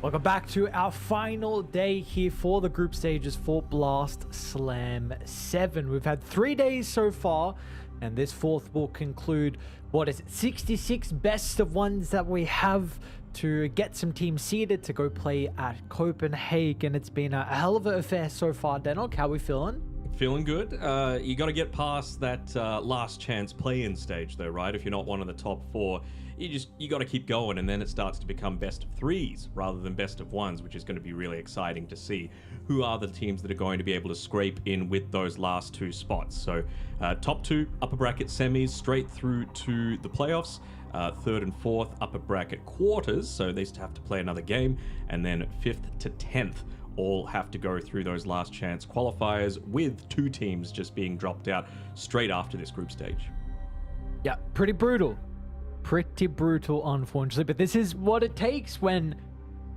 Welcome back to our final day here for the group stages for Blast Slam 7. We've had 3 days so far, and this fourth will conclude, what is it, 66 best of ones that we have to get some teams seeded to go play at Copenhagen. It's been a hell of an affair so far. Denok, how we feeling? Feeling good. You got to get past that last chance play-in stage though, right? If you're not one of the top 4, you got to keep going, and then it starts to become best of 3s rather than best of 1s, which is going to be really exciting to see who are the teams that are going to be able to scrape in with those last 2 spots. So top 2 upper bracket semis straight through to the playoffs. 3rd and 4th upper bracket quarters, so they have to play another game, and then 5th to 10th all have to go through those last chance qualifiers, with 2 teams just being dropped out straight after this group stage. Yeah, pretty brutal, unfortunately, but this is what it takes when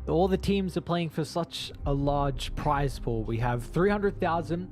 all the teams are playing for such a large prize pool. We have 300,000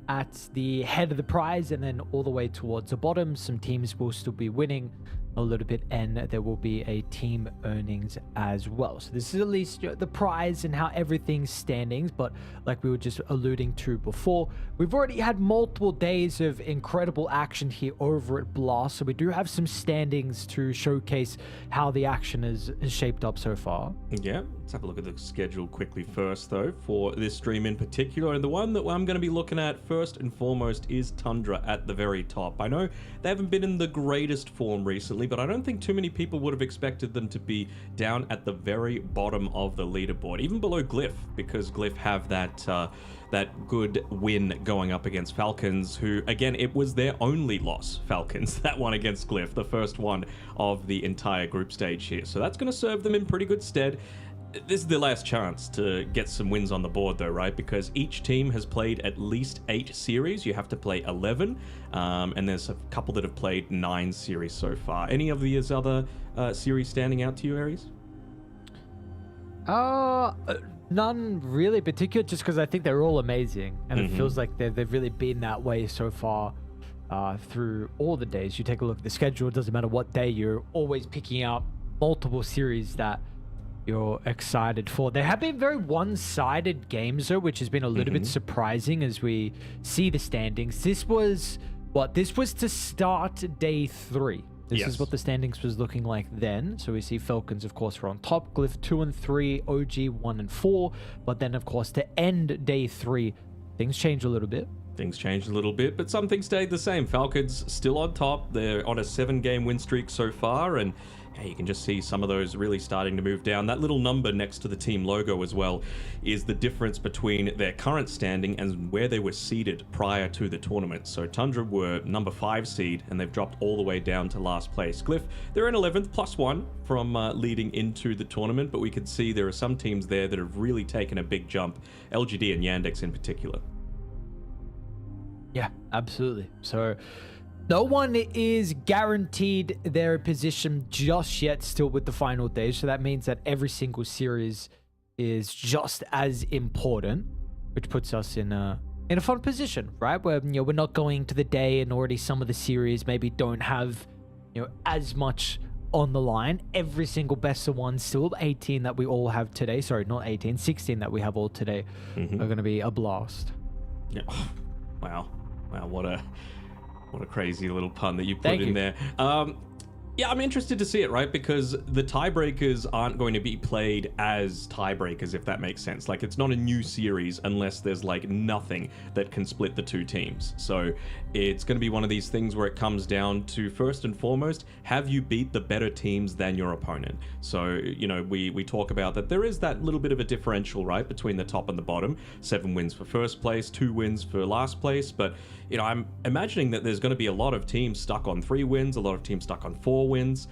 at the head of the prize, and then all the way towards the bottom, some teams will still be winning a little bit, and there will be a team earnings as well. So this is at least the prize and how everything's standings. But like we were just alluding to before, we've already had multiple days of incredible action here over at Blast, so we do have some standings to showcase how the action is shaped up so far. Yeah, let's have a look at the schedule quickly first though, for this stream in particular. And the one that I'm going to be looking at first and foremost is Tundra at the very top. I know they haven't been in the greatest form recently, but I don't think too many people would have expected them to be down at the very bottom of the leaderboard, even below GLYPH, because GLYPH have that good win going up against Falcons, who, again, it was their only loss, Falcons, that one against GLYPH, the first one of the entire group stage here. So that's going to serve them in pretty good stead. This is the last chance to get some wins on the board though, right? Because each team has played at least 8 series. You have to play 11, and there's a couple that have played 9 series so far. Any of these other series standing out to you, Aries? None really particular, just because I think they're all amazing, and it feels like they've really been that way so far through all the days. You take a look at the schedule, it doesn't matter what day, you're always picking out multiple series that you're excited for. There have been very one-sided games though, which has been a little bit surprising as we see the standings. This was to start day 3. This is what the standings was looking like then. So we see Falcons, of course, are on top, GLYPH 2 and 3, OG 1 and 4. But then, of course, to end day 3, things change a little bit. Things changed a little bit, but some things stayed the same. Falcons still on top. They're on a 7-game win streak so far, and you can just see some of those really starting to move down. That little number next to the team logo as well is the difference between their current standing and where they were seeded prior to the tournament. So Tundra were number 5 seed, and they've dropped all the way down to last place. GLYPH, they're in 11th, +1 from leading into the tournament, but we can see there are some teams there that have really taken a big jump, LGD and Yandex in particular. Yeah, absolutely. So no one is guaranteed their position just yet, still with the final days. So that means that every single series is just as important, which puts us in a fun position, right? Where we're not going to the day and already some of the series maybe don't have as much on the line. Every single best of one, still 18 that we all have today. Sorry, not 18, 16 that we have all today are going to be a blast. Yeah. Wow, what a crazy little pun that you put in there. Yeah, I'm interested to see it, right? Because the tiebreakers aren't going to be played as tiebreakers, if that makes sense. Like, it's not a new series unless there's like nothing that can split the 2 teams. So it's going to be one of these things where it comes down to, first and foremost, have you beat the better teams than your opponent? So, we talk about that there is that little bit of a differential, right, between the top and the bottom. 7 wins for first place, 2 wins for last place. But, I'm imagining that there's going to be a lot of teams stuck on 3 wins, a lot of teams stuck on 4 wins,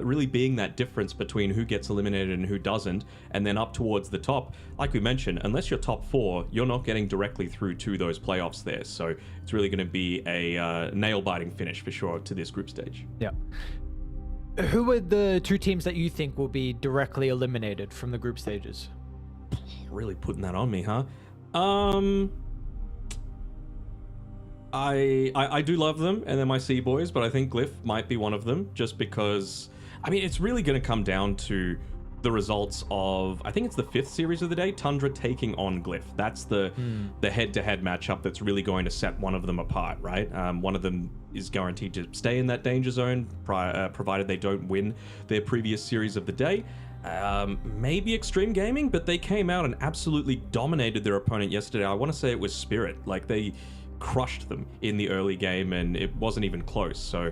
really being that difference between who gets eliminated and who doesn't. And then up towards the top, like we mentioned, unless you're top 4, you're not getting directly through to those playoffs there. So it's really going to be a nail-biting finish for sure to this group stage. Yeah. Who are the 2 teams that you think will be directly eliminated from the group stages? Really putting that on me, huh? I do love them, and they're my C boys, but I think GLYPH might be one of them, just because, it's really going to come down to the results of, I think it's the 5th series of the day, Tundra taking on GLYPH. That's the head-to-head matchup that's really going to set one of them apart, right? One of them is guaranteed to stay in that danger zone, provided they don't win their previous series of the day. Maybe Extreme Gaming, but they came out and absolutely dominated their opponent yesterday. I want to say it was Spirit. Like, they crushed them in the early game, and it wasn't even close. So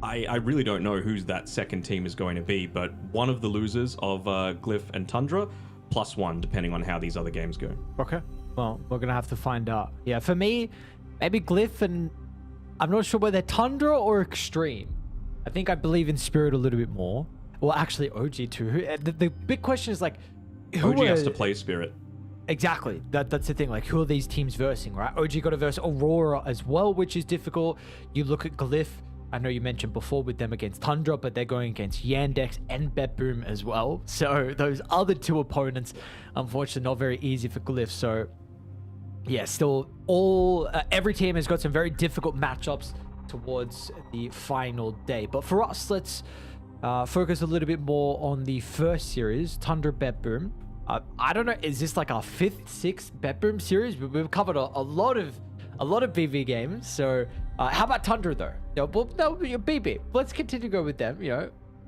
I really don't know who's that second team is going to be, but one of the losers of GLYPH and Tundra, +1, depending on how these other games go. Okay. Well, we're going to have to find out. Yeah, for me, maybe GLYPH, and I'm not sure whether Tundra or Extreme. I believe in Spirit a little bit more. Well, actually, OG too. The big question is, like, who OG has to play Spirit. Exactly. That's the thing. Like, who are these teams versing, right? OG got to verse Aurora as well, which is difficult. You look at GLYPH. I know you mentioned before with them against Tundra, but they're going against Yandex and BetBoom as well. So those other two opponents, unfortunately, not very easy for GLYPH. So yeah, still every team has got some very difficult matchups towards the final day. But for us, let's focus a little bit more on the first series, Tundra BetBoom. I don't know, is this like our 5th, 6th BetBoom series? We've covered a lot of BV games. So how about Tundra though? No, BB. Let's continue to go with them.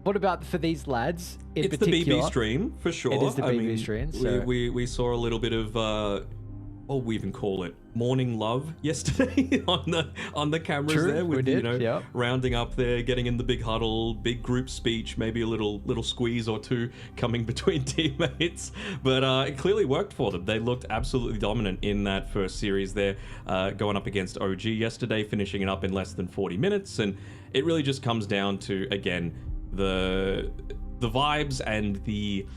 What about for these lads in particular? It's the BB stream for sure. It is the BB stream. So we saw a little bit of what we even call it, morning love yesterday on the cameras. True, there with rounding up there, getting in the big huddle, big group speech, maybe a little squeeze or two coming between teammates, but it clearly worked for them. They looked absolutely dominant in that first series there, going up against OG yesterday, finishing it up in less than 40 minutes, and it really just comes down to, again, the vibes and the,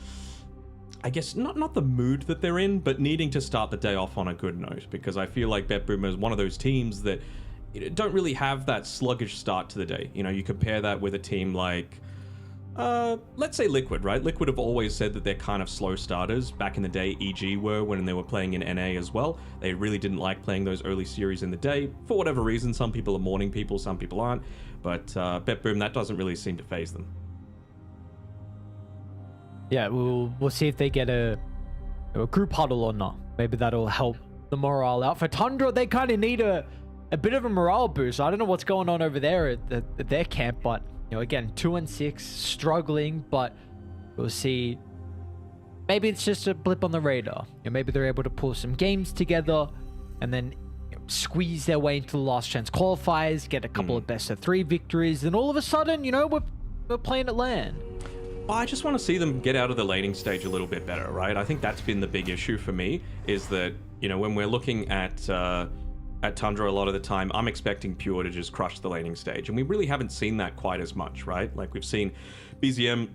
I guess, not the mood that they're in, but needing to start the day off on a good note, because I feel like BetBoom is one of those teams that don't really have that sluggish start to the day. You compare that with a team like, let's say Liquid, right? Liquid have always said that they're kind of slow starters. Back in the day, EG were, when they were playing in NA as well. They really didn't like playing those early series in the day. For whatever reason, some people are morning people, some people aren't. But BetBoom, that doesn't really seem to faze them. Yeah, we'll see if they get a group huddle or not. Maybe that'll help the morale out. For Tundra, they kind of need a bit of a morale boost. I don't know what's going on over there at their camp, but again, 2-6, struggling, but we'll see. Maybe it's just a blip on the radar. Maybe they're able to pull some games together and then squeeze their way into the last chance qualifiers, get a couple of best-of-3 victories, and all of a sudden, we're playing at LAN. Well, I just want to see them get out of the laning stage a little bit better, right? I think that's been the big issue for me, is that, when we're looking at Tundra a lot of the time, I'm expecting Pure to just crush the laning stage, and we really haven't seen that quite as much, right? Like, we've seen BZM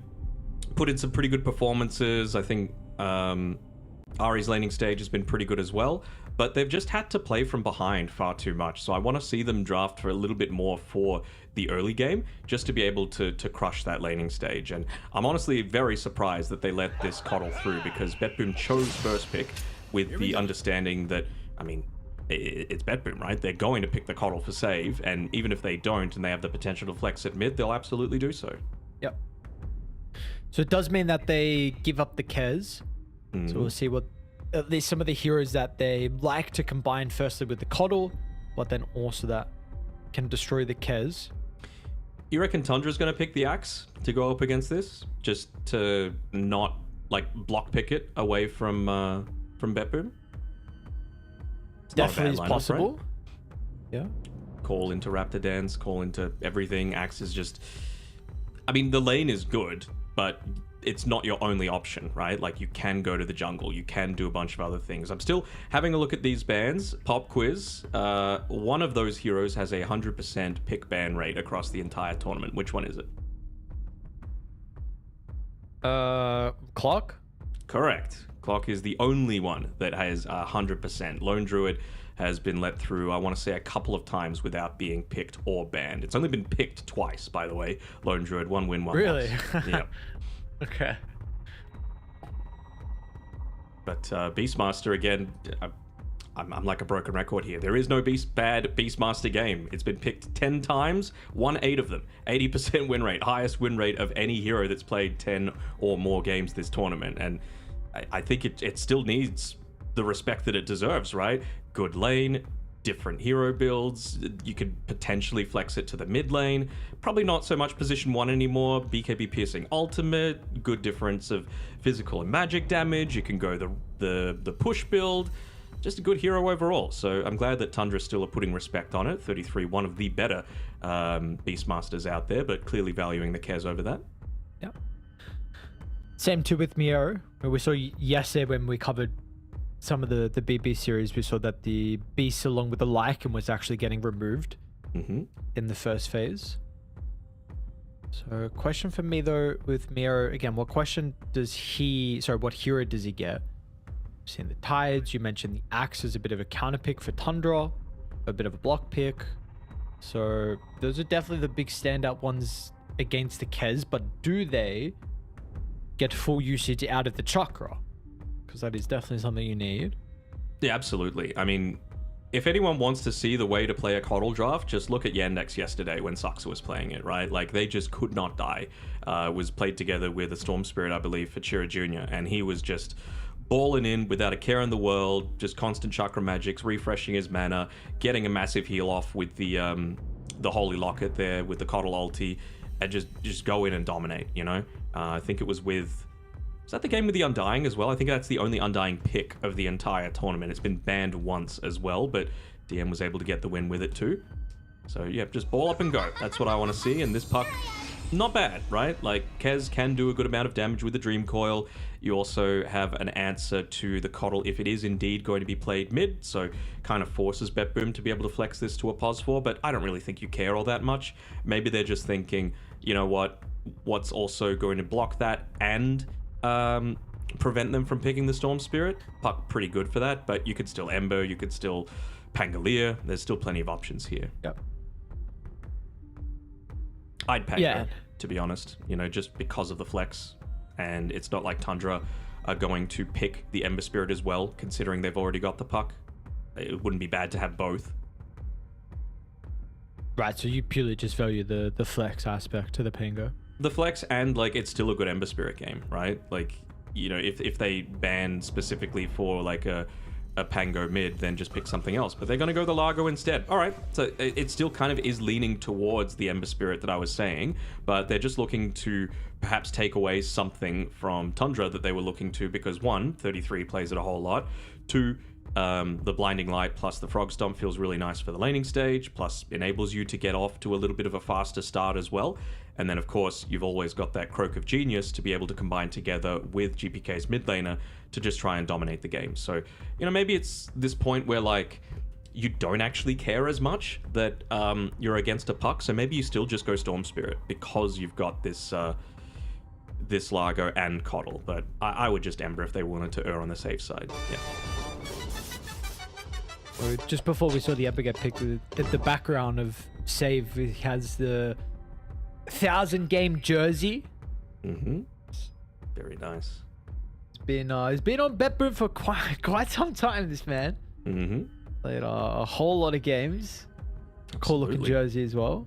put in some pretty good performances. I think Ari's laning stage has been pretty good as well, but they've just had to play from behind far too much. So I want to see them draft for a little bit more for the early game, just to be able to crush that laning stage. And I'm honestly very surprised that they let this coddle through, because BetBoom chose first pick with the understanding that, it's BetBoom, right? They're going to pick the coddle for save, and even if they don't and they have the potential to flex at mid, they'll absolutely do so. Yep. So it does mean that they give up the Kez. So we'll see what at least some of the heroes that they like to combine, firstly with the coddle, but then also that can destroy the Kez. You reckon Tundra's going to pick the axe to go up against this, just to not block pick it away from BetBoom? Definitely is possible. Right? Yeah. Call into Raptor Dance, call into everything. Axe is just, the lane is good, but it's not your only option, right? Like, you can go to the jungle, you can do a bunch of other things. I'm still having a look at these bans. Pop quiz, one of those heroes has a 100% pick ban rate across the entire tournament. Which one is it? Clock? Correct. Clock is the only one that has 100%. Lone Druid has been let through, I want to say, a couple of times without being picked or banned. It's only been picked twice, by the way. Lone Druid, 1 win, 1 really? loss. Yeah. Okay. But Beastmaster, again, I'm like a broken record here. There is no bad Beastmaster game. It's been picked 10 times, won 8 of them. 80% win rate, highest win rate of any hero that's played 10 or more games this tournament. And I think it still needs the respect that it deserves, right? Good lane, different hero builds. You could potentially flex it to the mid lane. Probably not so much position 1 anymore. BKB piercing ultimate, good difference of physical and magic damage. You can go the push build. Just a good hero overall. So I'm glad that Tundra still are putting respect on it. 33, one of the better Beastmasters out there, but clearly valuing the Kez over that. Yeah. Same too with Mio. We saw yesterday when we covered some of the BB series, we saw that the Beast along with the Lycan was actually getting removed in the first phase. So question for me though with Mio, again, what hero does he get? Seen the Tides, you mentioned the Axe is a bit of a counter pick for Tundra, a bit of a block pick. So those are definitely the big standout ones against the Kez, but do they get full usage out of the Chakra? Because that is definitely something you need. Yeah, absolutely. I mean, if anyone wants to see the way to play a Coddle draft, just look at Yandex yesterday when Suxa was playing it, right? Like, they just could not die. Was played together with a Storm Spirit, I believe, for Chira Jr., and he was just balling in without a care in the world, just constant chakra magics, refreshing his mana, getting a massive heal off with the Holy Locket there, with the Coddle ulti, and just go in and dominate, you know? I think it was that the game with the Undying as well? I think that's the only Undying pick of the entire tournament. It's been banned once as well, but DM was able to get the win with it too. So yeah, just ball up and go. That's what I want to see, and this puck, not bad, right? Like, Kez can do a good amount of damage with the Dream Coil. You also have an answer to the Coddle if it is indeed going to be played mid, so kind of forces BetBoom to be able to flex this to a pos 4, but I don't really think you care all that much. Maybe they're just thinking, you know what's also going to block that and prevent them from picking the Storm Spirit? Puck pretty good for that, but you could still Ember, you could still Pangolier. There's still plenty of options here. Yep. I'd Pango, to be honest, you know, just because of the flex. And it's not like Tundra are going to pick the Ember Spirit as well, considering they've already got the puck. It wouldn't be bad to have both. Right, so you purely just value the flex aspect to the Pango. The flex, and like, it's still a good Ember Spirit game, right? Like, you know, if they ban specifically for like a Pango mid, then just pick something else. But they're going to go the Largo instead. All right, so it still kind of is leaning towards the Ember Spirit that I was saying, but they're just looking to perhaps take away something from Tundra that they were looking to, because 1, 33 plays it a whole lot. 2, the Blinding Light plus the Frog Stomp feels really nice for the laning stage, plus enables you to get off to a little bit of a faster start as well. And then, of course, you've always got that Croak of Genius to be able to combine together with GPK's mid laner to just try and dominate the game. So, you know, maybe it's this point where, like, you don't actually care as much that you're against a puck, so maybe you still just go Storm Spirit because you've got this this Largo and Coddle. But I would just Ember if they wanted to err on the safe side. Yeah. Just before we saw the Ember get picked, the background of Save has the 1,000-game jersey. Very nice. He's been on BetBoom for quite some time, this man. Played a whole lot of games. Absolutely. Cool looking jersey as well.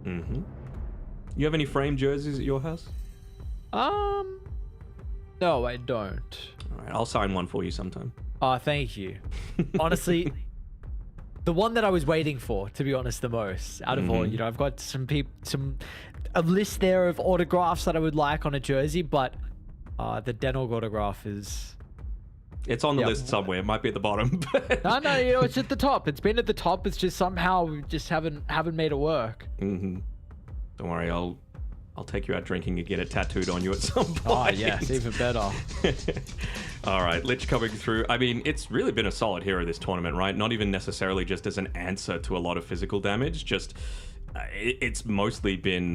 You have any framed jerseys at your house? No, I don't. All right, I'll sign one for you sometime. Oh, thank you. Honestly, the one that I was waiting for, to be honest, the most out of all, you know, I've got a list there of autographs that I would like on a jersey, but the Denog autograph is... It's on the list somewhere. It might be at the bottom. No, you know, it's at the top. It's been at the top. It's just somehow we just haven't made it work. Don't worry, I'll take you out drinking and get it tattooed on you at some point. Oh, yes, even better. All right, Lich coming through. I mean, it's really been a solid hero this tournament, right? Not even necessarily just as an answer to a lot of physical damage, just... it's mostly been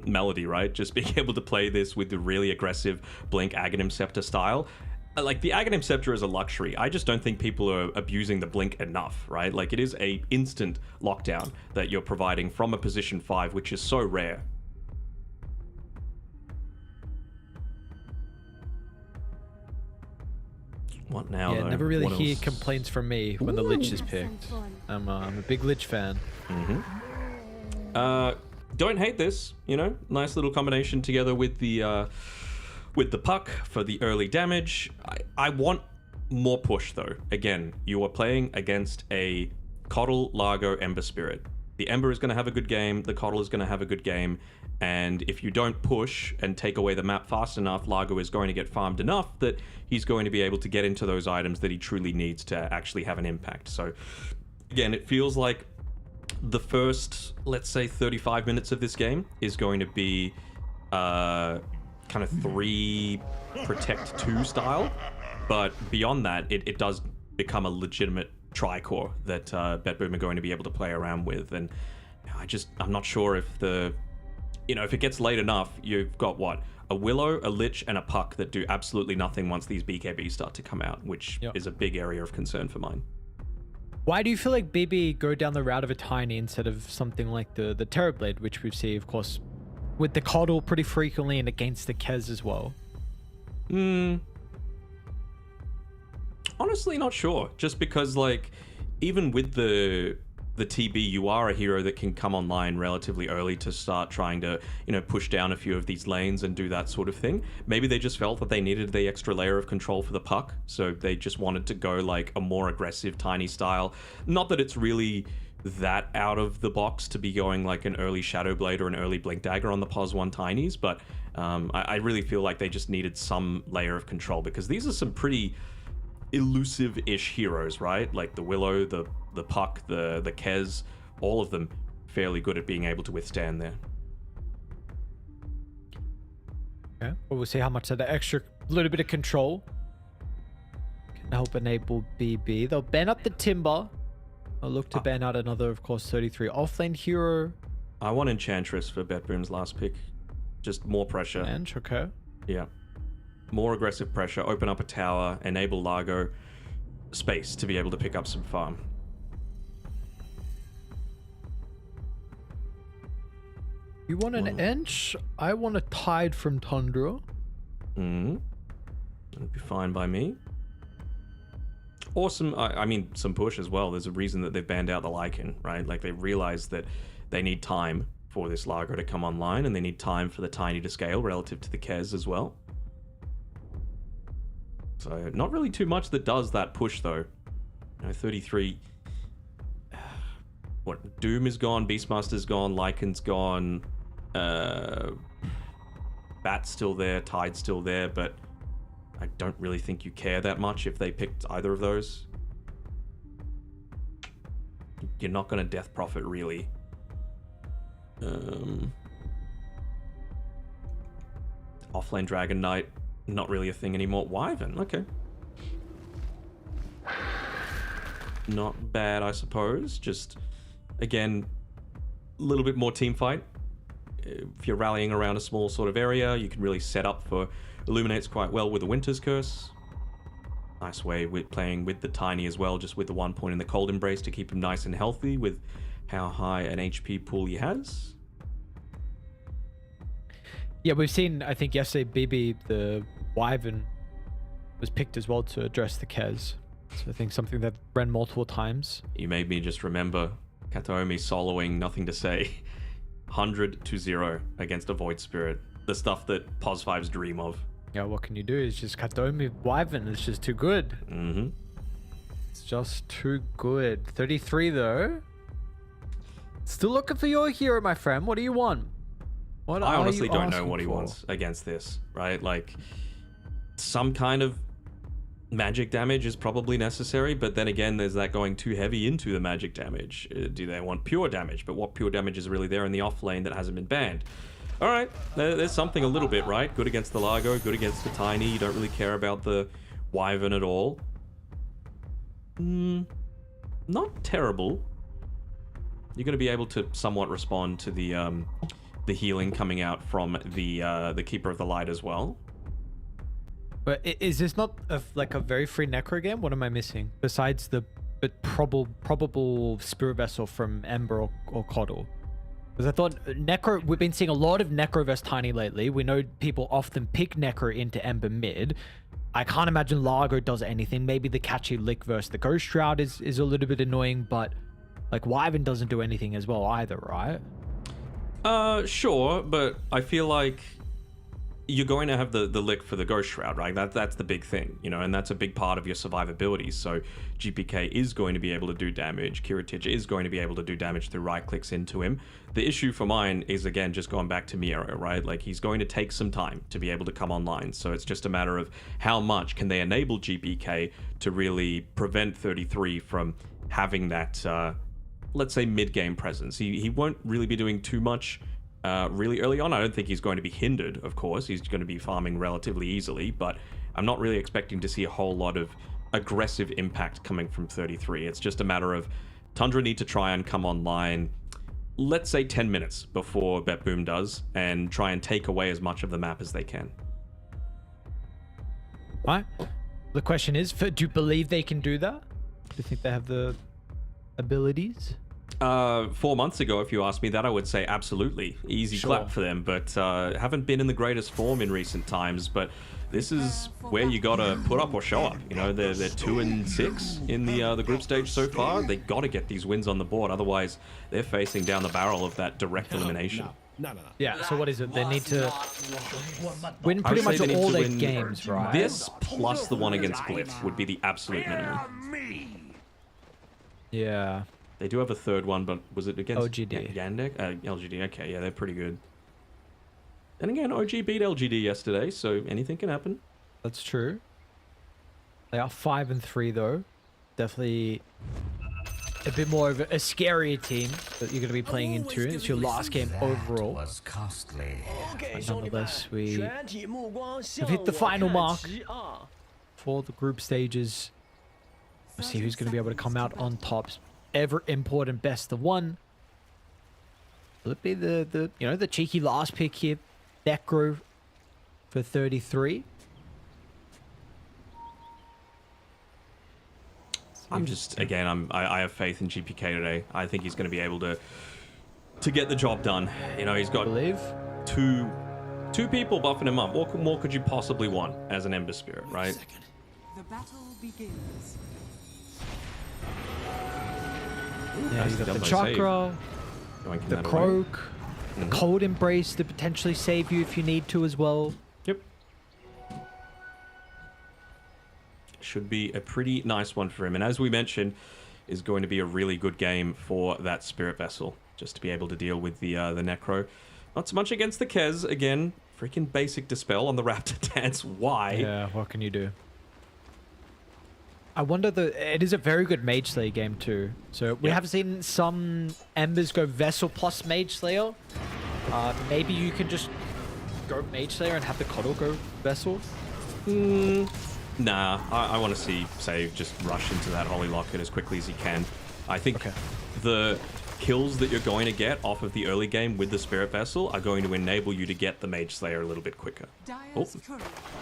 Melody, right? Just being able to play this with the really aggressive Blink Aghanim Scepter style. Like, the Aghanim Scepter is a luxury. I just don't think people are abusing the Blink enough, right? Like, it is a instant lockdown that you're providing from a position 5, which is so rare. What now, Yeah, though? never really What hear else? complaints from me when the Lich is picked. I'm a big Lich fan. Don't hate this, you know? Nice little combination together with the puck for the early damage. I want more push, though. Again, you are playing against a Coddle, Largo, Ember Spirit. The Ember is going to have a good game, the Coddle is going to have a good game, and if you don't push and take away the map fast enough, Largo is going to get farmed enough that he's going to be able to get into those items that he truly needs to actually have an impact. So, again, it feels like the first, let's say, 35 minutes of this game is going to be kind of 3 protect 2 style, but beyond that, it does become a legitimate tri-core that BetBoom are going to be able to play around with. And I'm not sure if if it gets late enough, you've got what? A Willow, a Lich, and a Puck that do absolutely nothing once these BKBs start to come out, which is a big area of concern for mine. Why do you feel like BB go down the route of a Tiny instead of something like the Terrorblade, which we've seen, of course, with the Coddle pretty frequently and against the Kez as well? Honestly, not sure. Just because, like, even with the TB, you are a hero that can come online relatively early to start trying to, push down a few of these lanes and do that sort of thing. Maybe they just felt that they needed the extra layer of control for the puck, so they just wanted to go, like, a more aggressive Tiny style. Not that it's really that out of the box to be going, like, an early Shadow Blade or an early Blink Dagger on the POS 1 Tinies, but I really feel like they just needed some layer of control, because these are some pretty elusive-ish heroes, right? Like the Willow, the Puck, the Kez, all of them fairly good at being able to withstand there. Okay, well, we'll see how much of the extra little bit of control can help enable BB. They'll ban up the Timber. I'll look to ban out another, of course, 33 offlane hero. I want Enchantress for BetBoom's last pick. Just more pressure. Okay. Yeah. More aggressive pressure, open up a tower, enable Largo space to be able to pick up some farm. You want an Ench? I want a Tide from Tundra. That'd be fine by me. Awesome. I mean, some push as well. There's a reason that they've banned out the Lycan, right? Like, they realized that they need time for this Largo to come online, and they need time for the Tiny to scale relative to the Kez as well. So, not really too much that does that push, though. 33... What? Doom is gone, Beastmaster's gone, Lycan's gone, Bat's still there, Tide's still there, but I don't really think you care that much if they picked either of those. You're not going to Death Prophet, really. Offlane Dragon Knight, not really a thing anymore. Wyvern, okay. Not bad, I suppose. Just, again, a little bit more team fight. If you're rallying around a small sort of area, you can really set up for Illuminates quite well with the Winter's Curse. Nice way with playing with the Tiny as well, just with the 1 point in the Cold Embrace to keep him nice and healthy with how high an HP pool he has. Yeah, we've seen, I think yesterday, BB, the Wyvern, was picked as well to address the Kez. So I think something that ran multiple times. You made me just remember Kataomi soloing Nothing to Say. 100-0 against a Void Spirit. The stuff that POS 5s dream of. Yeah, what can you do? It's just Kataomi Wyvern. It's just too good. It's just too good. 33 though. Still looking for your hero, my friend. What do you want? What I honestly don't know asking what he for? wants against this, right? Like, some kind of magic damage is probably necessary, but then again, there's that going too heavy into the magic damage. Do they want pure damage? But what pure damage is really there in the off lane that hasn't been banned? All right, there's something a little bit, right? Good against the Largo, good against the Tiny. You don't really care about the Wyvern at all. Not terrible. You're going to be able to somewhat respond to the healing coming out from the Keeper of the Light as well. But is this not like a very free Necro game? What am I missing? Besides the probable Spirit Vessel from Ember or Coddle? Because I thought Necro, we've been seeing a lot of Necro vs Tiny lately. We know people often pick Necro into Ember mid. I can't imagine Largo does anything. Maybe the catchy lick versus the Ghost Shroud is a little bit annoying, but like Wyvern doesn't do anything as well either, right? Sure, but I feel like you're going to have the lick for the Ghost Shroud, right? That's the big thing, you know, and that's a big part of your survivability. So GPK is going to be able to do damage. Kiritich is going to be able to do damage through right clicks into him. The issue for mine is, again, just going back to Miero, right? Like, he's going to take some time to be able to come online. So it's just a matter of how much can they enable GPK to really prevent 33 from having that, let's say, mid-game presence. He won't really be doing too much really early on. I don't think he's going to be hindered, of course. He's going to be farming relatively easily, but I'm not really expecting to see a whole lot of aggressive impact coming from 33. It's just a matter of Tundra need to try and come online, let's say 10 minutes before BetBoom does, and try and take away as much of the map as they can. Right. The question is, do you believe they can do that? Do you think they have the abilities? 4 months ago, if you asked me that, I would say absolutely. Easy clap for them, but haven't been in the greatest form in recent times. But this is where you gotta put up or show up. You know, they're 2-6 in the group stage so far. They gotta get these wins on the board, otherwise they're facing down the barrel of that direct elimination. Yeah, so what is it? They need to win pretty much all their games, right? This plus the one against Glyph would be the absolute minimum. Yeah. They do have a third one, but was it against OGD. Yandex? LGD, okay, yeah, they're pretty good. And again, OG beat LGD yesterday, so anything can happen. That's true. They are 5-3 though. Definitely a bit more of a scarier team that you're going to be playing into. It's your last game overall. Was costly. But nonetheless, we've hit the final mark for the group stages. We'll see who's going to be able to come out on top. Ever important best of one. Will it be the you know, the cheeky last pick here, Necro for 33? I'm just, again, I have faith in GPK today. I think he's going to be able to get the job done. You know, he's got two people buffing him up. What more could you possibly want as an Ember Spirit, right? The battle begins. Yeah, you got the Chakra, the Croak, the Cold Embrace to potentially save you if you need to as well. Yep. Should be a pretty nice one for him. And as we mentioned, is going to be a really good game for that Spirit Vessel, just to be able to deal with the Necro. Not so much against the Kez. Again, freaking basic Dispel on the Raptor Dance. Why? Yeah, what can you do? I wonder, it is a very good Mage Slayer game too. So we have seen some Embers go Vessel plus Mage Slayer. Maybe you can just go Mage Slayer and have the Coddle go Vessel. Nah, I want to see Save just rush into that Holy Locket as quickly as he can. I think the kills that you're going to get off of the early game with the Spirit Vessel are going to enable you to get the Mage Slayer a little bit quicker. Oh,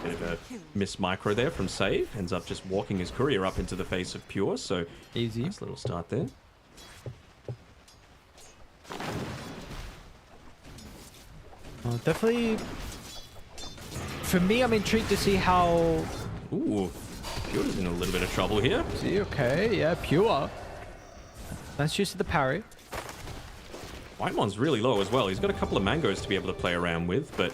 bit of a miss micro there from Save. Ends up just walking his courier up into the face of Pure, so easy. Nice little start there. Definitely, for me, I'm intrigued to see how... Ooh, Pure's in a little bit of trouble here. See, okay, yeah, Pure. Nice use of the parry. Whitemon's really low as well. He's got a couple of mangoes to be able to play around with, but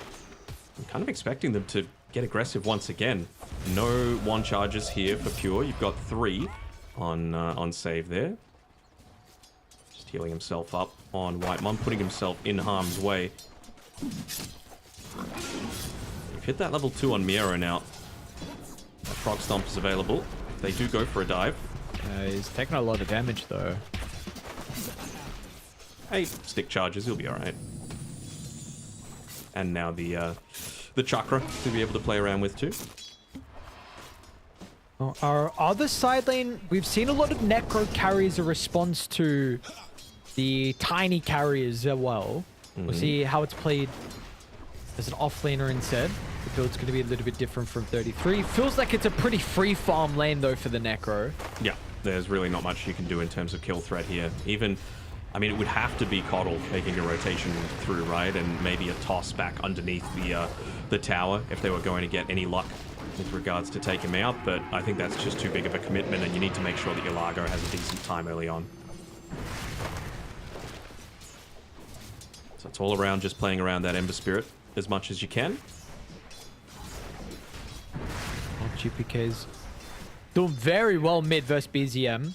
I'm kind of expecting them to get aggressive once again. No one charges here for Pure. You've got 3 on Save there. Just healing himself up on Whitemon, putting himself in harm's way. We've hit that level 2 on Miero now. That Frog Stomp is available. They do go for a dive. He's taking a lot of damage though. Hey, stick charges, he'll be alright. And now the Chakra to be able to play around with too. Our other side lane, we've seen a lot of Necro carry as a response to the tiny carriers as well. We'll see how it's played as an offlaner instead. The build's going to be a little bit different from 33. Feels like it's a pretty free farm lane though for the Necro. Yeah, there's really not much you can do in terms of kill threat here. Even, I mean, it would have to be Coddle making a rotation through, right? And maybe a toss back underneath the tower if they were going to get any luck with regards to take him out, but I think that's just too big of a commitment, and you need to make sure that your Largo has a decent time early on. So it's all around just playing around that Ember Spirit as much as you can. Well, GPK's doing very well mid versus BZM.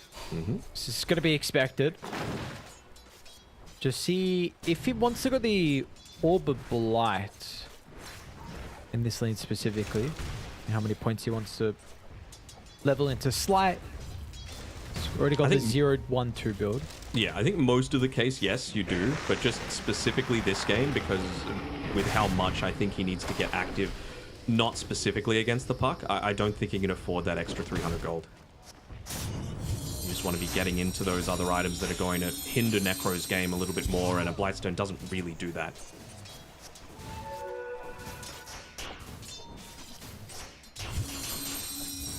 This is going to be expected. Just see if he wants to go the Orb of Blight in this lane specifically, and how many points he wants to level into Slight. He's already got the 0-1-2 build. Yeah, I think most of the case, yes, you do, but just specifically this game, because with how much I think he needs to get active, not specifically against the puck, I don't think he can afford that extra 300 gold. You just want to be getting into those other items that are going to hinder Necro's game a little bit more, and a Blightstone doesn't really do that.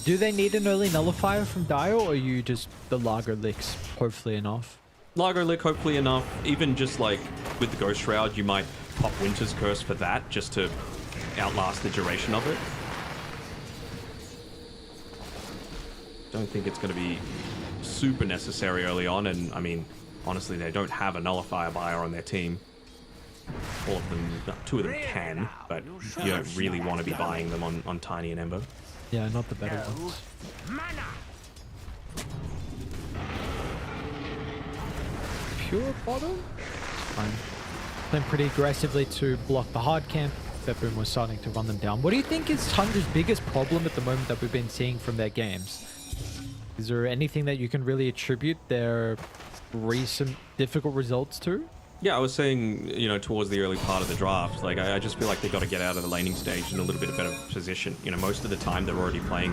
Do they need an early nullifier from Dio, or are you just the Lager licks hopefully enough? Largo lick, hopefully enough. Even just like with the Ghost Shroud, you might pop Winter's Curse for that, just to outlast the duration of it. Don't think it's going to be super necessary early on, and I mean, honestly, they don't have a nullifier buyer on their team. All of them, two of them can, but you don't really want to be buying them on Tiny and Ember. Yeah, not the better ones. Pure bottom? It's fine. Playing pretty aggressively to block the hard camp. BetBoom was starting to run them down. What do you think is Tundra's biggest problem at the moment that we've been seeing from their games? Is there anything that you can really attribute their recent difficult results to? Yeah, I was saying, you know, towards the early part of the draft, like, I just feel like they got to get out of the laning stage in a little bit better position. You know, most of the time they're already playing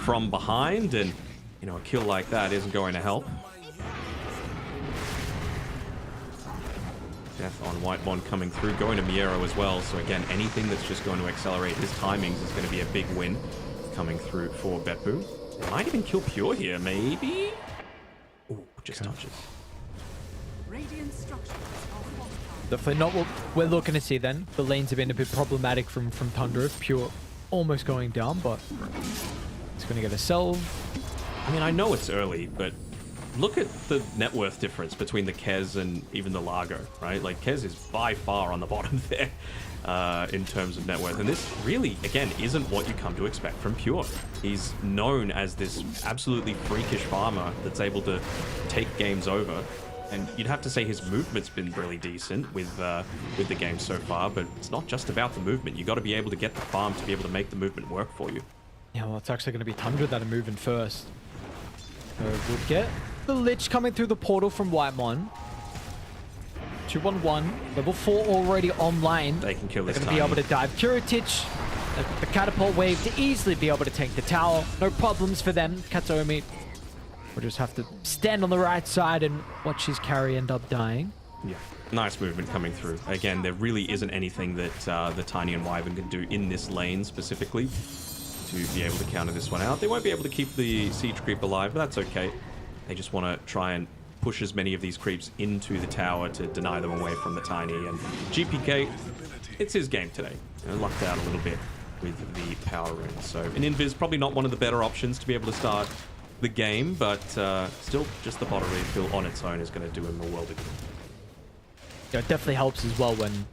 from behind, and, you know, a kill like that isn't going to help. Death on White Bond coming through, going to Miero as well. So again, anything that's just going to accelerate his timings is going to be a big win coming through for BetBoom. Might even kill Pure here, maybe? Ooh, just touches. Radiant structures are fortified. Definitely not what we're looking to see then. The lanes have been a bit problematic from Tundra. Pure almost going down, but it's going to get a salve. I mean, I know it's early, but look at the net worth difference between the Kez and even the Largo, right? Like, Kez is by far on the bottom there in terms of net worth. And this really, again, isn't what you come to expect from Pure. He's known as this absolutely freakish farmer that's able to take games over. And you'd have to say his movement's been really decent with the game so far, but it's not just about the movement. You got to be able to get the farm to be able to make the movement work for you. Yeah, well, it's actually going to be Tundra that are moving first. So we'll get the Lich coming through the portal from Whitemon. 2-1-1. Level 4 already online. They can kill this time. They're going to be able to dive Kuratich. The catapult wave to easily be able to tank the tower. No problems for them. Katsuomi will just have to stand on the right side and watch his carry end up dying. Yeah, nice movement coming through. Again, there really isn't anything that the Tiny and Wyvern can do in this lane specifically to be able to counter this one out. They won't be able to keep the siege creep alive, but that's okay. They just want to try and push as many of these creeps into the tower to deny them away from the Tiny. And GPK, it's his game today. You know, lucked out a little bit with the power rune. So an Invis, probably not one of the better options to be able to start the game, but still just the bottle refill on its own is going to do him a world of good. Yeah, it definitely helps as well when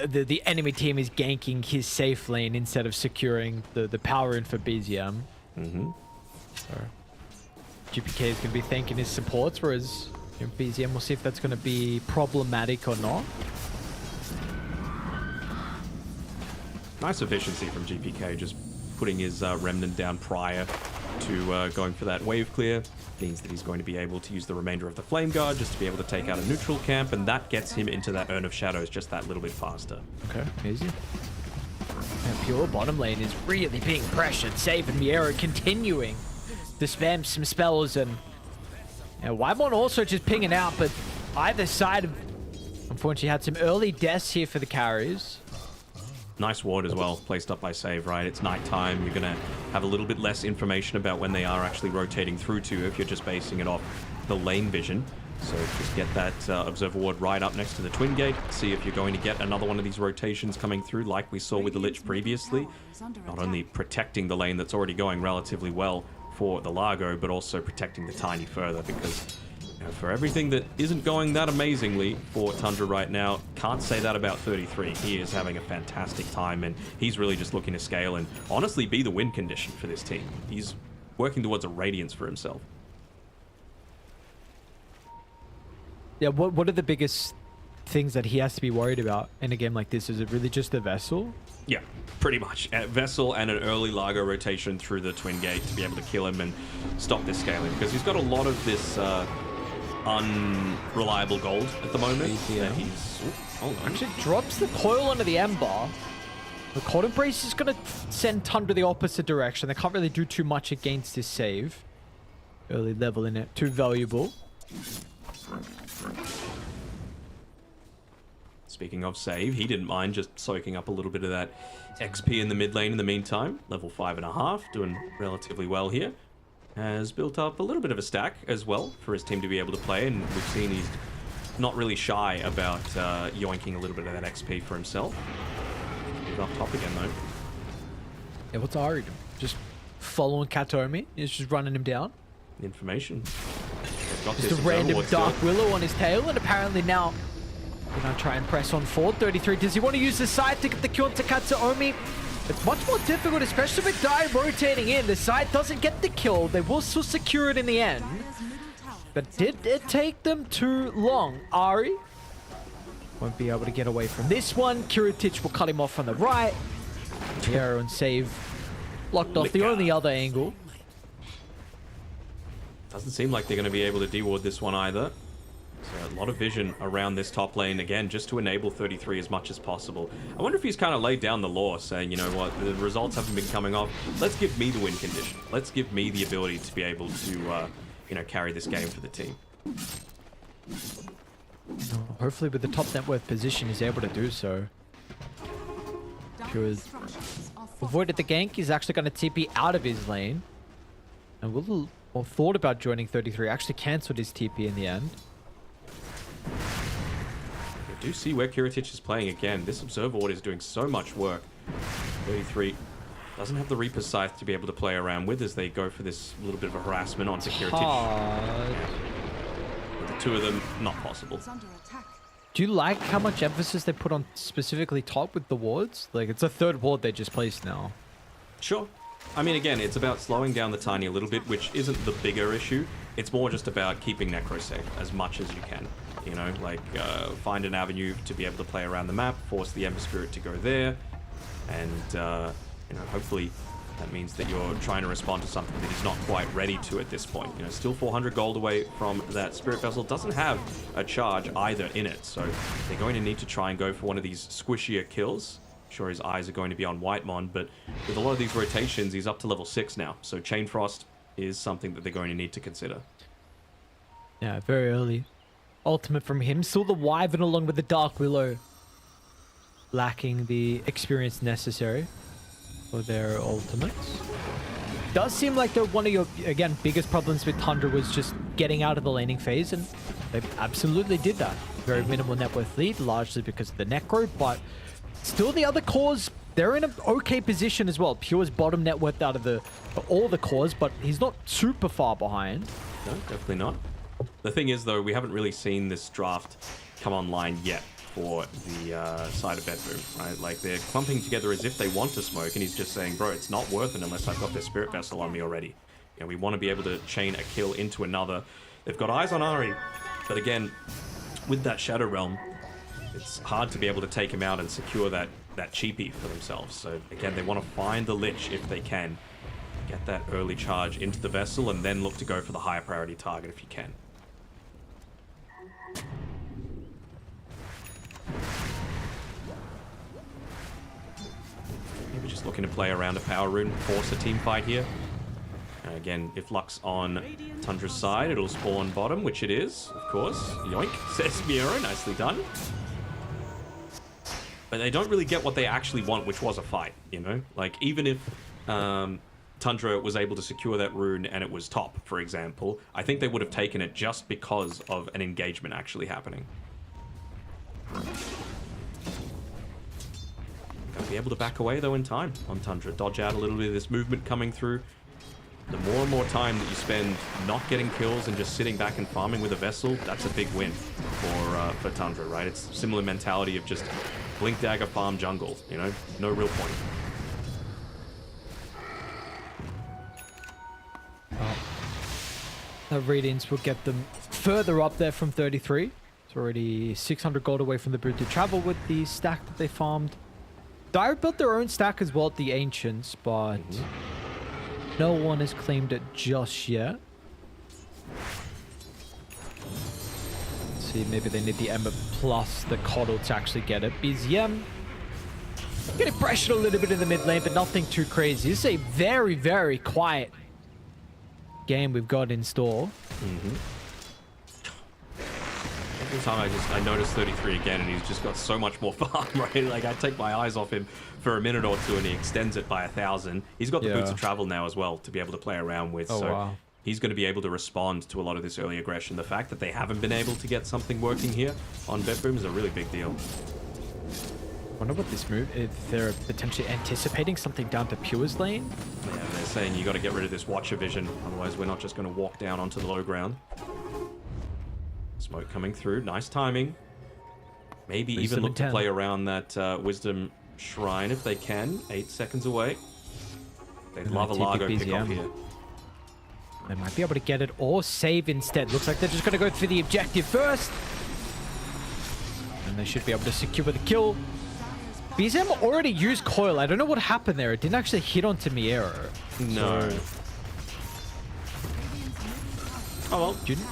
the enemy team is ganking his safe lane instead of securing the power in for BZM. So GPK is going to be thanking his supports, whereas BZM, we'll see if that's going to be problematic or not. Nice efficiency from GPK, just putting his Remnant down prior to going for that wave clear. Means that he's going to be able to use the remainder of the Flame Guard just to be able to take out a neutral camp, and that gets him into that Urn of Shadows just that little bit faster. Okay, easy. And Pure bottom lane is really being pressured. Save and Miero continuing to spam some spells, and Wybon also just pinging out, but either side unfortunately had some early deaths here for the carries. Nice ward as well, placed up by Save, right? It's nighttime. You're going to have a little bit less information about when they are actually rotating through to if you're just basing it off the lane vision. So just get that Observer Ward right up next to the Twin Gate. See if you're going to get another one of these rotations coming through like we saw with the Lich previously. Not only protecting the lane that's already going relatively well for the Largo, but also protecting the Tiny further, because for everything that isn't going that amazingly for Tundra right now, can't say that about 33. He is having a fantastic time, and he's really just looking to scale and honestly be the win condition for this team. He's working towards a Radiance for himself. Yeah, what are the biggest things that he has to be worried about in a game like this? Is it really just the Vessel? Yeah, pretty much. Vessel and an early Largo rotation through the Twin Gate to be able to kill him and stop this scaling, because he's got a lot of this unreliable gold at the moment. Hold on. Actually drops the coil onto the Ember. The Cold Embrace is going to send Tundra the opposite direction. They can't really do too much against this save. Early level in it, too valuable. Speaking of save, he didn't mind just soaking up a little bit of that XP in the mid lane in the meantime. Level 5.5, doing relatively well here. Has built up a little bit of a stack as well for his team to be able to play, and we've seen he's not really shy about yoinking a little bit of that XP for himself. He's up top again though. Yeah, what's Ari doing? Just following Katomi? He's just running him down? Information. Just a random Dark Willow on his tail, and apparently now we're going to try and press on forward. 33, does he want to use the side to get the kill onto Kataomi? It's much more difficult, especially with Dai rotating in. The side doesn't get the kill. They will still secure it in the end. But did it take them too long? Ari won't be able to get away from this one. Kiritich will cut him off from the right. The arrow and save blocked off the only other angle. Doesn't seem like they're going to be able to de-ward this one either. So a lot of vision around this top lane, again, just to enable 33 as much as possible. I wonder if he's kind of laid down the law, saying, you know what, the results haven't been coming off. Let's give me the win condition. Let's give me the ability to be able to, you know, carry this game for the team. Hopefully with the top net worth position, he's able to do so. Because avoided the gank, he's actually going to TP out of his lane. And will or thought about joining 33, actually cancelled his TP in the end. I do see where Kiritich is playing again. This Observer Ward is doing so much work. 33 doesn't have the Reaper's Scythe to be able to play around with as they go for this little bit of a harassment onto Kiritich. Yeah. With the two of them, not possible. Do you like how much emphasis they put on specifically top with the wards? Like, it's a third ward they just placed now. Sure. I mean, again, it's about slowing down the Tiny a little bit, which isn't the bigger issue. It's more just about keeping Necro safe as much as you can. You know, like, find an avenue to be able to play around the map, force the Ember Spirit to go there, and, you know, hopefully that means that you're trying to respond to something that he's not quite ready to at this point. You know, still 400 gold away from that Spirit Vessel. Doesn't have a charge either in it, so they're going to need to try and go for one of these squishier kills. Sure, his eyes are going to be on Whitemon, but with a lot of these rotations, he's up to level 6 now. So Chain Frost is something that they're going to need to consider. Yeah, very early. Ultimate from him. Still the Wyvern along with the Dark Willow. Lacking the experience necessary for their ultimates. Does seem like they're one of your, again, biggest problems with Tundra was just getting out of the laning phase, and they absolutely did that. Very minimal net worth lead, largely because of the Necro, but still the other cores, they're in an okay position as well. Pure's bottom net worth out of all the cores, but he's not super far behind. No, definitely not. The thing is, though, we haven't really seen this draft come online yet for the side of BetBoom, right? Like, they're clumping together as if they want to smoke, and he's just saying, bro, it's not worth it unless I've got this Spirit Vessel on me already. You know, we want to be able to chain a kill into another. They've got eyes on Ari, but again, with that Shadow Realm, it's hard to be able to take him out and secure that cheapie for themselves. So again, they want to find the Lich if they can. Get that early charge into the Vessel and then look to go for the higher priority target if you can. Maybe just looking to play around a Power Rune, force a team fight here. And again, if Luck's on Tundra's side, it'll spawn bottom, which it is, of course. Yoink, says Miro, nicely done. But they don't really get what they actually want, which was a fight, you know? Like, even if Tundra was able to secure that rune and it was top, for example, I think they would have taken it just because of an engagement actually happening. Gonna be able to back away though in time on Tundra, dodge out a little bit of this movement coming through. The more and more time that you spend not getting kills and just sitting back and farming with a vessel, that's a big win for Tundra, right? It's similar mentality of just blink dagger farm jungle, you know, no real point. The Radiance will get them further up there from 33. It's already 600 gold away from the boot to travel with the stack that they farmed. Dire built their own stack as well at the Ancients, but no one has claimed it just yet. Let's see, maybe they need the Ember plus the Coddle to actually get it. BZM getting pressured a little bit in the mid lane, but nothing too crazy. This is a very, very quiet game we've got in store. Every time I notice 33 again, and he's just got so much more farm, right? Like, I take my eyes off him for a minute or two, and he extends it by 1,000. He's got the boots of travel now as well to be able to play around with. So he's going to be able to respond to a lot of this early aggression. The fact that they haven't been able to get something working here on BetBoom is a really big deal. I wonder what this move, if they're potentially anticipating something down to Pure's lane. Yeah, they're saying you got to get rid of this Watcher vision, otherwise we're not just going to walk down onto the low ground. Smoke coming through, nice timing. Maybe even look to play around that Wisdom Shrine if they can. 8 seconds away. They'd love a Largo pick up here. They might be able to get it or save instead. Looks like they're just going to go for the objective first. And they should be able to secure the kill. BZM already used Coil. I don't know what happened there. It didn't actually hit onto Miero. No. So... Oh well. Didn't?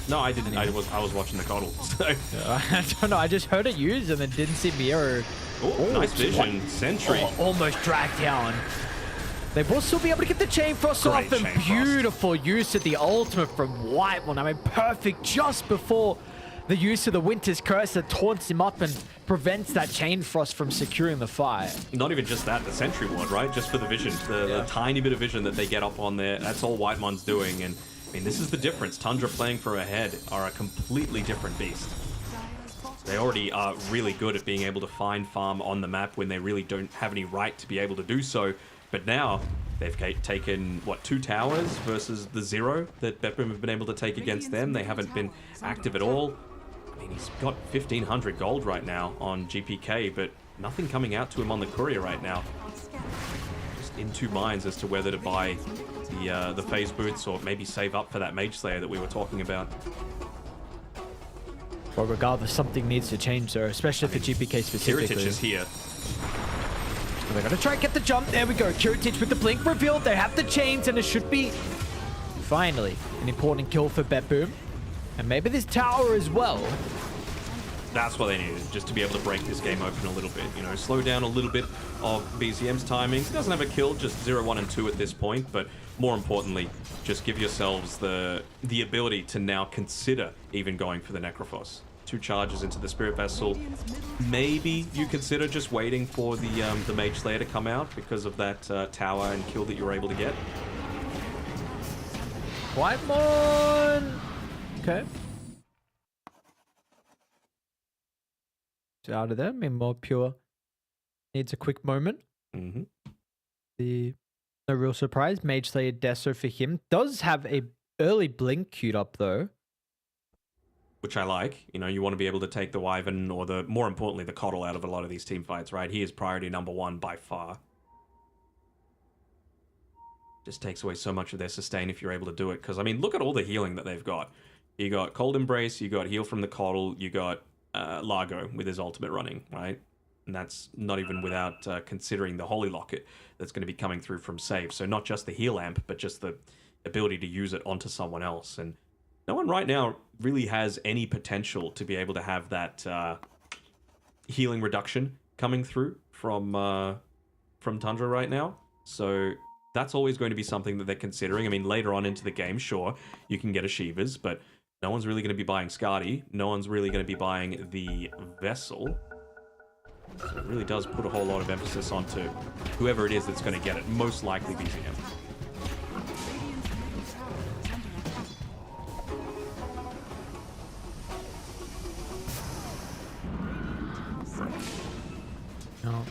No, I didn't. I was watching the Coddle. So. I don't know. I just heard it used and then didn't see Miero. Oh, nice vision. What? Sentry. Oh, almost dragged down. They will still be able to get the Chain Frost off, and beautiful use of the ultimate from White One. I mean, perfect just before the use of the Winter's Curse that taunts him up and prevents that Chain Frost from securing the fire. Not even just that, the Sentry Ward, right? Just for the vision, the tiny bit of vision that they get up on there. That's all White One's doing, and I mean, this is the difference. Tundra playing for ahead are a completely different beast. They already are really good at being able to find farm on the map when they really don't have any right to be able to do so. But now they've taken, what, 2 towers versus the 0 that BetBoom have been able to take against them. They haven't been active at all. I mean, he's got 1,500 gold right now on GPK, but nothing coming out to him on the courier right now. Just in 2 minds as to whether to buy the phase boots or maybe save up for that Mage Slayer that we were talking about. Well, regardless, something needs to change there, especially for GPK specifically. Kiritich is here. They're going to try and get the jump. There we go. Kiritich with the blink revealed. They have the chains, and it should be, finally, an important kill for BetBoom. And maybe this tower as well. That's what they needed, just to be able to break this game open a little bit. You know, slow down a little bit of BZM's timings. He doesn't have a kill, just 0, 1, and 2 at this point. But more importantly, just give yourselves the ability to now consider even going for the Necrophos. 2 charges into the Spirit Vessel. Maybe you consider just waiting for the Mage Slayer to come out because of that tower and kill that you were able to get. Whitemon! Okay. It's out of there. I mean, more pure. Needs a quick moment. No real surprise. Mage Slayer Deso for him. Does have a early blink queued up though. Which I like. You know, you want to be able to take the Wyvern or more importantly, the Coddle out of a lot of these team fights, right? He is priority number 1 by far. Just takes away so much of their sustain if you're able to do it. Because, I mean, look at all the healing that they've got. You got Cold Embrace, you got Heal from the Coddle, you got Largo with his ultimate running, right? And that's not even without considering the Holy Locket that's going to be coming through from save. So not just the heal amp, but just the ability to use it onto someone else. And no one right now really has any potential to be able to have that healing reduction coming through from Tundra right now. So that's always going to be something that they're considering. I mean, later on into the game, sure, you can get a Shivas, but no one's really going to be buying Skadi. No one's really going to be buying the Vessel. So it really does put a whole lot of emphasis onto whoever it is that's going to get it, most likely VII. No.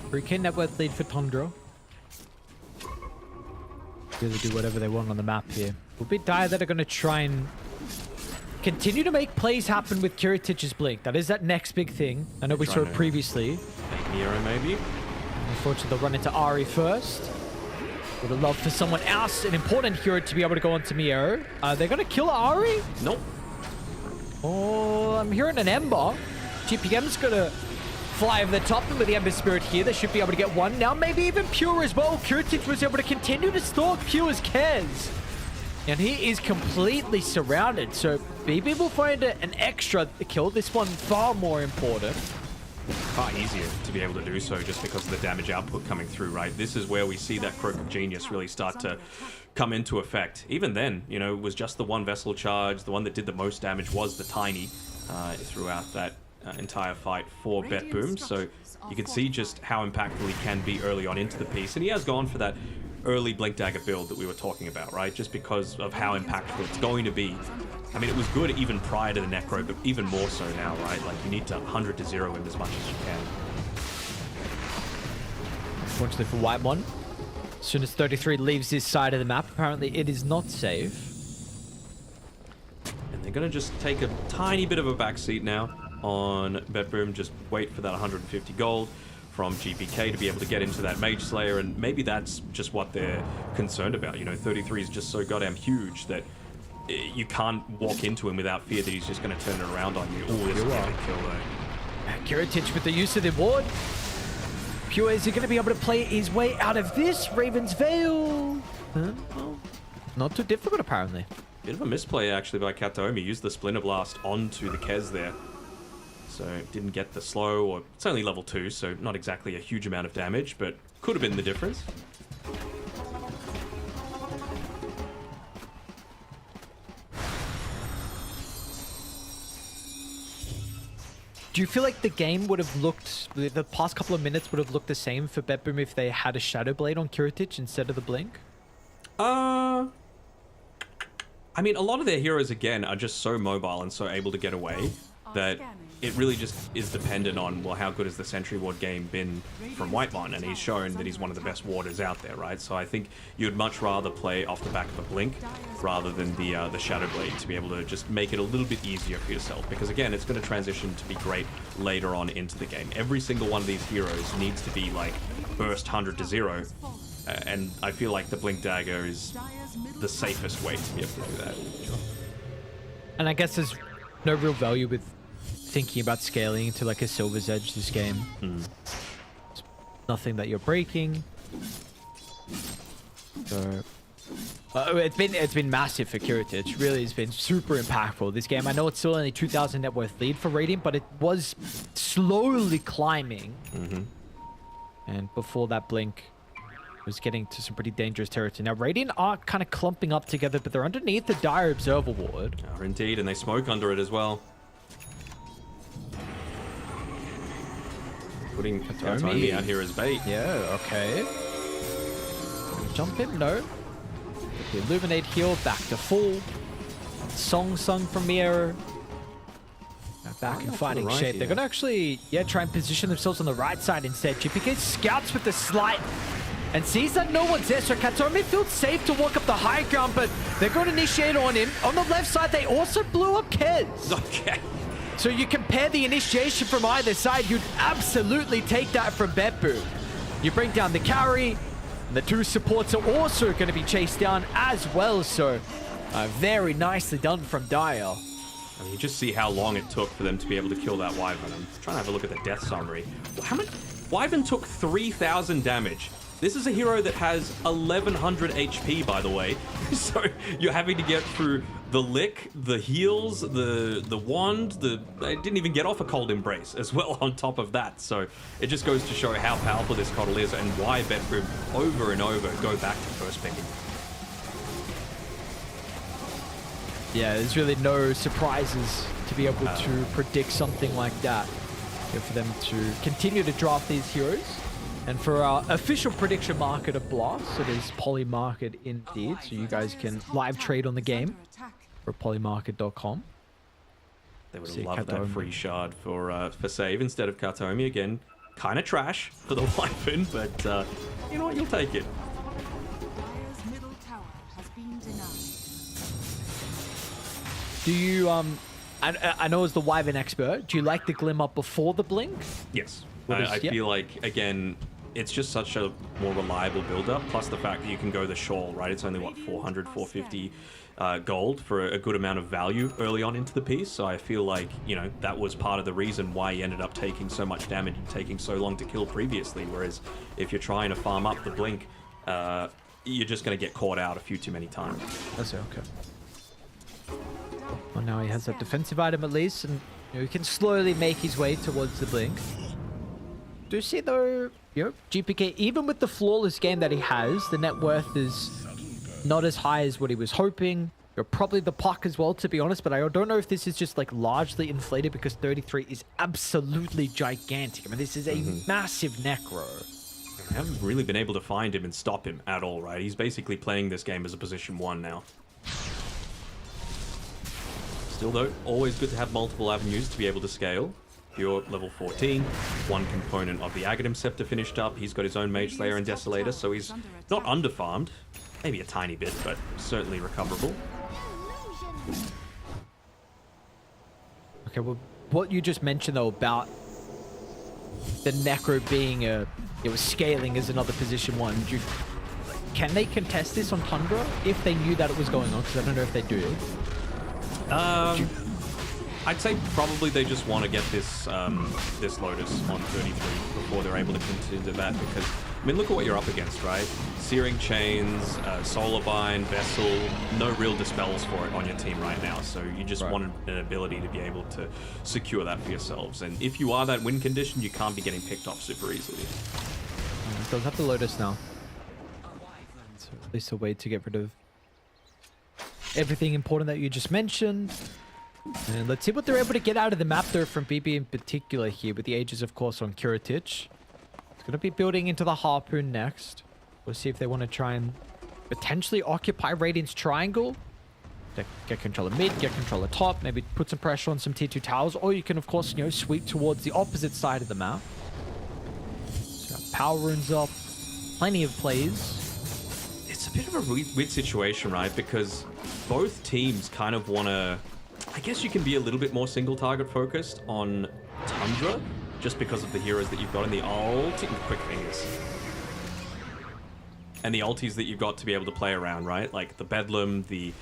3K net worth lead for Tundra. Really do whatever they want on the map here. Will be Dire that are going to try and continue to make plays happen with Kiritич's blink. That is that next big thing. I know we saw it previously. Nero maybe. Unfortunately, they'll run into Ari first. Would have loved for someone else, an important hero, to be able to go onto Miero. They're going to kill Ari? Nope. Oh, I'm hearing an Ember. GPM's going to fly over the top with the Ember Spirit here. They should be able to get one now. Maybe even Pure as well. Kiritич was able to continue to stalk Pure's Kez. And he is completely surrounded. So BB will find an extra kill. This one far more important. Far easier to be able to do so just because of the damage output coming through, right? This is where we see that Croak of Genius really start to come into effect. Even then, you know, it was just the one vessel charge. The one that did the most damage was the Tiny throughout that entire fight for BetBoom. So you can see just how impactful he can be early on into the piece. And he has gone for that early Blink Dagger build that we were talking about, right? Just because of how impactful it's going to be. I mean, it was good even prior to the Necro, but even more so now, right? Like, you need to 100 to 0 him as much as you can. Unfortunately for White One, as soon as 33 leaves this side of the map, apparently it is not safe. And they're going to just take a tiny bit of a backseat now on BetBoom. Just wait for that 150 gold from GPK to be able to get into that Mage Slayer, and maybe that's just what they're concerned about. You know, 33 is just so goddamn huge that you can't walk into him without fear that he's just going to turn it around on you. Oh, this is a kill though. Kiritич with the use of the ward. Pure, is he going to be able to play his way out of this? Raven's Veil. Well, not too difficult, apparently. Bit of a misplay, actually, by Kataomi. Used the Splinter Blast onto the Kez there. So didn't get the slow, or it's only level 2, so not exactly a huge amount of damage, but could have been the difference. Do you feel like the game would have looked, the past couple of minutes would have looked the same for BetBoom if they had a Shadow Blade on Kiritich instead of the Blink? I mean, a lot of their heroes, again, are just so mobile and so able to get away that it really just is dependent on, well, how good has the Sentry Ward game been from White One? And he's shown that he's one of the best warders out there, right? So I think you'd much rather play off the back of a Blink rather than the Shadow Blade to be able to just make it a little bit easier for yourself. Because again, it's going to transition to be great later on into the game. Every single one of these heroes needs to be like burst 100 to 0. And I feel like the Blink Dagger is the safest way to be able to do that. And I guess there's no real value with thinking about scaling to like a Silver's Edge this game. It's nothing that you're breaking. So it's been massive for Kiritich. Really, it's been super impactful this game. I know it's still only 2,000 net worth lead for Radiant, but it was slowly climbing. And before that Blink was getting to some pretty dangerous territory. Now Radiant are kind of clumping up together, but they're underneath the Dire Observer Ward. Are indeed, and they smoke under it as well. Putting Kataomi out here as bait. Yeah, okay. Jump in, no. The Illuminate heal, back to full. Song sung from Miero. Back in fighting shape. Here. They're going to actually, try and position themselves on the right side instead. GPK scouts with the slight and sees that no one's there. So Kataomi feels safe to walk up the high ground, but they're going to initiate on him. On the left side, they also blew up Kez. Okay. So you compare the initiation from either side, you'd absolutely take that from BetBoom. You bring down the carry, and the two supports are also going to be chased down as well. So very nicely done from Dire. I mean, you just see how long it took for them to be able to kill that Wyvern. I'm trying to have a look at the death summary. How much? Wyvern took 3,000 damage. This is a hero that has 1,100 HP, by the way. So you're having to get through the lick, the heals, the wand, they didn't even get off a cold embrace as well on top of that. So it just goes to show how powerful this Coddle is and why BetBoom over and over go back to first picking. Yeah, there's really no surprises to be able to predict something like that. for them to continue to draft these heroes. And for our official prediction market of Blast, it is Polymarket indeed. So you guys can live trade on the game for polymarket.com. They would have loved that free shard for save instead of Katomi. Again, kind of trash for the Wyvern, but you know what? You'll take it. Do you, I know as the Wyvern expert, do you like the Glim up before the Blink? Yes. I feel like, again, it's just such a more reliable build-up, plus the fact that you can go the Shawl, right? It's only, what, 400, 450 gold for a good amount of value early on into the piece. So I feel like, you know, that was part of the reason why he ended up taking so much damage and taking so long to kill previously. Whereas if you're trying to farm up the Blink, you're just going to get caught out a few too many times. That's okay. Well, now he has that defensive item at least, and you know, he can slowly make his way towards the Blink. Do you see though, you know, GPK, even with the flawless game that he has, the net worth is not as high as what he was hoping. You're probably the puck as well, to be honest, but I don't know if this is just like largely inflated because 33 is absolutely gigantic. I mean, this is a massive necro. I haven't really been able to find him and stop him at all, right? He's basically playing this game as a position 1 now. Still though, always good to have multiple avenues to be able to scale. You're level 14, one component of the Aghanim Scepter finished up. He's got his own Mage Slayer and Desolator, so he's not underfarmed. Maybe a tiny bit, but certainly recoverable. Okay, well, what you just mentioned though about the Necro being it was scaling as another position 1. Can they contest this on Tundra if they knew that it was going on? Because I don't know if they do. I'd say probably they just want to get this this Lotus on 33 before they're able to continue that, because I mean, look at what you're up against, right? Searing Chains, Solarbind, Vessel, no real dispels for it on your team right now, so you just want an ability to be able to secure that for yourselves. And if you are that win condition, you can't be getting picked off super easily. Does have the Lotus now. So at least a way to get rid of everything important that you just mentioned. And let's see what they're able to get out of the map there from BB in particular here, with the Aegis, of course, on Kiritich. It's going to be building into the Harpoon next. We'll see if they want to try and potentially occupy Radiant's Triangle. Get control of mid, get control of top, maybe put some pressure on some tier 2 towers, or you can, of course, you know, sweep towards the opposite side of the map. So power runes up, plenty of plays. It's a bit of a weird situation, right? Because both teams kind of want to... I guess you can be a little bit more single target focused on Tundra, just because of the heroes that you've got in the ulti, quick fingers, and the ultis that you've got to be able to play around, right? Like the Bedlam, the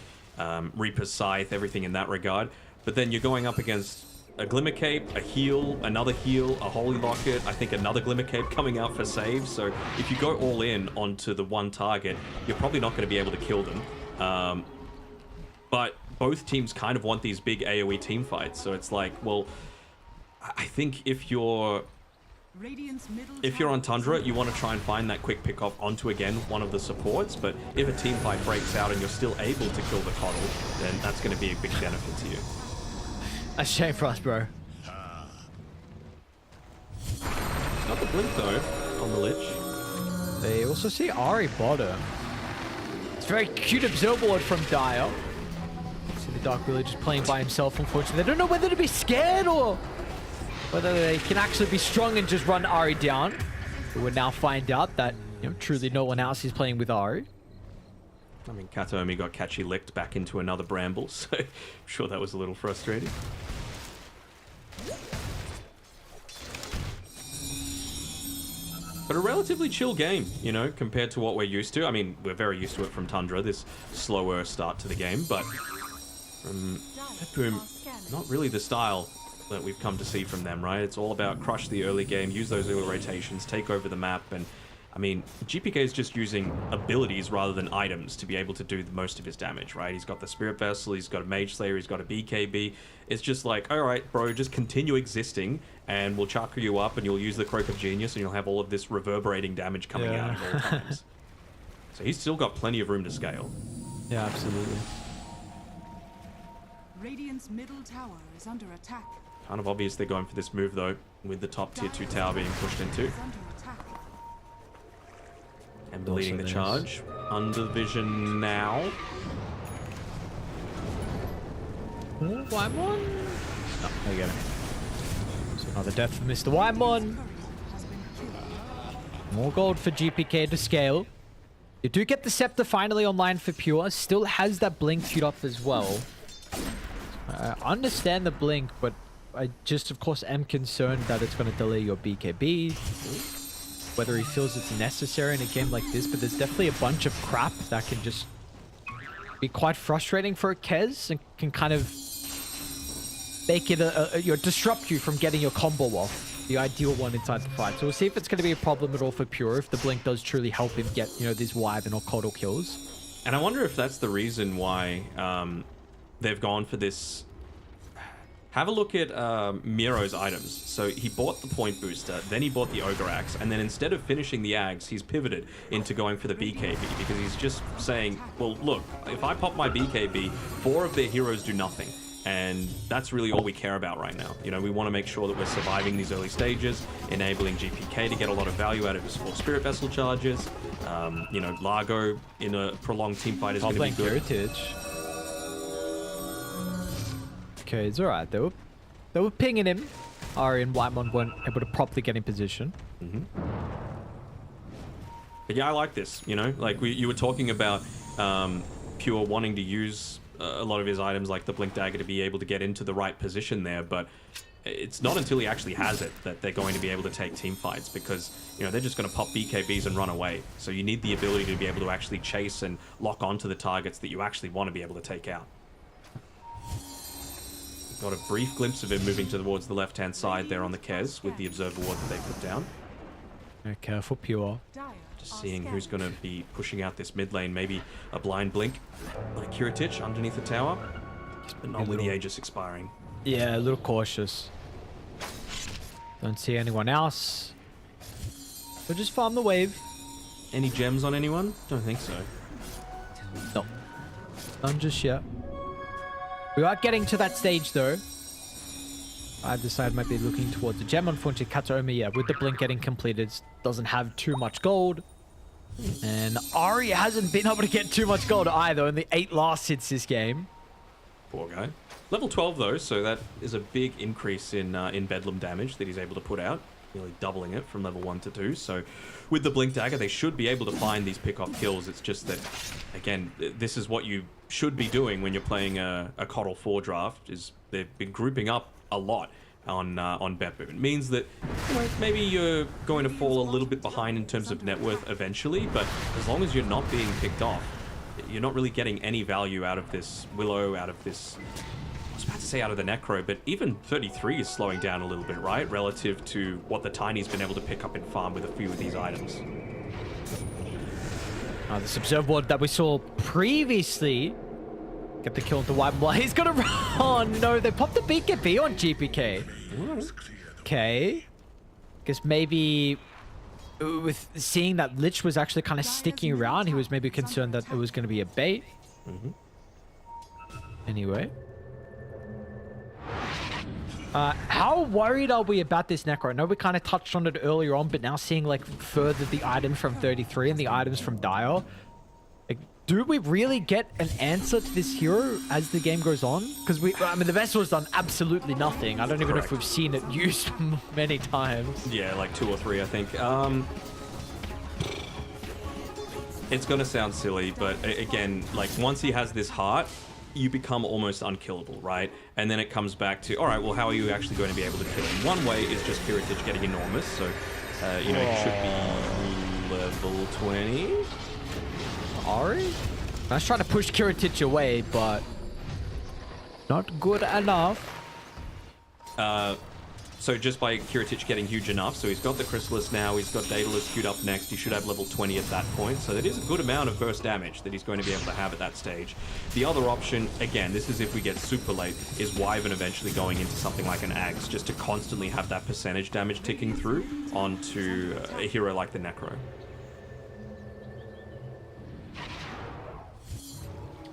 Reaper's Scythe, everything in that regard. But then you're going up against a Glimmer Cape, a heal, another heal, a Holy Locket, I think another Glimmer Cape coming out for save. So if you go all in onto the one target, you're probably not going to be able to kill them. But both teams kind of want these big AoE team fights, so it's like, well, I think if you're on Tundra, you want to try and find that quick pick off onto, again, one of the supports, but if a team fight breaks out and you're still able to kill the Coddle, then that's going to be a big benefit to you. A shame for us, bro. Not the Blink, though, on the Lich. They also see Ahri bottom. It's very cute observable from Dire. See the Dark Ruler just playing by himself, unfortunately. They don't know whether to be scared or whether they can actually be strong and just run Ahri down. We will now find out that, you know, truly no one else is playing with Ahri. I mean, Katomi got catchy licked back into another bramble, so I'm sure that was a little frustrating. But a relatively chill game, you know, compared to what we're used to. I mean, we're very used to it from Tundra, this slower start to the game, but from BetBoom, not really the style that we've come to see from them, right? It's all about crush the early game, use those early rotations, take over the map, and I mean, GPK is just using abilities rather than items to be able to do the most of his damage, right? He's got the Spirit Vessel, he's got a Mage Slayer, he's got a BKB. It's just like, all right, bro, just continue existing and we'll chakra you up and you'll use the Croak of Genius and you'll have all of this reverberating damage coming out at all times. So he's still got plenty of room to scale. Yeah, absolutely. Radiant's middle tower is under attack. Kind of obvious they're going for this move, though, with the top tier 2 tower being pushed into. And leading the charge. Under vision now. Waimon? No, there you go. So another death for Mr. Waimon. More gold for GPK to scale. You do get the Scepter finally online for Pure. Still has that blink queued up as well. I understand the blink, but I just, of course, am concerned that it's going to delay your BKB. Whether he feels it's necessary in a game like this, but there's definitely a bunch of crap that can just be quite frustrating for a Kez and can kind of make it disrupt you from getting your combo off. The ideal one inside the fight. So we'll see if it's going to be a problem at all for Pure, if the blink does truly help him get, you know, these Wyvern or Coddle kills. And I wonder if that's the reason why they've gone for this. Have a look at Miro's items. So he bought the point booster, then he bought the Ogre Axe, and then instead of finishing the Axe, he's pivoted into going for the BKB because he's just saying, well, look, if I pop my BKB, 4 of their heroes do nothing. And that's really all we care about right now. You know, we want to make sure that we're surviving these early stages, enabling GPK to get a lot of value out of his 4 Spirit Vessel charges. You know, Largo in a prolonged team fight is going to be good. Heritage. Okay, it's alright. They were pinging him. Ari and Whitemon weren't able to properly get in position. But yeah, I like this. You know, like you were talking about Pure wanting to use a lot of his items like the Blink Dagger to be able to get into the right position there, but it's not until he actually has it that they're going to be able to take team fights because, you know, they're just going to pop BKBs and run away. So you need the ability to be able to actually chase and lock onto the targets that you actually want to be able to take out. Got a brief glimpse of him moving towards the left-hand side there on the Kez with the Observer Ward that they put down. Very careful, Pure. Just seeing who's going to be pushing out this mid lane. Maybe a blind blink like Kiritich underneath the tower, but not with the Aegis expiring. Yeah, a little cautious. Don't see anyone else. So just farm the wave. Any gems on anyone? Don't think so. No. None just yet. We are getting to that stage though. Either side might be looking towards the gem. Unfortunately, Kataomi, yeah, with the blink getting completed, doesn't have too much gold. And Ari hasn't been able to get too much gold either. Only 8 last hits this game. Poor guy. Level 12 though, so that is a big increase in Bedlam damage that he's able to put out. Nearly doubling it from level 1 to 2. So with the Blink Dagger, they should be able to find these pick-off kills. It's just that, again, this is what you should be doing when you're playing a Coddle 4 draft, is they've been grouping up a lot on BetBoom. It means that, you know, maybe you're going to fall a little bit behind in terms of net worth eventually, but as long as you're not being picked off, you're not really getting any value out of this Willow, out of this, I was about to say out of the Necro, but even 33 is slowing down a little bit, right? Relative to what the Tiny's been able to pick up in farm with a few of these items. This Observe Ward that we saw previously get the kill into White. Well, he's gonna run. Oh no, they popped the BKB on GPK. Okay. Guess maybe with seeing that Lich was actually kind of sticking around, he was maybe concerned that it was going to be a bait. Anyway. How worried are we about this Necro? I know we kind of touched on it earlier on, but now seeing like further the items from 33 and the items from Dire, like, do we really get an answer to this hero as the game goes on? Because I mean, the Vessel's done absolutely nothing. I don't even know if we've seen it used many times. Yeah, like 2 or 3, I think. It's gonna sound silly, but again, like once he has this heart, you become almost unkillable, right? And then it comes back to, all right, well, how are you actually going to be able to kill him? One way is just Kiritich getting enormous, so, you know, he should be level 20. Ari? I was trying to push Kiritich away, but not good enough. So just by Kiritich getting huge enough, so he's got the Chrysalis now, he's got Daedalus queued up next, he should have level 20 at that point, so that is a good amount of burst damage that he's going to be able to have at that stage. The other option, again, this is if we get super late, is Wyvern eventually going into something like an Axe, just to constantly have that percentage damage ticking through onto a hero like the Necro.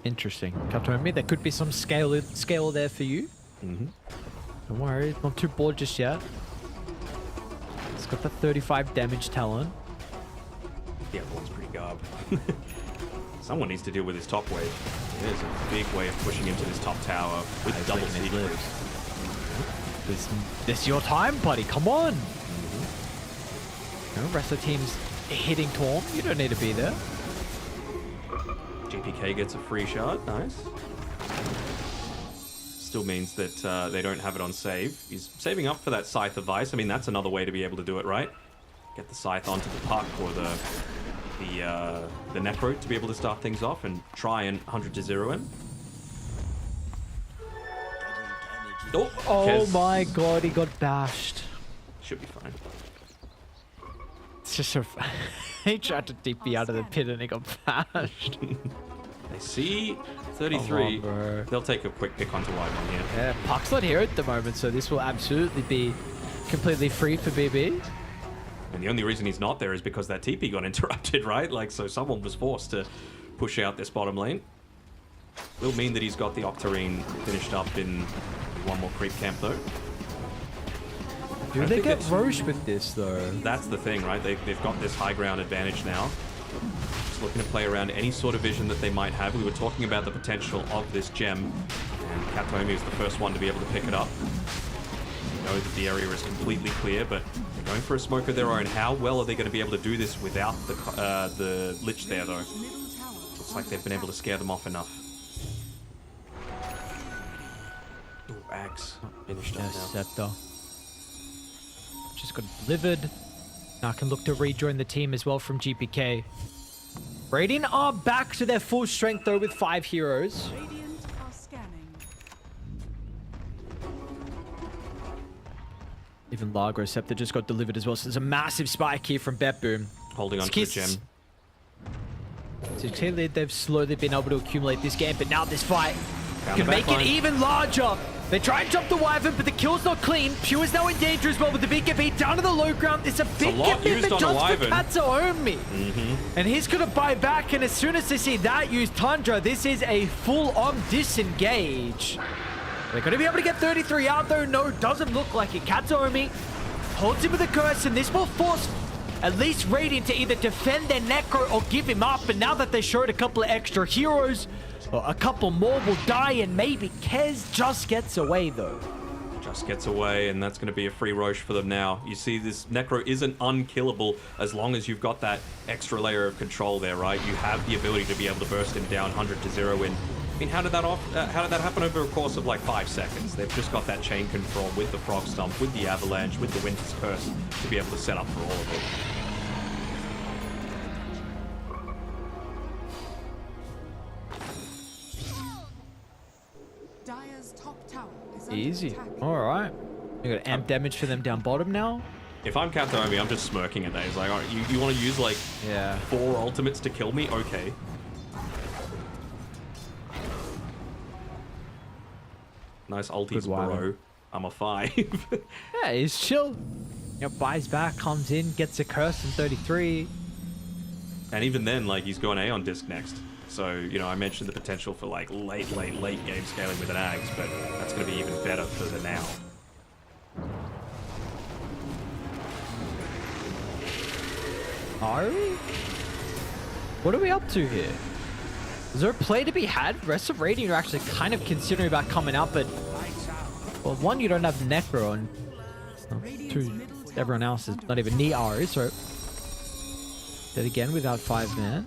Interesting. Katomi, there could be some scale there for you. Don't worry, not too bored just yet. It's got the 35 damage talent. The other one's pretty garb. Someone needs to deal with his top wave. There's a big way of pushing into this top tower with double siege creeps. This your time, buddy. Come on. The rest of the team's hitting Torm. You don't need to be there. GPK gets a free shot. Nice. Still means that they don't have it on save. He's saving up for that Scythe of Vice. I mean, that's another way to be able to do it, right? Get the Scythe onto the puck or the Necro to be able to start things off and try and 100-0 him. Oh Kez. my god, he got bashed. Should be fine. It's just so he tried to TP out of the pit and he got bashed. They see 33. Come on, bro. They'll take a quick pick onto wide one here. Yeah, puck's not here at the moment, so this will absolutely be completely free for BB. And the only reason he's not there is because that TP got interrupted, right? Like, so someone was forced to push out this bottom lane. Will mean that he's got the Octarine finished up in one more creep camp, though. Do they get Roche with this, though? That's the thing, right? They've got this high ground advantage now. Just looking to play around any sort of vision that they might have. We were talking about the potential of this gem, and Katomi is the first one to be able to pick it up. You know that the area is completely clear, but they're going for a smoke of their own. How well are they going to be able to do this without the Lich there, though? Looks like they've been able to scare them off enough. Ooh, Axe. Finished up now. Scepter. Just got delivered. Now can look to rejoin the team as well from GPK. Radiant are back to their full strength though with 5 heroes. Radiant are scanning. Even Largo Scepter just got delivered as well. So there's a massive spike here from BetBoom. Holding on to the gem. So clearly they've slowly been able to accumulate this game, but now this fight Down can the make back it line. even larger. They try and jump the Wyvern, but the kill's not clean. Pure is now in danger as well with the big get down to the low ground. It's a big lot used commitment on just a for Wyvern. Katsuomi. And he's going to buy back, and as soon as they see that use Tundra, this is a full-on disengage. They're going to be able to get 33 out though. No, doesn't look like it. Katsuomi holds him with a curse, and this will force at least Radiant to either defend their Necro or give him up. And now that they showed a couple of extra heroes, a couple more will die, and maybe Kez just gets away though. Just gets away, and that's going to be a free Roche for them now. You see, this Necro isn't unkillable as long as you've got that extra layer of control there, right? You have the ability to be able to burst him down 100-0 in. I mean, how did that happen over a course of like 5 seconds? They've just got that chain control with the Frog Stomp, with the Avalanche, with the Winter's Curse to be able to set up for all of it. Dire's top tower is under Easy. attack. All right. You got amp damage for them down bottom now. If I'm Katomi, I'm just smirking at that. He's like, all right, you want to use like 4 ultimates to kill me? Okay. Nice ulties, bro. I'm a 5. Yeah, he's chill. You know, buys back, comes in, gets a curse in 33. And even then, like, he's going Aeon Disc next. So, you know, I mentioned the potential for like late game scaling with an Ags, but that's going to be even better for the now. Are we? What are we up to here? Is there a play to be had? Rest of Radiant are actually kind of considering about coming out, but well, 1, you don't have Necro, and 2, everyone else is not even near Ari, so dead again without 5 man.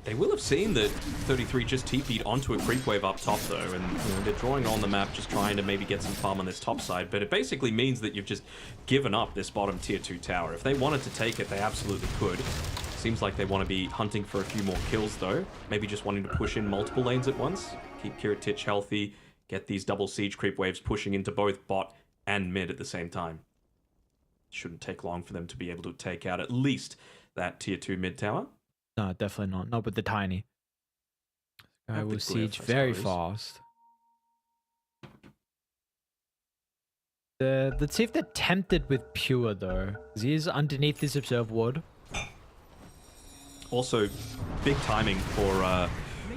They will have seen that 33 just TP'd onto a creep wave up top though, and you know, they're drawing on the map, just trying to maybe get some farm on this top side, but it basically means that you've just given up this bottom tier 2 tower. If they wanted to take it, they absolutely could. Seems like they want to be hunting for a few more kills though, maybe just wanting to push in multiple lanes at once, keep Kiritich healthy, get these double siege creep waves pushing into both bot and mid at the same time. Shouldn't take long for them to be able to take out at least that tier 2 mid tower. No, definitely not. Not with the tiny. I will siege very fast. Let's see if they're tempted with Pure though, because he is underneath this observe ward. Also, big timing for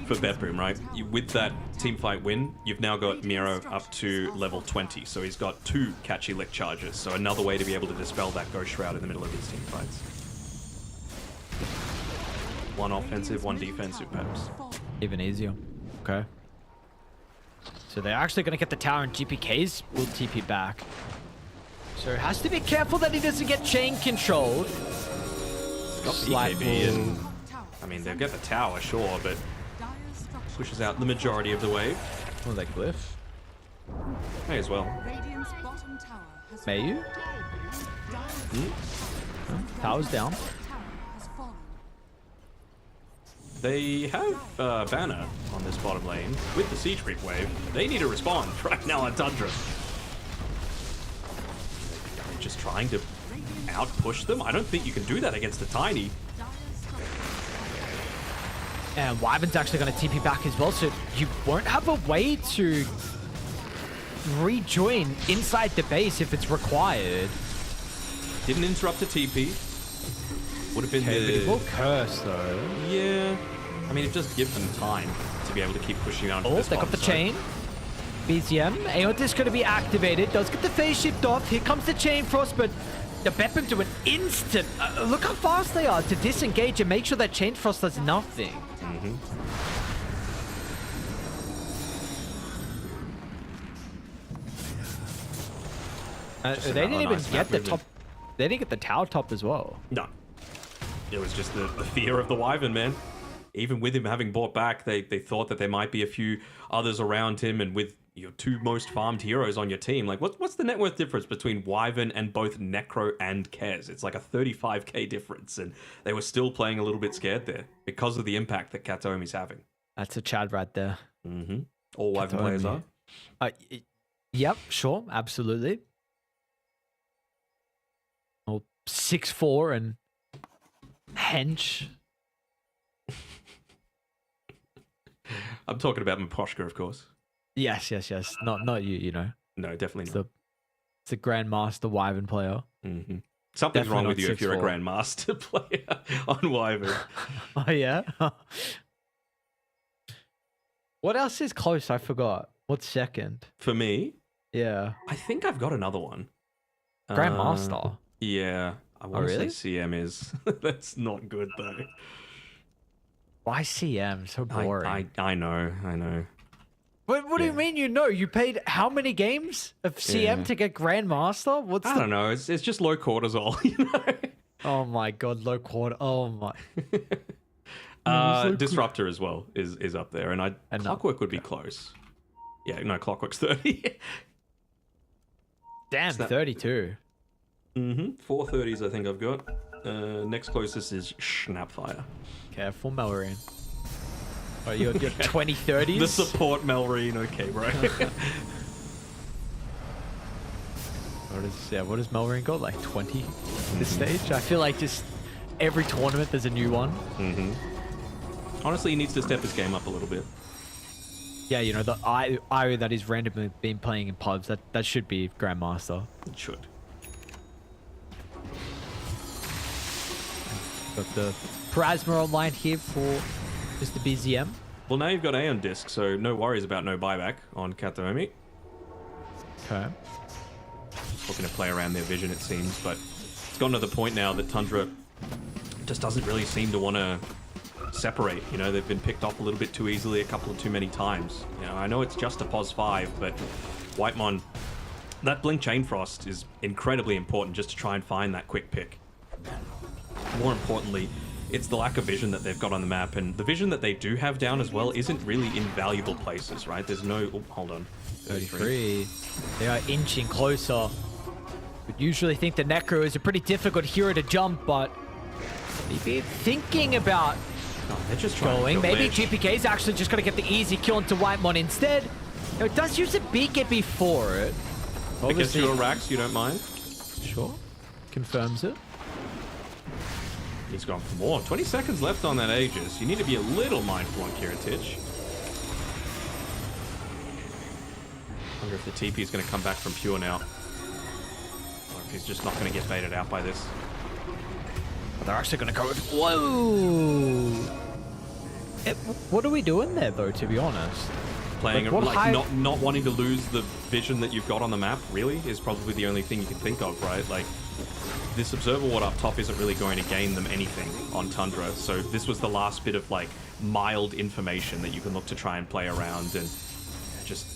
for BetBoom, right? With that team fight win, you've now got Miro up to level 20, so he's got 2 catchy lick charges, so another way to be able to dispel that Ghost Shroud in the middle of these team fights. 1 offensive, 1 defensive, perhaps. Even easier. Okay. So they're actually going to get the tower, and GPKs will TP back. So has to be careful that he doesn't get chain controlled. Got BKB, and I mean, they'll get the tower, sure, but pushes out the majority of the wave. Oh, that glyph. May as well. May you? Tower's down. They have Banner on this bottom lane with the Siege Creep wave. They need to respond right now on Tundra. Just trying to out-push them? I don't think you can do that against a Tiny. And Wyvern's actually going to TP back as well, so you won't have a way to rejoin inside the base if it's required. Didn't interrupt a TP. Would have been the... Will curse, though. Yeah. I mean, it just gives them time to be able to keep pushing out. Oh, they got the chain. BZM. Aeon is going to be activated. Does get the phase shift off. Here comes the chain frost, but the BetBoom do an instant... look how fast they are to disengage and make sure that chain frost does nothing. They didn't even get the top. They didn't get the tower top as well. No. It was just the fear of the Wyvern, man. Even with him having bought back, they thought that there might be a few others around him, and with your 2 most farmed heroes on your team, like what's the net worth difference between Wyvern and both Necro and Kez? It's like a 35k difference, and they were still playing a little bit scared there because of the impact that Kataomi's having. That's a Chad right there. All Wyvern players are. Yep, sure, absolutely. Well, 6'4" and hench. I'm talking about Maposhka, of course. Yes. Not you, you know. No, definitely not. It's a Grandmaster Wyvern player. Something's Definitely wrong with you 6'4". if you're a Grandmaster player on Wyvern. Oh, yeah? What else is close? I forgot. What's second? For me? Yeah. I think I've got another one. Grandmaster? Yeah. I want to really? say CM is. That's not good, though. Why CM? So boring. I know. What do you mean you know? You paid how many games of CM to get Grandmaster? I don't know. It's just low cortisol, you know? Oh my god, low quarter. Oh my. Disruptor as well is up there, and Clockwork would be close. Yeah, no, Clockwork's 30. Damn, 32. 4 30s I think I've got. Next closest is Snapfire. Careful, Melrine. Oh, you're 2030s? The support Melrine, okay, bro. What does Melrine got? Like 20 this stage? I feel like just every tournament there's a new one. Honestly, he needs to step his game up a little bit. Yeah, you know, the Io that he's randomly been playing in pubs, that should be Grandmaster. It should. Got the Plasma online here for Mr. BZM. Well, now you've got Aeon Disc, so no worries about no buyback on Kataomi. Okay. Looking to play around their vision, it seems, but it's gotten to the point now that Tundra just doesn't really seem to want to separate. You know, they've been picked off a little bit too easily, a couple of too many times. You know, I know it's just a POS 5, but Whitemon, that Blink Chain Frost is incredibly important just to try and find that quick pick. More importantly, it's the lack of vision that they've got on the map, and the vision that they do have down as well isn't really in valuable places, right? There's no... Oh, hold on. 33. They are inching closer. Would usually think the Necro is a pretty difficult hero to jump, but maybe thinking about they're just trying maybe GPK is actually just going to get the easy kill into Whitemon instead. Now, it does use a BKB for it. Against your racks, you don't mind? Sure. Confirms it. He's gone for more. 20 seconds left on that Aegis. You need to be a little mindful on Kiritich. Wonder if the TP is going to come back from Pure now. Or if he's just not going to get baited out by this. They're actually going to go with... Whoa! What are we doing there, though, to be honest? Playing Like, like not wanting to lose the vision that you've got on the map, really, is probably the only thing you can think of, right? Like, this observer ward up top isn't really going to gain them anything on Tundra, so this was the last bit of, like, mild information that you can look to try and play around and just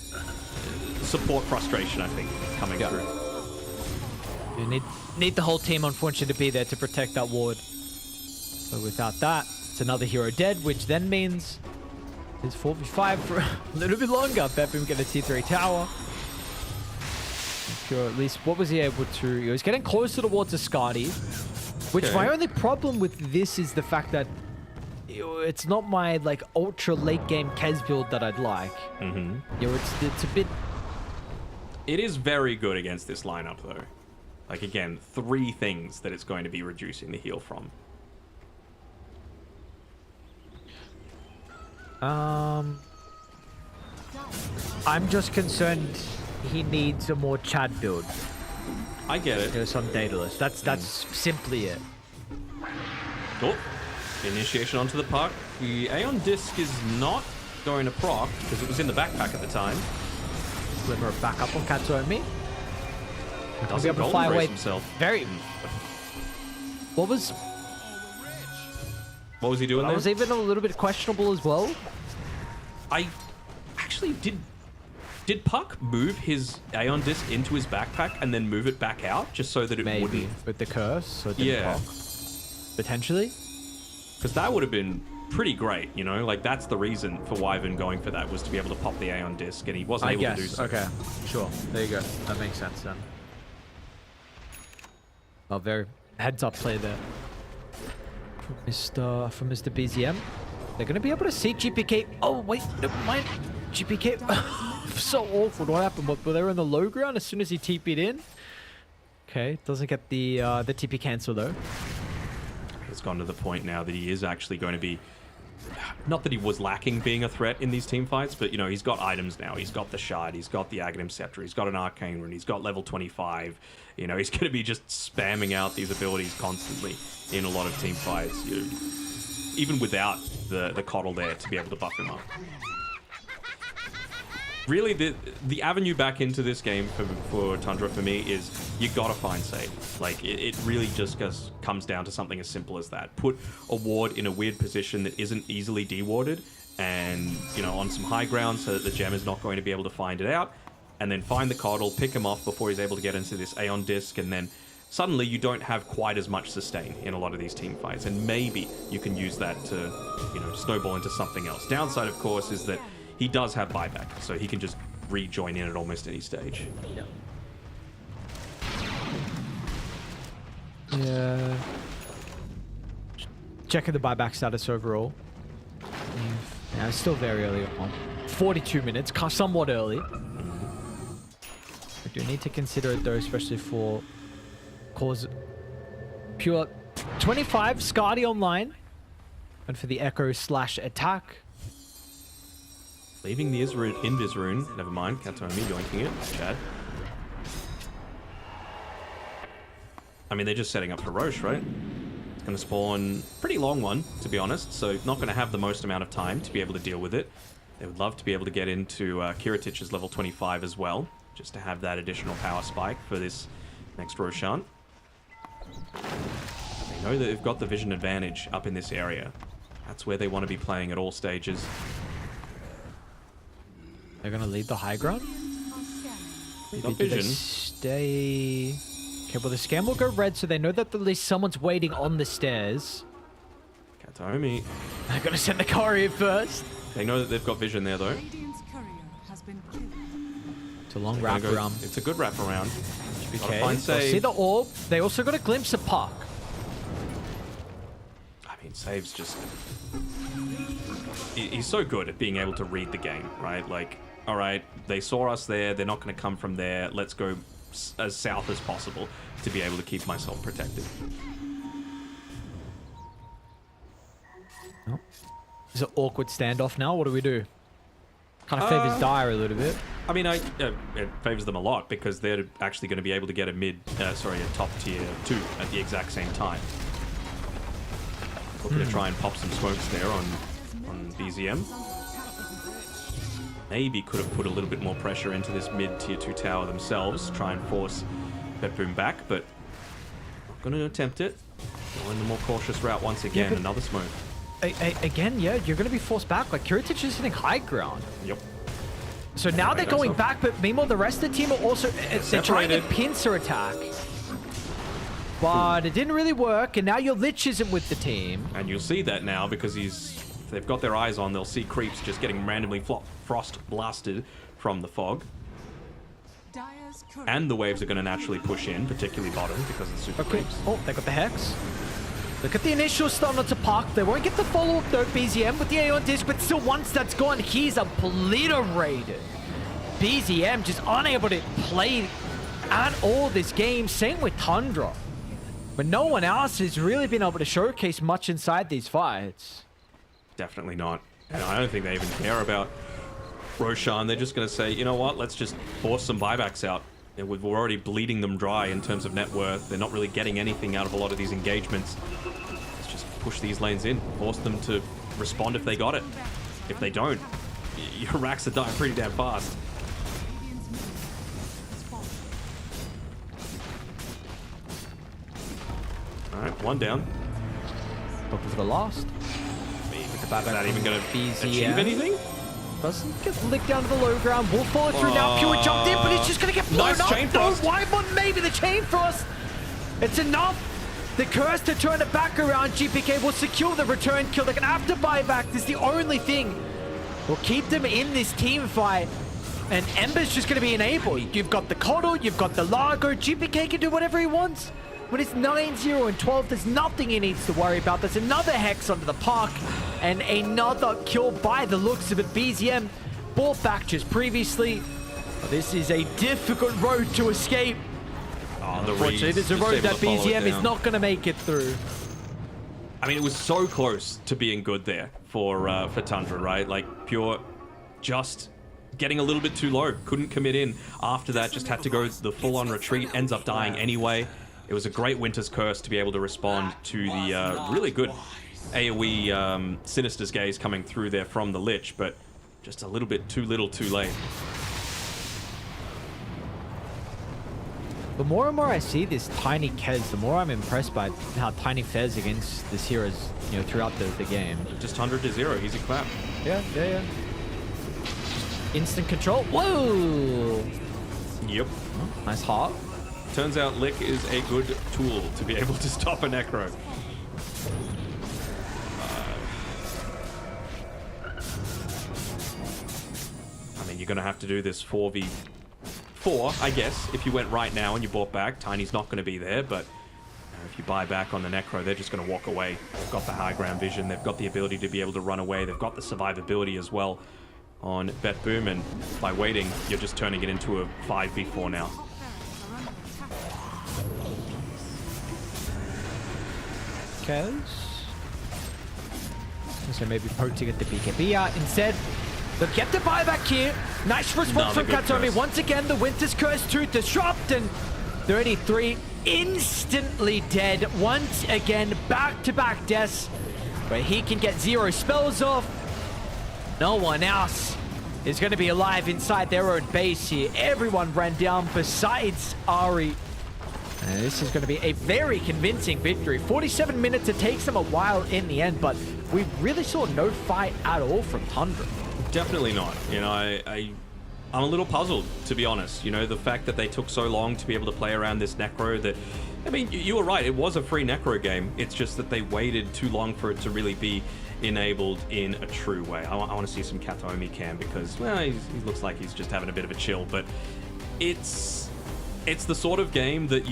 support frustration, I think, coming through. You need the whole team, unfortunately, to be there to protect that ward. So without that, it's another hero dead, which then means it's 4v5 for a little bit longer. BetBoom get a T3 tower. Sure, at least what was he able to... He was getting closer towards a Skadi, which my only problem with this is the fact that it's not my like ultra late game Kez build that I'd like. It's a bit... It is very good against this lineup, though. Like, again, 3 things that it's going to be reducing the heal from. I'm just concerned he needs a more Chad build. I get it. There's some data list. That's simply it. Oh, initiation onto the puck. The Aeon Disc is not going to proc because it was in the backpack at the time. Glimmer back up on Katsuomi. Doesn't able to fly golden away race himself. Very. What was he doing there? was even a little bit questionable as well. I actually did Puck move his Aeon Disc into his backpack and then move it back out just so that it Maybe wouldn't... with the curse, so it didn't pop. Potentially. Because that would have been pretty great, you know? Like, that's the reason for Wyvern going for that, was to be able to pop the Aeon Disc, and he wasn't able to do so. Okay, sure. There you go. That makes sense then. Oh, very heads-up play there. From Mr. BZM. They're going to be able to see GPK. Oh, wait, never mind. GPK. So awkward. What happened? Were they in the low ground as soon as he TP'd in? Okay, doesn't get the TP cancel, though. It's gone to the point now that he is actually going to be... Not that he was lacking being a threat in these team fights, but, you know, he's got items now. He's got the Shard, he's got the Aghanim Scepter, he's got an Arcane Rune, he's got level 25. You know, he's going to be just spamming out these abilities constantly in a lot of team fights, you know, even without the Coddle there to be able to buff him up. Really, the avenue back into this game for Tundra for me is you gotta find save. Like, it really just comes down to something as simple as that. Put a ward in a weird position that isn't easily dewarded, and, you know, on some high ground so that the gem is not going to be able to find it out, and then find the Coddle, pick him off before he's able to get into this Aeon Disc, and then suddenly you don't have quite as much sustain in a lot of these team fights, and maybe you can use that to, you know, snowball into something else. Downside, of course, is that he does have buyback, so he can just rejoin in at almost any stage. Yeah. Checking the buyback status overall. Yeah, it's still very early on. 42 minutes, somewhat early. We do need to consider it though, especially for cause pure 25 Skadi online, and for the Echo/attack. Leaving the Invis rune. Never mind. Katsuomi yoinking it. Chad. I mean, they're just setting up for Roche, right? It's going to spawn pretty long one, to be honest. So not going to have the most amount of time to be able to deal with it. They would love to be able to get into Kiritich's level 25 as well, just to have that additional power spike for this next Roshan. They know that they've got the vision advantage up in this area. That's where they want to be playing at all stages. They're going to lead the high ground? Not vision. Stay... Okay, well the scan will go red, so they know that at least someone's waiting on the stairs. Katsuomi. They're going to send the courier first. They know that they've got vision there, though. Radiant's courier has been killed. It's a long wrap around. It's a good wrap around. Okay, see the orb. They also got a glimpse of Puck. I mean, Save's just... He's so good at being able to read the game, right? Like, all right, they saw us there. They're not going to come from there. Let's go as south as possible to be able to keep myself protected. Oh. It's an awkward standoff now. What do we do? Kind of favors Dire a little bit. I mean, it favors them a lot because they're actually going to be able to get a top tier 2 at the exact same time. Looking to try and pop some smokes there on And BZM maybe could have put a little bit more pressure into this mid tier 2 tower themselves, try and force BetBoom back, but not going to attempt it. Going the more cautious route once again. Another smoke. Again, yeah, you're going to be forced back. Like, Kiritich is hitting high ground. Yep. So now they're going back, but meanwhile, the rest of the team are also... They're trying to pincer attack. But it didn't really work, and now your Lich isn't with the team. And you'll see that now because they've got their eyes on. They'll see creeps just getting randomly frost blasted from the fog. And the waves are going to naturally push in, particularly bottom because of the super creeps. Oh, they got the Hex. Look at the initial stun onto Park. They won't get the follow-up though, BZM with the Aeon Disc, but still once that's gone, he's obliterated. BZM just unable to play at all this game. Same with Tundra. But no one else has really been able to showcase much inside these fights. Definitely not. And I don't think they even care about Roshan. They're just going to say, you know what, let's just force some buybacks out. We're already bleeding them dry in terms of net worth. They're not really getting anything out of a lot of these engagements. Let's just push these lanes in. Force them to respond if they got it. If they don't, your racks are dying pretty damn fast. Alright, one down. Looking for the last. Is that even going to achieve anything? Doesn't get licked down to the low ground. Will follow through now. Pure jumped in, but it's just going to get blown up. Chain frost. Why one? Maybe the chain frost. It's enough. The curse to turn it back around. GPK will secure the return kill. They can have to buy back. This is the only thing will keep them in this team fight. And Ember's just going to be enabled. You've got the Coddle. You've got the Largo. GPK can do whatever he wants. When it's 9-0 and 12, there's nothing he needs to worry about. There's another Hex onto the Park and another kill by the looks of it. BZM bought back just previously. This is a difficult road to escape. Unfortunately, there's a road that BZM is not going to make it through. I mean, it was so close to being good there for Tundra, right? Like, Pure just getting a little bit too low. Couldn't commit in. After that, just had to go the full-on retreat. Ends up dying anyway. It was a great Winter's Curse to be able to respond to the really good AoE Sinister's Gaze coming through there from the Lich, but just a little bit too little too late. The more and more I see this Tiny Kez, the more I'm impressed by how Tiny fares against this heroes, you know, throughout the game. Just 100 to 0, easy clap. Yeah. Instant control. Whoa! Yep. Oh, nice heart. Turns out Lick is a good tool to be able to stop a Necro. I mean, you're going to have to do this 4v4, I guess. If you went right now and you bought back, Tiny's not going to be there, but if you buy back on the Necro, they're just going to walk away. They've got the high ground vision. They've got the ability to be able to run away. They've got the survivability as well on BetBoom, and by waiting, you're just turning it into a 5v4 now. So maybe poaching at the BKB out instead. They'll get the buyback here. Nice response from Katomi. Once again, the Winter's Curse to disrupt, and 33 instantly dead. Once again, back-to-back deaths where he can get 0 spells off. No one else is going to be alive inside their own base here. Everyone ran down besides Ari. And this is going to be a very convincing victory. 47 minutes. It takes them a while in the end, but we really saw no fight at all from Tundra. Definitely not. You know, I'm a little puzzled, to be honest. You know, the fact that they took so long to be able to play around this Necro that... I mean, you were right. It was a free Necro game. It's just that they waited too long for it to really be enabled in a true way. I want to see some Katomi cam because, well, he looks like he's just having a bit of a chill, but it's the sort of game that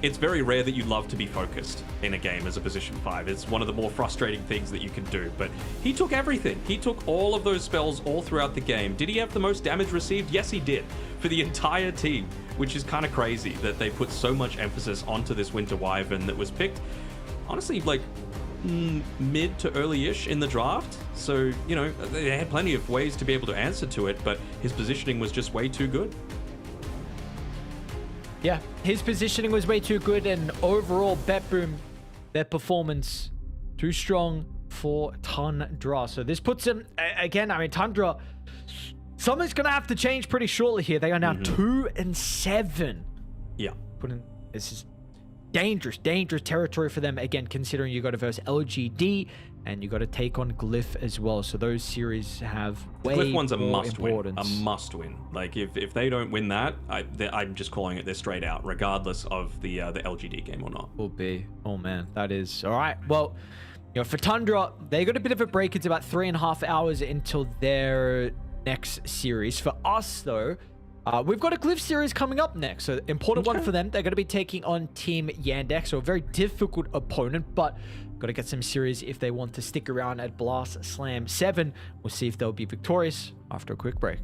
it's very rare that you love to be focused in a game as a position 5. It's one of the more frustrating things that you can do, but he took everything. He took all of those spells all throughout the game. Did he have the most damage received? Yes, he did, for the entire team, which is kind of crazy that they put so much emphasis onto this Winter Wyvern that was picked, honestly, like, mid to early-ish in the draft. So, you know, they had plenty of ways to be able to answer to it, but his positioning was just way too good. Yeah, his positioning was way too good, and overall, BetBoom, their performance, too strong for Tundra. So this puts them, again, I mean, Tundra, something's going to have to change pretty shortly here. They are now 2-7. Yeah. This is dangerous territory for them. Again, considering you got to verse LGD and you got to take on Glyph as well. So those series have way Glyph one's a more must importance. win. A must win. Like if they don't win that, I'm just calling it. They're straight out, regardless of the LGD game or not. Will be. Oh man, that is all right. Well, you know, for Tundra, they got a bit of a break. It's about 3.5 hours until their next series. For us, though, we've got a Glyph series coming up next. So important one for them. They're going to be taking on Team Yandex. So a very difficult opponent, but got to get some series if they want to stick around at Blast Slam 7. We'll see if they'll be victorious after a quick break.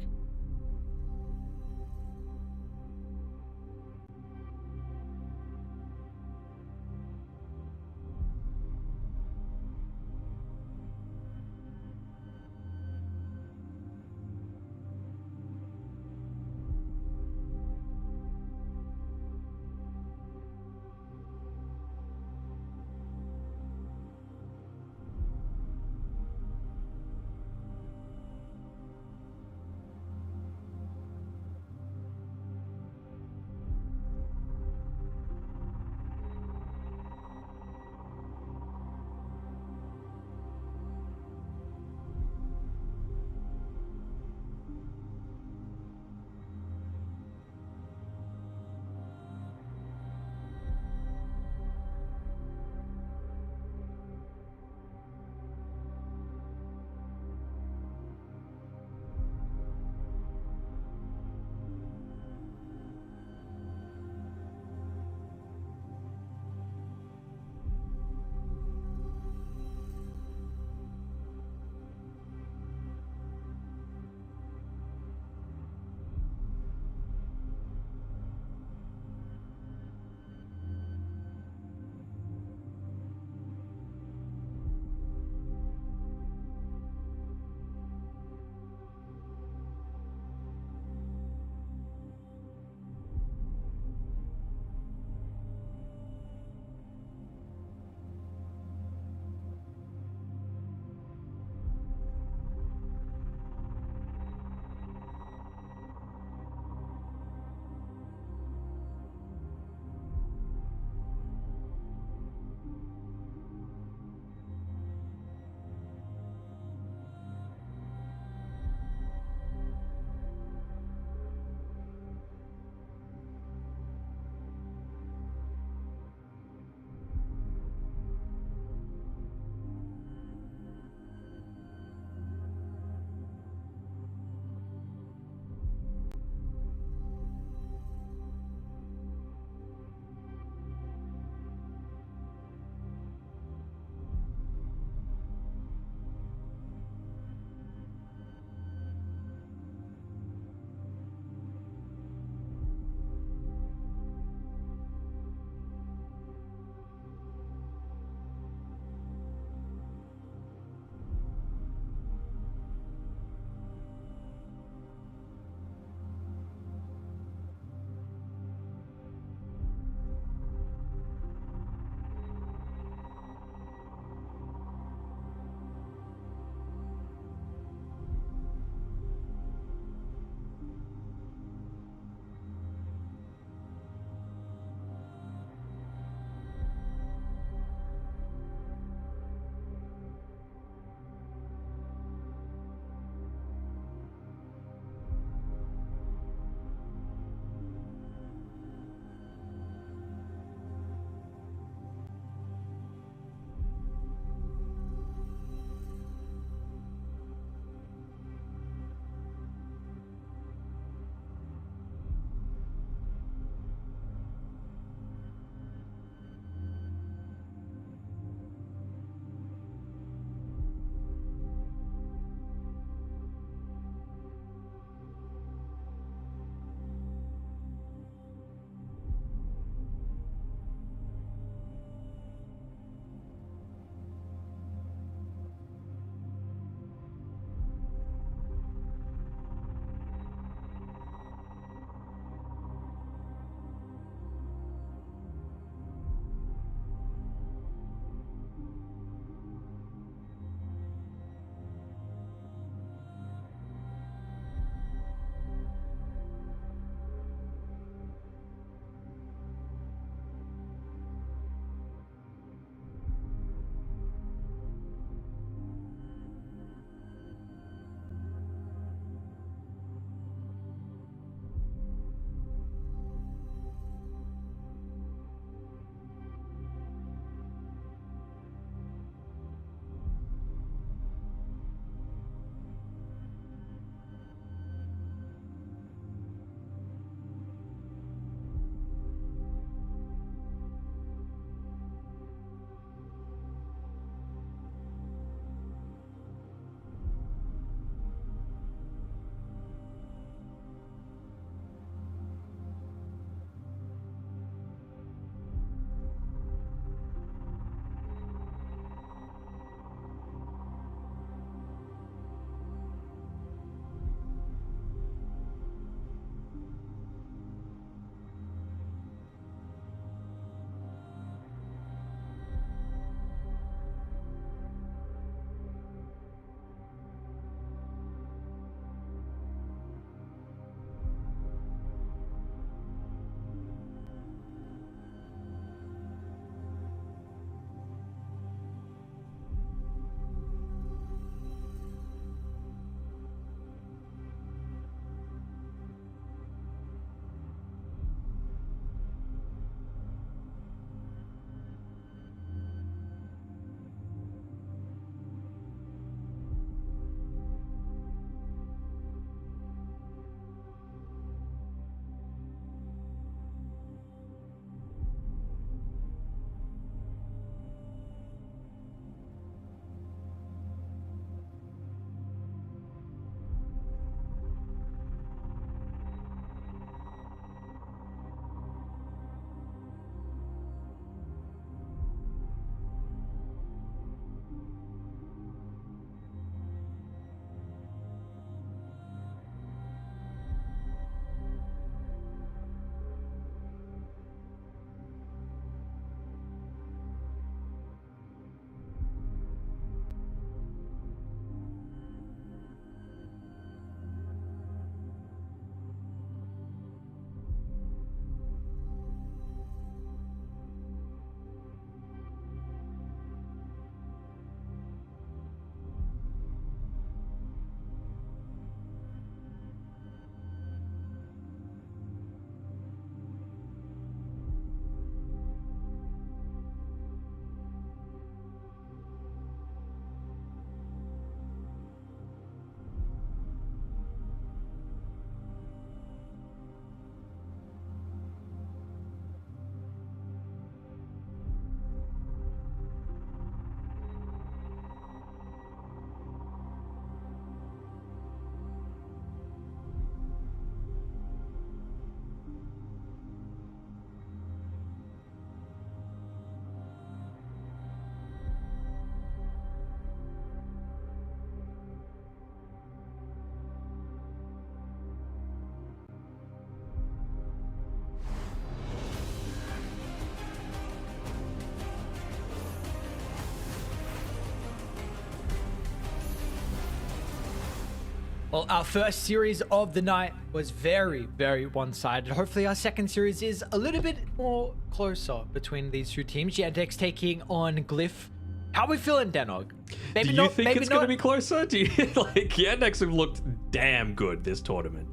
Well, our first series of the night was very, very one-sided. Hopefully our second series is a little bit more closer between these two teams. Yandex taking on Glyph. How are we feeling, Denog? Do you think it's going to be closer? Do you like Yandex have looked damn good this tournament?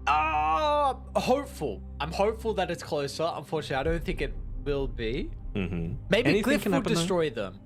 Hopeful. I'm hopeful that it's closer. Unfortunately, I don't think it will be. Mm-hmm. Maybe Anything Glyph will destroy them.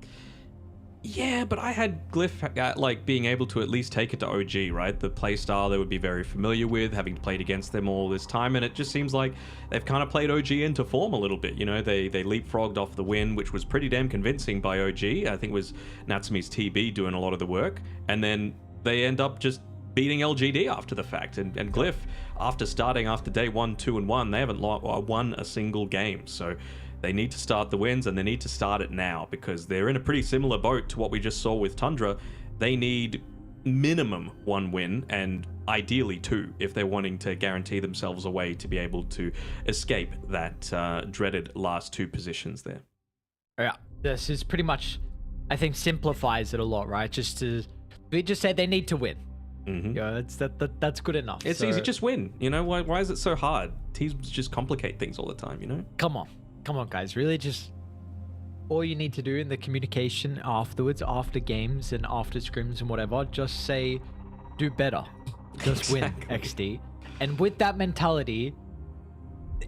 Yeah, but I had Glyph like being able to at least take it to OG, right? The playstyle they would be very familiar with, having played against them all this time, and it just seems like they've kind of played OG into form a little bit. You know, they leapfrogged off the win, which was pretty damn convincing by OG. I think it was Natsumi's TB doing a lot of the work, and then they end up just beating LGD after the fact. And Glyph, after starting after day 1, 2, and 1, they haven't won a single game. So they need to start the wins, and they need to start it now because they're in a pretty similar boat to what we just saw with Tundra. They need minimum 1 win and ideally 2 if they're wanting to guarantee themselves a way to be able to escape that dreaded last 2 positions there. Yeah, this is pretty much, I think, simplifies it a lot, right? We just say they need to win. Mm-hmm. Yeah, that's good enough. It's easy, just win. You know, why is it so hard? Teams just complicate things all the time, you know? Come on, guys. Really, just all you need to do in the communication afterwards, after games and after scrims and whatever, just say, do better. Just win, XD. And with that mentality,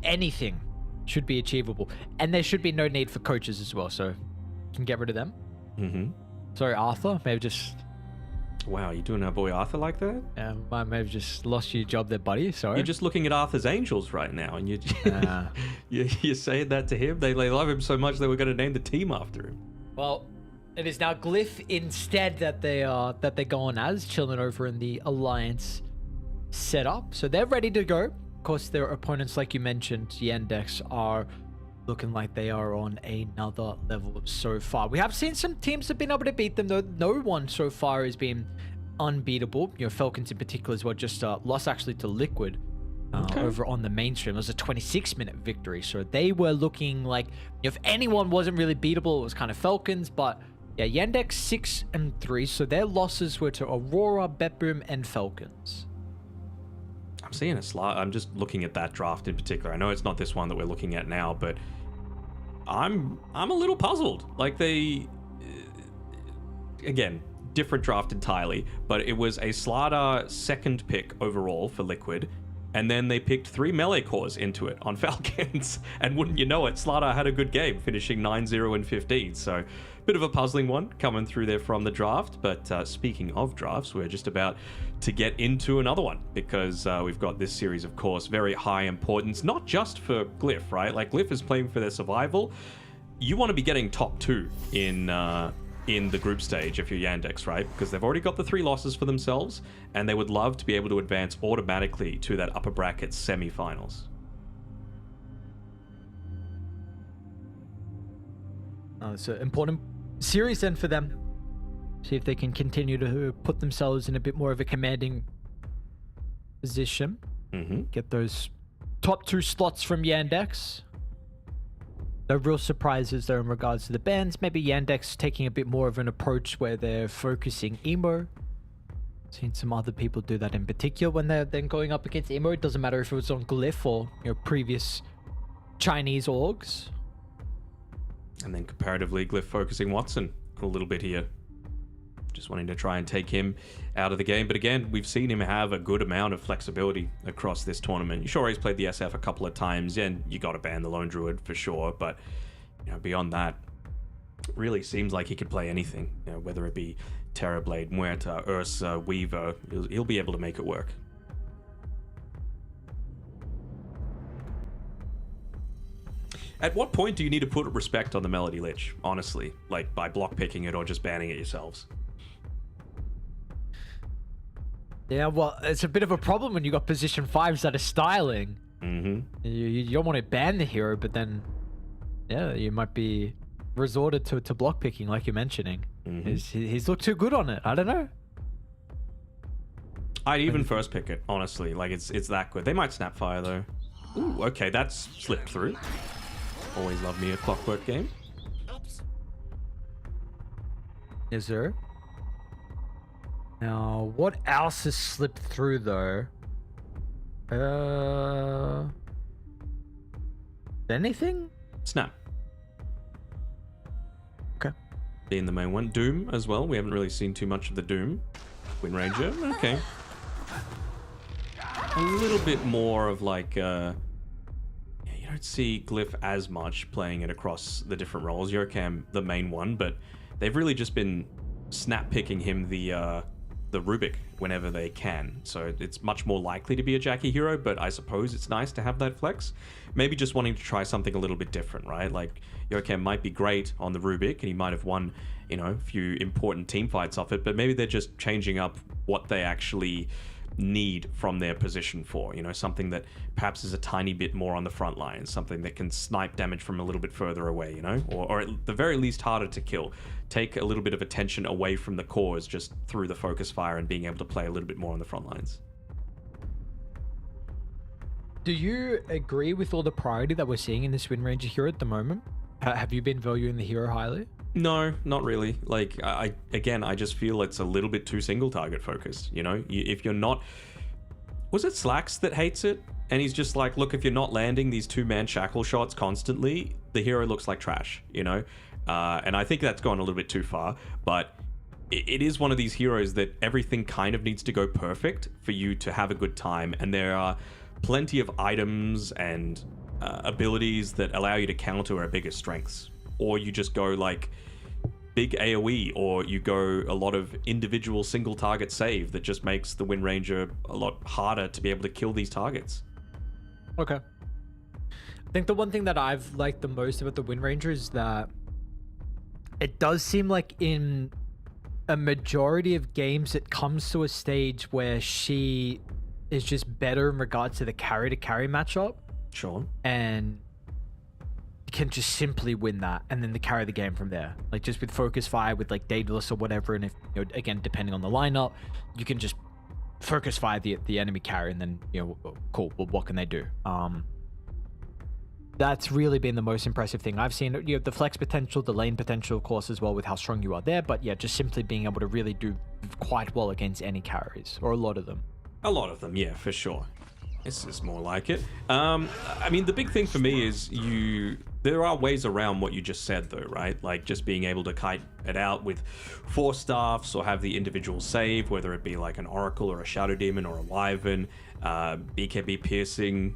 anything should be achievable. And there should be no need for coaches as well, so you can get rid of them. Mm-hmm. Sorry, Arthur. Maybe just... Wow, you doing our boy Arthur like that? I may have just lost your job there, buddy. Sorry. You're just looking at Arthur's Angels right now, and you're saying that to him. They love him so much they were going to name the team after him. Well, it is now Glyph instead that they're going as, chilling over in the Alliance setup. So they're ready to go. Of course, their opponents, like you mentioned, Yandex, are looking like they are on another level so far. We have seen some teams have been able to beat them, though. No one so far has been unbeatable. You know, Falcons in particular as well, just lost actually to Liquid over on the mainstream. It was a 26-minute victory, so they were looking like, if anyone wasn't really beatable, it was kind of Falcons. But yeah, Yandex 6-3, so their losses were to Aurora, BetBoom, and Falcons. I'm seeing a slide. I'm just looking at that draft in particular. I know it's not this one that we're looking at now, but I'm a little puzzled. Like again, different draft entirely, but it was a Slaughter 2nd pick overall for Liquid, and then they picked 3 melee cores into it on Falcons, and wouldn't you know it, Slaughter had a good game, finishing 9-0 and 15. So bit of a puzzling one coming through there from the draft. But speaking of drafts, we're just about to get into another one because we've got this series, of course, very high importance, not just for Glyph, right? Like Glyph is playing for their survival. You want to be getting top 2 in the group stage if you're Yandex, right? Because they've already got the 3 losses for themselves, and they would love to be able to advance automatically to that upper bracket semi-finals. It's an important series then for them. See if they can continue to put themselves in a bit more of a commanding position. Mm-hmm. Get those top 2 slots from Yandex. No real surprises though in regards to the bans. Maybe Yandex taking a bit more of an approach where they're focusing Emo. Seen some other people do that in particular when they're then going up against Emo. It doesn't matter if it was on Glyph or previous Chinese orgs. And then comparatively, Glyph focusing Watson a little bit here. Just wanting to try and take him out of the game. But again, we've seen him have a good amount of flexibility across this tournament. Sure, he's played the SF a couple of times, and you got to ban the Lone Druid for sure. But beyond that, really seems like he could play anything. Whether it be Terrorblade, Muerta, Ursa, Weaver, he'll be able to make it work. At what point do you need to put respect on the Melody Lich, honestly? Like, by block picking it or just banning it yourselves? Yeah, well, it's a bit of a problem when you got position 5s that are styling. Mm-hmm. You don't want to ban the hero, but then, yeah, you might be resorted to block picking, like you're mentioning. Mm-hmm. He's looked too good on it. I don't know. I'd even first pick it, honestly. Like, it's that good. They might Snapfire, though. Ooh, okay, that's slipped through. Always love me a clockwork game. Yes, sir. Now, what else has slipped through though? Anything? Snap. Okay. Being the main one. Doom as well. We haven't really seen too much of the Doom. Wind Ranger. Okay. A little bit more of like, yeah, you don't see Glyph as much playing it across the different roles. Eurocam, the main one, but they've really just been snap picking him the Rubik whenever they can. So it's much more likely to be a Jackie hero, but I suppose it's nice to have that flex. Maybe just wanting to try something a little bit different, right? Like Eurocam might be great on the Rubik and he might have won, you know, a few important team fights off it, but maybe they're just changing up what they actually need from their position for, you know, something that perhaps is a tiny bit more on the front line, something that can snipe damage from a little bit further away, you know, or at the very least harder to kill, take a little bit of attention away from the cores just through the focus fire and being able to play a little bit more on the front lines. Do you agree with all the priority that we're seeing in this Wind Ranger hero at the moment? Have you been valuing the hero highly? No, not really. Like, I just feel it's a little bit too single target focused, you know? If you're not... Was it Slacks that hates it? And he's just like, look, if you're not landing these two-man shackle shots constantly, the hero looks like trash, you know? And I think that's gone a little bit too far, but it is one of these heroes that everything kind of needs to go perfect for you to have a good time, and there are plenty of items and abilities that allow you to counter our biggest strengths. Or you just go like big AoE, or you go a lot of individual single target save that just makes the Wind Ranger a lot harder to be able to kill these targets. Okay. I think the one thing that I've liked the most about the Wind Ranger is that it does seem like in a majority of games it comes to a stage where she is just better in regards to the carry to carry matchup. Sure. And can just simply win that and then carry the game from there, like just with focus fire, with like Daedalus or whatever. And if, you know, again, depending on the lineup, you can just focus fire the enemy carry, and then, you know, cool, well, what can they do? That's really been the most impressive thing I've seen. You know, the flex potential, the lane potential, of course, as well, with how strong you are there, but yeah, just simply being able to really do quite well against any carries, or a lot of them. Yeah, for sure. This is more like it. I mean, the big thing for me is there are ways around what you just said, though, right? Like just being able to kite it out with 4 staffs, or have the individual save, whether it be like an Oracle or a Shadow Demon or a Wyvern, BKB piercing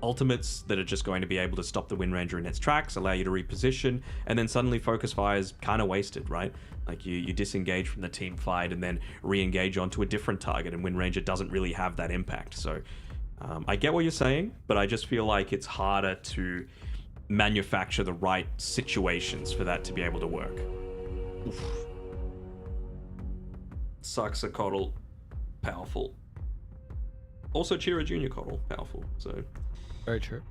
ultimates that are just going to be able to stop the Wind Ranger in its tracks, allow you to reposition, and then suddenly focus fire is kind of wasted, right? Like you disengage from the team fight and then re-engage onto a different target, and Wind Ranger doesn't really have that impact. So I get what you're saying, but I just feel like it's harder to manufacture the right situations for that to be able to work. Oof. Sucks a Coddle, powerful. Also Chira Jr. Coddle, powerful. So very true.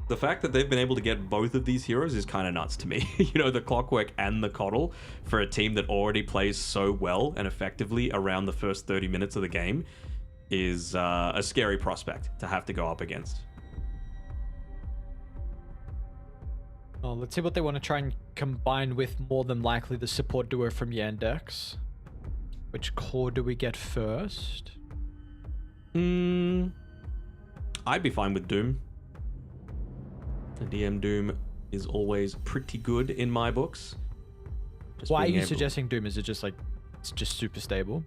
The fact that they've been able to get both of these heroes is kind of nuts to me. You know, the Clockwork and the Coddle, for a team that already plays so well and effectively around the first 30 minutes of the game, is a scary prospect to have to go up against. Oh, let's see what they want to try and combine with, more than likely the support duo from Yandex. Which core do we get first? I'd be fine with Doom. The DM Doom is always pretty good in my books. Why are you suggesting Doom? Is it just like, it's just super stable?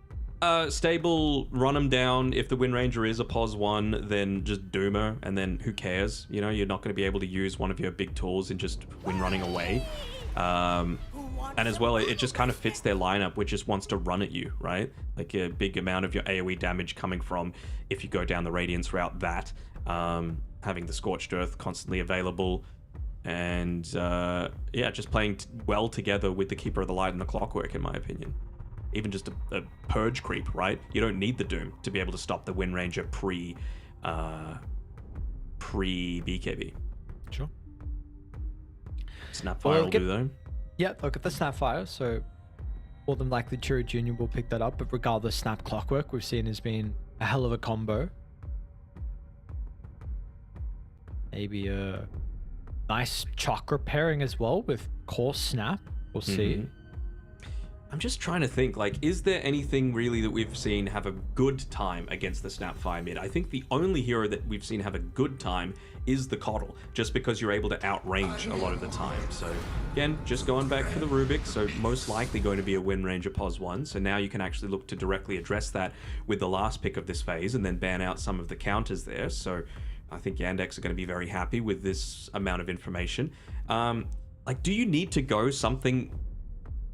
Stable, run them down. If the Wind Ranger is a POS 1, then just Doom her, and then who cares? You know, you're not going to be able to use one of your big tools and just win running away. And as well, it just kind of fits their lineup, which just wants to run at you, right? Like a big amount of your AoE damage coming from, if you go down the Radiance route, that. Having the Scorched Earth constantly available, and yeah, just playing well together with the Keeper of the Light and the Clockwork, in my opinion. Even just a purge creep, right? You don't need the Doom to be able to stop the Wind Ranger pre BKB. Sure. Snapfire will do though. Yeah, look at the Snapfire. So more than likely Chiro Jr. will pick that up, but regardless, Snap Clockwork we've seen has been a hell of a combo. Maybe a nice chakra pairing as well with Core Snap. We'll see. I'm just trying to think, like, is there anything really that we've seen have a good time against the Snapfire mid? I think the only hero that we've seen have a good time is the Coddle, just because you're able to outrange a lot of the time. So, again, just going back for the Rubik, so most likely going to be a win range of POS 1, so now you can actually look to directly address that with the last pick of this phase and then ban out some of the counters there. So, I think Yandex are going to be very happy with this amount of information. Like, do you need to go something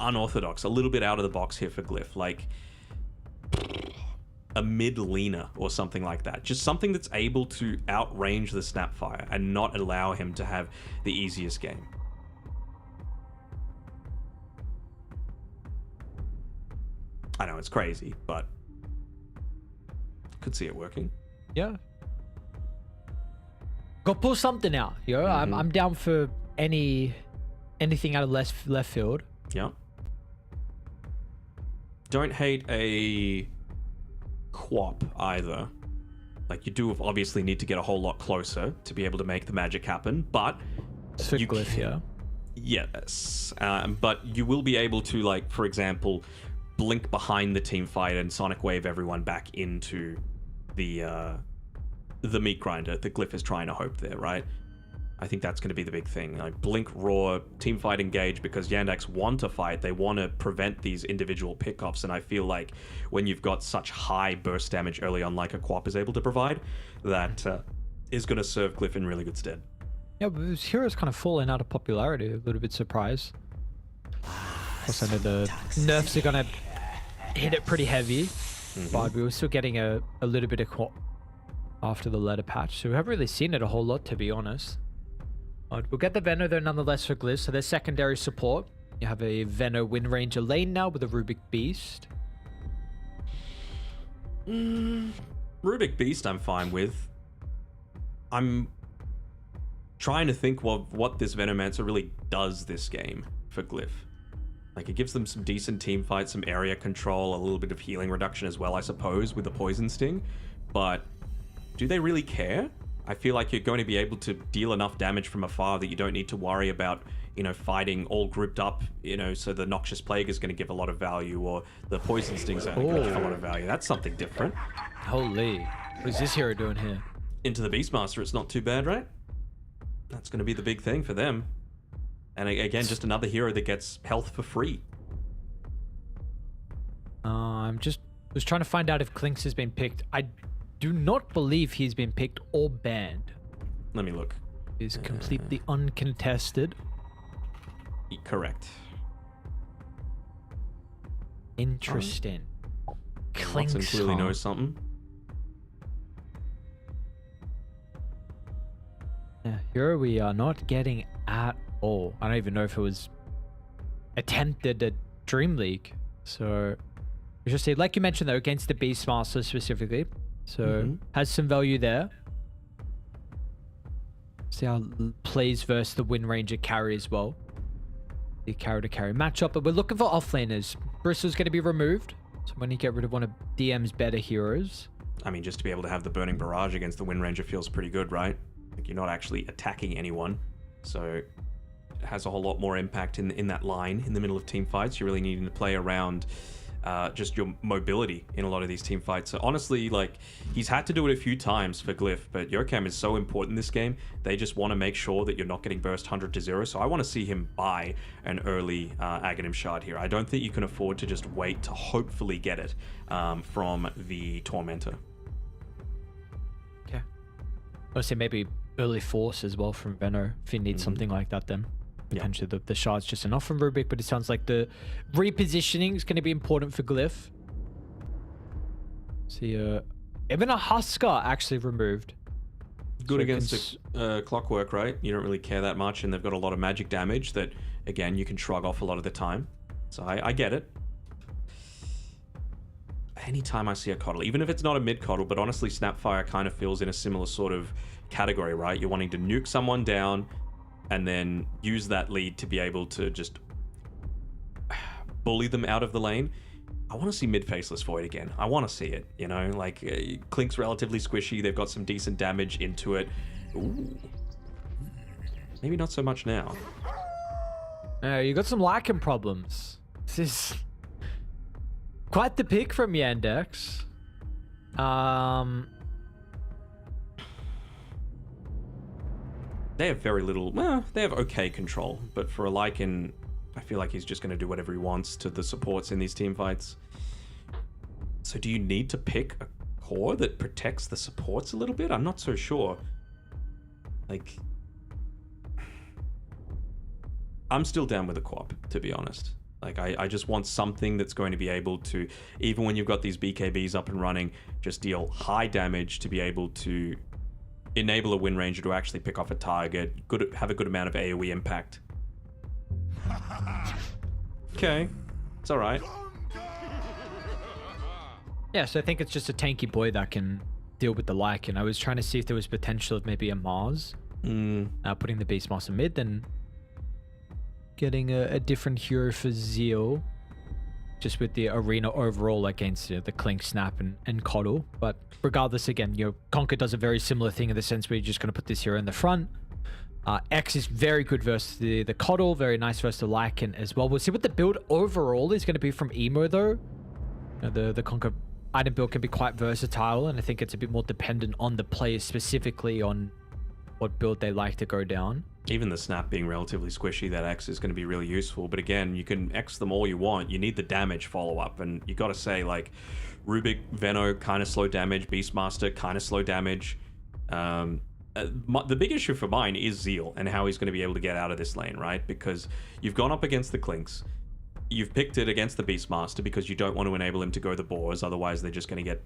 unorthodox, a little bit out of the box here for Glyph, like a mid leaner or something like that? Just something that's able to outrange the Snapfire and not allow him to have the easiest game. I know it's crazy, but could see it working. Yeah. Go pull something out, yo. I'm down for anything out of left field. Yeah. Don't hate a quap either. Like, you do obviously need to get a whole lot closer to be able to make the magic happen, but you Glyph, yeah. Yes, but you will be able to, like, for example, blink behind the team fight and sonic wave everyone back into the meat grinder that Glyph is trying to hope there, right? I think that's going to be the big thing. Like, blink, roar, team fight, engage, because Yandex want to fight. They want to prevent these individual pickoffs, and I feel like when you've got such high burst damage early on, like a Quap is able to provide, that is going to serve Glyph in really good stead. Yeah, but his hero's kind of fallen out of popularity. A little bit surprised. Also, I know the nerfs are going to hit it pretty heavy, but we were still getting a little bit of Quap after the letter patch, so we haven't really seen it a whole lot, to be honest. We'll get the Venno though nonetheless for Glyph, so there's secondary support. You have a Venno Wind Ranger lane now with a Rubik Beast. Rubik Beast I'm fine with. I'm trying to think what this Venomancer really does this game for Glyph. Like, it gives them some decent team fights, some area control, a little bit of healing reduction as well, I suppose, with the Poison Sting. But do they really care? I feel like you're going to be able to deal enough damage from afar that you don't need to worry about, you know, fighting all grouped up, you know, so the Noxious Plague is going to give a lot of value, or the Poison Sting's going to give a lot of value. That's something different. Holy. What is this hero doing here? Into the Beastmaster, it's not too bad, right? That's going to be the big thing for them. And again, just another hero that gets health for free. Was trying to find out if Klinks has been picked. I do not believe he's been picked or banned. Let me look. He's completely uncontested. Correct. Interesting. Watson clearly knows something. Yeah, here we are not getting at all. I don't even know if it was attempted at Dream League. So, we just say, like you mentioned though, against the Beastmaster specifically. So, has some value there. See how it plays versus the Wind Ranger carry as well. The carry to carry matchup, but we're looking for offlaners. Bristol's going to be removed. So when you get rid of one of DM's better heroes. I mean, just to be able to have the Burning Barrage against the Wind Ranger feels pretty good, right? Like, you're not actually attacking anyone. So it has a whole lot more impact in that line in the middle of team fights. You're really needing to play around just your mobility in a lot of these team fights. So honestly, like, he's had to do it a few times for Glyph, but Yokam is so important in this game. They just want to make sure that you're not getting burst 100 to 0. So I want to see him buy an early Aghanim Shard here. I don't think you can afford to just wait to hopefully get it from the Tormentor. Okay. I'll say maybe early Force as well from Venno if you need something like that then. Potentially the shard's just enough from Rubik, but it sounds like the repositioning is going to be important for Glyph. See, even a Huskar actually removed. Good against Clockwork, right? You don't really care that much, and they've got a lot of magic damage that, again, you can shrug off a lot of the time. So I get it. Anytime I see a Coddle, even if it's not a mid-Coddle, but honestly, Snapfire kind of feels in a similar sort of category, right? You're wanting to nuke someone down, and then use that lead to be able to just bully them out of the lane. I want to see mid-faceless Void again. I want to see it, you know? Like, Klink's relatively squishy. They've got some decent damage into it. Ooh. Maybe not so much now. You got some lacking problems. This is Quite the pick from Yandex. They have very little. Well, they have okay control, but for a Lycan, I feel like he's just going to do whatever he wants to the supports in these team fights. So do you need to pick a core that protects the supports a little bit? I'm not so sure. Like, I'm still down with the co-op, to be honest. Like, I just want something that's going to be able to, even when you've got these BKBs up and running, just deal high damage to be able to enable a Wind Ranger to actually pick off a target, have a good amount of AoE impact. Okay, it's all right. Yeah, so I think it's just a tanky boy that can deal with the Lycan. I was trying to see if there was potential of maybe a Mars, putting the Beastmaster mid, then getting a different hero for Zeal, just with the arena overall against the Clink, Snap, and Coddle. But regardless, again, Conquer does a very similar thing in the sense where you're just going to put this hero in the front. X is very good versus the Coddle, very nice versus the Lycan as well. We'll see what the build overall is going to be from Emo, though. The Conquer item build can be quite versatile, and I think it's a bit more dependent on the players specifically on what build they like to go down. Even the Snap being relatively squishy, that X is going to be really useful. But again, you can X them all you want. You need the damage follow-up. And you got to say, like, Rubik, Veno, kind of slow damage. Beastmaster, kind of slow damage. The big issue for mine is Zeal and how he's going to be able to get out of this lane, right? Because you've gone up against the Clinks. You've picked it against the Beastmaster because you don't want to enable him to go the Boars. Otherwise, they're just going to get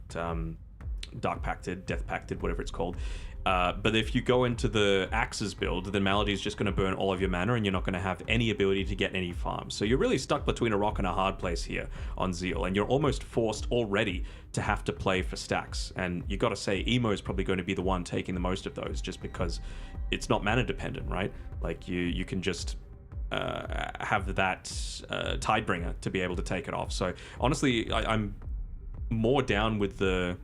Dark Pacted, Death Pacted, whatever it's called. But if you go into the Axes build, then Malady is just going to burn all of your mana and you're not going to have any ability to get any farms. So you're really stuck between a rock and a hard place here on Zeal, and you're almost forced already to have to play for stacks. And you got to say, Emo is probably going to be the one taking the most of those, just because it's not mana dependent, right? Like you can just have that Tidebringer to be able to take it off. So honestly, I'm more down with the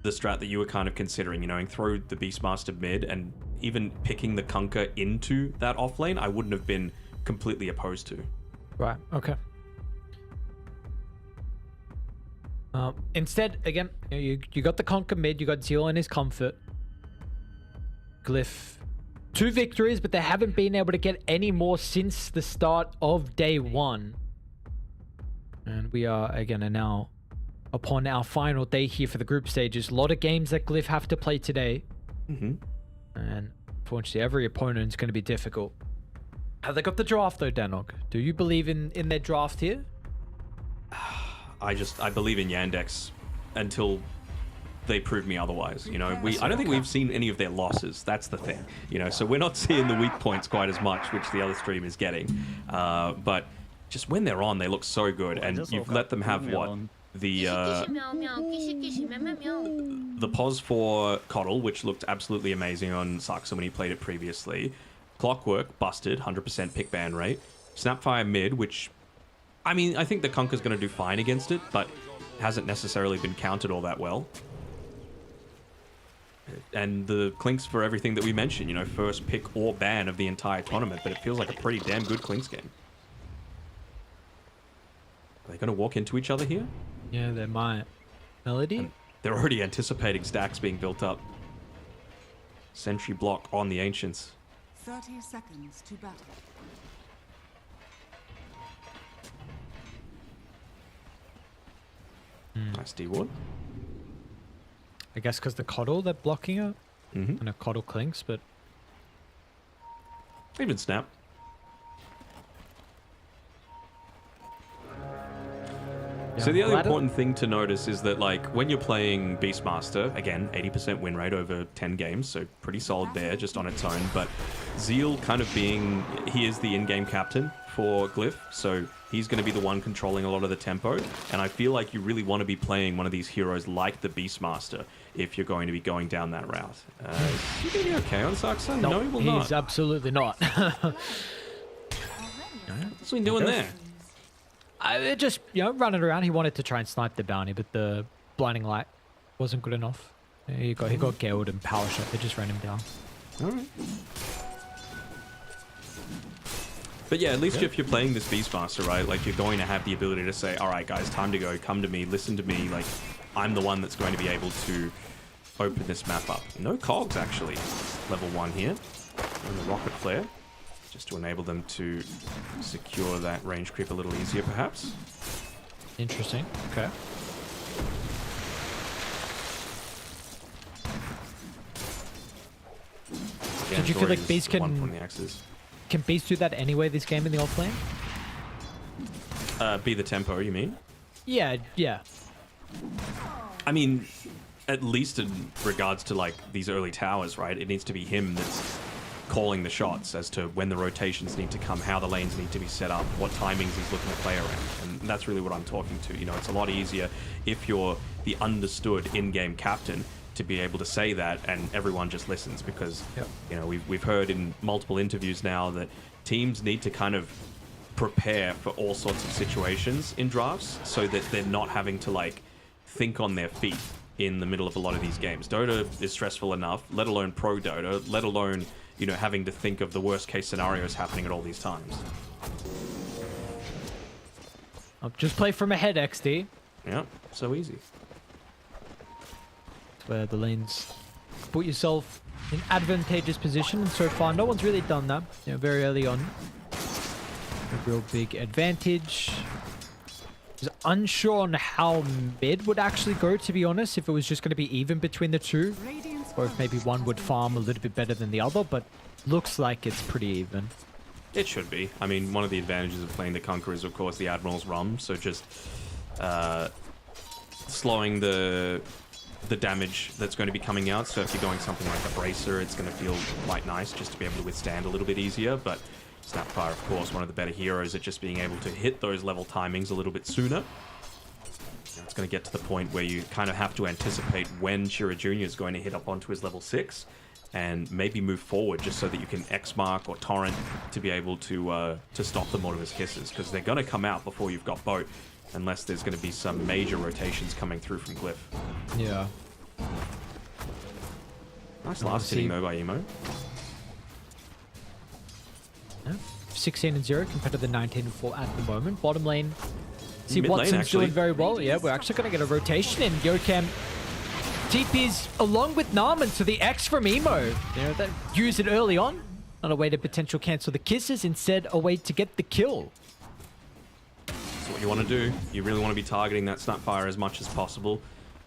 strat that you were kind of considering, and throw the Beastmaster mid, and even picking the Kunkka into that off lane, I wouldn't have been completely opposed to. Right, okay. Instead, again, you got the Kunkka mid, you got Zeal in his comfort. Glyph, 2 victories, but they haven't been able to get any more since the start of day 1. And we are, again, now upon our final day here for the group stages. A lot of games that Glyph have to play today. And unfortunately, every opponent is going to be difficult. Have they got the draft, though, Danog? Do you believe in their draft here? I believe in Yandex until they prove me otherwise. I don't think we've seen any of their losses. That's the thing. So we're not seeing the weak points quite as much, which the other stream is getting. But just when they're on, they look so good, and you've let them have what? The pause for Coddle, which looked absolutely amazing on Saxon when he played it previously. Clockwork, busted, 100% pick ban rate. Snapfire mid, which, I think the Kunkka's going to do fine against it, but hasn't necessarily been countered all that well. And the Clinks for everything that we mentioned, first pick or ban of the entire tournament, but it feels like a pretty damn good Clinks game. Are they going to walk into each other here? Yeah, they might. Melody? And they're already anticipating stacks being built up. Sentry block on the Ancients. 30 seconds to battle. Nice D-Ward. I guess because the Coddle, they're blocking it. And a Coddle Clinks, but... Even Snap. Yeah, so the other important thing to notice is that, like, when you're playing Beastmaster, again, 80% win rate over 10 games, so pretty solid there just on its own, but Zeal kind of being, he is the in-game captain for Glyph, so he's going to be the one controlling a lot of the tempo, and I feel like you really want to be playing one of these heroes like the Beastmaster if you're going to be going down that route. Is he going to be okay on Saxon? No, he will not. He's absolutely not. What's he doing there? Just, running around. He wanted to try and snipe the bounty, but the blinding light wasn't good enough. He got Geld and power shot. They just ran him down. All right. But yeah, at least if you're playing this Beastmaster, right, like you're going to have the ability to say, all right, guys, time to go, come to me, listen to me. Like, I'm the one that's going to be able to open this map up. No cogs, actually. Level 1 here. And the rocket flare, just to enable them to secure that range creep a little easier, perhaps. Interesting. Okay. Did you feel like Beast can Beast do that anyway this game in the offlane? Be the tempo, you mean? Yeah, yeah. I mean, at least in regards to like these early towers, right? It needs to be him that's calling the shots as to when the rotations need to come, how the lanes need to be set up, what timings he's looking to play around. And that's really what I'm talking to. You know, it's a lot easier if you're the understood in-game captain to be able to say that and everyone just listens because, you know, we've heard in multiple interviews now that teams need to kind of prepare for all sorts of situations in drafts so that they're not having to like think on their feet in the middle of a lot of these games. Dota is stressful enough, let alone pro Dota, let alone, you know, having to think of the worst case scenarios happening at all these times. Just play from ahead, XD. Yeah, so easy. Where the lanes put yourself in advantageous position, and so far no one's really done that. You know, very early on, a real big advantage. I was unsure on how mid would actually go, to be honest, if it was just going to be even between the two, or if maybe one would farm a little bit better than the other, but looks like it's pretty even. It should be. I mean, one of the advantages of playing the Conqueror is, of course, the Admiral's Rum, so just slowing the damage that's going to be coming out. So if you're going something like a Bracer, it's going to feel quite nice just to be able to withstand a little bit easier. But Snapfire, of course, one of the better heroes at just being able to hit those level timings a little bit sooner. And it's going to get to the point where you kind of have to anticipate when Shira Jr. is going to hit up onto his level 6 and maybe move forward just so that you can X-Mark or Torrent to be able to stop them out of his kisses, because they're going to come out before you've got Boat, unless there's going to be some major rotations coming through from Glyph. Yeah. Nice last hitting though by Emo. Yeah. 16-0 compared to the 19-4 at the moment. Bottom lane. See, Mid Watson's lane, actually. doing very well. Yeah, we're actually going to get a rotation in. Yokam TP's along with Narman, so the X from Emo. You know, that use it early on. Not a way to potential cancel the kisses, instead a way to get the kill. That's what you want to do. You really want to be targeting that Snapfire as much as possible.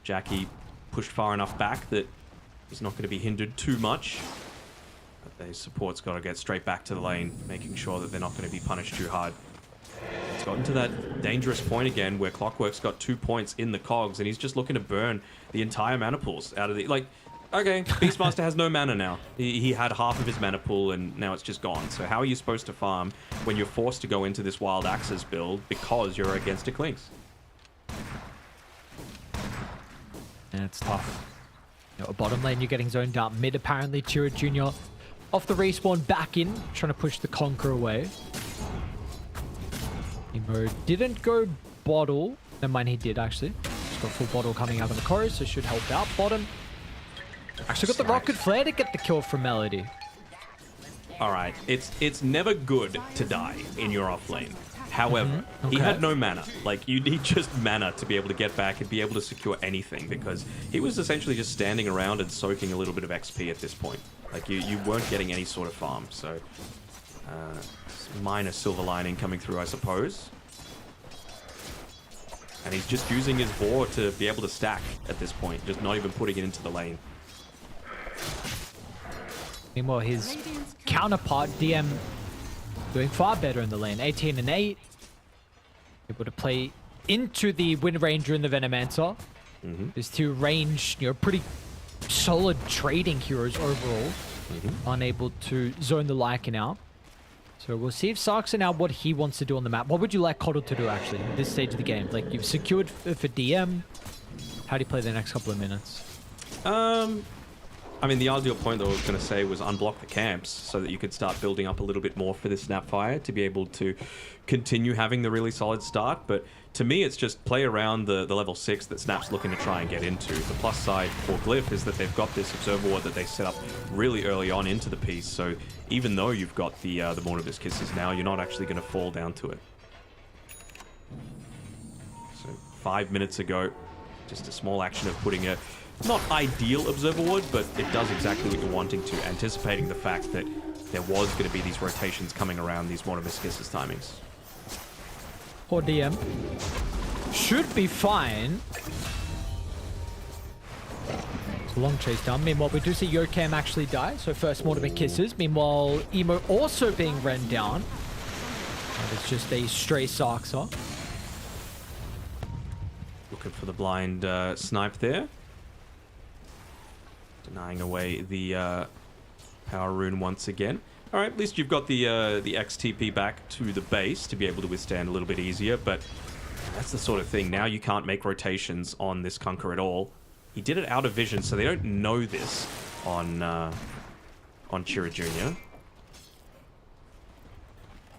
Jackie pushed far enough back that he's not going to be hindered too much. But the support's got to get straight back to the lane, making sure that they're not going to be punished too hard. It's gotten to that dangerous point again where Clockwork's got 2 points in the cogs and he's just looking to burn the entire mana pools out of the... Like, okay, Beastmaster has no mana now. He had half of his mana pool and now it's just gone. So how are you supposed to farm when you're forced to go into this Wild Axes build because you're against a Clinks? And it's tough. You know, bottom lane, you're getting zoned out. Mid, apparently, Tira Jr. off the respawn back in, trying to push the Conqueror away. Emo didn't go bottle. Never mind, he did actually. Just got full bottle coming out of the chorus, so should help out bottom. Actually got the rocket flare to get the kill from Melody. All right, it's never good to die in your off lane. However, he had no mana. Like, you need just mana to be able to get back and be able to secure anything, because he was essentially just standing around and soaking a little bit of XP at this point. Like, you weren't getting any sort of farm, so... minor silver lining coming through, I suppose. And he's just using his board to be able to stack at this point, just not even putting it into the lane. Meanwhile, his counterpart, DM, doing far better in the lane. 18 and 8. Able to play into the Wind Ranger and the Venomancer. These two range, you know, pretty solid trading heroes overall. Unable to zone the Lycan out. So we'll see if Sarkson out what he wants to do on the map. What would you like Coddle to do, actually, at this stage of the game? Like, you've secured for DM. How do you play the next couple of minutes? I mean, the ideal point that I was going to say was unblock the camps so that you could start building up a little bit more for the Snapfire to be able to continue having the really solid start. But to me, it's just play around the level 6 that Snap's looking to try and get into. The plus side for Glyph is that they've got this observer ward that they set up really early on into the piece. So even though you've got the Mornibus Kisses now, you're not actually going to fall down to it. So 5 minutes ago, just a small action of putting a not ideal observer ward, but it does exactly what you're wanting to, anticipating the fact that there was going to be these rotations coming around these Mornibus Kisses timings. Or DM. Should be fine. It's a long chase down. Meanwhile, we do see Yokam actually die. So first Mortimer Kisses. Meanwhile, Emo also being run down. And it's just a stray Saxa. Looking for the blind snipe there. Denying away the power rune once again. All right, at least you've got the XTP back to the base to be able to withstand a little bit easier, but that's the sort of thing. Now you can't make rotations on this Conquer at all. He did it out of vision, so they don't know this on Chira Jr.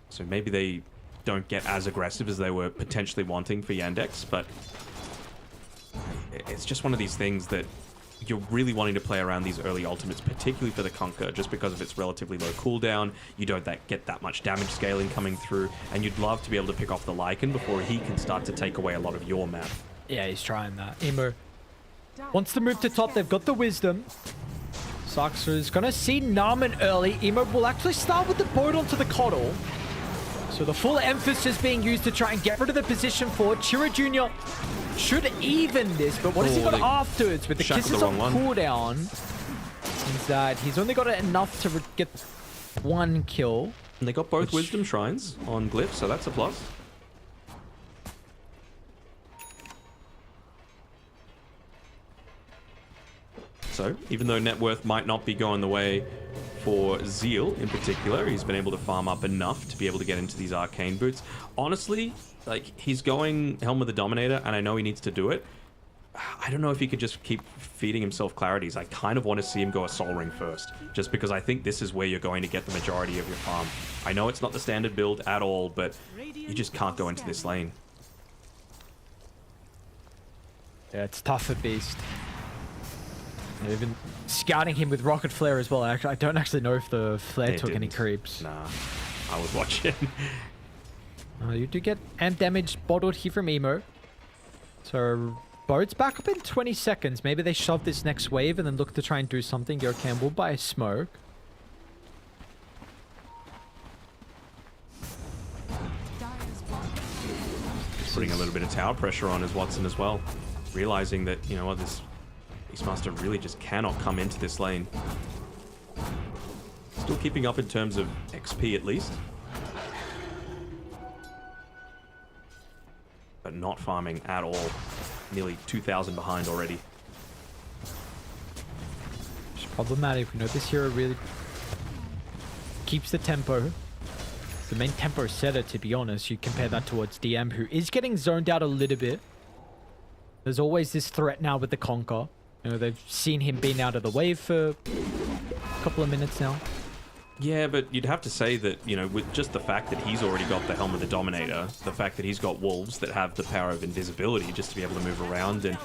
So maybe they don't get as aggressive as they were potentially wanting for Yandex, but it's just one of these things that you're really wanting to play around these early ultimates, particularly for the Conquer, just because of its relatively low cooldown. You don't get that much damage scaling coming through, and you'd love to be able to pick off the Lycan before he can start to take away a lot of your map. Yeah, he's trying that. Emo wants to move to top. They've got the Wisdom. Saxa is going to see Narman early. Emo will actually start with the boat onto the Coddle. So the full emphasis being used to try and get rid of the position forward. Chira Jr. should even this, but what has he got afterwards with the Kisses on cooldown? Is that he's only got enough to get one kill. And they got both Wisdom Shrines on Glyph, so that's a plus. So, even though net worth might not be going the way for Zeal in particular, he's been able to farm up enough to be able to get into these arcane boots. Honestly, like, he's going Helm of the Dominator, and I know he needs to do it. I don't know if he could just keep feeding himself clarities. I kind of want to see him go a Soul Ring first, just because I think this is where you're going to get the majority of your farm. I know it's not the standard build at all, but you just can't go into this lane. Yeah, it's tough for Beast. They've been scouting him with Rocket Flare as well. I don't actually know if the Flare took any creeps. Nah, I was watching. You do get amp damage bottled here from Emo. So boat's back up in 20 seconds. Maybe they shove this next wave and then look to try and do something. Yokam will buy a smoke. Putting a little bit of tower pressure on his Watson as well. Realizing that, you know what, this Beastmaster really just cannot come into this lane. Still keeping up in terms of XP at least. But not farming at all. Nearly 2,000 behind already. It's problematic. We know this hero really keeps the tempo. It's the main tempo setter, to be honest. You compare that towards DM, who is getting zoned out a little bit. There's always this threat now with the Conquer. You know, they've seen him being out of the wave for a couple of minutes now. Yeah, but you'd have to say that, you know, with just the fact that he's already got the Helm of the Dominator, the fact that he's got Wolves that have the power of invisibility just to be able to move around, and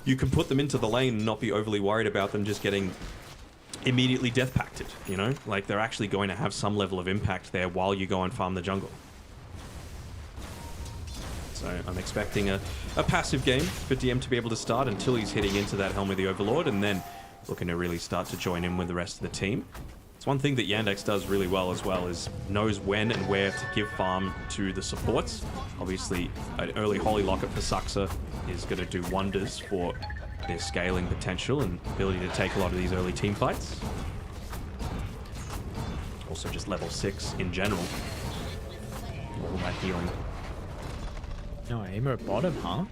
you can put them into the lane and not be overly worried about them just getting immediately death pacted, you know? Like, they're actually going to have some level of impact there while you go and farm the jungle. So I'm expecting a passive game for DM to be able to start until he's hitting into that Helm of the Overlord, and then looking to really start to join in with the rest of the team. It's one thing that Yandex does really well as well, is knows when and where to give farm to the supports. Obviously, an early Holy Locket for Saxa is going to do wonders for their scaling potential and ability to take a lot of these early team fights. Also just level 6 in general. All that healing. No, Emo at bottom, huh?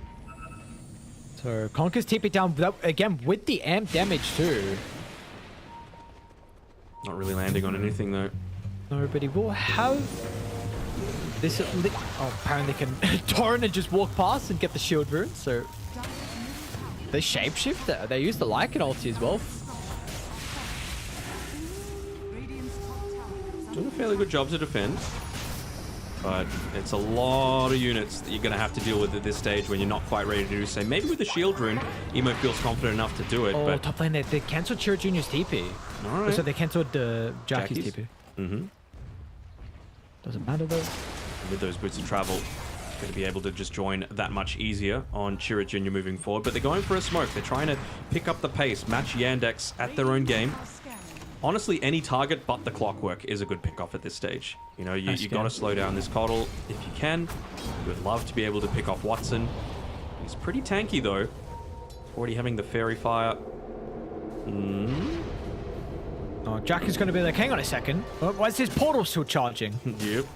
So Conker's TP down again with the amp damage too. Not really landing on anything though. No, but he will have this. Oh, apparently can Torrent and just walk past and get the shield rune. So they shapeshift. They use the Lycan ulti as well. Doing a fairly good job to defend. But it's a lot of units that you're going to have to deal with at this stage when you're not quite ready to do so. Maybe with the shield rune, Emo feels confident enough to do it. Oh, but top lane, they cancelled Chira Jr.'s TP. All right. So they cancelled Jackie's TP. Mm-hmm. Doesn't matter though. With those boots of travel, going to be able to just join that much easier on Chira Jr. moving forward. But they're going for a smoke. They're trying to pick up the pace, match Yandex at their own game. Honestly, any target but the Clockwork is a good pick off at this stage. You know, you got to slow down this Coddle if you can. You would love to be able to pick off Watson. He's pretty tanky though. Already having the Fairy Fire. Oh, Jack is going to be like, hang on a second. Why is his portal still charging? Yep.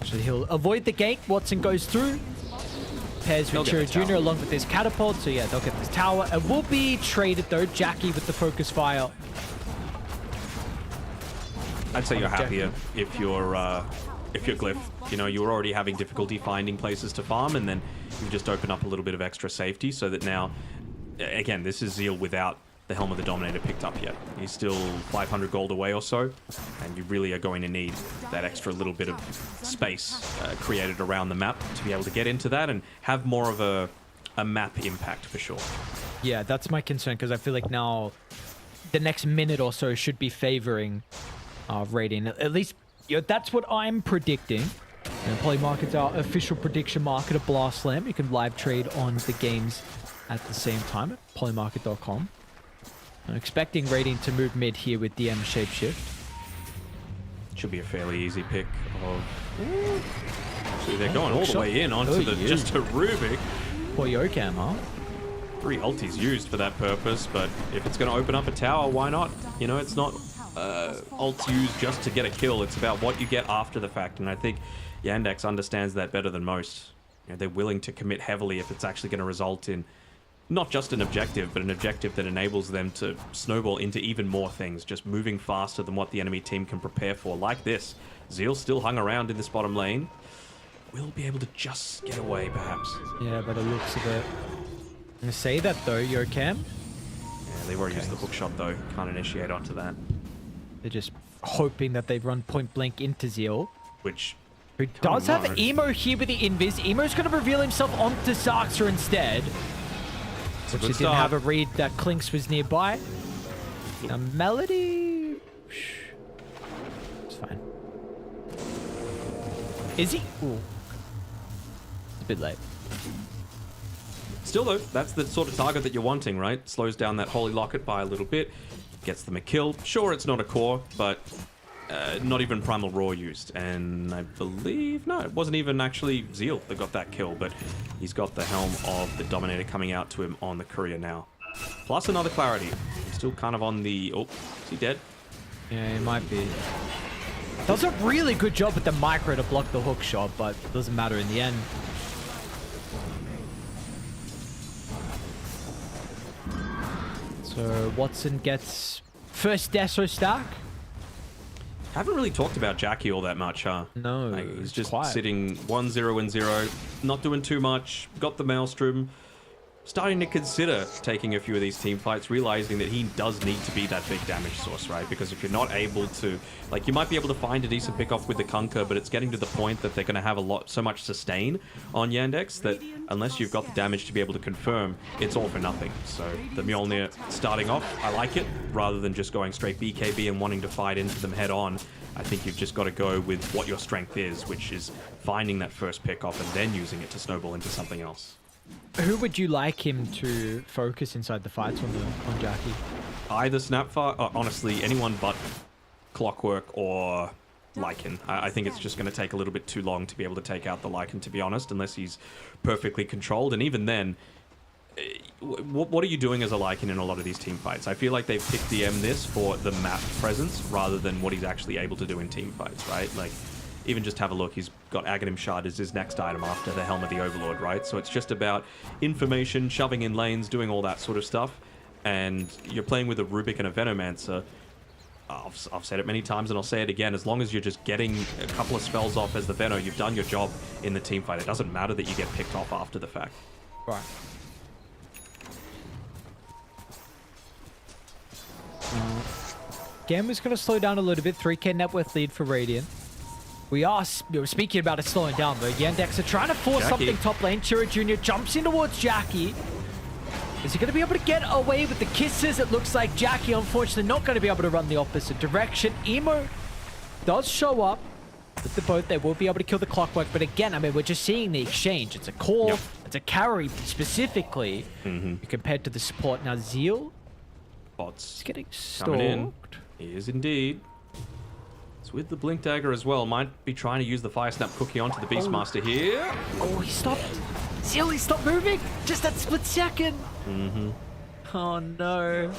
So he'll avoid the gate. Watson goes through. Pairs with Chira Jr. along with this catapult. So yeah, they'll get this tower. It will be traded though. Jackie with the focus fire. I'd say you're happier if you're Glyph. You know, you were already having difficulty finding places to farm, and then you just open up a little bit of extra safety so that now, again, this is Zeal without the Helm of the Dominator picked up yet. He's still 500 gold away or so, and you really are going to need that extra little bit of space created around the map to be able to get into that and have more of a map impact for sure. Yeah, that's my concern, because I feel like now the next minute or so should be favoring Radiant. At least, you know, that's what I'm predicting. Polymarket's our official prediction market of Blast Slam. You can live trade on the games at the same time at polymarket.com. I'm expecting Radiant to move mid here with DM Shapeshift. Should be a fairly easy pick of... So they're going all the way in onto just a Rubik. For Yokam, huh? 3 ultis used for that purpose, but if it's going to open up a tower, why not? You know, it's not ults used just to get a kill. It's about what you get after the fact, and I think Yandex understands that better than most. You know, they're willing to commit heavily if it's actually going to result in not just an objective, but an objective that enables them to snowball into even more things, just moving faster than what the enemy team can prepare for. Like this, Zeal still hung around in this bottom lane. Will be able to just get away, perhaps. Yeah, by the looks of it. I'm going to say that, though, Yokam. Yeah, they've already used the hookshot, though. Can't initiate onto that. They're just hoping that they run point blank into Zeal. Which... Who does have Emo here with the invis. Emo's going to reveal himself onto Sarksa instead. Which he didn't have a read that Clinks was nearby. Now, Melody... It's fine. Is he? Ooh. It's a bit late. Still, though, that's the sort of target that you're wanting, right? Slows down that Holy Locket by a little bit. Gets them a kill. Sure, it's not a core, but not even Primal Roar used. And I believe... No, it wasn't even actually Zeal that got that kill, but he's got the Helm of the Dominator coming out to him on the Courier now. Plus another Clarity. He's still kind of on the... Oh, is he dead? Yeah, he might be. Does a really good job with the micro to block the hook shot, but it doesn't matter in the end. So Watson gets first Deso stack. Haven't really talked about Jackie all that much, huh? No, like, he's just quiet. sitting 1-0-0, not doing too much, got the Maelstrom, starting to consider taking a few of these team fights, realizing that he does need to be that big damage source, right? Because if you're not able to, like, you might be able to find a decent pick off with the Kunkka, but it's getting to the point that they're going to have so much sustain on Yandex that unless you've got the damage to be able to confirm, it's all for nothing. So the Mjolnir starting off, I like it, rather than just going straight BKB and wanting to fight into them head on. I think you've just got to go with what your strength is, which is finding that first pick off and then using it to snowball into something else. Who would you like him to focus inside the fights on Jackie? Either Snapfire, honestly, anyone but Clockwork or Lycan. I think it's just going to take a little bit too long to be able to take out the Lycan, to be honest, unless he's perfectly controlled. And even then, what are you doing as a Lycan in a lot of these team fights? I feel like they've picked DM this for the map presence rather than what he's actually able to do in team fights, right? Like, even just have a look, he's got Aghanim Shard as his next item after the Helm of the Overlord, right? So it's just about information, shoving in lanes, doing all that sort of stuff. And you're playing with a Rubik and a Venomancer. I've said it many times and I'll say it again, as long as you're just getting a couple of spells off as the Veno, you've done your job in the team fight. It doesn't matter that you get picked off after the fact. Right. Game is going to slow down a little bit. 3k net worth lead for Radiant. We are speaking about it slowing down, though. Yandex are trying to force something top lane. Chira Jr. jumps in towards Jackie. Is he going to be able to get away with the kisses? It looks like Jackie, unfortunately, not going to be able to run the opposite direction. Emo does show up with the boat. They will be able to kill the Clockwork. But again, I mean, we're just seeing the exchange. It's a core. Yep. It's a carry specifically compared to the support. Now, Zeal bots getting stalked. Coming in. He is indeed. It's with the Blink Dagger as well. Might be trying to use the Fire Snap cookie onto the Beastmaster here. Oh, he stopped. Zeal, he stopped moving. Just that split second. Oh, no.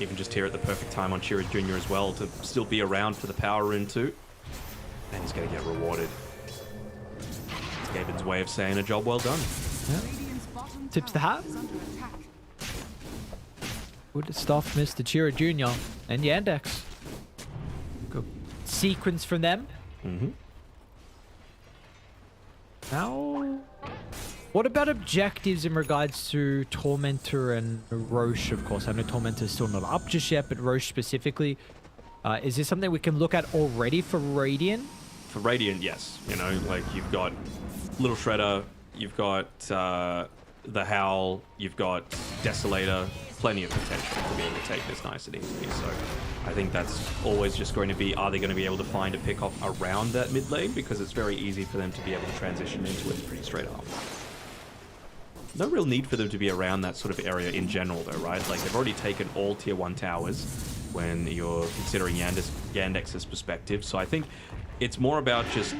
Even just here at the perfect time on Chira Jr. as well to still be around for the power rune too. And he's going to get rewarded. It's Gaben's way of saying a job well done. Yeah. Tips the hat. Good stuff, Mr. Chira Jr. and Yandex. Good sequence from them. Now, what about objectives in regards to Tormentor and Roche, of course? I know Tormentor's still not up just yet, but Roche specifically. Is this something we can look at already for Radiant? For Radiant, yes. You know, like you've got Little Shredder, you've got the Howl, you've got Desolator, plenty of potential to be able to take this nice and easily. So I think that's always just going to be, are they going to be able to find a pick off around that mid lane? Because it's very easy for them to be able to transition into it pretty straight up. No real need for them to be around that sort of area in general though, right? Like they've already taken all tier 1 towers when you're considering Yandex's perspective. So I think it's more about just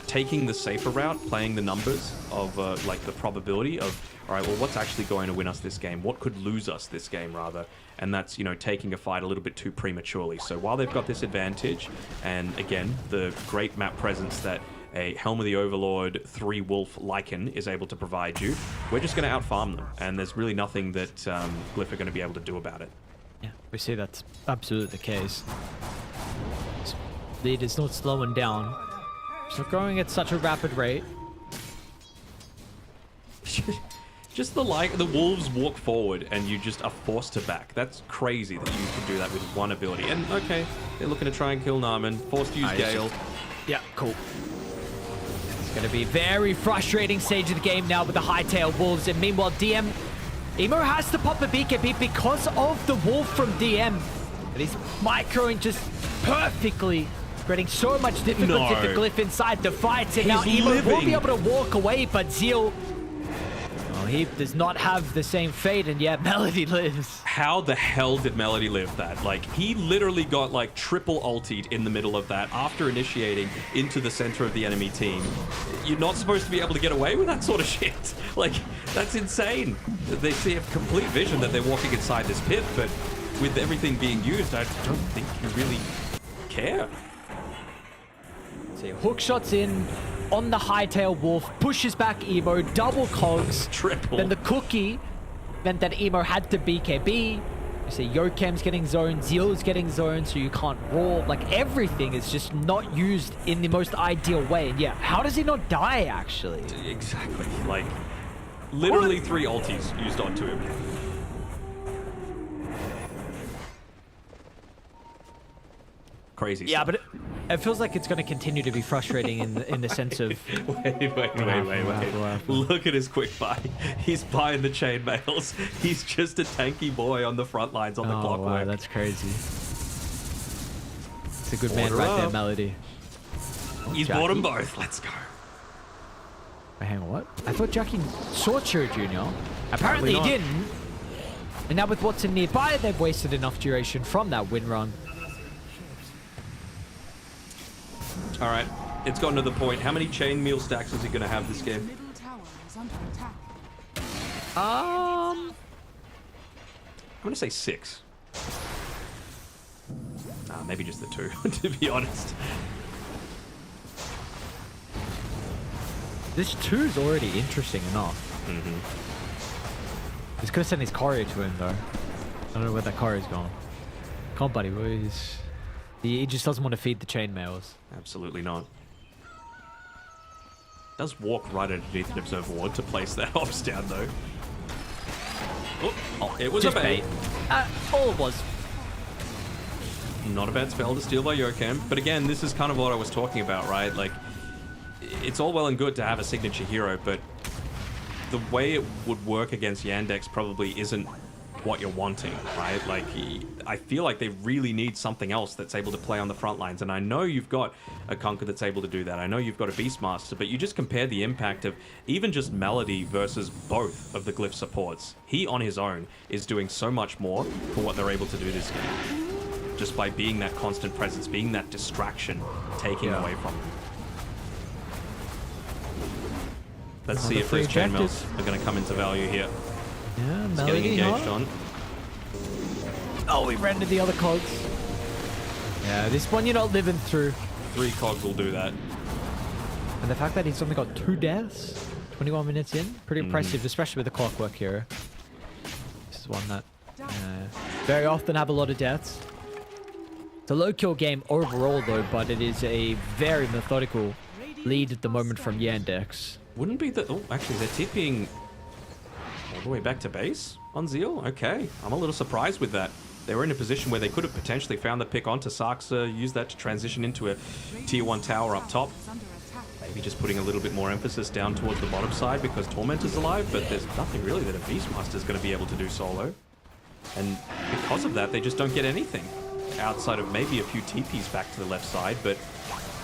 taking the safer route, playing the numbers of like the probability of, all right, well, what's actually going to win us this game? What could lose us this game, rather? And that's, you know, taking a fight a little bit too prematurely. So while they've got this advantage, and again, the great map presence that a Helm of the Overlord 3-Wolf Lycan is able to provide you, we're just going to outfarm them. And there's really nothing that Glyph are going to be able to do about it. Yeah, we see that's absolutely the case. This lead is not slowing down. It's not growing at such a rapid rate. Just the wolves walk forward and you just are forced to back. That's crazy that you can do that with one ability. And okay, they're looking to try and kill Naaman. Forced to use Gale. Yeah, cool. It's going to be very frustrating stage of the game now with the Hightail Wolves. And meanwhile, DM, Emo has to pop a BKB because of the Wolf from DM. And he's microing just perfectly, creating so much difficulty for Glyph inside the fight. And now Emo will be able to walk away, but Zeal, he does not have the same fate, and yet Melody lives. How the hell did Melody live that? Like, he literally got like triple ultied in the middle of that after initiating into the center of the enemy team. You're not supposed to be able to get away with that sort of shit. Like, that's insane. They see a complete vision that they're walking inside this pit, but with everything being used, I don't think you really care. See, hook shots in on the Hightail Wolf, pushes back Emo, double cogs. Triple. Then the cookie meant that Emo had to BKB. You see Yokem's getting zoned, Zeal's getting zoned, so you can't roar. Like, everything is just not used in the most ideal way. And yeah, how does he not die, actually? Exactly. Like, literally 3 ultis used onto him. Crazy yeah, stuff. but it feels like it's going to continue to be frustrating in the sense of... Wait. Look at his quick buy. He's buying the chainmails. He's just a tanky boy on the front lines on the clockwork. Wow, that's crazy. It's a good man right there, Melody. He's bought them both. Let's go. Wait, hang on, what? I thought Jackie saw Chira Jr. Apparently he didn't. And now with Watson nearby, they've wasted enough duration from that win run. All right, it's gotten to the point. How many chainmail stacks is he going to have this game? Middle tower is under attack. I'm going to say 6. Maybe just the 2, to be honest. This 2 is already interesting enough. He's going to send his courier to him, though. I don't know where that courier's gone. Come on, buddy. He just doesn't want to feed the chainmails. Absolutely not. Does walk right underneath an observer ward to place that ops down, though. Oh, it was just a bait. All it was. Not a bad spell to steal by Yokem. But again, this is kind of what I was talking about, right? Like, it's all well and good to have a signature hero, but the way it would work against Yandex probably isn't what you're wanting, right? Like, I feel like they really need something else that's able to play on the front lines. And I know you've got a Kunkka that's able to do that. I know you've got a Beastmaster, but you just compare the impact of even just Melody versus both of the Glyph supports. He on his own is doing so much more for what they're able to do this game. Just by being that constant presence, being that distraction, taking away from them. Let's see if those chainmails are going to come into value here. Yeah, He's getting engaged on. Oh, we rendered the other cogs. Yeah, this one you're not living through. 3 cogs will do that. And the fact that he's only got 2 deaths, 21 minutes in, pretty impressive, especially with the clockwork hero. This is one that very often have a lot of deaths. It's a low kill game overall though, but it is a very methodical lead at the moment from Yandex. Wouldn't be the... Oh, actually, they're TPing all the way back to base on Zeal. Okay, I'm a little surprised with that. They were in a position where they could have potentially found the pick onto Saxa, used that to transition into a tier 1 tower up top. Maybe just putting a little bit more emphasis down towards the bottom side because Tormentor's alive, but there's nothing really that a Beastmaster's going to be able to do solo. And because of that, they just don't get anything outside of maybe a few TPs back to the left side, but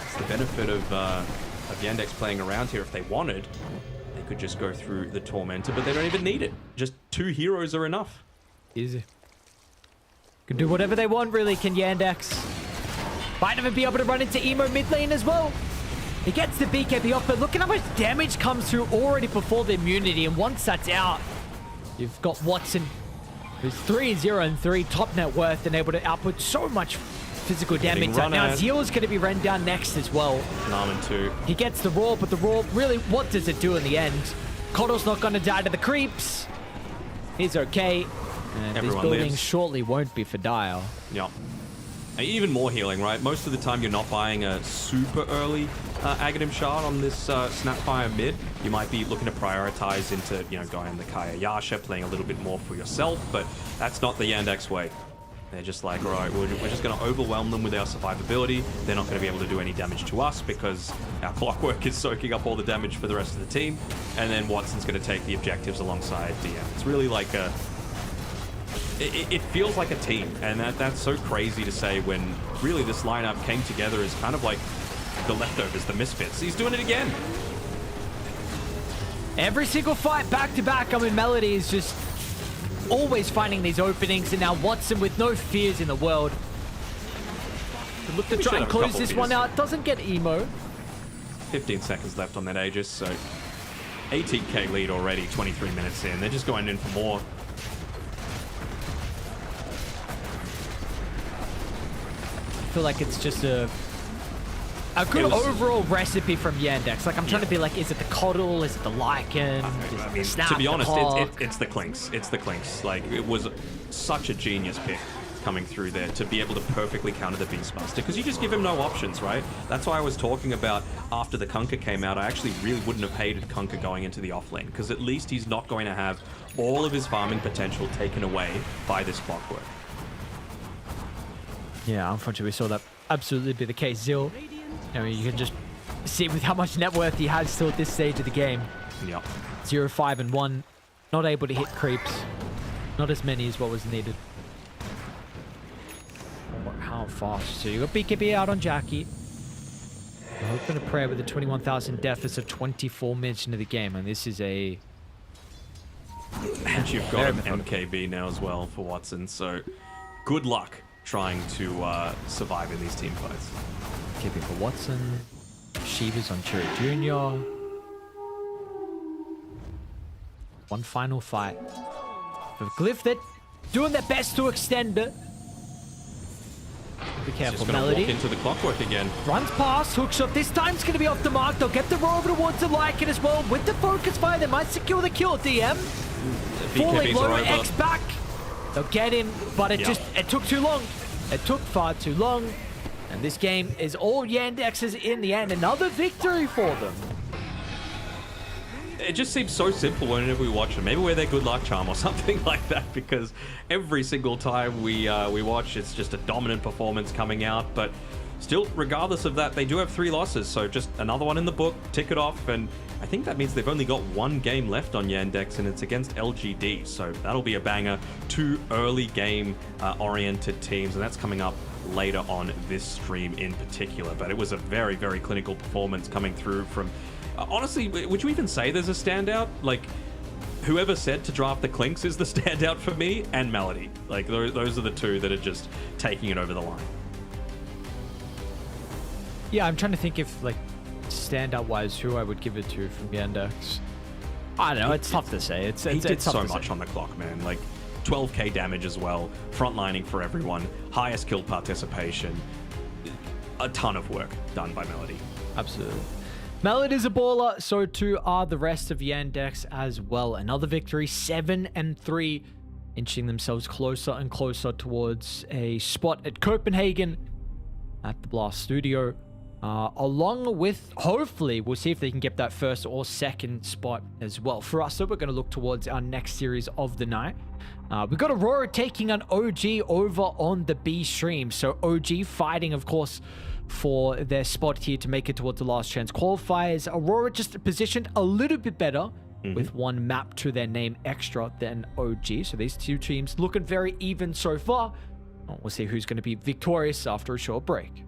it's the benefit of Yandex playing around here. If they wanted, they could just go through the Tormentor, but they don't even need it. Just 2 heroes are enough. Easy. Can do whatever they want, really, can Yandex. Might even be able to run into Emo mid lane as well. He gets the BKB off, but look at how much damage comes through already before the immunity, and once that's out, you've got Watson, who's 3-0-3, top net worth, and able to output so much physical damage. Now Zeal's going to be run down next as well. Narman too. He gets the Roar, but the Roar, really, what does it do in the end? Koddle's not going to die to the creeps. He's okay. And these buildings shortly won't be for Dial. Yeah. Even more healing, right? Most of the time you're not buying a super early Aghanim Shard on this Snapfire mid. You might be looking to prioritize into, you know, going on the Kaya Yasha, playing a little bit more for yourself, but that's not the Yandex way. They're just like, all right, we're just going to overwhelm them with our survivability. They're not going to be able to do any damage to us because our clockwork is soaking up all the damage for the rest of the team. And then Watson's going to take the objectives alongside DM. It's really like a... It feels like a team, and that's so crazy to say when really this lineup came together as kind of like the leftovers, the misfits. He's doing it again. Every single fight back to back. I mean, Melody is just always finding these openings, and now Watson with no fears in the world. Look to try and close this one out. Doesn't get Emo. 15 seconds left on that Aegis, so 18k lead already, 23 minutes in. They're just going in for more. I feel like it's just a good overall recipe from Yandex. Like, I'm trying to be like, is it the Coddle? Is it the Lycan? I mean, to be honest, it's the Clinks. It's the Clinks. Like, it was such a genius pick coming through there to be able to perfectly counter the Beastmaster, because you just give him no options, right? That's why I was talking about after the Kunkka came out, I actually really wouldn't have hated Kunkka going into the offlane, because at least he's not going to have all of his farming potential taken away by this clockwork. Yeah, unfortunately, we saw that absolutely be the case. Zeal, I mean, you can just see with how much net worth he has still at this stage of the game. Yep. 0, 5, and 1. Not able to hit creeps. Not as many as what was needed. How fast? So you got BKB out on Jackie. We're hoping to pray with the 21,000 deficit 24 minutes into the game, and this is a... And you've got an MKB now as well for Watson, so good luck trying to survive in these team fights. Keeping for Watson. Shiva's on Cherry Jr. One final fight. For Glyph, they're doing their best to extend it. Be careful, Melody. Walk into the clockwork again. Runs past, hookshot. This time it's going to be off the mark. They'll get the roll over towards the Lycan as well. With the focus fire, they might secure the kill, DM. Falling low, X back. They'll get him, but it took too long. It took far too long. And this game is all Yandex's in the end. Another victory for them. it just seems so simple whenever we watch them. Maybe we're their good luck charm or something like that, because every single time we watch, it's just a dominant performance coming out. But still, regardless of that, they do have 3 losses, so just another one in the book, tick it off, and I think that means they've only got 1 game left on Yandex, and it's against LGD, so that'll be a banger. 2 early game oriented teams, and that's coming up later on this stream in particular. But it was a very, very clinical performance coming through from... honestly, would you even say there's a standout? Like, whoever said to draft the Clinks is the standout for me, and Melody. Like, those are the 2 that are just taking it over the line. Yeah, I'm trying to think if, like, standout-wise, who I would give it to from Yandex. I don't know. It's tough to say. It's did tough so to much say. on the clock, man. Like 12k damage as well. Frontlining for everyone. Highest kill participation. A ton of work done by Melody. Absolutely. Melody's a baller. So too are the rest of Yandex as well. Another victory, 7-3, inching themselves closer and closer towards a spot at Copenhagen at the Blast Studio. Along with, hopefully, we'll see if they can get that first or second spot as well. For us, so we're going to look towards our next series of the night. We've got Aurora taking on OG over on the B stream. So OG fighting, of course, for their spot here to make it towards the last chance qualifiers. Aurora just positioned a little bit better with 1 map to their name extra than OG. So these 2 teams looking very even so far. We'll see who's going to be victorious after a short break.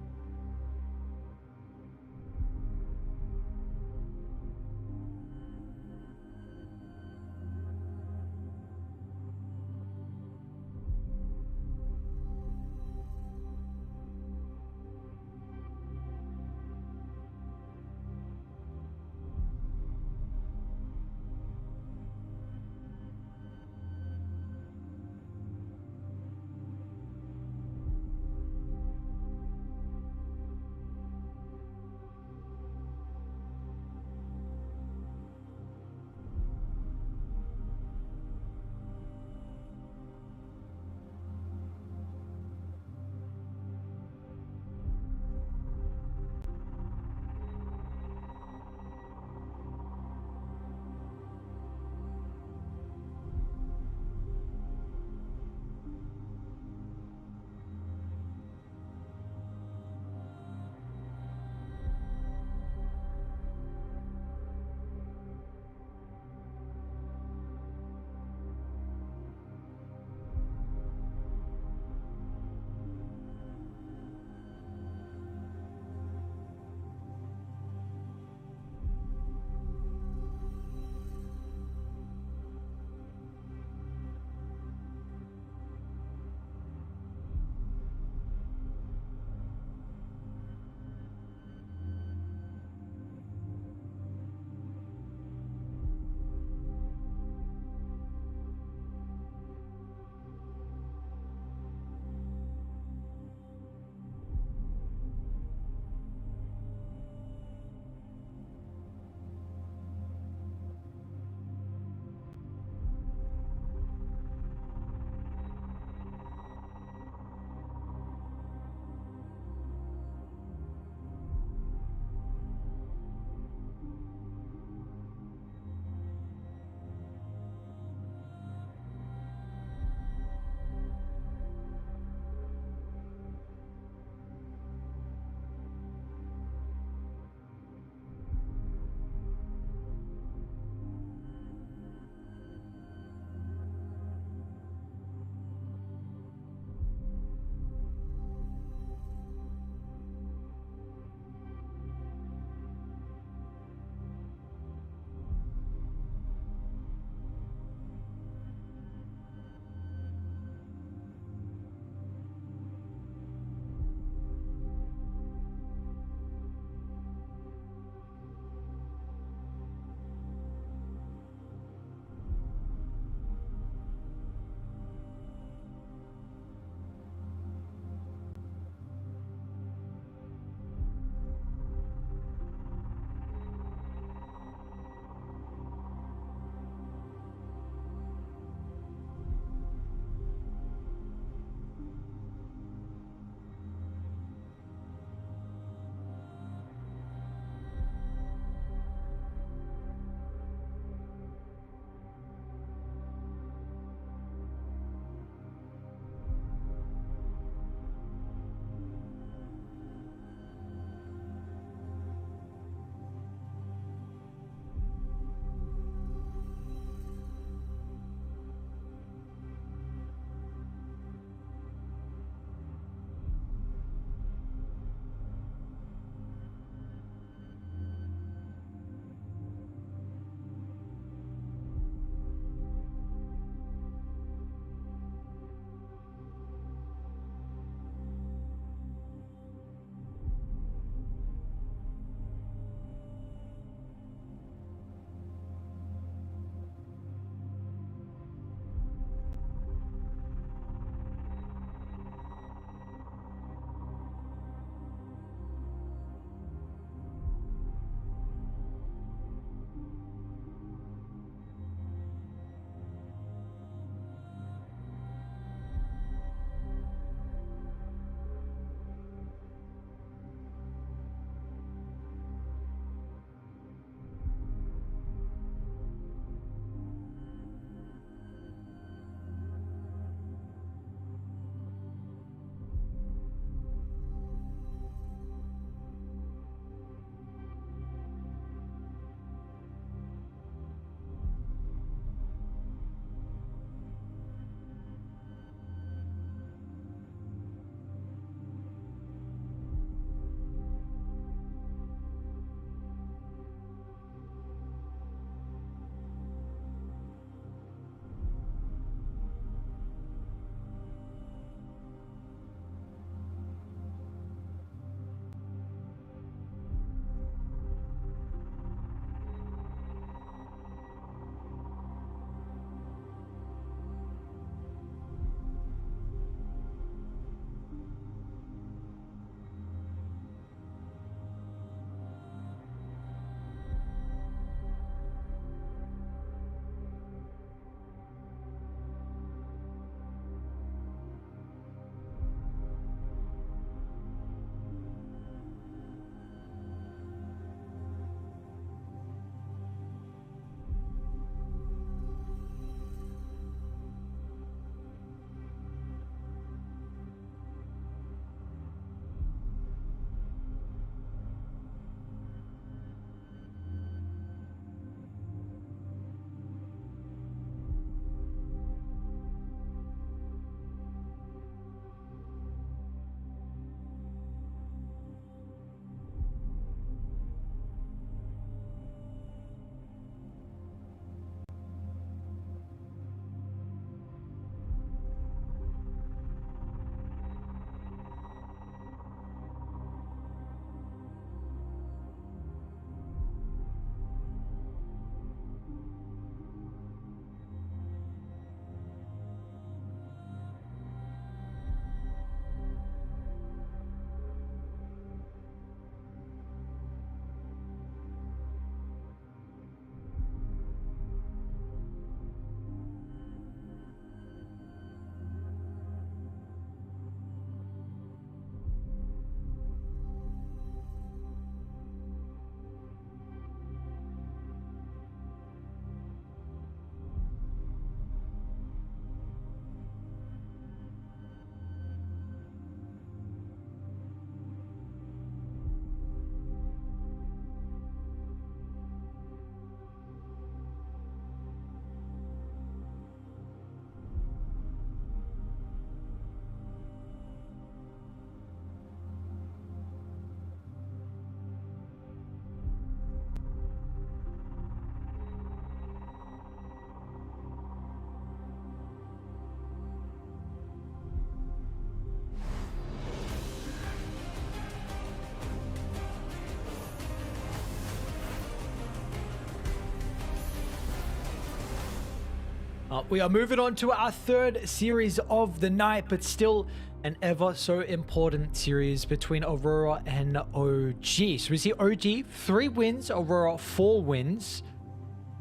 We are moving on to our third series of the night, but still an ever so important series between Aurora and OG. So we see OG 3 wins, Aurora 4 wins.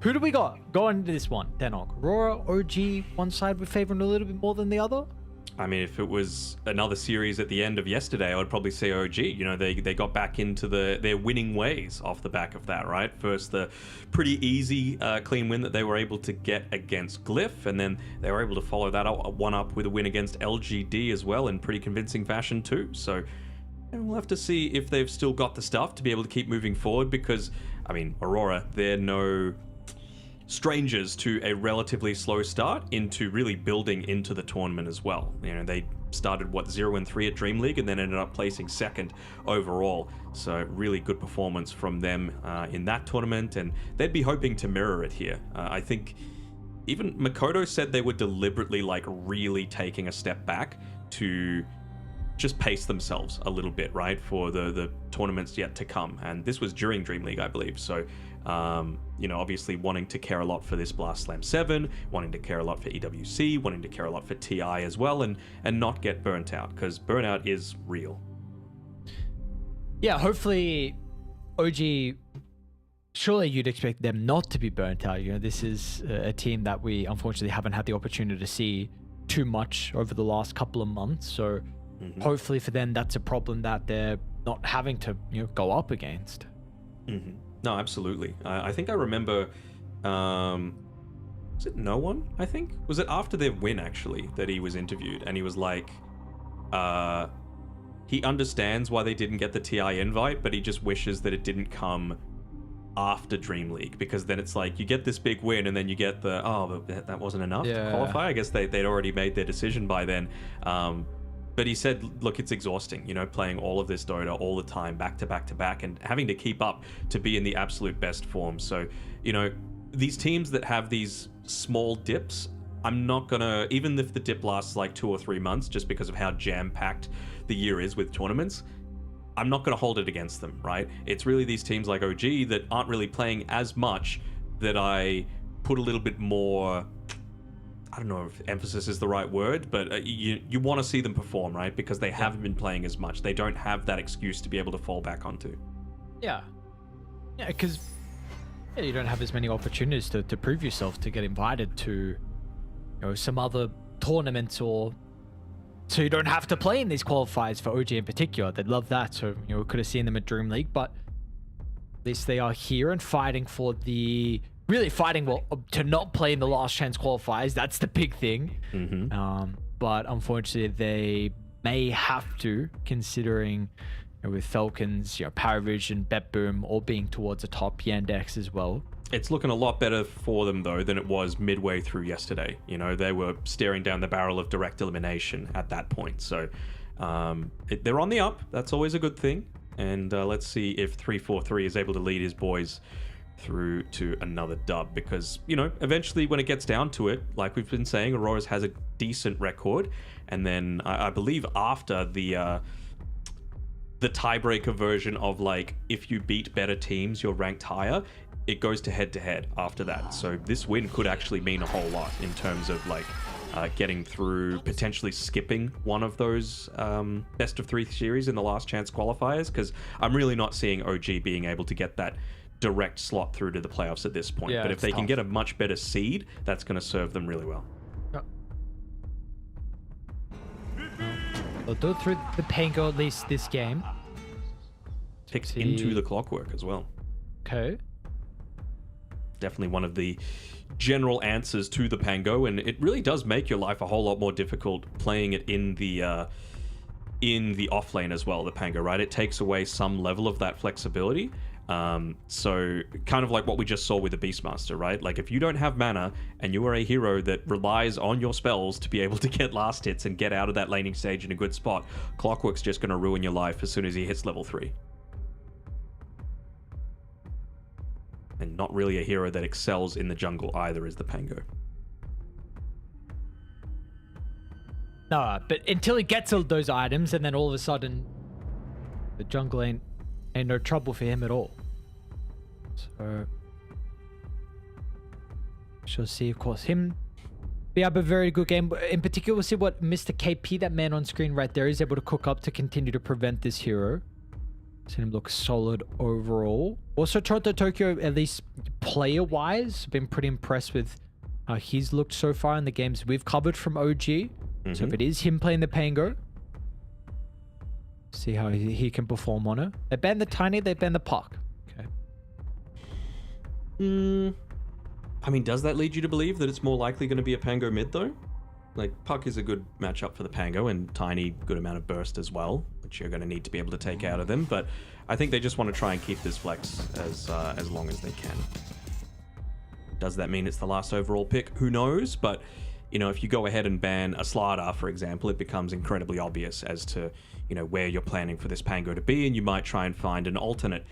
Who do we got going into this one, Denok? Aurora, OG, one side we're favoring a little bit more than the other? I mean, if it was another series at the end of yesterday, I would probably say OG. You know, they got back into their winning ways off the back of that, right? First, the pretty easy clean win that they were able to get against Glyph, and then they were able to follow that one up with a win against LGD as well in pretty convincing fashion too. So we'll have to see if they've still got the stuff to be able to keep moving forward, because, I mean, Aurora, they're no strangers to a relatively slow start into really building into the tournament as well. You know, they started 0-3 at Dream League and then ended up placing second overall. So really good performance from them in that tournament, and they'd be hoping to mirror it here. I think even Makoto said they were deliberately really taking a step back to just pace themselves a little bit, right, for the tournaments yet to come. And this was during Dream League, I believe. So you know, obviously wanting to care a lot for this Blast Slam 7, wanting to care a lot for EWC, wanting to care a lot for TI as well, and not get burnt out, because burnout is real. Yeah, hopefully OG, surely you'd expect them not to be burnt out. You know, this is a team that we unfortunately haven't had the opportunity to see too much over the last couple of months. So hopefully for them, that's a problem that they're not having to, you know, go up against. No, absolutely. I think I remember, was it No One, I think? Was it after their win, actually, that he was interviewed, and he was like, he understands why they didn't get the TI invite, but he just wishes that it didn't come after Dream League, because then it's like, you get this big win, and then you get the, but that wasn't enough to qualify. I guess they'd already made their decision by then. But he said, look, it's exhausting, you know, playing all of this Dota all the time, back to back to back, and having to keep up to be in the absolute best form. So, you know, these teams that have these small dips, I'm not gonna, even if the dip lasts like 2 or 3 months, just because of how jam-packed the year is with tournaments, I'm not gonna hold it against them, right? It's really these teams like OG that aren't really playing as much that I put a little bit more, I don't know if emphasis is the right word, but you want to see them perform, right? Because they haven't been playing as much. They don't have that excuse to be able to fall back onto. Yeah, because you don't have as many opportunities to prove yourself, to get invited to, you know, some other tournaments, or so you don't have to play in these qualifiers for OG in particular. They'd love that. So, you know, we could have seen them at Dream League, but at least they are here and fighting for the... Really fighting to not play in the last chance qualifiers. That's the big thing. But unfortunately, they may have to, considering, you know, with Falcons, you know, PARIVISION, BetBoom all being towards the top, Yandex as well. It's looking a lot better for them, though, than it was midway through yesterday. You know, they were staring down the barrel of direct elimination at that point. So they're on the up. That's always a good thing. And let's see if 343 is able to lead his boys through to another dub, because, you know, eventually when it gets down to it, like we've been saying, Aurora's has a decent record, and then I believe after the tiebreaker version of, like, if you beat better teams, you're ranked higher, it goes to head after that. So this win could actually mean a whole lot in terms of, like, getting through, potentially skipping one of those best of 3 series in the last chance qualifiers, because I'm really not seeing OG being able to get that direct slot through to the playoffs at this point. But if they can get a much better seed, that's going to serve them really well. They'll go through the Pango at least this game. Picks into the clockwork as well. Okay. Definitely one of the general answers to the Pango, and it really does make your life a whole lot more difficult playing it in the off lane as well, the Pango, right? It takes away some level of that flexibility. So kind of like what we just saw with the Beastmaster, right? Like, if you don't have mana and you are a hero that relies on your spells to be able to get last hits and get out of that laning stage in a good spot, Clockwork's just going to ruin your life as soon as he hits level 3. And not really a hero that excels in the jungle either is the Pango. No, but until he gets all those items, and then all of a sudden the jungle ain't no trouble for him at all. So shall see, of course, him Yeah, but very good game. In particular, we'll see what Mr. KP, that man on screen right there, is able to cook up to continue to prevent this hero. Seen him look solid overall. Also, Toronto Tokyo, at least player-wise, been pretty impressed with how he's looked so far in the games we've covered from OG. So if it is him playing the Pango, see how he can perform on it. They ban the Tiny, they ban the Puck. Okay. I mean, does that lead you to believe that it's more likely going to be a Pango mid, though? Like, Puck is a good matchup for the Pango, and Tiny, good amount of burst as well, which you're going to need to be able to take out of them. But I think they just want to try and keep this flex as long as they can. Does that mean it's the last overall pick? Who knows? But, you know, if you go ahead and ban a Slardar, for example, it becomes incredibly obvious as to, you know, where you're planning for this Pango to be, and you might try and find an alternate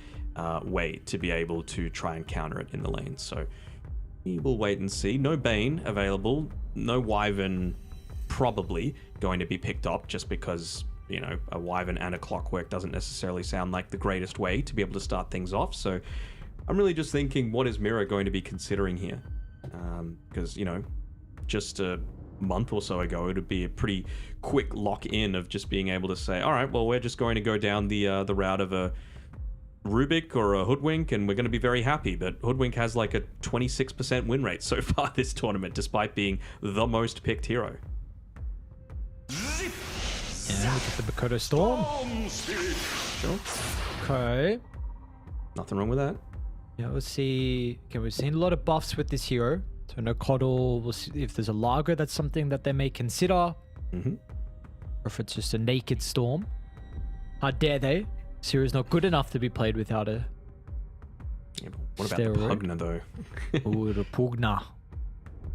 way to be able to try and counter it in the lane. So we will wait and see. No Bane available. No Wyvern probably going to be picked up, just because, you know, a Wyvern and a Clockwork doesn't necessarily sound like the greatest way to be able to start things off. So I'm really just thinking, what is Mira going to be considering here? Because, you know, just a month or so ago, it would be a pretty quick lock-in of just being able to say, all right, well, we're just going to go down the route of a Rubik or a Hoodwink, and we're going to be very happy. But Hoodwink has like a 26% win rate so far this tournament, despite being the most picked hero. Yeah, we get the Makoto Storm. Sure. Okay. Nothing wrong with that. Yeah, we'll see. Okay, we've seen a lot of buffs with this hero. So no Coddle. We'll see if there's a Lager. That's something that they may consider. Or if it's just a naked Storm. How dare they? This hero's not good enough to be played without a Yeah, but what about steroid. the Pugna, though? Ooh, the Pugna.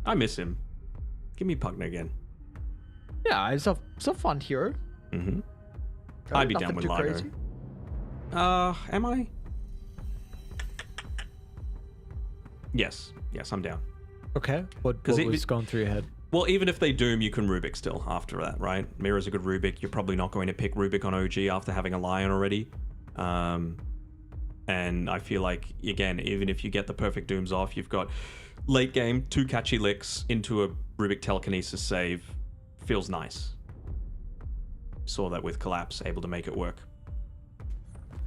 I miss him. Give me Pugna again. Yeah, it's a fun hero. I'd be down with Lago. Crazy. Am I? Yes, I'm down. Okay. What was going through your head? Well, even if they doom, you can Rubik still after that, right? Mira's a good Rubik. You're probably not going to pick Rubik on OG after having a Lion already. And I feel like, again, even if you get the perfect dooms off, you've got late game, 2 catchy licks into a Rubik telekinesis save. Feels nice. Saw that with Collapse, able to make it work.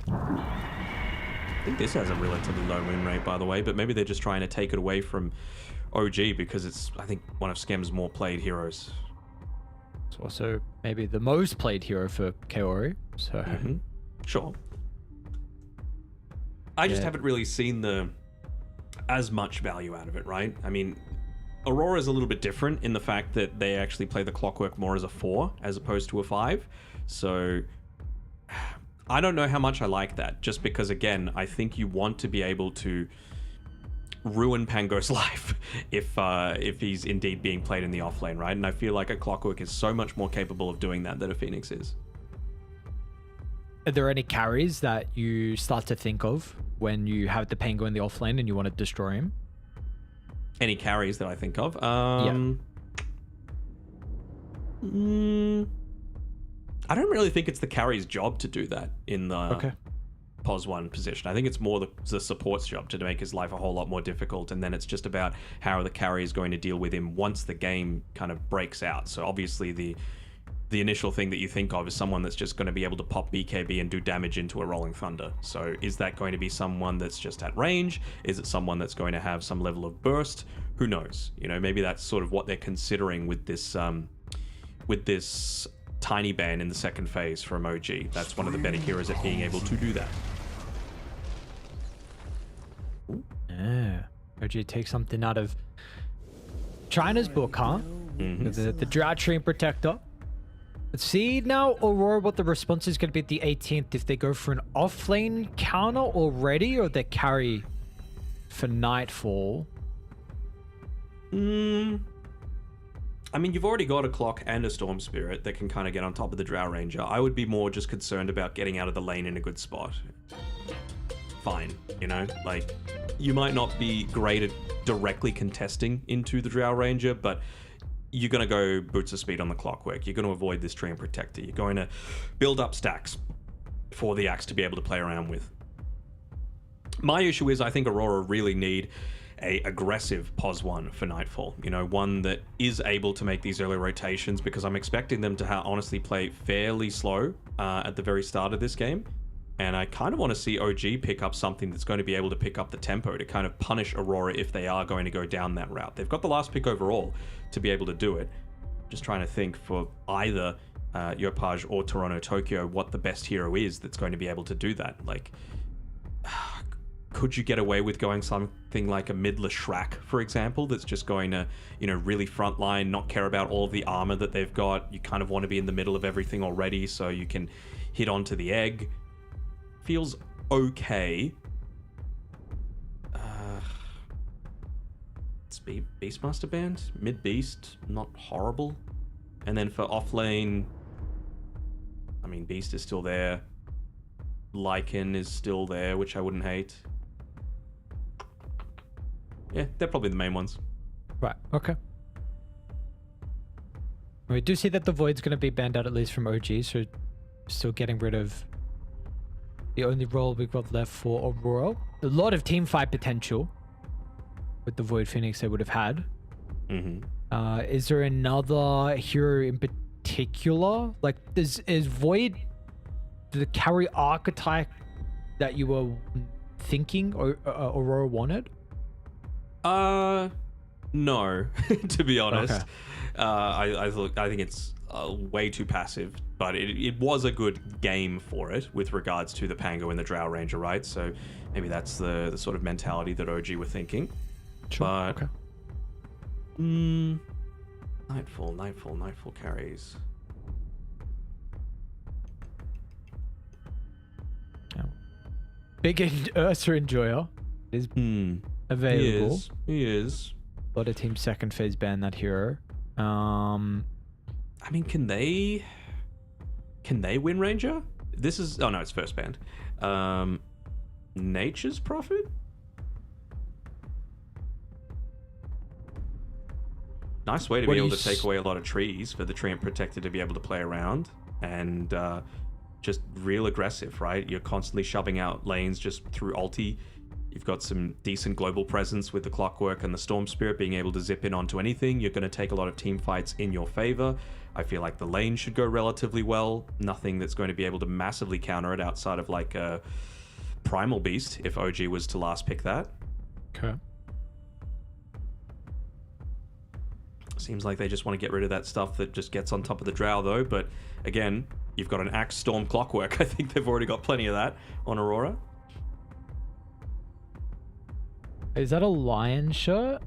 I think this has a relatively low win rate, by the way, but maybe they're just trying to take it away from OG because it's, I think, one of Skem's more played heroes. It's also maybe the most played hero for Kaori. So Sure. I just haven't really seen as much value out of it, right? I mean, Aurora is a little bit different in the fact that they actually play the Clockwork more as a 4 as opposed to a 5. So I don't know how much I like that, just because, again, I think you want to be able to ruin Pango's life if he's indeed being played in the offlane, right? And I feel like a Clockwork is so much more capable of doing that than a Phoenix is. Are there any carries that you start to think of when you have the Pango in the offlane and you want to destroy him? Any carries that I think of? I don't really think it's the carry's job to do that in the POS 1 position. I think it's more the support's job to make his life a whole lot more difficult, and then it's just about how the carry is going to deal with him once the game kind of breaks out. So obviously the initial thing that you think of is someone that's just going to be able to pop BKB and do damage into a Rolling Thunder. So is that going to be someone that's just at range? Is it someone that's going to have some level of burst? Who knows? You know, maybe that's sort of what they're considering with this tiny ban in the second phase from OG. That's one of the better heroes at being able to do that. Yeah. OG takes something out of China's book, huh? The Drought Tree Protector. Let's see now, Aurora, what the response is going to be at the 18th. If they go for an offlane counter already, or they carry for Nightfall. I mean, you've already got a Clock and a Storm Spirit that can kind of get on top of the Drow Ranger. I would be more just concerned about getting out of the lane in a good spot. Fine, you know? Like, you might not be great at directly contesting into the Drow Ranger, but you're going to go boots of speed on the Clockwork. You're going to avoid this Tree and Protector. You're going to build up stacks for the Axe to be able to play around with. My issue is I think Aurora really need a aggressive pos one for Nightfall. You know, one that is able to make these early rotations, because I'm expecting them to honestly play fairly slow at the very start of this game. And I kind of want to see OG pick up something that's going to be able to pick up the tempo to kind of punish Aurora if they are going to go down that route. They've got the last pick overall to be able to do it. Just trying to think for either GLYPH or Toronto Tokyo what the best hero is that's going to be able to do that. Like, could you get away with going something like a mid Leshrac, for example, that's just going to, you know, really frontline, not care about all of the armor that they've got? You kind of want to be in the middle of everything already so you can hit onto the egg. Feels okay. It's Beastmaster Band, mid Beast, not horrible. And then for offlane, I mean, Beast is still there. Lycan is still there, which I wouldn't hate. Yeah, they're probably the main ones. Right, okay. We do see that the Void's going to be banned out at least from OG, so still getting rid of the only role we've got left for Aurora. A lot of team fight potential with the Void Phoenix they would have had. Is there another hero in particular? Like, is Void the carry archetype that you were thinking or Aurora wanted? No, to be honest. Okay. I think it's way too passive, but it was a good game for it with regards to the Pango and the Drow Ranger, right? So maybe that's the sort of mentality that OG were thinking. Sure. But okay. Nightfall carries. Big Ursa Enjoyer is available. He is. A lot of teams second phase ban that hero. I mean, can they win Ranger? This is, oh no, it's first band. Nature's Prophet? Nice way to be able to take away a lot of trees for the Treant Protector to be able to play around, and just real aggressive, right? You're constantly shoving out lanes just through ulti. You've got some decent global presence with the Clockwork and the Storm Spirit being able to zip in onto anything. You're going to take a lot of team fights in your favor. I feel like the lane should go relatively well. Nothing that's going to be able to massively counter it outside of like a Primal Beast if OG was to last pick that. Okay. Seems like they just want to get rid of that stuff that just gets on top of the Drow though. But again, you've got an Axe Storm Clockwork. I think they've already got plenty of that on Aurora. Is that a lion shirt?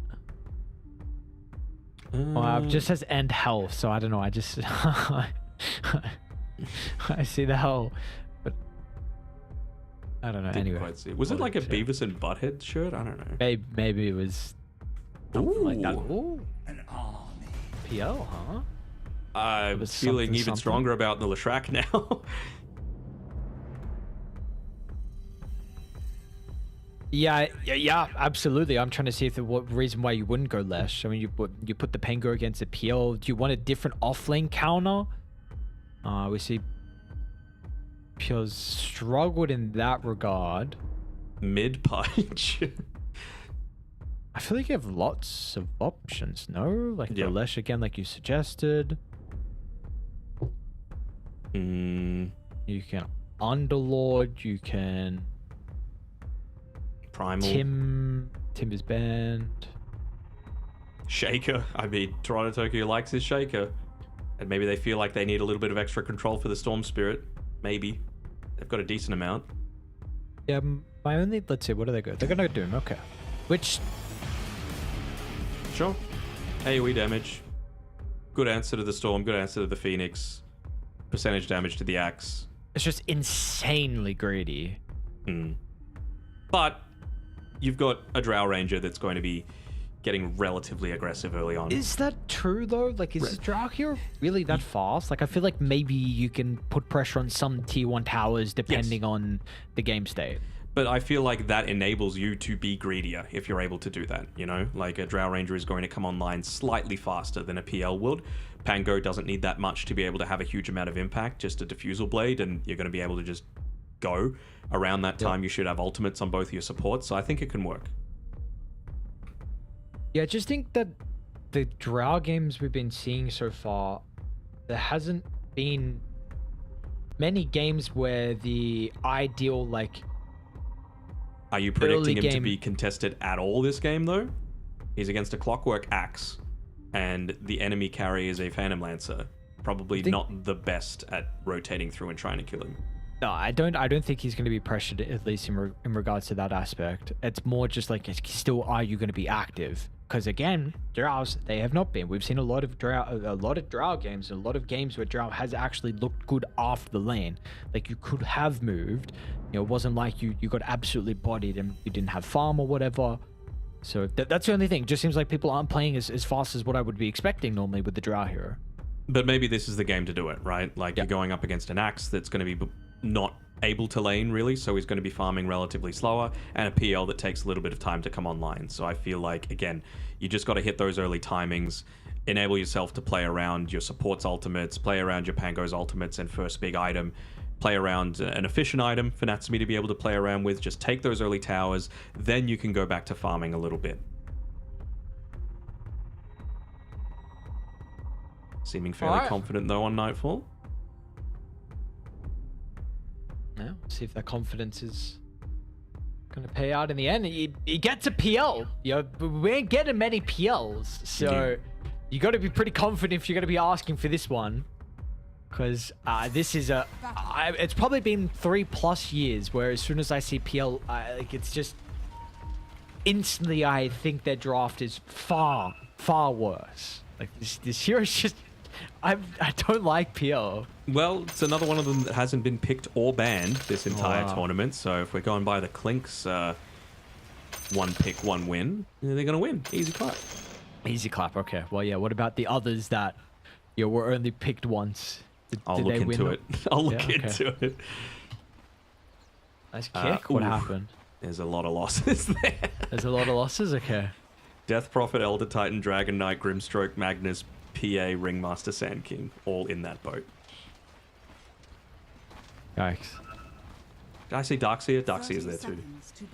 It just says end health, so I don't know. I just I see the hell, but I don't know. Anyway, quite see. Was it like a Beavis and Butthead shirt? I don't know. Maybe it was something like that. Ooh. An army. PL, huh? I'm feeling even stronger about the Leshrac now. Yeah, absolutely. I'm trying to see if what reason why you wouldn't go Lesh. I mean, you put the Pango against the PL. Do you want a different offlane counter? We see PL's struggled in that regard. Mid punch. I feel like you have lots of options, no? Like the Lesh again, like you suggested. You can Underlord, you can Primal. Tim is banned. Shaker. I mean, Toronto Tokyo likes his Shaker. And maybe they feel like they need a little bit of extra control for the Storm Spirit. Maybe. They've got a decent amount. Yeah, my only... Let's see, what do they go? They're gonna Doom, okay. Which... Sure. AoE damage. Good answer to the Storm, good answer to the Phoenix. Percentage damage to the Axe. It's just insanely greedy. But you've got a Drow Ranger that's going to be getting relatively aggressive early on. Is that true though? Like, is Drow here really that fast? Like, I feel like maybe you can put pressure on some tier 1 towers depending on the game state. But I feel like that enables you to be greedier if you're able to do that, you know? Like, a Drow Ranger is going to come online slightly faster than a PL would. Pango doesn't need that much to be able to have a huge amount of impact, just a Diffusal Blade, and you're going to be able to just go. Around that time, you should have ultimates on both your supports, so I think it can work. Yeah, I just think that the Drow games we've been seeing so far, there hasn't been many games where the ideal, like... Are you predicting him to be contested at all this game, though? He's against a Clockwork Axe, and the enemy carry is a Phantom Lancer. Probably not the best at rotating through and trying to kill him. No, I don't think he's going to be pressured, at least in regards to that aspect. It's more just like, still, are you going to be active? Because again, Drows, they have not been. We've seen a lot of Drow games, and a lot of games where Drow has actually looked good off the lane. Like, you could have moved. You know, it wasn't like you got absolutely bodied and you didn't have farm or whatever. So that's the only thing. It just seems like people aren't playing as fast as what I would be expecting normally with the Drow hero. But maybe this is the game to do it, right? Like, you're going up against an Axe that's going to be not able to lane, really, so he's going to be farming relatively slower, and a PL that takes a little bit of time to come online. So I feel like, again, you just got to hit those early timings, enable yourself to play around your support's ultimates, play around your Pango's ultimates and first big item, play around an efficient item for Natsumi to be able to play around with. Just take those early towers, then you can go back to farming a little bit. Seeming fairly confident, though, on Nightfall. Yeah, see if that confidence is going to pay out in the end. He gets a PL. You know, we ain't getting many PLs, so you got to be pretty confident if you're going to be asking for this one, because this is it's probably been 3+ years where as soon as I see PL, like, it's just instantly I think their draft is far worse. Like, this year is just. I don't like PL. Well, it's another one of them that hasn't been picked or banned this entire tournament. So if we're going by the Clinks, one pick, one win, they're going to win. Easy clap. Easy clap. Okay. Well, yeah. What about the others that were only picked once? I'll look into it. I'll look into it. Nice kick. What happened? There's a lot of losses there. There's a lot of losses. Okay. Death Prophet, Elder Titan, Dragon Knight, Grimstroke, Magnus, PA, Ringmaster, Sand King, all in that boat. Yikes. Did I see Darkseer? Darkseer's there too.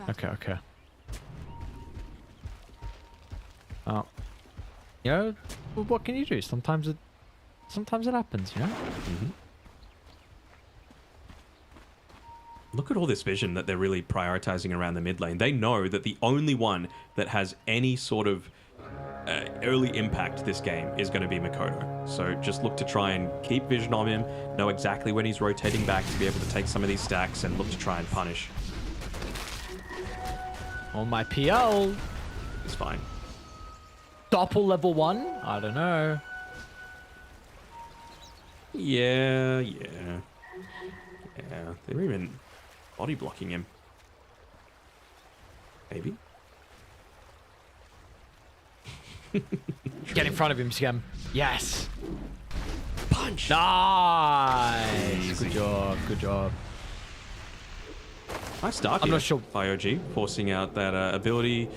Okay. Oh. You know, what can you do? Sometimes it happens, you know? Mm-hmm. Look at all this vision that they're really prioritizing around the mid lane. They know that the only one that has any sort of early impact this game is going to be Mikoto. So just look to try and keep vision on him, know exactly when he's rotating back to be able to take some of these stacks, and look to try and punish. On my PL. It's fine. Doppel level 1? I don't know. Yeah. They're even body blocking him. Maybe. Get in front of him, Scam. Yes. Punch. Nice. Easy. Good job. Nice start I'm not sure. By OG, forcing out that ability.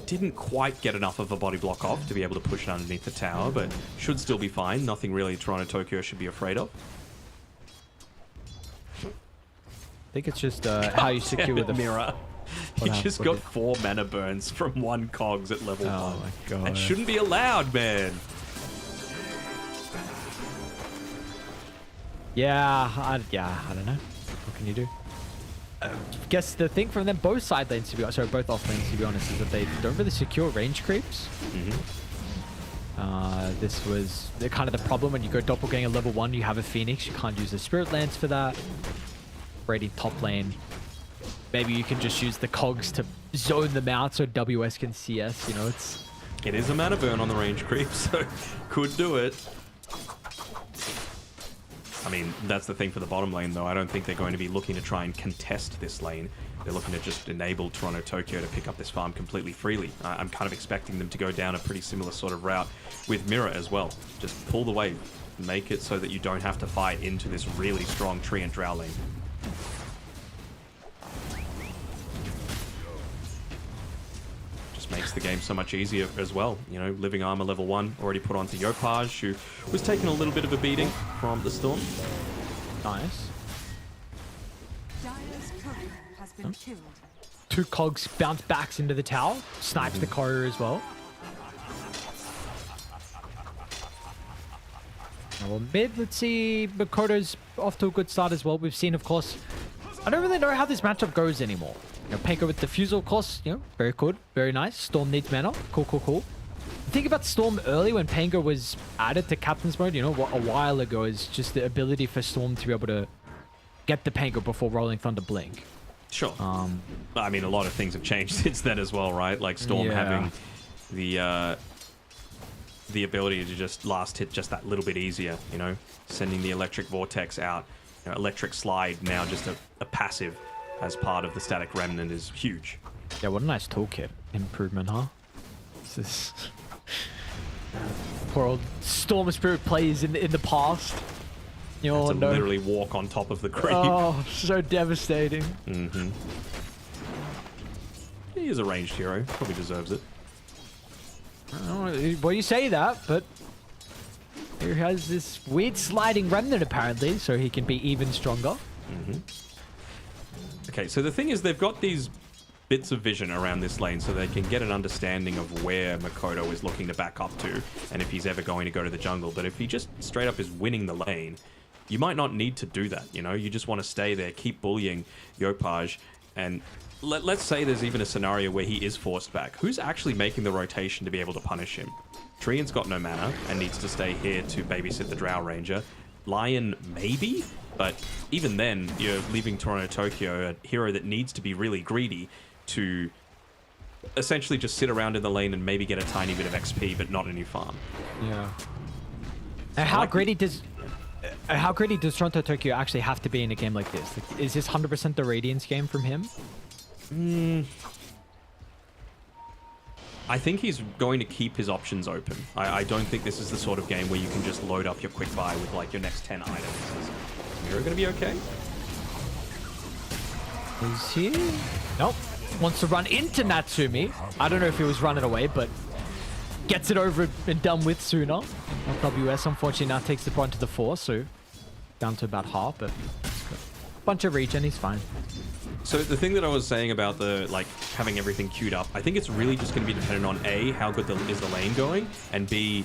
Didn't quite get enough of a body block off to be able to push it underneath the tower, but should still be fine. Nothing really Toronto Tokyo should be afraid of. I think it's just how you secure the mirror. He just got 4 mana burns from 1 cogs at level 1. Oh my god. That shouldn't be allowed, man. I don't know. What can you do? I guess the thing from them, both side lanes to be honest, both off lanes to be honest, is that they don't really secure range creeps. Mm-hmm. This was kind of the problem when you go doppelganger level 1. You have a Phoenix. You can't use the Spirit Lance for that. Brady top lane. Maybe you can just use the cogs to zone them out so WS can CS. You know, it is a mana burn on the range creep, so could do it. I mean, that's the thing for the bottom lane, though. I don't think they're going to be looking to try and contest this lane. They're looking to just enable Toronto Tokyo to pick up this farm completely freely. I'm kind of expecting them to go down a pretty similar sort of route with Mirror as well. Just pull the wave, make it so that you don't have to fight into this really strong tree and drow lane. Makes the game so much easier as well. You know, Living Armor level 1 already put onto Yopaj, who was taking a little bit of a beating from the Storm. nice. Dire's courier has been killed. 2 cogs bounce backs into the tower. Snipes the courier as well. Well, mid, let's see. Makoto's off to a good start as well. We've seen, of course, I don't really know how this matchup goes anymore. You know, Pango with Diffusal, of course, you know, very good, very nice. Storm needs mana. Cool, cool, cool. The thing about Storm early when Pango was added to Captain's Mode, you know, a while ago, is just the ability for Storm to be able to get the Pango before Rolling Thunder blink. Sure. I mean, a lot of things have changed since then as well, right? Like Storm having the ability to just last hit just that little bit easier, you know, sending the Electric Vortex out. You know, Electric Slide now just a passive as part of the Static Remnant is huge. Yeah, what a nice toolkit improvement, huh? This is poor old Storm Spirit plays in the past. You all know. Literally walk on top of the creep. Oh, so devastating. Mm-hmm. He is a ranged hero. Probably deserves it. Well, you say that, but he has this weird sliding remnant apparently, so he can be even stronger. Mm-hmm. Okay, so the thing is, they've got these bits of vision around this lane so they can get an understanding of where Makoto is looking to back up to and if he's ever going to go to the jungle. But if he just straight up is winning the lane, you might not need to do that, you know? You just want to stay there, keep bullying GLYPH, and let's say there's even a scenario where he is forced back. Who's actually making the rotation to be able to punish him? Trian's got no mana and needs to stay here to babysit the Drow Ranger. Lion, maybe? But even then, you're leaving Toronto Tokyo, a hero that needs to be really greedy to essentially just sit around in the lane and maybe get a tiny bit of XP, but not any farm. Yeah. And how greedy does Toronto Tokyo actually have to be in a game like this? Like, is this 100% the Radiance game from him? I think he's going to keep his options open. I don't think this is the sort of game where you can just load up your quick buy with like your next 10 items. Is Mira going to be okay? Is he? Nope. Wants to run into Natsumi. I don't know if he was running away, but gets it over and done with sooner. WS unfortunately now takes the brunt of the force, so down to about half, but bunch of regen, he's fine. So the thing that I was saying about the like having everything queued up, I think it's really just going to be dependent on A, how good is the lane going, and B,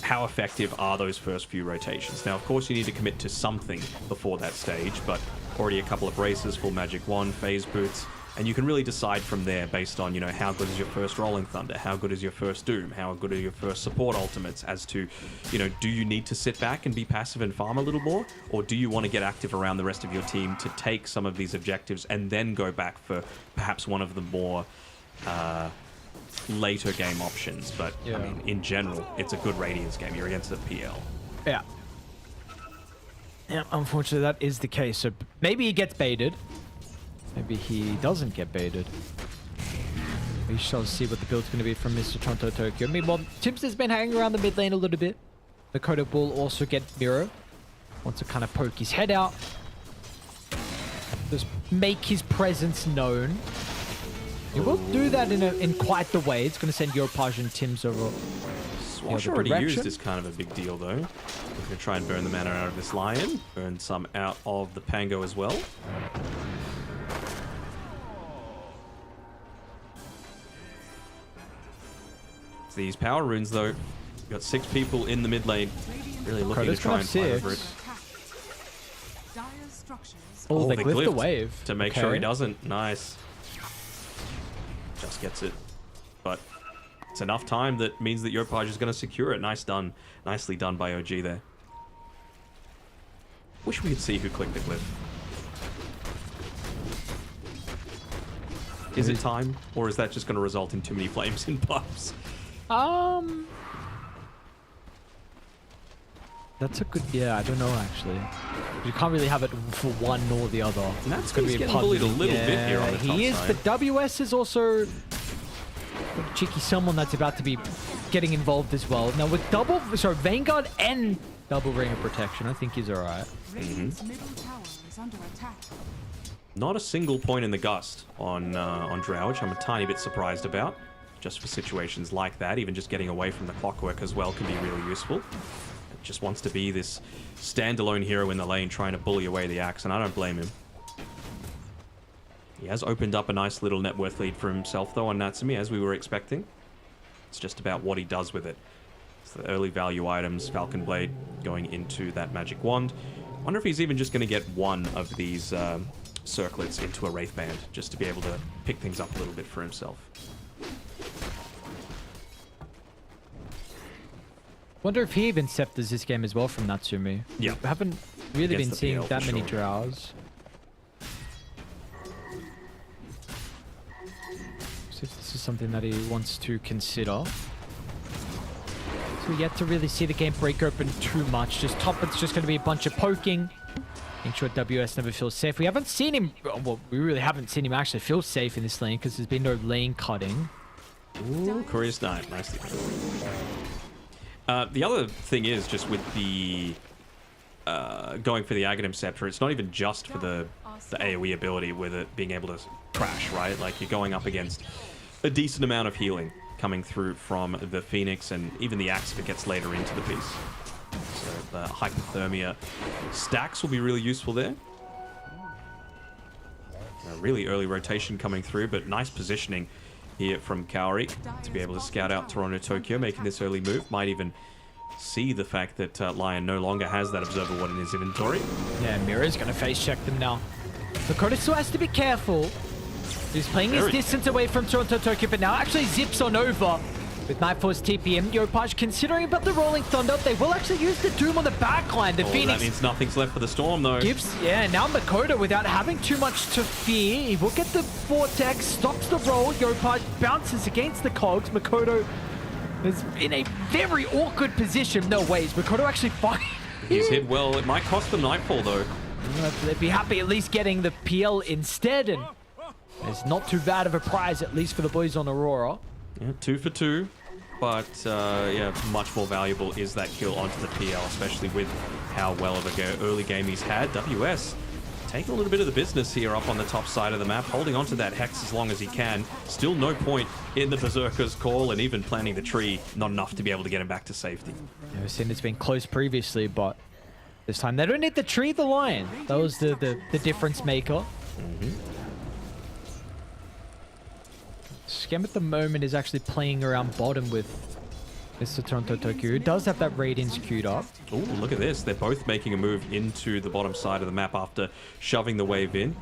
how effective are those first few rotations. Now, of course, you need to commit to something before that stage, but already a couple of braces, full magic wand, phase boots, and you can really decide from there based on, you know, how good is your first Rolling Thunder, how good is your first Doom, how good are your first support ultimates, as to, you know, do you need to sit back and be passive and farm a little more, or do you want to get active around the rest of your team to take some of these objectives and then go back for perhaps one of the more later game options. But yeah. I mean, in general, it's a good Radiance game. You're against the PL. Yeah. Yeah, unfortunately, that is the case. So maybe he gets baited. Maybe he doesn't get baited. We shall see what the build's going to be from Mr. Toronto Tokyo. Meanwhile, Tips has been hanging around the mid lane a little bit. Makoto will also get Miro. Wants to kind of poke his head out. Just make his presence known. He will do that in quite the way. It's going to send GLYPH and Tims over. Swash already used is kind of a big deal, though. We're going to try and burn the mana out of this Lion. Burn some out of the Pango as well. These power runes, though. We've got 6 people in the mid lane. Really looking to try and fight over it. Oh, they glyphed the wave. To make sure he doesn't. Nice. Just gets it. But it's enough time that means that GLYPH is going to secure it. Nice done. Nicely done by OG there. Wish we could see who clicked the glyph. Is it time? Or is that just going to result in too many flames in pubs? That's a good... Yeah, I don't know, actually. You can't really have it for one nor the other. That's going to be bullied a little bit here on the top he is, side. but WS is also a cheeky someone that's about to be getting involved as well. Now, with Vanguard and double ring of protection, I think he's alright. Not a single point in the gust on Drow, which I'm a tiny bit surprised about. Just for situations like that, even just getting away from the clockwork as well can be really useful. It just wants to be this standalone hero in the lane trying to bully away the axe, and I don't blame him. He has opened up a nice little net worth lead for himself, though, on Natsumi, as we were expecting. It's just about what he does with it. So the early value items, Falcon Blade going into that Magic Wand. Wonder if he's even just going to get one of these circlets into a Wraith Band, just to be able to pick things up a little bit for himself. Wonder if he even scepters this game as well from Natsumi. Yeah. We haven't really been the seeing PL that for many sure. drows. See if this is something that he wants to consider. So yet to really see the game break open too much. Just top, it's just going to be a bunch of poking. Make sure WS never feels safe. We haven't seen him, well, we really haven't seen him actually feel safe in this lane because there's been no lane cutting. Ooh, Korea's Knight, nicely done. The other thing is just with the going for the Aghanim Scepter, it's not even just for the AoE ability with it being able to crash, right? Like you're going up against a decent amount of healing coming through from the Phoenix and even the Axe if it gets later into the piece. So the hypothermia stacks will be really useful there. A really early rotation coming through, but nice positioning here from Kaori to be able to scout out Toronto Tokyo, making this early move. Might even see the fact that Lion no longer has that Observer Ward in his inventory. Yeah, Mira's going to face check them now. Dakota still has to be careful. He's playing his distance away from Toronto Tokyo, but now actually zips on over with Nightforce TPM. YoPaj considering about the Rolling Thunder. They will actually use the Doom on the backline. The Phoenix. That means nothing's left for the Storm, though. Yeah, now Makoto, without having too much to fear, he will get the Vortex, stops the roll. YoPaj bounces against the cogs. Makoto is in a very awkward position. No ways. Makoto actually fighting. He's hit well. It might cost them Nightfall, though. They'd be happy at least getting the PL instead, and it's not too bad of a prize, at least for the boys on Aurora. Yeah, 2 for 2. But, yeah, much more valuable is that kill onto the PL, especially with how well of a early game he's had. WS taking a little bit of the business here up on the top side of the map, holding onto that Hex as long as he can. Still no point in the Berserker's call, and even planting the tree, not enough to be able to get him back to safety. Yeah, we've seen it's been close previously, but this time they don't need the tree, the Lion. That was the difference maker. Scam at the moment is actually playing around bottom with Mr. Toronto Tokyo, who does have that Radiance queued up. Oh, look at this. They're both making a move into the bottom side of the map after shoving the wave in.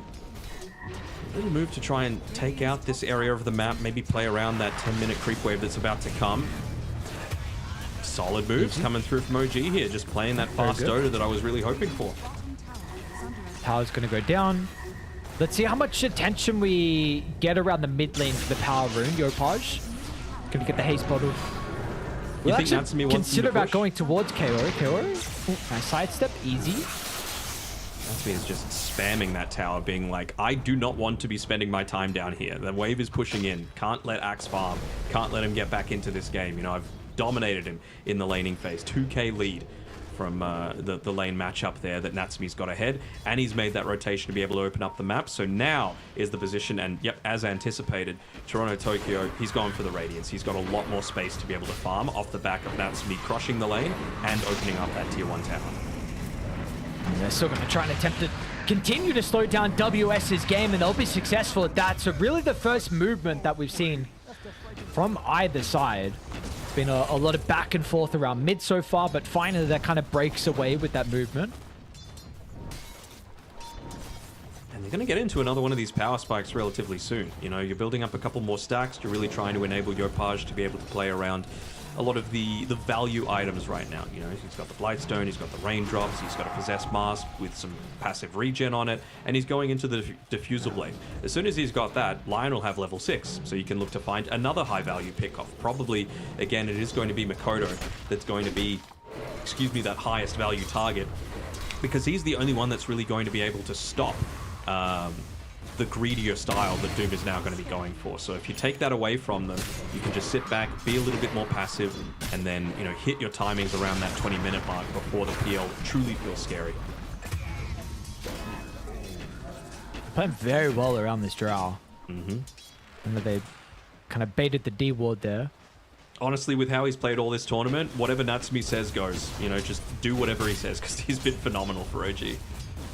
A little move to try and take out this area of the map, maybe play around that 10-minute creep wave that's about to come. Solid moves coming through from OG here, just playing that fast Dota that I was really hoping for. Power's going to go down. Let's see how much attention we get around the mid lane for the power rune. YoPaj going to get the haste bottle. We'll think Natsumi wants consider him to about push? going towards KO. Nice sidestep, easy. Natsumi is just spamming that tower, being like, I do not want to be spending my time down here. The wave is pushing in. Can't let Axe farm. Can't let him get back into this game. You know, I've dominated him in the laning phase. 2k lead from the lane matchup there that Natsumi's got ahead, and he's made that rotation to be able to open up the map. So now is the position, and yep, as anticipated, Toronto Tokyo, he's going for the Radiance. He's got a lot more space to be able to farm off the back of Natsumi crushing the lane and opening up that tier 1 tower. They're still going to try and attempt to continue to slow down WS's game, and they'll be successful at that. So really the first movement that we've seen from either side. Been a lot of back and forth around mid so far, but finally that kind of breaks away with that movement. And they're going to get into another one of these power spikes relatively soon. You know, you're building up a couple more stacks. You're really trying to enable YoPaj to be able to play around a lot of the value items right now. You know, he's got the Blightstone, he's got the Raindrops, he's got a Possessed Mask with some passive regen on it, and he's going into the Diffusal Blade. As soon as he's got that, Lion will have level 6, so you can look to find another high-value pick-off. Probably, again, it is going to be Makoto that's going to be, that highest value target, because he's the only one that's really going to be able to stop the greedier style that Doom is now going to be going for. So if you take that away from them, you can just sit back, be a little bit more passive, and then, you know, hit your timings around that 20-minute mark before the PL truly feels scary. Playing very well around this drow. And they kind of baited the D ward there. Honestly, with how he's played all this tournament, whatever Natsumi says goes. You know, just do whatever he says, because he's been phenomenal for OG.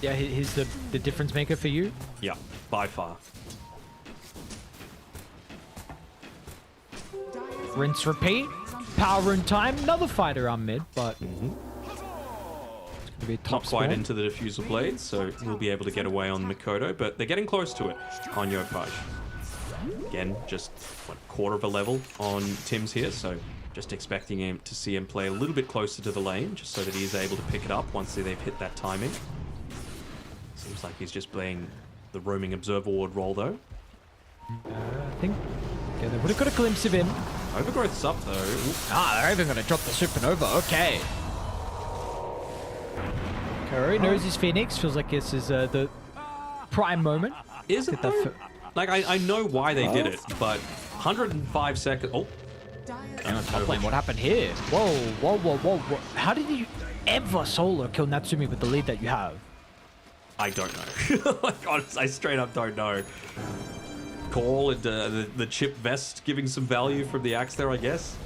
Yeah, he's the difference maker for you? Yeah, by far. Rinse, repeat. power rune time. Another fight around mid, but it's going to be a top Not quite spawn. into the diffusal blades, so we'll be able to get away on Mikoto, but they're getting close to it on GLYPH. Again, just what, quarter of a level on Tim's here, so just expecting him to see him play a little bit closer to the lane, just so that he is able to pick it up once they've hit that timing. Seems like he's just playing the roaming observer ward role, though. I think they would have got a glimpse of him. Overgrowth's up, though. Ooh. They're even going to drop the supernova. Okay. Curry knows his Phoenix. Feels like this is the prime moment. Is it, though? Like, I know why they did it, but 105 seconds... Oh. Hang on, top lane. What happened here? Whoa, whoa, whoa, whoa, whoa. How did you ever solo kill Natsumi with the lead that you have? I don't know. Like, honestly, I straight up don't know. Call and the chip vest giving some value from the axe there, I guess.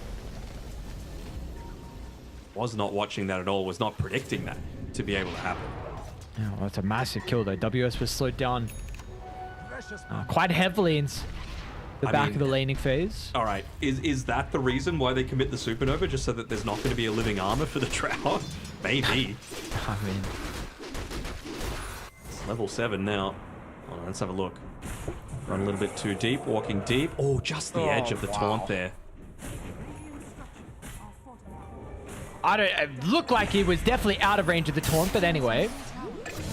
Was not watching that at all. Was not predicting that to be able to happen. Yeah, well, that's a massive kill though. WS was slowed down quite heavily in the back of the laning phase. All right, is that the reason why they commit the supernova, just so that there's not going to be a living armor for the Trout? Maybe. I mean, it's level 7 now. Hold on, let's have a look. Run a little bit too deep, walking deep. Oh, just the edge of the taunt there. It looked like he was definitely out of range of the taunt, but anyway,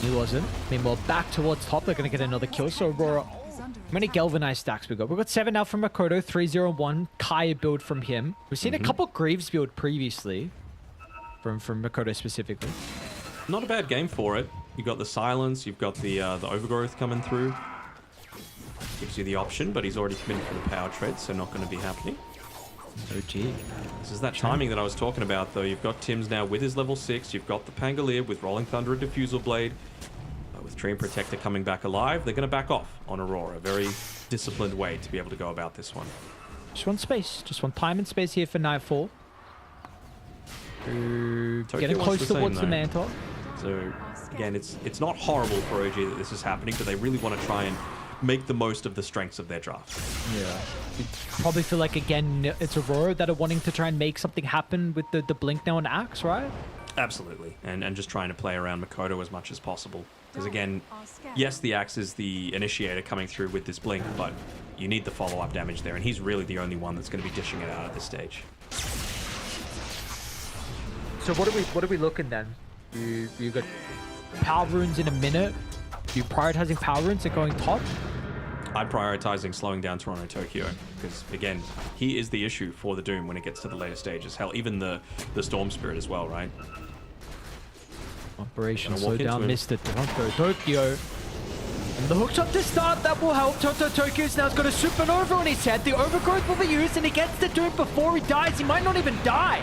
he wasn't. Meanwhile, back towards top, they're going to get another kill. So Aurora, how many galvanized stacks we got? We've got 7 now from Makoto, 301 Kaya build from him. We've seen a couple Greaves build previously from Makoto specifically. Not a bad game for it. You've got the silence, you've got the overgrowth coming through. Gives you the option, but he's already committed for the power tread, so not going to be happening. OG. This is that timing that I was talking about, though. You've got Tim's now with his level 6. You've got the Pangolier with Rolling Thunder and Diffusal Blade. With Tree and Protector coming back alive, they're going to back off on Aurora. A very disciplined way to be able to go about this one. Just want space. Just want time and space here for Nightfall. Getting close towards the Mantle. So, again, it's not horrible for OG that this is happening, but they really want to try and make the most of the strengths of their draft. Yeah. You probably feel like, again, it's Aurora that are wanting to try and make something happen with the Blink now and Axe, right? Absolutely. And just trying to play around Makoto as much as possible. Because, again, yes, the Axe is the initiator coming through with this Blink, but you need the follow-up damage there, and he's really the only one that's going to be dishing it out at this stage. So what are we looking then? You got power runes in a minute. You prioritizing power runes and going top? I'm prioritizing slowing down Toronto Tokyo because, again, he is the issue for the Doom when it gets to the later stages. Hell, even the Storm Spirit as well, right? Operation slow down, Mr. Toronto Tokyo. And the hookshot to start, that will help. Toronto Tokyo's now got a supernova on his head. The overgrowth will be used and he gets the Doom before he dies. He might not even die.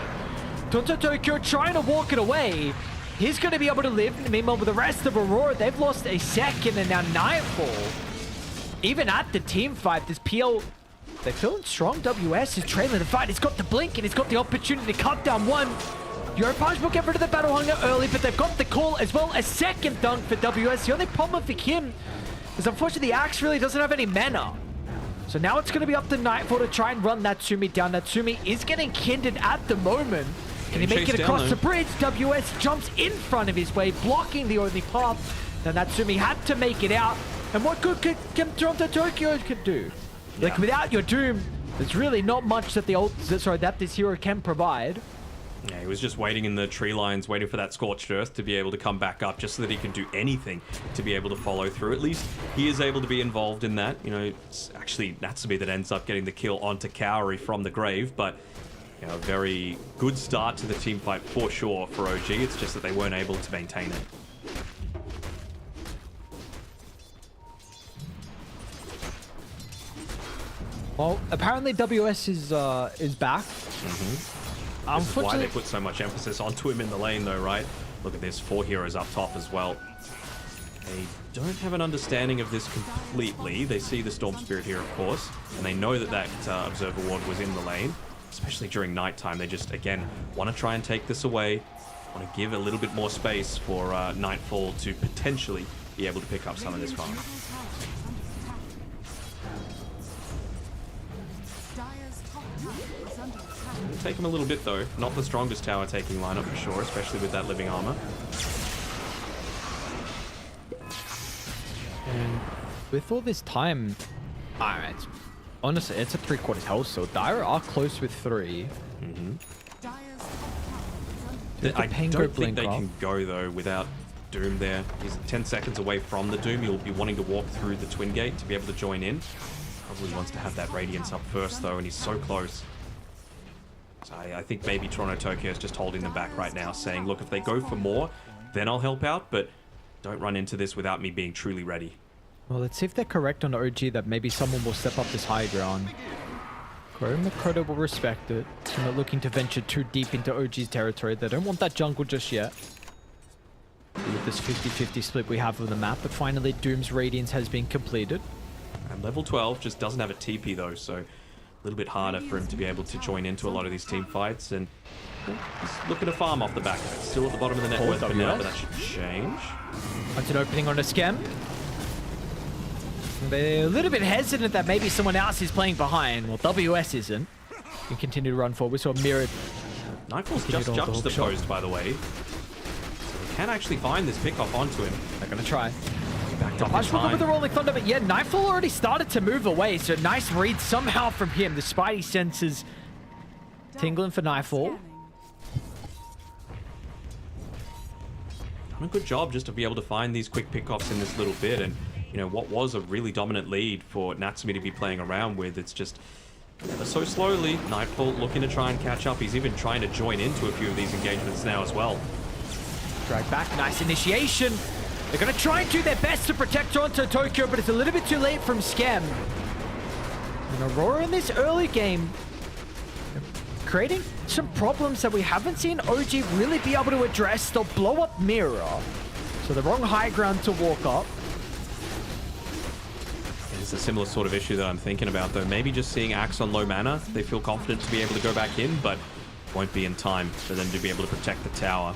Toronto Tokyo trying to walk it away. He's going to be able to live. Meanwhile, with the rest of Aurora, they've lost a second and now Nightfall. Even at the team fight, this PL, they're feeling strong. WS is trailing the fight. He's got the blink and he's got the opportunity to cut down one. GLYPH will get rid of the battle hunger early, but they've got the call as well. A second dunk for WS. The only problem for him is unfortunately the Axe really doesn't have any mana. So now it's going to be up to Nightfall to try and run Natsumi down. Natsumi is getting kindled at the moment. Can he make it across the bridge? WS jumps in front of his way, blocking the only path. Now Natsumi had to make it out. And what good can Toronto Tokyo could do? Yeah. Like, without your Doom, there's really not much that that this hero can provide. Yeah, he was just waiting in the tree lines, waiting for that Scorched Earth to be able to come back up, just so that he can do anything to be able to follow through. At least he is able to be involved in that. You know, it's actually Natsumi that ends up getting the kill onto Kaori from the grave, but you know, a very good start to the team fight for sure for OG. It's just that they weren't able to maintain it. Well, apparently WS is back. This is why they put so much emphasis onto him in the lane, though, right? Look at this, 4 heroes up top as well. They don't have an understanding of this completely. They see the Storm Spirit here, of course, and they know that Observer Ward was in the lane, especially during nighttime. They just, again, want to try and take this away, want to give a little bit more space for Nightfall to potentially be able to pick up some of this farm. is under attack. It'll take him a little bit though. Not the strongest tower taking lineup for sure, especially with that living armor. And with all this time, alright, honestly, it's a 3/4 health, so Dire are close with 3. Dire's top tower is under I don't think they can go though without Doom there. He's 10 seconds away from the Doom. He'll be wanting to walk through the Twin Gate to be able to join in. Probably wants to have that Radiance up first though, and he's so close. So I think maybe Toronto Tokyo is just holding them back right now, saying, look, if they go for more, then I'll help out, but don't run into this without me being truly ready. Well, let's see if they're correct on OG that maybe someone will step up this high ground. Crow Makoto will respect it. They're not looking to venture too deep into OG's territory. They don't want that jungle just yet. With this 50-50 split we have of the map, but finally Doom's Radiance has been completed. And level 12 just doesn't have a TP though, so a little bit harder for him to be able to join into a lot of these team fights. And he's looking to farm off the back of it. Still at the bottom of the net worth for now, but that should change. That's an opening on a scam. They're a little bit hesitant that maybe someone else is playing behind. Well, WS isn't. We continue to run forward. We saw mirrored. Nightfall's just juxtaposed, by the way. So we can actually find this pick off onto him. They're going to try. Backed up in Hush time. with the Rolling Thunder, but yeah, Nightfall already started to move away, so nice read somehow from him. The Spidey senses tingling for Nightfall. Done a good job just to be able to find these quick pickoffs in this little bit, and you know what was a really dominant lead for Natsumi to be playing around with. It's just ever so slowly. Nightfall looking to try and catch up. He's even trying to join into a few of these engagements now as well. Drag back, nice initiation. They're going to try and do their best to protect Toronto Tokyo, but it's a little bit too late from Scam. And Aurora in this early game, creating some problems that we haven't seen OG really be able to address. They'll blow up Mirror. So the wrong high ground to walk up. It's a similar sort of issue that I'm thinking about, though. Maybe just seeing Axe on low mana, they feel confident to be able to go back in, but won't be in time for them to be able to protect the tower.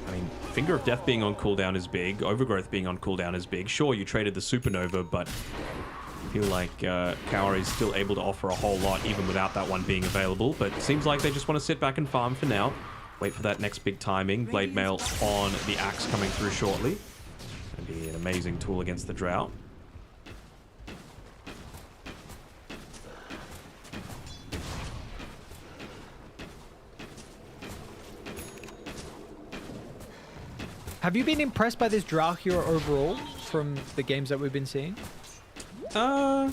I mean, Finger of Death being on cooldown is big. Overgrowth being on cooldown is big. Sure, you traded the Supernova, but I feel like Kaori is still able to offer a whole lot even without that one being available. But it seems like they just want to sit back and farm for now. Wait for that next big timing. Blade Mail on the Axe coming through shortly. Going to be an amazing tool against the Drought. Have you been impressed by this Drow hero overall from the games that we've been seeing? When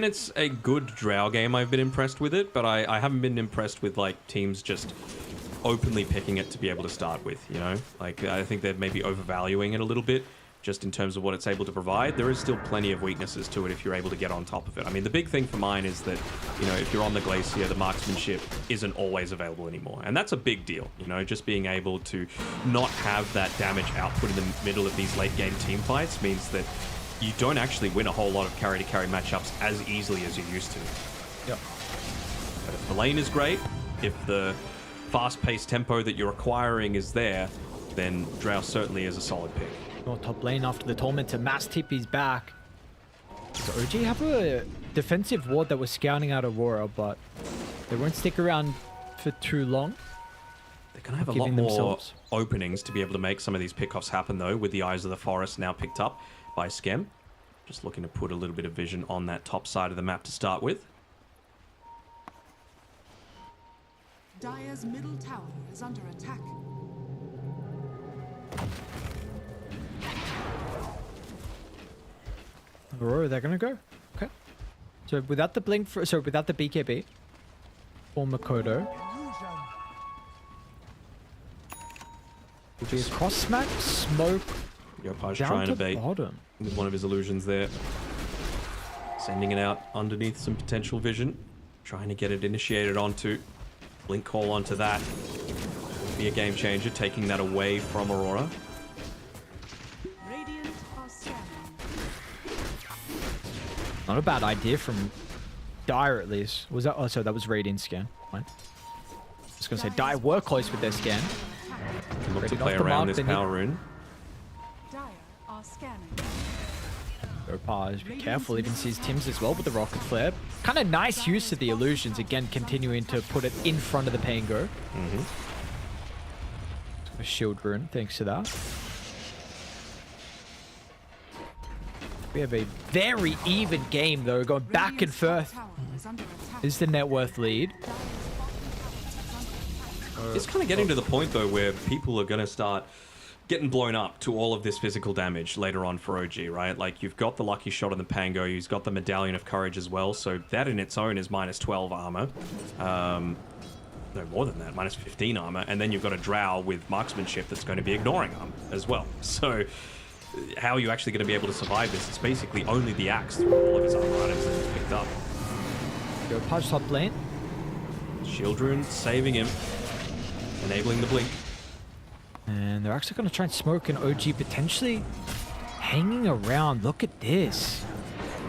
it's a good Drow game, I've been impressed with it, but I haven't been impressed with like teams just openly picking it to be able to start with, you know? Like, I think they're maybe overvaluing it a little bit just in terms of what it's able to provide. There is still plenty of weaknesses to it if you're able to get on top of it. I mean, the big thing for mine is that, you know, if you're on the Glacier, the marksmanship isn't always available anymore. And that's a big deal, you know, just being able to not have that damage output in the middle of these late game team fights means that you don't actually win a whole lot of carry-to-carry matchups as easily as you used to. Yep. But if the lane is great, if the fast-paced tempo that you're acquiring is there, then Drow certainly is a solid pick. Oh, top lane after the Tormentor. Mass TP's back. Does OG have a defensive ward that was scouting out Aurora, but they won't stick around for too long? They're going to have a lot more openings to be able to make some of these pickoffs happen, though, with the Eyes of the Forest now picked up by Skem. Just looking to put a little bit of vision on that top side of the map to start with. Dire's middle tower is under attack. Aurora, they're gonna go. Okay. So without the blink, without the BKB or Makoto, will be a cross smack, smoke. GLYPH Down trying to to bait bottom. with one of his illusions there. Sending it out underneath some potential vision. Trying to get it initiated onto. Blink call onto that. Be a game changer, taking that away from Aurora. Radiant are scanning. Not a bad idea from Dire, at least. Was that? Oh, so that was Radiant scan. Right. I was gonna say Dire were close with their scan. Look to play around this power rune. Dire are scanning. GLYPH, be careful, even sees Tim's as well with the rocket flare. Kind of nice use of the illusions, again, continuing to put it in front of the Pango. A shield rune, thanks to that. We have a very even game, though, going back and forth. This is the net worth lead. It's kind of getting to the point, though, where people are going to start getting blown up to all of this physical damage later on for OG, right? Like, you've got the lucky shot on the Pango, you've got the Medallion of Courage as well, so that in its own is minus 12 armor. No, more than that, minus 15 armor, and then you've got a Drow with marksmanship that's going to be ignoring armor as well. So, how are you actually going to be able to survive this? It's basically only the axe through all of his armor items that he's picked up. GLYPH top lane. Shield rune saving him, enabling the blink. And they're actually going to try and smoke an OG, potentially hanging around. Look at this.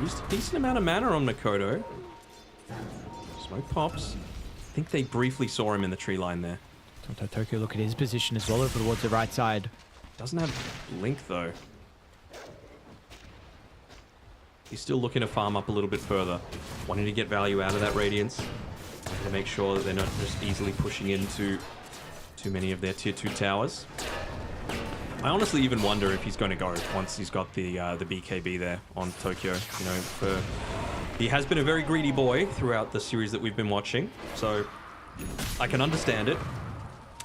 Used a decent amount of mana on Makoto. Smoke pops. I think they briefly saw him in the tree line there. Tokyo, look at his position as well over towards the right side. Doesn't have blink though. He's still looking to farm up a little bit further. Wanting to get value out of that Radiance. To make sure that they're not just easily pushing into too many of their tier 2 towers. I honestly even wonder if he's going to go once he's got the BKB there on Tokyo. You know, he has been a very greedy boy throughout the series that we've been watching, so I can understand it.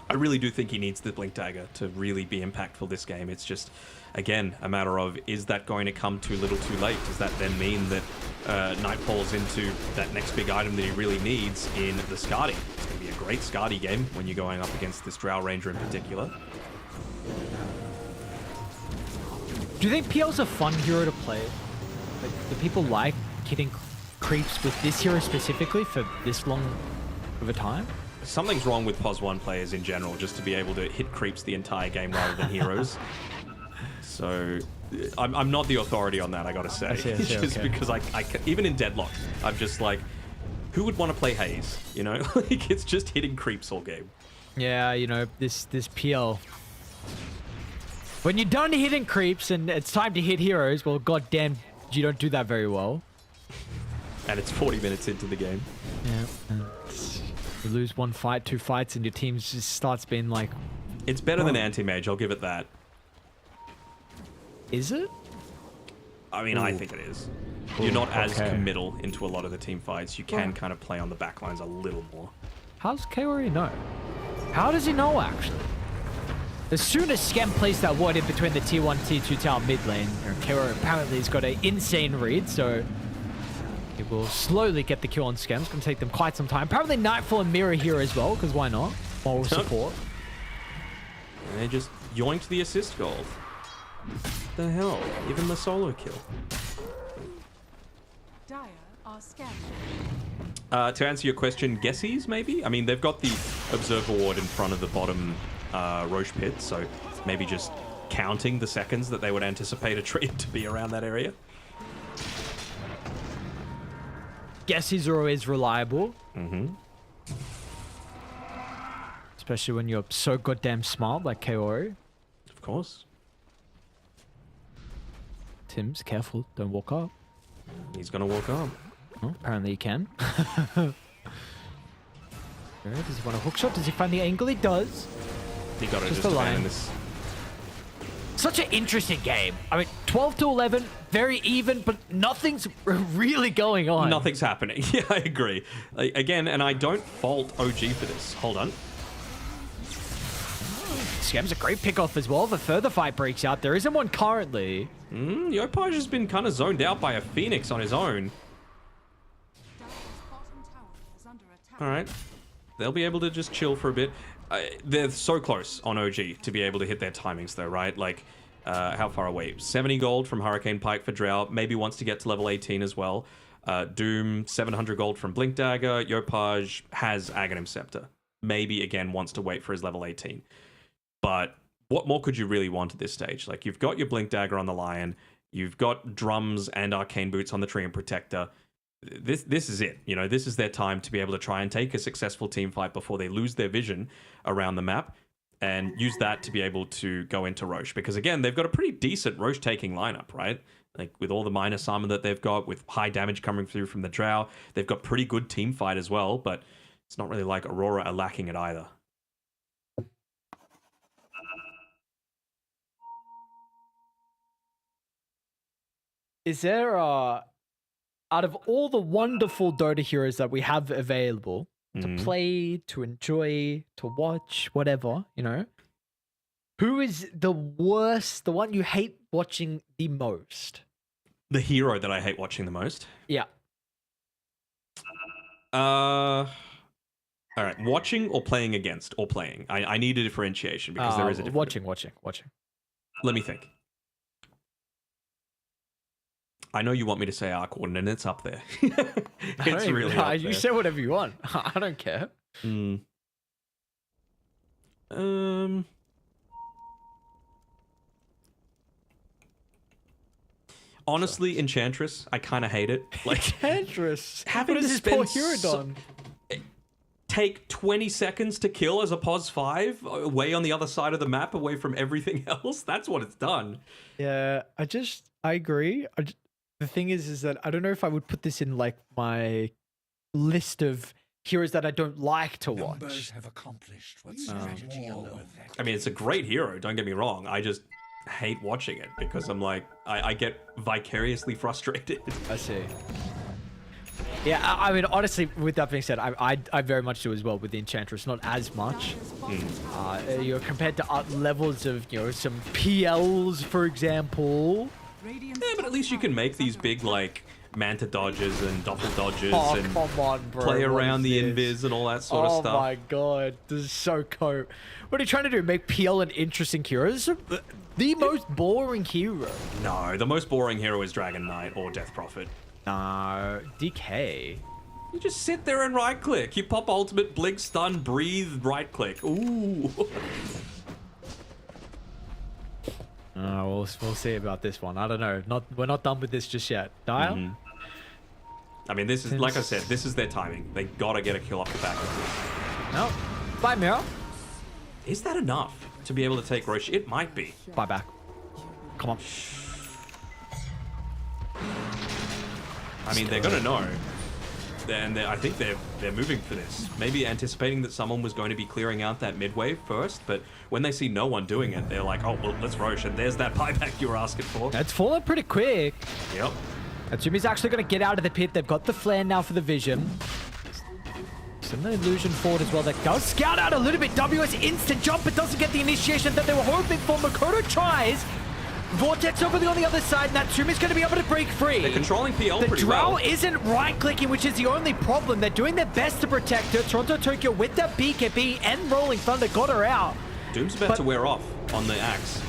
I really do think he needs the Blink Dagger to really be impactful this game. It's just, again, a matter of, is that going to come too little too late? Does that then mean that Night falls into that next big item that he really needs in the Skadi? It's going to be a great Skadi game when you're going up against this Drow Ranger in particular. Do you think PL's a fun hero to play? Like, do people like hitting creeps with this hero specifically for this long of a time? Something's wrong with POS 1 players in general, just to be able to hit creeps the entire game rather than heroes. So, I'm not the authority on that, I gotta say. Just okay. Because I even in Deadlock, I'm just like, who would want to play Haze? You know, like, it's just hitting creeps all game. Yeah, you know, this PL. When you're done hitting creeps and it's time to hit heroes, well, goddamn, you don't do that very well. And it's 40 minutes into the game. Yeah. You lose one fight, 2 fights, and your team just starts being like... It's better than Anti-Mage, I'll give it that. Is it? I mean, I think it is. You're not as committal into a lot of the team fights. You can kind of play on the backlines a little more. How's Kaori know? How does he know, actually? As soon as Scam placed that ward in between the tier 1, tier 2 tower mid lane, Kaori apparently has got an insane read, so... He will slowly get the kill on Scam. It's going to take them quite some time. Apparently Nightfall and Mirror here as well, because why not? Moral support. And they just yoinked the assist gold. What the hell? Even the solo kill. Dire are scanned. To answer your question, guessies maybe? I mean, they've got the Observer Ward in front of the bottom Roche pit, so maybe just counting the seconds that they would anticipate a trade to be around that area. Guesses are always reliable. Especially when you're so goddamn smart like Kaori. Of course. Tim's, careful. Don't walk up. He's gonna walk up. Oh, apparently he can. Does he want a hook shot? Does he find the angle? He does. He got it just abandon this. Such an interesting game. I mean, 12 to 11, very even, but nothing's really going on. Nothing's happening. Yeah, I agree. Again, and I don't fault OG for this. Hold on. Scam's a great pick-off as well. The further fight breaks out. There isn't one currently. GLYPH has been kind of zoned out by a Phoenix on his own. Alright. They'll be able to just chill for a bit. They're so close on OG to be able to hit their timings though, right? Like, how far away? 70 gold from Hurricane Pike for Drow. Maybe wants to get to level 18 as well. Doom, 700 gold from Blink Dagger. GLYPH has Aghanim Scepter. Maybe, again, wants to wait for his level 18. But what more could you really want at this stage? Like, you've got your Blink Dagger on the Lion. You've got Drums and Arcane Boots on the Tree and Protector. This is it. You know, this is their time to be able to try and take a successful team fight before they lose their vision around the map and use that to be able to go into Roche. Because, again, they've got a pretty decent Roche-taking lineup, right? Like with all the minus armor that they've got, with high damage coming through from the Drow, they've got pretty good team fight as well, but it's not really like Aurora are lacking it either. Is there out of all the wonderful Dota heroes that we have available to play, to enjoy, to watch, whatever, you know, who is the worst, the one you hate watching the most? The hero that I hate watching the most? Yeah. All right, watching or playing against or playing? I need a differentiation because there is a difference. Watching. Let me think. I know you want me to say Arc-Warden, and it's up there. It's really up there. You say whatever you want. I don't care. Honestly, Enchantress, I kind of hate it. Like Enchantress, having what to is this poor spend hero done? Take 20 seconds to kill as a pos 5 way on the other side of the map, away from everything else. That's what it's done. Yeah, I agree. The thing is that I don't know if I would put this in like my list of heroes that I don't like to watch. Have accomplished what strategy alone. I mean, it's a great hero, don't get me wrong. I just hate watching it because I'm like, I get vicariously frustrated. I see. Yeah, I mean, honestly, with that being said, I very much do as well with the Enchantress, not as much. You know, compared to levels of, you know, some PLs, for example. Yeah, but at least you can make these big, like, Manta dodges and Doppel dodges and come on, bro. play around the invis and all that sort of stuff. Oh my god, this is so cope. What are you trying to do? Make PL an interesting hero? This is the most boring hero. No, the most boring hero is Dragon Knight or Death Prophet. No, DK. You just sit there and right-click. You pop ultimate, blink, stun, breathe, right-click. Ooh. We'll see about this one. I don't know. We're not done with this just yet. Dial? I mean, this is, like I said, this is their timing. They gotta get a kill off the back of this. No. Bye, Mira. Is that enough to be able to take Roche? It might be. Bye back. Come on. I mean, they're gonna know. And I think they're moving for this. Maybe anticipating that someone was going to be clearing out that mid wave first, but when they see no one doing it, they're like, oh, well, let's Roche, and there's that buyback you were asking for. That's fallen pretty quick. Yep. Atsumi's actually going to get out of the pit. They've got the flare now for the vision. Some illusion forward as well. That does scout out a little bit. WS instant jump, but doesn't get the initiation that they were hoping for. Makoto tries. Vortex over on the other side. Natsumi's going to be able to break free. They're controlling PL pretty well. The well. Drow isn't right-clicking, which is the only problem. They're doing their best to protect her. Toronto Tokyo with that BKB and Rolling Thunder got her out. Doom's about to wear off on the axe.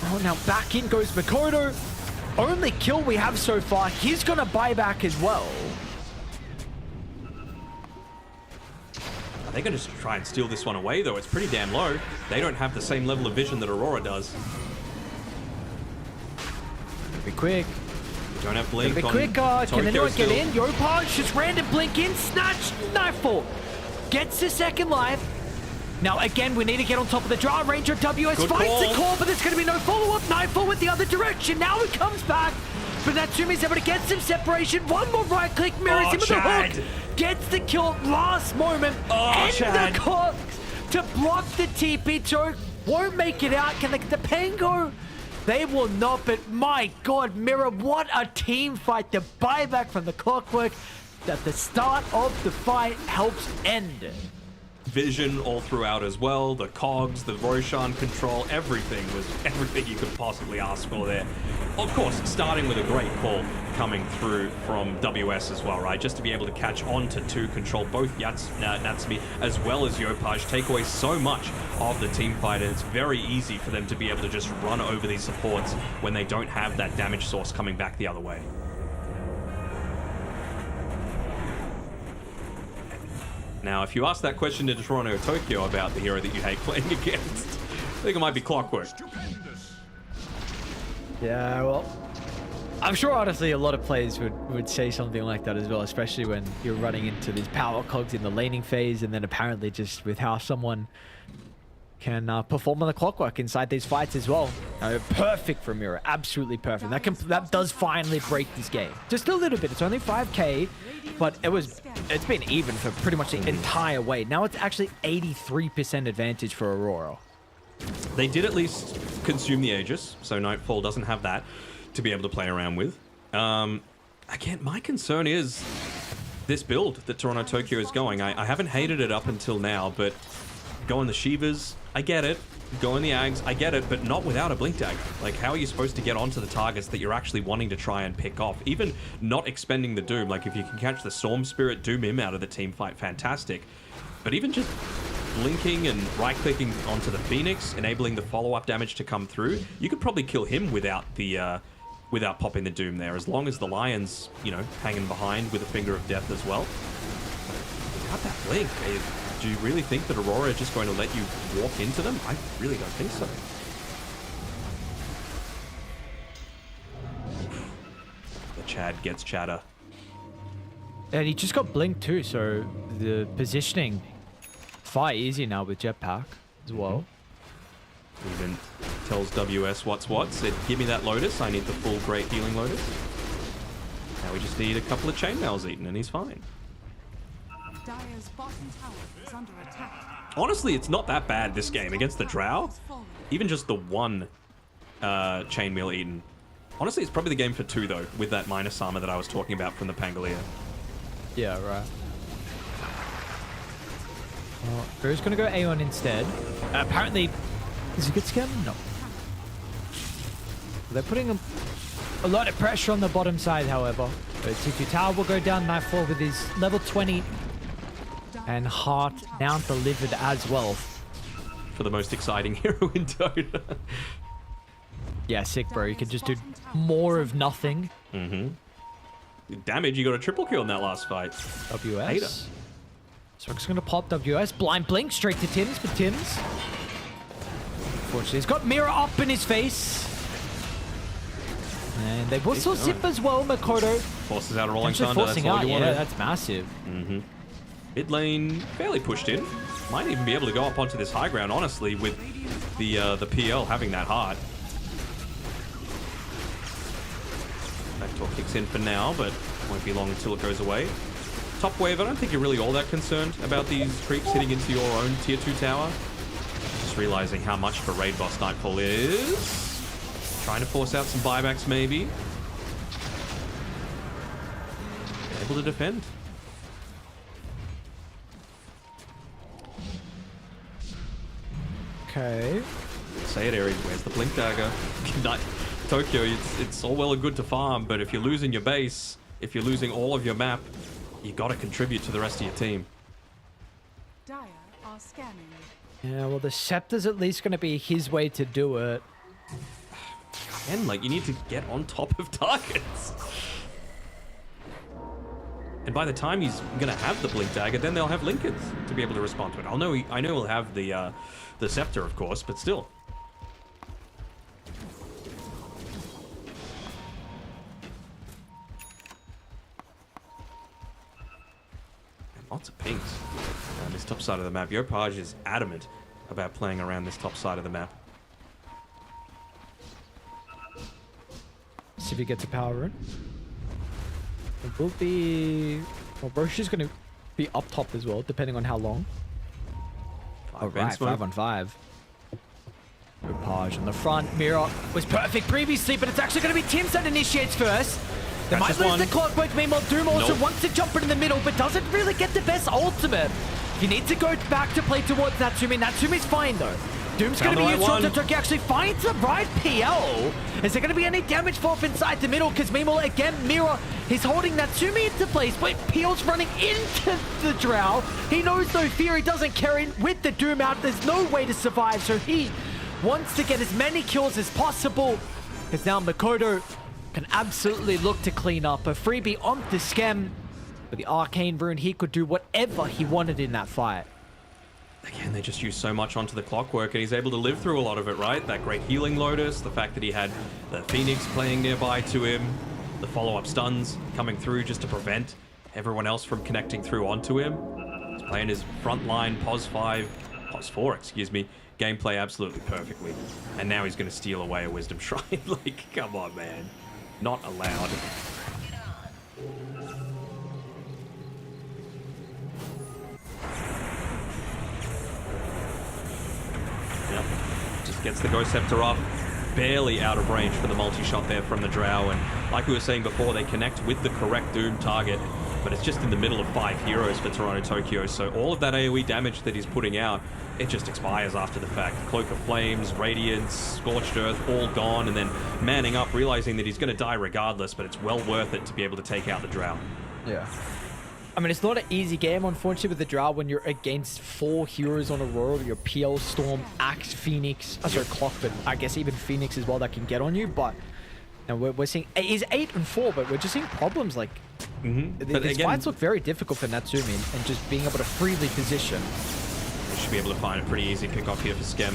Oh, now back in goes Makoto. Only kill we have so far. He's going to buy back as well. Are they going to try and steal this one away, though? It's pretty damn low. They don't have the same level of vision that Aurora does. Be quick. We don't have blink. Be quick. Can anyone get in? GLYPH just random blink in. Snatch. Nightfall. Gets the second life. Now, again, we need to get on top of the Drow. Ranger WS Good fights the call. call, but there's going to be no follow-up. Nightfall with the other direction. Now he comes back. But Natsumi's able to get some separation. One more right-click. Mirrors him with the hook. Gets the kill last moment. And the cogs to block the TP. Choke won't make it out. Can they get the Pango? They will not, but my god, Mirror, what a team fight. The buyback from the Clockwork at the start of the fight helps end it. Vision all throughout as well, the cogs, the Roshan control, everything you could possibly ask for there. Of course, starting with a great call coming through from WS as well, right? Just to be able to catch on to control both Natsumi as well as GLYPH, take away so much of the team fight, and it's very easy for them to be able to just run over these supports when they don't have that damage source coming back the other way. Now, if you ask that question to Toronto Tokyo about the hero that you hate playing against, I think it might be Clockwork. Yeah, well, I'm sure honestly a lot of players would say something like that as well, especially when you're running into these power cogs in the laning phase, and then apparently just with how someone can perform on the clockwork inside these fights as well. Perfect for Mira, absolutely perfect. That does finally break this game. Just a little bit. It's only 5k, but it's been even for pretty much the entire way. Now it's actually 83% advantage for Aurora. They did at least consume the Aegis, so Nightfall doesn't have that to be able to play around with. Again, my concern is this build that Toronto Tokyo is going. I haven't hated it up until now, but going the Shivas, I get it. Going the Ags, I get it, but not without a Blink Dagger. Like, how are you supposed to get onto the targets that you're actually wanting to try and pick off? Even not expending the Doom. Like, if you can catch the Storm Spirit, Doom him out of the team fight, fantastic. But even just blinking and right-clicking onto the Phoenix, enabling the follow-up damage to come through, you could probably kill him without the without popping the Doom there, as long as the Lion's, you know, hanging behind with a Finger of Death as well. Without that Blink, do you really think that Aurora is just going to let you walk into them? I really don't think so. The Chad gets chatter. And he just got Blink too, so the positioning far easier now with Jetpack as well. Even tells WS what's what, said, give me that Lotus, I need the full Great Healing Lotus. Now we just need a couple of chainmails eaten and he's fine. Dire's bottom tower is under attack. Honestly, it's not that bad this game against the Drow. Even just the one chainmail eaten. Honestly, it's probably the game for two though, with that minus armor that I was talking about from the Pangolier. Yeah, right. Well, Bro's gonna go Aeon instead. Apparently, is he good scam? No. They're putting a lot of pressure on the bottom side, however. T2 Tower will go down, Nightfall with his level 20 and Heart now delivered as well. For the most exciting hero in Dota. Yeah, sick, bro. You can just do more of nothing. Damage, you got a triple kill in that last fight. WS. Hater. So we're gonna pop WS. Blind Blink straight to Tims for Tims. Unfortunately, he's got Mira up in his face. And they will still zip as well, Makoto. Forces out a Rolling Thunder, forcing that's all out, you yeah, wanted. that's massive. Mid lane fairly pushed in. Might even be able to go up onto this high ground, honestly, with the PL having that heart. Backdoor kicks in for now, but won't be long until it goes away. Top wave, I don't think you're really all that concerned about these creeps hitting into your own tier 2 tower. Just realizing how much of a raid boss Nightfall is. Trying to force out some buybacks, maybe. Able to defend. Okay. Say it, Aries. Where's the Blink Dagger? Tokyo, it's all well and good to farm, but if you're losing your base, if you're losing all of your map, you got to contribute to the rest of your team. Dire are scanning. Yeah, well, the Scepter's at least going to be his way to do it. And like, you need to get on top of targets. And by the time he's gonna have the Blink Dagger, then they'll have Lincolns to be able to respond to it. I know he'll have the Scepter, of course, but still. And lots of pings around this top side of the map. Yopaj is adamant about playing around this top side of the map. See if he gets a power rune. It will be... Well, Roshi's going to be up top as well, depending on how long. Alright, 5 on 5. Yopaj on the front. Mira was perfect previously, but it's actually going to be Tims that initiates first. They might lose the clockwork. Meanwhile, Doom also wants to jump in the middle, but doesn't really get the best ultimate. You need to go back to play towards Natsumi. Natsumi's fine, though. Doom's going to be used to Toki actually finds the right PL. Is there going to be any damage fall up inside the middle? Because meanwhile, again, Mira is holding Natsumi into place, but PL's running into the Drow. He knows no fear. He doesn't carry with the Doom out. There's no way to survive, so he wants to get as many kills as possible. Because now Makoto can absolutely look to clean up. A freebie on the Schem. With the Arcane Rune, he could do whatever he wanted in that fight. Again, they just use so much onto the clockwork, and he's able to live through a lot of it, right? That great healing Lotus, the fact that he had the Phoenix playing nearby to him, the follow-up stuns coming through just to prevent everyone else from connecting through onto him. He's playing his front line, POS 4, excuse me, gameplay absolutely perfectly. And now he's going to steal away a Wisdom Shrine. Like, come on, man. Not allowed. Yep. Just gets the Ghost Scepter off. Barely out of range for the multi-shot there from the Drow. And like we were saying before, they connect with the correct Doom target. But it's just in the middle of 5 heroes for Toronto Tokyo. So all of that AoE damage that he's putting out, it just expires after the fact. Cloak of Flames, Radiance, Scorched Earth, all gone. And then manning up, realizing that he's going to die regardless. But it's well worth it to be able to take out the Drow. Yeah. I mean, it's not an easy game, unfortunately, with the Drow when you're against 4 heroes on Aurora. Your PL, Storm, Axe, Phoenix. Sorry, Clock, but I guess even Phoenix as well that can get on you. But you know, we're seeing... He's 8 and 4, but we're just seeing problems like... But These again, fights look very difficult for Natsumi and just being able to freely position. they should be able to find a pretty easy pick-off here for Skem.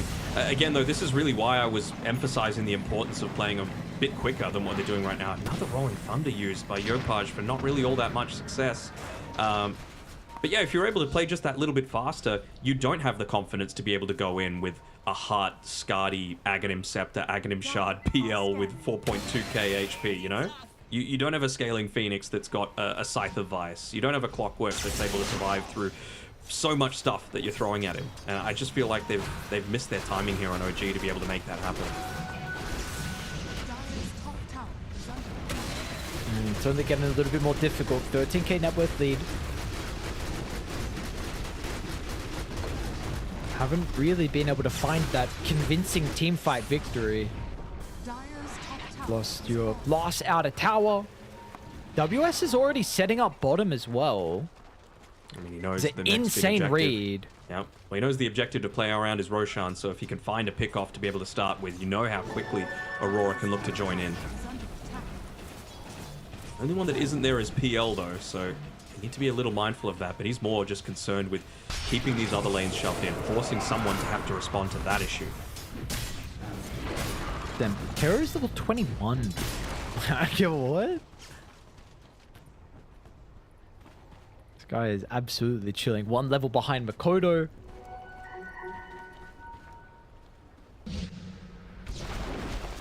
Again, though, this is really why I was emphasizing the importance of playing a bit quicker than what they're doing right now. Another Rolling Thunder used by GLYPH for not really all that much success. But yeah, if you're able to play just that little bit faster, you don't have the confidence to be able to go in with a Heart, Skadi, Aghanim Scepter, Aghanim Shard, PL with 4.2k HP, you know? You don't have a Scaling Phoenix that's got a Scythe of Vice. You don't have a Clockwork that's able to survive through so much stuff that you're throwing at him. And I just feel like they've missed their timing here on OG to be able to make that happen. It's only getting a little bit more difficult. 13k net worth lead. Haven't really been able to find that convincing team fight victory. Lost out a tower. WS is already setting up bottom as well. I mean, he knows It's the an next big insane objective. read. Yeah, well, he knows the objective to play around is Roshan, so if he can find a pick-off to be able to start with, you know how quickly Aurora can look to join in. The only one that isn't there is PL, though, so you need to be a little mindful of that, but he's more just concerned with keeping these other lanes shoved in, forcing someone to have to respond to that issue. Then Terror's level 21. What? This guy is absolutely chilling. 1 level behind Makoto.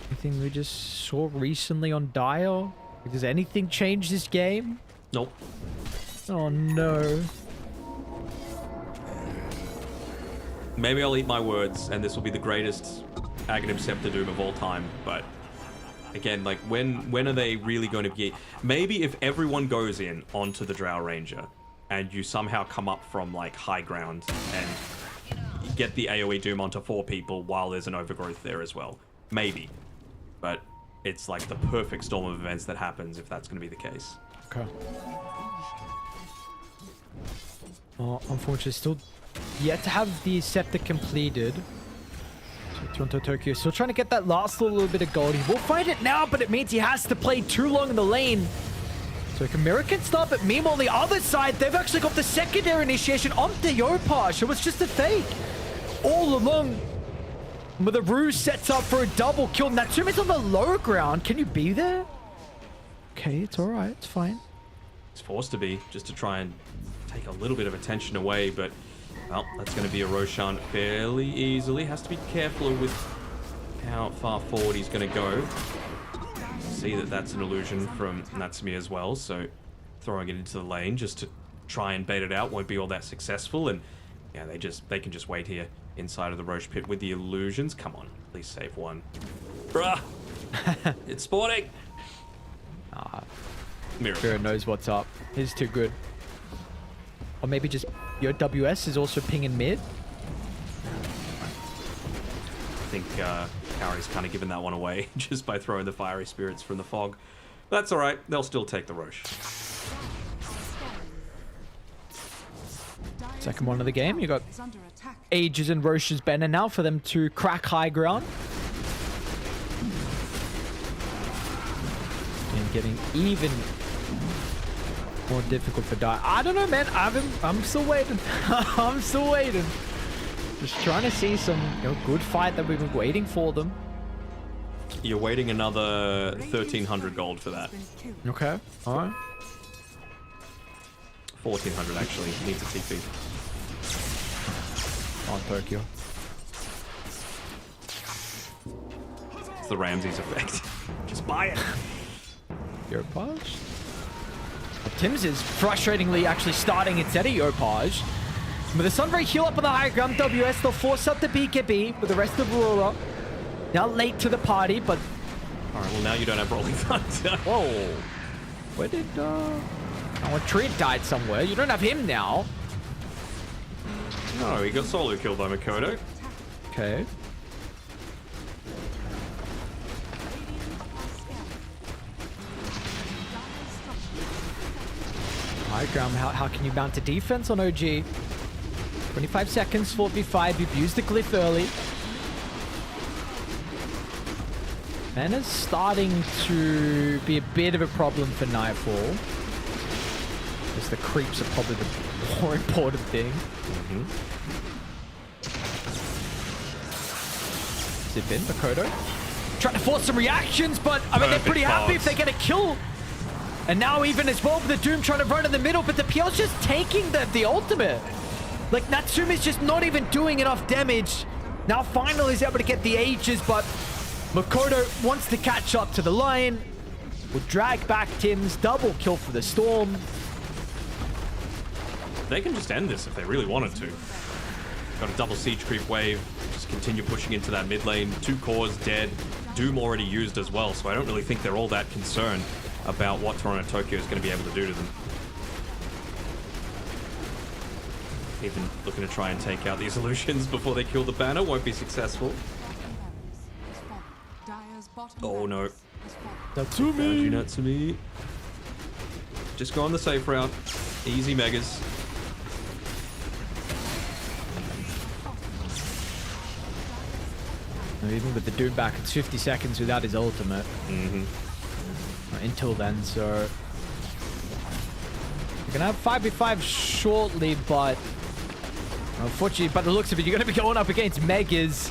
Anything we just saw recently on Dire? Does anything change this game? Nope. Oh no. Maybe I'll eat my words, and this will be the greatest Aghanim Scepter Doom of all time, but again, like, when are they really going to be... Maybe if everyone goes in onto the Drow Ranger, and you somehow come up from, like, high ground, and get the AoE Doom onto 4 people while there's an overgrowth there as well. Maybe. But it's, like, the perfect storm of events that happens if that's going to be the case. Okay. Well, unfortunately, still yet to have the Scepter completed. So Toronto Tokyo still trying to get that last little bit of gold. He will find it now, but it means he has to play too long in the lane. So Kamira can start, but meanwhile on the other side, they've actually got the secondary initiation on the GLYPH. It was just a fake. All along, but the Ruse sets up for a double kill. Natsumi's on the lower ground. Can you be there? Okay, it's all right. It's fine. It's forced to be, just to try and take a little bit of attention away, but, well, that's going to be a Roshan fairly easily. Has to be careful with how far forward he's going to go. See that that's an illusion from Natsumi as well, so throwing it into the lane just to try and bait it out won't be all that successful, and yeah, they can just wait here inside of the Roche pit with the illusions. Come on, please save one. Bruh! It's sporting! Mira knows what's up. He's too good. Or maybe just your WS is also pinging mid. I think Kari's kind of given that one away just by throwing the fiery spirits from the fog. But that's alright, they'll still take the Roche. Second one of the game. You got Aegis and Roche's banner now for them to crack high ground. And getting even more difficult for Dire. I don't know, man. I'm still waiting. I'm still waiting. Just trying to see some good fight that we've been waiting for them. You're waiting another 1,300 gold for that. Okay. All right. 1,400 actually. Needs a TP. On Tokyo. It's the Ramses effect. Just buy it. Yopaj. Tim's is frustratingly actually starting instead of Yopaj. With the Sunray heal up on the high ground, WS, they'll force up the BKB with the rest of Aurora. Now late to the party, but... Alright, well now you don't have Rolling Thunder. Whoa. Where did... Oh, Treant died somewhere. You don't have him now. No, he got solo killed by Makoto. Okay. High ground, how can you mount a defense on OG? 25 seconds, 4v5. You've used the glyph early. Mana's starting to be a bit of a problem for Nightfall. Because the creeps are probably the more important thing. Zip in, Makoto. Trying to force some reactions, but I mean, they're pretty happy if they get a kill. And now even as well with the Doom trying to run in the middle, but the PL's just taking the ultimate. Like, Natsumi's just not even doing enough damage. Now finally he's able to get the Ages, but Makoto wants to catch up to the line. Will drag back Tim's double kill for the Storm. They can just end this if they really wanted to. Got a double siege creep wave. Just continue pushing into that mid lane. 2 cores dead. Doom already used as well, so I don't really think they're all that concerned about what Toronto Tokyo is going to be able to do to them. Even looking to try and take out these illusions before they kill the banner. Won't be successful. Oh no. Natsumi! Natsumi. Just go on the safe route. Easy megas. Even with the Doom back, it's 50 seconds without his ultimate. Until then, so... You're gonna have 5v5 shortly, but... Unfortunately, by the looks of it, you're gonna be going up against Megas.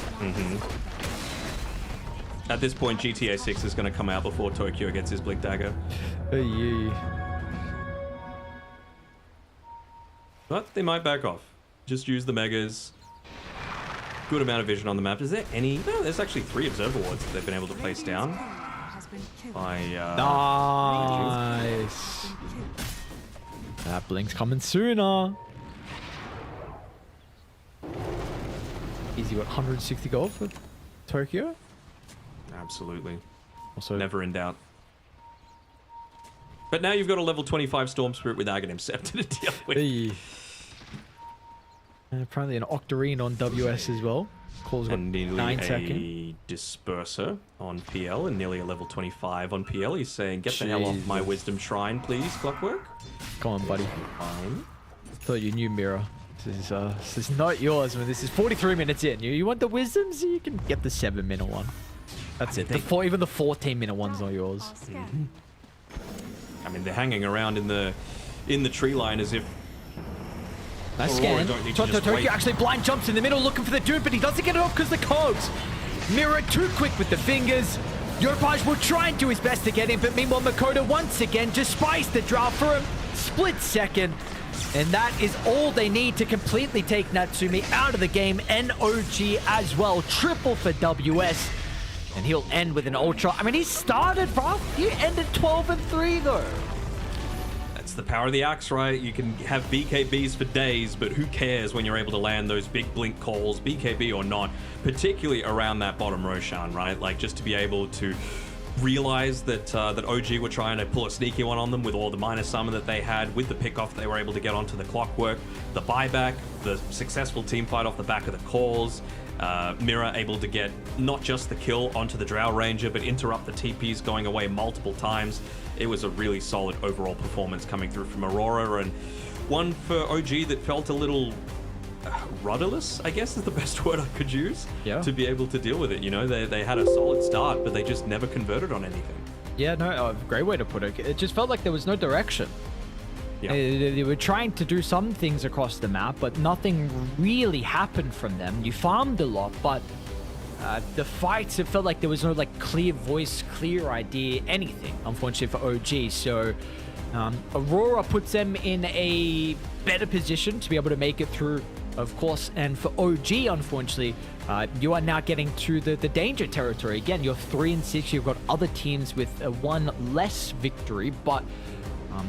At this point, GTA 6 is gonna come out before Tokyo gets his Blink Dagger. But they might back off. Just use the Megas. Good amount of vision on the map. Is there any... No, there's actually 3 observer wards that they've been able to place down. Nice. That Blink's coming sooner. Easy, what, 160 gold for Tokyo? Absolutely. Also, never in doubt. But now you've got a level 25 Storm Spirit with Aghanim Scepter to deal with. Hey. And apparently an Octarine on WS as well. Calls got 9 seconds. Disperser on PL and nearly a level 25 on PL. He's saying, get the hell off my Wisdom Shrine, please, Clockwork. Come on, buddy. Fine. Thought you knew, Mira. This is not yours, man. This is 43 minutes in. You want the Wisdoms? You can get the 7-minute one. That's it. Even the 14-minute one's not yours. I mean, they're hanging around in the tree line as if... Nice scan. Tokyo actually blind jumps in the middle looking for the dude, but he doesn't get it off because the cogs. Mira too quick with the fingers. Yopaj will try and do his best to get him, but meanwhile Makoto once again just spies the draft for a split second. And that is all they need to completely take Natsumi out of the game, and OG as well. Triple for WS. And he'll end with an ultra. I mean, he started rough. He ended 12-3 though. It's the power of the axe, right? You can have BKBs for days, but who cares when you're able to land those big blink calls, BKB or not, particularly around that bottom Roshan, right? Like, just to be able to realize that that OG were trying to pull a sneaky one on them with all the minor summon that they had, with the pick-off they were able to get onto the Clockwork, the buyback, the successful team fight off the back of the calls, Mira able to get not just the kill onto the Drow Ranger, but interrupt the TPs going away multiple times. It was a really solid overall performance coming through from Aurora, and one for OG that felt a little rudderless, I guess is the best word I could use, to be able to deal with it. You know, they had a solid start, but they just never converted on anything. Yeah, no, great way to put it. It just felt like there was no direction. Yeah. They were trying to do some things across the map, but nothing really happened from them. You farmed a lot, but the fights, it felt like there was no like clear voice, clear idea, anything, unfortunately for OG. So Aurora puts them in a better position to be able to make it through of course. And for OG, unfortunately, you are now getting to the danger territory. Again, you're 3-6. You've got other teams with one less victory, but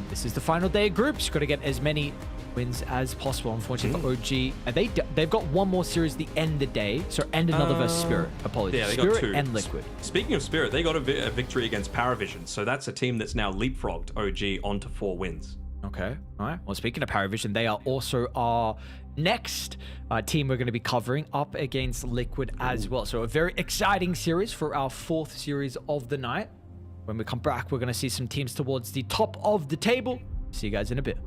this is the final day of groups. You've got to get as many wins as possible. Unfortunately for OG, they've got one more series at the end of the day. So end another versus Spirit. Apologies. Yeah, they Spirit got 2. and Liquid. Speaking of Spirit, they got a victory against PARIVISION. So that's a team that's now leapfrogged OG onto 4 wins. Okay. All right. Well, speaking of PARIVISION, they are also our next team we're going to be covering up against Liquid as well. So a very exciting series for our 4th series of the night. When we come back, we're going to see some teams towards the top of the table. See you guys in a bit.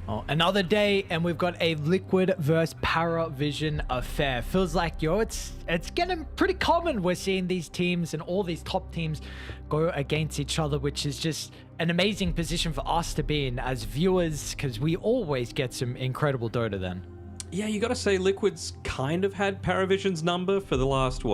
Oh, another day, and we've got a Liquid versus PARIVISION affair. Feels like, it's getting pretty common. We're seeing these teams and all these top teams go against each other, which is just an amazing position for us to be in as viewers, because we always get some incredible Dota then. Yeah, you got to say Liquid's kind of had PARIVISION's number for the last,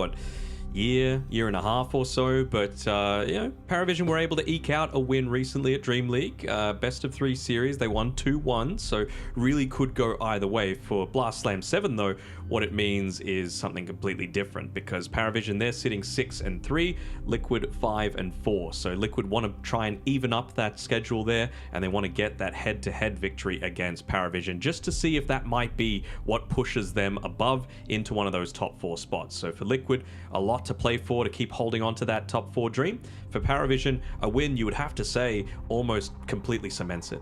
year and a half or so, but PARIVISION were able to eke out a win recently at Dream League, best of 3 series. They won 2-1, so really could go either way. For Blast Slam 7 though, what it means is something completely different, because PARIVISION, they're sitting 6-3, Liquid 5-4. So Liquid want to try and even up that schedule there, and they want to get that head-to-head victory against PARIVISION, just to see if that might be what pushes them above into one of those top 4 spots. So for Liquid, a lot to play for to keep holding on to that top 4 dream. For PARIVISION, a win, you would have to say, almost completely cements it.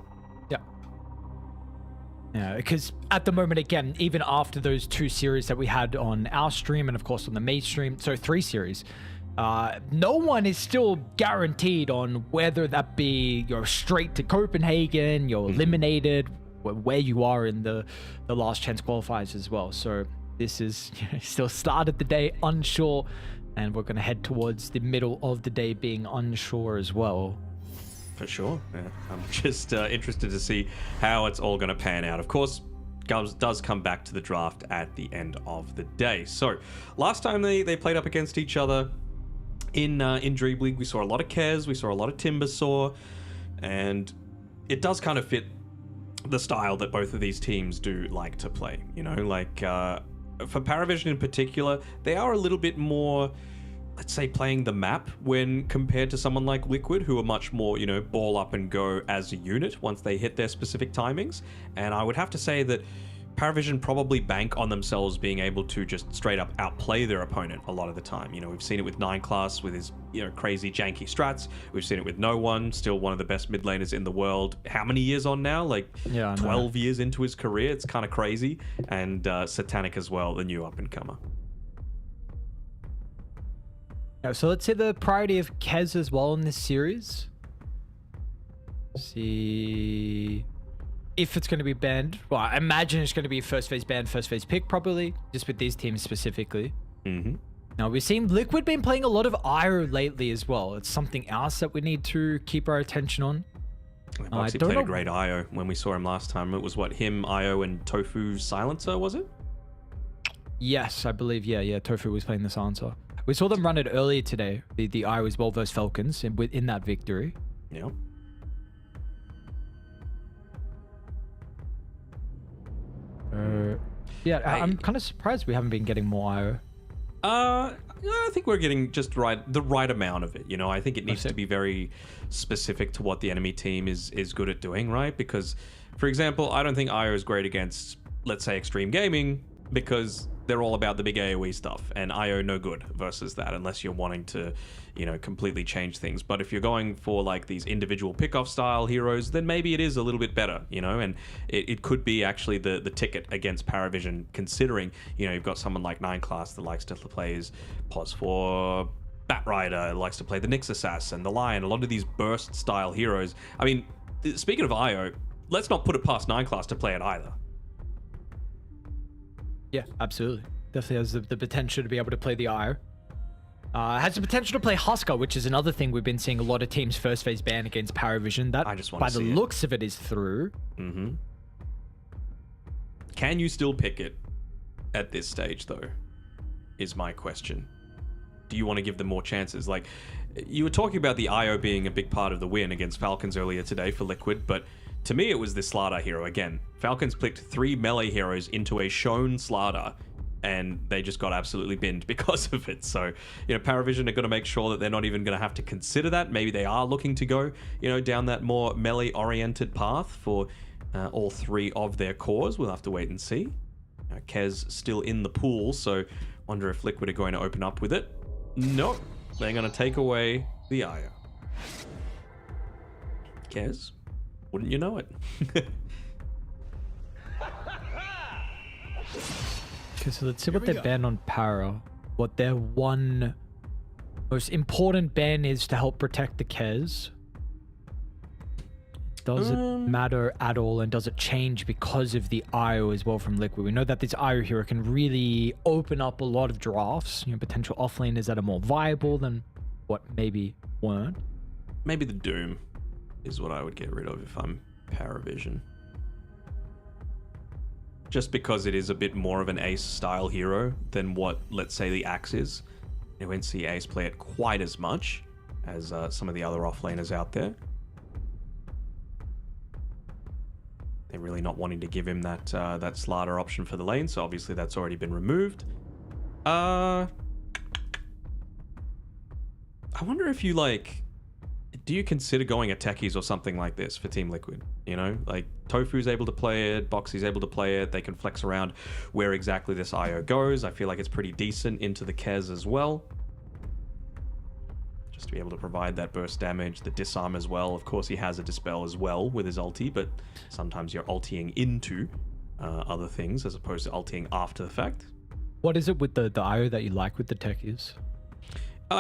Yeah, because at the moment, again, even after those 2 series that we had on our stream and of course on the main stream, so 3 series, no one is still guaranteed on whether that be you're straight to Copenhagen, you're eliminated, where you are in the last chance qualifiers as well. So this is still started the day unsure, and we're going to head towards the middle of the day being unsure as well. For sure. Yeah. I'm just interested to see how it's all going to pan out. Of course, does come back to the draft at the end of the day. So last time they played up against each other in Dream League, we saw a lot of Kez, we saw a lot of Timbersaw, and it does kind of fit the style that both of these teams do like to play. For PARIVISION in particular, they are a little bit more, let's say, playing the map when compared to someone like Liquid, who are much more, ball up and go as a unit once they hit their specific timings. And I would have to say that PARIVISION probably bank on themselves being able to just straight up outplay their opponent a lot of the time. We've seen it with 9class with his, crazy janky strats. We've seen it with No One, still one of the best mid laners in the world. How many years on now? 12 years into his career. It's kind of crazy. And Satanic as well, the new up-and-comer. Yeah, so let's say the priority of Kez as well in this series. See if it's going to be banned. Well, I imagine it's going to be first phase ban, first phase pick probably, just with these teams specifically. Now, we've seen Liquid been playing a lot of Io lately as well. It's something else that we need to keep our attention on. He played a great Io when we saw him last time. It was him, Io, and Tofu's Silencer, was it? Yes, I believe, yeah, Tofu was playing the Silencer. We saw them run it earlier today, the Io as well versus Falcons in that victory. Yeah. I'm kind of surprised we haven't been getting more Io. I think we're getting just the right amount of it. I think it needs to be very specific to what the enemy team is good at doing, right? Because, for example, I don't think Io is great against, let's say, Extreme Gaming, because they're all about the big AoE stuff, and IO no good versus that, unless you're wanting to, completely change things. But if you're going for these individual pick-off style heroes, then maybe it is a little bit better, and it could be actually the ticket against PARIVISION, considering, you've got someone like 9class that likes to play as Pos 4, Batrider, likes to play the Nyx Assassin, the Lion, a lot of these burst style heroes. I mean, speaking of IO, let's not put it past 9class to play it either. Yeah, absolutely. Definitely has the potential to be able to play the Io. Has the potential to play Husker, which is another thing we've been seeing a lot of teams first phase ban against PARIVISION. That, by the looks of it, is through. Can you still pick it at this stage, though, is my question. Do you want to give them more chances? You were talking about the IO being a big part of the win against Falcons earlier today for Liquid, but to me, it was the Slardar hero again. Falcons picked 3 melee heroes into a shown Slardar, and they just got absolutely binned because of it. So, PARIVISION are going to make sure that they're not even going to have to consider that. Maybe they are looking to go, down that more melee-oriented path for all 3 of their cores. We'll have to wait and see. Kez still in the pool, so wonder if Liquid are going to open up with it. Nope. They're going to take away the Io. Kez? Wouldn't you know it? Okay, so let's see what they ban on Para. What their one most important ban is to help protect the Kez. Does it matter at all, and does it change because of the IO as well from Liquid? We know that this IO hero can really open up a lot of drafts, potential offlaners that are more viable than what maybe weren't. Maybe the Doom is what I would get rid of if I'm PARIVISION. Just because it is a bit more of an Ace style hero than what, let's say, the Axe is. You won't see Ace play it quite as much as some of the other offlaners out there. They're really not wanting to give him that that Slardar option for the lane, so obviously that's already been removed. I wonder if you do you consider going a techies or something like this for Team Liquid? Like Tofu's able to play it, Boxy's able to play it. They can flex around where exactly this IO goes. I feel like it's pretty decent into the Kez as well. Just to be able to provide that burst damage, the disarm as well. Of course, he has a dispel as well with his ulti, but sometimes you're ultiing into other things as opposed to ultiing after the fact. What is it with the IO that you like with the techies?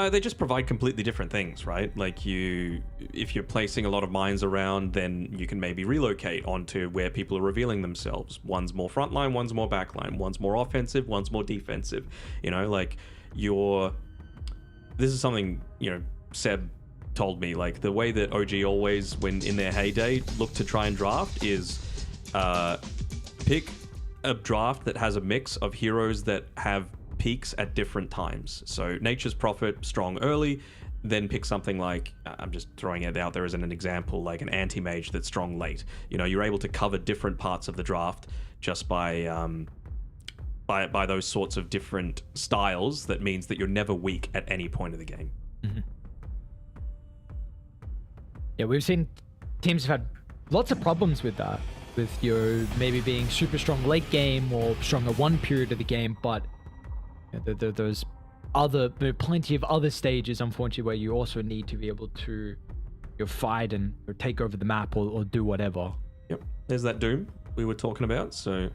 They just provide completely different things, right? Like if you're placing a lot of mines around, then you can maybe relocate onto where people are revealing themselves. One's more frontline, one's more backline, one's more offensive, one's more defensive. This is something, Seb told me, like the way that OG always, when in their heyday, look to try and draft is pick a draft that has a mix of heroes that have peaks at different times. So Nature's Prophet, strong early, then pick something like, I'm just throwing it out there as an example, like an anti-mage that's strong late. You're able to cover different parts of the draft just by those sorts of different styles. That means that you're never weak at any point of the game. Mm-hmm. Yeah, we've seen teams have had lots of problems with that, with your maybe being super strong late game or strong at one period of the game, but there's plenty of other stages, unfortunately, where you also need to be able to fight and or take over the map or do whatever. Yep, there's that Doom we were talking about, so I'm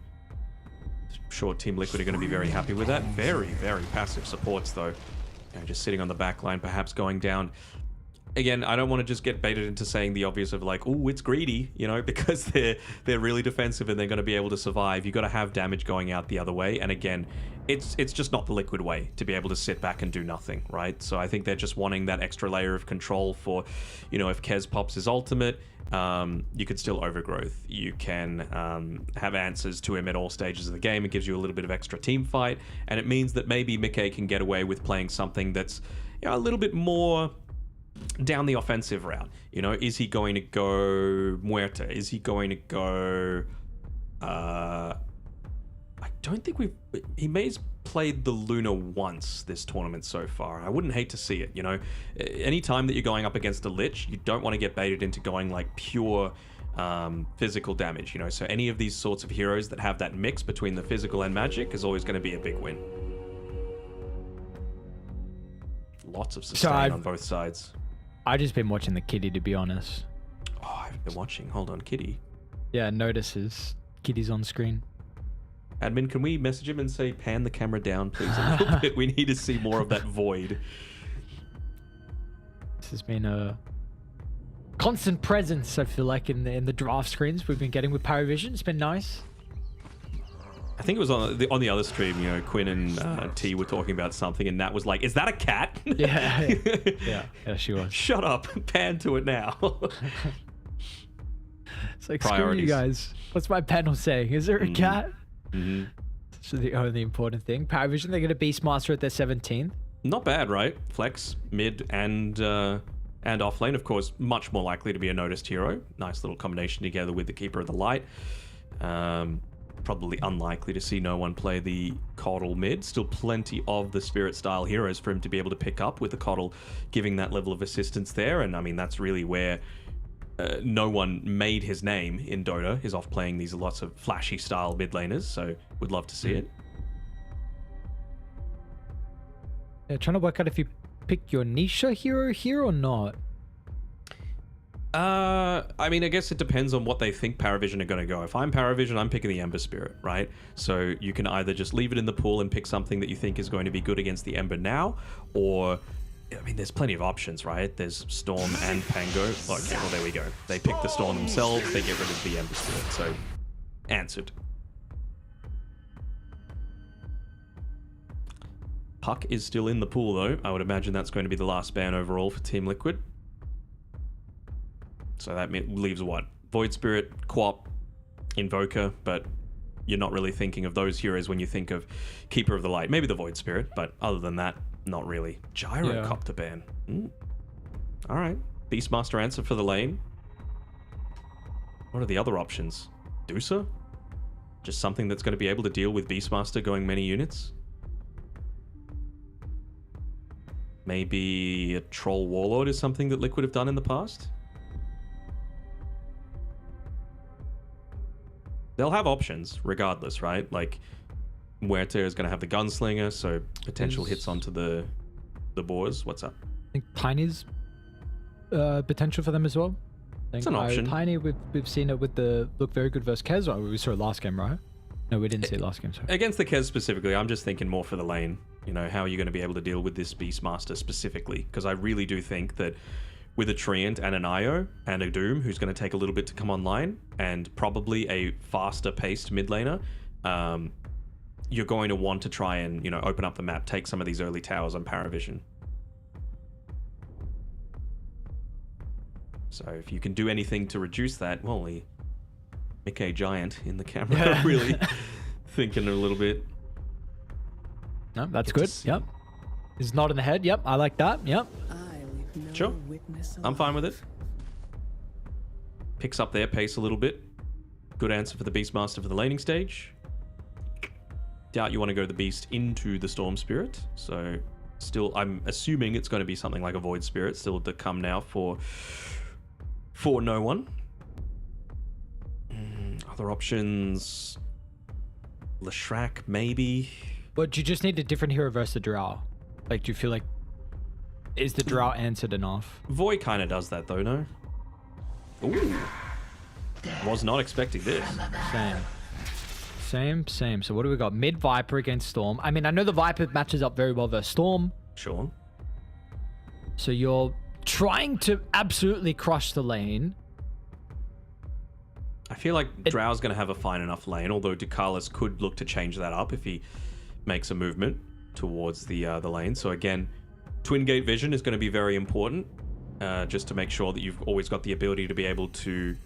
sure Team Liquid are going to be very happy with that. Very, very passive supports, though. Just sitting on the back line, perhaps going down. Again, I don't want to just get baited into saying the obvious of like, oh, it's greedy, because they're really defensive and they're going to be able to survive. You've got to have damage going out the other way. And again, it's just not the Liquid way to be able to sit back and do nothing, right? So I think they're just wanting that extra layer of control for, if Kez pops his ultimate, you could still overgrowth. You can have answers to him at all stages of the game. It gives you a little bit of extra team fight. And it means that maybe Mickey can get away with playing something that's a little bit more down the offensive route. Is he going to go Muerta? Is he going to go I don't think he may have played the Luna once this tournament so far. I wouldn't hate to see it. Any time that you're going up against a Lich, you don't want to get baited into going like pure physical damage. So any of these sorts of heroes that have that mix between the physical and magic is always going to be a big win. Lots of sustain on both sides. I've just been watching the Kitty, to be honest. Oh, I haven't been watching. Hold on, Kitty. Yeah, notices Kitty's on screen. Admin, can we message him and say, pan the camera down, please, a little bit? We need to see more of that void. This has been a constant presence, I feel like, in the draft screens we've been getting with PARIVISION. It's been nice. I think it was on the other stream, Quinn and T were talking about something, and Nat was like, is that a cat? Yeah, she was. Shut up. Pan to it now. It's like, screw you guys. What's my panel saying? Is there a cat? Mm-hmm. That's the only important thing. PARIVISION, they're going to Beastmaster at their 17th. Not bad, right? Flex, mid, and off lane. Of course, much more likely to be a noticed hero. Nice little combination together with the Keeper of the Light. Probably unlikely to see no one play the Coddle mid. Still plenty of the Spirit style heroes for him to be able to pick up, with the Coddle giving that level of assistance there. And I mean, that's really where no one made his name in Dota, is off playing these lots of flashy style mid laners. So would love to see it. Yeah, trying to work out if you pick your niche hero here or not. I mean, I guess it depends on what they think PARIVISION are going to go. If I'm PARIVISION, I'm picking the Ember Spirit, right? So you can either just leave it in the pool and pick something that you think is going to be good against the Ember now, or I mean, there's plenty of options, right? There's Storm and Pango. Okay, well, there we go. They pick the Storm themselves. They get rid of the Ember Spirit. So, answered. Puck is still in the pool, though. I would imagine that's going to be the last ban overall for Team Liquid. So that leaves what? Void Spirit, Quap, Invoker, but you're not really thinking of those heroes when you think of Keeper of the Light. Maybe the Void Spirit, but other than that, not really. Gyrocopter ban. All right. Beastmaster answer for the lane. What are the other options? Deucer? Just something that's going to be able to deal with Beastmaster going many units? Maybe a Troll Warlord is something that Liquid have done in the past? They'll have options regardless, right? Like, Muerte is going to have the Gunslinger, so potential hits onto the boars. What's up? I think Tiny's potential for them as well. It's an option. Tiny, we've seen it with the look very good versus Kez. Oh, we saw it last game, right? No, we didn't see it last game. Sorry. Against the Kez specifically, I'm just thinking more for the lane. You know, how are you going to be able to deal with this Beastmaster specifically? Because I really do think that with a Treant and an Io and a Doom, who's going to take a little bit to come online, and probably a faster paced mid laner, you're going to want to try and, you know, open up the map, take some of these early towers on Paravision. So if you can do anything to reduce that, well, the Mickey Giant in the camera really thinking a little bit. No, that's good. Yep. He's not in the head. Yep, I like that. Yep. Sure. I'm fine with it. Picks up their pace a little bit. Good answer for the Beastmaster for the laning stage. Doubt you want to go the Beast into the Storm Spirit. So still, I'm assuming it's going to be something like a Void Spirit still to come now for no one. Other options... Leshrac, maybe. But do you just need a different hero versus the Drow? Like, do you feel like... Is the Drow answered enough? Void kind of does that, though, no? Ooh. Was not expecting this. Same. So what do we got? Mid Viper against Storm. I mean, I know the Viper matches up very well versus Storm. Sure. So you're trying to absolutely crush the lane. I feel like Drow's going to have a fine enough lane, although Ducalis could look to change that up if he makes a movement towards the lane. So again, Twin Gate Vision is going to be very important, just to make sure that you've always got the ability to be able to,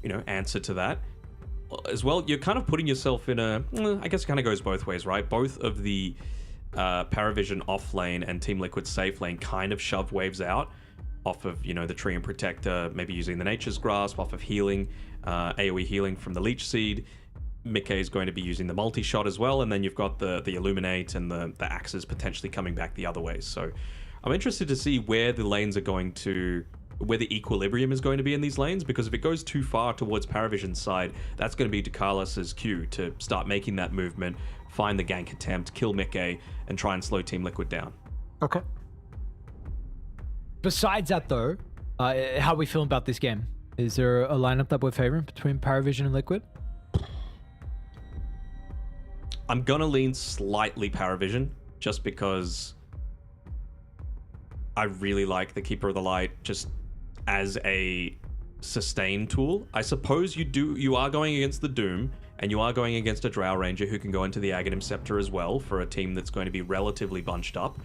you know, answer to that. As well, you're kind of putting yourself in a... I guess it kind of goes both ways, right? Both of the Paravision off lane and Team Liquid safe lane kind of shoved waves out off of, you know, the Tree and Protector, maybe using the Nature's Grasp, off of healing, AoE healing from the Leech Seed. Mickey is going to be using the multi-shot as well, and then you've got the Illuminate and the Axes potentially coming back the other way. So I'm interested to see where the lanes are going to... where the equilibrium is going to be in these lanes, because if it goes too far towards Paravision's side, that's going to be Ducalis' cue to start making that movement, find the gank attempt, kill Mickey, and try and slow Team Liquid down. Okay. Besides that, though, how are we feeling about this game? Is there a lineup that we're favoring between Paravision and Liquid? I'm going to lean slightly Paravision, just because I really like the Keeper of the Light just as a sustain tool. I suppose you are going against the Doom, and you are going against a Drow Ranger who can go into the Aghanim Scepter as well for a team that's going to be relatively bunched up.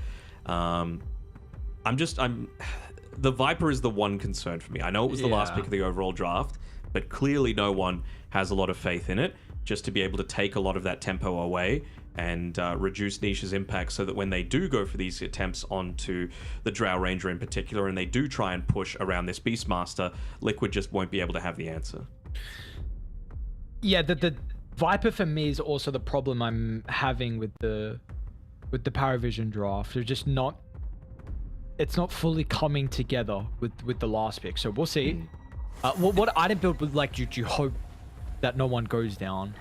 The Viper is the one concern for me. I know it was the last pick of the overall draft, but clearly no one has a lot of faith in it, just to be able to take a lot of that tempo away and reduce Nisha's impact, so that when they do go for these attempts onto the Drow Ranger in particular, and they do try and push around this Beastmaster, Liquid just won't be able to have the answer. Yeah, the Viper for me is also the problem I'm having with the Paravision draft. They're just not... It's not fully coming together with the last pick, so we'll see. What item build would like do you hope that no one goes down?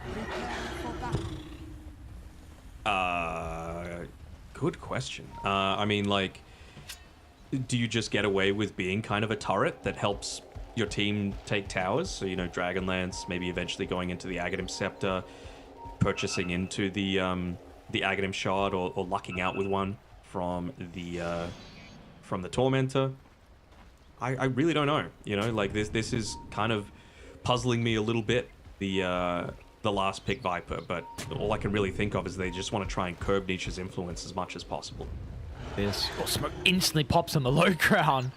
Good question. I mean, like, do you just get away with being kind of a turret that helps your team take towers? So, you know, Dragonlance, maybe eventually going into the Aghanim Scepter, purchasing into the Aghanim Shard, or lucking out with one from the from the Tormentor. I really don't know. You know, like this is kind of puzzling me a little bit. The last pick Viper, but all I can really think of is they just want to try and curb Nisha's influence as much as possible. This smoke instantly pops on the low ground.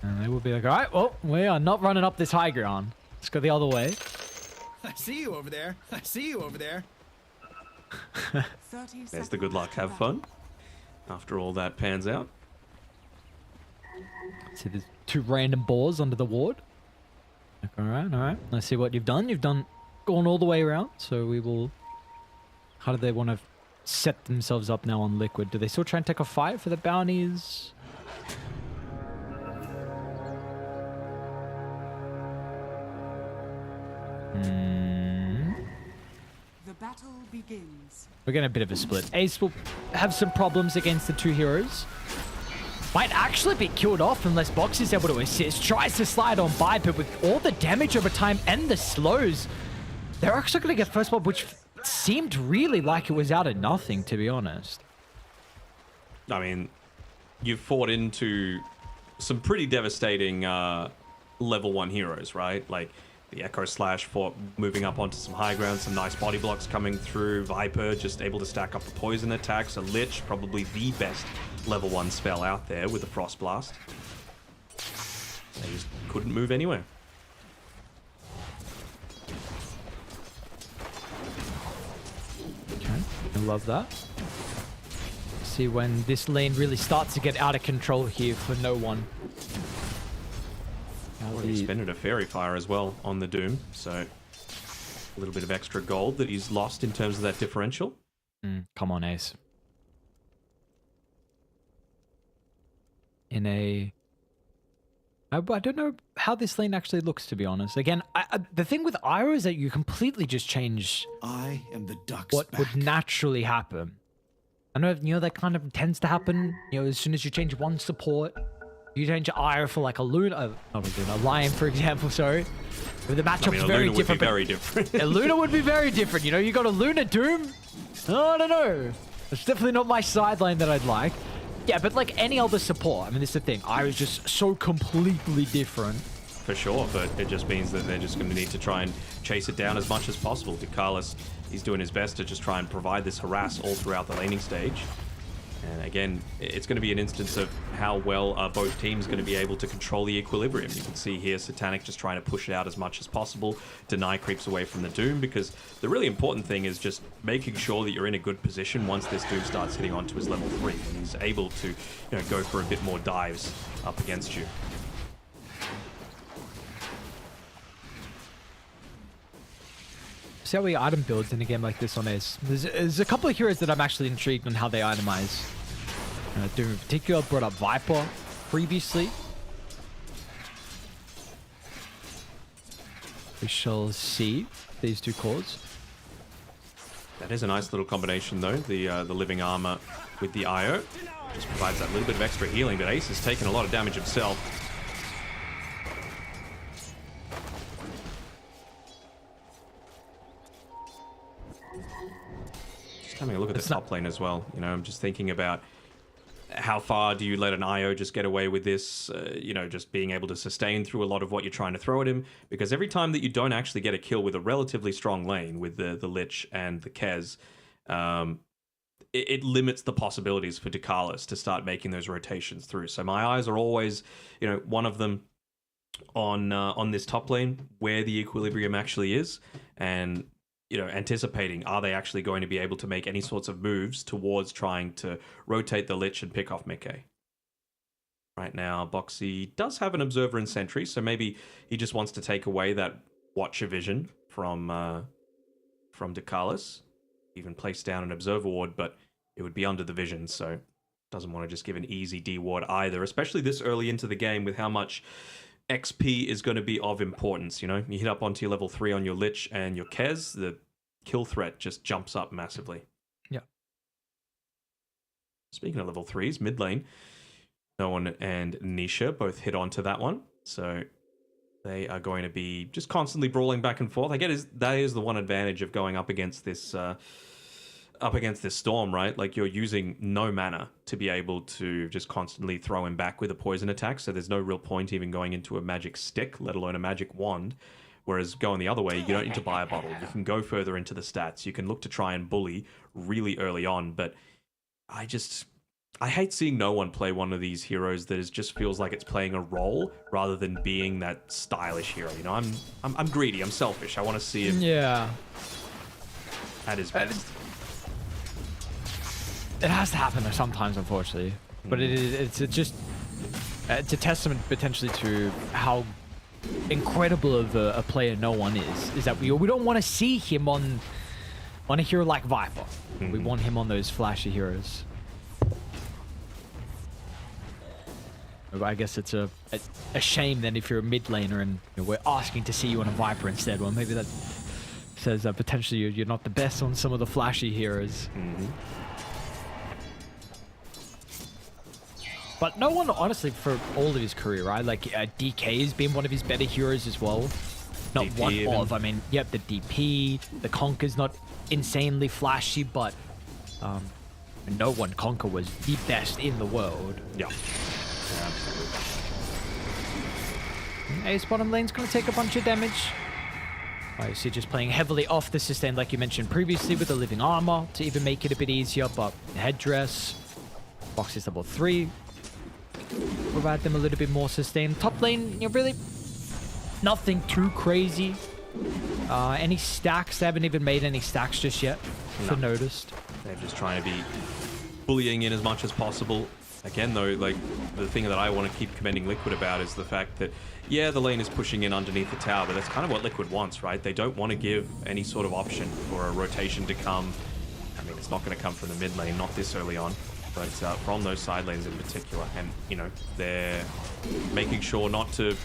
And they will be like, all right, well, we are not running up this high ground. Let's go the other way. I see you over there. I see you over there. There's the good luck. Have fun. After all that pans out. See, there's 2 random boars under the ward. All right. Let's see what you've done. You've gone all the way around. So we will... How do they want to set themselves up now on Liquid? Do they still try and take a fight for the bounties? The battle begins. We're getting a bit of a split. Ace will have some problems against the 2 heroes. Might actually be killed off unless Box is able to assist. Tries to slide on by, but with all the damage over time and the slows, they're actually going to get first blood, which seemed really like it was out of nothing, to be honest. I mean, you've fought into some pretty devastating level 1 heroes, right? Like the Echo Slash fought moving up onto some high ground, some nice body blocks coming through. Viper just able to stack up the poison attacks. A Lich, probably the best level 1 spell out there with the Frost Blast. They just couldn't move anywhere. Okay, I love that. See when this lane really starts to get out of control here for no one. Already spending a Fairy Fire as well on the Doom, so a little bit of extra gold that he's lost in terms of that differential. Come on, Ace. I don't know how this lane actually looks, to be honest. Again, the thing with Iroh is that you completely just change I am the duck's what back. would naturally happen. I know, that kind of tends to happen, as soon as you change one support. You change Iroh for like a Luna, not a Luna, a Lion, for example, sorry. The matchup's very Luna different. would be very different. A Luna would be very different, you got a Luna Doom. I don't know. It's definitely not my sideline that I'd like. Yeah, but like any other support, I mean, this is the thing. Iroh's just so completely different. For sure, but it just means that they're just going to need to try and chase it down as much as possible. Ducalis, he's doing his best to just try and provide this harass all throughout the laning stage. And again, it's going to be an instance of how well are both teams going to be able to control the equilibrium. You can see here Satanic just trying to push it out as much as possible. Deny creeps away from the Doom, because the really important thing is just making sure that you're in a good position once this Doom starts hitting onto his level 3. And he's able to go for a bit more dives up against you. See how he item builds in a game like this on Ace. There's a couple of heroes that I'm actually intrigued on how they itemize. Doom in particular, brought up Viper previously. We shall see these 2 cores. That is a nice little combination though, the living armor with the IO. Just provides that little bit of extra healing, but Ace has taken a lot of damage himself. Having a look at the top lane as well. I'm just thinking about how far do you let an IO just get away with this, just being able to sustain through a lot of what you're trying to throw at him. Because every time that you don't actually get a kill with a relatively strong lane, with the Lich and the Kez, it limits the possibilities for Ducalis to start making those rotations through. So my eyes are always, one of them on this top lane, where the equilibrium actually is, and anticipating, are they actually going to be able to make any sorts of moves towards trying to rotate the Lich and pick off Mickey? Right now, Boxy does have an Observer and Sentry, so maybe he just wants to take away that Watcher vision from Ducalis. Even place down an Observer ward, but it would be under the vision, so doesn't want to just give an easy D ward either, especially this early into the game with how much XP is going to be of importance. You hit up onto your level 3 on your Lich and your Kez, the kill threat just jumps up massively. Yeah. Speaking of level 3s, mid lane, No One and Nisha both hit onto that one, so they are going to be just constantly brawling back and forth. I guess that is the one advantage of going up against this up against this Storm, right? Like, you're using no mana to be able to just constantly throw him back with a poison attack, so there's no real point even going into a magic stick, let alone a magic wand. Whereas going the other way, you don't need to buy a bottle. You can go further into the stats. You can look to try and bully really early on, but I hate seeing no one play one of these heroes that just feels like it's playing a role rather than being that stylish hero. You know, I'm greedy. I'm selfish. I want to see him at his best. It has to happen sometimes, unfortunately. But it's a testament potentially to how incredible of a player no one is that we don't want to see him on a hero like Viper. We want him on those flashy heroes. I guess it's a shame then if you're a mid laner and we're asking to see you on a Viper instead. Well, maybe that says that potentially you're not the best on some of the flashy heroes. But no one, honestly, for all of his career, right? Like, DK has been one of his better heroes as well. Not DP one even. Of, I mean, yep, the DP, the Conquer's not insanely flashy, but no one Conquer was the best in the world. Yeah. Absolutely. Ace bottom lane's gonna take a bunch of damage. You see just playing heavily off the sustain, like you mentioned previously, with the living armor to even make it a bit easier, but headdress, box is level 3. Provide them a little bit more sustain. Top lane, really nothing too crazy. Any stacks? They haven't even made any stacks just yet. No. Noticed. They're just trying to be bullying in as much as possible. Again, though, like, the thing that I want to keep commending Liquid about is the fact that, yeah, the lane is pushing in underneath the tower, but that's kind of what Liquid wants, right? They don't want to give any sort of option for a rotation to come. I mean, it's not going to come from the mid lane, not this early on. But from those side lanes in particular, and they're making sure not to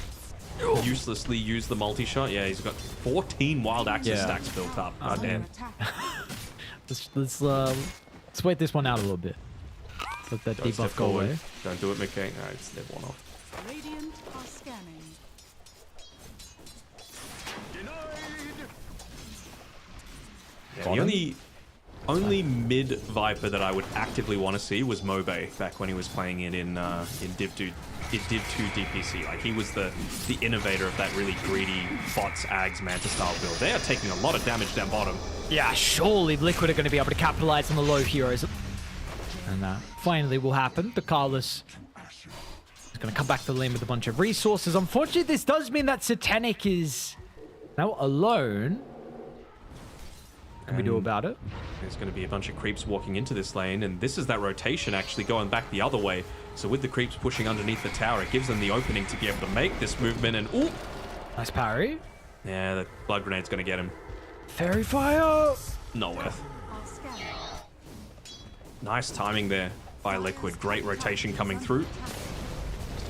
uselessly use the multi-shot. Yeah, he's got 14 wild axis stacks built up. God damn. Let's wait this one out a little bit. Let that debuff go away. Don't do it, McKay. No, it's dead one off. Radiant are scanning. Yeah, the only mid Viper that I would actively want to see was Mobe back when he was playing it in Div 2 DPC. Like, he was the innovator of that really greedy bots, Ags, Manta style build. They are taking a lot of damage down bottom. Yeah, surely Liquid are going to be able to capitalize on the low heroes. And that finally will happen. The Carlos is going to come back to the lane with a bunch of resources. Unfortunately, this does mean that Satanic is now alone. What can we do about it? There's going to be a bunch of creeps walking into this lane, and this is that rotation actually going back the other way. So with the creeps pushing underneath the tower, it gives them the opening to be able to make this movement, and ooh! Nice parry. Yeah, the blood grenade's going to get him. Fairy fire! Not worth. Nice timing there by Liquid. Great rotation coming through.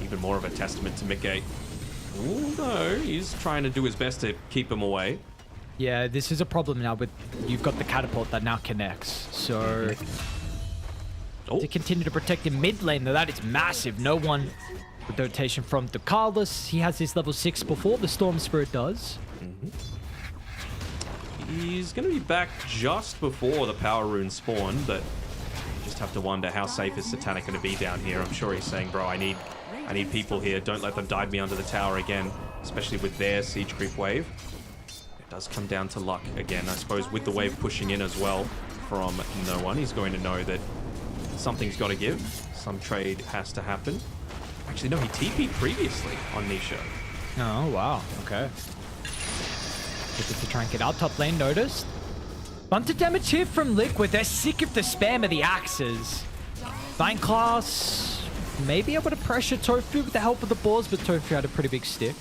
Even more of a testament to Mickey. Although he's trying to do his best to keep him away. Yeah, this is a problem now, but you've got the catapult that now connects. So to continue to protect in mid lane, though, that is massive. No one with rotation from the Carlos. He has his level 6 before the Storm Spirit does. He's going to be back just before the Power Rune spawn, but just have to wonder how safe is Satanic going to be down here. I'm sure he's saying, bro, I need people here. Don't let them dive me under the tower again, especially with their siege creep wave. It does come down to luck again, I suppose, with the wave pushing in as well from no one. He's going to know that something's got to give. Some trade has to happen. Actually, no, he TP'd previously on Nisha. Oh, wow. Okay. To try and get out top lane, noticed. Bunch of damage here from Liquid. They're sick of the spam of the axes. Vine class may be able to pressure Tofu with the help of the balls, but Tofu had a pretty big stick.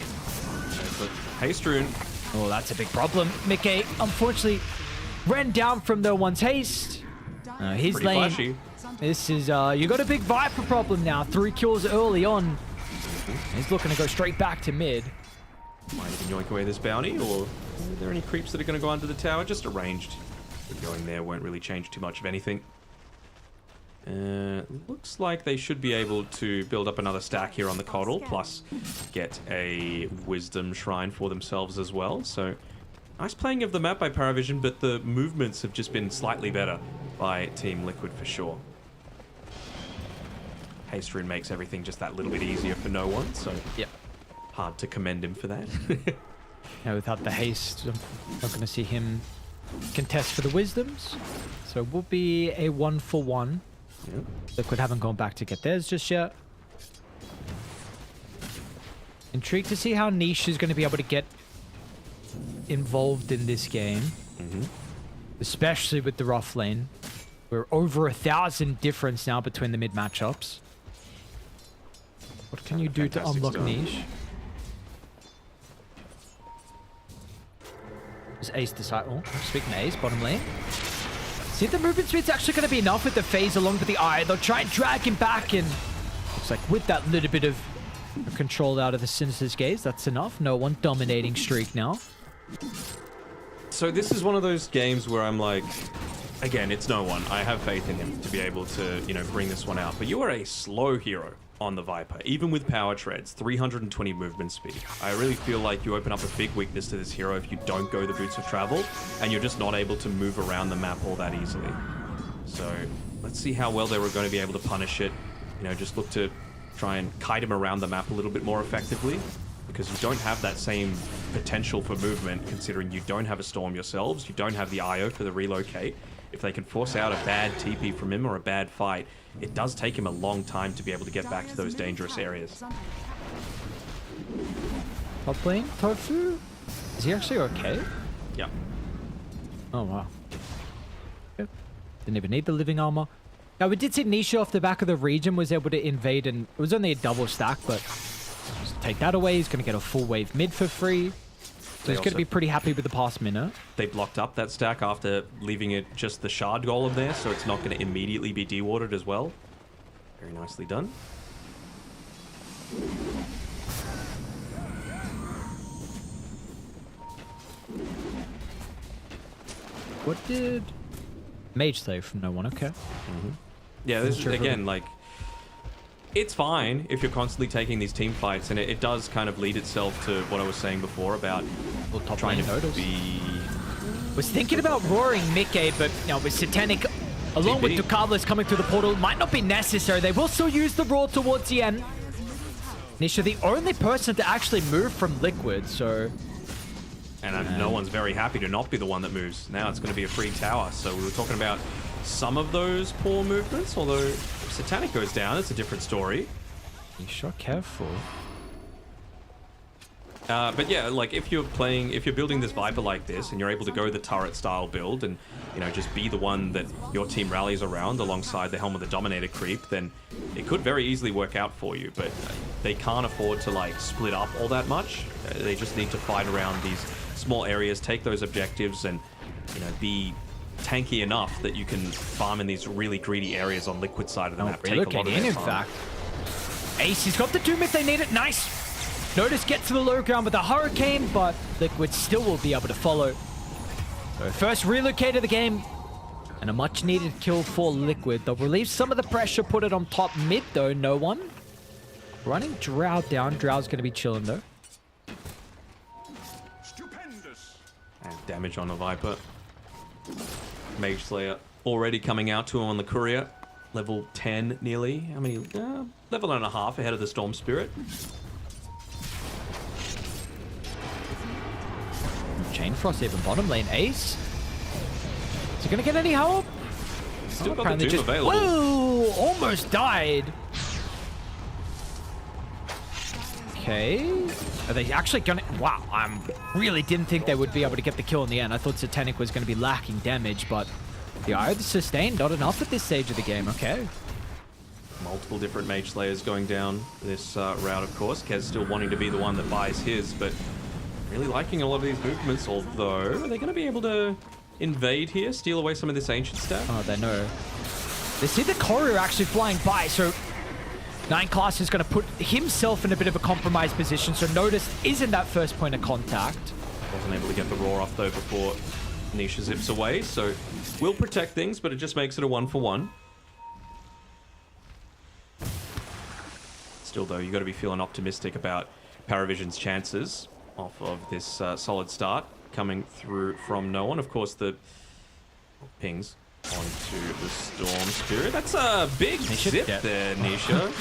Haste rune. Oh, that's a big problem. Mickey, unfortunately, ran down from no one's haste. His pretty lane. Flashy. This is, you got a big Viper problem now. 3 kills early on. He's looking to go straight back to mid. Might even yoink away this bounty, or are there any creeps that are going to go under the tower? Just arranged. But going there won't really change too much of anything. Looks like they should be able to build up another stack here on the Coddle, plus get a Wisdom Shrine for themselves as well. So Nice playing of the map by PARIVISION, but the movements have just been slightly better by Team Liquid for sure. Haste Rune makes everything just that little bit easier for no one, so Yep. hard to commend him for that. Now without the haste, I'm not going to see him contest for the wisdoms. So it will be a 1-for-1. Yep. Liquid haven't gone back to get theirs just yet. Intrigued to see how Niche is going to be able to get involved in this game. Especially with the rough lane. We're over 1,000 difference now between the mid matchups. What can you do to Fantastic unlock stuff. Niche? Is Ace decide? Oh, speaking of Ace, bottom lane. See if the movement speed's actually going to be enough with the phase along with the eye. They'll try and drag him back, and looks like with that little bit of control out of the Sinister's gaze, that's enough. No one dominating streak now. So this is one of those games where I'm like, again, it's no one. I have faith in him to be able to, you know, bring this one out. But you are a slow hero on the Viper, even with power treads, 320 movement speed. I really feel like you open up a big weakness to this hero if you don't go the boots of travel, and you're just not able to move around the map all that easily. So let's see how well they were going to be able to punish it. You know, just look to try and kite him around the map a little bit more effectively, because you don't have that same potential for movement, considering you don't have a storm yourselves, you don't have the IO for the relocate. If they can force out a bad TP from him or a bad fight, it does take him a long time to be able to get back to those dangerous areas. Top lane, Tofu? Is he actually okay? Yeah. Oh, wow. Yep. Didn't even need the living armor. Now, we did see Nisha off the back of the region was able to invade, and it was only a double stack, but just take that away. He's going to get a full wave mid for free. So he's going to be pretty happy with the past minute. They blocked up that stack after leaving it just the shard golem there, so it's not going to immediately be dewatered as well. Very nicely done. What did Mage say from no one? Okay. Yeah, this is, again, like, it's fine if you're constantly taking these team fights, and it does kind of lead itself to what I was saying before about trying to be... Was thinking about roaring Mickey, but you know, with Satanic along with Ducalis coming through the portal, might not be necessary. They will still use the roar towards the end. Nisha, the only person to actually move from Liquid, so... And no one's very happy to not be the one that moves. Now it's going to be a free tower. So we were talking about some of those poor movements, although if Satanic goes down, it's a different story. You sure careful. But yeah, like if you're building this Viper like this, and you're able to go the turret style build, and you know just be the one that your team rallies around alongside the Helm of the Dominator creep, then it could very easily work out for you. But they can't afford to like split up all that much. They just need to fight around these small areas, take those objectives, and you know be tanky enough that you can farm in these really greedy areas on Liquid side of the map. Take a lot of in their fact. time. Ace, he's got the doom if they need it. Nice. Notice gets to the low ground with a hurricane, but Liquid still will be able to follow. So first relocate of the game, and a much needed kill for Liquid. They'll relieve some of the pressure, put it on top mid though, no one. Running Drow down. Drow's going to be chilling though. Stupendous. And damage on the Viper. Mage Slayer already coming out to him on the Courier. Level 10 nearly. How many? Level and a half ahead of the Storm Spirit. Chain Frost even bottom lane. Ace. Is he going to get any help? Still got apparently the Doom available. Whoa! Almost died. Okay. Are they actually going to... Wow, I really didn't think they would be able to get the kill in the end. I thought Satanic was going to be lacking damage, but the Eye of the Sustain, not enough at this stage of the game. Okay. Multiple different Mage Slayers going down this route, of course. Kez still wanting to be the one that buys his, but really liking a lot of these movements, although are they going to be able to invade here, steal away some of this Ancient staff? Oh, they know. They see the Courier actually flying by, so 9 Class is going to put himself in a bit of a compromised position, so Notice isn't that first point of contact. Wasn't able to get the roar off though before Nisha zips away, so will protect things, but it just makes it a 1-for-1. Still though, you got to be feeling optimistic about PARIVISION's chances off of this solid start. coming through from no one. Of course, the pings onto the Storm Spirit. That's a big zip there, Nisha.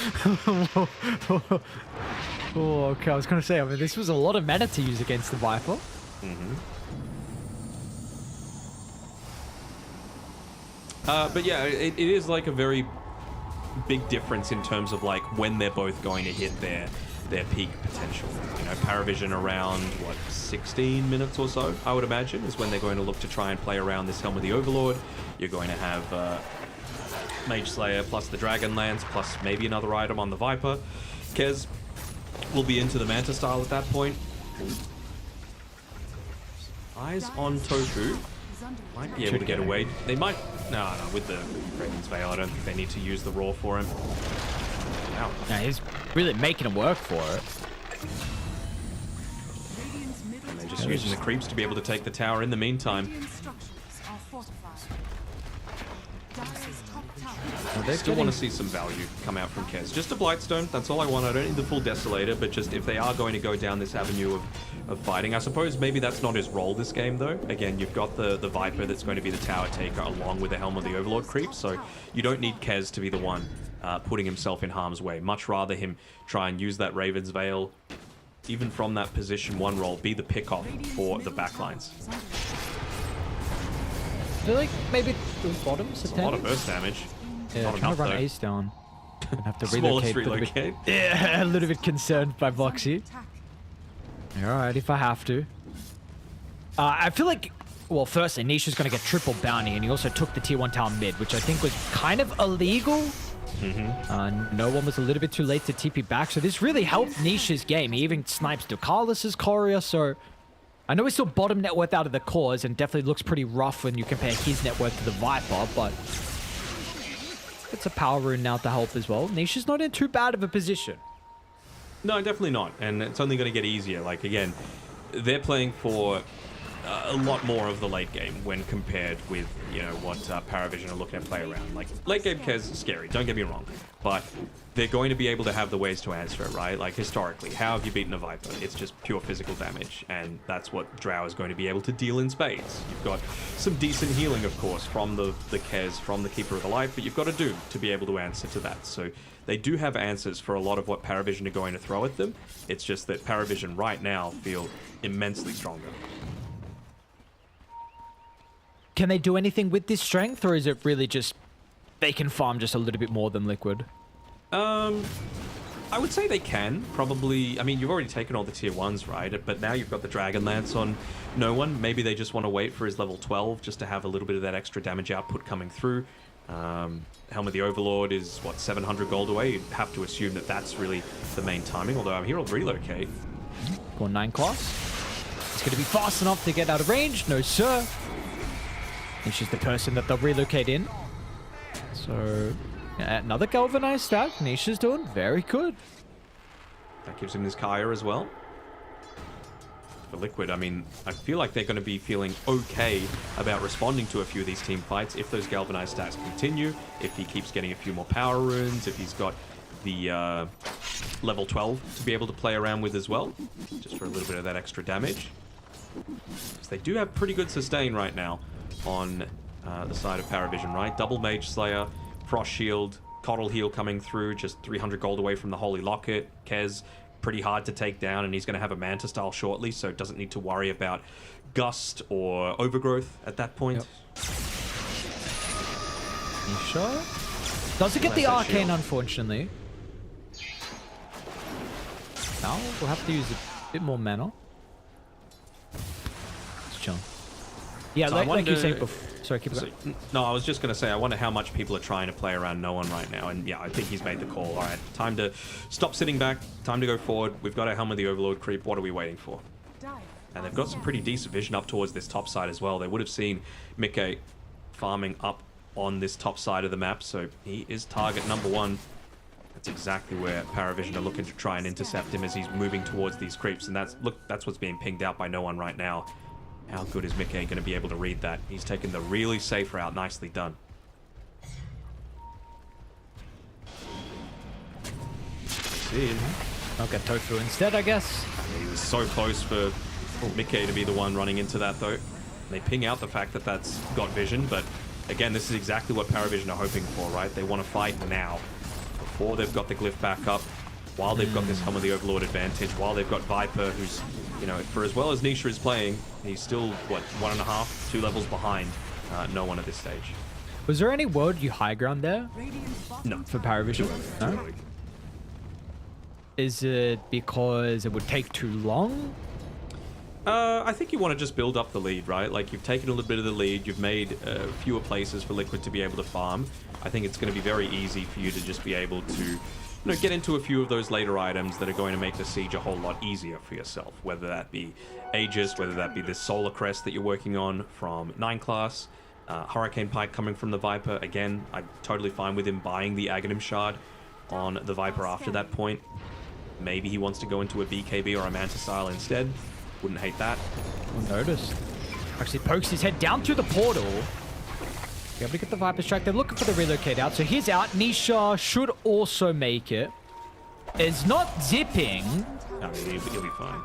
Oh, okay. I was going to say, I mean, this was a lot of mana to use against the Viper. But yeah, it is like a very big difference in terms of like when they're both going to hit their peak potential. You know, PARIVISION around, what, 16 minutes or so, I would imagine, is when they're going to look to try and play around this Helm of the Overlord. You're going to have Mage Slayer plus the Dragon Lance plus maybe another item on the Viper. Kez will be into the Manta style at that point. Eyes on Tofu. Might be able to get away. They might... No, with the Raven's Veil, I don't think they need to use the Roar for him. Wow. Yeah, he's really making him work for it. And they're just using the creeps to be able to take the tower in the meantime. I still want to see some value come out from Kez. Just a Blightstone, that's all I want. I don't need the full Desolator, but just if they are going to go down this avenue of fighting, I suppose maybe that's not his role this game, though. Again, you've got the Viper that's going to be the tower taker along with the Helm of the Overlord creep, so you don't need Kez to be the one putting himself in harm's way. Much rather him try and use that Raven's Veil, even from that position 1 role, be the pick-off for the backlines. I feel like maybe the bottoms a lot of burst damage. Yeah, not trying enough, to run though. Ace down. And have to Smallest relocate. Yeah, a little bit concerned by Voxy. Alright, if I have to. I feel like, well, firstly, Nisha's going to get triple bounty, and he also took the tier 1 tower mid, which I think was kind of illegal. No one was a little bit too late to TP back, so this really helped Nisha's game. He even snipes Ducalis' Courier, so I know he's still bottom net worth out of the cores, and definitely looks pretty rough when you compare his net worth to the Viper, but it's a power rune now to help as well. Nisha's not in too bad of a position. No, definitely not. And it's only going to get easier. Like, again, they're playing for a lot more of the late game when compared with, you know, what PARIVISION are looking to play around. Like, late game Kez is scary, don't get me wrong. But they're going to be able to have the ways to answer it, right? Like, historically, how have you beaten a Viper? It's just pure physical damage, and that's what Drow is going to be able to deal in spades. You've got some decent healing, of course, from the Kez, from the Keeper of the Light, but you've got a Doom to be able to answer to that. So they do have answers for a lot of what PARIVISION are going to throw at them. It's just that PARIVISION right now feel immensely stronger. Can they do anything with this strength, or is it really just they can farm just a little bit more than Liquid? I would say they can, probably. I mean, you've already taken all the tier 1s, right? But now you've got the Dragon Lance on no one. Maybe they just want to wait for his level 12 just to have a little bit of that extra damage output coming through. Helm of the Overlord is, what, 700 gold away? You'd have to assume that that's really the main timing, although I'm here on relocate. Go on 9 class. It's going to be fast enough to get out of range. No, sir. It's just the person that they'll relocate in. So, another galvanized stack. Nisha's doing very good. That gives him this Kaya as well. For Liquid, I mean, I feel like they're going to be feeling okay about responding to a few of these team fights if those galvanized stats continue, if he keeps getting a few more power runes, if he's got the level 12 to be able to play around with as well, just for a little bit of that extra damage. So they do have pretty good sustain right now on the side of PARIVISION, right? Double Mage Slayer, Frost Shield, Coddle Heal coming through, just 300 gold away from the Holy Locket. Kez, pretty hard to take down, and he's going to have a Manta style shortly, so doesn't need to worry about Gust or Overgrowth at that point. Yep. Nisha doesn't get the Arcane, shield, unfortunately. Now we'll have to use a bit more mana. It's chill. Yeah, so like you said before. Sorry, keep going. No, I was just going to say, I wonder how much people are trying to play around no one right now. And yeah, I think he's made the call. All right, time to stop sitting back. Time to go forward. We've got our Helm of the Overlord creep. What are we waiting for? And they've got some pretty decent vision up towards this top side as well. They would have seen Mickey farming up on this top side of the map. So he is target number 1. That's exactly where PARIVISION are looking to try and intercept him as he's moving towards these creeps. And that's what's being pinged out by no one right now. How good is Mickey going to be able to read that? He's taken the really safe route. Nicely done. I'll get Tofu instead, I guess. He was so close for Mickey to be the one running into that, though. They ping out the fact that that's got vision, but again, this is exactly what PARIVISION are hoping for, right? They want to fight now, before they've got the glyph back up, while they've got this Helm of the Overlord advantage, while they've got Viper, who's, you know, for as well as Nisha is playing, he's still, what, 1.5, 2 levels behind no one at this stage. Was there any world you high ground there? No. For PARIVISION? No? Is it because it would take too long? I think you want to just build up the lead, right? Like, you've taken a little bit of the lead, you've made fewer places for Liquid to be able to farm. I think it's going to be very easy for you to just be able to, you know, get into a few of those later items that are going to make the siege a whole lot easier for yourself. Whether that be Aegis, whether that be this Solar Crest that you're working on from 9 class, Hurricane Pike coming from the Viper. Again, I'm totally fine with him buying the Aghanim Shard on the Viper after that point. Maybe he wants to go into a BKB or a Manta Style instead. Wouldn't hate that. Noticed. Actually pokes his head down through the portal. Be able to get the Viper Strike. They're looking for the relocate out. So he's out. Nisha should also make it. Is not zipping. I mean, he'll be fine.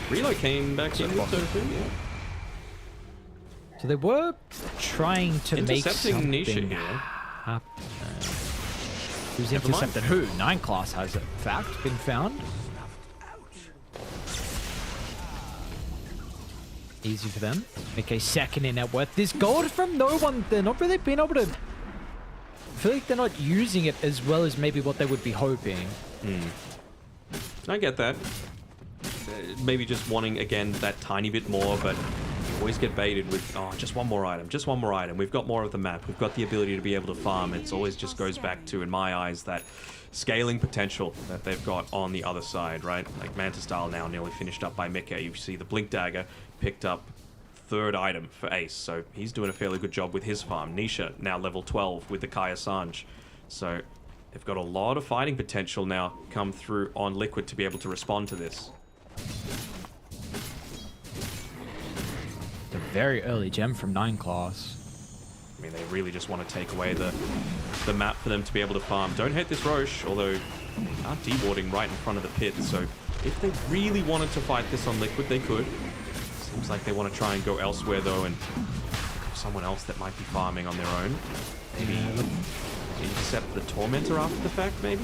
Reload came back in with Tofu, yeah. So they were trying to make something Nisha here. happen. Who's intercepted who? 9 class has, in fact, been found. Easy for them. Make a second in net worth. This gold from no one, they're not really being able to... I feel like they're not using it as well as maybe what they would be hoping. I get that. Maybe just wanting, again, that tiny bit more, but you always get baited with, oh, just one more item, just one more item. We've got more of the map. We've got the ability to be able to farm. It's always just goes back to, in my eyes, that scaling potential that they've got on the other side, right? Like Manta Style now nearly finished up by Mickey. You see the Blink Dagger picked up 3rd item for Ace, so he's doing a fairly good job with his farm. Nisha now level 12 with the Kaya Sanj. So they've got a lot of fighting potential now come through on Liquid to be able to respond to this. A very early gem from 9 class. I mean, they really just want to take away the map for them to be able to farm. Don't hate this Roche, although they are dewarding right in front of the pit, so if they really wanted to fight this on Liquid, they could. Seems like they want to try and go elsewhere, though, and someone else that might be farming on their own. Maybe intercept the Tormentor after the fact, maybe?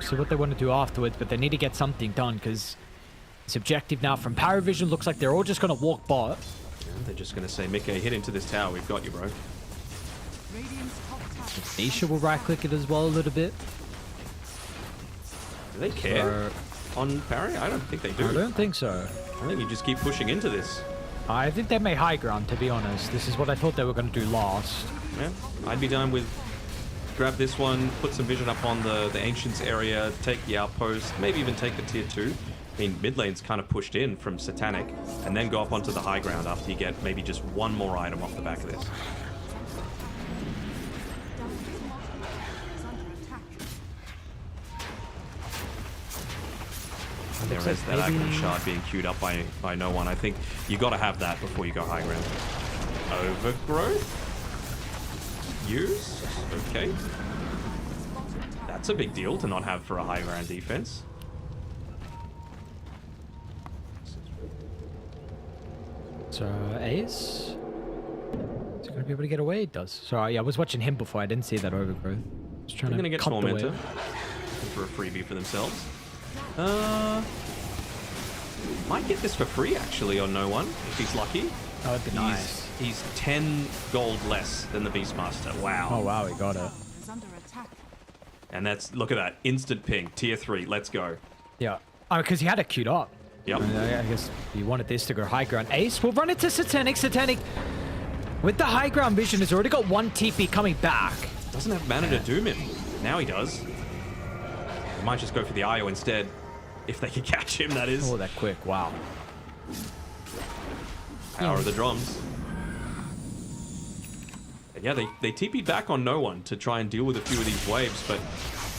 So what they want to do afterwards, but they need to get something done because this objective now from PARIVISION looks like they're all just going to walk bot. Yeah, they're just going to say, Mickey, hit into this tower. We've got you, bro. Nisha will right click it as well a little bit. Do they care on Parry? I don't think they do. I don't think so. I think you just keep pushing into this. I think they may high ground, to be honest. This is what I thought they were going to do last. Yeah, I'd be done with grab this one, put some vision up on the Ancients area, take the outpost, maybe even take the tier 2. I mean, mid lane's kind of pushed in from Satanic, and then go up onto the high ground after you get maybe just one more item off the back of this. And there is that Aghanim Shard being queued up by no one. I think you got to have that before you go high ground. Overgrowth? Use? Okay. That's a big deal to not have for a high ground defense. So, Ace? Is he going to be able to get away? It does. Sorry, yeah, I was watching him before. I didn't see that overgrowth. Just trying They're going to get cut the Tormentor wave. for a freebie for themselves. Might get this for free, actually, on no one, if he's lucky. That would be nice. He's 10 gold less than the Beastmaster. Wow. Oh, wow, he got it. And that's, look at that, instant ping, tier 3, let's go. Yeah. Oh, because he had it queued up. Yep. I guess he wanted this to go high ground. Ace will run into Satanic. Satanic, with the high ground vision, has already got 1 TP coming back. Doesn't have mana to doom him. Now he does. They might just go for the IO instead. If they can catch him, that is. Oh, that quick. Wow. Power of the drums. And yeah, they TP'd back on no one to try and deal with a few of these waves, but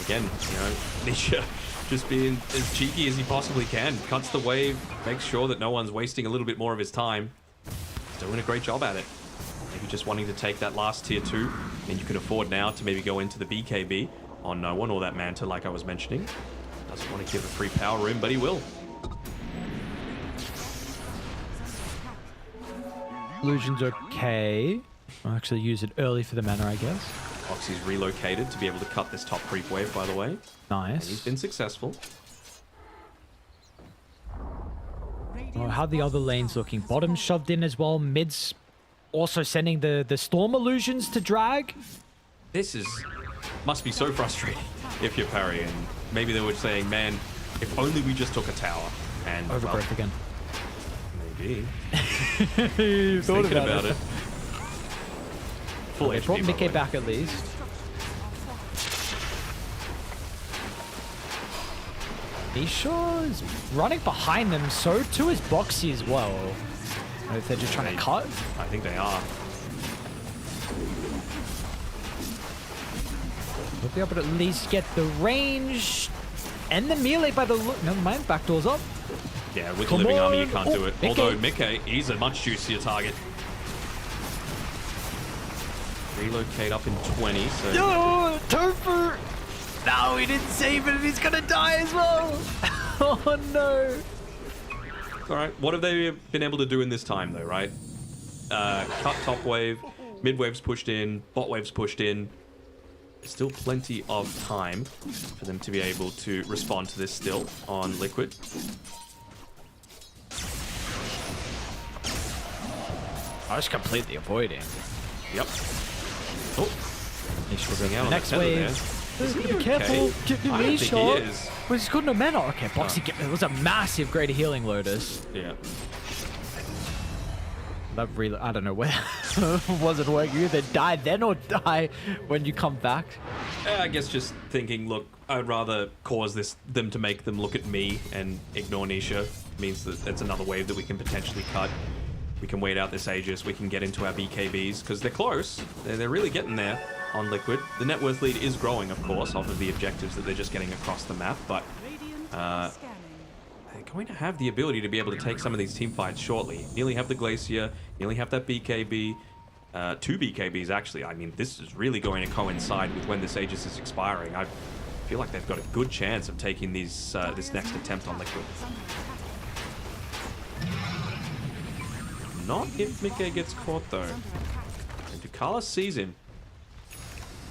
again, you know, Nisha just being as cheeky as he possibly can. Cuts the wave, makes sure that no one's wasting a little bit more of his time. He's doing a great job at it. maybe just wanting to take that last tier 2, and you can afford now to maybe go into the BKB on no one or that Manta, like I was mentioning. Doesn't want to give a free power room, but he will. Illusion's okay. I'll actually use it early for the mana, I guess. Oxy's relocated to be able to cut this top creep wave, by the way. Nice. And he's been successful. Oh, how the other lanes looking? Bottom shoved in as well. Mid's also sending the storm illusions to drag. This must be so frustrating if you're Parry, and maybe they were saying, man, if only we just took a tower and Overgrowth again. Maybe. You thought Thinking about it. Full They HP, brought by the Mickey way. back at least. Nisha is running behind them, so too is Boxy as well. Or if they're just trying to cut. I think they are. We'll be able to at least get the range and the melee by the look. Never mind, backdoor's up. Yeah, with the Come living army, you on. can't do it. Mickey. Although Mickey, he's a much juicier target. Relocate up in 20, so... No, Tofu! No, he didn't save it and he's gonna die as well. Oh no. All right, what have they been able to do in this time, though, right? Cut top wave, mid wave's pushed in, bot wave's pushed in. Still plenty of time for them to be able to respond to this still on Liquid. I was completely avoiding. Yep. Oh, He's out on next the tether wave. there. Is he Be okay? careful. Get the I knee don't think shot. he is. Well, he's got no mana. Okay, Boxy. It was a massive greater healing Lotus. Yeah. That really, I don't know where wasn't working. Either die then or die when you come back. I guess just thinking, look, I'd rather cause them to make them look at me and ignore Nisha. Means that that's another wave that we can potentially cut. We can wait out this Aegis. We can get into our BKBs because they're close. They're really getting there on Liquid. The net worth lead is growing, of course, off of the objectives that they're just getting across the map. But they're going to have the ability to be able to take some of these team fights shortly. Nearly have the Glacier. Nearly have that BKB. 2 BKBs, actually. I mean, this is really going to coincide with when this Aegis is expiring. I feel like they've got a good chance of taking these this next attempt on Liquid. Not if Mickey gets caught, though. And Ducala sees him.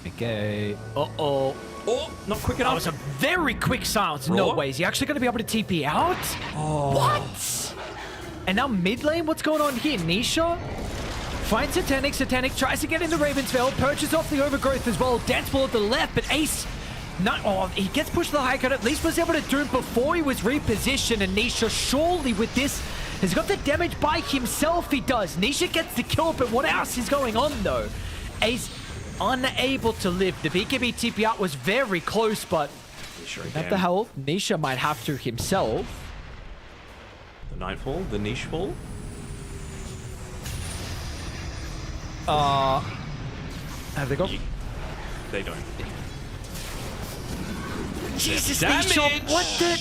Okay. Uh-oh. Oh, not quick That enough. was a very quick silence. No Raw? way. Is he actually going to be able to TP out? Oh. What? And now mid lane, what's going on here? Nisha finds Satanic. Satanic tries to get into Ravensfell. Perches off the overgrowth as well. Dance ball at the left, but Ace... he gets pushed to the high cut. At least was able to do it before he was repositioned. And Nisha surely with this has got the damage by himself. He does. Nisha gets the kill, but what else is going on though? Ace unable to live. The BKB TP out was very close, but at the health, Nisha might have to himself. The Nightfall, the Niche Fall. Have they got? They don't. Jesus, Damage! Nisha, what the?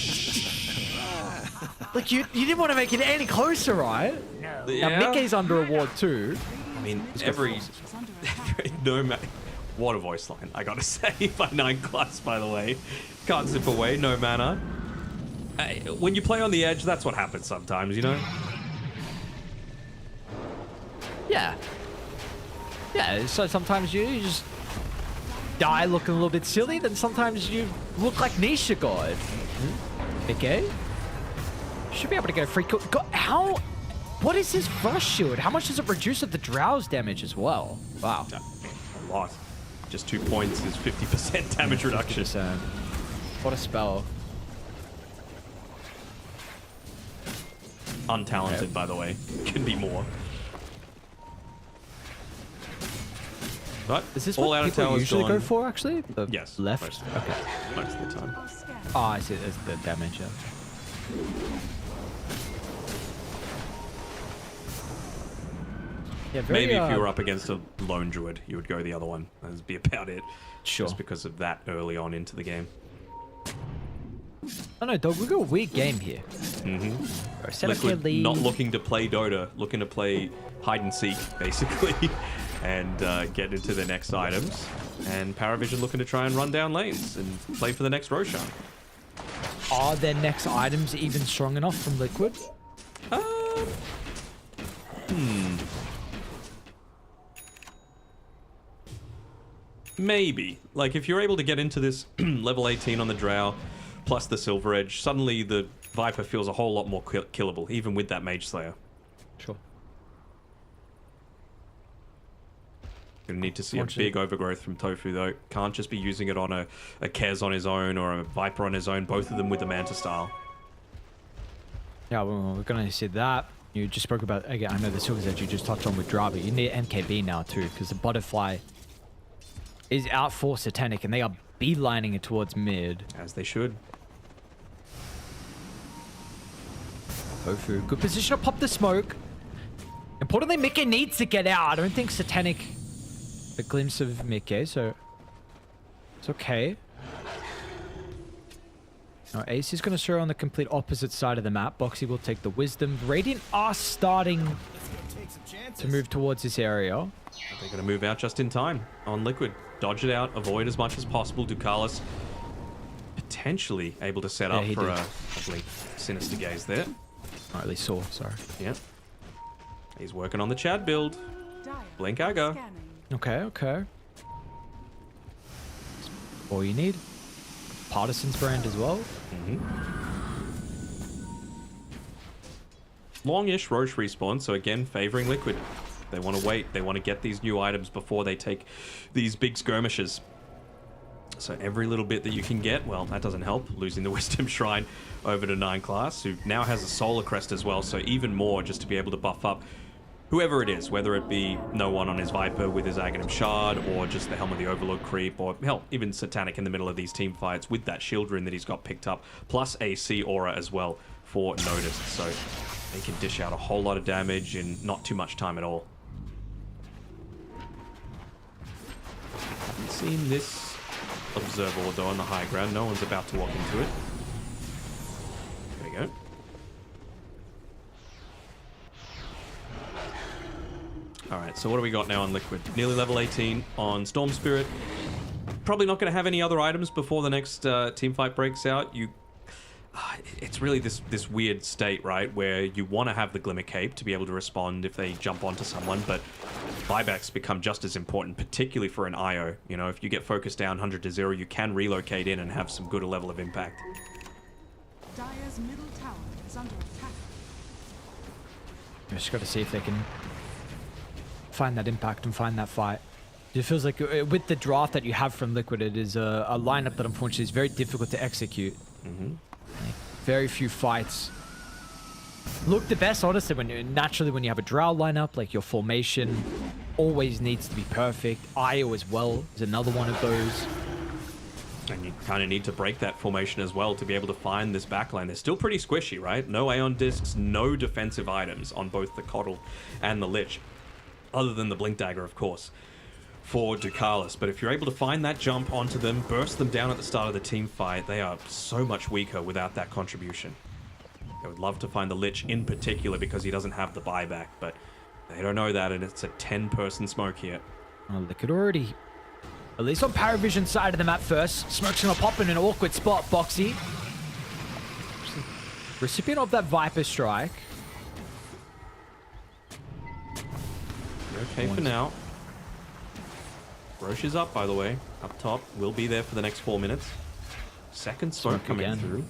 Like you didn't want to make it any closer, right? Yeah. Now Mickey's under a ward too. I mean, no matter what a voice line, I gotta say, by 9 class, by the way. Can't zip away, no mana. When you play on the edge, that's what happens sometimes, you know? Yeah. Yeah, so sometimes you just die looking a little bit silly, then sometimes you look like Nisha God. Okay. Should be able to get a free kill. How? What is his frost shield? How much does it reduce at the drowse damage as well? Wow. A lot. Just 2 points is 50% damage reduction. 50%. What a spell. Untalented, by the way. Can be more. But Is this all what out of people towers usually gone. go for, actually? The Yes. left? Most, Okay. most of the time. Oh, I see. There's the damage, yeah. Yeah, very, Maybe if you were up against a lone druid, you would go the other one. That'd be about it. Sure. Just because of that early on into the game. Oh no, dog, we got a weird game here. Liquid not looking to play Dota, looking to play hide and seek, basically, and get into their next items. And PARIVISION looking to try and run down lanes and play for the next Roshan. Are their next items even strong enough from Liquid? Maybe. Like, if you're able to get into this level 18 on the Drow, plus the Silver Edge, suddenly the Viper feels a whole lot more killable, even with that Mage Slayer. Sure. Gonna need to see a big overgrowth from Tofu, though. Can't just be using it on a Kez on his own or a Viper on his own, both of them with the Manta style. Yeah, well, we're gonna see that. You just spoke about, again, I know the Silver's Edge you just touched on with Dra, but you need MKB now too, because the Butterfly is out for Satanic, and they are beelining it towards mid. As they should. Tofu, good position to pop the smoke. Importantly, Mickey needs to get out. I don't think Satanic... A glimpse of Mickey, so... It's okay. Now, Ace is going to show on the complete opposite side of the map. Boxy will take the Wisdom. Radiant are starting to move towards this area. They're going to move out just in time on Liquid. Dodge it out, avoid as much as possible. Ducalis potentially able to set up for a blink. Sinister Gaze there. Or at least saw, sorry. Yep. He's working on the Chad build. Blink Aga. Okay, okay. All you need. Partisans brand as well. Longish Roche respawn, so again, favoring Liquid. They want to wait. They want to get these new items before they take these big skirmishes. So every little bit that you can get, well, that doesn't help. Losing the Wisdom Shrine over to 9 class, who now has a Solar Crest as well, so even more just to be able to buff up whoever it is, whether it be no one on his Viper with his Aghanim Shard, or just the Helm of the Overlord creep, or hell, even Satanic in the middle of these team fights with that shield rune that he's got picked up, plus a Sea Aura as well for Noticed. So they can dish out a whole lot of damage in not too much time at all. Haven't seen this Observer though on the high ground. No one's about to walk into it. There we go. Alright, so what do we got now on Liquid? Nearly level 18 on Storm Spirit. Probably not going to have any other items before the next team fight breaks out. It's really this weird state, right? Where you want to have the Glimmer Cape to be able to respond if they jump onto someone, but buybacks become just as important, particularly for an IO. You know, if you get focused down 100 to 0, you can relocate in and have some good level of impact. Dire's middle tower is under attack. Just got to see if they can find that impact and find that fight. It feels like with the draft that you have from Liquid, it is a lineup that unfortunately is very difficult to execute. Very few fights look the best, honestly, when you have a Drow lineup. Like, your formation always needs to be perfect. IO as well is another one of those. And you kind of need to break that formation as well to be able to find this backline. They're still pretty squishy, right? No Aeon Discs, no defensive items on both the Coddle and the Lich. Other than the Blink Dagger, of course, for Ducalis. But if you're able to find that jump onto them, burst them down at the start of the team fight, they are so much weaker without that contribution. I would love to find the Lich in particular because he doesn't have the buyback, but they don't know that, and it's a 10-person smoke here. Well, they could already, at least on PARIVISION's side of the map first. Smoke's gonna pop in an awkward spot, Boxy. Recipient of that Viper Strike. Okay for now. Roche is up, by the way. Up top. Will be there for the next 4 minutes. Second smoke coming through.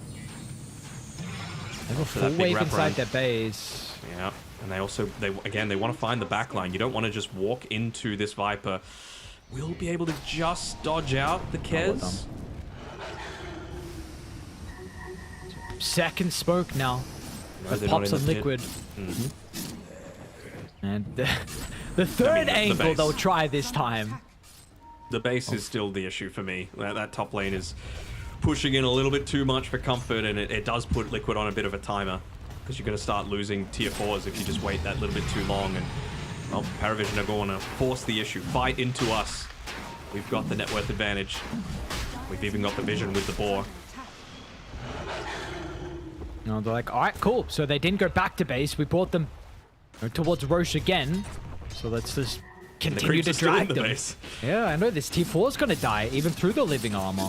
They have a full wave inside their base. Yeah. And they also, they want to find the backline. You don't want to just walk into this Viper. We'll be able to just dodge out the Kez. Second smoke now. That pops on Liquid. And the third angle they'll try this time. The base is still the issue for me. That top lane is pushing in a little bit too much for comfort, and it does put Liquid on a bit of a timer, because you're going to start losing tier 4s if you just wait that little bit too long. And well, PARIVISION are going to force the issue. Fight into us. We've got the net worth advantage. We've even got the vision with the boar. know, they're like, all right, cool. So they didn't go back to base. We brought them towards Roche again. So let's just continue to drag them. Yeah, I know this T4 is going to die, even through the living armor.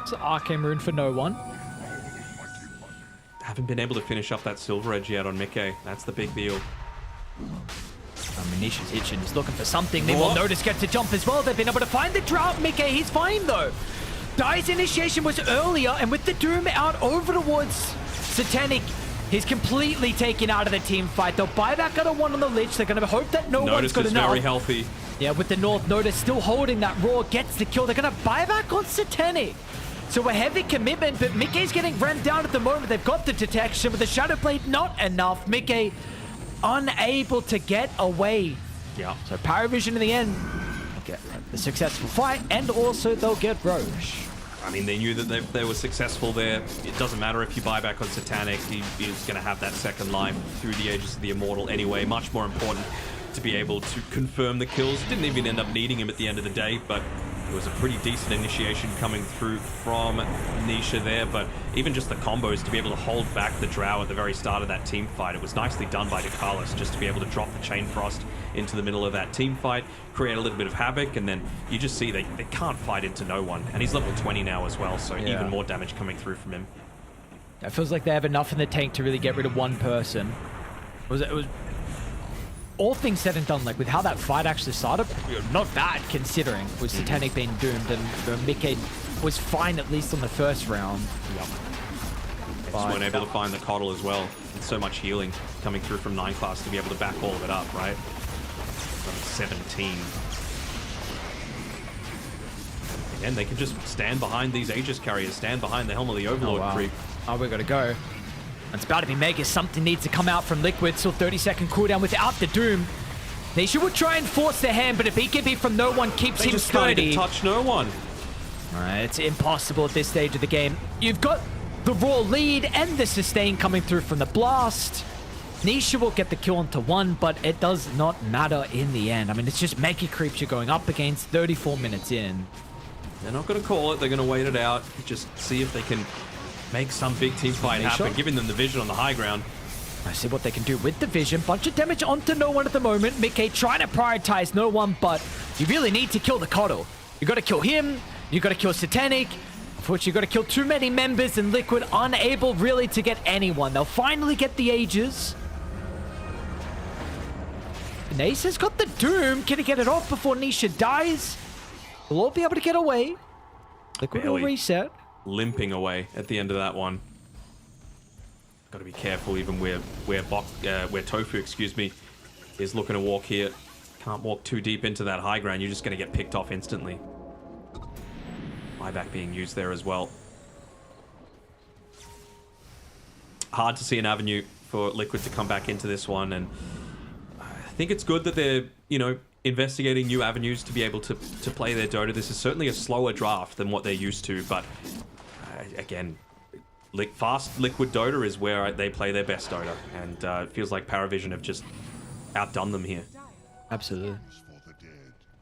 It's an arcane rune for no one. Haven't been able to finish up that silver edge yet on Mickey. That's the big deal. Nisha's itching. He's looking for something. They will notice get to jump as well. They've been able to find the drought. Mickey, he's fine though. Dai's initiation was earlier, and with the Doom out over towards Satanic, he's completely taken out of the team fight. They'll buy back out of one on the Lich. They're going to hope that no one's got enough. Very healthy. Yeah, with the North Notice still holding that Raw, gets the kill. They're going to buy back on Satanic. So a heavy commitment, but Mickey's getting ran down at the moment. They've got the detection with the Shadow Blade, not enough. Mickey unable to get away. Yeah. So PARIVISION in the end will get the successful fight, and also they'll get Roche. I mean, they knew that they were successful there. It doesn't matter if you buy back on Satanic. He is going to have that second life through the Aegis of the Immortal anyway. Much more important to be able to confirm the kills. Didn't even end up needing him at the end of the day, but it was a pretty decent initiation coming through from Nisha there, but even just the combos to be able to hold back the Drow at the very start of that team fight, it was nicely done by DeCarlos just to be able to drop the Chain Frost into the middle of that team fight, create a little bit of havoc, and then you just see they can't fight into no one. And he's level 20 now as well, so even more damage coming through from him. It feels like they have enough in the tank to really get rid of one person. It was all things said and done, like with how that fight actually started, not bad considering with Satanic being doomed, and Mickey was fine at least on the first round. Yep. They just weren't able to find the Coddle as well. And so much healing coming through from 9 class to be able to back all of it up, right? 17. Again, they can just stand behind these Aegis carriers, stand behind the Helm of the Overlord creep. Oh, we gotta go. It's about to be mega. Something needs to come out from Liquid. Still 30-second cooldown without the Doom. Nisha would try and force their hand, but a BKB from no one keeps him sturdy. They touch no one. It's impossible at this stage of the game. You've got the raw lead and the sustain coming through from the blast. Nisha will get the kill onto one, but it does not matter in the end. I mean, it's just mega creeps you're going up against 34 minutes in. They're not going to call it. They're going to wait it out. Just see if they can make some big team fight happen, giving them the vision on the high ground. I see what they can do with the vision. Bunch of damage onto no one at the moment. Mickey trying to prioritize no one, but you really need to kill the Coddle. You got to kill him. You got to kill Satanic. Unfortunately, you got to kill too many members, and Liquid unable really to get anyone. They'll finally get the Aegis. Nace has got the Doom. Can he get it off before Nisha dies? We'll all be able to get away. Liquid will reset. Limping away at the end of that one. Got to be careful even where Tofu, excuse me, is looking to walk here. Can't walk too deep into that high ground. You're just going to get picked off instantly. Buyback being used there as well. Hard to see an avenue for Liquid to come back into this one, and I think it's good that they're, you know, investigating new avenues to be able to play their Dota. This is certainly a slower draft than what they're used to, but again, fast Liquid Dota is where they play their best Dota, and it feels like PARIVISION have just outdone them here. Absolutely.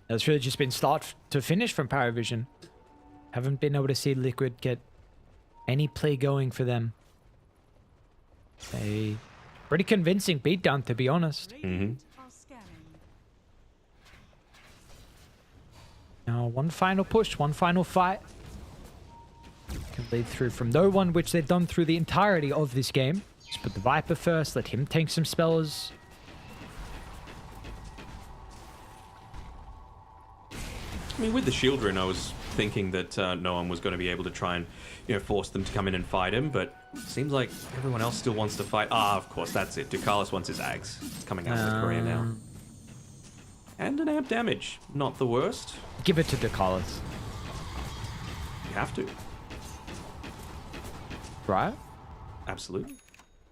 It's really just been start to finish from PARIVISION. Haven't been able to see Liquid get any play going for them. A pretty convincing beatdown, to be honest. Now, one final push, one final fight. Can lead through from no one, which they've done through the entirety of this game. Just put the Viper first, let him tank some spells. I mean, with the shield rune, I was thinking that no one was going to be able to try and, you know, force them to come in and fight him, but it seems like everyone else still wants to fight. Ah, of course, that's it. DeCarlos wants his Ags. It's coming out of the career now. And an amp damage. Not the worst. Give it to DeCarlos. You have to. Right? Absolutely.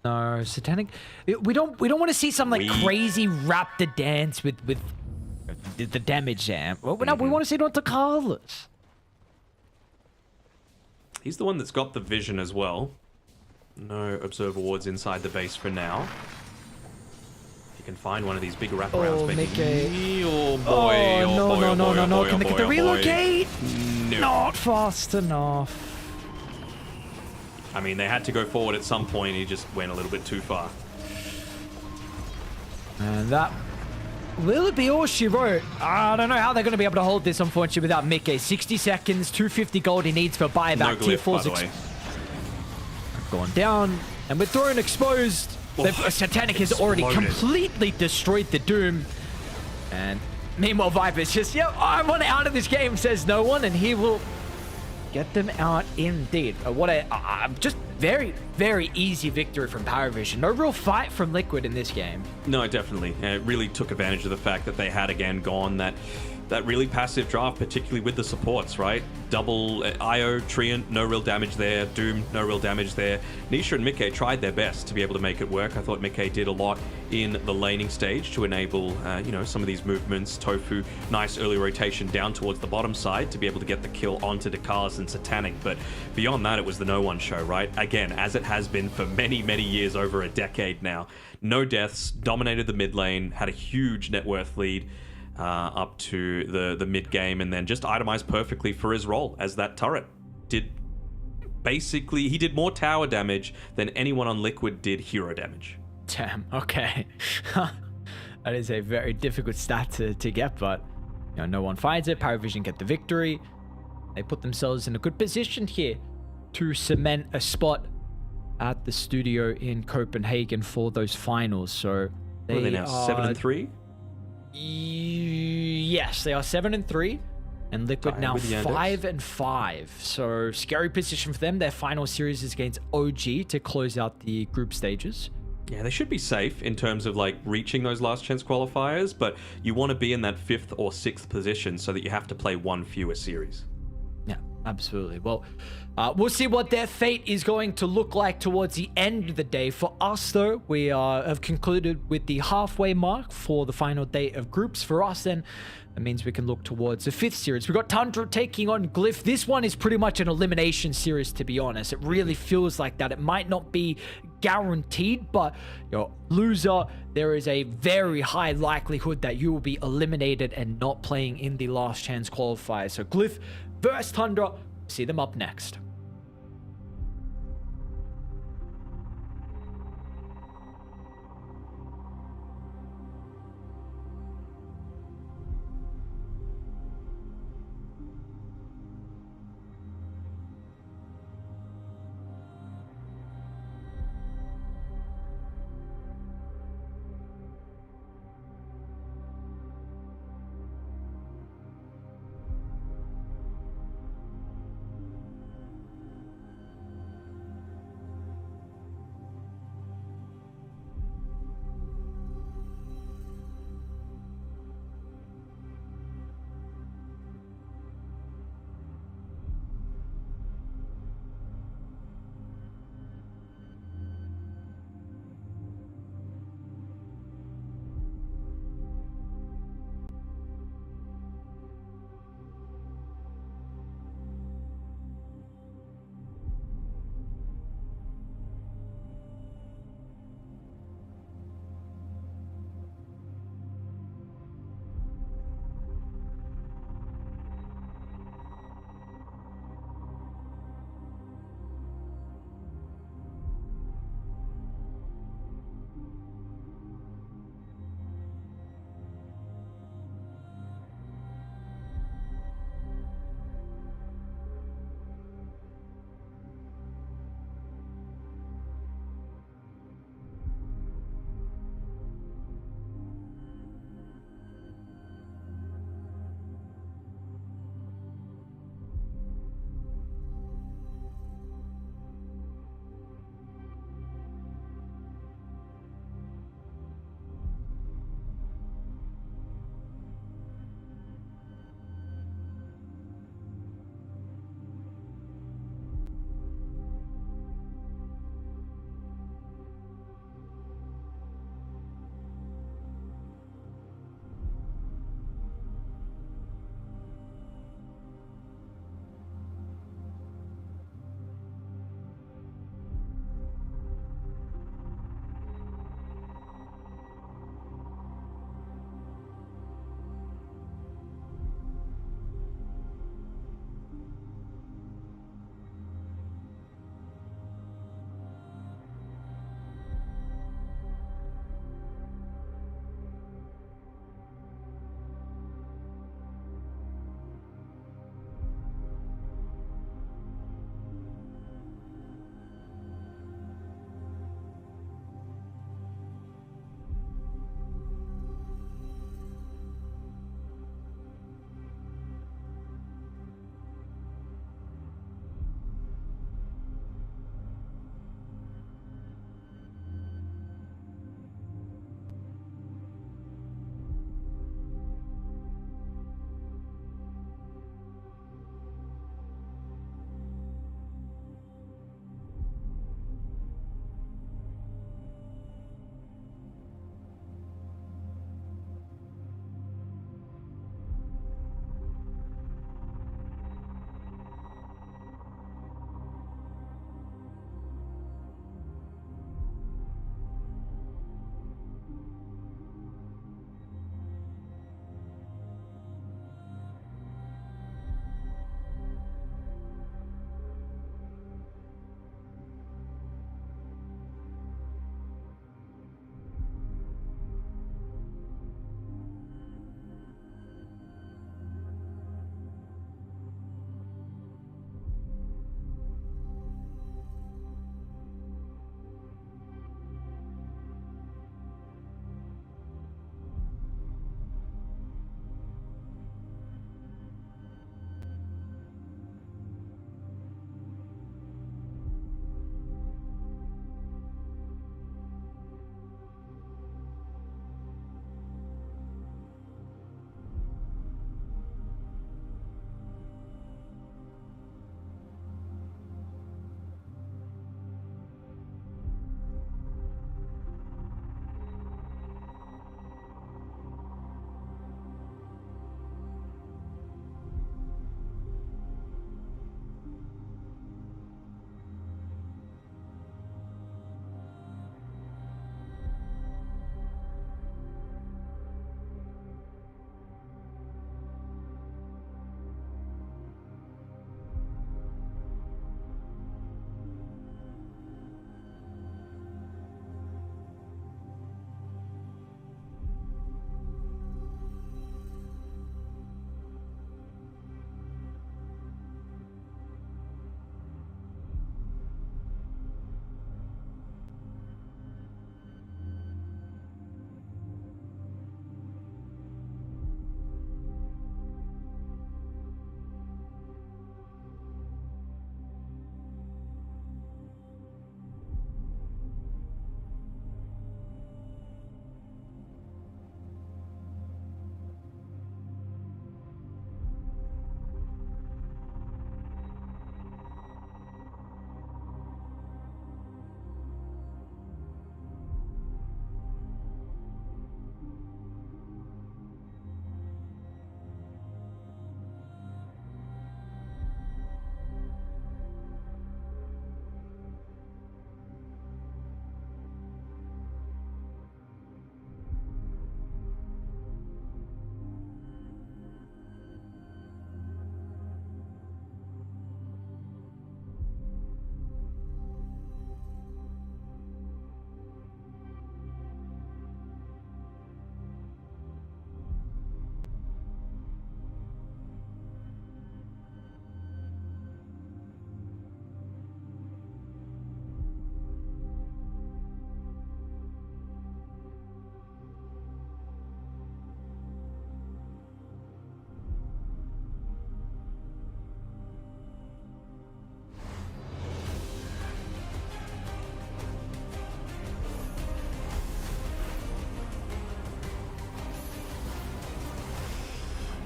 No, Satanic. We don't want to see some like crazy raptor dance with the damage amp. Well, no, we want to see it on DeCarlos. He's the one that's got the vision as well. No observer wards inside the base for now. If you can find one of these big wraparounds, Mickey. Oh boy, no. Can they relocate? No. Not fast enough. I mean, they had to go forward at some point. He just went a little bit too far. And that will it be all she wrote. I don't know how they're going to be able to hold this, unfortunately, without Mickey. 60 seconds, 250 gold he needs for buyback. No Tier glyph, by 4's the way. gone down. And with Throne exposed, Satanic has already completely destroyed the Doom. And meanwhile, Viper's just, yep, I want out of this game, says no one. And he will get them out indeed. What a just very, very easy victory from PARIVISION. No real fight from Liquid in this game. No, definitely. And it really took advantage of the fact that they had again gone that really passive draft, particularly with the supports, right? Double IO, Treant, no real damage there. Doom, no real damage there. Nisha and Mickey tried their best to be able to make it work. I thought Mickey did a lot in the laning stage to enable, you know, some of these movements. Tofu, nice early rotation down towards the bottom side to be able to get the kill onto Dakars and Satanic. But beyond that, it was the no one show, right? Again, as it has been for many, many years, over a decade now. No deaths, dominated the mid lane, had a huge net worth lead. Up to the mid game, and then just itemized perfectly for his role as that turret. Basically, he did more tower damage than anyone on Liquid did hero damage. Damn, okay. That is a very difficult stat to get, but you know, no one finds it. PARIVISION get the victory. They put themselves in a good position here to cement a spot at the studio in Copenhagen for those finals. So What are they now, 7-3? Yes, they are 7-3, and Liquid now 5-5. So scary position for them. Their final series is against OG to close out the group stages. Yeah, they should be safe in terms of like reaching those last chance qualifiers, but you want to be in that 5th or 6th position so that you have to play one fewer series. Yeah, absolutely. Well, we'll see what their fate is going to look like towards the end of the day. For us, though, we have concluded with the halfway mark for the final day of groups. For us, then, that means we can look towards the 5th series. We've got Tundra taking on GLYPH. This one is pretty much an elimination series, to be honest. It really feels like that. It might not be guaranteed, but you know, loser, there is a very high likelihood that you will be eliminated and not playing in the last chance qualifier. So GLYPH versus Tundra. See them up next.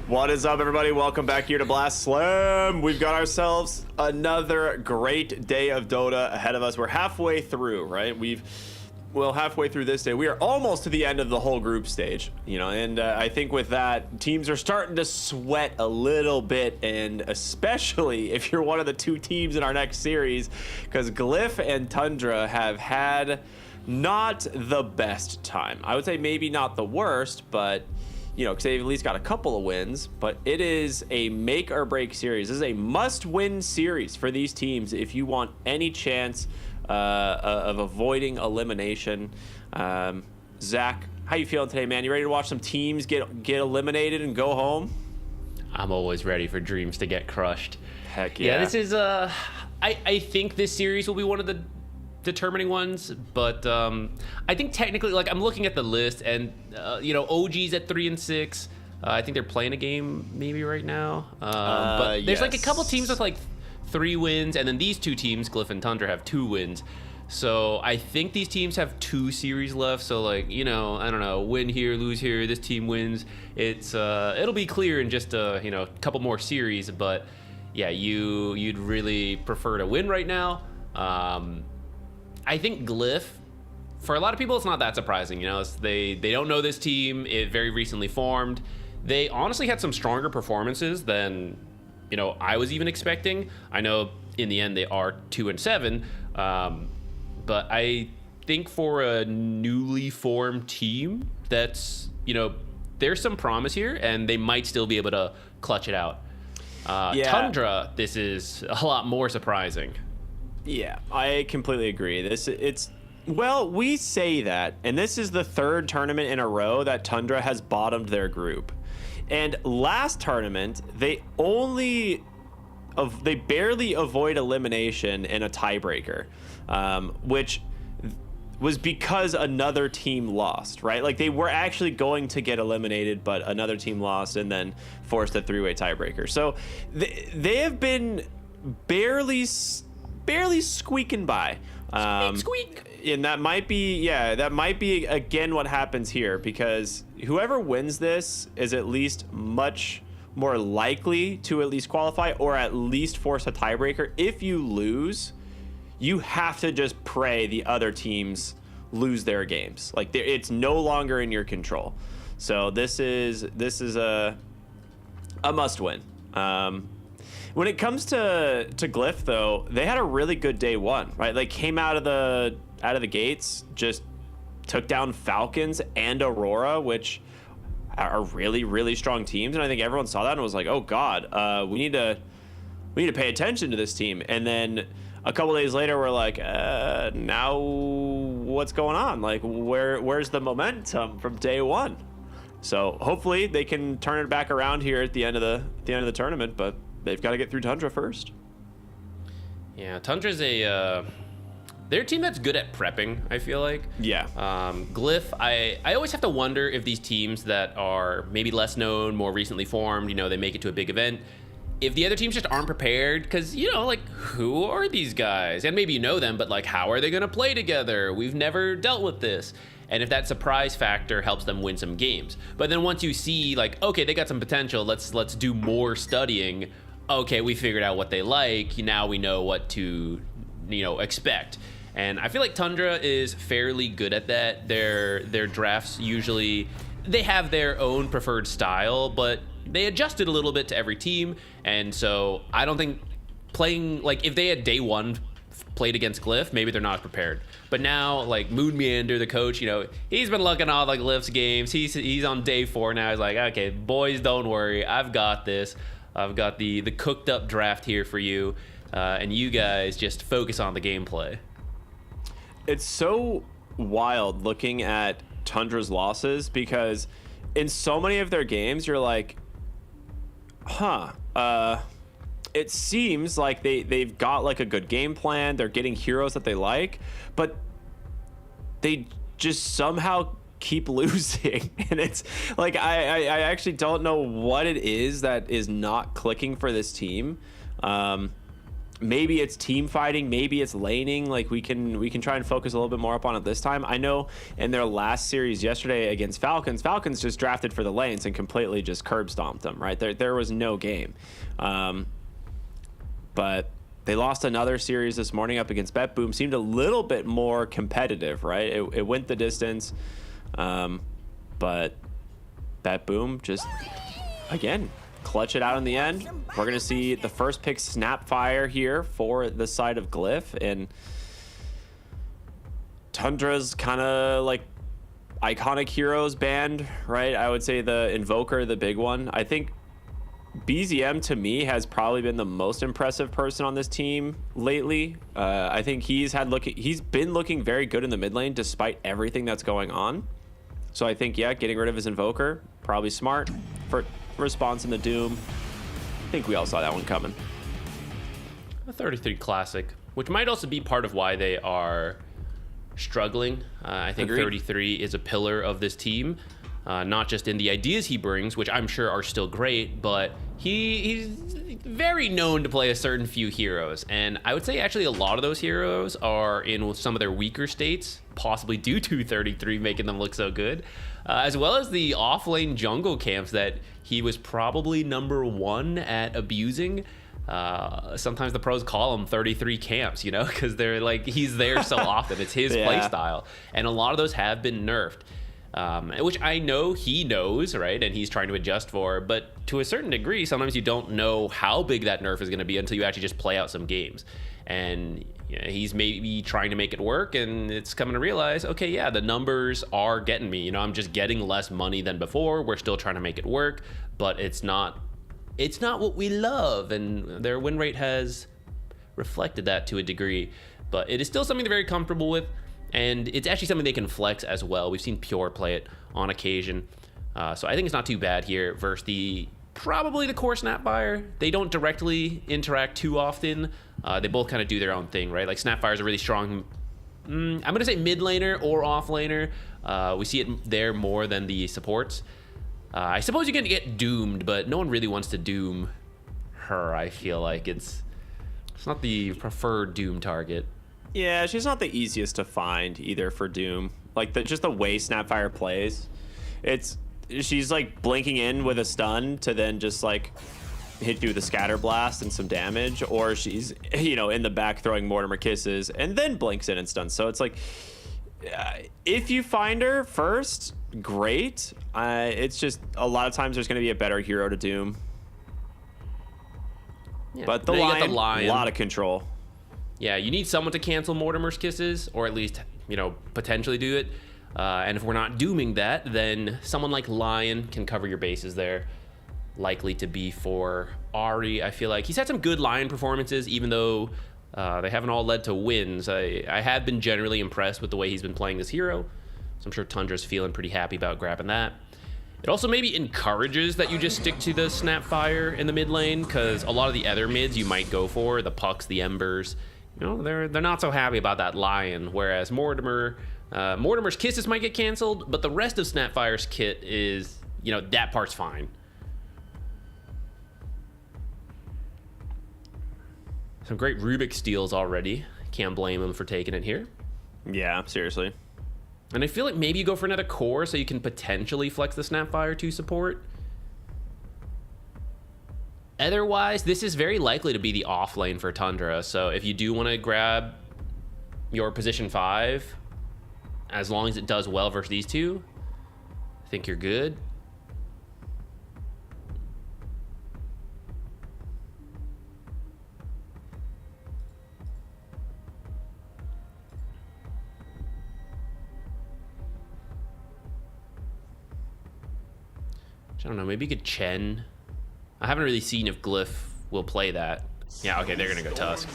What is up, everybody? Welcome back here to Blast Slam. We've got ourselves another great day of Dota ahead of us. We're halfway through, right? Halfway through this day. We are almost to the end of the whole group stage, and I think with that, teams are starting to sweat a little bit, and especially if you're one of the two teams in our next series, because GLYPH and Tundra have had not the best time. I would say maybe not the worst, but because they've at least got a couple of wins, but it is a make or break series. This is a must-win series for these teams if you want any chance of avoiding elimination. Zach, how you feeling today, man? You ready to watch some teams get eliminated and go home? I'm always ready for dreams to get crushed. Heck yeah. Yeah, this is I think this series will be one of the determining ones, but I think technically, like, I'm looking at the list, and OG's at 3-6. I think they're playing a game maybe right now, but there's like a couple teams with like 3 wins, and then these two teams, GLYPH and Tundra, have 2 wins. So I think these teams have 2 series left. So like, I don't know, win here, lose here, this team wins. It's it'll be clear in just a couple more series. But yeah, you'd really prefer to win right now. I think GLYPH, for a lot of people, it's not that surprising. They don't know this team. It very recently formed. They honestly had some stronger performances than I was even expecting. I know in the end they are 2-7, but I think for a newly formed team, that's there's some promise here, and they might still be able to clutch it out. Tundra, this is a lot more surprising. Yeah, I completely agree. We say that, and this is the 3rd tournament in a row that Tundra has bottomed their group. And last tournament, they barely avoid elimination in a tiebreaker, which was because another team lost, right? Like, they were actually going to get eliminated, but another team lost and then forced a 3-way tiebreaker. So they have been barely squeaking by. Squeak. And that might be again what happens here, because whoever wins this is at least much more likely to at least qualify or at least force a tiebreaker. If you lose, you have to just pray the other teams lose their games. Like, it's no longer in your control. So this is a must win. When it comes to GLYPH, though, they had a really good day one, right? They came out of the gates, just took down Falcons and Aurora, which are really, really strong teams. And I think everyone saw that and was like, oh God, we need to pay attention to this team. And then a couple days later, we're like, now what's going on? Like, where's the momentum from day one? So hopefully they can turn it back around here at the end of the tournament, but they've got to get through Tundra first. Yeah, Tundra's they're a team that's good at prepping, I feel like. Yeah. GLYPH, I always have to wonder if these teams that are maybe less known, more recently formed, they make it to a big event, if the other teams just aren't prepared, because, like, who are these guys? And maybe you know them, but, like, how are they going to play together? We've never dealt with this. And if that surprise factor helps them win some games. But then once you see, like, okay, they got some potential, let's do more studying. Okay, we figured out what they like. Now we know what to, expect. And I feel like Tundra is fairly good at that. Their drafts usually, they have their own preferred style, but they adjusted a little bit to every team. And so I don't think playing, like, if they had day one played against GLYPH, maybe they're not prepared. But now, like, Moon Meander, the coach, he's been looking at all like GLYPH's games. He's on day 4 now. He's like, okay, boys, don't worry, I've got this. I've got the cooked up draft here for you, and you guys just focus on the gameplay. It's so wild looking at Tundra's losses, because in so many of their games, you're like, it seems like they've got like a good game plan. They're getting heroes that they like, but they just somehow keep losing. And it's like, I actually don't know what it is that is not clicking for this team. maybe it's team fighting, maybe it's laning. Like we can try and focus a little bit more up on it this time. I know in their last series yesterday against Falcons just drafted for the lanes and completely just curb stomped them, right? There was no game. But they lost another series this morning up against BetBoom. Seemed a little bit more competitive, right? It went the distance. But BetBoom just, again, clutch it out in the end. We're going to see the first pick Snapfire here for the side of Glyph. And Tundra's kind of like iconic heroes band, right? I would say the Invoker, the big one. I think BZM to me has probably been the most impressive person on this team lately. I think he's been looking very good in the mid lane despite everything that's going on. So I think, yeah, getting rid of his Invoker, probably smart for response in the Doom. I think we all saw that one coming. A 33 classic, which might also be part of why they are struggling. I think Agreed. 33 is a pillar of this team, not just in the ideas he brings, which I'm sure are still great, but he's very known to play a certain few heroes. And I would say actually a lot of those heroes are in some of their weaker states, possibly due to 33 making them look so good, as well as the offlane jungle camps that he was probably #1 at abusing. Sometimes the pros call him 33 camps, you know, because they're like, he's there so often. It's his play style. And a lot of those have been nerfed, which I know he knows, right? And he's trying to adjust for. But to a certain degree, sometimes you don't know how big that nerf is going to be until you actually just play out some games. And he's maybe trying to make it work, and it's coming to realize, okay, yeah, the numbers are getting me. You know, I'm just getting less money than before. We're still trying to make it work, but it's not what we love, and their win rate has reflected that to a degree. But it is still something they're very comfortable with, and it's actually something they can flex as well. We've seen Pure play it on occasion, so I think it's not too bad here versus probably the core Snapfire. They don't directly interact too often. They both kind of do their own thing, right? Like Snapfire is a really strong, I'm going to say mid laner or off laner. We see it there more than the supports. I suppose you're going to get doomed, but no one really wants to doom her. I feel like it's not the preferred doom target. Yeah, she's not the easiest to find either for Doom. Like just the way Snapfire plays, she's like blinking in with a stun to then just like hit you with a scatter blast and some damage, or she's, you know, in the back throwing Mortimer kisses and then blinks in and stuns. So it's like, if you find her first, great. It's just a lot of times there's going to be a better hero to Doom. Yeah. But the Lion, a lot of control. Yeah, you need someone to cancel Mortimer's kisses, or at least, you know, potentially do it. And if we're not dooming that, then someone like Lion can cover your bases there. Likely to be for Ari. I feel like he's had some good Lion performances, even though they haven't all led to wins. I have been generally impressed with the way he's been playing this hero. So I'm sure Tundra's feeling pretty happy about grabbing that. It also maybe encourages that you just stick to the Snapfire in the mid lane, because a lot of the other mids you might go for, the Pucks, the Embers, you know, they're not so happy about that Lion, whereas Mortimer's kisses might get canceled, but the rest of Snapfire's kit is, you know, that part's fine. Some great Rubik steals already. Can't blame him for taking it here. Yeah, seriously. And I feel like maybe you go for another core so you can potentially flex the Snapfire to support. Otherwise, this is very likely to be the off lane for Tundra. So if you do want to grab your position 5, as long as it does well versus these two, I think you're good. I don't know, maybe you could Chen. I haven't really seen if Glyph will play that. Yeah, okay, they're gonna go Tusk.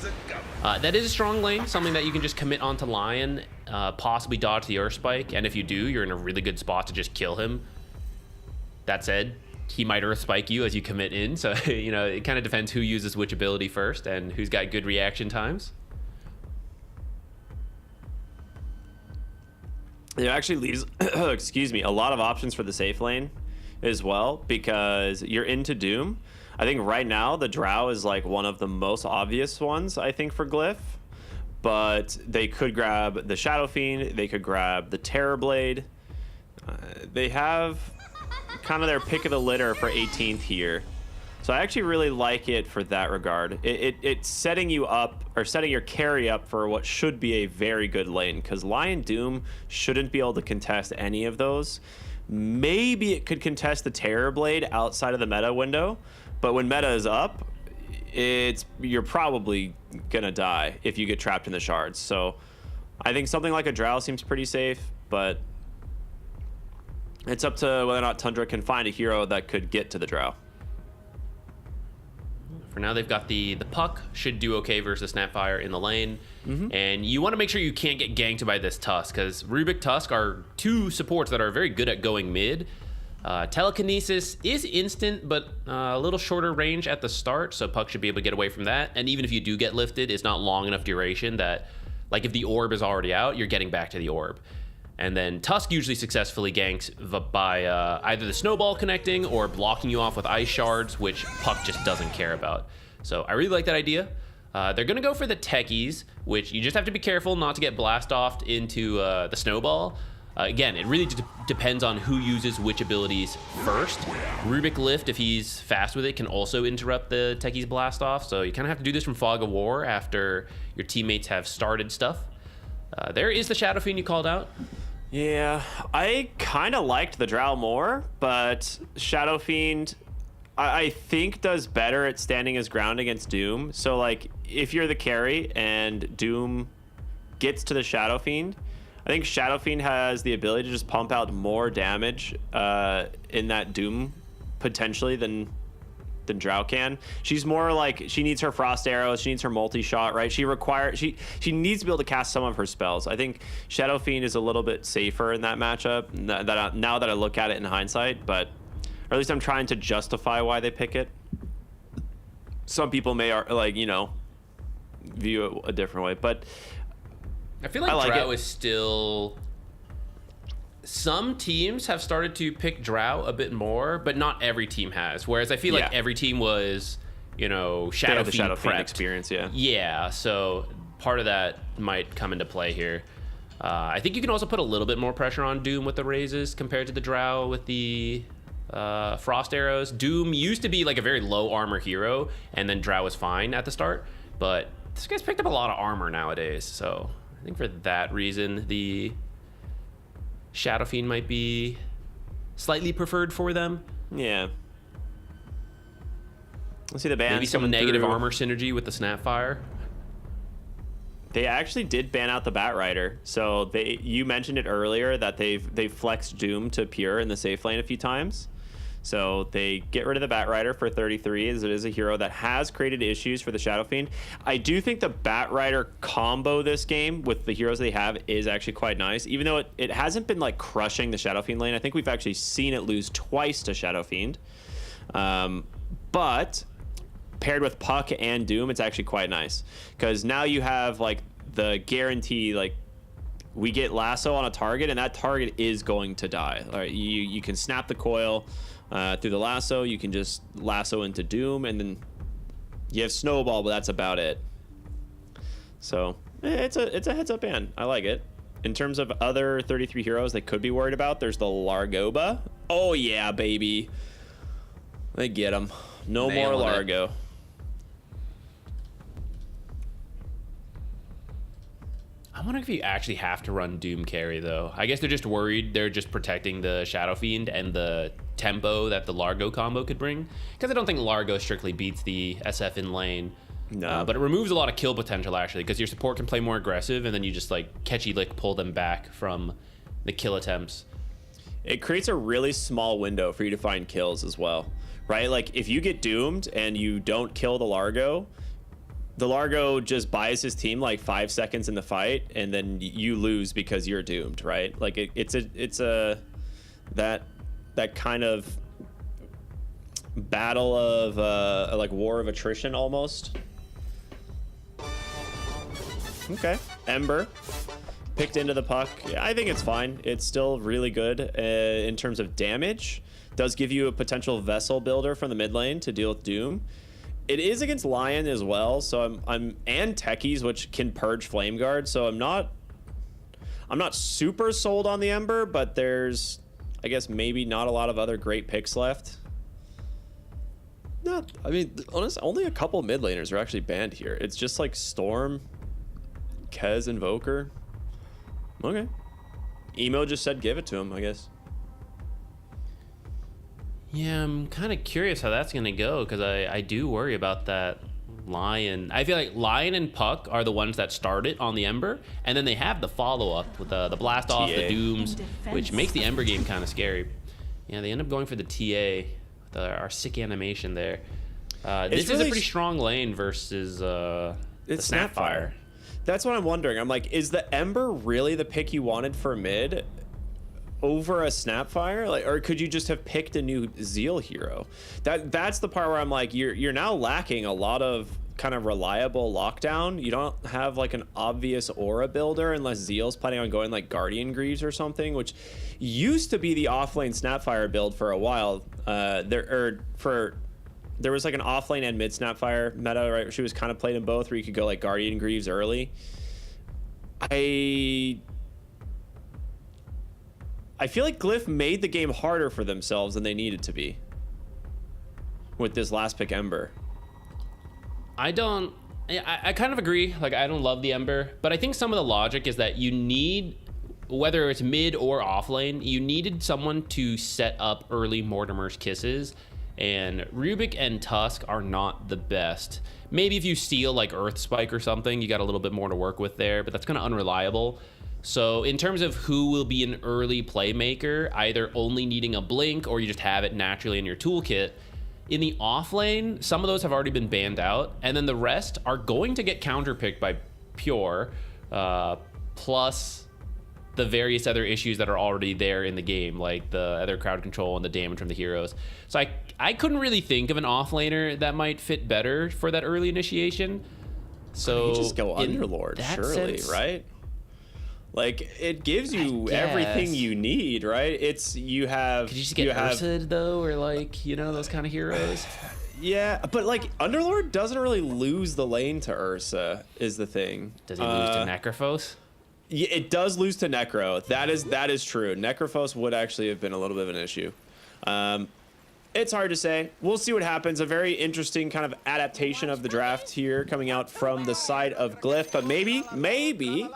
That is a strong lane, something that you can just commit onto Lion, possibly dodge the Earth Spike, and if you do, you're in a really good spot to just kill him. That said, he might Earth Spike you as you commit in, so you know, it kind of depends who uses which ability first and who's got good reaction times. It actually leaves, excuse me, a lot of options for the safe lane as well, because you're into Doom. I think right now the Drow is like one of the most obvious ones, I think, for Glyph. But they could grab the Shadow Fiend. They could grab the Terrorblade. They have kind of their pick of the litter for 18th here. So I actually really like it for that regard. It's setting you up, or setting your carry up for what should be a very good lane, because Lion Doom shouldn't be able to contest any of those. Maybe it could contest the Terrorblade outside of the meta window, but when meta is up, you're probably gonna die if you get trapped in the shards. So I think something like a Drow seems pretty safe, but it's up to whether or not Tundra can find a hero that could get to the Drow. For now, they've got the Puck, should do okay versus Snapfire in the lane. And you want to make sure you can't get ganked by this Tusk, because Rubik, Tusk are two supports that are very good at going mid. Telekinesis is instant, but a little shorter range at the start, so Puck should be able to get away from that. And even if you do get lifted, it's not long enough duration that, like, if the orb is already out, you're getting back to the orb. And then Tusk usually successfully ganks by either the snowball connecting or blocking you off with ice shards, which Puck just doesn't care about. So I really like that idea. They're going to go for the techies, which you just have to be careful not to get blast offed into the snowball. Again, it really depends on who uses which abilities first. Rubik Lift, if he's fast with it, can also interrupt the techies blast off. So you kind of have to do this from Fog of War after your teammates have started stuff. There is the Shadow Fiend you called out. Yeah, I kind of liked the Drow more, but Shadow Fiend, I think, does better at standing his ground against Doom. So, like, if you're the carry and Doom gets to the Shadow Fiend, I think Shadow Fiend has the ability to just pump out more damage in that Doom, potentially, than Drow can. She's more like, she needs her frost arrows, she needs her multi-shot, right? She needs to be able to cast some of her spells. I think Shadow Fiend is a little bit safer in that matchup now that I look at it in hindsight, but or at least I'm trying to justify why they pick it. Some people may, like, you know, view it a different way, but I feel like Drow is still... Some teams have started to pick Drow a bit more, but not every team has. Whereas I feel like every team was, you know, Shadow Fiend experience, yeah. Yeah, so part of that might come into play here. I think you can also put a little bit more pressure on Doom with the raises compared to the Drow with the frost arrows. Doom used to be like a very low armor hero, and then Drow was fine at the start, but this guy's picked up a lot of armor nowadays, so I think for that reason, the Shadow Fiend might be slightly preferred for them. Yeah. Let's see the ban. Maybe some negative armor synergy with the Snapfire. They actually did ban out the Batrider. So you mentioned it earlier that they've flexed Doom to pure in the safe lane a few times. So they get rid of the Batrider for 33, as it is a hero that has created issues for the Shadow Fiend. I do think the Batrider combo this game with the heroes they have is actually quite nice. Even though it hasn't been like crushing the Shadow Fiend lane. I think we've actually seen it lose twice to Shadow Fiend. But paired with Puck and Doom, it's actually quite nice. Because now you have like the guarantee, like, we get lasso on a target and that target is going to die. All right, you can snap the coil through the lasso, you can just lasso into Doom, and then you have snowball, but that's about it. So it's a heads up ban. I like it. In terms of other 33 heroes they could be worried about, there's the Largoba. Oh yeah, baby, they get them. No more Largo. I wonder if you actually have to run Doom carry, though. I guess they're just worried. They're just protecting the Shadow Fiend and the tempo that the Largo combo could bring. Because I don't think Largo strictly beats the SF in lane. No. But it removes a lot of kill potential, actually, because your support can play more aggressive, and then you just, like, catchy lick pull them back from the kill attempts. It creates a really small window for you to find kills as well, right? Like, if you get doomed and you don't kill the Largo just buys his team like 5 seconds in the fight, and then you lose because you're doomed, right? Like it's that kind of battle of like war of attrition almost. Okay, Ember picked into the puck. I think it's fine. It's still really good in terms of damage. Does give you a potential vessel builder from the mid lane to deal with Doom. It is against Lion as well, so I'm and Techies, which can purge Flame Guard. So I'm not super sold on the Ember, but there's, I guess, maybe not a lot of other great picks left. No, I mean, honestly, only a couple mid laners are actually banned here. It's just like Storm, Kez, Invoker. Okay. Emo just said give it to him, I guess. Yeah, I'm kind of curious how that's going to go, because I do worry about that Lion. I feel like Lion and Puck are the ones that start it on the Ember, and then they have the follow-up with the blast off, the Dooms, which makes the Ember game kind of scary. Yeah, they end up going for the TA, our sick animation there. This is a pretty strong lane versus the Snapfire. That's what I'm wondering. I'm like, is the Ember really the pick you wanted for mid over a Snapfire? Like, or could you just have picked a new Zeal hero? That's the part where I'm like, you're now lacking a lot of kind of reliable lockdown. You don't have like an obvious aura builder unless Zeal's planning on going like Guardian Greaves or something, which used to be the offlane Snapfire build for a while. There was like an offlane and mid Snapfire meta, right? She was kind of played in both, where you could go like Guardian Greaves early. I feel like Glyph made the game harder for themselves than they needed to be with this last pick Ember. I kind of agree. Like, I don't love the Ember, but I think some of the logic is that you need, whether it's mid or off lane, you needed someone to set up early Mortimer's Kisses, and Rubik and Tusk are not the best. Maybe if you steal like Earth Spike or something, you got a little bit more to work with there, but that's kind of unreliable. So in terms of who will be an early playmaker, either only needing a blink or you just have it naturally in your toolkit, in the off lane, some of those have already been banned out, and then the rest are going to get counterpicked by Pure, plus the various other issues that are already there in the game, like the other crowd control and the damage from the heroes. So I couldn't really think of an offlaner that might fit better for that early initiation. So you just go Underlord, surely, right? Like, it gives you everything you need, right? It's, you have... Could you just get Ursa, though, or, like, you know, those kind of heroes? Yeah, but, like, Underlord doesn't really lose the lane to Ursa, is the thing. Does he lose to Necrophos? Yeah, it does lose to Necro. That is true. Necrophos would actually have been a little bit of an issue. It's hard to say. We'll see what happens. A very interesting kind of adaptation of the draft here coming out from the side of Glyph, but maybe...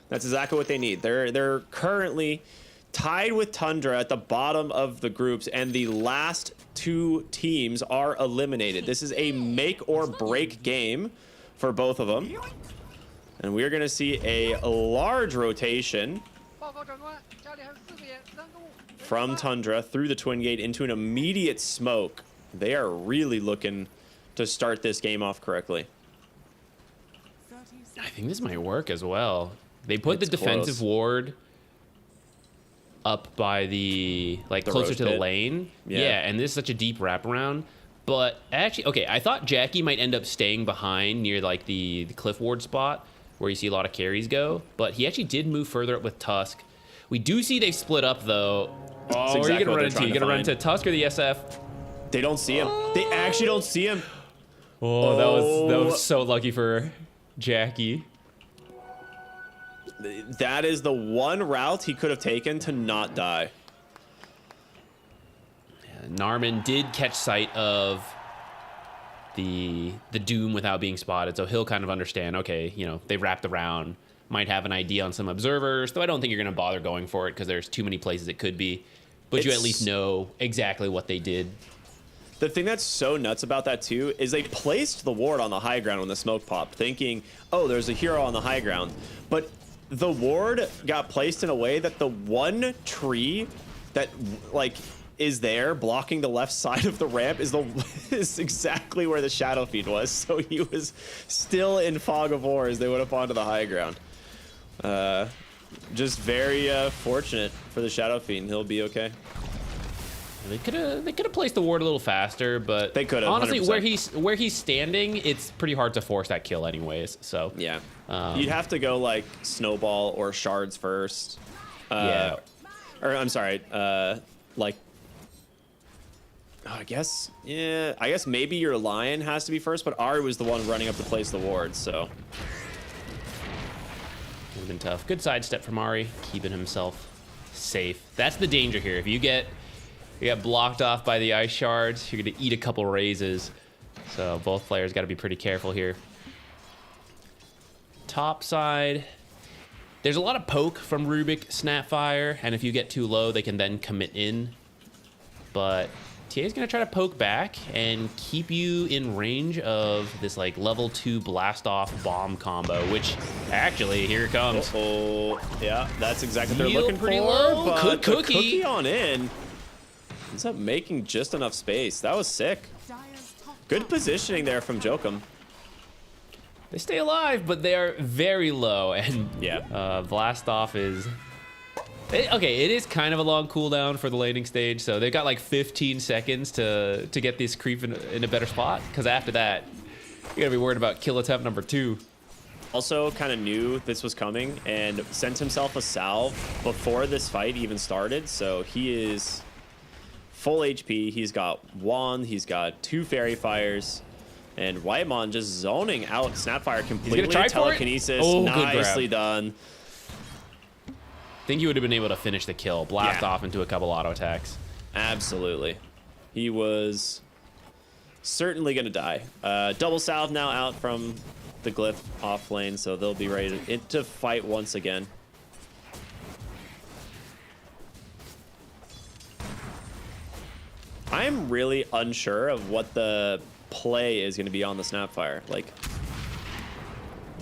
that's exactly what they need. They're currently tied with Tundra at the bottom of the groups, and the last two teams are eliminated. This is a make or break game for both of them. And we're going to see a large rotation from Tundra through the Twin Gate into an immediate smoke. They are really looking to start this game off correctly. I think this might work as well. They put the defensive ward up by the closer to the lane. Yeah, and this is such a deep wraparound. But actually, okay, I thought Jackie might end up staying behind near like the cliff ward spot where you see a lot of carries go. But he actually did move further up with Tusk. We do see they've split up though. Oh, where are you gonna run into? You gonna run into Tusk or the SF? They don't see him. They actually don't see him. Oh, that was so lucky for Jackie. That is the one route he could have taken to not die. Yeah, Narman did catch sight of the Doom without being spotted, so he'll kind of understand, okay, you know, they wrapped around, might have an idea on some observers, though I don't think you're going to bother going for it because there's too many places it could be. But you at least know exactly what they did. The thing that's so nuts about that too is they placed the ward on the high ground when the smoke popped, thinking, oh, there's a hero on the high ground. But the ward got placed in a way that the one tree that like is there blocking the left side of the ramp is exactly where the shadow feed was. So he was still in fog of war as they went up onto the high ground. Just very fortunate for the shadow fiend. He'll be okay. They could have placed the ward a little faster, but They could have, honestly 100%. where he's standing, it's pretty hard to force that kill anyways. So Yeah. You'd have to go like snowball or shards first. Yeah. Or I'm sorry, like I guess maybe your lion has to be first, but Ari was the one running up to place the ward, so Would have been tough. Good sidestep from Ari, keeping himself safe. That's the danger here. If you get blocked off by the ice shards, you're gonna eat a couple raises. So both players got to be pretty careful here. Top side, there's a lot of poke from Rubik, Snapfire, and if you get too low, they can then commit in. But TA is gonna try to poke back and keep you in range of this like level 2 blast off bomb combo, which actually here it comes. oh yeah, that's exactly what they're Heal looking pretty for. low. But Good the cookie. on in ends up making just enough space. That was sick. Dire's top Good tower positioning there from Jokum. They stay alive, but they are very low, and Yeah. blast off is. Okay, it is kind of a long cooldown for the laning stage, so they've got like 15 seconds to get this creep in a better spot, because after that, you gotta be worried about kill attempt number 2. Also kind of knew this was coming and sent himself a salve before this fight even started, so he is full HP. He's got wand, he's got 2 fairy fires, and Whitemon just zoning out Snapfire completely. try for it? Telekinesis, Oh, good grab. nicely done. I think you would have been able to finish the kill, blast off into a couple auto attacks. Absolutely. He was certainly going to die. Double salve now out from the glyph off lane, so they'll be ready to fight once again. I'm really unsure of what the play is going to be on the Snapfire. Like,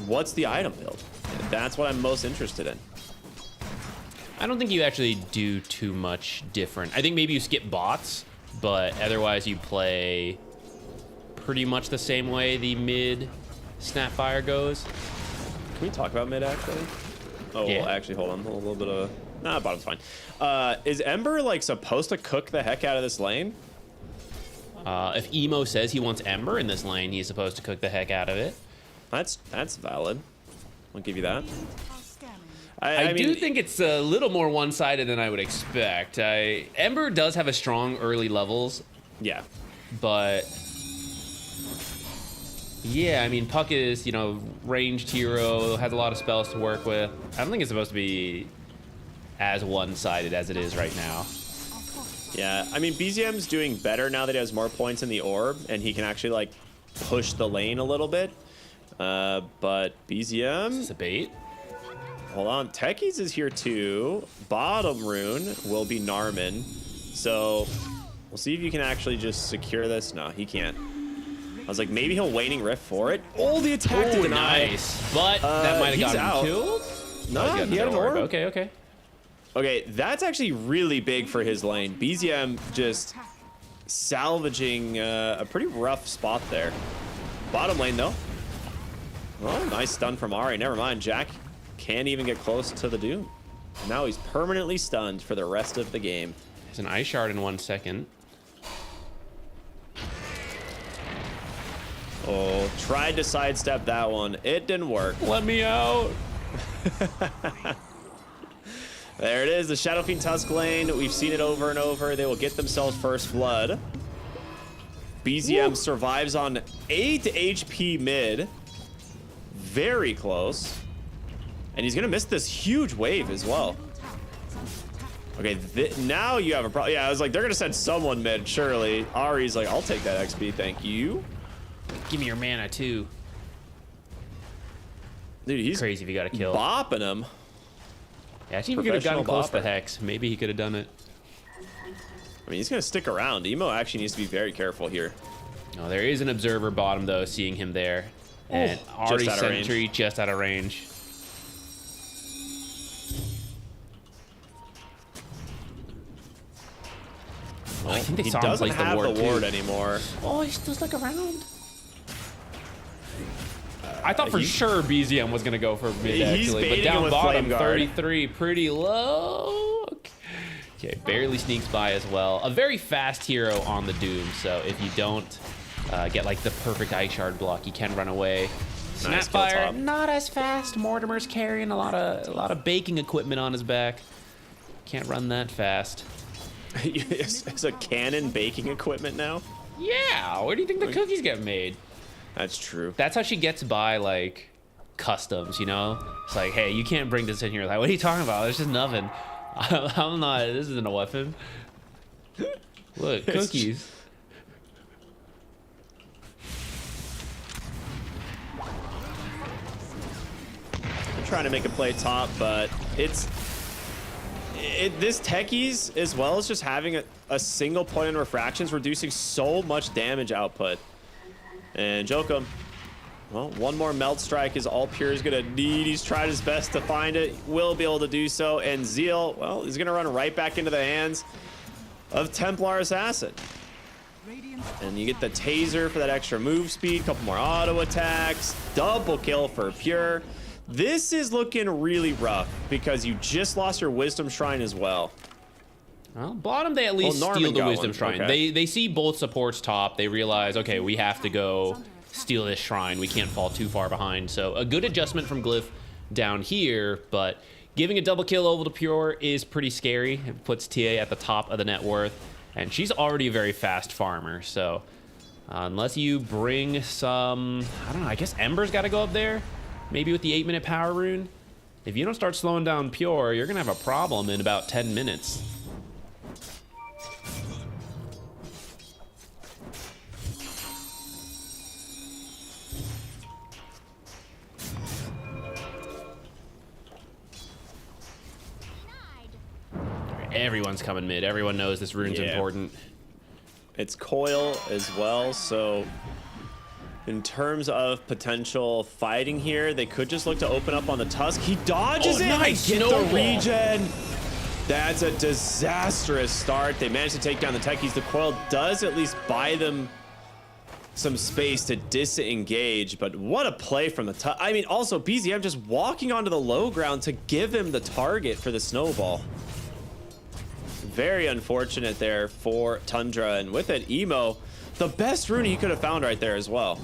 what's the item build? That's what I'm most interested in. I don't think you actually do too much different. I think maybe you skip bots, but otherwise you play pretty much the same way the mid Snapfire goes. Can we talk about mid, actually? Oh, Yeah. well, actually, hold on. A little bit of... Nah, bottom's fine. Is Ember, like, supposed to cook the heck out of this lane? If Emo says he wants Ember in this lane, he's supposed to cook the heck out of it. That's valid. I'll give you that. are scanning. I do mean, think it's a little more one-sided than I would expect. Ember does have a strong early levels, Yeah. but yeah, I mean, Puck is, you know, ranged hero, has a lot of spells to work with. I don't think it's supposed to be as one-sided as it is right now. Yeah. I mean, BZM's doing better now that he has more points in the orb, and he can actually, like, push the lane a little bit. But BZM... It's a bait. Hold on. Techies is here, too. Bottom rune will be Narman. So, we'll see if you can actually just secure this. No, he can't. I was like, maybe he'll Waning Rift for it. Oh, the attack to deny. Nice. But that might have he's got him out. killed? No, Oh, he had an orb. Okay, okay. Okay, that's actually really big for his lane. BZM just salvaging a pretty rough spot there. Bottom lane, though. Oh, nice stun from Ari. Never mind, Jack can't even get close to the Doom. Now he's permanently stunned for the rest of the game. There's an Ice Shard in 1 second. Oh, tried to sidestep that one. It didn't work. Let me out. There it is, the Shadow Fiend Tusk lane. We've seen it over and over. They will get themselves first blood. BZM survives on 8 HP mid. Very close. And he's going to miss this huge wave as well. Okay, now you have a problem. Yeah, I was like, they're going to send someone mid, surely. Ari's like, I'll take that XP, thank you. Give me your mana, too. Dude, he's Crazy if you got a kill. bopping him. Yeah, actually, if he could have gotten Professional close to bopper. Hex, maybe he could have done it. I mean, he's going to stick around. Emo actually needs to be very careful here. Oh, there is an observer bottom, though, seeing him there. And already just out of range. Sentry just out of range. Oh, I think they He saw him doesn't place the have ward, the ward too. anymore. Oh, he's still stuck around. I thought for he- sure BZM was going to go for mid, He's actually. But baiting him down with bottom, Flame Guard. 33, pretty low. Okay, barely sneaks by as well. A very fast hero on the Doom, so if you don't get like the perfect ice shard block, you can run away. Nice kill Snapfire, top. not as fast. Mortimer's carrying a lot of baking equipment on his back. Can't run that fast. Is a cannon baking equipment now? Yeah, where do you think the cookies get made? That's true. That's how she gets by, like, customs, you know? It's like, hey, you can't bring this in here. Like, what are you talking about? There's just nothing. I'm not, this isn't a weapon. Look, cookies. I'm trying to make a play top, but this techies, as well as just having a single point in refractions, reducing so much damage output. And Jokum, well, one more melt strike is all Pure is gonna need. He's tried his best to find it, will be able to do so. And Zeal, well, is gonna run right back into the hands of Templar Assassin. And you get the taser for that extra move speed, couple more auto attacks, double kill for Pure. This is looking really rough because you just lost your Wisdom Shrine as well. Well, bottom they at least steal the Wisdom Shrine. Okay. They see both supports top. They realize, okay, we have to go steal this shrine. We can't fall too far behind. So a good adjustment from Glyph down here, but giving a double kill over to Pure is pretty scary. It puts TA at the top of the net worth, and she's already a very fast farmer. So unless you bring some, I don't know, I guess Ember's got to go up there, maybe with the 8-minute power rune. If you don't start slowing down Pure, you're gonna have a problem in about 10 minutes. Everyone's coming mid. Everyone knows this rune's important. It's coil as well, so in terms of potential fighting here, they could just look to open up on the Tusk. He dodges it. Nice Get snowball. the regen. That's a disastrous start. They managed to take down the techies. The coil does at least buy them some space to disengage, but what a play from the Tusk. I mean, also BZM just walking onto the low ground to give him the target for the snowball. Very unfortunate there for Tundra, and with it, Emo, the best rune he could have found right there as well.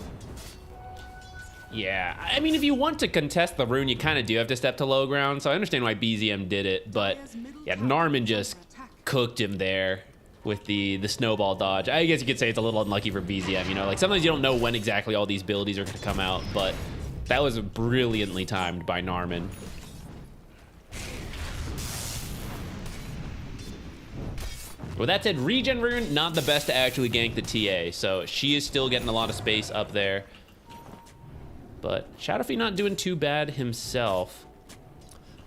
Yeah, I mean, if you want to contest the rune, you kind of do have to step to low ground, so I understand why BZM did it, but yeah, Narman just cooked him there with the snowball dodge. I guess you could say it's a little unlucky for BZM, you know, like sometimes you don't know when exactly all these abilities are going to come out, but that was brilliantly timed by Narman. With that said, regen rune, not the best to actually gank the TA, so she is still getting a lot of space up there. But Shadowfee not doing too bad himself.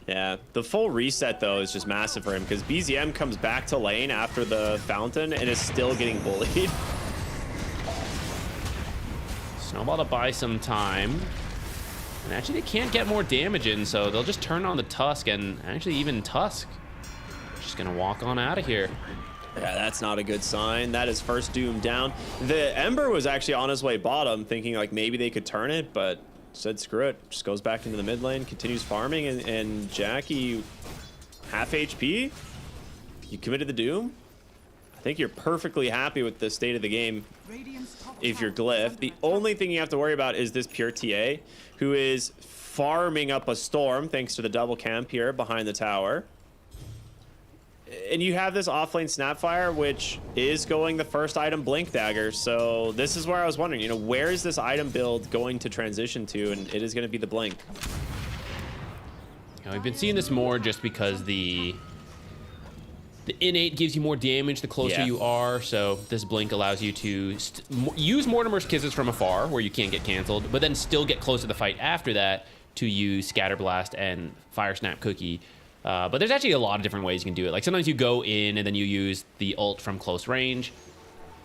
Yeah, the full reset, though, is just massive for him, because BZM comes back to lane after the fountain and is still getting bullied. Snowball to buy some time. And actually, they can't get more damage in, so they'll just turn on the Tusk, and actually even Tusk just going to walk on out of here. Yeah, that's not a good sign. That is first Doom down. The Ember was actually on his way bottom, thinking like maybe they could turn it, but said screw it. Just goes back into the mid lane, continues farming, and Jackie, half HP? You committed the Doom? I think you're perfectly happy with the state of the game if you're Glyph. The only thing you have to worry about is this Pure TA, who is farming up a storm thanks to the double camp here behind the tower. And you have this offlane Snapfire, which is going the first item Blink Dagger. So this is where I was wondering, you know, where is this item build going to transition to? And it is going to be the Blink. You know, we've been seeing this more just because the innate gives you more damage the closer you are. So this Blink allows you to use Mortimer's Kisses from afar, where you can't get canceled, but then still get close to the fight after that to use Scatter Blast and Fire Snap Cookie. But there's actually a lot of different ways you can do it. Like sometimes you go in and then you use the ult from close range.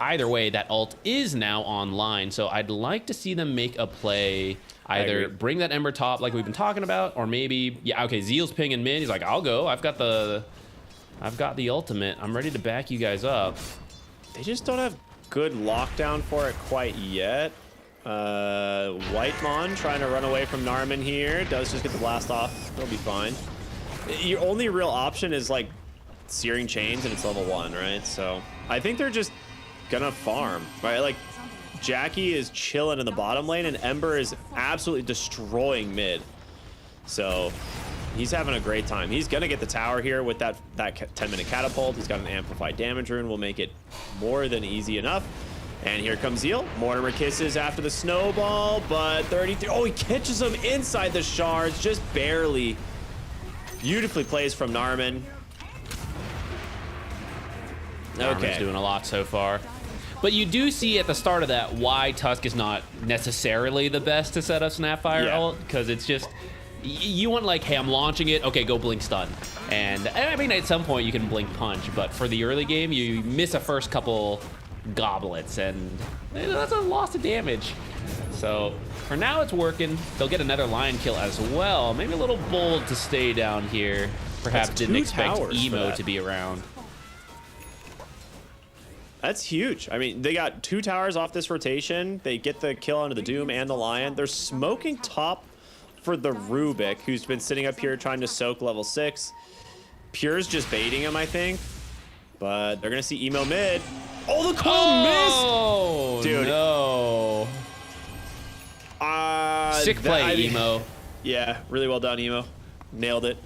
Either way, that ult is now online. So I'd like to see them make a play, either bring that Ember top like we've been talking about, or maybe, yeah, okay, Zeal's pinging mid. He's like, I'll go. I've got the ultimate. I'm ready to back you guys up. They just don't have good lockdown for it quite yet. Whitemon trying to run away from Narman here. Does just get the blast off. He'll be fine. Your only real option is like Searing Chains and it's level 1, right? So I think they're just gonna farm, right? Like Jackie is chilling in the bottom lane and Ember is absolutely destroying mid. So he's having a great time. He's gonna get the tower here with that 10-minute catapult. He's got an amplified damage rune, will make it more than easy enough. And here comes Zeal. Mortimer kisses after the snowball, but 33. Oh, he catches him inside the shards, just barely. Beautifully plays from Narman. Narman's doing a lot so far. But you do see at the start of that why Tusk is not necessarily the best to set up Snapfire ult, because it's just, you want like, hey, I'm launching it, okay, go blink stun. And I mean, at some point you can blink punch, but for the early game, you miss a first couple goblets, and that's a loss of damage. So for now, it's working. They'll get another lion kill as well. Maybe a little bold to stay down here. Perhaps didn't expect Emo to be around. That's huge. I mean, they got 2 towers off this rotation. They get the kill onto the Doom and the Lion. They're smoking top for the Rubik, who's been sitting up here trying to soak level 6. Pure's just baiting him, I think. But they're going to see Emo mid. Oh, the coil missed! Dude. No. Sick play, Emo. Yeah, really well done, Emo. Nailed it.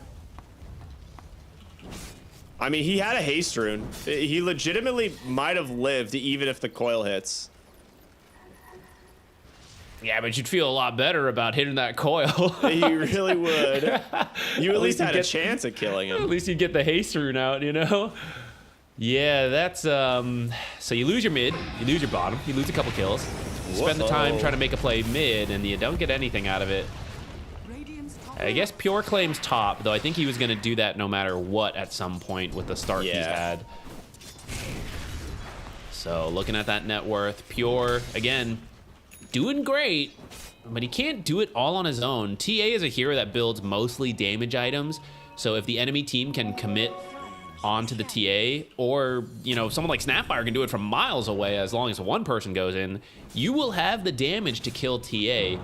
I mean, he had a haste rune. He legitimately might have lived even if the coil hits. Yeah, but you'd feel a lot better about hitting that coil. You really would. You at least had a chance at killing him. At least you'd get the haste rune out, you know? Yeah, that's, so you lose your mid, you lose your bottom, you lose a couple kills. Spend the time trying to make a play mid, and you don't get anything out of it. I guess Pure claims top, though I think he was going to do that no matter what at some point with the start he's had. So looking at that net worth, Pure, again, doing great, but he can't do it all on his own. TA is a hero that builds mostly damage items, so if the enemy team can commit onto the TA, or, you know, someone like Snapfire can do it from miles away as long as one person goes in, you will have the damage to kill TA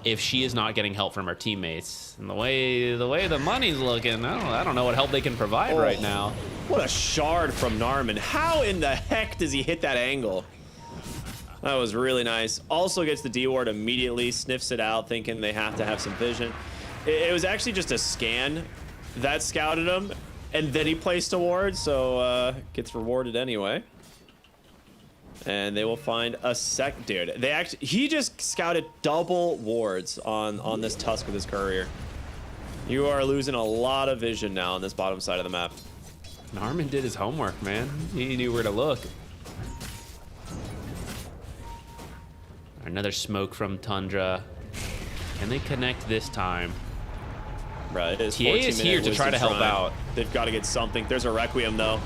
if she is not getting help from her teammates. And the way the money's looking, I don't know what help they can provide right now. What a shard from Narman. How in the heck does he hit that angle? That was really nice. Also gets the D ward immediately, sniffs it out, thinking they have to have some vision. It was actually just a scan that scouted him, and then he placed a ward, so gets rewarded anyway. And they will find a dude. He just scouted double wards on this Tusk with his courier. You are losing a lot of vision now on this bottom side of the map. Narman did his homework, man. He knew where to look. Another smoke from Tundra. Can they connect this time? Right. TA is here to try to help out. They've got to get something. There's a Requiem, though.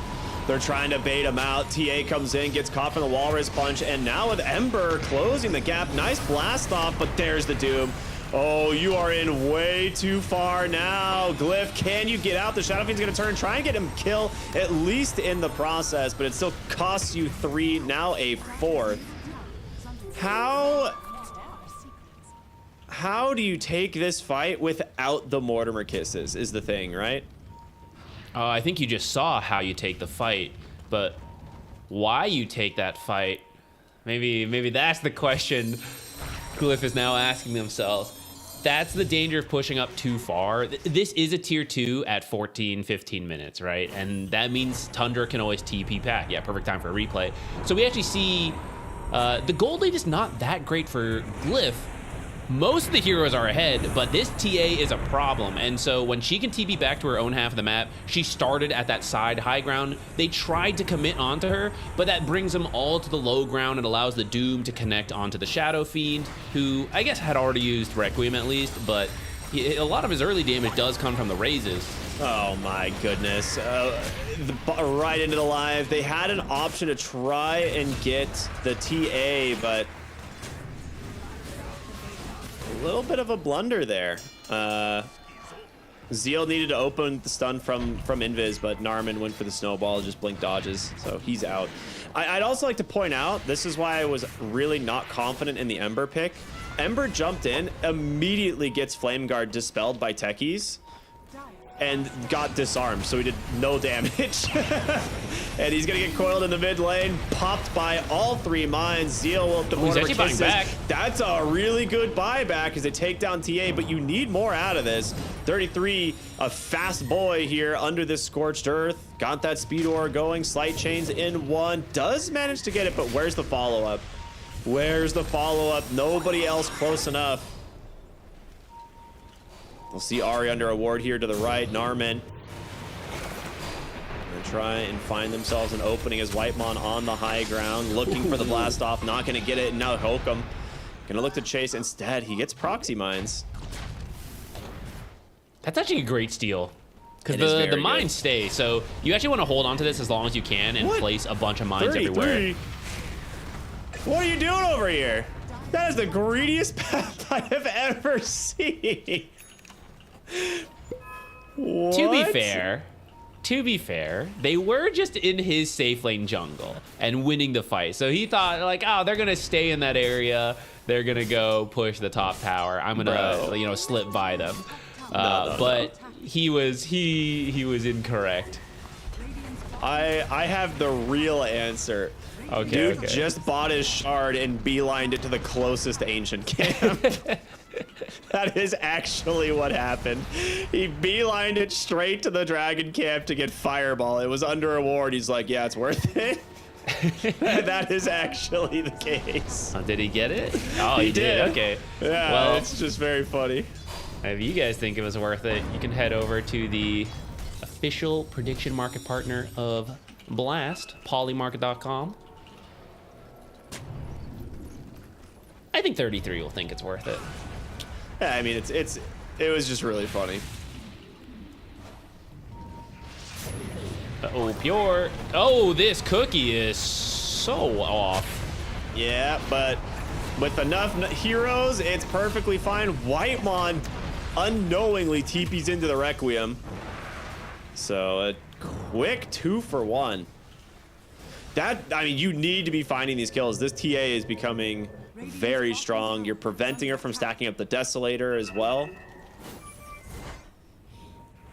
They're trying to bait him out. TA comes in, gets caught in the Walrus Punch, and now with Ember closing the gap. Nice blast off, but there's the Doom. Oh, you are in way too far now. Glyph, can you get out? The Shadow Fiend's going to turn, try and get him kill, at least in the process, but it still costs you 3, now a 4th. How do you take this fight without the Mortimer kisses is the thing, right? I think you just saw how you take the fight, but why you take that fight, maybe that's the question Glyph is now asking themselves. That's the danger of pushing up too far. This is a tier 2 at 14, 15 minutes, right? And that means Tundra can always TP pack. Yeah, perfect time for a replay. So we actually see the gold lead is not that great for Glyph. Most of the heroes are ahead, but this TA is a problem. And so when she can TP back to her own half of the map, she started at that side high ground. They tried to commit onto her, but that brings them all to the low ground and allows the Doom to connect onto the Shadow Fiend, who I guess had already used Requiem at least, but a lot of his early damage does come from the raises. Oh my goodness. Right into the live. They had an option to try and get the TA, but a little bit of a blunder there. Zeal needed to open the stun from Invis, but Narman went for the snowball, just blink dodges, so he's out. I'd also like to point out, this is why I was really not confident in the Ember pick. Ember jumped in, immediately gets Flame Guard dispelled by techies, and got disarmed, so he did no damage. And he's gonna get coiled in the mid lane, popped by all 3 mines. Zeal will the he's actually buying back. That's a really good buyback as they take down TA, but you need more out of this. 33, a fast boy here under this scorched earth. Got that speed ore going, slight chains in 1. Does manage to get it, but where's the follow-up? Where's the follow-up? Nobody else close enough. We'll see Ari under a ward here to the right. Narman gonna try and find themselves an opening as Whitemon on the high ground, looking for the blast off, not gonna get it. And now Hokum gonna look to chase. Instead, he gets proxy mines. That's actually a great steal. Because the mines stay, so you actually want to hold on to this as long as you can and place a bunch of mines everywhere. What are you doing over here? That is the greediest path I have ever seen. What? To be fair, they were just in his safe lane jungle and winning the fight. So he thought like, oh, they're gonna stay in that area. They're gonna go push the top tower. I'm gonna, you know, slip by them. But he was incorrect. I have the real answer. Okay. Dude just bought his shard and beelined it to the closest ancient camp. That is actually what happened. He beelined it straight to the dragon camp to get fireball. It was under a ward. He's like, yeah, it's worth it. That is actually the case. Did he get it? Oh, he did. Okay. Yeah, well, it's just very funny. If you guys think it was worth it, you can head over to the official prediction market partner of Blast, polymarket.com. I think 33 will think it's worth it. Yeah, I mean, it was just really funny. Oh, pure. Oh, this cookie is so off. Yeah, but with enough heroes, it's perfectly fine. Whitemon unknowingly TP's into the Requiem. So a quick 2 for 1. I mean, you need to be finding these kills. This TA is becoming very strong. You're preventing her from stacking up the Desolator as well.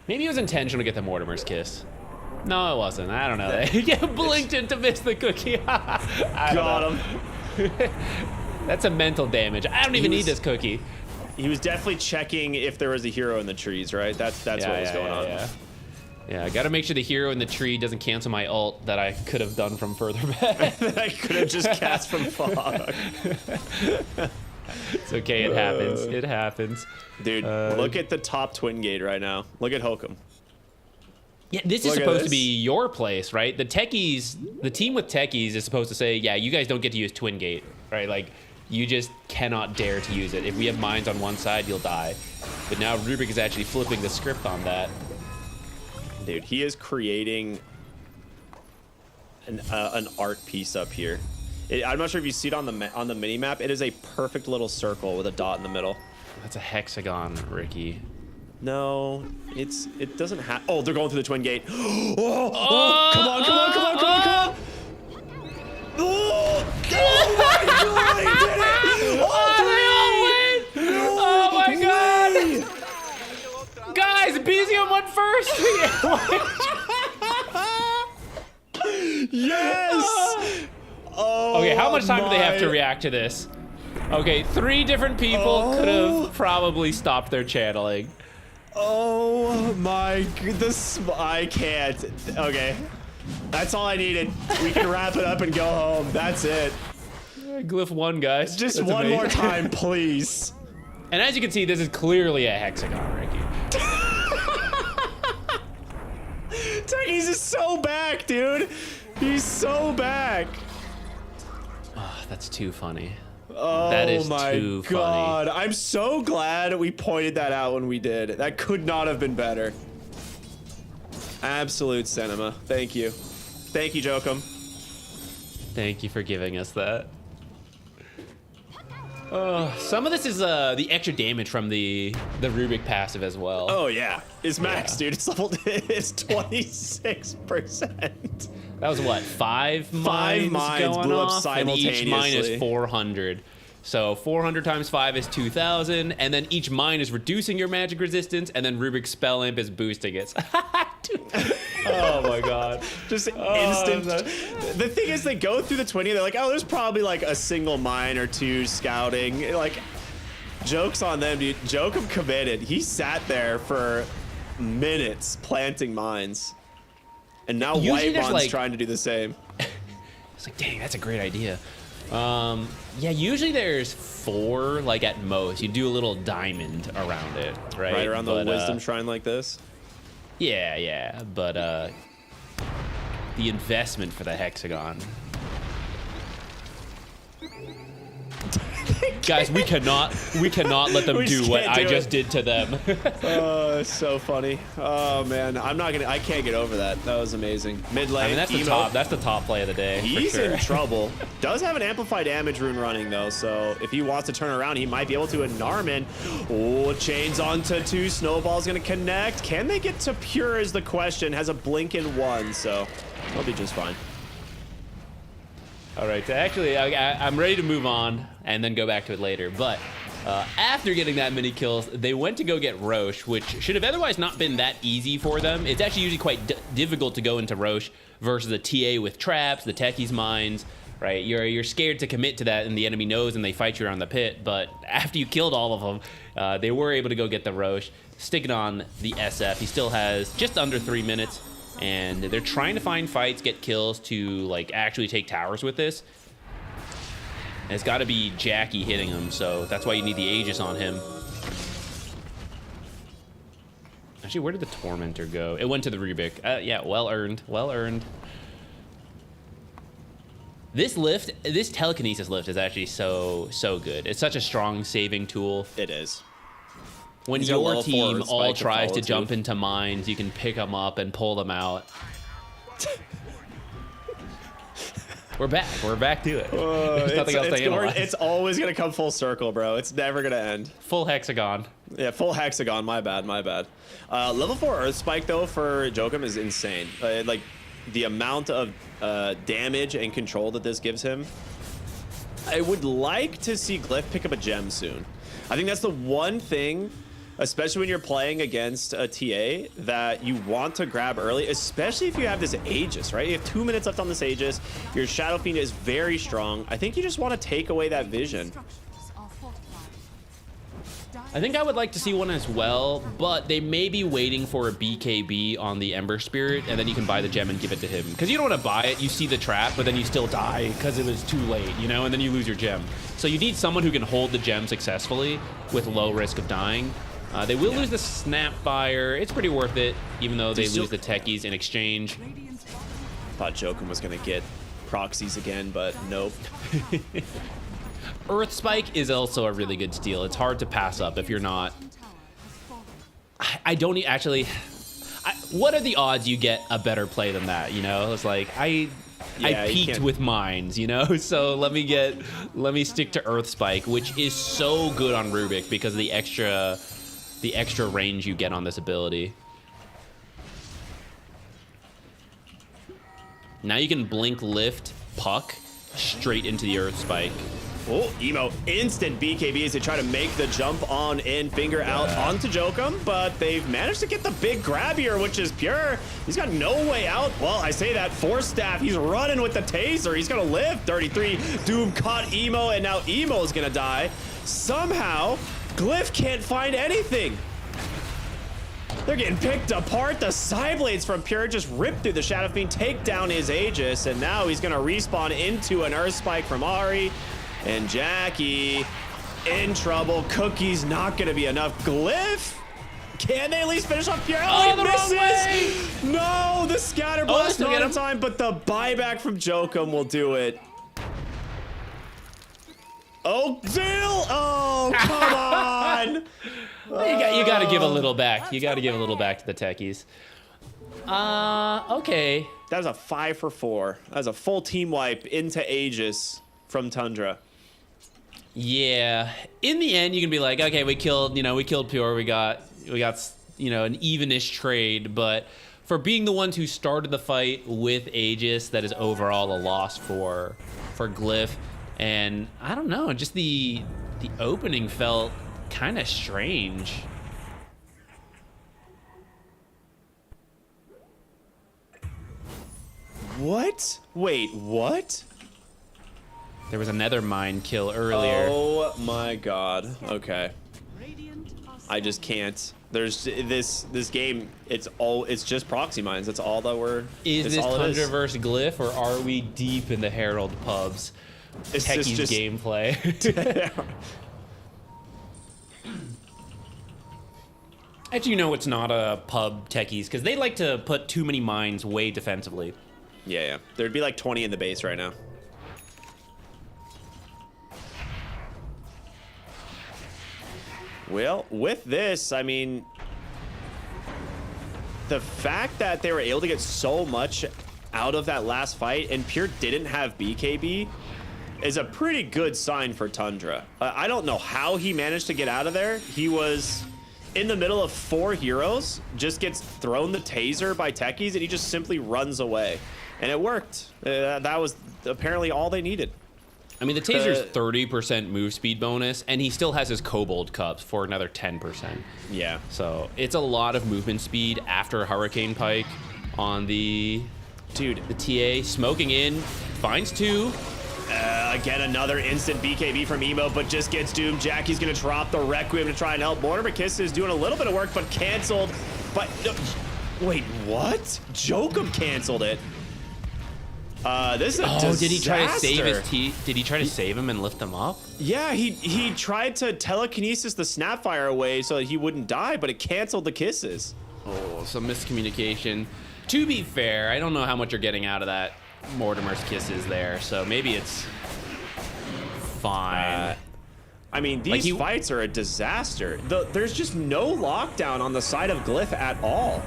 Maybe it was intentional to get the Mortimer's Kiss. No, it wasn't. I don't know. Yeah, blinked in to miss the cookie. Got him. That's a mental damage. I don't even need this cookie. He was definitely checking if there was a hero in the trees, right? That's what was going on. Yeah, I gotta make sure the hero in the tree doesn't cancel my ult that I could have done from further back. That I could have just cast from fog. It's okay, it happens. It happens. Dude, look at the top twin gate right now. Look at Hokum. Yeah, this is supposed to be your place, right? The techies, the team with techies is supposed to say, yeah, you guys don't get to use twin gate, right? Like, you just cannot dare to use it. If we have mines on one side, you'll die. But now Rubik is actually flipping the script on that. Dude, he is creating an art piece up here. I'm not sure if you see it on the mini map. It is a perfect little circle with a dot in the middle. That's a hexagon, Ricky. No, it doesn't have. Oh, they're going through the twin gate. Oh, come on, come on, come on, come on, come on. Oh my God, he did it. Oh my God. Guys, Bezium went first. Yes. Oh, okay, how much time do they have to react to this? Okay, 3 different people could have probably stopped their channeling. Oh my goodness, I can't. Okay, that's all I needed. We can wrap it up and go home. That's it. Glyph 1, guys. Just That's one amazing. more time, please. And as you can see, this is clearly a hexagon, Ricky. He's just so back, dude. He's so back. Oh, that's too funny. Oh, that is my too God. funny. I'm so glad we pointed that out when we did. That could not have been better. Absolute cinema. Thank you. Thank you, Jokum. Thank you for giving us that. Some of this is the extra damage from the Rubik passive as well. Oh, yeah. It's max, dude. It's leveled. It's 26%. That was what, 5 mines mines going blew up off, and each mine is 400. So 400 times 5 is 2,000, and then each mine is reducing your magic resistance, and then Rubik's Spell Imp is boosting it. Oh my god. Just instant. The thing is, they go through the 20, they're like, oh, there's probably like a single mine or two scouting. Like, joke's on them, dude. Jokum committed. He sat there for minutes planting mines. And now Whitemon's trying to do the same. It's like, dang, that's a great idea. Yeah, usually there's 4, like at most. You do a little diamond around it, right? Right around the wisdom shrine like this? Yeah, but the investment for the hexagon. Guys, we cannot let them do what I just did to them. Oh, it's so funny. Oh man, I can't get over that. That was amazing. Mid lane. I mean, that's the top play of the day. He's for sure. in trouble. Does have an amplified damage rune running though, so if he wants to turn around, he might be able to. And Narman, oh, chains onto 2. Snowball's gonna connect. Can they get to pure is the question. Has a blink in 1, so he'll be just fine. All right, so actually, I'm ready to move on and then go back to it later. But after getting that many kills, they went to go get Roche, which should have otherwise not been that easy for them. It's actually usually quite difficult to go into Roche versus a TA with traps, the techies mines, right? You're scared to commit to that, and the enemy knows, and they fight you around the pit. But after you killed all of them, they were able to go get the Roche, stick it on the SF. He still has just under 3 minutes. And they're trying to find fights, get kills to like actually take towers with this. And it's got to be Jackie hitting him, so that's why you need the Aegis on him. Actually, where did the Tormentor go? It went to the Rubik. Yeah, well earned, well earned. This lift, this telekinesis lift is actually so good. It's such a strong saving tool. It is. When your team all tries to jump into mines, you can pick them up and pull them out. We're back to it. There's nothing else to analyze. It's always going to come full circle, bro. It's never going to end. Full hexagon. Yeah, full hexagon. My bad. Level 4 Earth Spike, though, for Jokum is insane. Like, the amount of damage and control that this gives him. I would like to see Glyph pick up a gem soon. I think that's the one thing, especially when you're playing against a TA, that you want to grab early, especially if you have this Aegis, right? You have 2 minutes left on this Aegis. Your Shadow Fiend is very strong. I think you just want to take away that vision. I think I would like to see one as well, but they may be waiting for a BKB on the Ember Spirit, and then you can buy the gem and give it to him. Because you don't want to buy it, you see the trap, but then you still die because it was too late, you know, and then you lose your gem. So you need someone who can hold the gem successfully with low risk of dying. They will lose the Snapfire. It's pretty worth it, even though they lose the techies in exchange. Thought Jokum was going to get proxies again, but nope. Earth Spike is also a really good steal. It's hard to pass up if you're not. I don't actually. What are the odds you get a better play than that? You know, it's like I peaked with mines, you know. So let me stick to Earth Spike, which is so good on Rubik because of the extra range you get on this ability. Now you can blink, lift, puck straight into the Earth Spike. Oh, Emo, instant BKB as they try to make the jump on in, finger out onto Jokum, but they've managed to get the big grab here, which is pure. He's got no way out. Well, I say that, Force Staff, he's running with the taser. He's gonna live. 33, Doom caught Emo, and now Emo's gonna die. Somehow, Glyph can't find anything. They're getting picked apart. The Psyblades from Pure just rip through the Shadow Fiend, take down his Aegis, and now he's gonna respawn into an Earth Spike from Ari. And Jackie in trouble. Cookie's not gonna be enough. Glyph, can they at least finish off Pure? Oh, he misses! No, the Scatter Blast not in time, but the buyback from Jokum will do it. Oh, Zil! Oh, come on! You gotta give a little back. You gotta give a little back to the techies. Okay. That was a 5 for 4. That was a full team wipe into Aegis from Tundra. Yeah. In the end, you can be like, okay, we killed Pure. We got an evenish trade, but for being the ones who started the fight with Aegis, that is overall a loss for Glyph. And I don't know, just the opening felt kind of strange. What? Wait, what? There was another mine kill earlier. Oh my god. Okay. I just can't. There's this game. It's just proxy mines. That's all that we're. Is this Tundra versus Glyph, or are we deep in the Herald pubs? It's Techie's just gameplay. Actually, you know it's not a pub Techies because they like to put too many mines way defensively. Yeah. There'd be like 20 in the base right now. Well, with this, I mean, the fact that they were able to get so much out of that last fight and Pure didn't have BKB is a pretty good sign for Tundra. I don't know how he managed to get out of there. He was in the middle of 4 heroes, just gets thrown the taser by Techies, and he just simply runs away. And it worked. That was apparently all they needed. I mean, the taser's 30% move speed bonus, and he still has his Kobold Cups for another 10%. Yeah. So it's a lot of movement speed after a Hurricane Pike on the TA. Smoking in, finds 2. Again, another instant BKB from Emo, but just gets doomed. Jackie's going to drop the Requiem to try and help. Mortimer Kiss is doing a little bit of work, but canceled. But wait, what? Jokum canceled it. This is a disaster. Did he try to save his Did he try to save him and lift him up? Yeah, he tried to telekinesis the Snapfire away so that he wouldn't die, but it canceled the kisses. Oh, some miscommunication. To be fair, I don't know how much you're getting out of that Mortimer's kisses there, so maybe it's fine. I mean, these fights are a disaster. There's just no lockdown on the side of Glyph at all.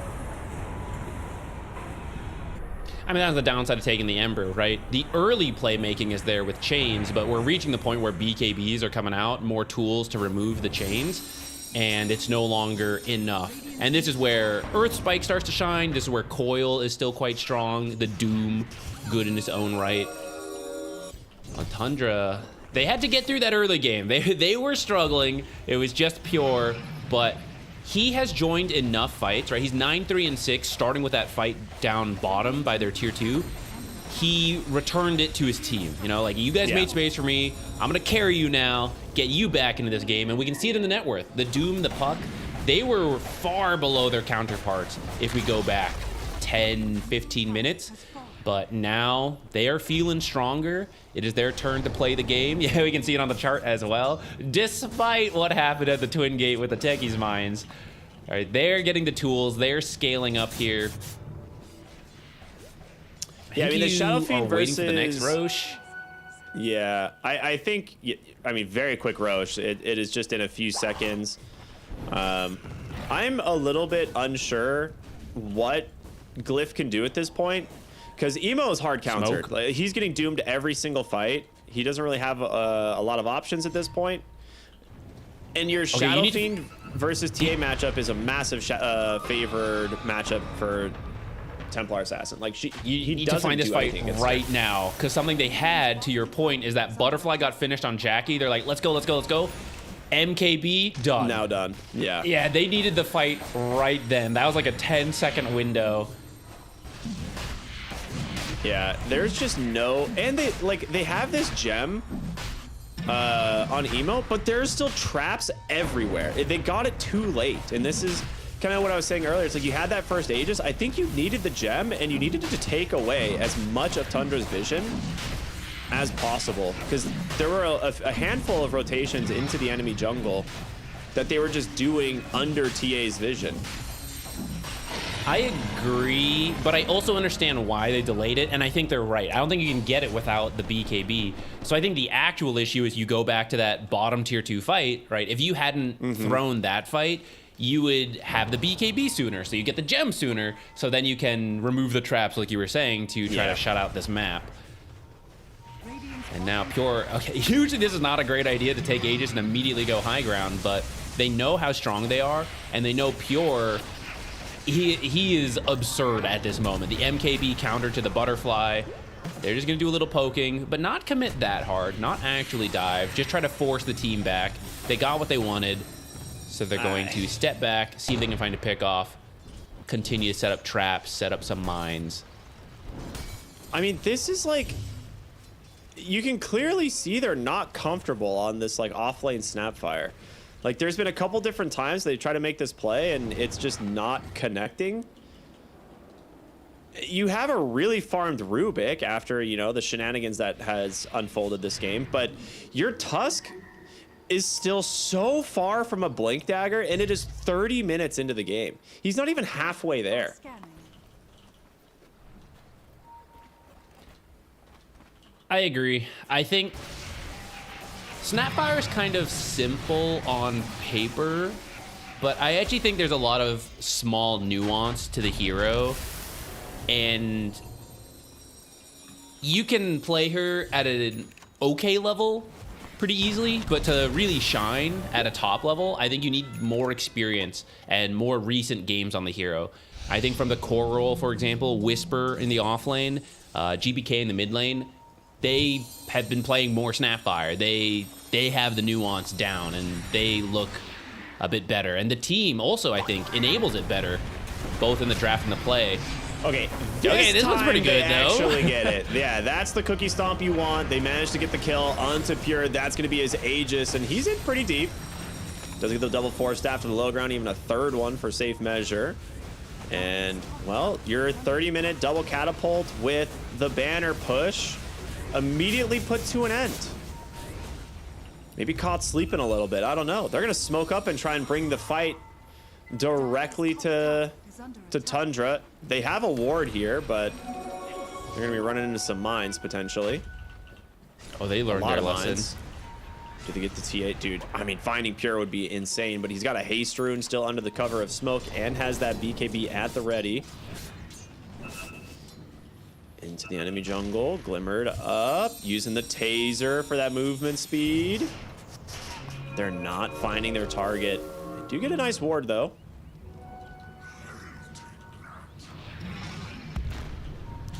I mean, that's the downside of taking the Ember, right? The early playmaking is there with chains, but we're reaching the point where BKBs are coming out, more tools to remove the chains, and it's no longer enough. And this is where Earth Spike starts to shine. This is where Coil is still quite strong. The Doom, good in its own right. On Tundra, they had to get through that early game. They were struggling. It was just Pure, but he has joined enough fights, right? He's 9-3-6, starting with that fight down bottom by their tier 2. He returned it to his team. You know, like, you guys made space for me. I'm going to carry you now, get you back into this game. And we can see it in the net worth. The Doom, the Puck, they were far below their counterparts if we go back 10, 15 minutes. But now they are feeling stronger. It is their turn to play the game. Yeah, we can see it on the chart as well. Despite what happened at the Twin Gate with the Techies mines. All right, they're getting the tools. They're scaling up here. Yeah, I mean, the Shadow Fiend versus... waiting for the next Roche. Yeah, I think... I mean, very quick Roche. It is just in a few seconds. I'm a little bit unsure what Glyph can do at this point. Because Emo is hard countered. Like, he's getting doomed every single fight. He doesn't really have a lot of options at this point. And your Shadow Fiend versus TA matchup is a massive favored matchup for Templar Assassin. Like, he need to find this fight right now. Because something they had, to your point, is that Butterfly got finished on Jackie. They're like, let's go, let's go, let's go. MKB, done. Now done. Yeah. Yeah, they needed the fight right then. That was like a 10-second window. Yeah, there's just no, and they have this gem on Emo, but there's still traps everywhere. They got it too late, and this is kind of what I was saying earlier. It's like you had that first Aegis. I think you needed the gem, and you needed to take away as much of Tundra's vision as possible, because there were a handful of rotations into the enemy jungle that they were just doing under TA's vision. I agree, but I also understand why they delayed it, and I think they're right. I don't think you can get it without the BKB. So I think the actual issue is you go back to that bottom tier 2 fight, right? If you hadn't thrown that fight, you would have the BKB sooner, so you get the gem sooner, so then you can remove the traps, like you were saying, to try to shut out this map. And now Pure, okay, usually this is not a great idea to take Aegis and immediately go high ground, but they know how strong they are, and they know Pure... He is absurd at this moment. The MKB counter to the Butterfly. They're just going to do a little poking, but not commit that hard, not actually dive, just try to force the team back. They got what they wanted, so they're going to step back, see if they can find a pick off, continue to set up traps, set up some mines. I mean, this is like, you can clearly see they're not comfortable on this like off-lane Snapfire. Like, there's been a couple different times they try to make this play and it's just not connecting. You have a really farmed Rubik after, you know, the shenanigans that has unfolded this game, but your Tusk is still so far from a Blink Dagger, and it is 30 minutes into the game. He's not even halfway there. I agree. I think Snapfire is kind of simple on paper, but I actually think there's a lot of small nuance to the hero. And you can play her at an okay level pretty easily, but to really shine at a top level, I think you need more experience and more recent games on the hero. I think from the core role, for example, Whisper in the off lane, GBK in the mid lane, they have been playing more Snapfire. They have the nuance down and they look a bit better. And the team also, I think, enables it better, both in the draft and the play. Okay, this one's pretty good, though. Actually get it. Yeah, that's the cookie stomp you want. They managed to get the kill onto Pure. That's going to be his Aegis, and he's in pretty deep. Doesn't get the double force staff to the low ground, even a third one for safe measure. And, well, your 30-minute double catapult with the banner push immediately put to an end. Maybe caught sleeping a little bit. I don't know. They're going to smoke up and try and bring the fight directly to Tundra. They have a ward here, but they're going to be running into some mines potentially. Oh, they learned their lesson. Do they get the T8? Dude, I mean, finding Pure would be insane, but he's got a haste rune still under the cover of smoke and has that BKB at the ready. Into the enemy jungle, glimmered up, using the taser for that movement speed. They're not finding their target. They do get a nice ward, though.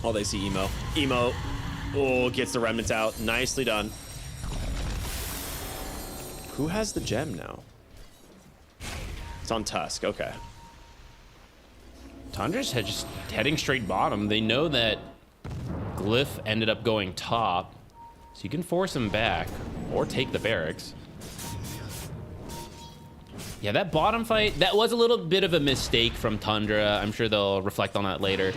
Oh, they see Emo. Emo, oh, gets the remnants out. Nicely done. Who has the gem now? It's on Tusk, okay. Tundra's just heading straight bottom. They know that Glyph ended up going top, so you can force him back or take the barracks. Yeah, that bottom fight, that was a little bit of a mistake from Tundra. I'm sure they'll reflect on that later.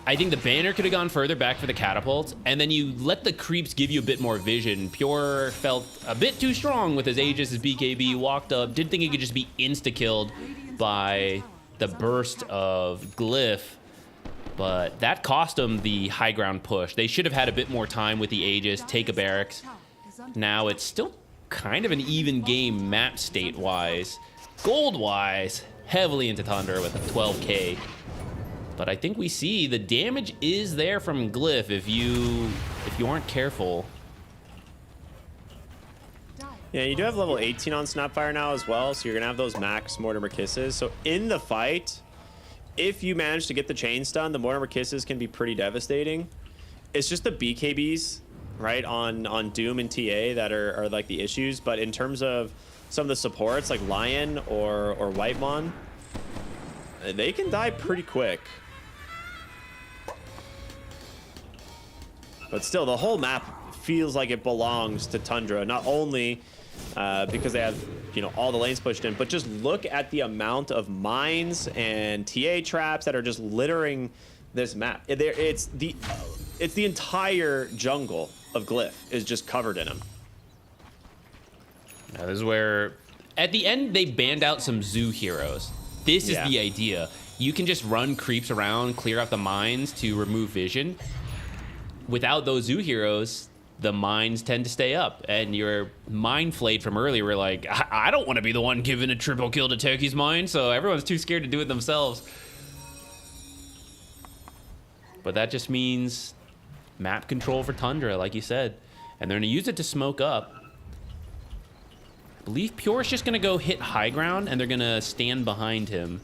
I think the banner could have gone further back for the catapult, and then you let the creeps give you a bit more vision. Pure felt a bit too strong with his Aegis, his BKB, walked up, didn't think he could just be insta-killed by the burst of Glyph, but that cost him the high ground push. They should have had a bit more time with the Aegis, take a barracks. Now it's still kind of an even game map state-wise. Gold-wise, heavily into Tundra with a 12K. But I think we see the damage is there from Glyph if you aren't careful. Yeah, you do have level 18 on Snapfire now as well, so you're gonna have those max Mortimer Kisses. So in the fight, if you manage to get the chain stun, the Mortimer Kisses can be pretty devastating. It's just the BKBs, right, on Doom and TA that are like the issues. But in terms of some of the supports like Lion or Whitemon, they can die pretty quick. But still, the whole map feels like it belongs to Tundra, not only because they have, you know, all the lanes pushed in, but just look at the amount of mines and TA traps that are just littering this map. It's the entire jungle of Glyph is just covered in them. Now, this is where, at the end, they banned out some zoo heroes. This is the idea. You can just run creeps around, clear out the mines to remove vision. Without those zoo heroes, the mines tend to stay up. And your mine flayed from earlier were like, I don't want to be the one giving a triple kill to Turkey's mine, so everyone's too scared to do it themselves. But that just means map control for Tundra, like you said. And they're going to use it to smoke up. I believe Pure's just going to go hit high ground, and they're going to stand behind him.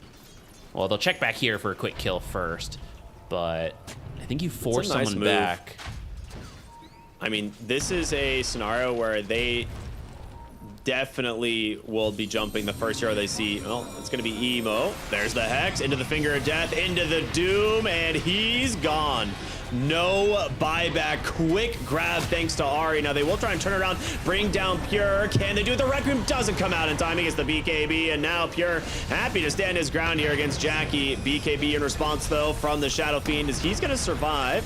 Well, they'll check back here for a quick kill first. But I think you force nice someone move. back. I mean, this is a scenario where they definitely will be jumping the first hero they see. Well, it's going to be Emo. There's the Hex, into the Finger of Death, into the Doom, and he's gone. No buyback. Quick grab thanks to Ari. Now they will try and turn around, bring down Pure. Can they do it? The Requiem doesn't come out in time against the BKB, and now Pure happy to stand his ground here against Jackie. BKB in response, though, from the Shadow Fiend is he's going to survive.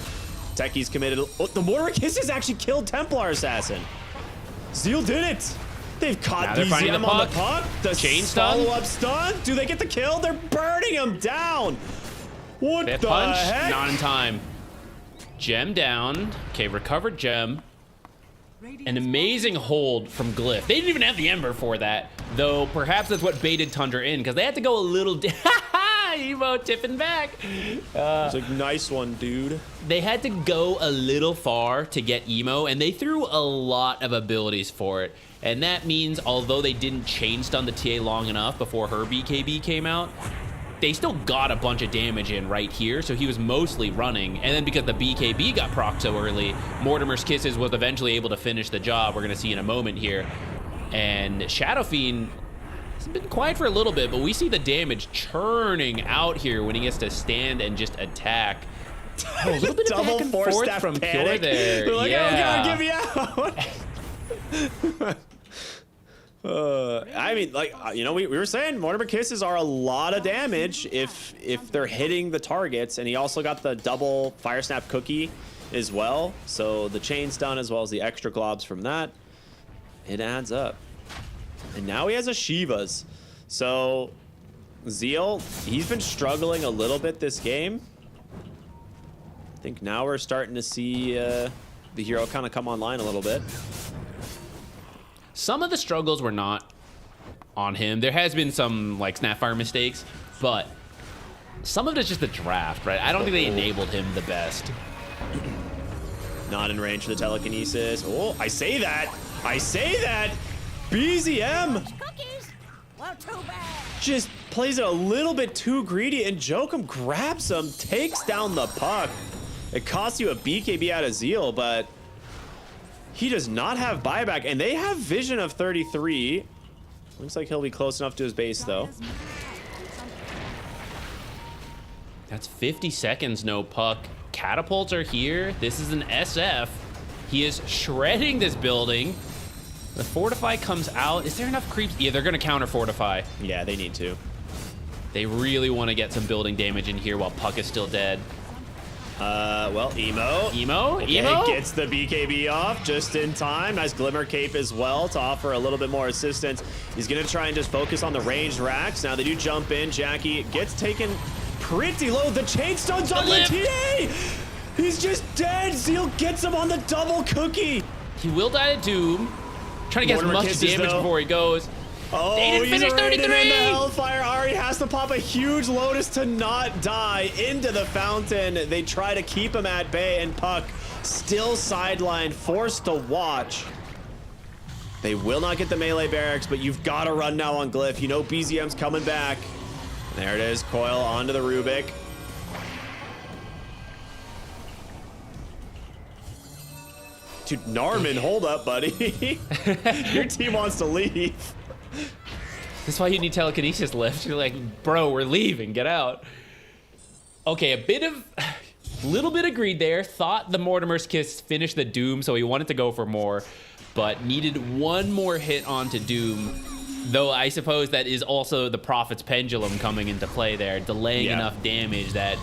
Techie's committed. Oh, the Mortar Kisses actually killed Templar Assassin. Zeal did it. They've caught BZM on the puck. The chain stun. Follow-up stun. Do they get the kill? They're burning him down. What Fifth the punch, heck? not in time. Gem down. Okay, recovered gem. An amazing hold from Glyph. They didn't even have the Ember for that, though perhaps that's what baited Tundra in, because they had to go a little... Emo tipping back. It's a nice one, dude. They had to go a little far to get Emo, and they threw a lot of abilities for it. And that means, although they didn't chain stun the TA long enough before her BKB came out, they still got a bunch of damage in right here, so he was mostly running. And then because the BKB got procced so early, Mortimer's Kisses was eventually able to finish the job. We're going to see in a moment here. And Shadow Fiend has been quiet for a little bit, but we see the damage churning out here when he gets to stand and just attack. Oh, a little bit of back and forth from Pure there. They're like, yeah. oh, God, get me out. I mean, like, you know, we were saying Mortimer Kisses are a lot of damage if they're hitting the targets, and he also got the double Fire Snap cookie as well. So the chain stun as well as the extra globs from that, it adds up. And now he has a Shiva's. So Zeal, he's been struggling a little bit this game. I think now we're starting to see the hero kind of come online a little bit. Some of the struggles were not on him. There has been some like Snapfire mistakes, but some of it is just the draft, right? I don't think they enabled him the best. Not in range for the telekinesis. Oh, I say that. BZM just plays it a little bit too greedy, and Jokum grabs him, takes down the puck. It costs you a BKB out of Zeal, but he does not have buyback, and they have vision of 33. Looks like he'll be close enough to his base, though. That's 50 seconds, no puck. Catapults are here. This is an SF. He is shredding this building. The Fortify comes out. Is there enough creeps? Yeah, they're going to counter Fortify. Yeah, they need to. They really want to get some building damage in here while puck is still dead. Well, Emo gets the BKB off just in time. Nice Glimmer Cape as well to offer a little bit more assistance. He's gonna try and just focus on the ranged racks. Now they do jump in. Jackie gets taken pretty low. The chain stun's on the TA. He's just dead. Zeal gets him on the double cookie. He will die to Doom. Trying to get as much damage before he goes. Oh, they didn't finish 33. In the Hellfire. Ari has to pop a huge Lotus to not die into the fountain. They try to keep him at bay, and Puck still sidelined, forced to watch. They will not get the melee barracks, but you've got to run now on Glyph. You know BZM's coming back. There it is, Coil onto the Rubik. Dude, Narman, hold up, buddy. Your team wants to leave. That's why you need telekinesis lift. You're like, bro, we're leaving. Get out. Okay, little bit of greed there. Thought the Mortimer's Kiss finished the Doom, so he wanted to go for more, but needed one more hit onto Doom. Though I suppose that is also the Prophet's Pendulum coming into play there, delaying enough damage that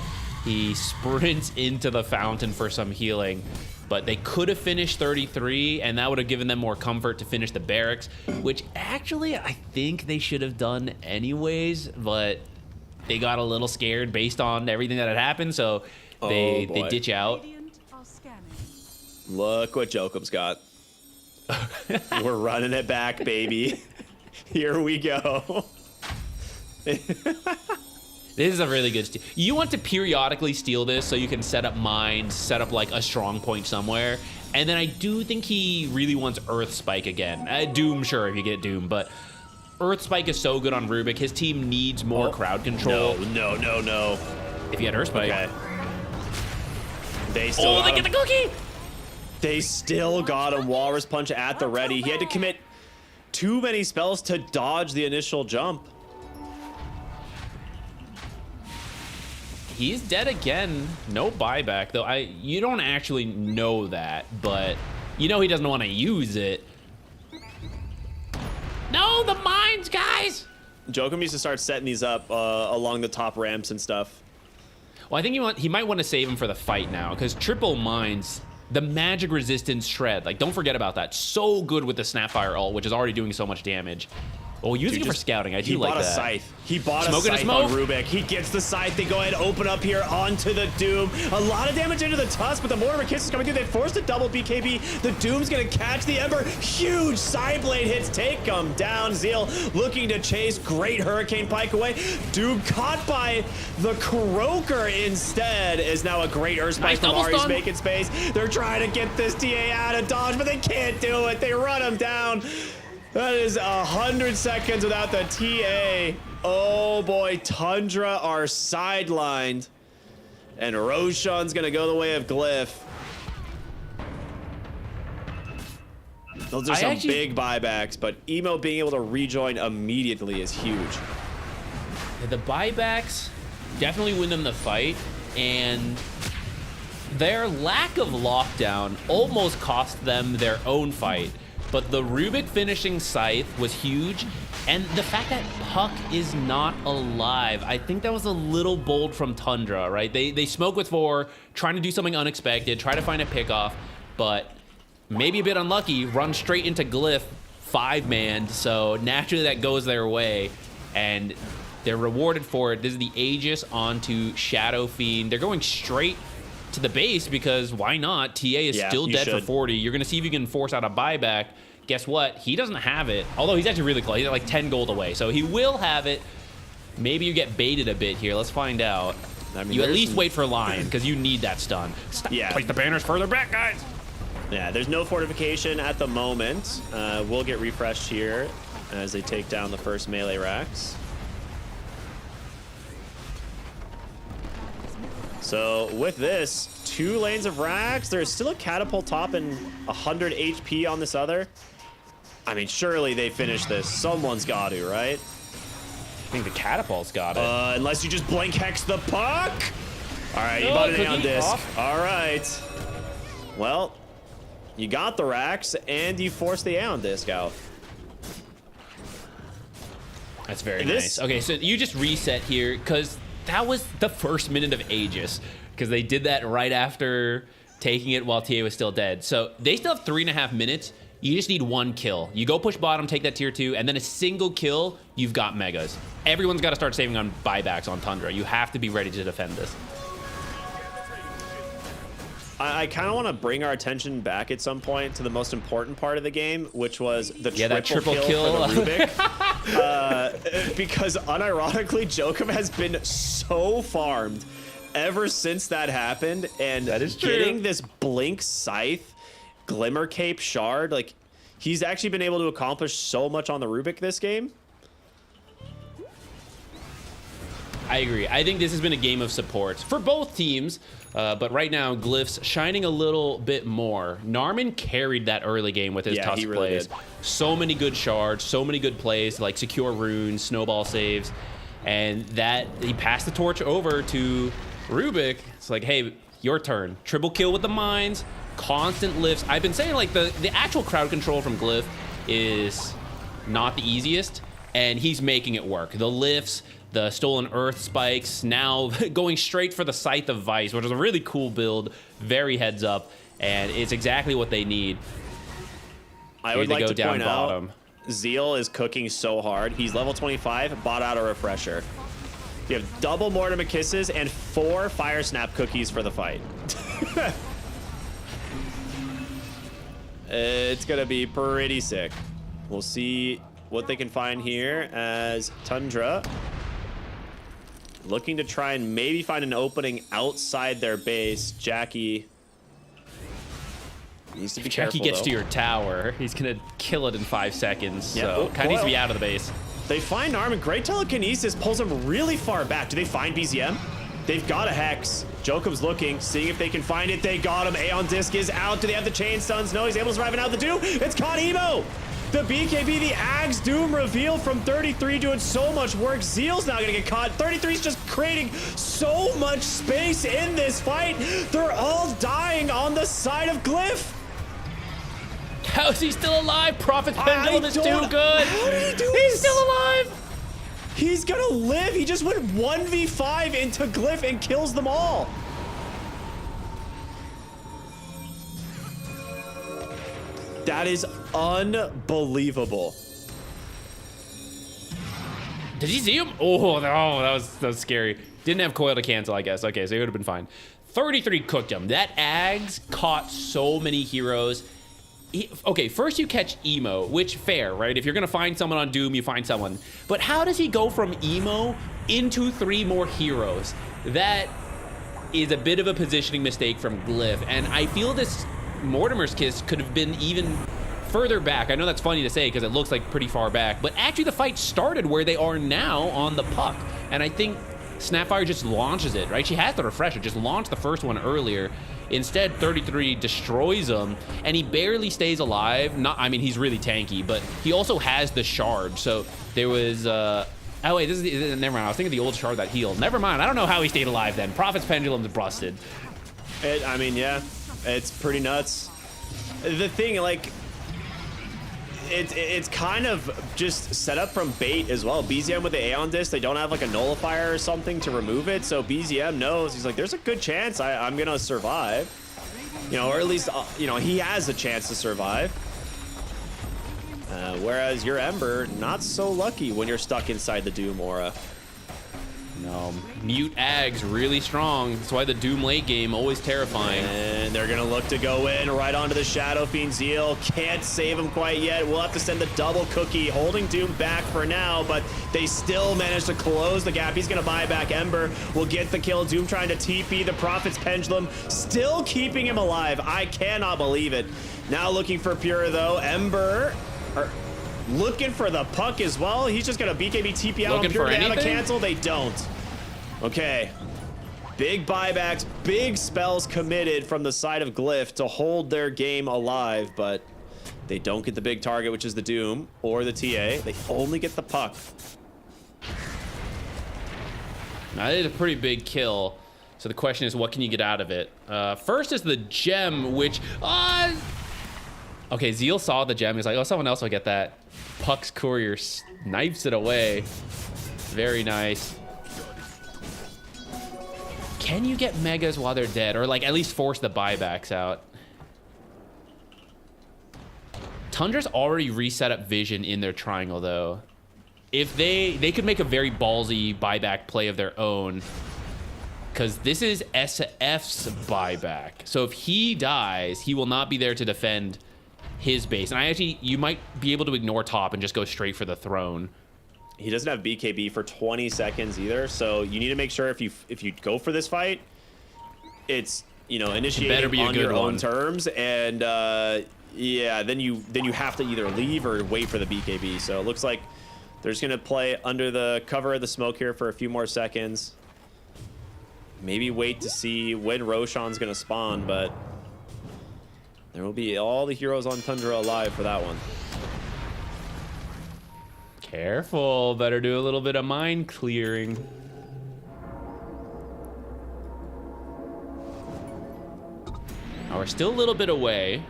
he sprints into the fountain for some healing. But they could have finished 33, and that would have given them more comfort to finish the barracks, which actually I think they should have done anyways, but they got a little scared based on everything that had happened, so they ditch out. Look what Jokum's got. We're running it back, baby. Here we go. This is a really good steal. You want to periodically steal this so you can set up mines, set up like a strong point somewhere. And then I do think he really wants Earth Spike again. Doom, sure, if you get Doom, but Earth Spike is so good on Rubik. His team needs more crowd control. No. If you had Earth Spike. Okay. They still they get the cookie! They still got him. Walrus Punch at the ready. He had to commit too many spells to dodge the initial jump. He's dead again. No buyback, though. You don't actually know that, but you know he doesn't want to use it. No, the mines, guys! Joachim needs to start setting these up along the top ramps and stuff. Well, I think he might want to save him for the fight now, because triple mines, the magic resistance shred, like, don't forget about that. So good with the Snapfire ult, which is already doing so much damage. Well, using it for scouting, I do like that. He bought a scythe. He bought a Smoke scythe on Rubik. He gets the scythe. They go ahead and open up here onto the Doom. A lot of damage into the Tusk, but the Mortimer Kiss is coming through. They forced a double BKB. The Doom's going to catch the Ember. Huge side blade hits. Take him down. Zeal looking to chase. Great Hurricane Pike away. Doom caught by the Croaker instead. Is now a great Earth Spike from Ari's making space. They're trying to get this TA out of dodge, but they can't do it. They run him down. That is 100 seconds without the TA. Oh boy, Tundra are sidelined. And Roshan's gonna go the way of Glyph. Those are some big buybacks, but Emo being able to rejoin immediately is huge. The buybacks definitely win them the fight, and their lack of lockdown almost cost them their own fight. But the Rubik finishing Scythe was huge, and the fact that Puck is not alive, I think that was a little bold from Tundra, right? They smoke with 4, trying to do something unexpected, try to find a pickoff, but maybe a bit unlucky, run straight into Glyph, 5-man, so naturally that goes their way, and they're rewarded for it. This is the Aegis onto Shadow Fiend. They're going straight to the base because why not? TA is still dead for 40. You're gonna see if you can force out a buyback. Guess what? He doesn't have it. Although he's actually really close. He's at like 10 gold away, so he will have it. Maybe you get baited a bit here. Let's find out. I mean, you at least wait for Lion because you need that stun. Place the banners further back, guys. Yeah, there's no fortification at the moment. We'll get refreshed here as they take down the first melee racks. So with this, 2 lanes of racks. There's still a catapult top and 100 HP on this other. I mean, surely they finish this. Someone's got to, right? I think the catapult's got it. Unless you just blink hex the Puck. All right, you bought an on disc. All right. Well, you got the racks and you forced the Aeon disc out. That's very nice. Okay, so you just reset here because that was the first minute of Aegis, because they did that right after taking it while TA was still dead. So they still have 3.5 minutes. You just need 1 kill. You go push bottom, take that tier 2, and then a single kill, you've got megas. Everyone's got to start saving on buybacks on Tundra. You have to be ready to defend this. I kind of want to bring our attention back at some point to the most important part of the game, which was the triple kill for the Rubik. Because unironically, Joachim has been so farmed ever since that happened, and that is getting this Blink Scythe, Glimmer Cape Shard, like, he's actually been able to accomplish so much on the Rubik this game. I agree. I think this has been a game of support for both teams, but right now, Glyph's shining a little bit more. Narman carried that early game with his Tusk plays. So many good shards, so many good plays, like secure runes, snowball saves, and that he passed the torch over to Rubik. It's like, hey, your turn. Triple kill with the mines, constant lifts. I've been saying, like, the actual crowd control from Glyph is not the easiest, and he's making it work. The lifts, the stolen earth spikes, now going straight for the Scythe of Vice, which is a really cool build, very heads up, and it's exactly what they need. I would like to point out, Zeal is cooking so hard. He's level 25, bought out a refresher. You have double Mortimer Kisses and 4 Fire Snap cookies for the fight. It's gonna be pretty sick. We'll see what they can find here as Tundra looking to try and maybe find an opening outside their base. Jackie needs to be careful. Jackie gets to your tower, he's gonna kill it in 5 seconds. So kind of needs to be out of the base. They find Armin. Great telekinesis pulls him really far back. Do they find BZM? They've got a Hex. Jokob's looking, seeing if they can find it. They got him. Aeon Disc is out. Do they have the chain stuns? No, he's able to survive it out the Doom. It's caught Emo. The BKB, the Axe Doom reveal from 33 doing so much work. Zeal's now gonna get caught. 33's just creating so much space in this fight. They're all dying on the side of Glyph. How is he still alive? Prophet's Pendulum is too good. How did he do He's this? still alive. He's gonna live. He just went 1v5 into Glyph and kills them all. That is unbelievable. Did he see him? Oh, no, that was scary. Didn't have coil to cancel, I guess. Okay, so he would have been fine. 33 cooked him. That Ags caught so many heroes. Okay, first you catch Emo, which fair, right? If you're gonna find someone on Doom, you find someone. But how does he go from Emo into 3 more heroes? That is a bit of a positioning mistake from Glyph, and I feel this Mortimer's Kiss could have been even further back. I know that's funny to say because it looks like pretty far back, but actually the fight started where they are now on the puck, and I think Snapfire just launches it, right? She has the refresher, just launched the first one earlier. Instead, 33 destroys him, and he barely stays alive. I mean, he's really tanky, but he also has the shard. So there was, oh wait, never mind. I was thinking the old shard that healed. Never mind. I don't know how he stayed alive then. Prophet's Pendulum's busted. I mean, yeah, it's pretty nuts. The thing, like, it's kind of just set up from bait as well. BZM with the Aeon Disc, they don't have like a nullifier or something to remove it, so BZM knows. He's like, there's a good chance I'm gonna survive, you know, or at least you know, he has a chance to survive. Whereas your Ember, not so lucky when you're stuck inside the Doom aura. No, mute Ags really strong. That's why the Doom late game always terrifying. And they're gonna look to go in right onto the Shadow Fiend. Zeal can't save him quite yet. We'll have to send the double cookie, holding Doom back for now, but they still manage to close the gap. He's gonna buy back Ember. Will get the kill. Doom trying to TP the Prophet's Pendulum, still keeping him alive. I cannot believe it. Now looking for Pure though. Ember looking for the puck as well. He's just gonna BKB TP out on Pure. They have a cancel. They don't. Okay. Big buybacks, big spells committed from the side of Glyph to hold their game alive, but they don't get the big target, which is the Doom or the TA. They only get the puck. Now, that is a pretty big kill. So the question is, what can you get out of it? First is the gem, which... Okay, Zeal saw the gem. He's like, oh, someone else will get that. Puck's courier snipes it away. Very nice. Can you get megas while they're dead? Or, like, at least force the buybacks out? Tundra's already reset up vision in their triangle, though. If they could make a very ballsy buyback play of their own. Because this is SF's buyback. So if he dies, he will not be there to defend his base. And you might be able to ignore top and just go straight for the throne. He doesn't have BKB for 20 seconds either, so you need to make sure if you go for this fight, it's, you know, initiating on your own terms, and yeah, then you have to either leave or wait for the BKB. So it looks like they're just gonna play under the cover of the smoke here for a few more seconds. Maybe wait to see when Roshan's gonna spawn, but there will be all the heroes on Tundra alive for that one. Careful, better do a little bit of mind clearing. Now we're still a little bit away,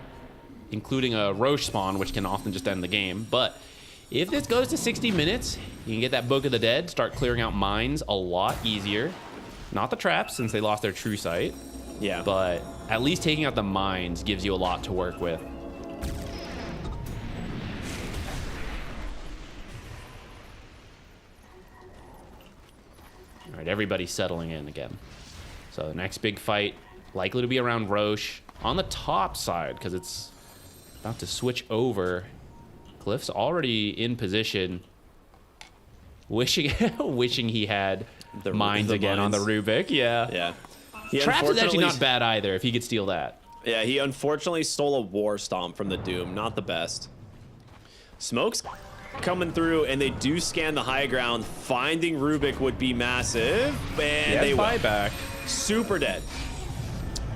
including a Roche spawn, which can often just end the game. But if this goes to 60 minutes, you can get that Book of the Dead, start clearing out mines a lot easier. Not the traps, since they lost their true sight. Yeah. But at least taking out the mines gives you a lot to work with. All right, everybody's settling in again. So the next big fight likely to be around Roche on the top side because it's about to switch over. Glyph's already in position, wishing he had the mines again on the Rubik. Yeah. Traps is actually not bad either if he could steal that. Yeah, he unfortunately stole a War Stomp from the Doom. Not the best. Smoke's coming through, and they do scan the high ground. Finding Rubik would be massive, and they buyback. Super dead.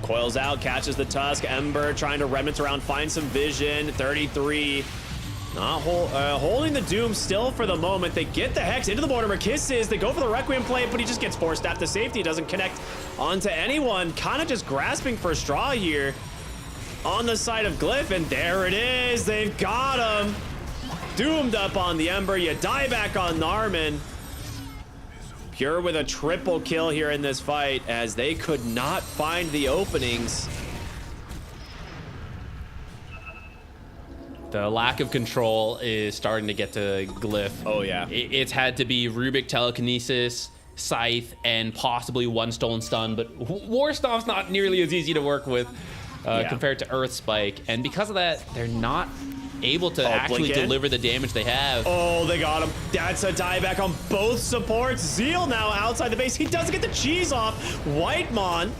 Coils out, catches the Tusk. Ember trying to remnant around, find some vision. 33. Not holding the Doom still for the moment. They get the Hex into the Mortimer. Kisses. They go for the Requiem play, but he just gets forced stabbed to safety. Doesn't connect onto anyone. Kind of just grasping for straw here on the side of Glyph, and there it is. They've got him. Doomed up on the Ember. You die back on Narman. Pure with a triple kill here in this fight, as they could not find the openings. The lack of control is starting to get to Glyph. Oh, yeah. It's had to be Rubik Telekinesis, Scythe, and possibly one Stolen Stun, but Warstomp's not nearly as easy to work with compared to Earth Spike. And because of that, they're not able to actually deliver the damage they have. Oh, they got him. That's a dieback on both supports. Zeal now outside the base. He doesn't get the cheese off. Whitemon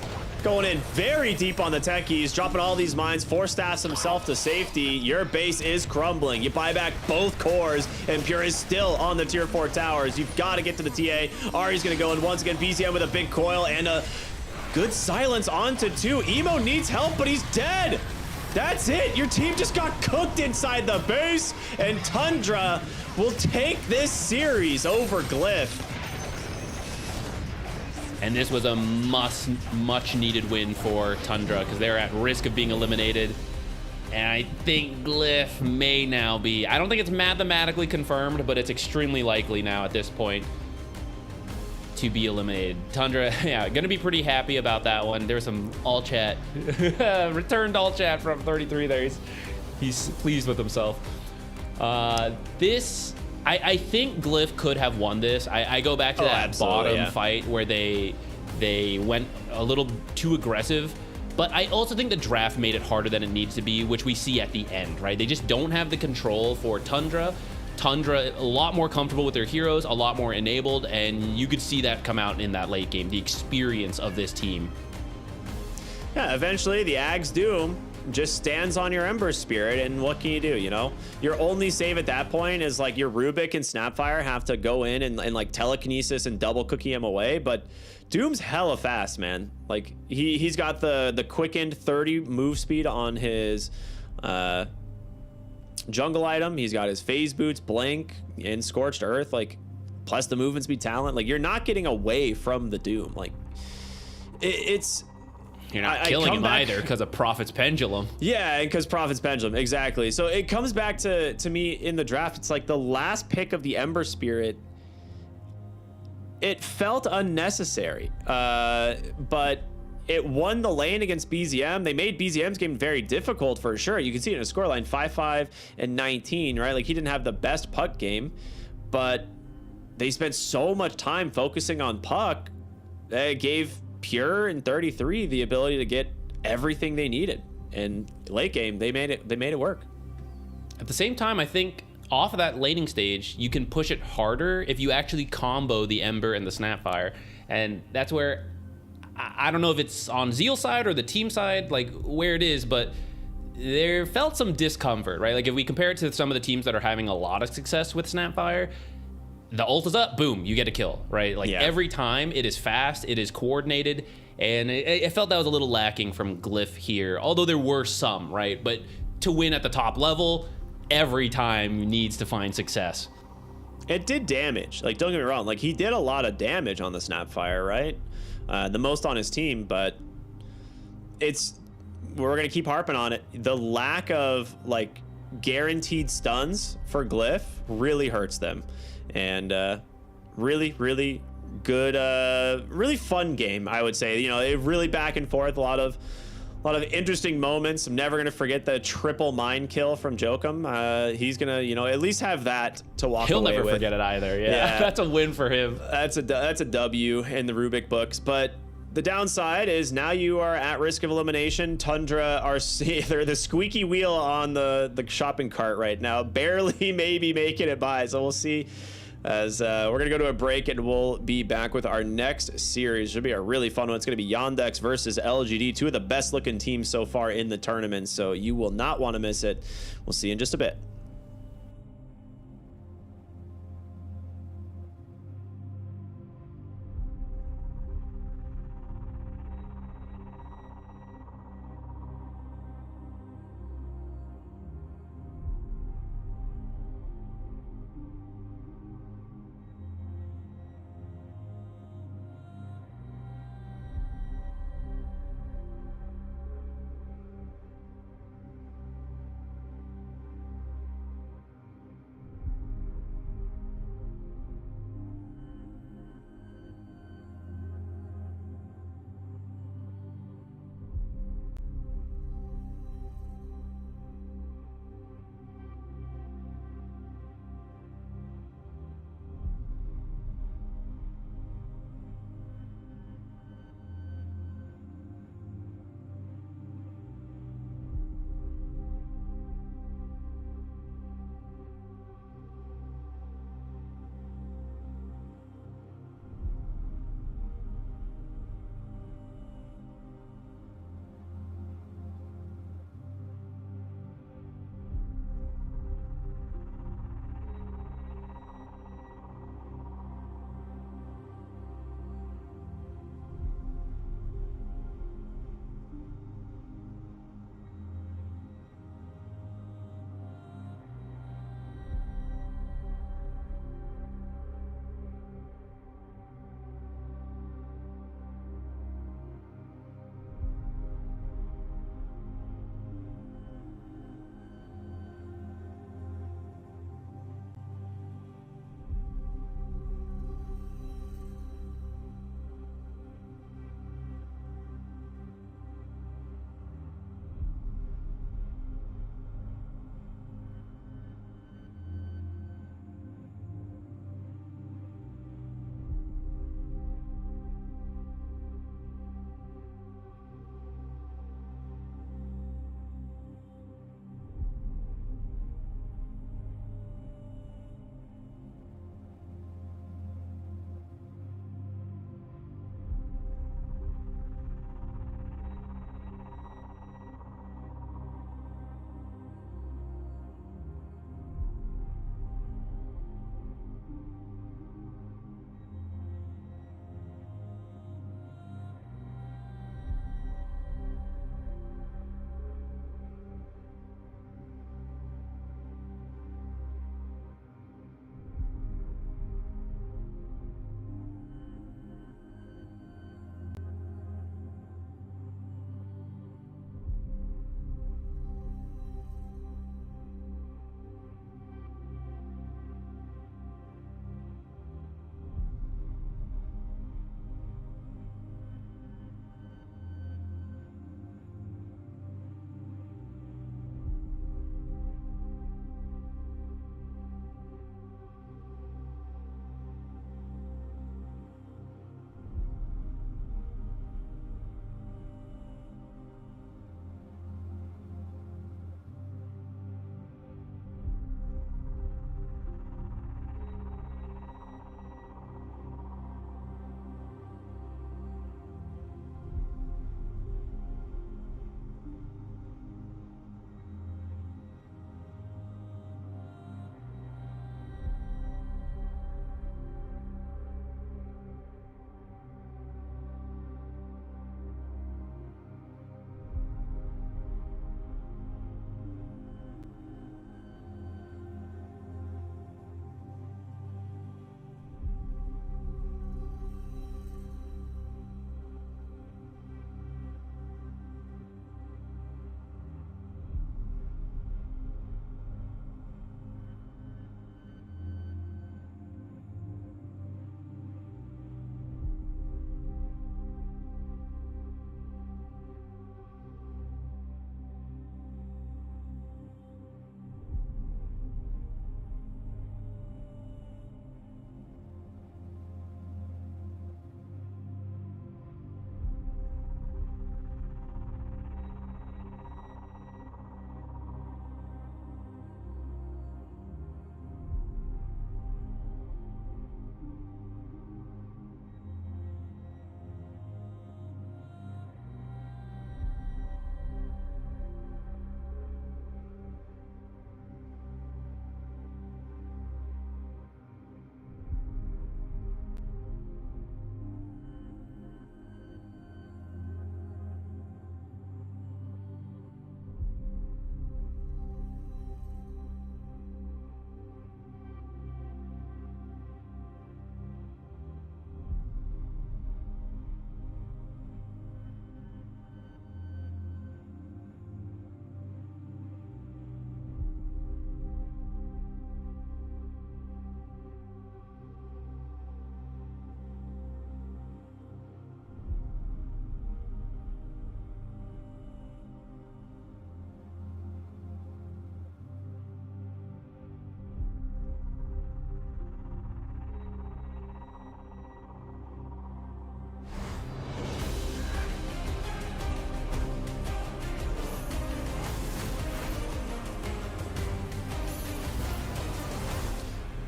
going in very deep on the techies, dropping all these mines, force staffs himself to safety. Your base is crumbling. You buy back both cores, and Pure is still on the tier 4 towers. You've got to get to the TA. Ari's going to go in once again. BCM with a big coil and a good silence onto 2. Emo needs help, but he's dead. That's it. Your team just got cooked inside the base, and Tundra will take this series over Glyph. And this was a much needed win for Tundra, because they're at risk of being eliminated. And I think Glyph may now be, I don't think it's mathematically confirmed, but it's extremely likely now at this point to be eliminated. Tundra, yeah, gonna be pretty happy about that one. There's some all chat, returned all chat from 33 there. He's pleased with himself. I think Glyph could have won this. I go back to that bottom fight where they went a little too aggressive, but I also think the draft made it harder than it needs to be, which we see at the end, right? They just don't have the control for Tundra. Tundra a lot more comfortable with their heroes, a lot more enabled, and you could see that come out in that late game, the experience of this team. Yeah, eventually the Ag's Doom just stands on your Ember Spirit, and what can you do, you know? Your only save at that point is like your Rubik and Snapfire have to go in and like telekinesis and double cookie him away, but Doom's hella fast, man. Like he's got the quickened 30 move speed on his jungle item. He's got his phase boots, blink, and scorched earth, like plus the movement speed talent. Like you're not getting away from the Doom. Like it's you're not killing him either because of Prophet's Pendulum. Yeah, because Prophet's Pendulum, exactly. So it comes back to me in the draft. It's like the last pick of the Ember Spirit. It felt unnecessary, but it won the lane against BZM. They made BZM's game very difficult for sure. You can see it in a scoreline, 5-5 and 19, right? Like he didn't have the best puck game, but they spent so much time focusing on puck that it gave Pure and 33 the ability to get everything they needed. And late game, they made it work. At the same time, I think off of that laning stage, you can push it harder if you actually combo the Ember and the Snapfire. And that's where I don't know if it's on Zeal's side or the team side, like where it is, but there felt some discomfort, right? Like if we compare it to some of the teams that are having a lot of success with Snapfire, the ult is up, boom, you get a kill, right? Like every time it is fast, it is coordinated, and it felt that was a little lacking from Glyph here, although there were some, right? But to win at the top level, every time needs to find success. It did damage, like don't get me wrong, like he did a lot of damage on the Snapfire, right? The most on his team, but we're gonna keep harping on it. The lack of like guaranteed stuns for Glyph really hurts them, and really good, really fun game, I would say. You know, it really back and forth, a lot of interesting moments. I'm never gonna forget the triple mine kill from Jokum. He's gonna, you know, at least have that to walk away with. He'll never forget it either. Yeah, that's a win for him. That's a W in the Rubik books. But the downside is now you are at risk of elimination. Tundra they're the squeaky wheel on the shopping cart right now, barely maybe making it by. So we'll see. As we're gonna go to a break, and we'll be back with our next series. Should be a really fun one. It's gonna be Yandex versus LGD, two of the best looking teams so far in the tournament, so you will not want to miss it. We'll see you in just a bit.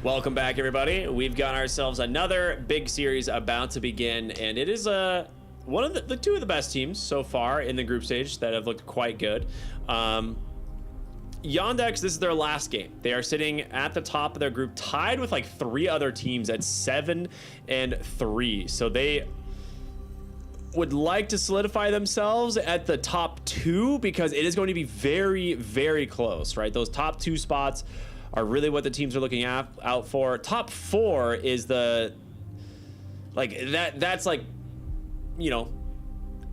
Welcome back, everybody. We've got ourselves another big series about to begin, and it is one of the two of the best teams so far in the group stage that have looked quite good. Yandex, this is their last game. They are sitting at the top of their group, tied with like 3 other teams at 7-3. So they would like to solidify themselves at the top 2 because it is going to be very, very close, right? Those top 2 spots are really what the teams are looking out for. Top 4 is the that's like, you know,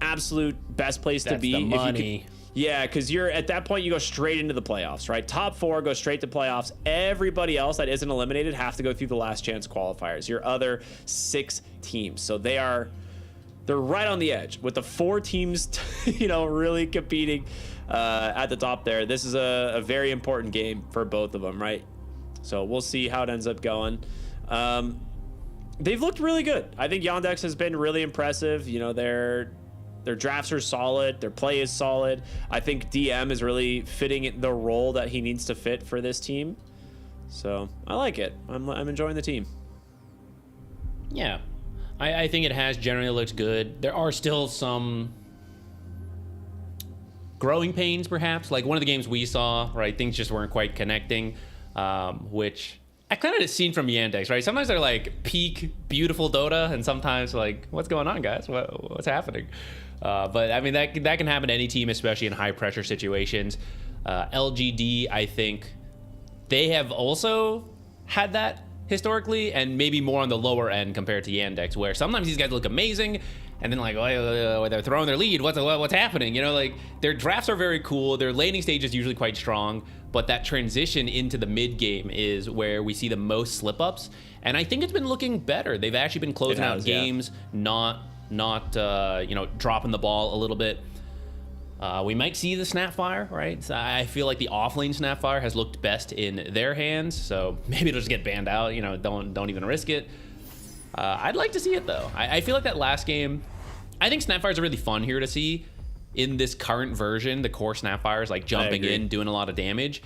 absolute best place to be. The money. Yeah, because you're at that point, you go straight into the playoffs, right? Top 4 go straight to playoffs. Everybody else that isn't eliminated have to go through the last chance qualifiers. Your other 6 teams. So they're right on the edge with the 4 teams, you know, really competing at the top there. This is a very important game for both of them, right? So we'll see how it ends up going. They've looked really good. I think Yandex has been really impressive. You know, their drafts are solid. Their play is solid. I think DM is really fitting the role that he needs to fit for this team. So I like it. I'm enjoying the team. Yeah. I think it has generally looked good. There are still some growing pains, perhaps. Like one of the games we saw, right? Things just weren't quite connecting, which I kind of seen from Yandex, right? Sometimes they're like peak beautiful Dota, and sometimes like, what's going on, guys? What's happening? But I mean, that can happen to any team, especially in high pressure situations. LGD, I think they have also had that historically, and maybe more on the lower end compared to Yandex, where sometimes these guys look amazing, and then like, oh, they're throwing their lead. What's happening? You know, like their drafts are very cool. Their laning stage is usually quite strong, but that transition into the mid game is where we see the most slip ups. And I think it's been looking better. They've actually been closing out games, not you know, dropping the ball a little bit. We might see the Snapfire, right? So I feel like the offlane Snapfire has looked best in their hands, so maybe it'll just get banned out. You know, don't even risk it. I'd like to see it though. I feel like that last game, I think Snapfires are really fun here to see in this current version. The core Snapfires like jumping in, doing a lot of damage.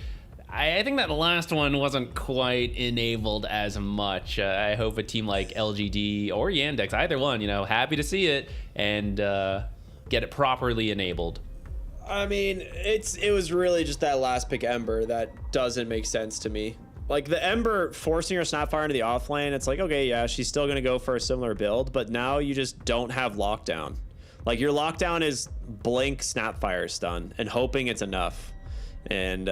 I think that last one wasn't quite enabled as much. I hope a team like LGD or Yandex, either one, you know, happy to see it and get it properly enabled. I mean, it was really just that last pick Ember that doesn't make sense to me. Like the Ember forcing her Snapfire into the offlane, it's like, okay, yeah, she's still gonna go for a similar build, but now you just don't have lockdown. Like your lockdown is blink Snapfire stun and hoping it's enough. And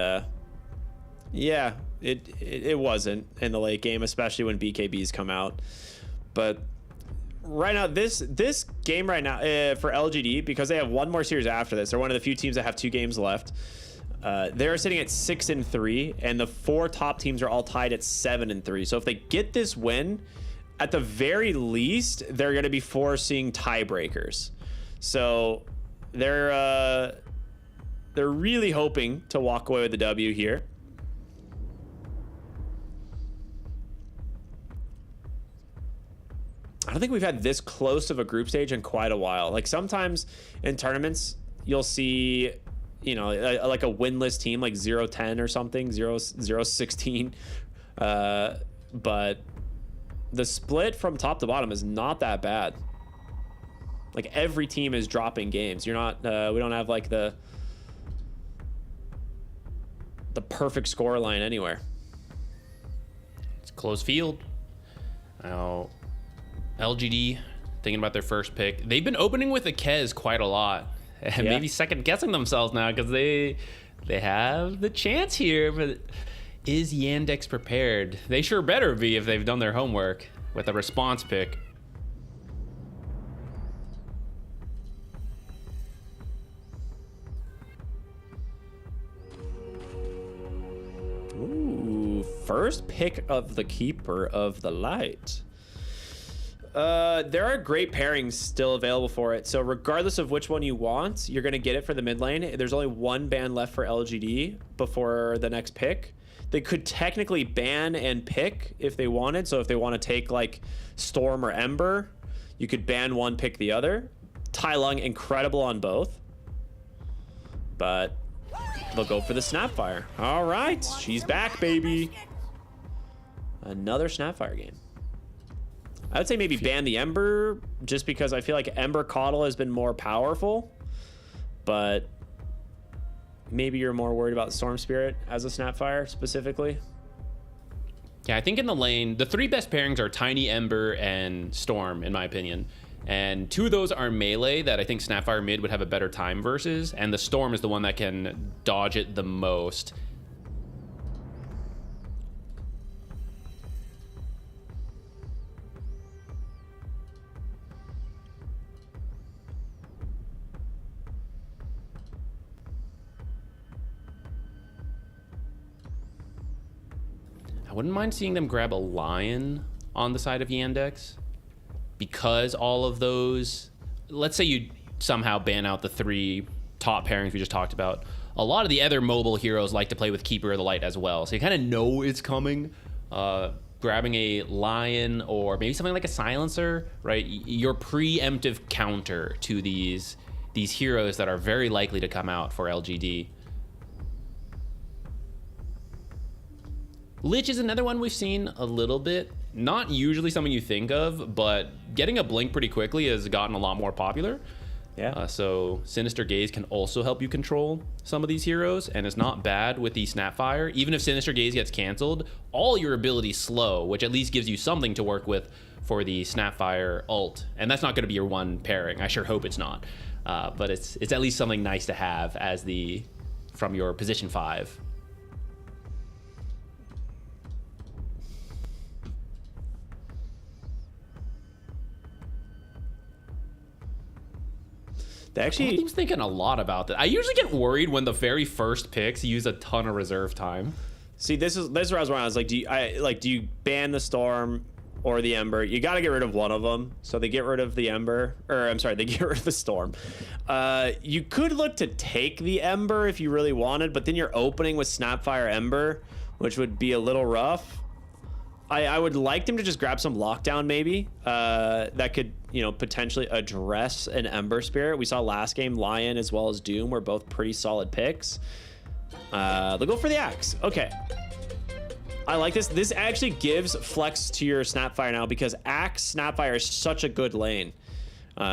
yeah, it wasn't in the late game, especially when BKBs come out. But right now, this game right now for LGD, because they have one more series after this, they're one of the few teams that have 2 games left. They're sitting at 6-3, and the 4 top teams are all tied at 7-3. So if they get this win, at the very least, they're going to be forcing tiebreakers. So they're really hoping to walk away with the W here. I don't think we've had this close of a group stage in quite a while. Like sometimes in tournaments, you'll see, you know, like a winless team like 0-10 or something, 0-16. But the split from top to bottom is not that bad. Like every team is dropping games. You're not, we don't have like the perfect score line anywhere. It's a close field. Now, LGD thinking about their first pick. They've been opening with a Kez quite a lot, and maybe second guessing themselves now because they have the chance here. But is Yandex prepared? They sure better be if they've done their homework with a response pick. Ooh, first pick of the Keeper of the Light. There are great pairings still available for it. So regardless of which one you want, you're going to get it for the mid lane. There's only 1 ban left for LGD before the next pick. They could technically ban and pick if they wanted. So if they want to take like Storm or Ember, you could ban one, pick the other. Tai Lung, incredible on both. But they'll go for the Snapfire. All right, she's back, baby. Another Snapfire game. I would say maybe ban the Ember, just because I feel like Ember Coddle has been more powerful, but maybe you're more worried about Storm Spirit as a Snapfire specifically. Yeah, I think in the lane, the 3 best pairings are Tiny, Ember, and Storm, in my opinion. And 2 of those are melee that I think Snapfire mid would have a better time versus, and the Storm is the one that can dodge it the most. I wouldn't mind seeing them grab a Lion on the side of Yandex, because all of those, let's say you somehow ban out the 3 top pairings we just talked about, a lot of the other mobile heroes like to play with Keeper of the Light as well, so you kind of know it's coming. Grabbing a Lion or maybe something like a Silencer, right? Your preemptive counter to these heroes that are very likely to come out for LGD. Lich is another one we've seen a little bit. Not usually something you think of, but getting a blink pretty quickly has gotten a lot more popular. Yeah. So Sinister Gaze can also help you control some of these heroes, and it's not bad with the Snapfire. Even if Sinister Gaze gets canceled, all your abilities slow, which at least gives you something to work with for the Snapfire ult. And that's not going to be your one pairing. I sure hope it's not. But it's at least something nice to have as from your position 5. They actually, Team's thinking a lot about that. I usually get worried when the very first picks use a ton of reserve time. see, this is where I was wrong. I was like, do you ban the Storm or the Ember? You got to get rid of one of them. So they get rid of the Ember, or I'm sorry, they get rid of the Storm. You could look to take the Ember if you really wanted, but then you're opening with Snapfire Ember, which would be a little rough. I would like them to just grab some lockdown maybe that could, potentially address an Ember Spirit. We saw last game Lion as well as Doom were both pretty solid picks. They'll go for the Axe. Okay. I like this. This actually gives flex to your Snapfire now, because Axe Snapfire is such a good lane.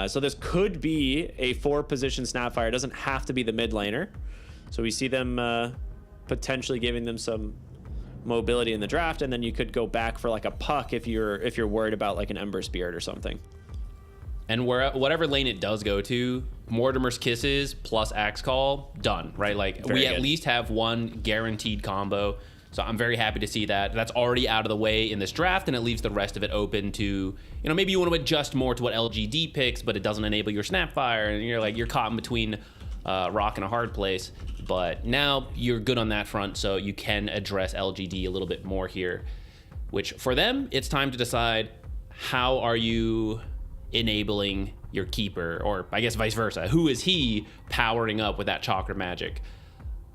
So this could be a 4-position Snapfire. It doesn't have to be the mid laner. So we see them potentially giving them some mobility in the draft, and then you could go back for like a puck if you're worried about like an Ember Spirit or something. And whatever lane it does go to, Mortimer's Kisses plus Axe Call, done, right? Like, Very we good. at least have one guaranteed combo. So I'm very happy to see that. That's already out of the way in this draft, and it leaves the rest of it open to, maybe you want to adjust more to what LGD picks, but it doesn't enable your Snapfire, and you're caught in between rock and a hard place. But now you're good on that front, so you can address LGD a little bit more here, which for them, it's time to decide, how are you enabling your Keeper, or I guess vice versa? Who is he powering up with that Chakra magic?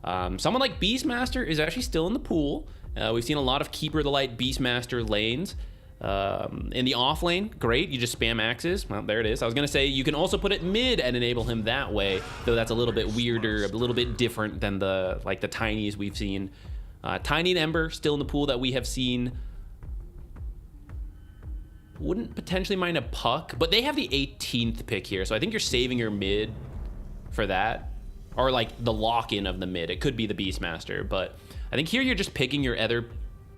Someone like Beastmaster is actually still in the pool. We've seen a lot of Keeper of the Light Beastmaster lanes. In the off lane, great, you just spam axes. Well, there it is. I was gonna say you can also put it mid and enable him that way, though that's a little bit weirder, a little bit different than the tinies we've seen. Tiny and Ember still in the pool that we have seen. Wouldn't potentially mind a puck, but they have the 18th pick here, so I think you're saving your mid for that, or like the lock-in of the mid. It could be the Beastmaster, but I think here you're just picking your other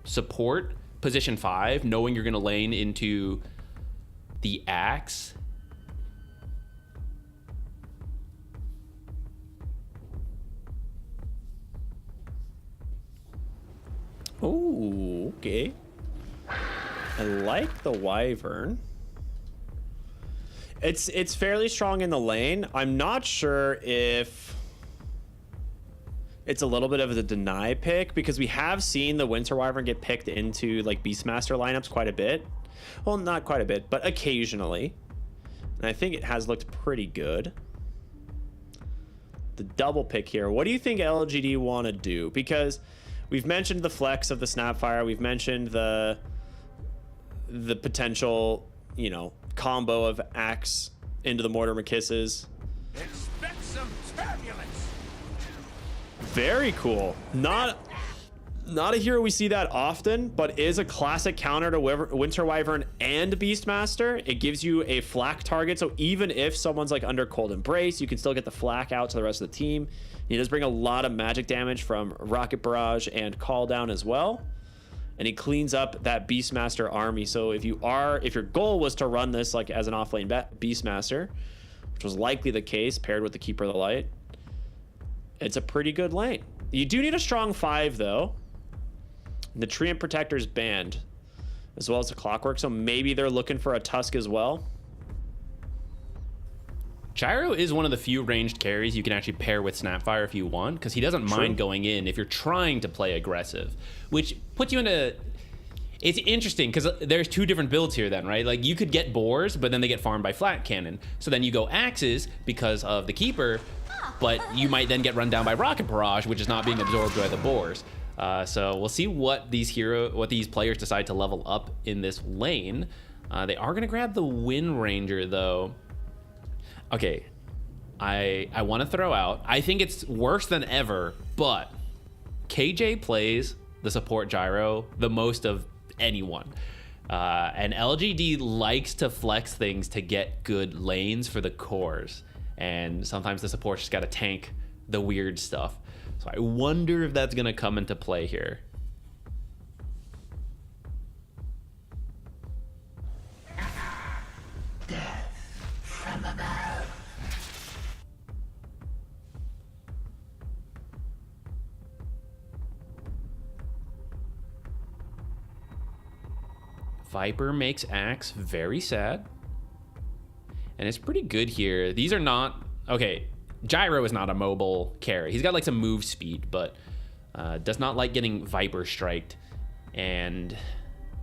support, position 5, knowing you're gonna lane into the Axe. Oh, okay. I like the Wyvern. It's fairly strong in the lane. I'm not sure if it's a little bit of the deny pick, because we have seen the Winter Wyvern get picked into like Beastmaster lineups quite a bit. Well, not quite a bit, but occasionally. And I think it has looked pretty good. The double pick here. What do you think LGD want to do? Because we've mentioned the flex of the Snapfire. We've mentioned the potential, combo of Axe into the Mortimer Kisses. Expect some turbulence. Very cool. Not Not a hero we see that often, but is a classic counter to Winter Wyvern and Beastmaster. It gives you a flak target, so even if someone's like under Cold Embrace, you can still get the flak out to the rest of the team. He does bring a lot of magic damage from Rocket Barrage and Call Down as well. And he cleans up that Beastmaster army. So if your goal was to run this like as an offlane Beastmaster, which was likely the case paired with the Keeper of the Light, it's a pretty good lane. You do need a strong 5 though. The Treant Protector's banned, as well as the Clockwork, so maybe they're looking for a Tusk as well. Gyro is one of the few ranged carries you can actually pair with Snapfire if you want, because he doesn't mind going in if you're trying to play aggressive, which puts you into... It's interesting, because there's 2 different builds here then, right? Like, you could get Boars, but then they get farmed by Flat Cannon. So then you go Axes because of the Keeper, but you might then get run down by Rocket Barrage, which is not being absorbed by the Boars. So we'll see what these players decide to level up in this lane. They are going to grab the Wind Ranger, though. Okay, I want to throw out, I think it's worse than ever, but KJ plays the support Gyro the most of anyone. And LGD likes to flex things to get good lanes for the cores. And sometimes the support's just got to tank the weird stuff. So I wonder if that's going to come into play here. Death from above. Viper makes Axe very sad. And it's pretty good here. These are not... Okay, Gyro is not a mobile carry. He's got like some move speed, but does not like getting Viper striked. And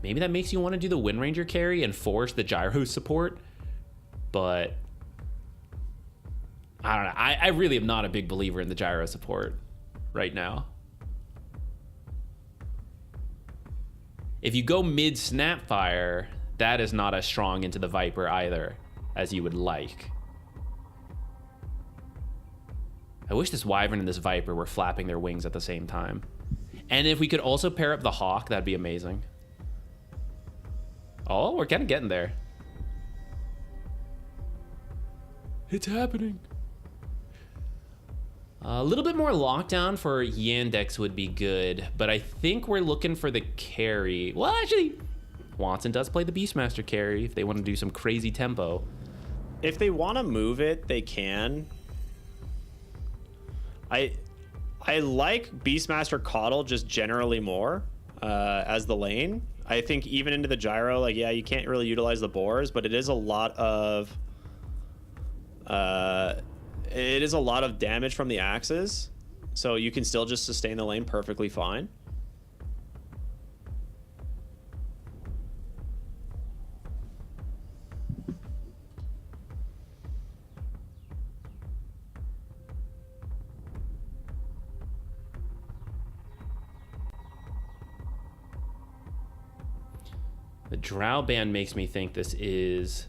maybe that makes you want to do the Wind Ranger carry and force the Gyro support. But I don't know. I really am not a big believer in the Gyro support right now. If you go mid Snapfire, that is not as strong into the Viper either as you would like. I wish this Wyvern and this Viper were flapping their wings at the same time. And if we could also pair up the Hawk, that'd be amazing. Oh, we're kind of getting there. It's happening. A little bit more lockdown for Yandex would be good, but I think we're looking for the carry. Well, actually, Watson does play the Beastmaster carry if they want to do some crazy tempo. If they want to move it, they can. I like Beastmaster Coddle just generally more as the lane. I think even into the Gyro, like, yeah, you can't really utilize the Boars, but it is a lot of damage from the Axes, so you can still just sustain the lane perfectly fine. The Drow ban makes me think this is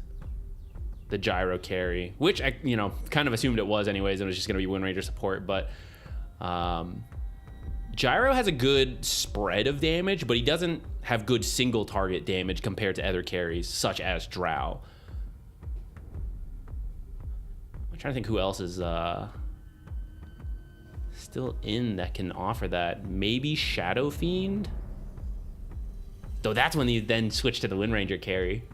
the Gyro carry, which I, kind of assumed it was anyways. It was just going to be Wind Ranger support, but Gyro has a good spread of damage, but he doesn't have good single target damage compared to other carries, such as Drow. I'm trying to think who else is still in that can offer that. Maybe Shadow Fiend? Though that's when he then switched to the Wind Ranger carry.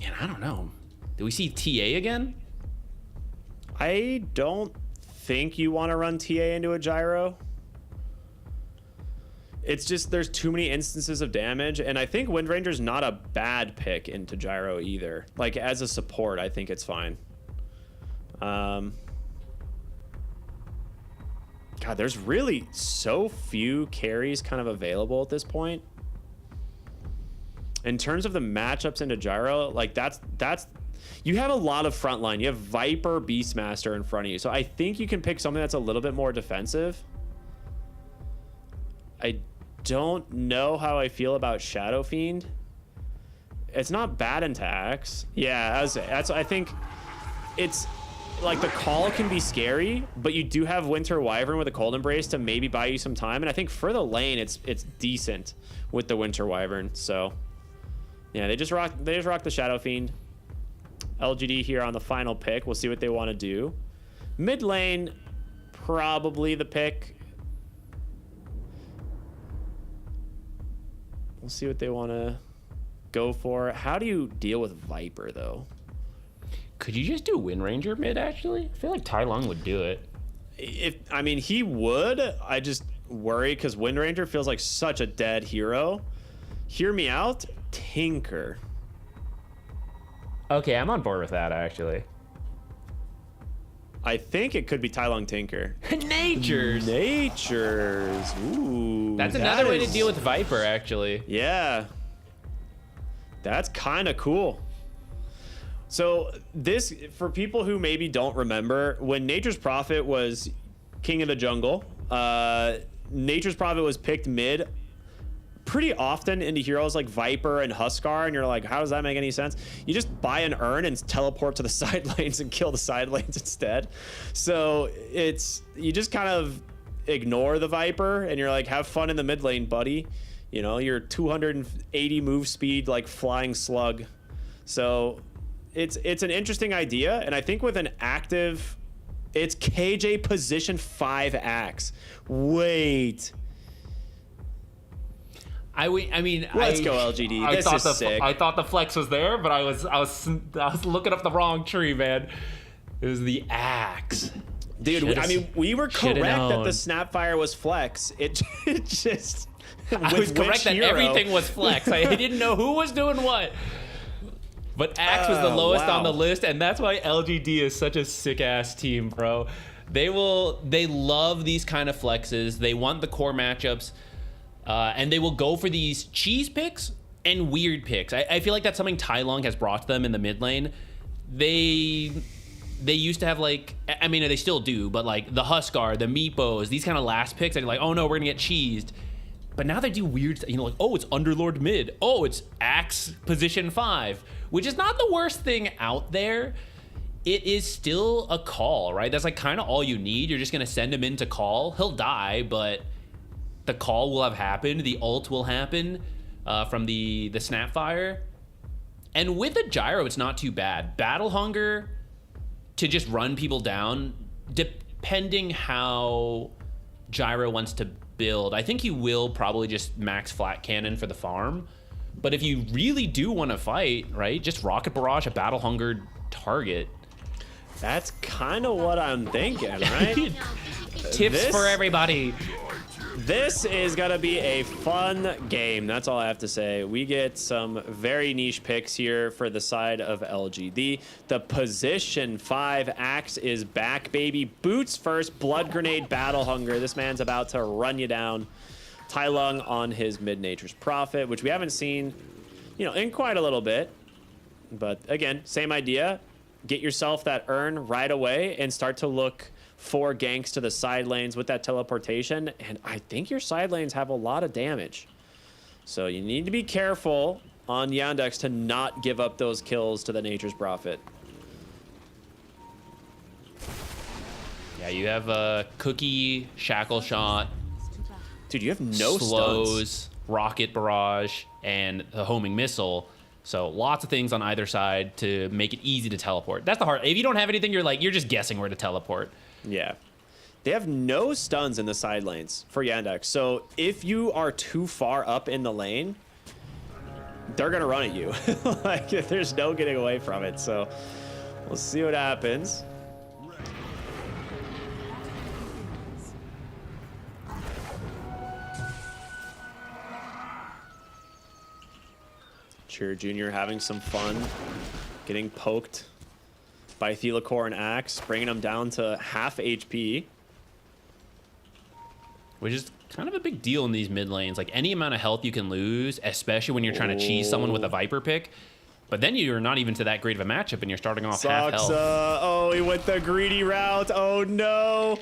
Man, I don't know. Do we see TA again? I don't think you want to run TA into a Gyro. It's just there's too many instances of damage, and I think Wind Ranger's not a bad pick into Gyro either. Like, as a support, I think it's fine. God, there's really so few carries kind of available at this point. In terms of the matchups into Gyro, like, that's you have a lot of frontline. You have Viper, Beastmaster in front of you, so I think you can pick something that's a little bit more defensive. I don't know how I feel about Shadow Fiend. it's not bad into Axe. Yeah, I think it's like the call can be scary, but you do have Winter Wyvern with a Cold Embrace to maybe buy you some time. And I think for the lane, it's decent with the Winter Wyvern. So yeah, they just rock the Shadow Fiend. LGD here on the final pick. We'll see what they want to do. Mid lane, probably the pick. We'll see what they want to go for. How do you deal with Viper though? Could you just do Wind Ranger mid, actually? I feel like Tai Lung would do it. I mean, he would. I just worry because Wind Ranger feels like such a dead hero. Hear me out. Tinker. Okay, I'm on board with that, actually. I think it could be Tai Lung Tinker. Natures. Ooh. That's another way to deal with Viper, actually. Yeah. That's kind of cool. So this, for people who maybe don't remember, when Nature's Prophet was King of the Jungle, Nature's Prophet was picked mid pretty often into heroes like Viper and Huskar, and you're like, how does that make any sense? You just buy an urn and teleport to the side lanes and kill the side lanes instead. So you just kind of ignore the Viper and you're like, have fun in the mid lane, buddy. You know, you're 280 move speed, like flying slug. So it's an interesting idea, and I think with an active, it's KJ position 5 Axe. Wait. I mean, let's go LGD. This is sick. I thought the flex was there, but I was looking up the wrong tree, man. It was the Axe. Dude, I mean, we were correct that the Snapfire was flex. It just I was correct that everything was flex. I didn't know who was doing what. But Axe was the lowest on the list, and that's why LGD is such a sick-ass team, bro. They love these kind of flexes. They want the core matchups, and they will go for these cheese picks and weird picks. I feel like that's something Tai Lung has brought to them in the mid lane. They used to have, like, I mean, they still do, but like the Huskar, the Meepos, these kind of last picks, and like, oh no, we're gonna get cheesed. But now they do weird, you know, like, oh, it's Underlord mid. Oh, it's Axe position 5, which is not the worst thing out there. It is still a call, right? That's like kind of all you need. You're just going to send him in to call. He'll die, but the call will have happened. The ult will happen from the Snapfire. And with a gyro, it's not too bad. Battle Hunger to just run people down, depending how gyro wants to build. I think he will probably just max flat cannon for the farm. But if you really do want to fight, right, just Rocket Barrage a Battle Hunger target. That's kind of what I'm thinking, right? Tips for everybody. This is going to be a fun game. That's all I have to say. We get some very niche picks here for the side of LGD. The position 5 Axe is back, baby. Boots first, Blood Grenade, Battle Hunger. This man's about to run you down. Tai Lung on his mid-Nature's Prophet, which we haven't seen, you know, in quite a little bit. But again, same idea. Get yourself that urn right away and start to look for ganks to the side lanes with that teleportation, and I think your side lanes have a lot of damage. So you need to be careful on Yandex to not give up those kills to the Nature's Prophet. Yeah, you have a Cookie, Shackle Shot. Dude, you have no slows, stuns. Rocket Barrage, and the homing missile. So lots of things on either side to make it easy to teleport. That's the hard. If you don't have anything, you're just guessing where to teleport. Yeah. They have no stuns in the side lanes for Yandex. So if you are too far up in the lane, they're going to run at you. Like, there's no getting away from it. So we'll see what happens. Cheer Jr. having some fun, getting poked by Thelacore and Axe, bringing him down to half HP. Which is kind of a big deal in these mid lanes. Like, any amount of health you can lose, especially when you're trying to cheese someone with a Viper pick. But then you're not even to that great of a matchup, and you're starting off half health. Oh, he went the greedy route. Oh, no.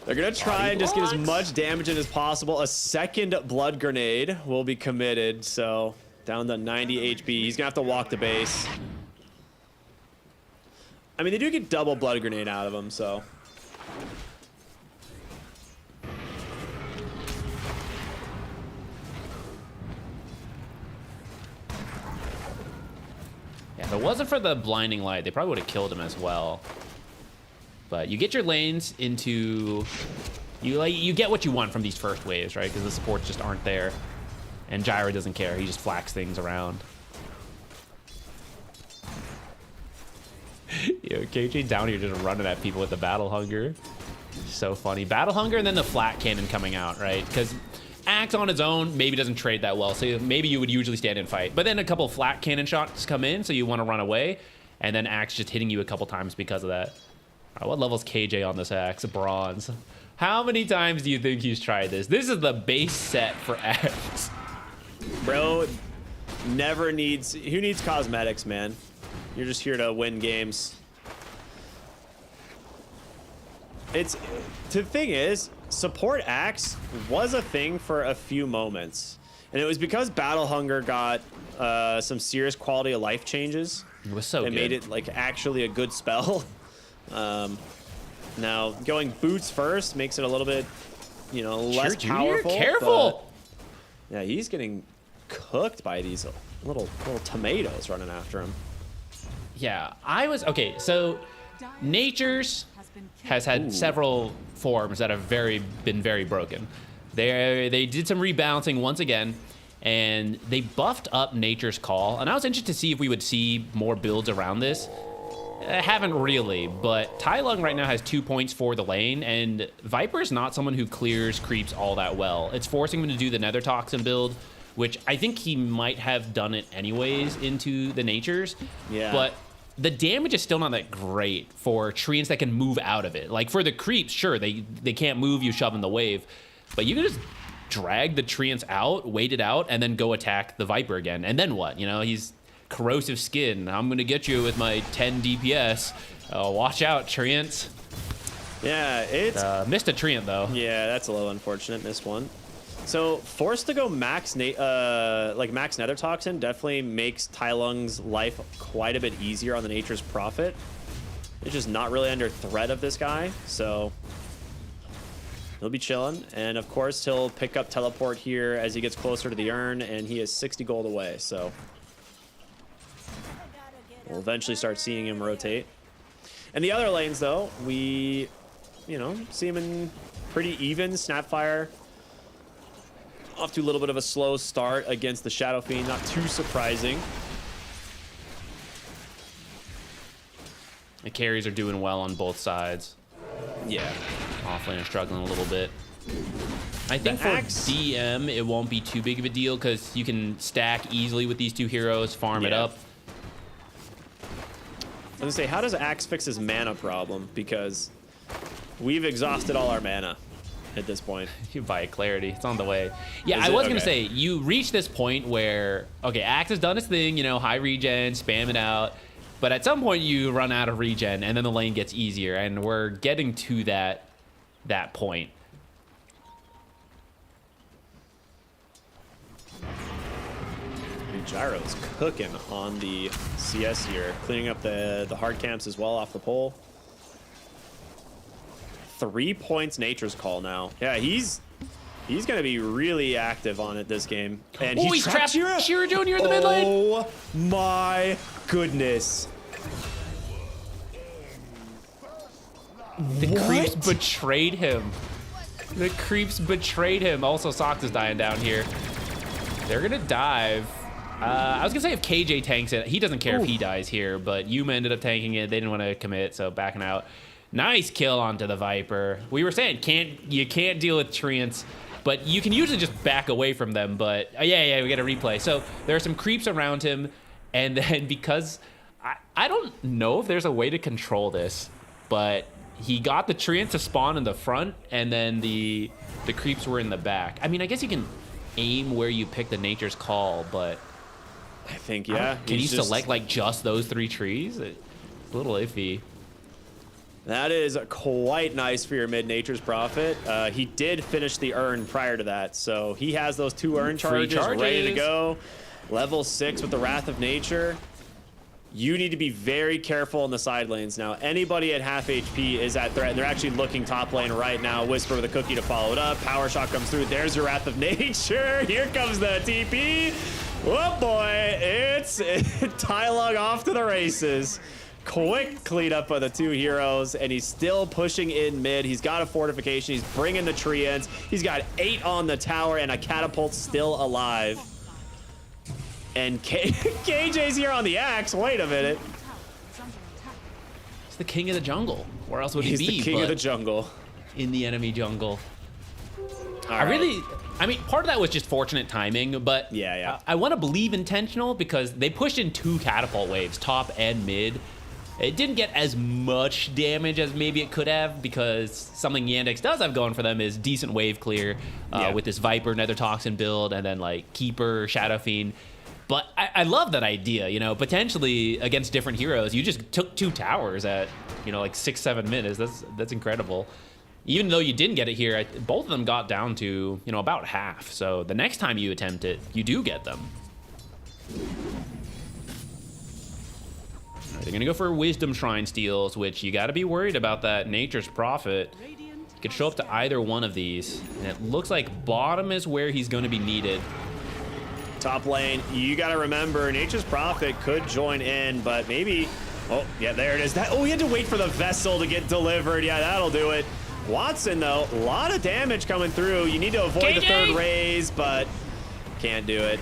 They're going to try and just get as much damage in as possible. A second Blood Grenade will be committed, so Down to 90 HP. He's gonna have to walk the base. I mean, they do get double blood grenade out of him, so. Yeah, if it wasn't for the blinding light, they probably would have killed him as well. But you get your lanes into... You get what you want from these first waves, right? Because the supports just aren't there. And Gyro doesn't care. He just flacks things around. Yo, KJ down here just running at people with the Battle Hunger. So funny. Battle Hunger and then the flat cannon coming out, right? Because Axe on his own maybe doesn't trade that well. So maybe you would usually stand and fight. But then a couple flat cannon shots come in, so you want to run away. And then Axe just hitting you a couple times because of that. All right, what level's KJ on this Axe? Bronze. How many times do you think he's tried this? This is the base set for Axe. Bro, never needs... Who needs cosmetics, man? You're just here to win games. The thing is, support Axe was a thing for a few moments. And it was because Battle Hunger got some serious quality of life changes. It was so good. It made it like actually a good spell. Now going boots first makes it a little bit, you know, less powerful. Careful. Yeah, he's getting cooked by these little tomatoes running after him. Yeah, okay. So Nature's has had several forms that have been very broken. They did some rebalancing once again, and they buffed up Nature's Call. And I was interested to see if we would see more builds around this. I haven't really, but Tai Lung right now has 2 points for the lane, and Viper's not someone who clears creeps all that well. It's forcing him to do the Nether Toxin build, which I think he might have done it anyways into the Natures. Yeah. But the damage is still not that great for treants that can move out of it. Like for the creeps, sure, they can't move, you shove in the wave, but you can just drag the treants out, wait it out, and then go attack the Viper again. And then what? You know, he's corrosive skin. I'm gonna get you with my 10 DPS. Watch out, treants. Yeah, it's missed a treant though. Yeah, that's a little unfortunate. Missed one. So forced to go max max Nether Toxin definitely makes Tai Lung's life quite a bit easier on the Nature's Prophet. It's just not really under threat of this guy, so he'll be chilling. And of course, he'll pick up teleport here as he gets closer to the urn, and he is 60 gold away. So we'll eventually start seeing him rotate. And the other lanes, though, we, see him in pretty even. Snapfire off to a little bit of a slow start against the Shadow Fiend. Not too surprising. The carries are doing well on both sides. Yeah. Offlane are struggling a little bit. I think for Axe, DM, it won't be too big of a deal because you can stack easily with these two heroes, farm it up. I was gonna say, how does Axe fix his mana problem? Because we've exhausted all our mana at this point. You buy clarity. It's on the way. Yeah, Is I was it? going to Okay. say, you reach this point where, okay, Axe has done its thing, high regen, spam it out. But at some point, you run out of regen, and then the lane gets easier. And we're getting to that point. Gyro's cooking on the CS here, cleaning up the hard camps as well off the pole. 3 points Nature's Call now. Yeah, he's gonna be really active on it this game. And He's trapped Shira Jr. in the mid lane. Oh my goodness. The creeps betrayed him. The creeps betrayed him. Also, Sox is dying down here. They're gonna dive. I was gonna say if KJ tanks it, he doesn't care if he dies here, but Yuma ended up tanking it. They didn't want to commit, so backing out. Nice kill onto the Viper. We were saying you can't deal with treants, but you can usually just back away from them. But yeah, we got a replay. So there are some creeps around him, and then because I don't know if there's a way to control this, but he got the treants to spawn in the front, and then the creeps were in the back. I mean, I guess you can aim where you pick the Nature's Call, but I think, yeah. Can you select like just those 3 trees? It's a little iffy. That is quite nice for your mid Nature's Prophet. He did finish the urn prior to that, so he has those 2 urn charges ready to go. Level 6 with the Wrath of Nature. You need to be very careful in the side lanes now. Anybody at half HP is at threat. They're actually looking top lane right now. Whisper with a cookie to follow it up. Power shot comes through. There's your Wrath of Nature. Here comes the TP. Oh boy, it's Tylung off to the races. Quick cleanup of the two heroes, and he's still pushing in mid. He's got a fortification. He's bringing the tree ends. He's got 8 on the tower, and a catapult still alive. And KJ's here on the axe. Wait a minute. He's the king of the jungle. Where else would he be? He's the king of the jungle. In the enemy jungle. All right. I mean, part of that was just fortunate timing, but yeah. I want to believe intentional because they pushed in 2 catapult waves, top and mid. It didn't get as much damage as maybe it could have because something Yandex does have going for them is decent wave clear with this Viper, Nether Toxin build, and then like Keeper, Shadow Fiend. But I love that idea, you know, potentially against different heroes. You just took 2 towers at, you know, like 6-7 minutes. That's incredible. Even though you didn't get it here, both of them got down to, you know, about half. So the next time you attempt it, you do get them. They're gonna go for Wisdom Shrine steals, which you gotta be worried about that Nature's Prophet. He could show up to either one of these. And it looks like bottom is where he's gonna be needed. Top lane, you got to remember, Nature's Prophet could join in, but maybe... Oh, yeah, there it is. We had to wait for the vessel to get delivered. Yeah, that'll do it. Watson, though, a lot of damage coming through. You need to avoid the third raise, but can't do it.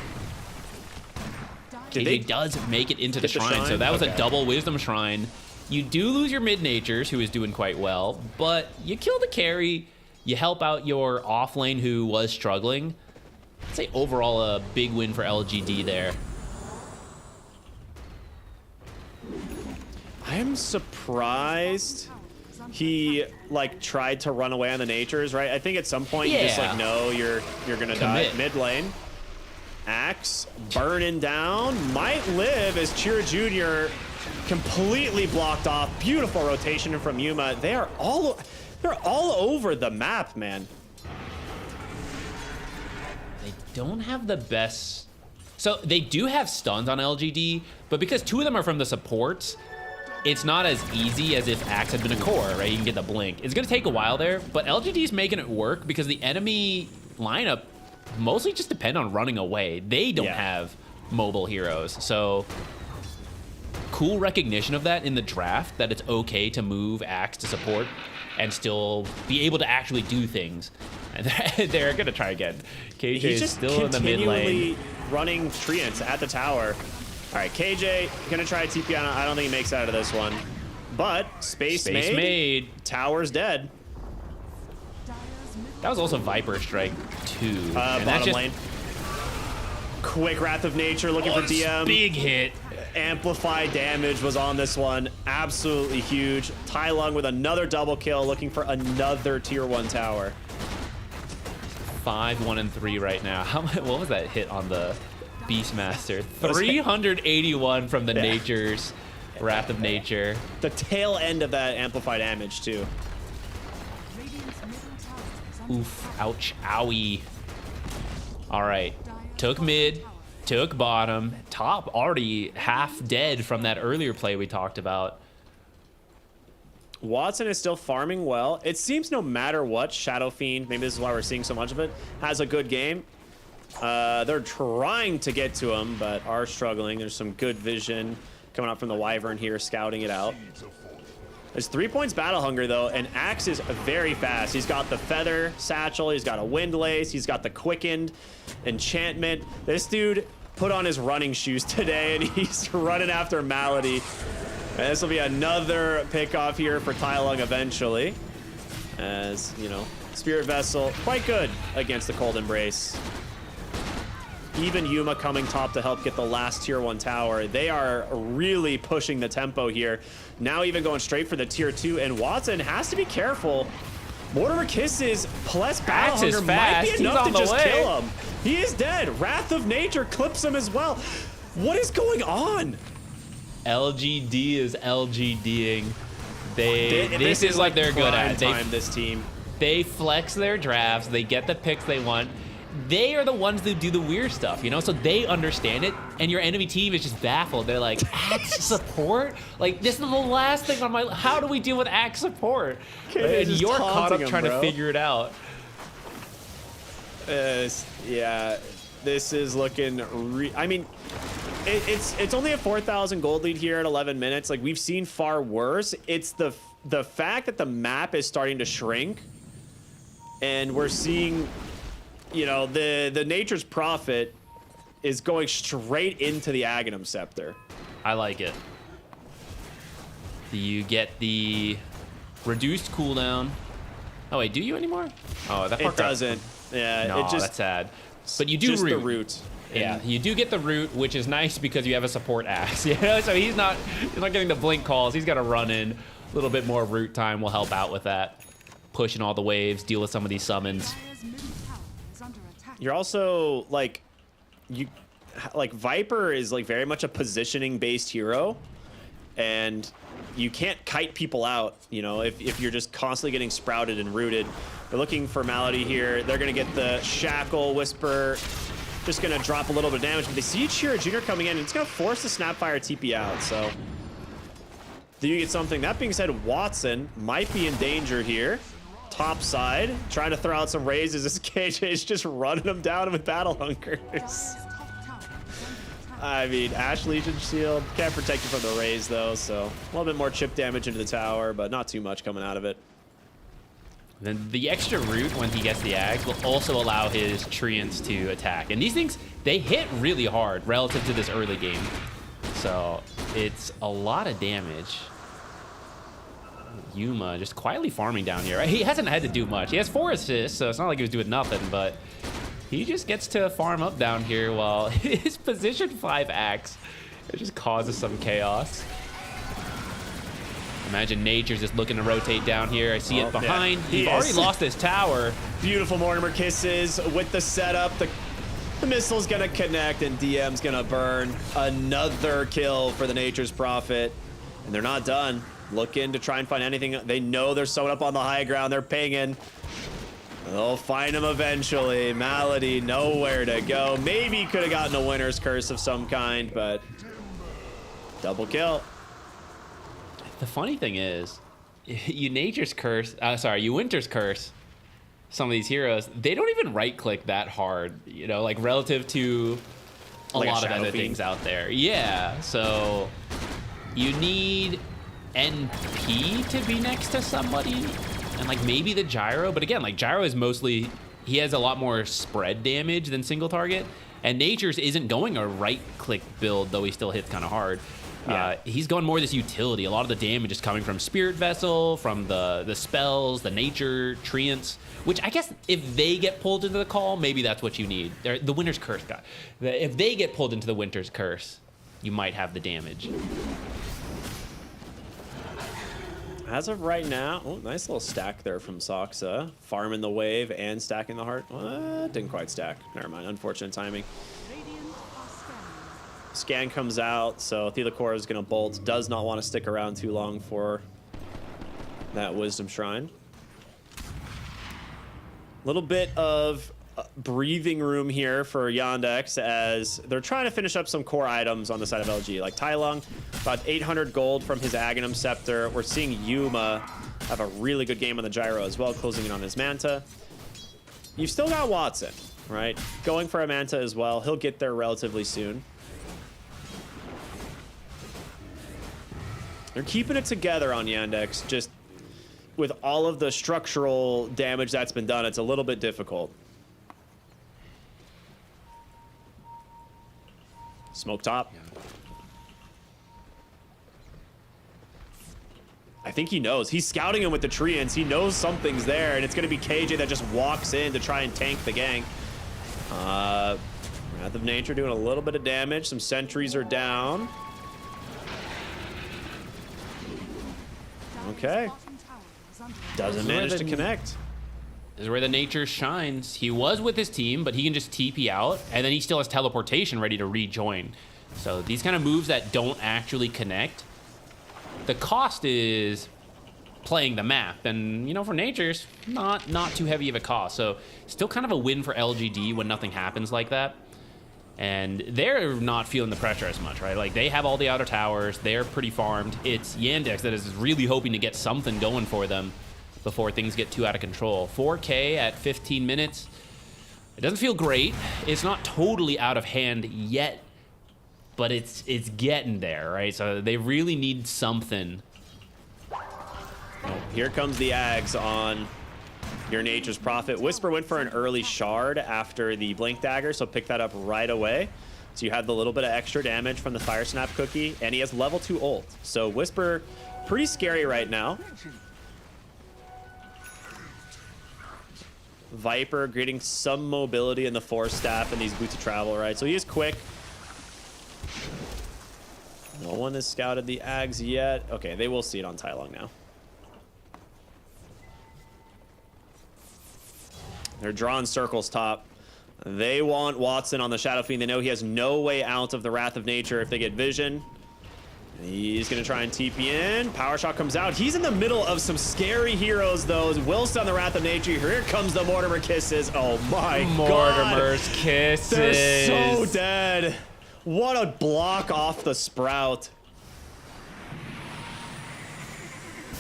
KJ does make it into the shrine, so that was a double Wisdom Shrine. You do lose your mid-natures, who is doing quite well, but you kill the carry. You help out your off lane, who was struggling. I'd say overall a big win for LGD there. I am surprised he like tried to run away on the natures, right? I think at some point you just like, no, you're gonna die. Mid lane. Axe burning down, might live as Chira Jr. completely blocked off. Beautiful rotation from Yuma. They're all over the map, man. They don't have the best. So they do have stuns on LGD, but because 2 of them are from the supports, it's not as easy as if Axe had been a core, right? You can get the blink. It's gonna take a while there, but LGD is making it work because the enemy lineup mostly just depend on running away. They don't have mobile heroes, so cool recognition of that in the draft, that it's okay to move Axe to support and still be able to actually do things. And they're gonna try again. KJ is still in the mid lane. Running treants at the tower. All right, KJ gonna try TP on. I don't think he makes out of this one, but space made. Tower's dead. That was also Viper Strike 2. Bottom lane. Quick Wrath of Nature looking for DM. Big hit. Amplified damage was on this one. Absolutely huge. Tylung with another double kill, looking for another tier 1 tower. 5, 1, and 3 right now. What was that hit on the Beastmaster? 381 from the Nature's Wrath of Nature. The tail end of that amplified damage too. Oof, ouch, owie. All right, took mid, took bottom, top already half dead from that earlier play we talked about. Watson is still farming well. It seems no matter what, Shadow Fiend, maybe this is why we're seeing so much of it, has a good game. They're trying to get to him, but are struggling. There's some good vision coming up from the Wyvern here, scouting it out. There's 3 points battle hunger, though, and Axe is very fast. He's got the Feather Satchel, he's got a Wind Lace, he's got the Quickened Enchantment. This dude put on his running shoes today, and he's running after Malady. And this will be another pick-off here for Tylung eventually. As, you know, Spirit Vessel, quite good against the Cold Embrace. Even Yuma coming top to help get the last tier 1 tower. They are really pushing the tempo here. Now even going straight for the tier 2, and Watson has to be careful. Mortimer Kisses plus Battle Hunger might be enough to just kill him. He is dead. Wrath of Nature clips him as well. What is going on? LGD is LGDing. This is what they're good at. This team. They flex their drafts. They get the picks they want. they are the ones that do the weird stuff, you know? So they understand it, and your enemy team is just baffled. They're like, Axe support? Like, this is the last thing on my... How do we deal with Axe support? And you're caught up trying to figure it out. Yeah, this is looking... I mean, it's only a 4,000 gold lead here at 11 minutes. Like, we've seen far worse. It's the fact that the map is starting to shrink, and we're seeing... You know, the Nature's Prophet is going straight into the Aghanim Scepter. I like it. You get the reduced cooldown. Oh, wait, do you anymore? Oh, that part it doesn't. Yeah, no, it just, that's sad. But you do just root. the root. Yeah, you do get the root, which is nice because you have a support axe. You know, so he's not getting the blink calls. He's got to run in. A little bit more root time will help out with that. Pushing all the waves, deal with some of these summons. You're also like Viper is like very much a positioning based hero, and you can't kite people out, you know, if you're just constantly getting sprouted and rooted. They're looking for Malady here. They're gonna get the Shackle, Whisper, just gonna drop a little bit of damage, but they see Chira Jr. coming in, and it's gonna force the Snapfire TP out. So do you get something? That being said, Watson might be in danger here. Top side, trying to throw out some raises. This KJ is just running them down with Battle Hunkers. I mean, Ash Legion Shield can't protect you from the raise though, so a little bit more chip damage into the tower, but not too much coming out of it. Then the extra root when he gets the Ags will also allow his Treants to attack. And these things, they hit really hard relative to this early game. So it's a lot of damage. Yuma just quietly farming down here. He hasn't had to do much. He has 4 assists, so it's not like he was doing nothing, but he just gets to farm up down here while his position 5 axe, it just causes some chaos. Imagine Nature's just looking to rotate down here. I see it behind. Yeah, He's already lost his tower. Beautiful Mortimer Kisses with the setup. The missile's gonna connect and DM's gonna burn. Another kill for the Nature's Prophet. And they're not done. Looking to try and find anything. They know they're sewed up on the high ground. They're pinging. They'll find him eventually. Malady, nowhere to go. Maybe could have gotten a winner's curse of some kind, but double kill. The funny thing is, you Winter's Curse some of these heroes, they don't even right-click that hard, you know, like relative to a lot of other things out there. Yeah, so you need NP to be next to somebody, and like maybe the Gyro, but again, like Gyro is mostly, he has a lot more spread damage than single target, and Nature's isn't going a right-click build, though he still hits kind of hard. Yeah. He's going more this utility. A lot of the damage is coming from Spirit Vessel, from the spells, the nature, Treants, which I guess if they get pulled into the call, maybe that's what you need. They're the Winter's Curse guy. If they get pulled into the Winter's Curse, you might have the damage. As of right now, oh, nice little stack there from Soxa. Farming the wave and stacking the heart. Didn't quite stack. Never mind. Unfortunate timing. Scan comes out, so Thelacora is going to bolt. Does not want to stick around too long for that Wisdom Shrine. A little bit of breathing room here for Yandex as they're trying to finish up some core items on the side of LG. Like Tai Lung, about 800 gold from his Aghanim Scepter. We're seeing Yuma have a really good game on the Gyro as well, closing in on his Manta. You've still got Watson, right? Going for a Manta as well. He'll get there relatively soon. They're keeping it together on Yandex. Just with all of the structural damage that's been done, it's a little bit difficult. Smoke top. I think he knows. He's scouting him with the Treants. He knows something's there, and it's going to be KJ that just walks in to try and tank the gang. Wrath of Nature doing a little bit of damage. Some sentries are down. Okay. Doesn't manage to connect. This is where the Nature shines. He was with his team, but he can just TP out, and then he still has teleportation ready to rejoin. So these kind of moves that don't actually connect, the cost is playing the map. And, you know, for Nature's not too heavy of a cost. So still kind of a win for LGD when nothing happens like that. And they're not feeling the pressure as much, right? Like, they have all the outer towers. They're pretty farmed. It's Yandex that is really hoping to get something going for them before things get too out of control. 4K at 15 minutes. It doesn't feel great. It's not totally out of hand yet, but it's getting there, right? So they really need something. Oh, here comes the Ags on your Nature's Prophet. Whisper went for an early shard after the Blink Dagger, so pick that up right away. So you had the little bit of extra damage from the Fire Snap cookie, and he has level 2 ult. So Whisper, pretty scary right now. Viper getting some mobility in the Force Staff and these Boots of Travel, right? So he is quick. No one has scouted the Ags yet. Okay, they will see it on Tai Lung now. They're drawing circles top. They want Watson on the Shadow Fiend. They know he has no way out of the Wrath of Nature if they get vision. He's going to try and TP in. Power Shot comes out. He's in the middle of some scary heroes, though. Wilson on the Wrath of Nature. Here comes the Mortimer Kisses. Oh, my God. Mortimer's Kisses. They're so dead. What a block off the Sprout.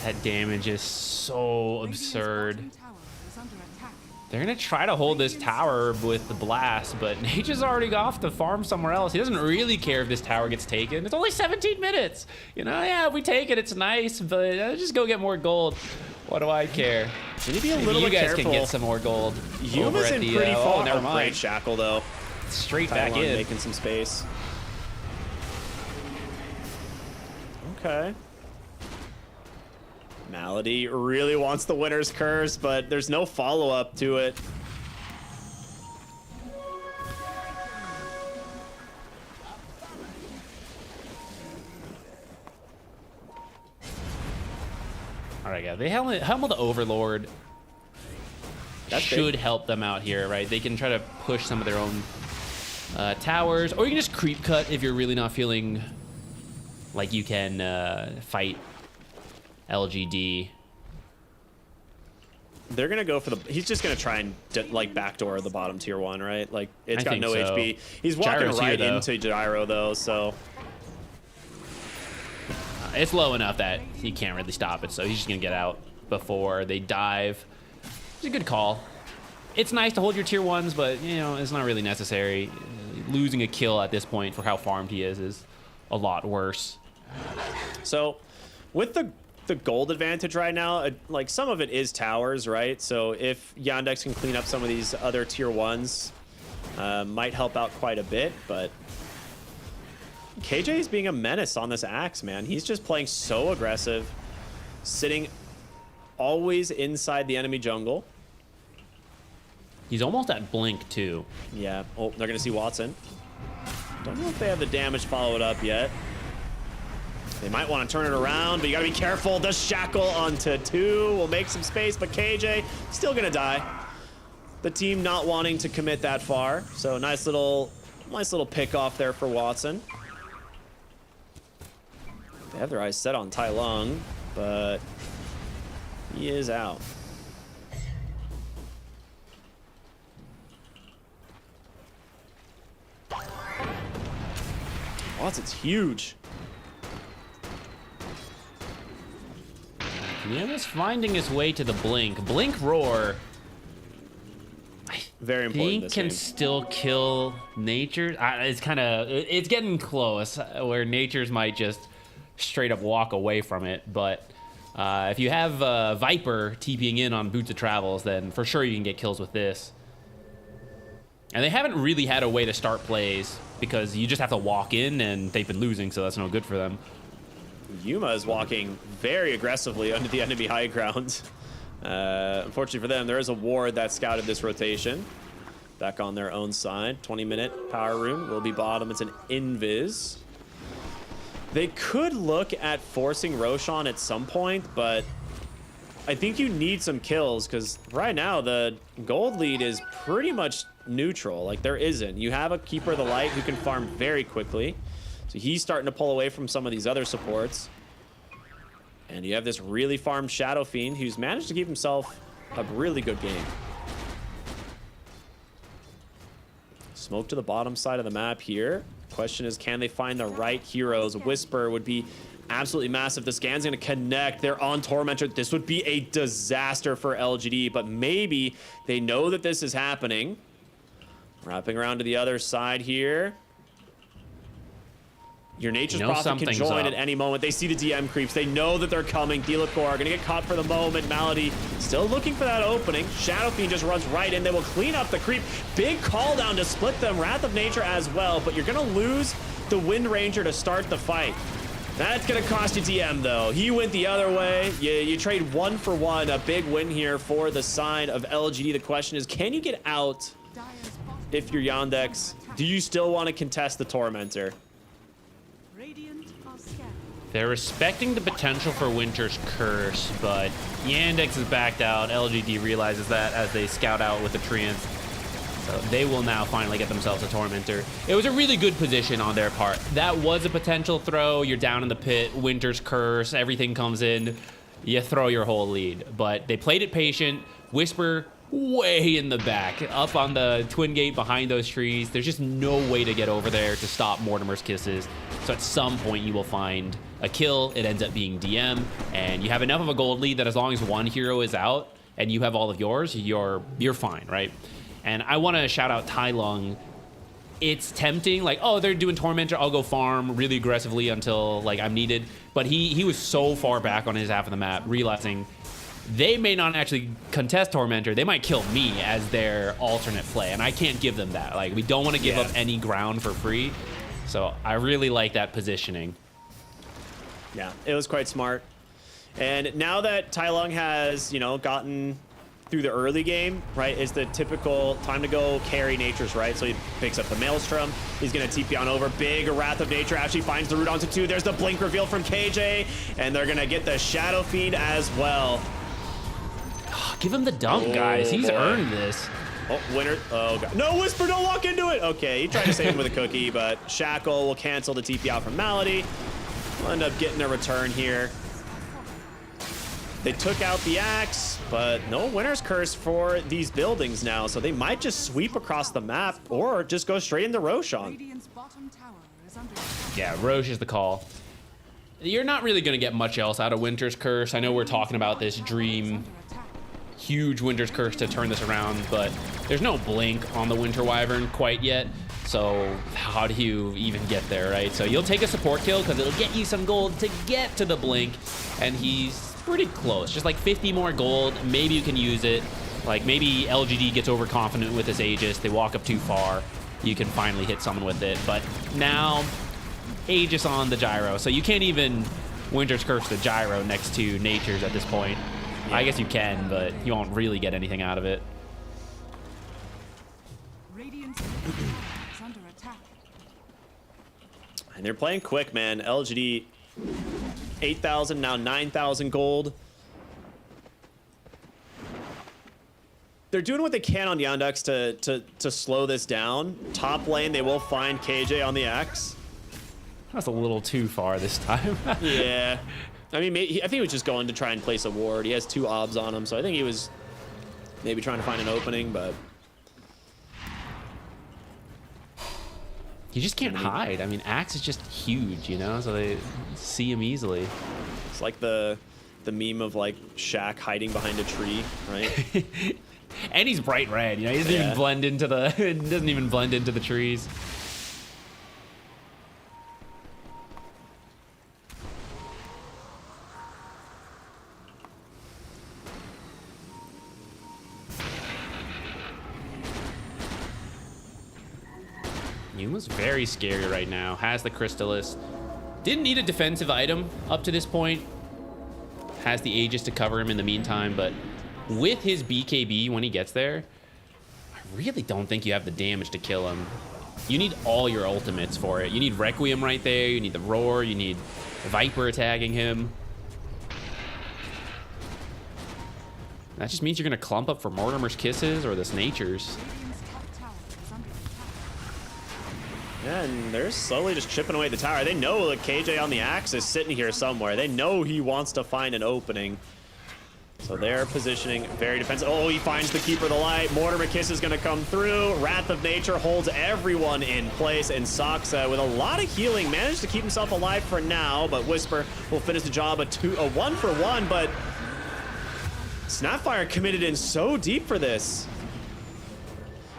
That damage is so absurd. Bottom tower is under attack. They're going to try to hold this tower with the blast, but Nature's already off to farm somewhere else. He doesn't really care if this tower gets taken. It's only 17 minutes. You know, yeah, if we take it, it's nice, but just go get more gold. What do I care? Can you be a little Maybe you bit guys careful? can get some more gold. Yuma's in pretty far. Never Oh, mind. great Shackle, though. Straight back Taiwan in. making some space. Okay. Malady really wants the winner's curse, but there's no follow-up to it. All right, yeah, they helmet the Overlord. That's should big. help them out here, right? They can try to push some of their own towers, or you can just creep cut if you're really not feeling like you can fight LGD. They're gonna go for the. He's just gonna try and like backdoor the bottom tier 1, right? Like it's I got think no so. HP. He's walking Gyro's here, right though. into Gyro though, so It's low enough that he can't really stop it, so he's just gonna get out before they dive. It's a good call. It's nice to hold your tier 1s, but you know it's not really necessary. Losing a kill at this point for how farmed he is a lot worse. So, with the gold advantage right now, like some of it is towers, right? So if Yandex can clean up some of these other tier 1s, might help out quite a bit. But KJ is being a menace on this Axe, man. He's just playing so aggressive, sitting always inside the enemy jungle. He's almost at blink too. Yeah. Oh, they're gonna see Watson. Don't know if they have the damage followed up yet. They might want to turn it around, but you gotta be careful. The Shackle onto 2 will make some space, but KJ still gonna die. The team not wanting to commit that far, so nice little pick off there for Watson. They have their eyes set on Tai Lung, but he is out. Watson's huge. Niama's finding his way to the blink. Blink roar. Very important. Think This can game. still kill Nature. It's getting close where Nature's might just straight up walk away from it. But if you have Viper TPing in on Boots of Travels, then for sure you can get kills with this. And they haven't really had a way to start plays because you just have to walk in, and they've been losing, so that's no good for them. Yuma is walking very aggressively under the enemy high ground. Unfortunately for them, there is a ward that scouted this rotation. Back on their own side. 20-minute power room will be bottom. It's an invis. They could look at forcing Roshan at some point, but I think you need some kills because right now the gold lead is pretty much neutral. Like there isn't. You have a Keeper of the Light who can farm very quickly. So he's starting to pull away from some of these other supports. And you have this really farmed Shadow Fiend who's managed to keep himself a really good game. Smoke to the bottom side of the map here. Question is, can they find the right heroes? Whisper would be absolutely massive. The scan's going to connect. They're on Tormentor. This would be a disaster for LGD, but maybe they know that this is happening. Wrapping around to the other side here. Your Nature's Prophet can join at any moment. They see the DM creeps. They know that they're coming. Delacour are going to get caught for the moment. Malady still looking for that opening. Shadow Fiend just runs right in. They will clean up the creep. Big call down to split them. Wrath of Nature as well. But you're going to lose the Wind Ranger to start the fight. That's going to cost you DM, though. He went the other way. You trade 1 for 1. A big win here for the side of LGD. The question is, can you get out if you're Yandex? Do you still want to contest the Tormentor? They're respecting the potential for Winter's Curse, but Yandex is backed out. LGD realizes that as they scout out with the Treants. So they will now finally get themselves a Tormentor. It was a really good position on their part. That was a potential throw. You're down in the pit, Winter's Curse, everything comes in. You throw your whole lead. But they played it patient. Whisper way in the back, up on the twin gate behind those trees. There's just no way to get over there to stop Mortimer's kisses. So at some point you will find a kill. It ends up being DM, and you have enough of a gold lead that as long as one hero is out and you have all of yours, you're fine, right? And I want to shout out Tai Lung. It's tempting, like, oh, they're doing Tormentor, I'll go farm really aggressively until like I'm needed. But he was so far back on his half of the map, realizing they may not actually contest Tormentor. They might kill me as their alternate play, and I can't give them that. Like, we don't want to give up any ground for free. So I really like that positioning. Yeah, it was quite smart. And now that Tai Lung has, you know, gotten through the early game, right, is the typical time to go carry Nature's, right? So he picks up the Maelstrom. He's going to TP on over. Big Wrath of Nature actually finds the root onto 2. There's the Blink reveal from KJ, and they're going to get the Shadow Fiend as well. Give him the dunk, guys. He's earned this. Oh, winner. Oh, God. No, Whisper, don't walk into it. Okay, he tried to save him with a cookie, but Shackle will cancel the TP out from Malady. We'll end up getting a return here. They took out the axe, but no Winner's Curse for these buildings now, so they might just sweep across the map or just go straight into Roshan. Yeah, Roche is the call. You're not really going to get much else out of Winter's Curse. I know we're talking about this dream huge Winter's Curse to turn this around, but there's no blink on the Winter Wyvern quite yet. So how do you even get there, right? So you'll take a support kill because it'll get you some gold to get to the blink, and he's pretty close. Just like 50 more gold, maybe you can use it. Like maybe LGD gets overconfident with his Aegis, they walk up too far, you can finally hit someone with it. But now Aegis on the gyro, so you can't even Winter's Curse the gyro next to Nature's at this point. I guess you can, but you won't really get anything out of it. And they're playing quick, man. LGD, 8,000, now 9,000 gold. They're doing what they can on Yandex to slow this down. Top lane, they will find KJ on the axe. That's a little too far this time. Yeah. I mean, I think he was just going to try and place a ward. He has 2 obs on him, so I think he was maybe trying to find an opening, but... You just can't hide. I mean, Axe is just huge, you know, so they see him easily. It's like the meme of like Shaq hiding behind a tree, right? And he's bright red, you know, he doesn't even blend into the doesn't even blend into the trees. Yuma's very scary right now. Has the Crystallis. Didn't need a defensive item up to this point. Has the Aegis to cover him in the meantime, but with his BKB when he gets there, I really don't think you have the damage to kill him. You need all your ultimates for it. You need Requiem right there. You need the Roar. You need Viper attacking him. That just means you're going to clump up for Mortimer's Kisses or this Nature's. Yeah, and they're slowly just chipping away at the tower. They know that KJ on the axe is sitting here somewhere. They know he wants to find an opening. So they're positioning very defensive. Oh, he finds the Keeper of the Light. Mortimer Kiss is going to come through. Wrath of Nature holds everyone in place. And Saksa, with a lot of healing, managed to keep himself alive for now. But Whisper will finish the job, a 1-for-1. But Snapfire committed in so deep for this.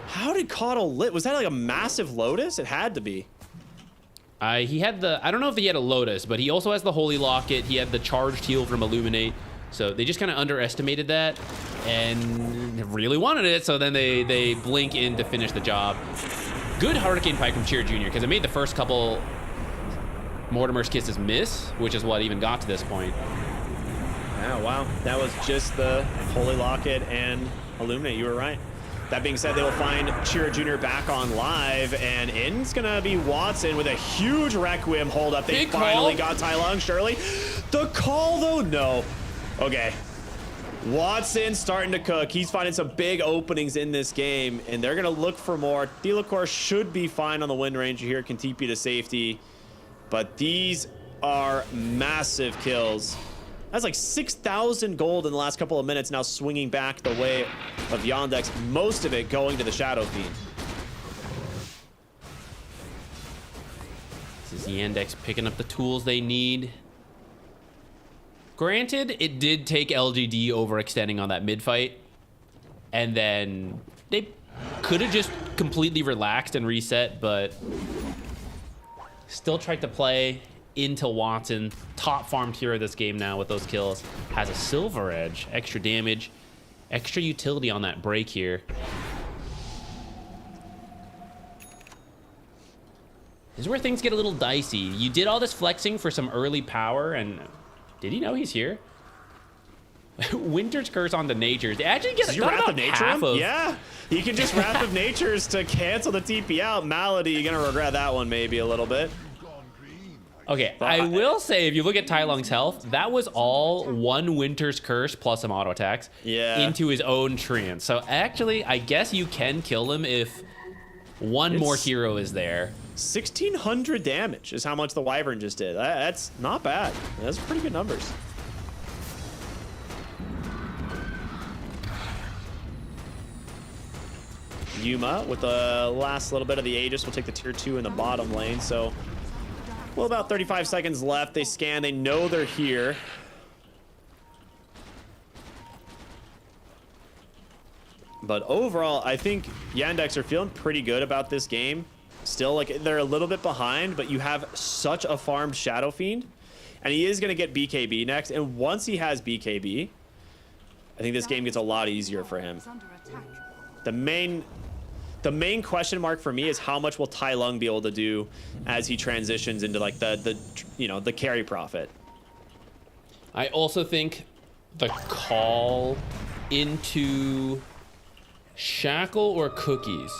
How did Caudle lit? Was that like a massive Lotus? It had to be. He had the, I don't know if he had a Lotus, but he also has the Holy Locket. He had the charged heal from Illuminate. So they just kind of underestimated that and really wanted it. So then they blink in to finish the job. Good Hurricane Pike from Cheer Jr. because it made the first couple Mortimer's Kisses miss, which is what even got to this point. Yeah, wow. That was just the Holy Locket and Illuminate. You were right. That being said, they will find Cheer Jr. back on live, and in's gonna be Watson with a huge Requiem hold up. They finally got Tai Lung, surely. The call, though, no. Okay. Watson starting to cook. He's finding some big openings in this game, and they're gonna look for more. Thelacore should be fine on the Wind Ranger here, can TP to safety, but these are massive kills. That's like 6,000 gold in the last couple of minutes, now swinging back the way of Yandex, most of it going to the Shadow Fiend. This is Yandex picking up the tools they need. Granted, it did take LGD overextending on that mid fight, and then they could have just completely relaxed and reset, but still tried to play into Watson. Top farmed hero this game now with those kills. Has a Silver Edge, extra damage, extra utility on that break here. This is where things get a little dicey. You did all this flexing for some early power, and did he know he's here? Winter's Curse on the Natures. They actually get a Wrath of Nature. Yeah, you can just Wrath of Natures to cancel the TP out. Malady, you're gonna regret that one maybe a little bit. Okay, I will say, if you look at Tai Lung's health, that was all one Winter's Curse plus some auto attacks into his own Treant. So actually, I guess you can kill him if one more hero is there. 1,600 damage is how much the Wyvern just did. That's not bad. That's pretty good numbers. Yuma with the last little bit of the Aegis will take the tier 2 in the bottom lane. So, well, about 35 seconds left. They scan. They know they're here. But overall, I think Yandex are feeling pretty good about this game. Still, like, they're a little bit behind, but you have such a farmed Shadow Fiend. And he is going to get BKB next. And once he has BKB, I think this game gets a lot easier for him. The main question mark for me is how much will Tai Lung be able to do as he transitions into like the carry prophet. I also think the call into Shackle or Cookies,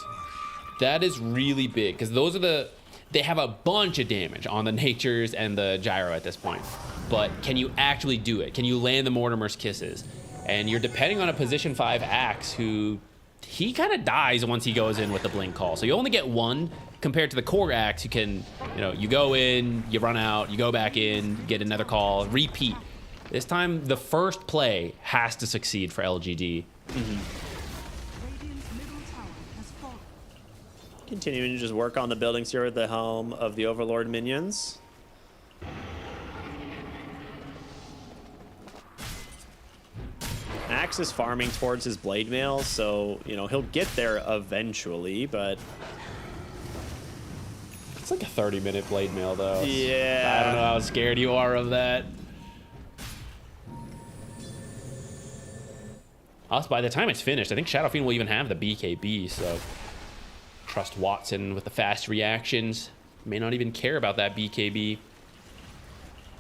that is really big because those are they have a bunch of damage on the Natures and the Gyro at this point. But can you actually do it? Can you land the Mortimer's Kisses? And you're depending on a position 5 Axe who he kind of dies once he goes in with the blink call. So you only get one compared to the core Axe. You can, you go in, you run out, you go back in, get another call, repeat. This time, the first play has to succeed for LGD. Continuing to just work on the buildings here at the helm of the Overlord minions. Axe is farming towards his blade mail, so he'll get there eventually, but it's like a 30-minute blade mail though. Yeah, I don't know how scared you are of that. Also, by the time it's finished, I think Shadow Fiend will even have the BKB, so trust Watson with the fast reactions. May not even care about that BKB.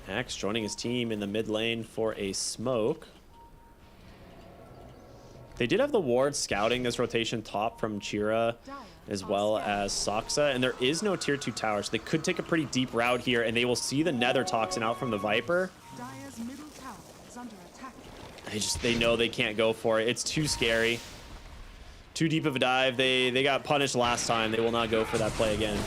Axe joining his team in the mid lane for a smoke. They did have the ward scouting this rotation top from Chira as well as Saksa, and there is no tier 2 tower, so they could take a pretty deep route here, and they will see the Nether Toxin out from the Viper. They know they can't go for it. It's too scary. Too deep of a dive. They got punished last time. They will not go for that play again.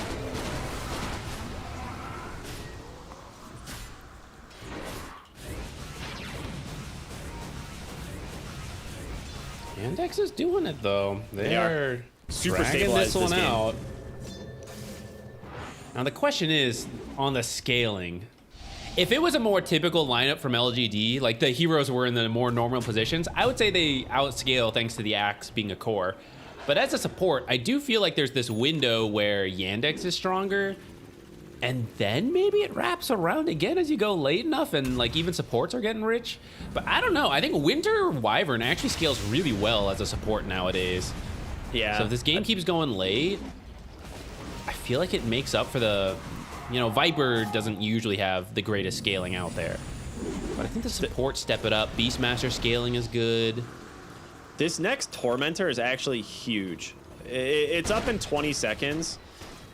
Yandex is doing it though. They are. They're Super dragging stabilized this one this game. out. Now the question is on the scaling. If it was a more typical lineup from LGD, like the heroes were in the more normal positions, I would say they outscale thanks to the Axe being a core. But as a support, I do feel like there's this window where Yandex is stronger, and then maybe it wraps around again as you go late enough, and like even supports are getting rich. But I don't know. I think Winter Wyvern actually scales really well as a support nowadays. Yeah. So if this game keeps going late, I feel like it makes up for the, you know, Viper doesn't usually have the greatest scaling out there. But I think the support step it up. Beastmaster scaling is good. This next Tormentor is actually huge. It's up in 20 seconds.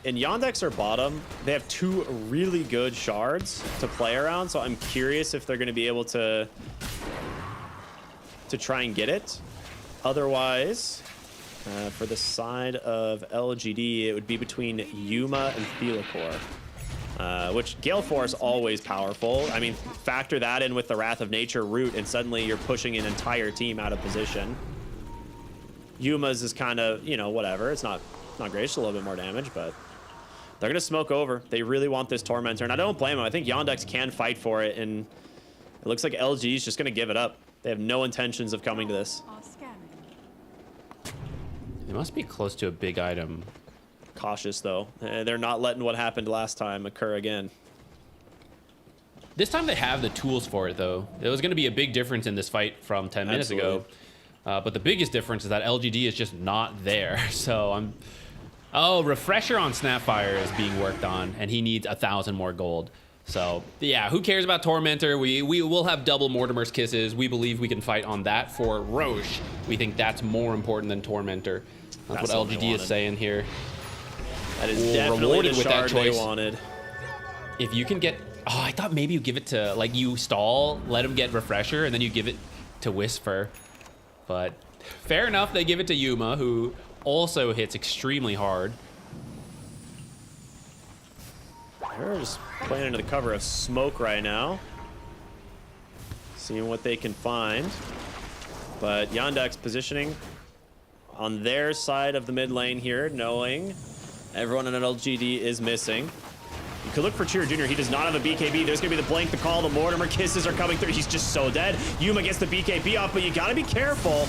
And Yandex are bottom. They have 2 really good shards to play around, so I'm curious if they're going to be able to try and get it. Otherwise, for the side of LGD, it would be between Yuma and Thelicore, which Gale Force always powerful. I mean, factor that in with the Wrath of Nature root, and suddenly you're pushing an entire team out of position. Yuma's is kind of, you know, whatever. It's not great. It's a little bit more damage, but they're going to smoke over. They really want this Tormentor, and I don't blame them. I think Yandex can fight for it, and it looks like LG is just going to give it up. They have no intentions of coming to this. They must be close to a big item. Cautious, though. They're not letting what happened last time occur again. This time they have the tools for it, though. It was going to be a big difference in this fight from 10 minutes ago. But the biggest difference is that LGD is just not there. So I'm... Oh, Refresher on Snapfire is being worked on, and he needs 1,000 more gold. So, yeah, who cares about Tormentor? We will have double Mortimer's Kisses. We believe we can fight on that for Roche. We think that's more important than Tormentor. That's what LGD is saying here. That is definitely the shard they wanted. If you can get... Oh, I thought maybe you give it to... Like, you stall, let him get Refresher, and then you give it to Whisper. But fair enough, they give it to Yuma, who also hits extremely hard. They're just playing under the cover of smoke right now. Seeing what they can find. But Yandex positioning on their side of the mid lane here, knowing everyone in LGD is missing. You could look for Cheer Jr. He does not have a BKB. There's going to be the blink, the call, the Mortimer Kisses are coming through. He's just so dead. Yuma gets the BKB off, but you got to be careful.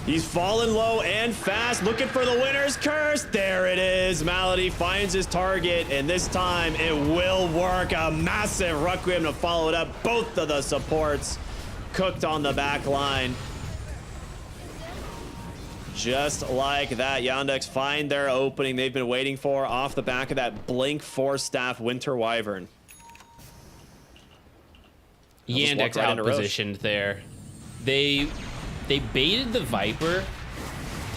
He's falling low and fast, looking for the winner's curse. There it is. Malady finds his target, and this time it will work. A massive Requiem to follow it up. Both of the supports cooked on the back line. Just like that, Yandex find their opening they've been waiting for off the back of that Blink 4-staff Winter Wyvern. Yandex right out-positioned there. They baited the Viper.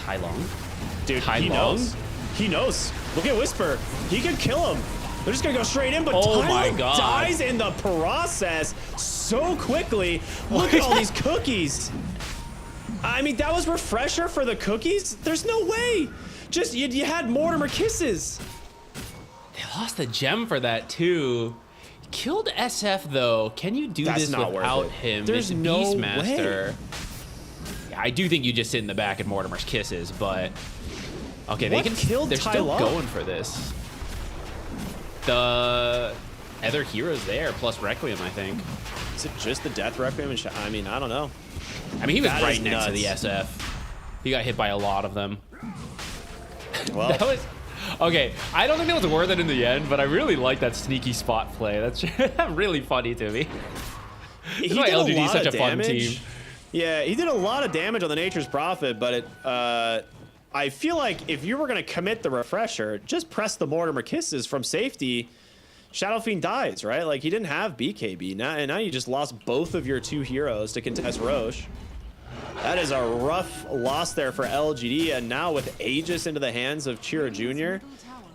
Tai Long? Dude, Tai he Long? knows. He knows. Look at Whisper. He could kill him. They're just gonna go straight in, but Oh Tai my Long God. dies in the process so quickly. Look at all these cookies. I mean, that was Refresher for the cookies? There's no way. Just, you had Mortimer Kisses. They lost the gem for that, too. Killed SF, though. Can you do That's this not worth without it. him? There's It's no Beastmaster. way. Yeah, I do think you just sit in the back at Mortimer's Kisses, but... Okay, What they can... killed They're Tai still Long? going for this. The other heroes there, plus Requiem, I think. Is it just the Death Requiem? I mean, I don't know. I mean, he was That right is next to the nuts. SF. He got hit by a lot of them. Well, That was... Okay, I don't think that was worth it in the end, but I really like that sneaky spot play. That's really funny to me. he That's why did a LGD is lot such of a fun damage. team. Yeah, he did a lot of damage on the Nature's Prophet, but it, I feel like if you were going to commit the Refresher, just press the Mortimer Kisses from safety. Shadow Fiend dies, right? Like, he didn't have BKB. Now you just lost both of your 2 heroes to contest Roche. That is a rough loss there for LGD, and now with Aegis into the hands of Chira Jr.,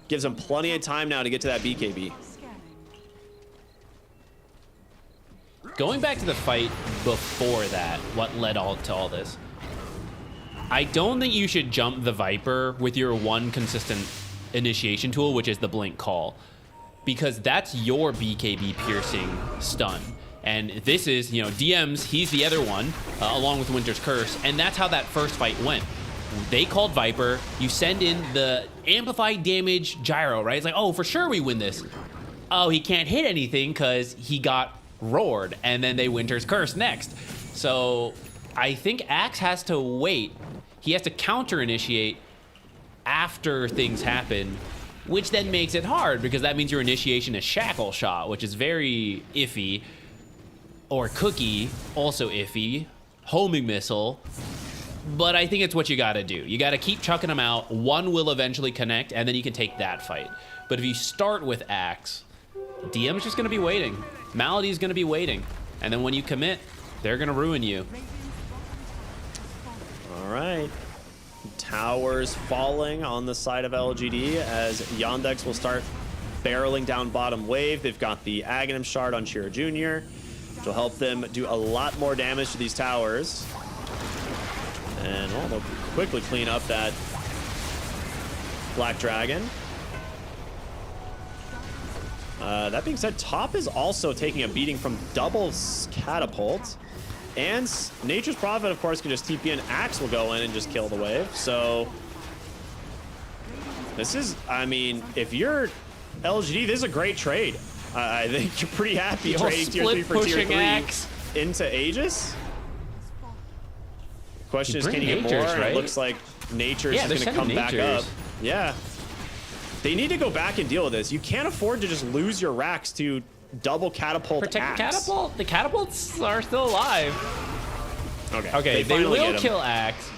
gives him plenty of time now to get to that BKB. Going back to the fight before that, what led to all this? I don't think you should jump the Viper with your one consistent initiation tool, which is the Blink Call, because that's your BKB piercing stun. And this is, you know, DM's, he's the other one, along with Winter's Curse, and that's how that first fight went. They called Viper, you send in the amplified damage gyro, right? It's like, oh, for sure we win this. Oh, he can't hit anything because he got roared, and then they Winter's Curse next. So I think Axe has to wait. He has to counter-initiate after things happen, which then makes it hard because that means your initiation is Shackle Shot, which is very iffy. Or Cookie, also iffy. Homing Missile. But I think it's what you gotta do. You gotta keep chucking them out. One will eventually connect, and then you can take that fight. But if you start with Axe, DM's just gonna be waiting. Malady's gonna be waiting. And then when you commit, they're gonna ruin you. All right. Towers falling on the side of LGD as Yandex will start barreling down bottom wave. They've got the Aghanim Shard on Shiro Jr., which will help them do a lot more damage to these towers. And well, they'll quickly clean up that Black Dragon. That being said, top is also taking a beating from double catapult. And Nature's Prophet, of course, can just TP in. Axe will go in and just kill the wave. So this is, I mean, if you're LGD, this is a great trade. I think you're pretty happy trading tier 3 for tier 3 Axe into Aegis. Question is, can you get Nature's, more? right? It looks like Nature's is going to come back up. Yeah. They need to go back and deal with this. You can't afford to just lose your racks to double catapult Protect Axe. catapult. The catapults are still alive. Okay, they will kill Axe.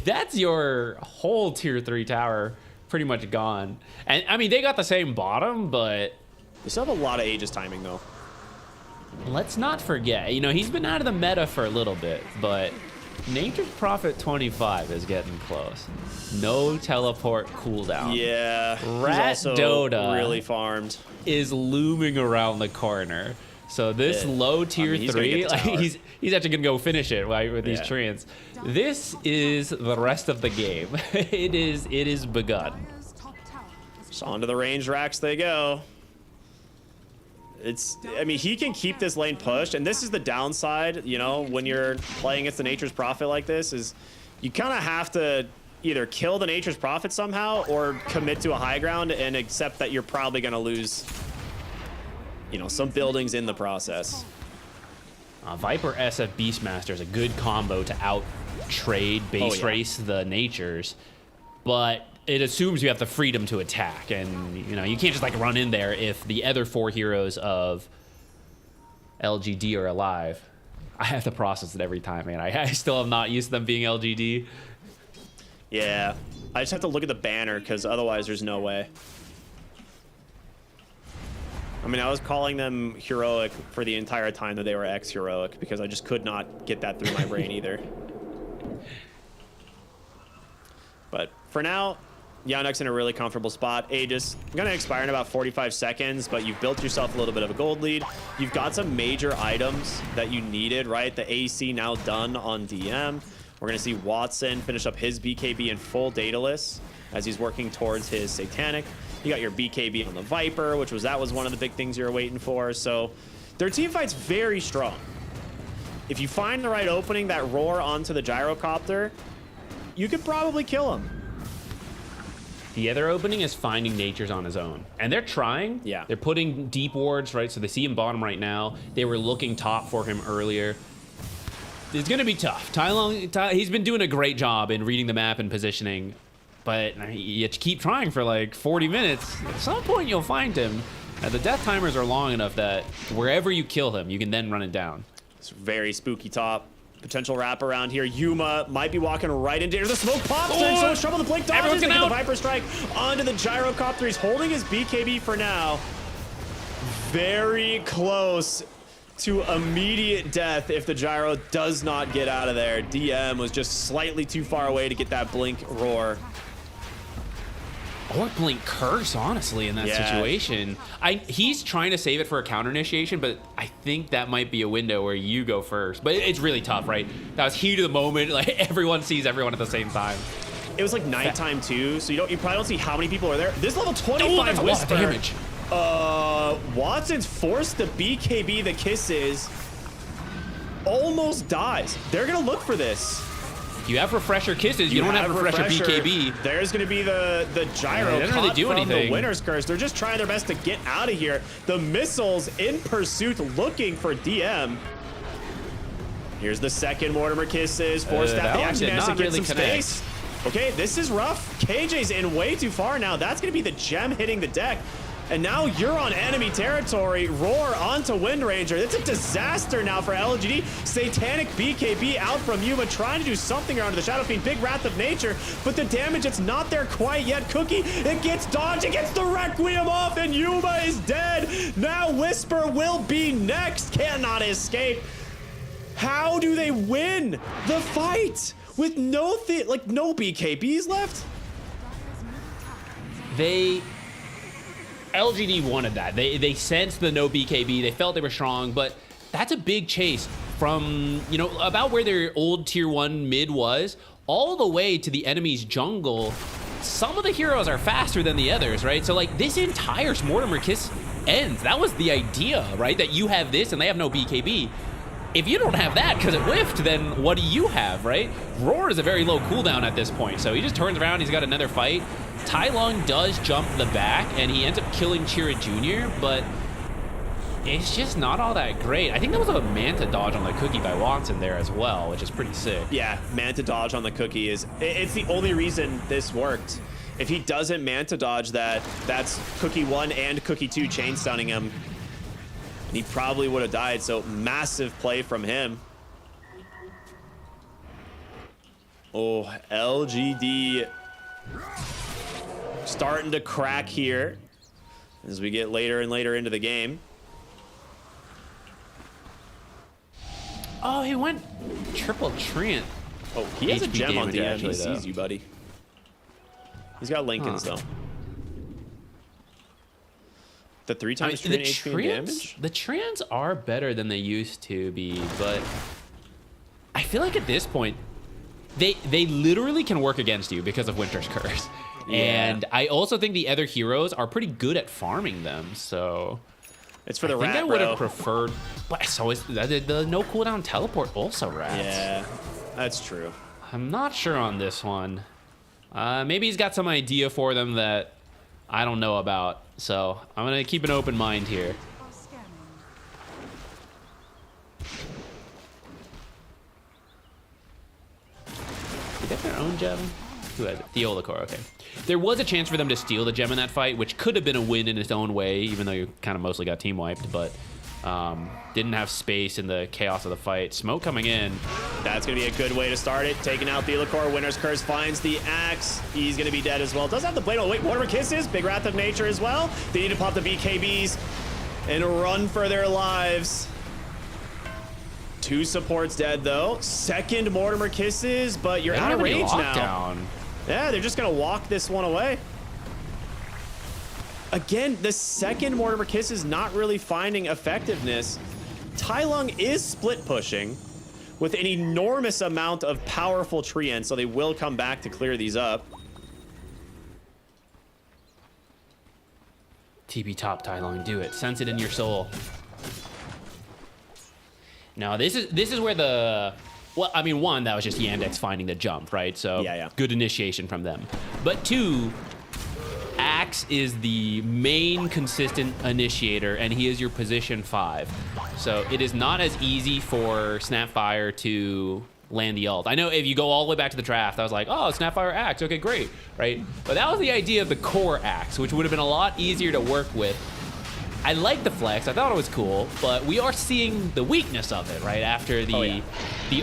That's your whole tier 3 tower pretty much gone. And I mean, they got the same bottom, but they still have a lot of Aegis timing though. Let's not forget, you know, he's been out of the meta for a little bit, but Nature's Prophet 25 is getting close. No teleport cooldown. Yeah, Rat Dota really farmed. Is looming around the corner. So this low tier 3, like he's actually gonna go finish it with these treants. This is the rest of the game. It is begun. So onto the range racks they go. I mean, he can keep this lane pushed, and this is the downside, you know, when you're playing against the Nature's Prophet like this, is you kind of have to either kill the Nature's Prophet somehow or commit to a high ground and accept that you're probably going to lose, you know, some buildings in the process. Viper SF Beastmaster is a good combo to out trade base race the Natures, but it assumes you have the freedom to attack, and you know you can't just like run in there if the other 4 heroes of LGD are alive. I have to process it every time, man. I still am not used to them being LGD. Yeah, I just have to look at the banner because otherwise there's no way. I mean, I was calling them heroic for the entire time that they were ex-heroic because I just could not get that through my brain either. But for now, Yandex in a really comfortable spot. Aegis gonna expire in about 45 seconds, but you've built yourself a little bit of a gold lead. You've got some major items that you needed, right? The AC now done on DM. We're gonna see Watson finish up his BKB in full Daedalus as he's working towards his Satanic. You got your BKB on the Viper, that was one of the big things you were waiting for. So their team fight's very strong. If you find the right opening, that roar onto the gyrocopter, you could probably kill him. The other opening is finding Nature's on his own. And they're trying. Yeah. They're putting deep wards, right? So they see him bottom right now. They were looking top for him earlier. It's going to be tough. He's been doing a great job in reading the map and positioning. But you keep trying for like 40 minutes. At some point, you'll find him. The death timers are long enough that wherever you kill him, you can then run it down. It's very spooky top. Potential wrap around here. Yuma might be walking right into the smoke pops. Oh, in so much trouble. The Blink dodges. They get the Viper strike onto the gyrocopter. He's holding his BKB for now. Very close to immediate death if the gyro does not get out of there. DM was just slightly too far away to get that Blink roar. Or Blink Curse, honestly, in that situation. He's trying to save it for a counter initiation, but I think that might be a window where you go first. But it's really tough, right? That was heat of the moment. Like everyone sees everyone at the same time. It was like nighttime too, so you probably don't see how many people are there. This level 25 that's Whisper. A lot of damage. Watson's forced the BKB the kisses. Almost dies. They're gonna look for this. You have refresher kisses. You don't have refresher BKB. There's going to be the gyro They don't really do from anything. the winner's curse. They're just trying their best to get out of here. The missiles in pursuit looking for DM. Here's the second Mortimer kisses. Forced that out the one action did managed to not get really some connect. space. Okay, this is rough. KJ's in way too far now. That's going to be the gem hitting the deck. And now you're on enemy territory. Roar onto Wind Ranger. It's a disaster now for LGD. Satanic BKB out from Yuma, trying to do something around the Shadow Fiend. Big Wrath of Nature, but the damage, it's not there quite yet. Cookie, it gets dodged, it gets the Requiem off, and Yuma is dead. Now Whisper will be next. Cannot escape. How do they win the fight with no BKBs left? LGD wanted that. They sensed the no BKB. They felt they were strong, but that's a big chase from, you know, about where their old tier 1 mid was all the way to the enemy's jungle. Some of the heroes are faster than the others, right? So like this entire Mortimer kiss ends. That was the idea, right? That you have this and they have no BKB. If you don't have that because it whiffed, then what do you have, right? Roar is a very low cooldown at this point, so he just turns around, he's got another fight. Tai Lung does jump the back, and he ends up killing Chira Jr., but it's just not all that great. I think that was a Manta dodge on the Cookie by Watson there as well, which is pretty sick. Yeah, Manta dodge on the Cookie it's the only reason this worked. If he doesn't Manta dodge that, that's Cookie 1 and Cookie 2 chain stunning him. He probably would have died, so massive play from him. Oh, LGD starting to crack here as we get later and later into the game. Oh, he went triple Treant. Oh, he has a HP gem on damage, DM. actually, He sees though. you, buddy. He's got Lincoln's, though. The 3 times Treant HP and damage? The Treants are better than they used to be, but I feel like at this point, they literally can work against you because of Winter's Curse. Yeah. And I also think the other heroes are pretty good at farming them, so It's for the I think rat, I would bro. have preferred. But so is the no cooldown teleport also rats? Yeah, that's true. I'm not sure on this one. Maybe he's got some idea for them that I don't know about. So I'm gonna keep an open mind here. Did they have their own gem? Who has it? Theolicor, okay. There was a chance for them to steal the gem in that fight, which could have been a win in its own way, even though you kind of mostly got team wiped, but didn't have space in the chaos of the fight. Smoke coming in. That's going to be a good way to start it. Taking out Theolicor. Winner's Curse finds the axe. He's going to be dead as well. Does have the blade. Oh, wait, Mortimer Kisses. Big Wrath of Nature as well. They need to pop the BKBs and run for their lives. 2 supports dead, though. Second Mortimer Kisses, but you're out of range now. Yeah, they're just going to walk this one away. Again, the second Mortimer Kiss is not really finding effectiveness. Tai Lung is split pushing with an enormous amount of powerful Treant, so they will come back to clear these up. TP top, Tai Lung, do it. Sense it in your soul. Now, this is where the... Well, I mean, 1, that was just Yandex finding the jump, right? So, yeah. Good initiation from them. But 2... Axe is the main consistent initiator, and he is your position 5. So it is not as easy for Snapfire to land the ult. I know if you go all the way back to the draft, I was like, oh, Snapfire Axe, okay, great, right? But that was the idea of the core Axe, which would have been a lot easier to work with. I like the flex, I thought it was cool, but we are seeing the weakness of it, right? After the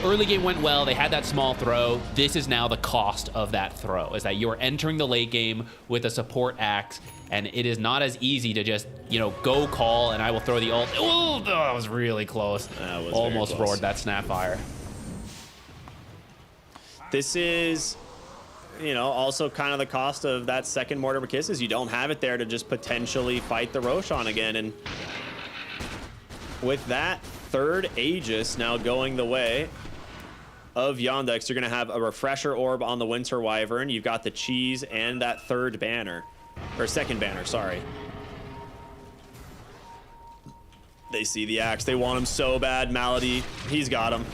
early game went well, they had that small throw. This is now the cost of that throw, is that you're entering the late game with a support axe, and it is not as easy to just, you know, go call and I will throw the ult. Oh, that was really close. That was almost very close. roared that Snapfire. This is, you know, also kind of the cost of that second Mortimer Kiss is you don't have it there to just potentially fight the Roshan again. And with that third Aegis now going the way of Yandex, you're going to have a Refresher Orb on the Winter Wyvern. You've got the Cheese and that third banner, or second banner, sorry. They see the axe. They want him so bad. Malady, he's got him.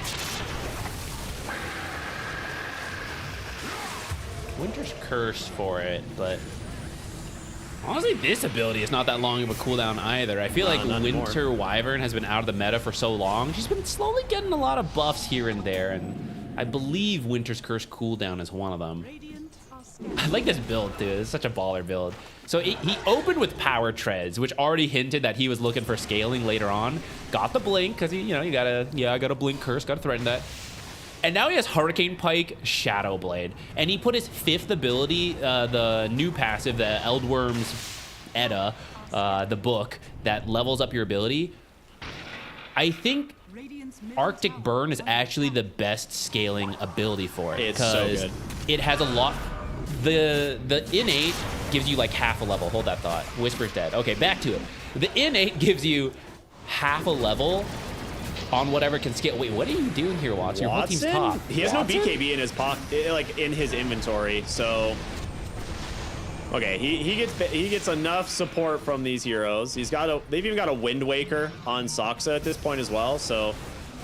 Winter's Curse for it, but honestly, this ability is not that long of a cooldown either. I feel like Winter Wyvern has been out of the meta for so long. She's been slowly getting a lot of buffs here and there, and I believe Winter's Curse cooldown is one of them. I like this build, dude. It's such a baller build. So he opened with Power Treads, which already hinted that he was looking for scaling later on. Got the blink, because you gotta, I got a blink curse, gotta threaten that. And now he has Hurricane Pike, Shadow Blade. And he put his 5th ability, the new passive, the Eldworm's Edda, the book, that levels up your ability. I think Arctic Burn is actually the best scaling ability for it. It's so good. It has a lot... The innate gives you like half a level. Hold that thought. Whisper's dead. Okay, back to it. The innate gives you half a level on whatever can scale. Wait, what are you doing here, Watson? Your whole team's top. He has no BKB in his pocket, like in his inventory. So, okay, he gets enough support from these heroes. They've even got a Wind Waker on Saksa at this point as well. So,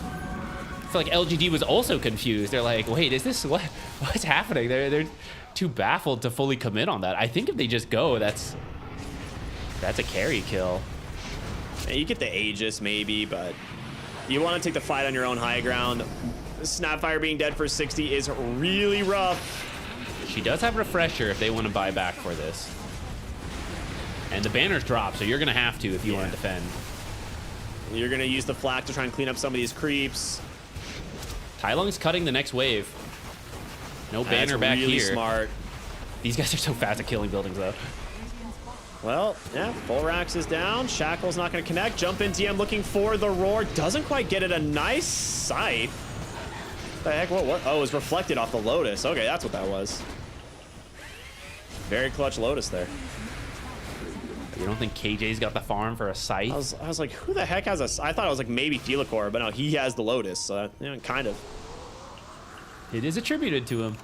I feel like LGD was also confused. They're like, wait, is this what's happening? They're too baffled to fully commit on that. I think if they just go, that's a carry kill. You get the Aegis maybe, but you want to take the fight on your own high ground. Snapfire being dead for 60 is really rough. She does have Refresher if they want to buy back for this. And the banners drop, so you're going to have to if you want to defend. You're going to use the flak to try and clean up some of these creeps. Tai Lung's cutting the next wave. No banner back really here. Smart. These guys are so fast at killing buildings, though. Well, yeah, Volrax is down. Shackle's not going to connect. Jump in DM looking for the roar. Doesn't quite get it. A nice sight. The heck? What? Oh, it was reflected off the Lotus. Okay, that's what that was. Very clutch Lotus there. You don't think KJ's got the farm for a scythe? I was like, who the heck has a... I thought it was like maybe Thelicore, but no, he has the Lotus. So, kind of. It is attributed to him.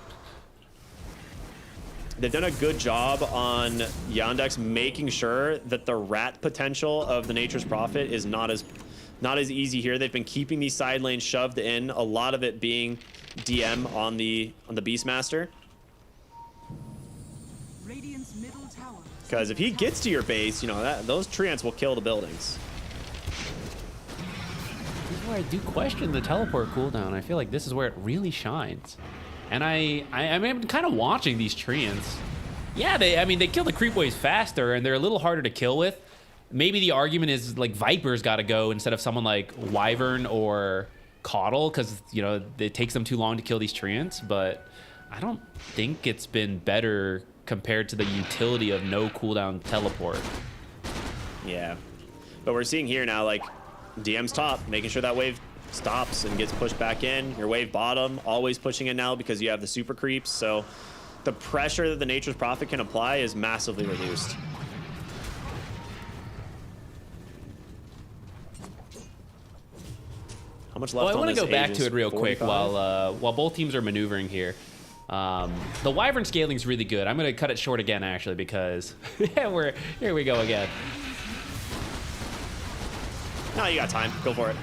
They've done a good job on Yandex making sure that the rat potential of the Nature's Prophet is not as easy here. They've been keeping these side lanes shoved in, a lot of it being DM on the Beastmaster. Because if he gets to your base, those treants will kill the buildings. This is where I do question the teleport cooldown. I feel like this is where it really shines. And I'm kind of watching these treants. Yeah, they kill the creep waves faster, and they're a little harder to kill with. Maybe the argument is like Viper's got to go instead of someone like Wyvern or Caudle, because it takes them too long to kill these treants. But I don't think it's been better compared to the utility of no cooldown teleport. Yeah, but we're seeing here now, like, DM's top, making sure that wave stops and gets pushed back in. Your wave bottom, always pushing in now because you have the super creeps. So the pressure that the Nature's Prophet can apply is massively reduced. How much left? Well, I want to go back Aegis? to it real 45? quick while both teams are maneuvering here. The Wyvern scaling is really good. I'm going to cut it short again, actually, because here we go again. No, you got time. Go for it.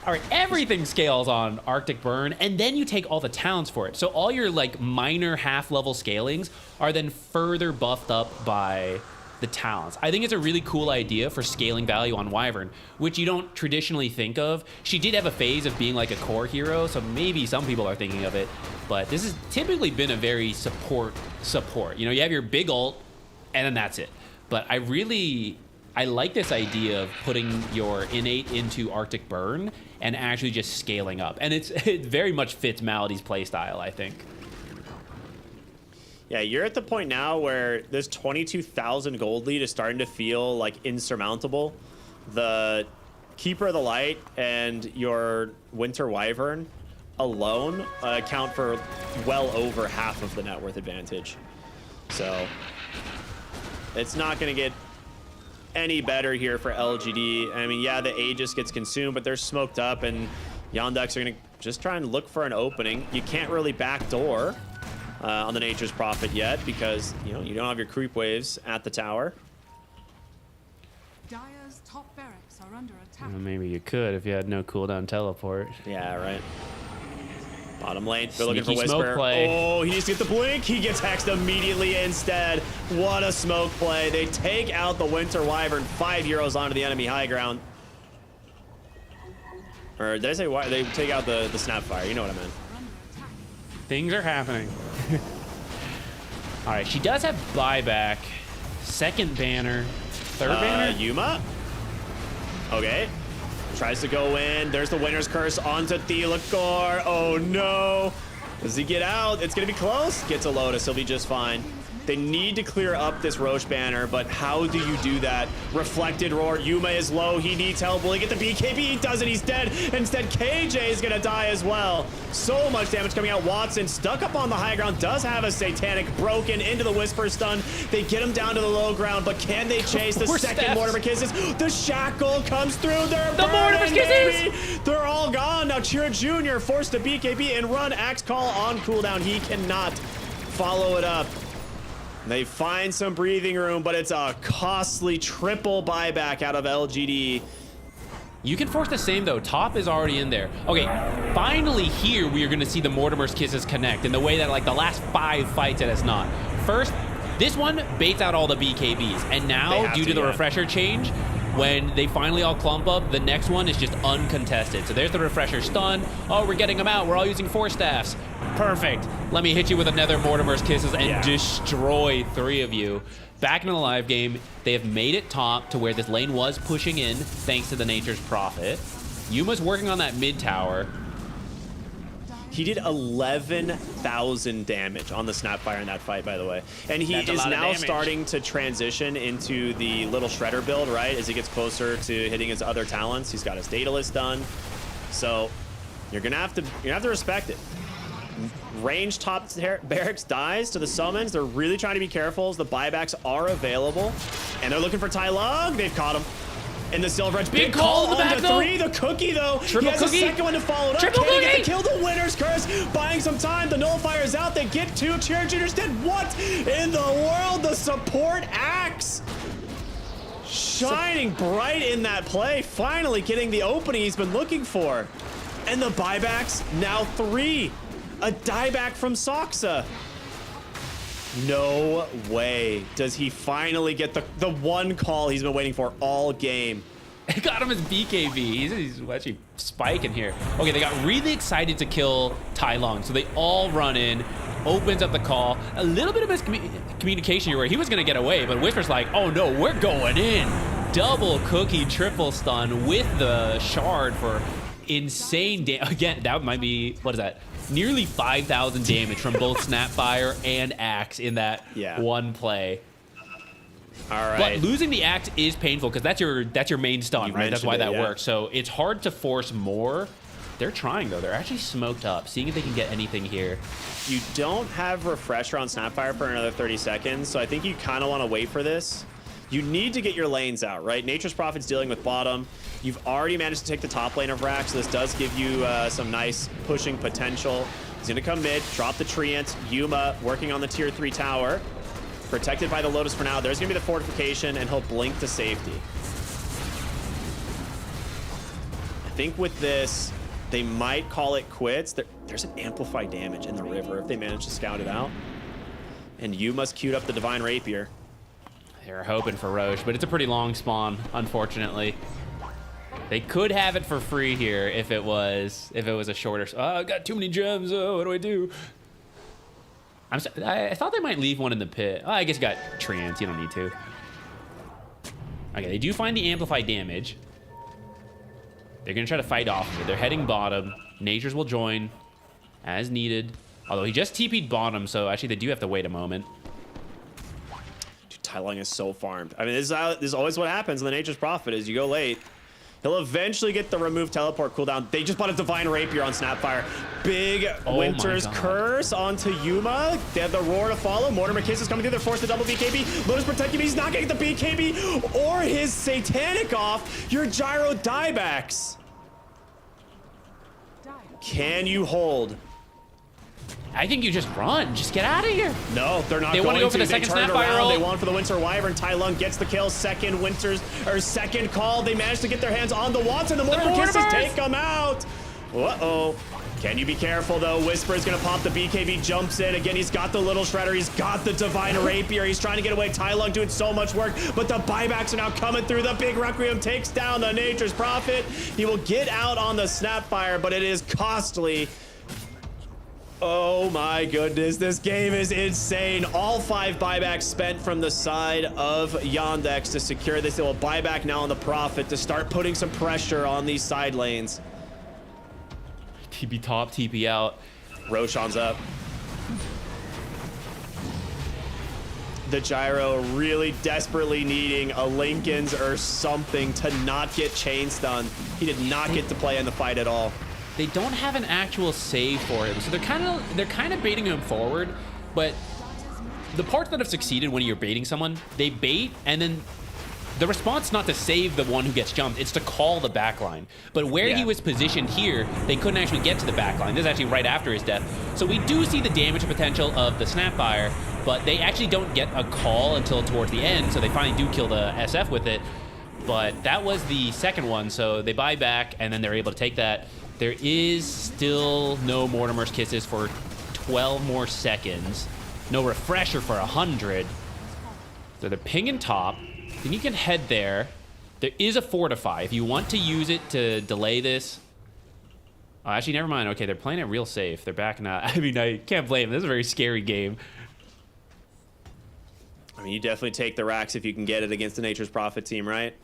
All right, everything scales on Arctic Burn, and then you take all the talents for it. So all your like minor half-level scalings are then further buffed up by the talents. I think it's a really cool idea for scaling value on Wyvern, which you don't traditionally think of. She did have a phase of being like a core hero, so maybe some people are thinking of it, but this has typically been a very support. You have your big ult, and then that's it. But I like this idea of putting your innate into Arctic Burn and actually just scaling up. And it very much fits Malady's playstyle, I think. Yeah, you're at the point now where this 22,000 gold lead is starting to feel like insurmountable. The Keeper of the Light and your Winter Wyvern alone account for well over half of the net worth advantage. So it's not going to get any better here for LGD. I mean, yeah, the Aegis gets consumed, but they're smoked up, and Yandex are going to just try and look for an opening. You can't really backdoor on the Nature's Prophet yet because, you don't have your creep waves at the tower. Dire's top barracks are under attack. Well, maybe you could if you had no cooldown teleport. Yeah, right. Bottom lane, they're looking for Sneaky smoke Whisper. play. Oh, he needs to get the blink. He gets hexed immediately instead. What a smoke play. They take out the Winter Wyvern, 5 heroes onto the enemy high ground. Or did I say why? They take out the Snapfire. You know what I meant. Things are happening. All right, she does have buyback. Second banner. Third banner? Yuma. Okay. Tries to go in. There's the Winner's Curse onto Thelagor. Oh no. Does he get out? It's going to be close. Gets a Lotus. He'll be just fine. They need to clear up this Roche banner, but how do you do that? Reflected Roar. Yuma is low. He needs help. Will he get the BKB? He doesn't. He's dead. Instead, KJ is going to die as well. So much damage coming out. Watson stuck up on the high ground. Does have a Satanic broken into the Whisper stun. They get him down to the low ground, but can they chase the second Mortimer Kisses? The Shackle comes through. They're the Mortimer Kisses! Baby. They're all gone. Now Chira Jr. forced to BKB and run. Axe Call on cooldown. He cannot follow it up. They find some breathing room, but it's a costly triple buyback out of LGD. You can force the same though. Top is already in there. Okay, finally here we are going to see the Mortimer's Kisses connect in the way that like the last 5 fights it has not. First, this one baits out all the BKBs, and now due to the refresher change, when they finally all clump up, the next one is just uncontested. So there's the refresher stun. Oh, we're getting them out. We're all using 4 staffs. Perfect. Let me hit you with another Mortimer's Kisses and destroy 3 of you. Back in the live game, they have made it top to where this lane was pushing in thanks to the Nature's Prophet. Yuma's working on that mid tower. He did 11,000 damage on the Snapfire in that fight, by the way. And he is now starting to transition into the little Shredder build, right? As he gets closer to hitting his other talents. He's got his Daedalus done. So you're gonna have to respect it. Range top barracks dies to the summons. They're really trying to be careful as the buybacks are available. And they're looking for Tai Lung. They've caught him. In the Silver Edge. Big call in the back, though. 3. The cookie, though. Triple he has cookie. A second one to follow it up. Triple Can he cookie. get to kill the Winner's Curse? Buying some time. The Nullifier is out. They get 2. Chira Jr.'s dead. What in the world? The support axe. Shining bright in that play. Finally getting the opening he's been looking for. And the buybacks, now 3. A dieback from Soxa. No way does he finally get the one call he's been waiting for all game. It got him his BKB. He's actually spiking here. Okay, they got really excited to kill Tai Lung, so they all run in, opens up the call. A little bit of miscommunication here where he was going to get away, but Whisper's like, oh no, we're going in. Double cookie, triple stun with the shard for insane damage. Again, that might be, what is that? Nearly 5,000 damage from both Snapfire and Axe in that one play. All right. But losing the Axe is painful because that's your main stun, right? That's why that works. So it's hard to force more. They're trying though. They're actually smoked up, seeing if they can get anything here. You don't have Refresher on Snapfire for another 30 seconds, so I think you kind of want to wait for this. You need to get your lanes out, right? Nature's Prophet's dealing with bottom. You've already managed to take the top lane of Rack, so this does give you some nice pushing potential. He's gonna come mid, drop the Treant. Yuma working on the tier 3 tower. Protected by the Lotus for now. There's gonna be the fortification, and he'll blink to safety. I think with this, they might call it quits. There's an amplified damage in the river if they manage to scout it out. And Yuma's queued up the Divine Rapier. They're hoping for Roche, but it's a pretty long spawn, unfortunately. They could have it for free here if it was a shorter. Oh, I got too many gems. Oh, what do I do? I thought they might leave one in the pit. Oh, I guess you got Trance. You don't need to. Okay, they do find the amplified damage. They're gonna try to fight off of it. They're heading bottom. Nature's will join as needed. Although he just TP'd bottom, so actually they do have to wait a moment. Dude, Tai Lung is so farmed. I mean, this is always what happens in the Nature's Prophet is you go late. He'll eventually get the remove teleport cooldown. They just bought a Divine Rapier on Snapfire. Big Winter's Curse onto Yuma. They have the Roar to follow. Mortimer Kiss is coming through. They're forced to double BKB. Lotus protecting me. He's not getting the BKB or his Satanic off. Your Gyro diebacks. Can you hold? I think you just run. Just get out of here. No, they're not They going want to go for the They second turned Snapfire around. roll. They want for the Winter Wyvern. Tai Lung gets the kill. Second call. They managed to get their hands on the Watson. The Mortar Kisses Mortimers! take them out. Uh-oh. Can you be careful, though? Whisper is going to pop the BKB, jumps in. Again, he's got the Little Shredder. He's got the Divine Rapier. He's trying to get away. Tai Lung doing so much work, but the buybacks are now coming through. The big Requiem takes down the Nature's Prophet. He will get out on the Snapfire, but it is costly. Oh my goodness, this game is insane. All 5 buybacks spent from the side of Yandex to secure this. They will buyback now on the Prophet to start putting some pressure on these side lanes. TP top, TP out. Roshan's up. The Gyro really desperately needing a Lincoln's or something to not get chain stunned. He did not get to play in the fight at all. They don't have an actual save for him, so they're kind of baiting him forward. But the parts that have succeeded when you're baiting someone, they bait and then the response not to save the one who gets jumped, it's to call the backline. But where he was positioned here, they couldn't actually get to the backline. This is actually right after his death. So we do see the damage potential of the Snapfire, but they actually don't get a call until towards the end, so they finally do kill the SF with it. But that was the second one, so they buy back, and then they're able to take that. There is still no Mortimer's Kisses for 12 more seconds. No refresher for 100. So they're pinging top. Then you can head there. There is a Fortify. If you want to use it to delay this. Oh, actually, never mind. Okay, they're playing it real safe. They're backing out. I mean, I can't blame them. This is a very scary game. I mean, you definitely take the racks if you can get it against the Nature's Prophet team, right?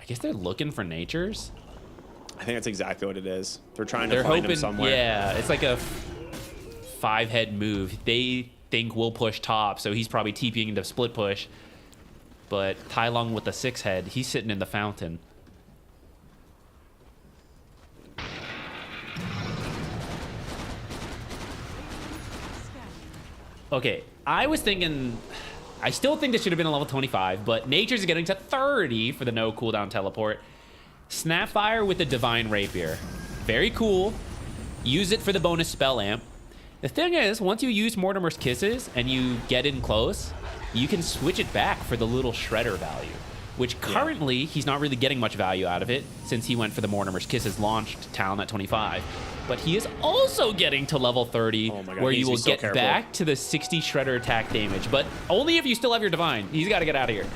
I guess they're looking for Nature's. I think that's exactly what it is. They're trying to find him somewhere. Yeah, it's like a 5-head move. They think we'll push top, so he's probably TPing into split push. But Tai Lung with the 6-head, he's sitting in the fountain. Okay, I was thinking, I still think this should have been a level 25, but Nature's getting to 30 for the no cooldown teleport. Snapfire with the Divine Rapier. Very cool. Use it for the bonus spell amp. The thing is, once you use Mortimer's Kisses and you get in close, you can switch it back for the little Shredder value, which currently he's not really getting much value out of it since he went for the Mortimer's Kisses launched talent at 25. But he is also getting to level 30, where you will get back to the 60 Shredder attack damage, but only if you still have your Divine. He's got to get out of here.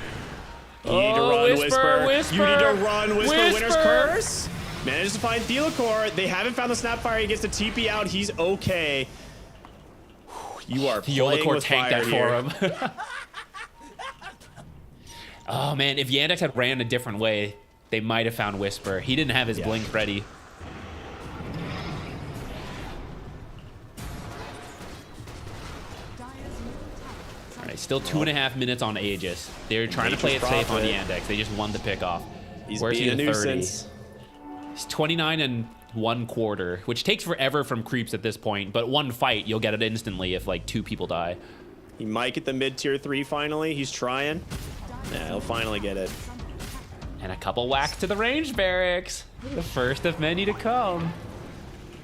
You need to run, Whisper. Whisper. You need to run, Whisper. Winter's Curse. Manages to find Thelacore. They haven't found the Snapfire. He gets to TP out. He's okay. You are playing with fire that here. For him. Oh, man. If Yandex had ran a different way, they might have found Whisper. He didn't have his blink ready. All right, still 2.5 minutes on Aegis. They're trying to play it safe on Yandex. They just won the pick off. He's being a nuisance. He's 29 1/4, which takes forever from creeps at this point, but one fight, you'll get it instantly if like 2 people die. He might get the mid-tier 3 finally. He's trying. Yeah, he'll finally get it. And a couple whacks to the range barracks. The first of many to come.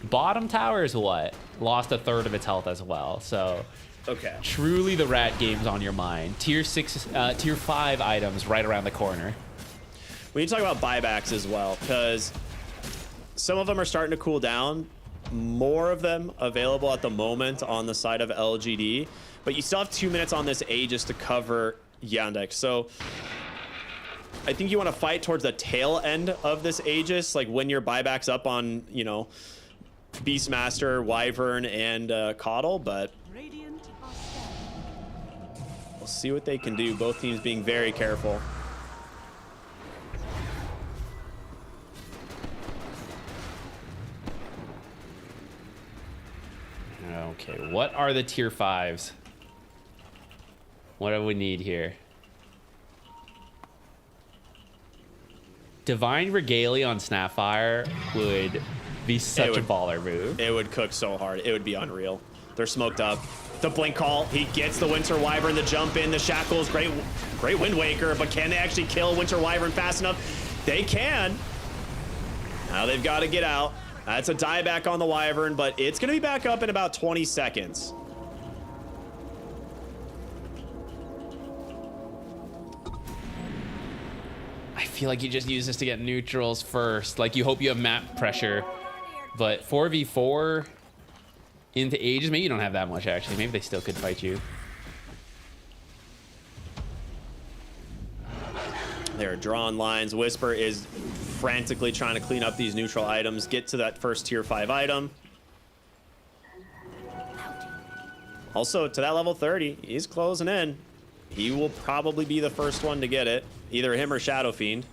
Bottom tower is what? Lost 1/3 of its health as well, so... Okay. Truly the rat game's on your mind. Tier 5 items right around the corner. We need to talk about buybacks as well, because some of them are starting to cool down. More of them available at the moment on the side of LGD, but you still have 2 minutes on this Aegis to cover Yandex. So I think you want to fight towards the tail end of this Aegis, like when your buybacks up on, you know, Beastmaster, Wyvern, and Coddle, but we'll see what they can do. Both teams being very careful. Okay, what are the tier 5s? What do we need here? Divine Regalia on Snapfire would be such a baller move. It would cook so hard. It would be unreal. They're smoked up. The blink call. He gets the Winter Wyvern, the jump in, the shackles. Great Wind Waker, but can they actually kill Winter Wyvern fast enough? They can. Now they've got to get out. That's a dieback on the Wyvern, but it's going to be back up in about 20 seconds. I feel like you just use this to get neutrals first. Like, you hope you have map pressure. But 4v4 into Aegis, maybe you don't have that much, actually. Maybe they still could fight you. There are drawn lines. Whisper is frantically trying to clean up these neutral items, get to that first tier 5 item. Also, to that level 30, he's closing in. He will probably be the first one to get it. Either him or Shadow Fiend.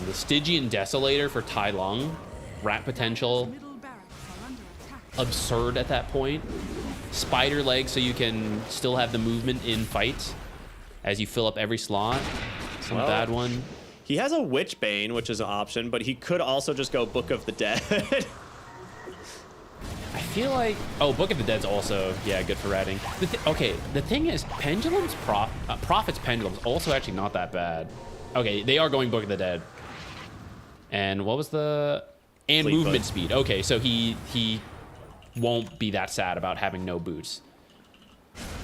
The Stygian Desolator for Tai Lung. Rat potential. Middle barracks are under attack. Absurd at that point. Spider leg so you can still have the movement in fights as you fill up every slot. Some bad one. He has a Witch Bane, which is an option, but he could also just go Book of the Dead. I feel like... Oh, Book of the Dead's also, yeah, good for ratting. Okay, the thing is, Pendulum's Prophet's Pendulum's also actually not that bad. Okay, they are going Book of the Dead. And what was the... And Fleetfoot. movement speed. Okay, so he won't be that sad about having no boots.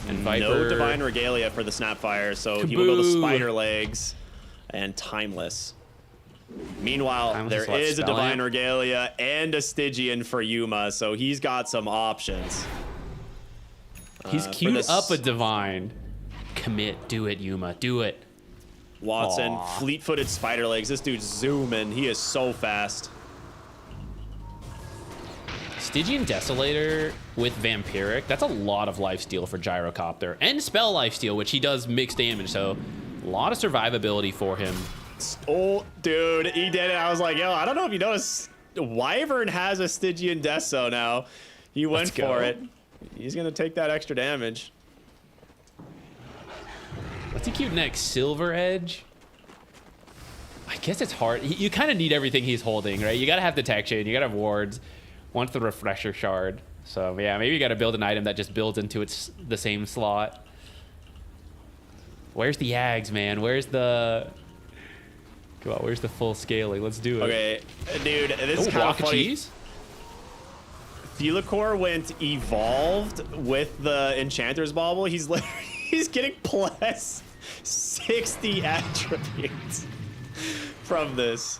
And Viper... No Divine Regalia for the Snapfire, so he will go to Spider Legs and Timeless. Meanwhile, Timeless there is a Spell Divine Amp. Regalia and a Stygian for Yuma, so he's got some options. He's for queued this- up a Divine. Commit. Do it, Yuma. Do it. Watson, Aw. fleet-footed Spider Legs. This dude's zooming. He is so fast. Stygian Desolator with Vampiric. That's a lot of lifesteal for Gyrocopter. And Spell lifesteal, which he does mixed damage, so a lot of survivability for him. Oh, dude, he did it. I was like, yo, I don't know if you noticed, Wyvern has a Stygian Deso now. He went Let's go. for it. He's going to take that extra damage. What's he queued next? Silver Edge? I guess it's hard. You kind of need everything he's holding, right? You got to have detection. You got to have wards. Wants the refresher shard. So, yeah, maybe you got to build an item that just builds into the same slot. Where's the Yags, man? Where's the... Come on, where's the full scaling? Let's do it. Okay, dude, this is kind of block of funny. cheese? Thelicore went evolved with the Enchanter's Bauble. He's literally, he's getting plus 60 attributes from this.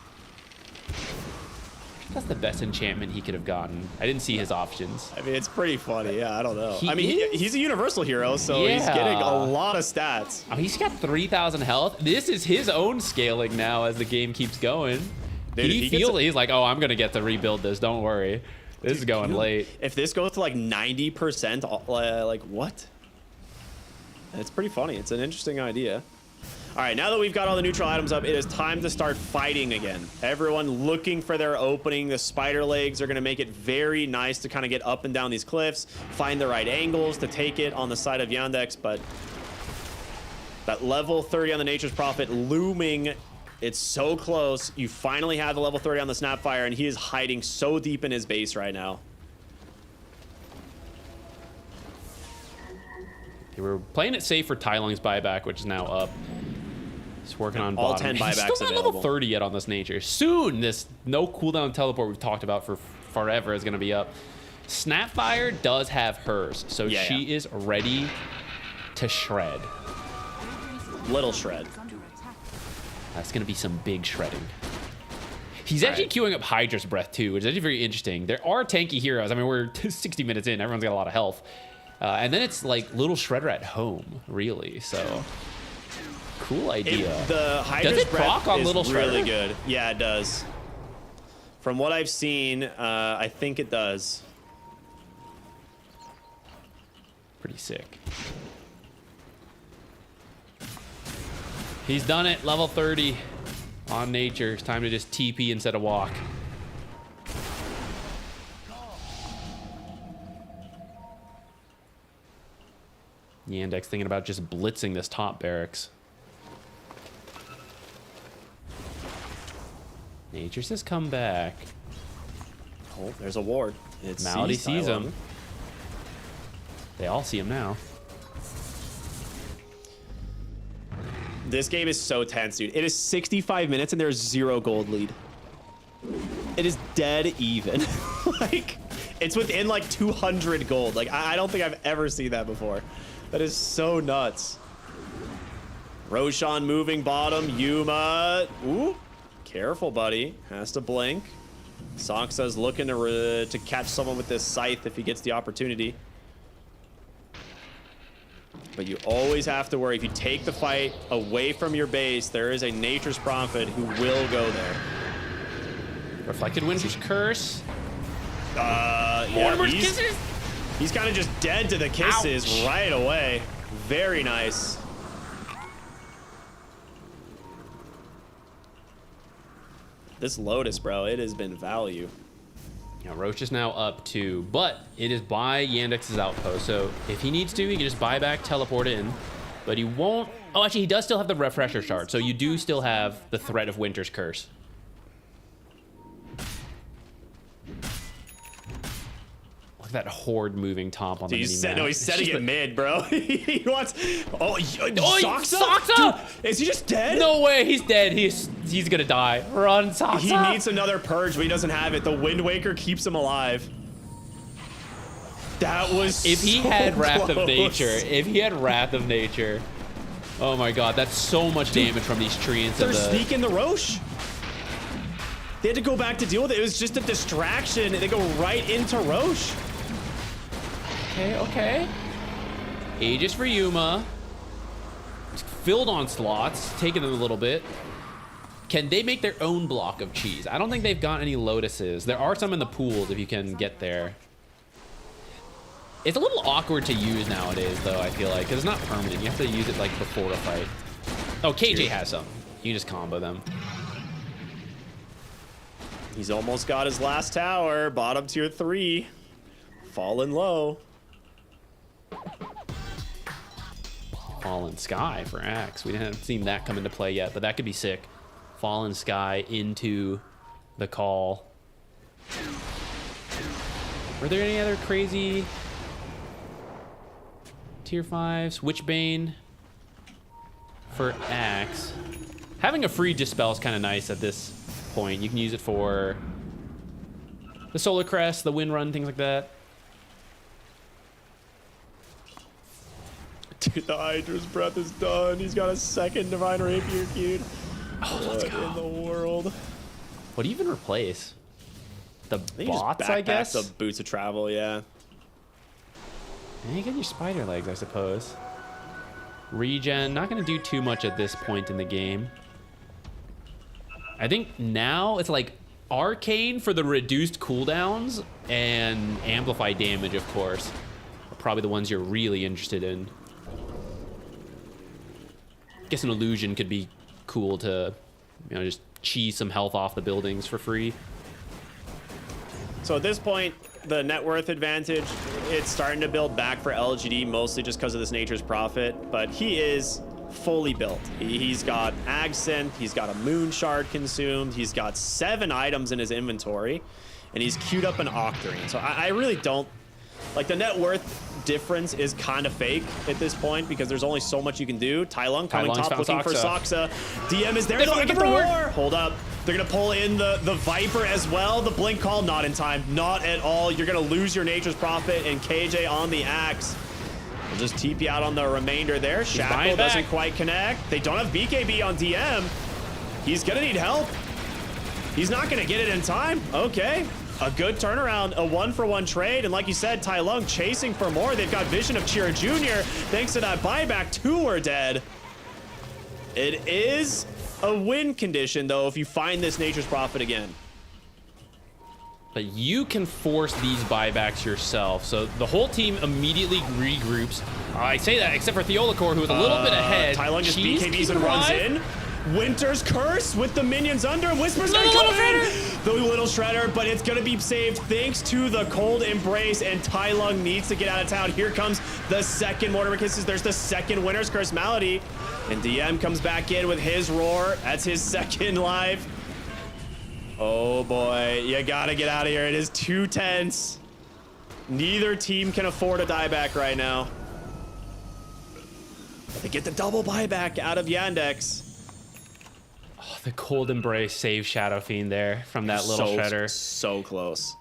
That's the best enchantment he could have gotten. I didn't see his options. I mean, it's pretty funny. Yeah, I don't know. He I mean, is? he's a universal hero, so he's Yeah. getting a lot of stats. Oh, he's got 3,000 health. This is his own scaling now as the game keeps going. Dude, he he gets feels a- he's like, oh, I'm gonna get to rebuild this. Don't worry. This is going late. If this goes to like 90%, like what? It's pretty funny. It's an interesting idea. All right, now that we've got all the neutral items up, it is time to start fighting again. Everyone looking for their opening. The Spider Legs are going to make it very nice to kind of get up and down these cliffs, find the right angles to take it on the side of Yandex, but that level 30 on the Nature's Prophet looming. It's so close. You finally have the level 30 on the Snapfire, and he is hiding so deep in his base right now. Okay, we're playing it safe for Tai Lung's buyback, which is now up. He's working on All bottom. 10 He's buybacks still not level available. 30 yet on this nature. Soon, this no cooldown teleport we've talked about for forever is going to be up. Snapfire does have hers, so Yeah, she yeah. is ready to shred. Little shred. Under attack. That's going to be some big shredding. He's actually queuing up Hydra's Breath, too, which is actually very interesting. There are tanky heroes. I mean, we're 60 minutes in. Everyone's got a lot of health. And then it's like little Shredder at home, really. So, cool idea. The Hydra's Does it Breath proc on is Little really Shredder? good. Yeah, it does. From what I've seen, I think it does. Pretty sick. He's done it. Level 30 on nature. It's time to just TP instead of walk. Yandex thinking about just blitzing this top barracks. Nature says come back. Oh, there's a ward. It Malady sees Tai Lung. him. They all see him now. This game is so tense, dude. It is 65 minutes and there's 0 gold lead. It is dead even. Like, it's within like 200 gold. Like, I don't think I've ever seen that before. That is so nuts. Roshan moving bottom. Yuma. Ooh. Careful, buddy. Has to blink. Soxa's looking to catch someone with this scythe if he gets the opportunity. But you always have to worry. If you take the fight away from your base, there is a Nature's Prophet who will go there. Reflected Winter's Curse. Yeah, he's kind of just dead to the kisses. Ouch. Right away. Very nice. This Lotus, bro, it has been value. Now, Roach is now up 2, but it is by Yandex's outpost. So if he needs to, he can just buy back, teleport in. But he won't. Oh, actually, he does still have the refresher shard. So you do still have the threat of Winter's Curse. Look at that horde moving top on the mini-map. No, he's setting it mid, bro. He wants. Oh, Soxa? Soxa! Dude, is he just dead? No way, he's dead. He's gonna die. Run, Soxa! He needs another purge, but he doesn't have it. The Wind Waker keeps him alive. That was If he so had Wrath close. of Nature, oh my god, that's so much damage from these treants. They're sneaking the Roche. They had to go back to deal with it. It was just a distraction. They go right into Roche. Okay. Aegis for Yuma. Filled on slots, taking them a little bit. Can they make their own block of cheese? I don't think they've got any Lotuses. There are some in the pools if you can get there. It's a little awkward to use nowadays, though, I feel like, because it's not permanent. You have to use it, like, before a fight. Oh, KJ has some. You just combo them. He's almost got his last tower. Bottom tier 3. Fallen low. Fallen Sky for Axe. We haven't seen that come into play yet, but that could be sick. Fallen Sky into the call. Were there any other crazy tier 5s? Witchbane for Axe. Having a free Dispel is kind of nice at this point. You can use it for the Solar Crest, the Wind Run, things like that. Dude, the Hydra's breath is done. He's got a second Divine Rapier queued. Oh, let's go. What in the world? What do you even replace? The You just bots, back I guess? the Boots of Travel, yeah. And you get your spider legs, I suppose. Regen, not going to do too much at this point in the game. I think now it's like Arcane for the reduced cooldowns and Amplify damage, of course. Are probably the ones you're really interested in. Guess an illusion could be cool to, you know, just cheese some health off the buildings for free. So at this point, the net worth advantage, it's starting to build back for LGD, mostly just because of this Nature's Prophet, but he is fully built. He's got Ag Synth, he's got a Moon Shard consumed, he's got 7 items in his inventory, and he's queued up an Octarine. So I really don't, like, the net worth difference is kind of fake at this point because there's only so much you can do. Tai Lung coming top looking for Soxa. DM is there. They're going to get the roar. Hold up. They're going to pull in the Viper as well. The Blink Call, not in time. Not at all. You're going to lose your Nature's Prophet and KJ on the Axe. We'll just TP out on the remainder there. Shackle doesn't quite connect. They don't have BKB on DM. He's going to need help. He's not going to get it in time. Okay. A good turnaround, a 1-for-1 trade, and like you said, Tai Lung chasing for more. They've got Vision of Chira Jr. Thanks to that buyback, 2 are dead. It is a win condition, though, if you find this Nature's Prophet again. But you can force these buybacks yourself. So the whole team immediately regroups. I say that except for Theolacor, who was a little bit ahead. Tai Lung just BKBs and runs in. Winter's Curse with the minions under. Whisper's gonna come in. The Little Shredder, but it's gonna be saved thanks to the Cold Embrace, and Tai Lung needs to get out of town. Here comes the second Mortimer Kisses. There's the second Winter's Curse Malady. And DM comes back in with his roar. That's his second life. Oh boy, you gotta get out of here. It is too tense. Neither team can afford a dieback right now. They get the double buyback out of Yandex. Oh, the cold embrace saves Shadow Fiend there from that little shredder. So close.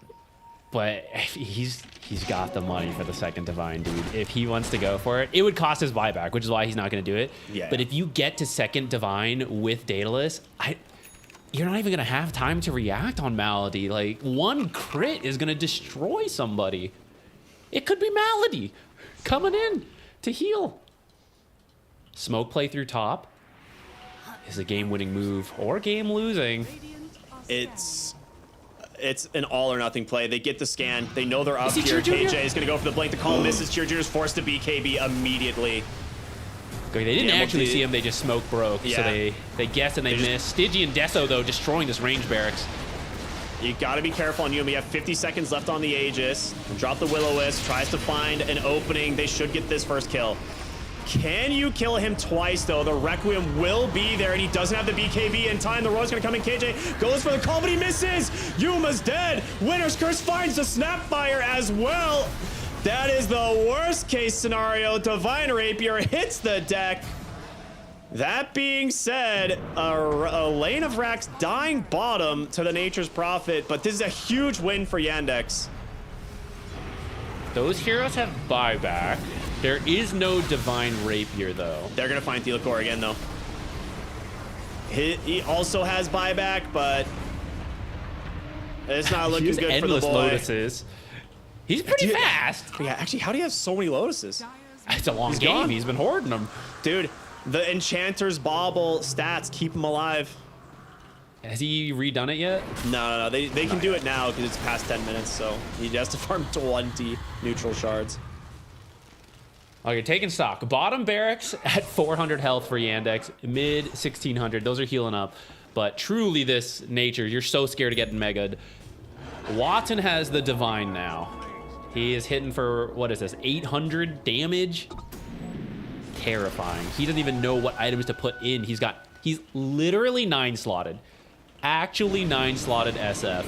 But he's got the money for the second Divine, dude. If he wants to go for it, it would cost his buyback, which is why he's not going to do it. Yeah. But if you get to second Divine with Daedalus, you're not even going to have time to react on Malady. Like, one crit is going to destroy somebody. It could be Malady coming in to heal. Smoke play through top is a game-winning move or game-losing. It's an all or nothing play. They get the scan. They know they're up he here. Cheer Jr.? KJ is going to go for the blink. The call misses. Cheer Jr. is forced to BKB immediately. Okay, they didn't actually see him. They just smoke broke. Yeah. So they guessed and they missed. Stigi and Deso, though, destroying this range barracks. You got to be careful on Yumi. You have 50 seconds left on the Aegis. Drop the Will-O-Wisp. Tries to find an opening. They should get this first kill. Can you kill him twice, though? The Requiem will be there, and he doesn't have the BKB in time. The Roy's going to come in. KJ goes for the call, but he misses. Yuma's dead. Winner's Curse finds the Snapfire as well. That is the worst case scenario. Divine Rapier hits the deck. That being said, a lane of Rax dying bottom to the Nature's Prophet, but this is a huge win for Yandex. Those heroes have buyback. There is no Divine Rapier, though. They're going to find Thelacor again, though. He also has buyback, but it's not looking good for the boy. Lotuses. He's pretty fast. Yeah, actually, how do you have so many Lotuses? It's a long game. Gone. He's been hoarding them. Dude, the Enchanter's Bauble stats keep him alive. Has he redone it yet? No. They can do it now because it's past 10 minutes, so he has to farm 20 neutral shards. Okay, taking stock. Bottom barracks at 400 health for Yandex. Mid 1600. Those are healing up. But truly, this Nature, you're so scared of getting mega'd. Watson has the Divine now. He is hitting for, what is this, 800 damage? Terrifying. He doesn't even know what items to put in. He's literally 9-slotted. Actually 9-slotted SF.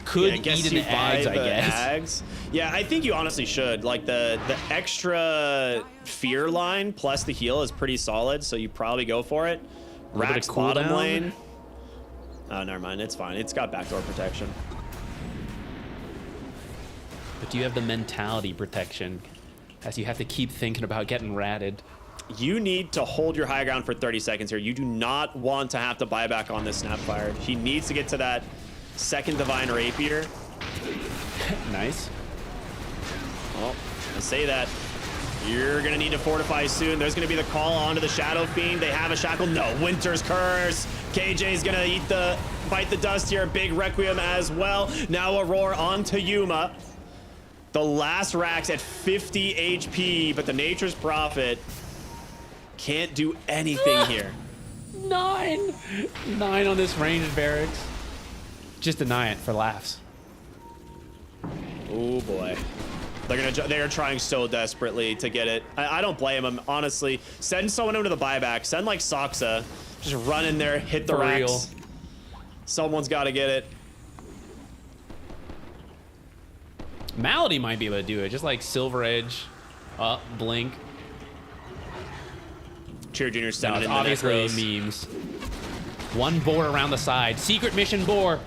Could eat in the Ags, I guess. Ags. Yeah, I think you honestly should. Like, the extra fear line plus the heal is pretty solid, so you probably go for it. Rax bottom lane. Oh, never mind. It's fine. It's got backdoor protection. But do you have the mentality protection? As you have to keep thinking about getting ratted. You need to hold your high ground for 30 seconds here. You do not want to have to buy back on this Snapfire. He needs to get to that second Divine Rapier. Nice. Well, I say that. You're going to need to fortify soon. There's going to be the call onto the Shadow Fiend. They have a shackle. No, Winter's Curse. KJ's going to bite the dust here. Big Requiem as well. Now Aurora onto Yuma. The last Rax at 50 HP, but the Nature's Prophet can't do anything here. 9 on this ranged barracks. Just deny it for laughs. Oh boy. They are trying so desperately to get it. I don't blame them, honestly. Send someone into the buyback. Send like Soxa. Just run in there, hit the Rax. Someone's got to get it. Malady might be able to do it. Just like Silver Edge, up, blink. Cheer Jr. sending in the obviously necros. memes. One boar around the side. Secret mission boar.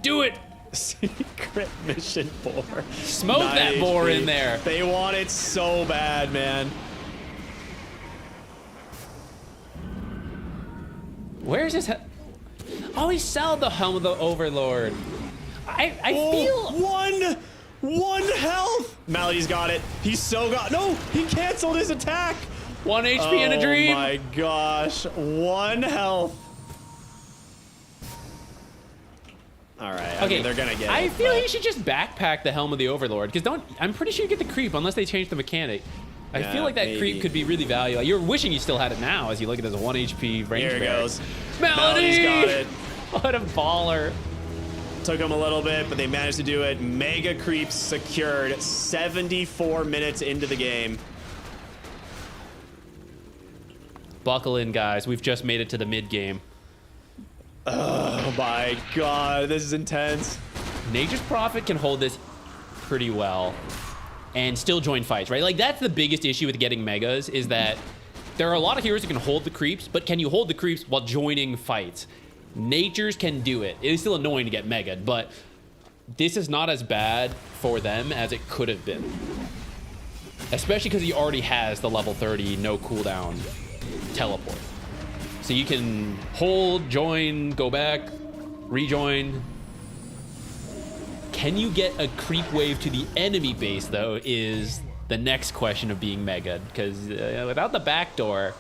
Do it. Secret mission boar. Smoke that boar in there. They want it so bad, man. Where's his Oh, he sold the Helm of the Overlord. I feel... One health. Malady's got it. He's so got... No, he canceled his attack. 1 HP in a dream. Oh my gosh. 1 health. All right. I mean, they're going to get it. I feel he should just backpack the Helm of the Overlord. Because I'm pretty sure you get the creep unless they change the mechanic. I feel like that creep could be really valuable. You're wishing you still had it now as you look at it as a 1 HP range. Here it goes. Malady's got it. What a baller. Took him a little bit, but they managed to do it. Mega creeps secured 74 minutes into the game. Buckle in, guys. We've just made it to the mid game. Oh my god, this is intense. Nature's Prophet can hold this pretty well and still join fights, right? Like, that's the biggest issue with getting megas is that there are a lot of heroes who can hold the creeps, but can you hold the creeps while joining fights? Nature's can do it. It is still annoying to get mega'd, but this is not as bad for them as it could have been. Especially because he already has the level 30 no cooldown teleport. So you can hold, join, go back, rejoin. Can you get a creep wave to the enemy base, though, is the next question of being mega'd. Because without the backdoor...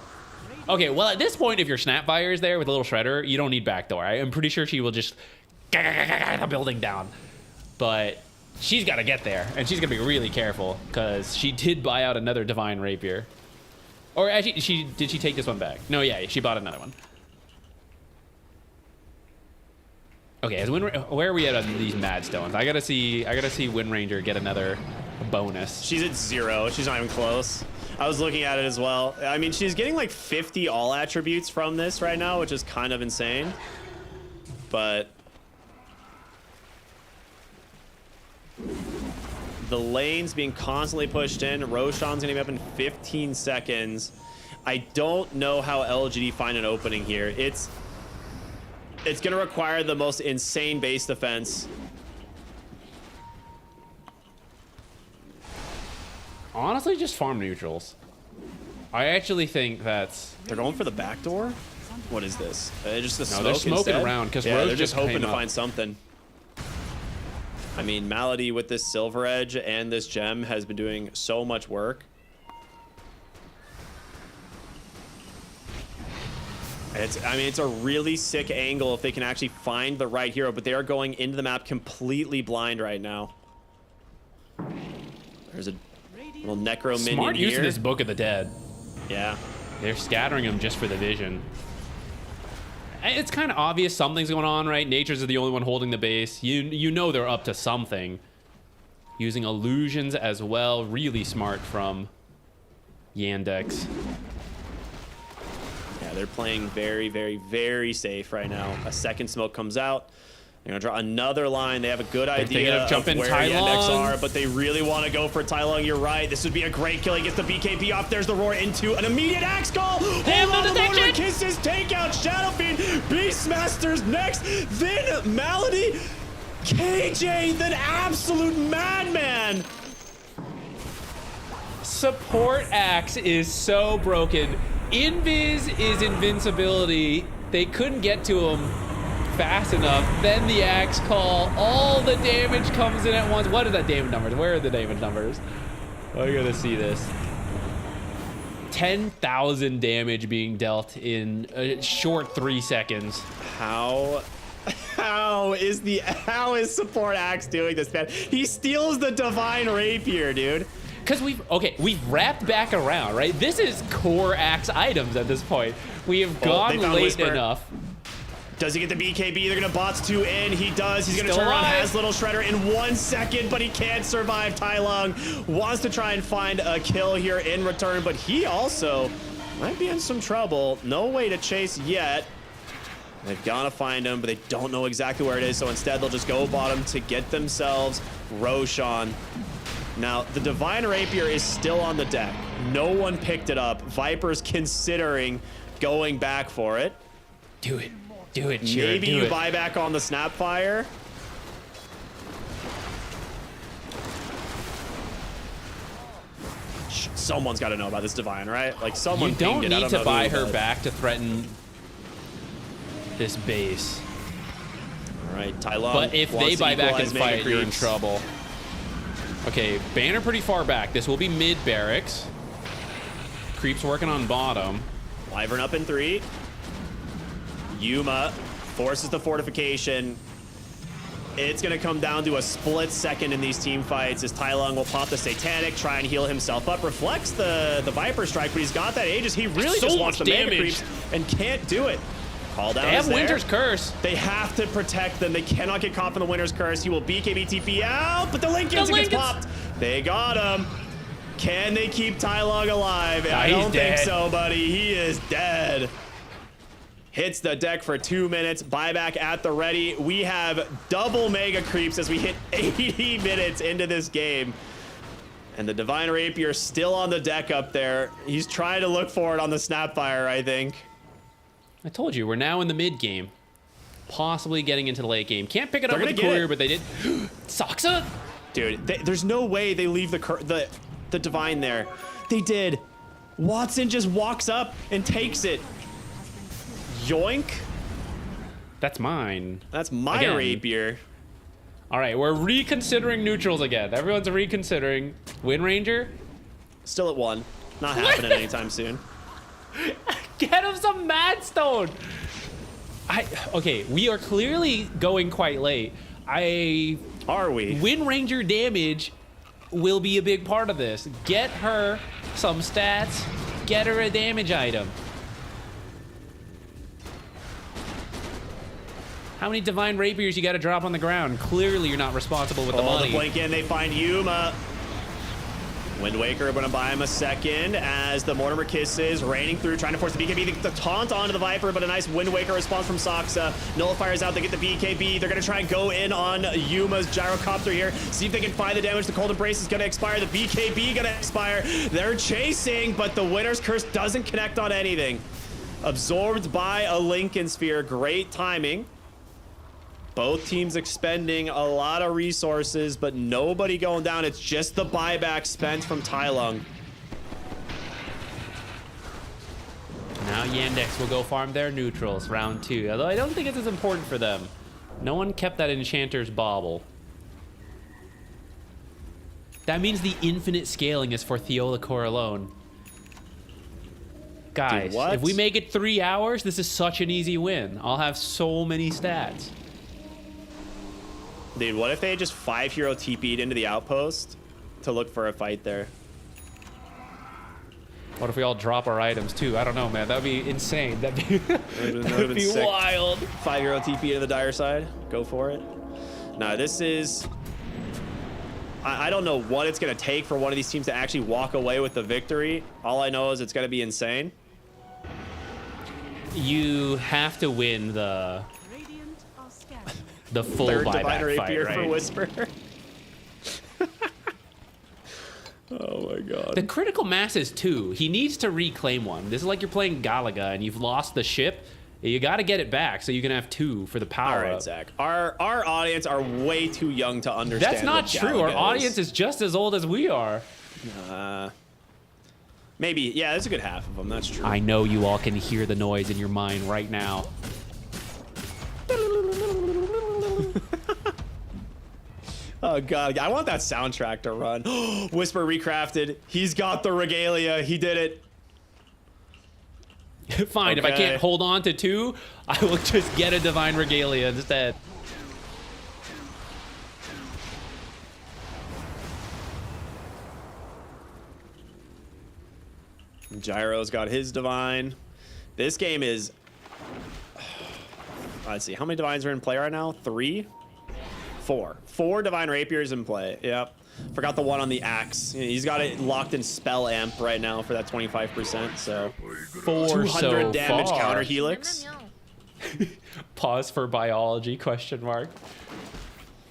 Okay, well, at this point, if your Snapfire is there with a little Shredder, you don't need backdoor. I'm pretty sure she will just... the building down. But she's got to get there, and she's going to be really careful, because she did buy out another Divine Rapier. Or actually, did she take this one back? No, yeah, she bought another one. Okay, where are we at on these Mad Stones? I gotta see Wind Ranger get another bonus. She's at 0. She's not even close. I was looking at it as well. I mean, she's getting like 50 all attributes from this right now, which is kind of insane. But the lane's being constantly pushed in. Roshan's gonna be up in 15 seconds. I don't know how LGD find an opening here. It's gonna require the most insane base defense. Honestly, just farm neutrals. I actually think that's... They're going for the back door? What is this? Just the smoke they're smoking instead? around because yeah, Rose they're just hoping to up. find something. I mean, Malady with this Silver Edge and this gem has been doing so much work. It's a really sick angle if they can actually find the right hero, but they are going into the map completely blind right now. There's a little Necro minion Smart here. use of this Book of the Dead. Yeah. They're scattering them just for the vision. It's kind of obvious something's going on, right? Nature's is the only one holding the base. You know they're up to something. Using illusions as well. Really smart from Yandex. Yeah, they're playing very, very, very safe right now. A second smoke comes out. They're gonna draw another line. They have a good idea of where Yandex are, but they really want to go for Tai-Lung. You're right. This would be a great kill. He gets the BKB off. There's the roar into an immediate axe call. Hold on, the Mortar Kisses, takeout, Shadow Fiend, Beastmaster's next. Then Malady, KJ, the absolute madman. Support axe is so broken. Invis is invincibility. They couldn't get to him fast enough. Then the axe call. All the damage comes in at once. What are the damage numbers? Where are the damage numbers? I gotta see this. 10,000 damage being dealt in a short 3 seconds. How is support axe doing this, man? He steals the Divine Rapier, dude. Because we've wrapped back around, right? This is core axe items at this point. We have gone late Whisper. enough. Does he get the BKB? They're gonna bots 2 in. He does. He's gonna turn around, has Little Shredder in 1 second, but he can't survive. Tai-Lung wants to try and find a kill here in return, but he also might be in some trouble. No way to chase yet. They've got to find him, but they don't know exactly where it is, so instead they'll just go bottom to get themselves Roshan. Now, the Divine Rapier is still on the deck. No one picked it up. Viper's considering going back for it. Do it. Do it, Cheer. Maybe you buy back on the Snapfire. Someone's got to know about this Divine, right? Like, someone You don't pinged it. I need don't to know buy who, her but- back to threaten this base. All right, Tai-Lung. But if they wants to buy back and equalize Mega fight, you're in Creeps. trouble. Okay, Banner pretty far back. This will be mid barracks. Creeps working on bottom. Wyvern up in 3. Yuma forces the fortification. It's going to come down to a split second in these team fights as Tai-Lung will pop the Satanic, try and heal himself up. Reflects the Viper Strike, but he's got that Aegis. He really So just wants much the Mega damage. Creeps and can't do it. Call down They have is there. Winter's Curse. They have to protect them. They cannot get caught from the Winter's Curse. He will BKB TP out, but the Lincolns gets popped. They got him. Can they keep Tai-Lung alive? I he's don't dead. think so, buddy. He is dead. Hits the deck for 2 minutes. Buyback at the ready. We have double Mega Creeps as we hit 80 minutes into this game. And the Divine Rapier still on the deck up there. He's trying to look for it on the Snapfire, I think. I told you, we're now in the mid game. Possibly getting into the late game. Can't pick it up They're with the gonna get courier, it. but they did. Soxa? Dude, there's no way they leave the Divine there. They did. Watson just walks up and takes it. Yoink. That's mine. That's my Again. rapier. All right, we're reconsidering neutrals again. Everyone's reconsidering. Wind Ranger? Still at 1. Not happening anytime soon. Get him some Madstone. Okay, we are clearly going quite late. Are we? Wind Ranger damage will be a big part of this. Get her some stats. Get her a damage item. How many Divine Rapiers you got to drop on the ground? Clearly, you're not responsible with the money. The blink in, they find Yuma. Wind Waker gonna buy him a second as the Mortimer kisses, raining through, trying to force the BKB. The taunt onto the Viper, but a nice Wind Waker response from Soxa. Nullifiers out, they get the BKB. They're gonna try and go in on Yuma's Gyrocopter here. See if they can find the damage. The Cold Embrace is gonna expire. The BKB gonna expire. They're chasing, but the Winner's Curse doesn't connect on anything. Absorbed by a Lincoln Sphere. Great timing. Both teams expending a lot of resources, but nobody going down. It's just the buyback spent from Tai Lung. Now Yandex will go farm their neutrals, round 2. Although I don't think it's as important for them. No one kept that Enchanter's Bauble. That means the infinite scaling is for Thiola Core alone. Guys, Dude, what? if we make it 3 hours, this is such an easy win. I'll have so many stats. Dude, what if they just 5-hero TP'd into the outpost to look for a fight there? What if we all drop our items too? I don't know, man. That would be insane. That'd be sick. wild. 5-hero TP into the dire side. Go for it. Now, this is... I don't know what it's going to take for one of these teams to actually walk away with the victory. All I know is it's going to be insane. You have to win the full Third buyback Divine Rapier fight, for right? Whisper. Oh my god. The critical mass is 2. He needs to reclaim one. This is like you're playing Galaga and you've lost the ship. You got to get it back so you can have 2 for the power All right, up. Zach. Our audience are way too young to understand. That's not what true. Our Galaga audience is just as old as we are. Maybe. Yeah, there's a good half of them. That's true. I know you all can hear the noise in your mind right now. Oh god, I want that soundtrack to run. Whisper recrafted. He's got the regalia. He did it. Fine, if I Okay. can't hold on to 2, I will just get a Divine Regalia instead. Gyro's got his divine. This game is... Let's see, how many divines are in play right now? 3? 4. 4 divine rapiers in play. Yep. Forgot the one on the axe. He's got it locked in spell amp right now for that 25%. So 4 200 so damage far. counter helix. Pause for biology, question mark.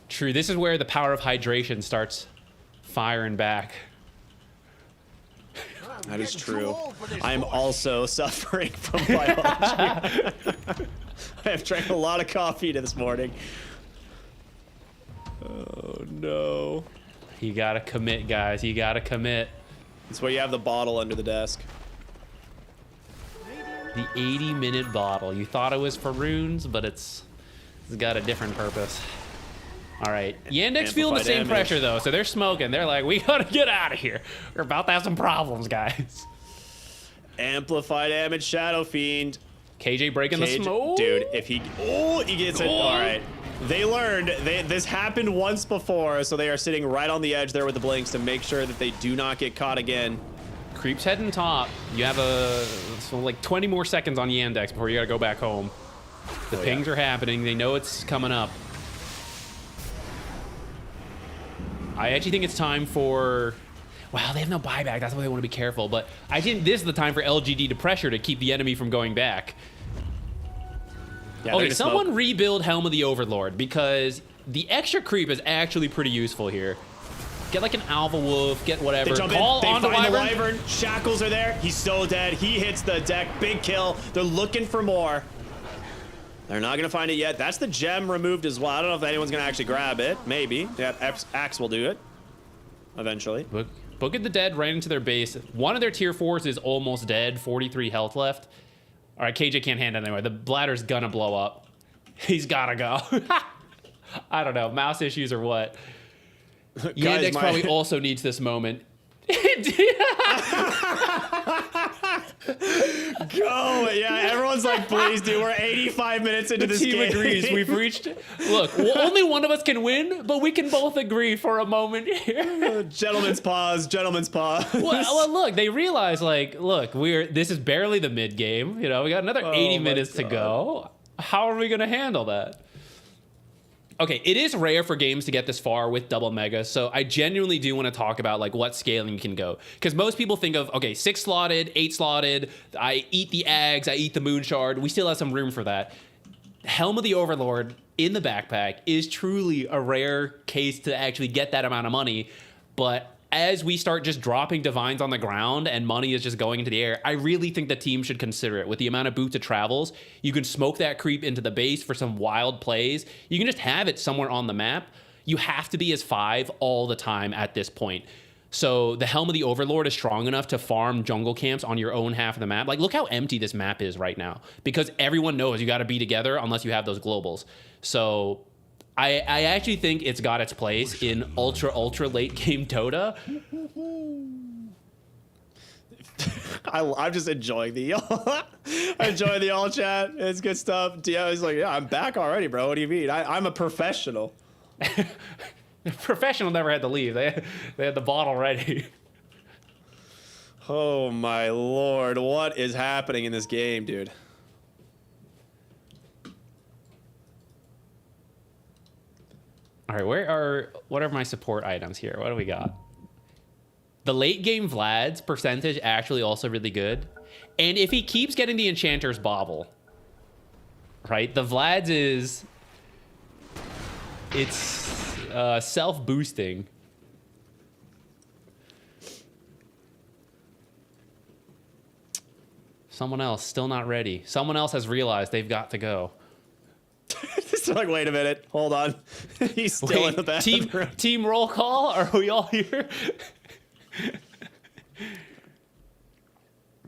True, this is where the power of hydration starts firing back. That is true. I am also suffering from biology. I have drank a lot of coffee this morning. Oh no. You gotta commit, guys. You gotta commit. That's why you have the bottle under the desk. The 80-minute bottle. You thought it was for runes, but it's got a different purpose. All right. Yandex feeling the same damage. pressure, though, so they're smoking. They're like, we gotta get out of here. We're about to have some problems, guys. Amplify damage, Shadow Fiend. KJ breaking the smoke. Dude, if he... Oh, he gets it. All right. They learned. This happened once before, so they are sitting right on the edge there with the blinks to make sure that they do not get caught again. Creeps heading top. You have like 20 more seconds on Yandex before you gotta go back home. The pings are happening. They know it's coming up. I actually think it's time for... Wow, they have no buyback. That's why they want to be careful. But I think this is the time for LGD to pressure to keep the enemy from going back. Yeah, Okay, someone rebuild Helm of the Overlord because the extra creep is actually pretty useful here. Get like an Alpha Wolf, get whatever. They jump in, Call they on the find the Wyvern. Wyvern. Shackles are there. He's so dead. He hits the deck. Big kill. They're looking for more. They're not going to find it yet. That's the gem removed as well. I don't know if anyone's going to actually grab it. Maybe. Yeah, Axe will do it. Eventually. Book of the Dead right into their base. One of their tier 4s is almost dead. 43 health left. All right, KJ can't handle it anymore. The bladder's going to blow up. He's got to go. I don't know. Mouse issues or what? Yandex probably also needs this moment. Go! Yeah, everyone's like, please, dude. We're 85 minutes into this Team game. agrees. We've reached. Look, only one of us can win, but we can both agree for a moment here. Gentlemen's pause. Gentlemen's pause. Well, look, they realize, like, look, this is barely the mid game. You know, we got another 80 minutes to go. How are we gonna handle that? Okay, it is rare for games to get this far with double mega, so I genuinely do want to talk about like what scaling you can go. Because most people think of, okay, 6 slotted, 8 slotted, I eat the eggs, I eat the moon shard. We still have some room for that. Helm of the Overlord in the backpack is truly a rare case to actually get that amount of money, but as we start just dropping divines on the ground and money is just going into the air, I really think the team should consider it. With the amount of boots it travels, you can smoke that creep into the base for some wild plays. You can just have it somewhere on the map. You have to be as 5 all the time at this point. So the Helm of the Overlord is strong enough to farm jungle camps on your own half of the map. Like, look how empty this map is right now. Because everyone knows you got to be together unless you have those globals. So I actually think it's got its place in ultra late game Dota. I'm just enjoying the I enjoy the all chat. It's good stuff. Yeah, he's like, yeah, I'm back already, bro. What do you mean? I'm a professional. Professional never had to leave. They had the bottle ready. Oh my lord, what is happening in this game, dude? All right, what are my support items here? What do we got? The late game Vlad's percentage actually also really good. And if he keeps getting the Enchanter's Bauble, right? The Vlad's it's self-boosting. Someone else still not ready. Someone else has realized they've got to go. Just like, wait a minute, hold on. He's still in the bathroom. Team roll call? Are we all here?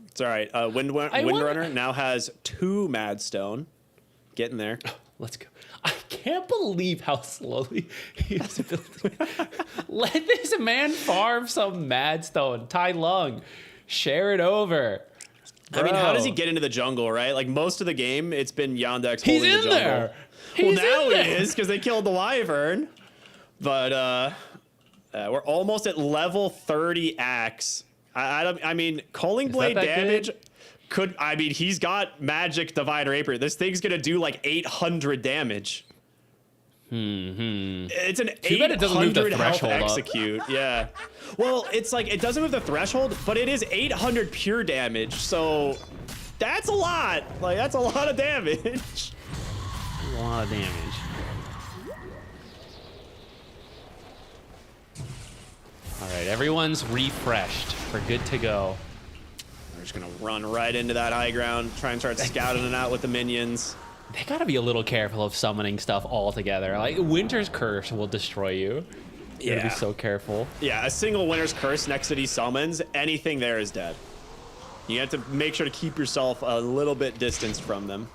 It's all right. Windrunner now has 2 Madstone. Getting there. Let's go. I can't believe how slowly he's building. Let this man farm some Madstone. Tai Lung. Share it over. Bro. I mean, how does he get into the jungle, right? Like, most of the game, it's been Yandex He's holding the in jungle. there. Well, now he is, because they killed the Wyvern. But we're almost at level 30 Axe. I mean, Culling Blade damage could... I mean, he's got Magic Divine Rapier. This thing's going to do like 800 damage. It's an 800 health execute. Yeah. Well, it's like, it doesn't move the threshold, but it is 800 pure damage. So that's a lot. Like, that's a lot of damage. A lot of damage. All right, everyone's refreshed. We're good to go. We're just going to run right into that high ground, try and start scouting it out with the minions. They gotta be a little careful of summoning stuff all together. Like, Winter's Curse will destroy you. You gotta be so careful. Yeah, a single Winter's Curse next to these summons, anything there is dead. You have to make sure to keep yourself a little bit distanced from them.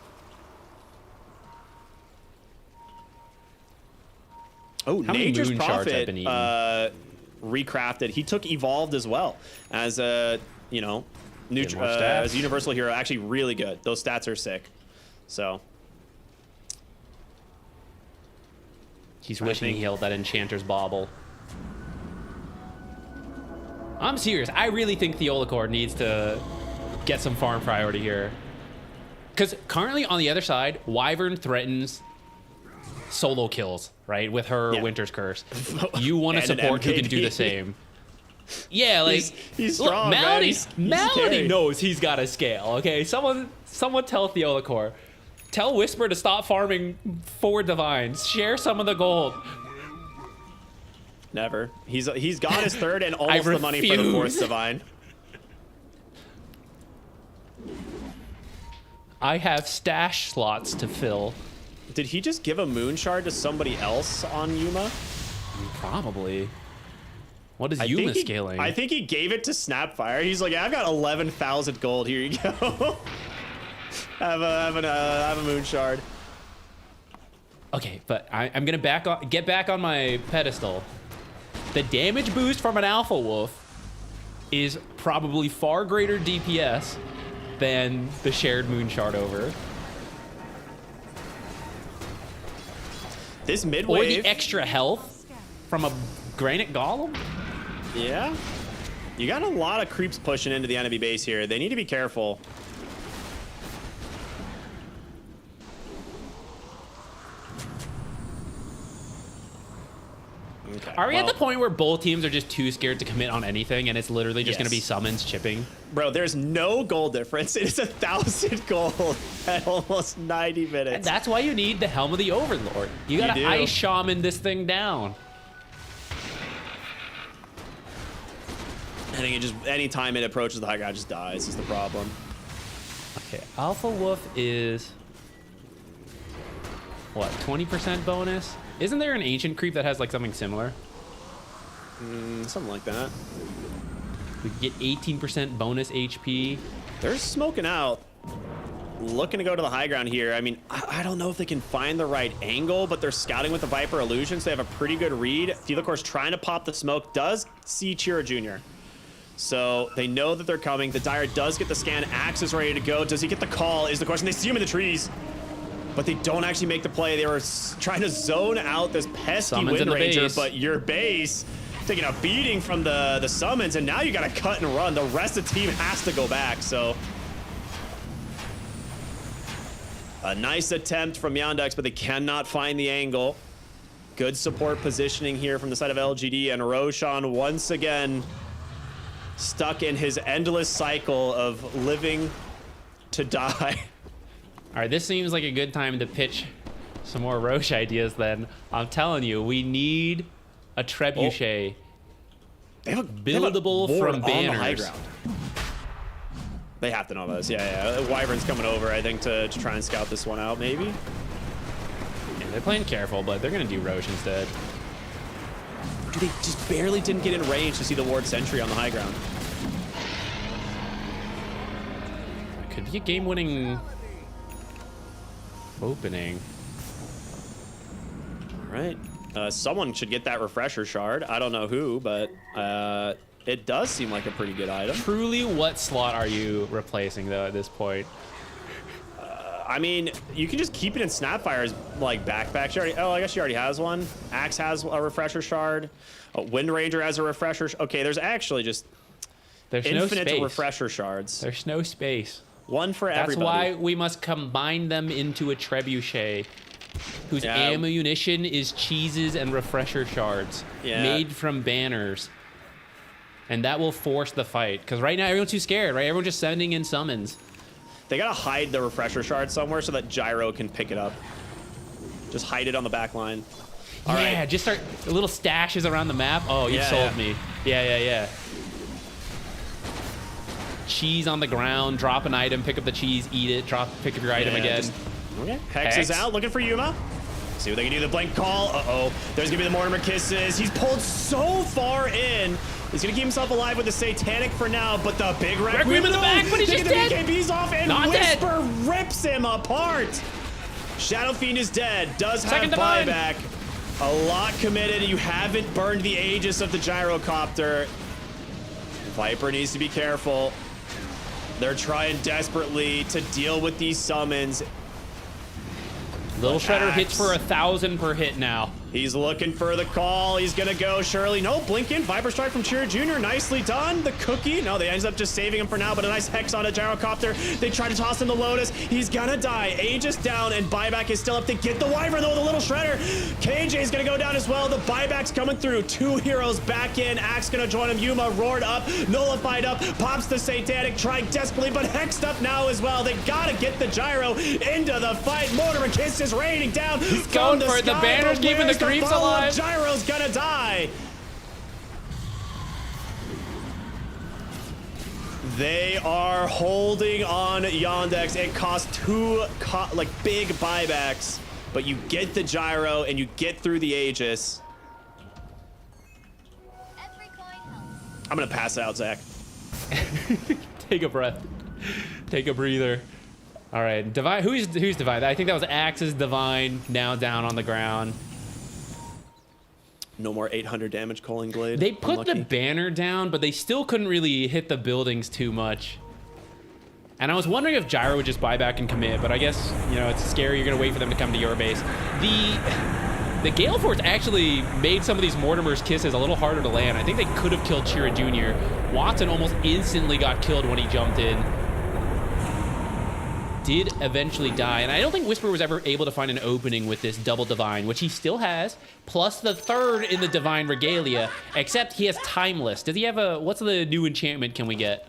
Oh, Nature's Prophet recrafted. He took Evolved as well as a, you know, as a universal hero. Actually really good. Those stats are sick. So he's wishing he held that Enchanter's Bauble. I'm serious. I really think Theolicor needs to get some farm priority here. Because currently on the other side, Wyvern threatens solo kills, right? With her Winter's Curse. You want a support who can do the same. Yeah, like he's strong. Look, Malady knows he's got a scale. Okay, someone tell Theolicor. Tell Whisper to stop farming 4 divines. Share some of the gold. Never. He's got his third and almost the money for the fourth divine. I have stash slots to fill. Did he just give a moon shard to somebody else on Yuma? Probably. What is Yuma scaling? I think he gave it to Snapfire. He's like, yeah, I've got 11,000 gold. Here you go. have a moon shard. Okay, but I'm gonna get back on my pedestal. The damage boost from an Alpha Wolf is probably far greater DPS than the shared moon shard over. This mid wave. Or the extra health from a Granite Golem? Yeah. You got a lot of creeps pushing into the enemy base here. They need to be careful. Okay, Are we at the point where both teams are just too scared to commit on anything and it's literally just going to be summons chipping? Bro, there's no goal difference. It's 1,000 gold at almost 90 minutes. And that's why you need the Helm of the Overlord. You got to Ice Shaman this thing down. I think it just, anytime it approaches the high ground, it just dies is the problem. Okay, Alpha Wolf is, what, 20% bonus? Isn't there an ancient creep that has like something similar? Something like that. We get 18% bonus HP. They're smoking out. Looking to go to the high ground here. I mean, I don't know if they can find the right angle, but they're scouting with the Viper Illusion, so they have a pretty good read. Thelacor's trying to pop the smoke, does see Chira Jr. So they know that they're coming. The Dire does get the scan. Axe is ready to go. Does he get the call is the question. They see him in the trees, but they don't actually make the play. They were trying to zone out this pesky Summons Wind Ranger, base. but your base taking a beating from the summons, and now you got to cut and run. The rest of the team has to go back, so a nice attempt from Yandex, but they cannot find the angle. Good support positioning here from the side of LGD, and Roshan once again stuck in his endless cycle of living to die. All right, this seems like a good time to pitch some more Roche ideas then. I'm telling you, we need a trebuchet. They have buildable from banners. On the high ground. They have to know this. Yeah. Wyvern's coming over, I think, to try and scout this one out, maybe. Yeah, they're playing careful, but they're going to do Roche instead. They just barely didn't get in range to see the ward sentry on the high ground. Could be a game-winning opening. All right. Someone should get that refresher shard. I don't know who, but it does seem like a pretty good item. Truly, what slot are you replacing, though, at this point? I mean, you can just keep it in Snapfire's like backpack. I guess she already has one. Axe has a refresher shard. Wind Ranger has a refresher. Okay, there's actually just there's infinite no space. refresher shards. There's no space. One for everybody. That's why we must combine them into a trebuchet, whose ammunition is cheeses and refresher shards made from banners. And that will force the fight. Because right now, everyone's too scared, right? Everyone's just sending in summons. They gotta hide the refresher shard somewhere so that Gyro can pick it up. Just hide it on the back line. All right. Just start little stashes around the map. Oh, you sold me. Yeah. Cheese on the ground, drop an item, pick up the cheese, eat it, pick up your item again. Hex is out, looking for Yuma. See what they can do, the blank call. Uh-oh, there's gonna be the Mortimer Kisses. He's pulled so far in. He's gonna keep himself alive with the Satanic for now, but the big Requiem in the back, but he's just dead. The BKB's off, and Whisper rips him apart. Shadow Fiend is dead, does have buyback. A lot committed. You haven't burned the Aegis of the Gyrocopter. Viper needs to be careful. They're trying desperately to deal with these summons. Little Shredder hits for 1,000 per hit now. He's looking for the call. He's gonna go Shirley. No, blink in. Viper Strike from Chira Jr. Nicely done. The cookie. No, they ends up just saving him for now, but a nice hex on a Gyrocopter. They try to toss him the Lotus. He's gonna die. Aegis down, and buyback is still up to get the Wyvern, though, the Little Shredder. KJ is gonna go down as well. The buyback's coming through. 2 heroes back in. Axe gonna join him. Yuma roared up, nullified up, pops the Satanic, trying desperately, but hexed up now as well. They gotta get the Gyro into the fight. Mortimer Kiss is raining down. He's going for it. The banner's keeping the creeps alive. Gyro's gonna die. They are holding on Yandex. It costs 2 big buybacks, but you get the gyro and you get through the Aegis. I'm gonna pass out, Zach. Take a breath. Take a breather. All right, Divine. Who's Divine? I think that was Axe's Divine. Now down on the ground. No more 800 damage calling blade. They put Unlucky. the banner down, but they still couldn't really hit the buildings too much. And I was wondering if Gyro would just buy back and commit, but I guess, you know, it's scary. You're going to wait for them to come to your base. The Gale Force actually made some of these Mortimer's Kisses a little harder to land. I think they could have killed Chira Jr. Watson almost instantly got killed when he jumped in. Did eventually die, and I don't think Whisper was ever able to find an opening with this double Divine, which he still has, plus the third in the Divine Regalia, except he has Timeless. Does he have a, what's the new enchantment can we get?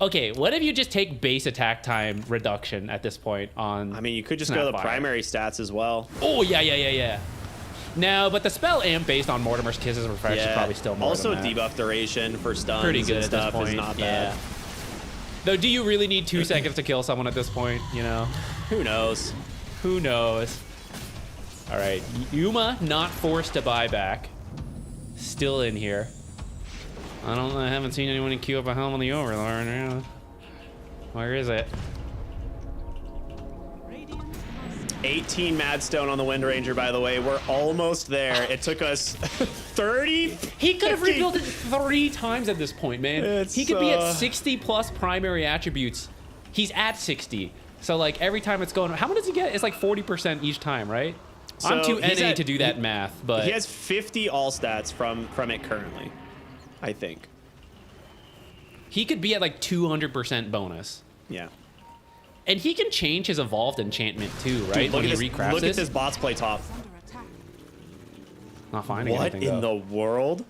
Okay, what if you just take base attack time reduction at this point on... I mean, you could just go to the primary stats as well. Oh, yeah. No, but the spell amp based on Mortimer's Kisses Refresh is probably still more also than that. debuff duration for stuns Pretty good and at this stuff point. is not bad. Though, do you really need 2 seconds to kill someone at this point, you know? Who knows? Who knows? All right, Yuma not forced to buy back. Still in here. I haven't seen anyone queue up a helm on the Overlord. Where is it? 18 Madstone on the Wind Ranger, by the way. We're almost there. It took us 30. He could have rebuilt it 3 times at this point, man. He could be at 60 plus primary attributes. He's at 60. So, like, every time it's going... How much does he get? It's like 40% each time, right? So I'm too NA to do that math, but... He has 50 all stats from it currently, I think. He could be at, like, 200% bonus. Yeah. And he can change his evolved enchantment too, right? Dude, look when at this bots play top. Not finding what anything. What in the world?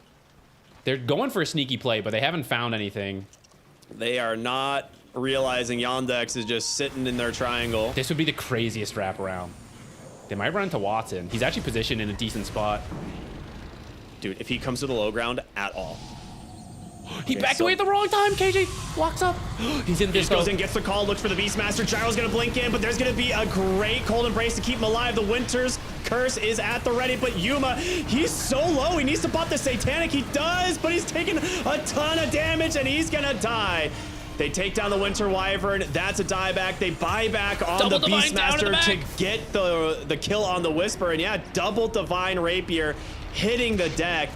They're going for a sneaky play, but they haven't found anything. They are not realizing Yandex is just sitting in their triangle. This would be the craziest wraparound. They might run into Watson. He's actually positioned in a decent spot. Dude, if he comes to the low ground at all. He backed away at the wrong time, KJ. Walks up. He's in this. He goes in, gets the call, looks for the Beastmaster. Gyro's gonna blink in, but there's gonna be a great Cold Embrace to keep him alive. The Winter's Curse is at the ready, but Yuma, he's so low. He needs to pop the Satanic. He does, but he's taking a ton of damage, and he's gonna die. They take down the Winter Wyvern. That's a dieback. They buy back on the Beastmaster to get the kill on the Whisper, and yeah, double Divine Rapier hitting the deck.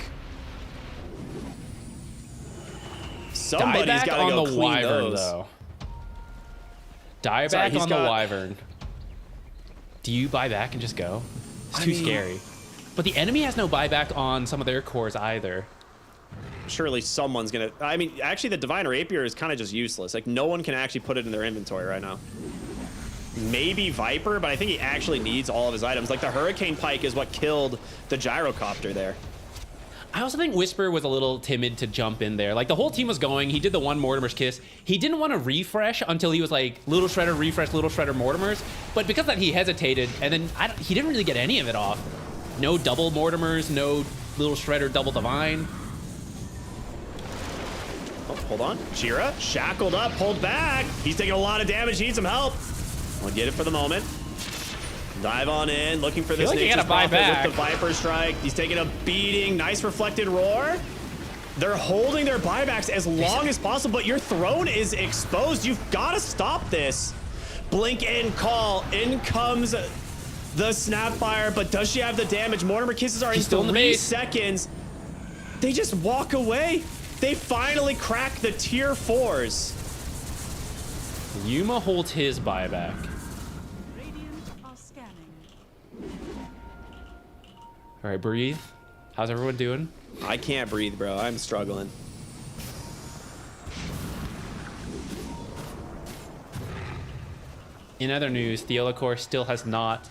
Somebody's got to go clean Wyvern, those. though. Dieback on the Wyvern. Do you buy back and just go? It's too scary. But the enemy has no buyback on some of their cores either. Surely someone's gonna... I mean, actually, the Divine Rapier is kind of just useless. Like, no one can actually put it in their inventory right now. Maybe Viper, but I think he actually needs all of his items. Like, the Hurricane Pike is what killed the Gyrocopter there. I also think Whisper was a little timid to jump in there. Like, the whole team was going. He did the one Mortimer's Kiss. He didn't want to refresh until he was like, Little Shredder, refresh, Little Shredder, Mortimer's. But because of that, he hesitated, and then he didn't really get any of it off. No double Mortimer's, no Little Shredder, double Divine. Oh, hold on. Chira, shackled up, pulled back. He's taking a lot of damage, needs some help. We'll get it for the moment. Dive on in, looking for this Nature's Prophet with the Viper Strike. He's taking a beating. Nice reflected roar. They're holding their buybacks as long as possible, but your throne is exposed. You've got to stop this. Blink in, call. In comes the Snapfire, but does she have the damage? Mortimer Kisses are in 3 seconds. They just walk away. They finally crack the tier 4s. Yuma holds his buyback. All right, breathe. How's everyone doing? I can't breathe, bro. I'm struggling. In other news, Theolacor still has not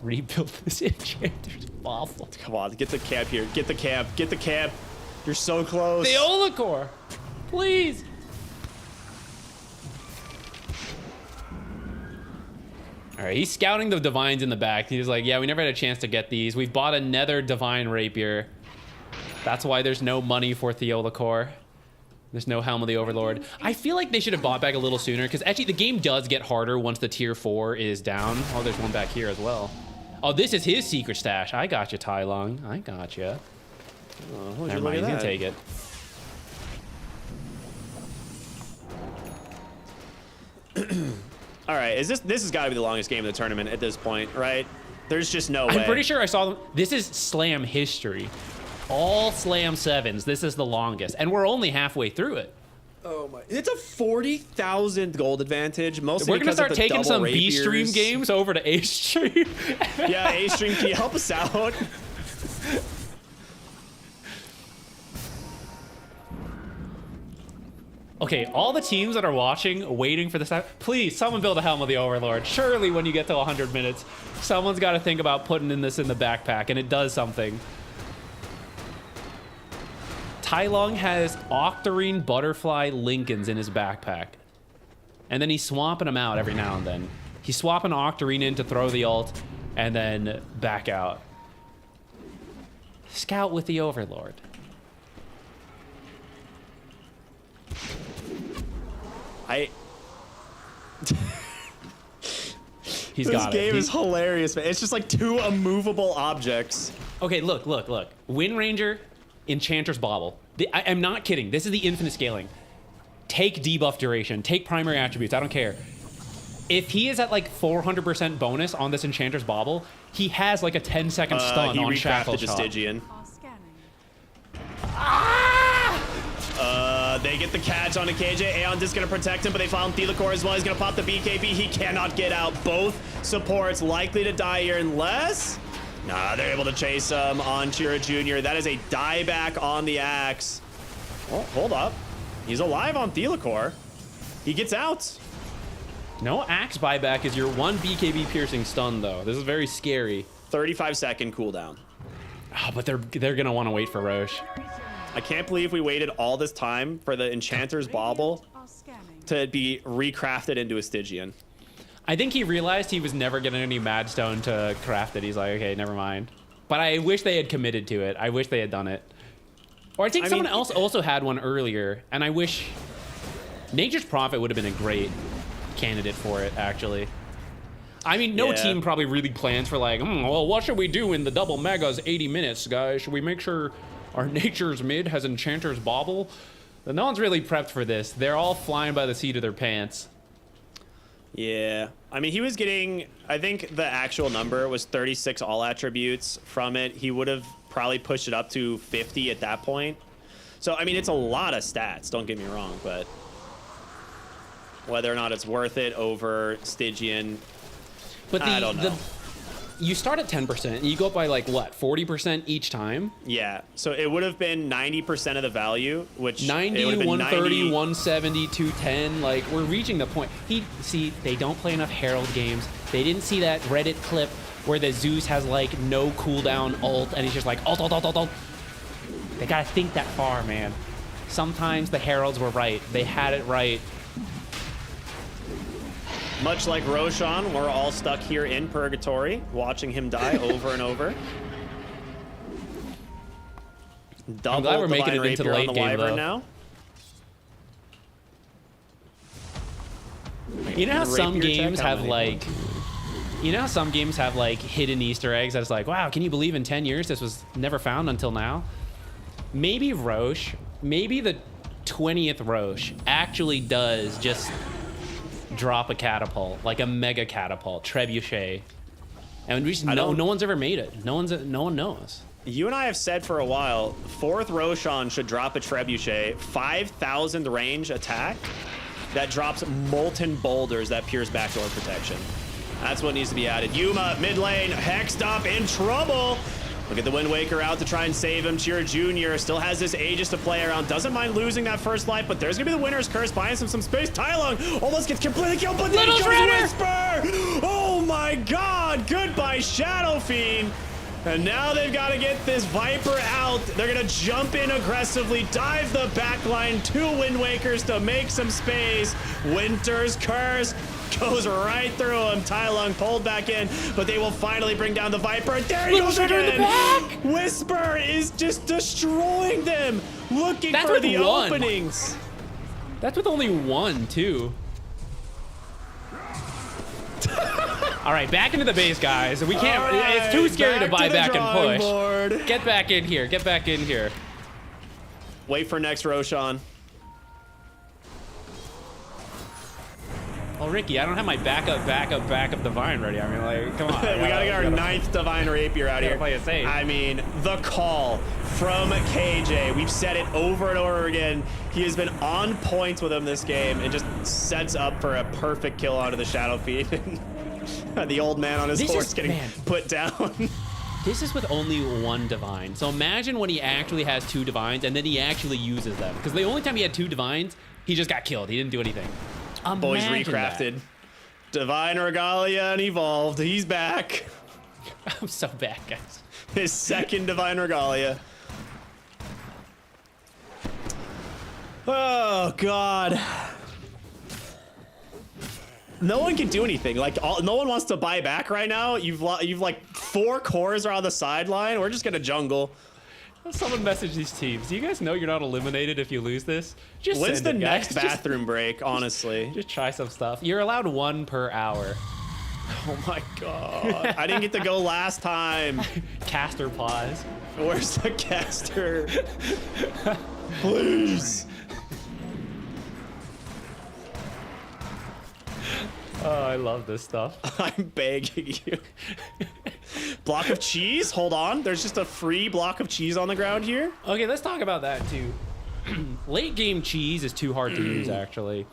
rebuilt this enchanter. It's awful. Come on, get the camp here. Get the camp. Get the camp. You're so close. Theolacor, please. All right, he's scouting the Divines in the back. He's like, yeah, we never had a chance to get these. We've bought another Divine Rapier. That's why there's no money for Theolacor. There's no Helm of the Overlord. I feel like they should have bought back a little sooner, because actually the game does get harder once the tier 4 is down. Oh, there's one back here as well. Oh, this is his secret stash. I got you, Tai Lung. I got you. Oh, Never mind, he's gonna take it. All right, this has got to be the longest game of the tournament at this point, right? There's just no way. I'm pretty sure I saw them. This is Slam history. All Slam 7s. This is the longest, and we're only halfway through it. Oh my! It's a 40,000 gold advantage. Mostly we're gonna start taking some rapiers. B stream games over to A stream. Yeah, A stream, can you help us out? Okay, all the teams that are watching, waiting for this, please, someone build a Helm of the Overlord. Surely when you get to 100 minutes, someone's got to think about putting this in the backpack, and it does something. Tai Lung has Octarine Butterfly Lincolns in his backpack. And then he's swapping them out every now and then. He's swapping Octarine in to throw the ult, and then back out. Scout with the Overlord. He's got it. This game is hilarious, man. It's just like two immovable objects. Okay, look. Wind Ranger, Enchanter's Bauble. I'm not kidding. This is the infinite scaling. Take debuff duration. Take primary attributes. I don't care. If he is at like 400% bonus on this Enchanter's Bauble, he has like a 10-second stun on Shackle Shot. Stygian. They get the catch onto KJ. Aeon is going to protect him, but they found Thelicore as well. He's going to pop the BKB. He cannot get out. Both supports likely to die here unless... Nah, they're able to chase him on Chira Jr. That is a dieback on the Axe. Oh, hold up. He's alive on Thelicore. He gets out. No Axe buyback is your one BKB piercing stun, though. This is very scary. 35-second cooldown. Oh, but they're going to want to wait for Roche. I can't believe we waited all this time for the Enchanter's Bauble to be recrafted into a Stygian. I think he realized he was never getting any Madstone to craft it. He's like, okay, never mind. But I wish they had committed to it. I wish they had done it. Or I think someone else also had one earlier, and I wish Nature's Prophet would have been a great candidate for it, actually. I mean, no team probably really plans for like, well, what should we do in the double megas 80 minutes, guys? Should we make sure our Nature's mid has Enchanter's Bauble? No one's really prepped for this. They're all flying by the seat of their pants. Yeah. I mean, he was getting, I think the actual number was 36 all attributes from it. He would have probably pushed it up to 50 at that point. So, I mean, it's a lot of stats, don't get me wrong, but whether or not it's worth it over Stygian, but I don't know. You start at 10%, and you go up by like, what, 40% each time? Yeah, so it would have been 90% of the value, which 90, 130, 170, 210, like, we're reaching the point. See, they don't play enough Herald games. They didn't see that Reddit clip where the Zeus has, like, no cooldown ult, and he's just like, ult. They gotta think that far, man. Sometimes the Heralds were right. They had it right. Much like Roshan, we're all stuck here in purgatory, watching him die over and over. I'm glad we're making it into the late game, though. Now. You know how some games have like, hidden Easter eggs that's like, wow, can you believe in 10 years this was never found until now? Maybe Roche, maybe the 20th Roche actually does just drop a catapult, like a mega catapult, trebuchet, and we just no one's ever made it. No one knows. You and I have said for a while, 4th Roshan should drop a trebuchet, 5,000 range attack that drops molten boulders that pierce backdoor protection. That's what needs to be added. Yuma mid lane, hexed up, in trouble. Look at the Wind Waker out to try and save him. Chira Jr. still has this Aegis to play around. Doesn't mind losing that first life, but there's going to be the Winner's Curse, buying some space. Tai Lung almost gets completely killed, but then he goes Whisper! Oh my god! Goodbye, Shadow Fiend! And now they've got to get this Viper out. They're going to jump in aggressively, dive the backline. 2 Wind Wakers to make some space. Winter's Curse goes right through him. Tai Lung pulled back in, but they will finally bring down the Viper. There he goes again. Whisper is just destroying them, looking for the openings. That's with only 1, too. All right, back into the base, guys. We can't. Right, it's too scary to buy back and push. Board. Get back in here. Get back in here. Wait for next Roshan. Well, Ricky, I don't have my backup Divine ready. I mean, like, come on. we gotta get our 9th Divine Rapier out here. Play it safe. I mean, the call from KJ. We've said it over and over again. He has been on points with him this game and just sets up for a perfect kill onto the Shadow Feed. The old man on his horse getting put down. This is with only 1 Divine. So imagine when he actually has 2 Divines and then he actually uses them. Because the only time he had 2 Divines, he just got killed. He didn't do anything. Boys recrafted. That. Divine Regalia and evolved. He's back. I'm so bad, guys. His 2nd Divine Regalia. Oh, God. No one can do anything. Like, no one wants to buy back right now. You've like 4 cores are on the sideline. We're just gonna jungle. Someone message these teams. Do you guys know you're not eliminated if you lose this? Just when's the next bathroom break? Honestly, just try some stuff. You're allowed 1 per hour. Oh my God! I didn't get to go last time. Caster pause. Where's the caster? Please. Oh, I love this stuff. I'm begging you. Block of cheese? Hold on. There's just a free block of cheese on the ground here. Okay, let's talk about that too. Late game cheese is too hard to use, actually.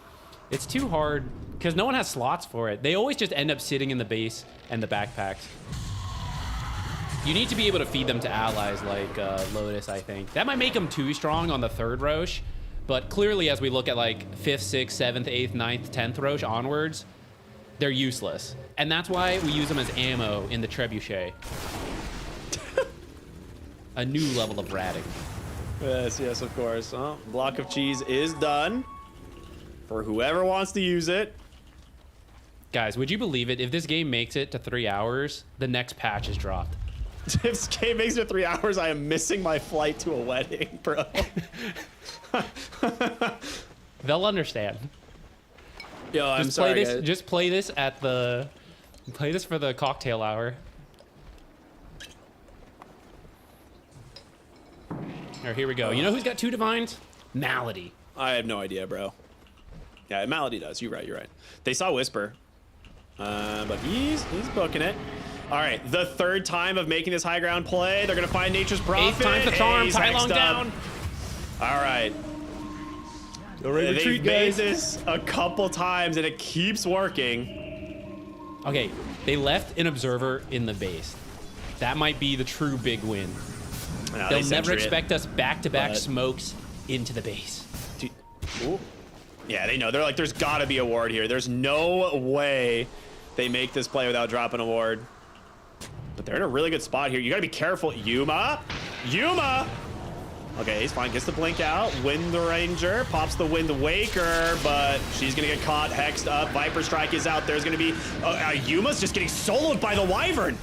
It's too hard because no one has slots for it. They always just end up sitting in the base and the backpacks. You need to be able to feed them to allies like Lotus, I think. That might make them too strong on the 3rd Roche, but clearly as we look at like 5th, 6th, 7th, 8th, 9th, 10th Roche onwards, they're useless. And that's why we use them as ammo in the Trebuchet. A new level of ratting. Yes, yes, of course. Oh, block of cheese is done for whoever wants to use it. Guys, would you believe it? If this game makes it to 3 hours, the next patch is dropped. If this game makes it to 3 hours, I am missing my flight to a wedding, bro. They'll understand. Yo, I'm sorry, guys. Just play this at the... Play this for the cocktail hour. All right, here we go. You know who's got 2 Divines? Malady. I have no idea, bro. Yeah, Malady does. You're right, you're right. They saw Whisper. But he's booking it. All right, the 3rd time of making this high ground play. They're going to find Nature's Prophet. 8th time's the charm. Tai Lung down. All right. They've made this a couple times, and it keeps working. Okay, they left an observer in the base. That might be the true big win. No, They'll never expect us back-to-back smokes into the base. Dude, yeah, they know. They're like, there's got to be a ward here. There's no way they make this play without dropping a ward. But they're in a really good spot here. You got to be careful. Yuma! Okay, he's fine. Gets the blink out. Wind Ranger pops the Wind Waker, but she's gonna get caught, hexed up. Viper Strike is out. There's gonna be Yuma's just getting soloed by the Wyvern.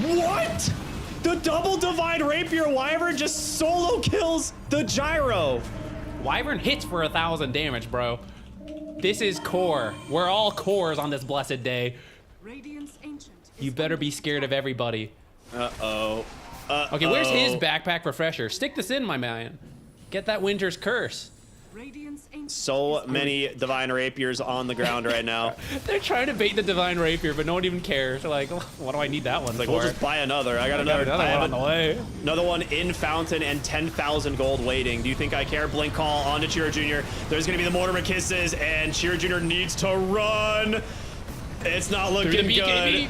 What? The double Divine Rapier Wyvern just solo kills the Gyro. Wyvern hits for 1,000 damage, bro. This is core. We're all cores on this blessed day. Radiance Ancient. You better be scared of everybody. Uh-oh. Okay, where's his backpack refresher? Stick this in, my man. Get that Winter's Curse. Radiance Ancient. So many Divine Rapiers on the ground right now. They're trying to bait the Divine Rapier, but no one even cares. They're like, what do I need that one Like, for? we'll just buy another. I got another one on the way. Another one in Fountain and 10,000 gold waiting. Do you think I care? Blink call onto Chiro Jr. There's going to be the Mortimer Kisses, and Chiro Jr. needs to run. It's not looking good.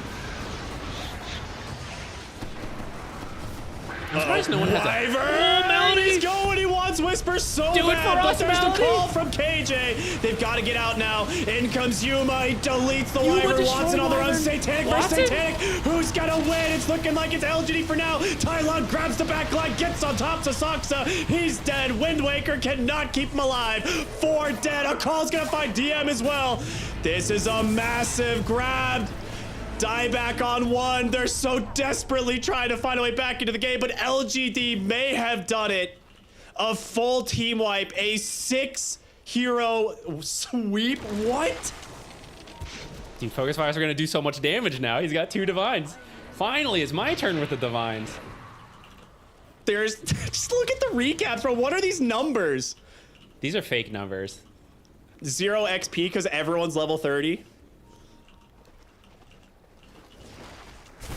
I'm surprised no one has Wyvern! He's going. He wants wants Whisper so Do it bad, for but us, there's Melody. the call from KJ. They've got to get out now. In comes Yuma. He deletes the Yuma Wyvern. destroyed Watson on the run. Wyvern. Satanic versus Watson? Satanic. Who's gonna win? It's looking like it's LGD for now. Tylon grabs the back line, gets on top to Saksa. He's dead. Wind Waker cannot keep him alive. 4 dead. A call's gonna find DM as well. This is a massive grab. Dieback on 1. They're so desperately trying to find a way back into the game, but LGD may have done it. A full team wipe, a 6-hero sweep. What? Dude, Focus Fires are gonna do so much damage now. He's got 2 divines. Finally, it's my turn with the divines. There's just look at the recaps, bro. What are these numbers? These are fake numbers. 0 XP because everyone's level 30.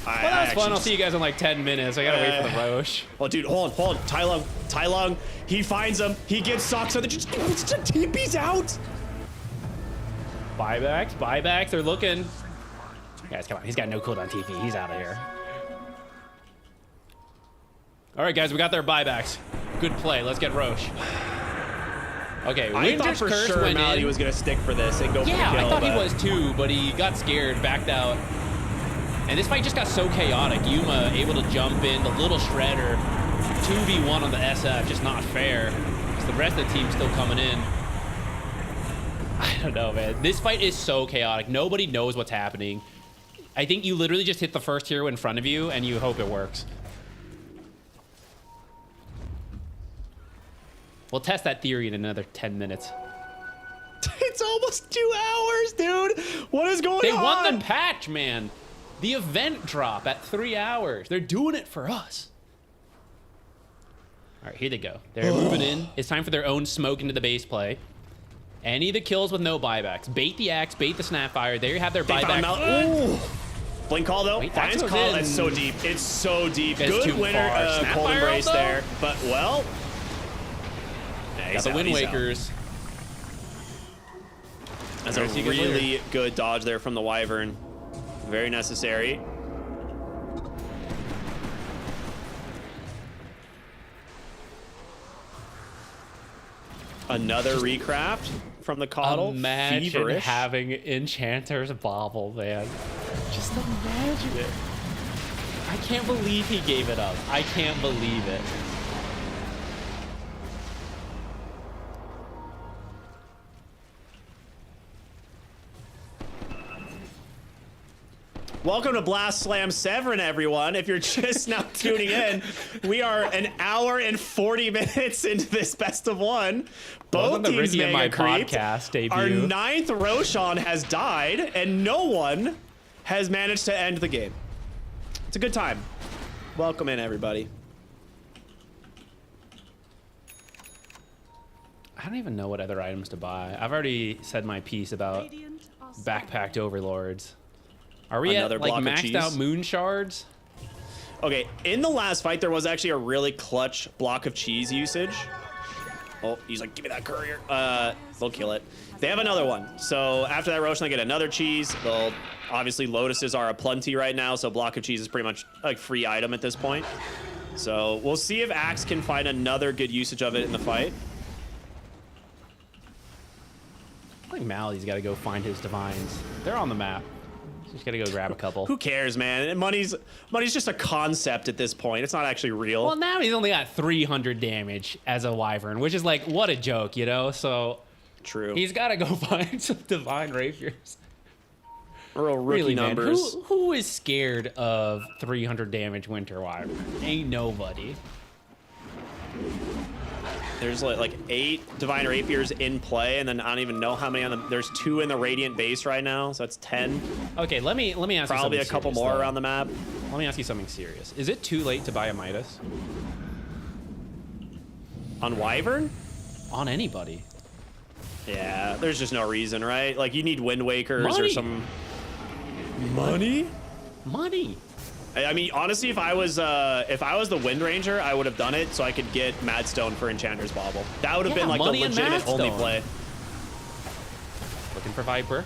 Well, that was fun. I'll see you guys in like 10 minutes. I gotta wait for the Roche. Oh, dude, hold on. Tylung, he finds him. He gets socks on the just TP's out. Buybacks. They're looking. Guys, come on. He's got no cooldown TP. He's out of here. All right, guys, we got their buybacks. Good play. Let's get Roche. Okay, I thought Winter's for Curse sure went Malady in. was gonna stick for this and go for the kill. Yeah, I thought he but- was too, but he got scared, backed out. And this fight just got so chaotic. Yuma able to jump in, the little shredder, 2v1 on the SF, just not fair. Because the rest of the team's still coming in. I don't know, man. This fight is so chaotic. Nobody knows what's happening. I think you literally just hit the first hero in front of you and you hope it works. We'll test that theory in another 10 minutes. It's almost 2 hours, dude. What is going on? They won the patch, man. The event drop at 3 hours. They're doing it for us. All right, here they go. They're moving in. It's time for their own smoke into the base play. Any of the kills with no buybacks. Bait the axe, bait the snapfire. There you have their buyback. Ooh. Blink call though. Wait, that Finds goes call. in. It's so deep. It's so deep. That's Good too winner. far. Cold Snapfire embrace though? there. But well. Yeah, Got the Wind Wakers. That's a See you guys really good dodge there from the Wyvern. Very necessary. Another recraft from the Coddle. Imagine Feverish. having Enchanter's Bobble, man. Just imagine it. I can't believe he gave it up. I can't believe it. Welcome to Blast Slam 7, everyone. If you're just now tuning in, we are an hour and 40 minutes into this best of one. Welcome Both to teams Ricky and mega my creeped. podcast debut. Our 9th Roshan has died, and no one has managed to end the game. It's a good time. Welcome in, everybody. I don't even know what other items to buy. I've already said my piece about Radiant are backpacked overlords. Are we Another at like block of maxed cheese? out moon shards? Okay, in the last fight, there was actually a really clutch block of cheese usage. Oh, he's like, give me that courier. They'll kill it. They have another one. So after that Roshan, they get another cheese. They'll obviously Lotuses are aplenty right now, so block of cheese is pretty much a free item at this point. So we'll see if Axe can find another good usage of it in the fight. I think Malady's got to go find his divines. They're on the map. Just got to go grab a couple. Who cares, man? Money's just a concept at this point. It's not actually real. Well, now he's only got 300 damage as a Wyvern, which is like, what a joke, you know? So True. he's got to go find some divine rapiers. Real rookie Really, man, numbers. who is scared of 300 damage Winter Wyvern? Ain't nobody. There's like 8 Divine Rapiers in play, and then I don't even know how many on them. There's 2 in the Radiant base right now, so that's 10. Okay, let me ask you something Probably a couple serious, more though. around the map. Let me ask you something serious. Is it too late to buy a Midas? On Wyvern? On anybody? Yeah, there's just no reason, right? Like, you need Wind Wakers or Money. some... Money? Money. I mean, honestly, if I was the Wind Ranger, I would have done it so I could get Madstone for Enchanter's Bauble. That would have Yeah, been like the money and legitimate only Madstone. play. Looking for Viper.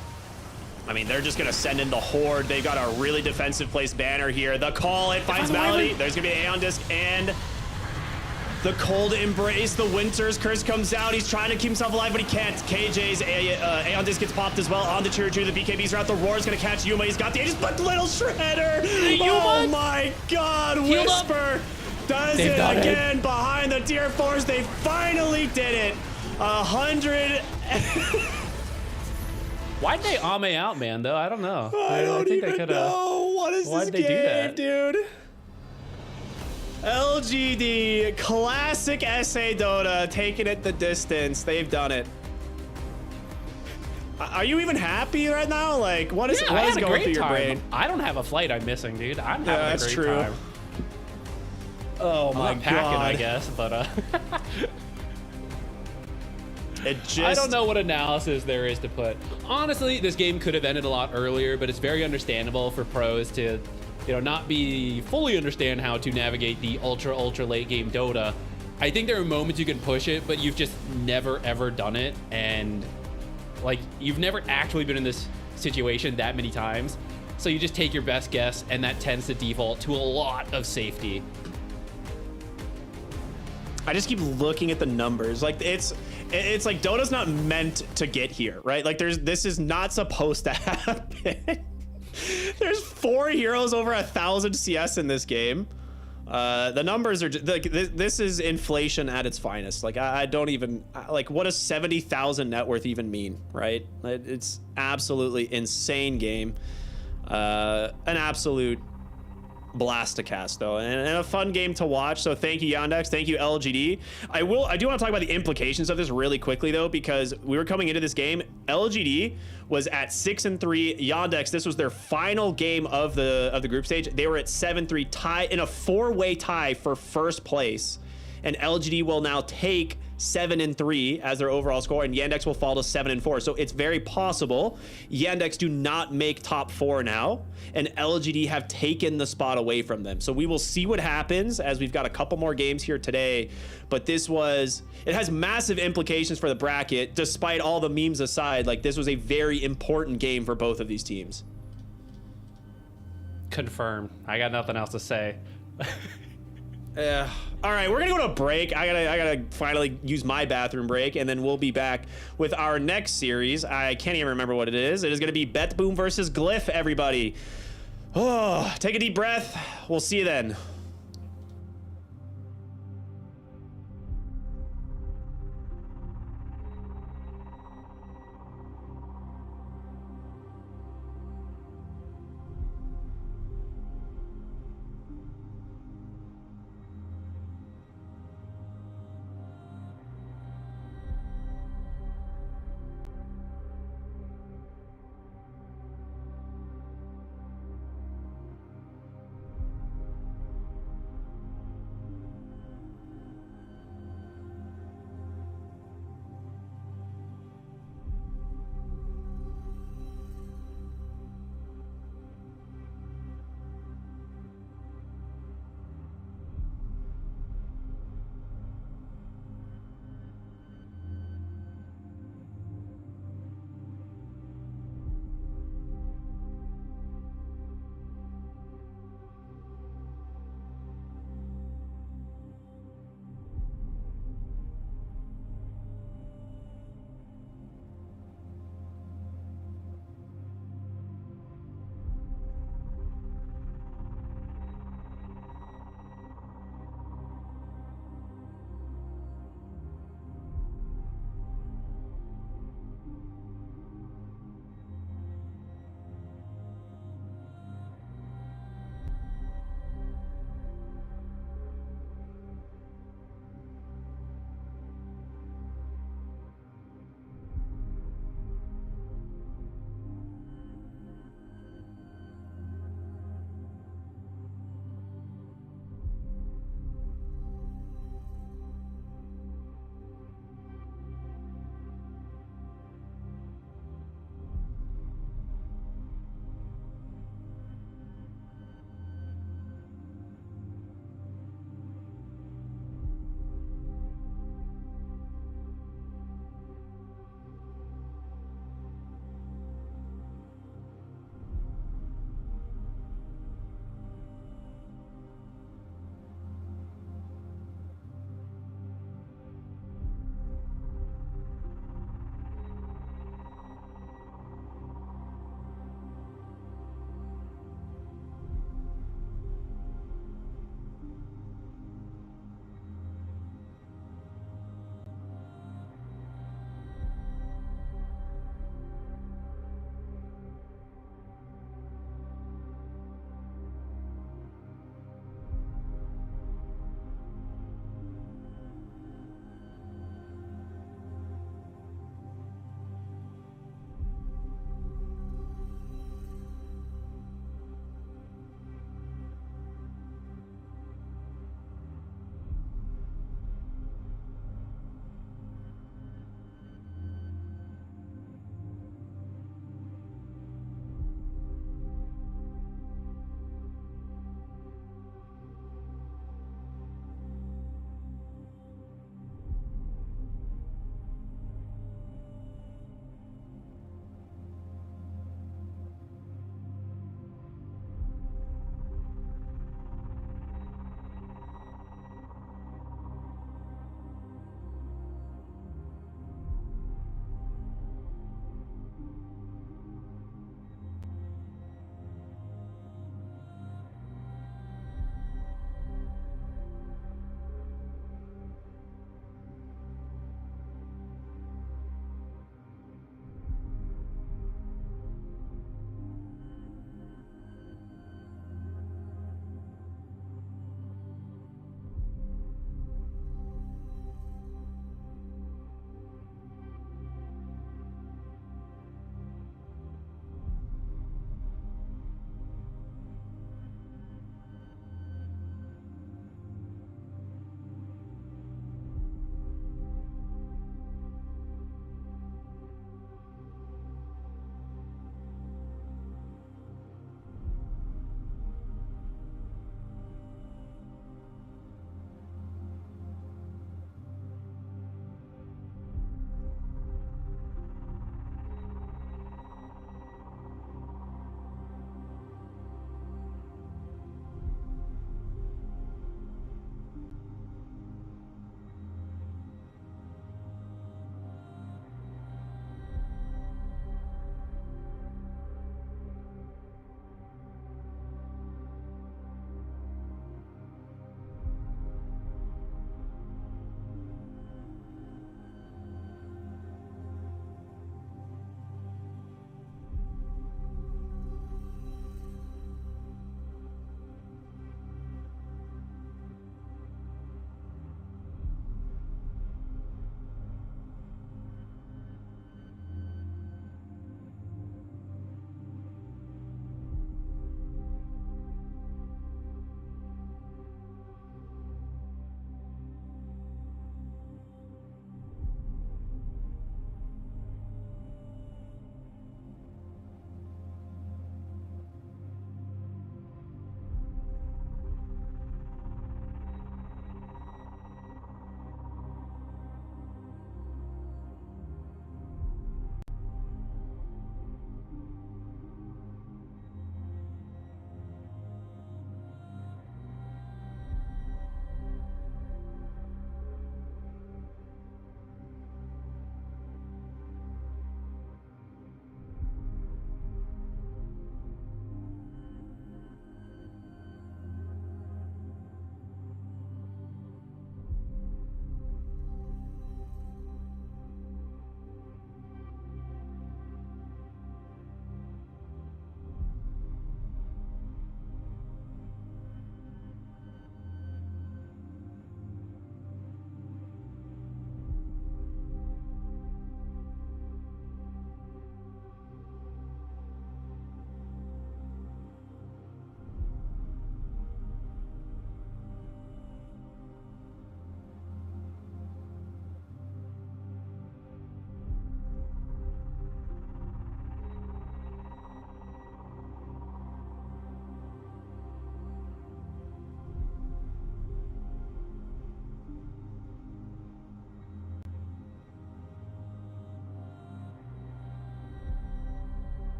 I mean, they're just going to send in the Horde. They've got a really defensive placed banner here. The call, it finds the Malady. Wyvern. There's going to be an Aeon Disc and The cold embrace, the winter's curse comes out. He's trying to keep himself alive, but he can't. KJ's Aeon Disc gets popped as well on the tier 2. The BKB's are out. The Roar's gonna catch Yuma. He's got the Aegis, but little Shredder. Oh my God, Whisper does it again behind the tier 4s. They finally did it. 100. Why'd they Ame out, man, though? I don't know. I don't think even know. What is Why'd this they do game, that? dude? LGD, classic SA Dota, taking it the distance. They've done it. Are you even happy right now? Like, what is going through your brain? I don't have a flight I'm missing, dude. I'm having a great time. Oh my I'm packing, God. I guess, but It just... I don't know what analysis there is to put. Honestly, this game could have ended a lot earlier, but it's very understandable for pros to, you know, not be fully understand how to navigate the ultra late game Dota. I think there are moments you can push it, but you've just never ever done it, and like you've never actually been in this situation that many times. So you just take your best guess, and that tends to default to a lot of safety. I just keep looking at the numbers. Like it's like Dota's not meant to get here, right? Like this is not supposed to happen. There's 4 heroes over 1,000 CS in this game. The numbers are just, like this is inflation at its finest. Like I don't even like, what does 70,000 net worth even mean, right? It's absolutely insane game. An absolute blast to cast though, and a fun game to watch. So thank you, Yandex. Thank you, LGD. I do want to talk about the implications of this really quickly though, because we were coming into this game, LGD was at 6-3. Yandex, this was their final game of the group stage. They were at 7-3, tie in a 4-way tie for first place, and LGD will now take 7-3 as their overall score, and Yandex will fall to 7-4. So it's very possible Yandex do not make top 4 now, and LGD have taken the spot away from them. So we will see what happens as we've got a couple more games here today. But it has massive implications for the bracket, despite all the memes aside. Like, this was a very important game for both of these teams. Confirmed. I got nothing else to say. All right, we're gonna go to a break. I gotta finally use my bathroom break, and then we'll be back with our next series. I can't even remember what it is. It is gonna be BetBoom versus Glyph, everybody. Oh, take a deep breath. We'll see you then.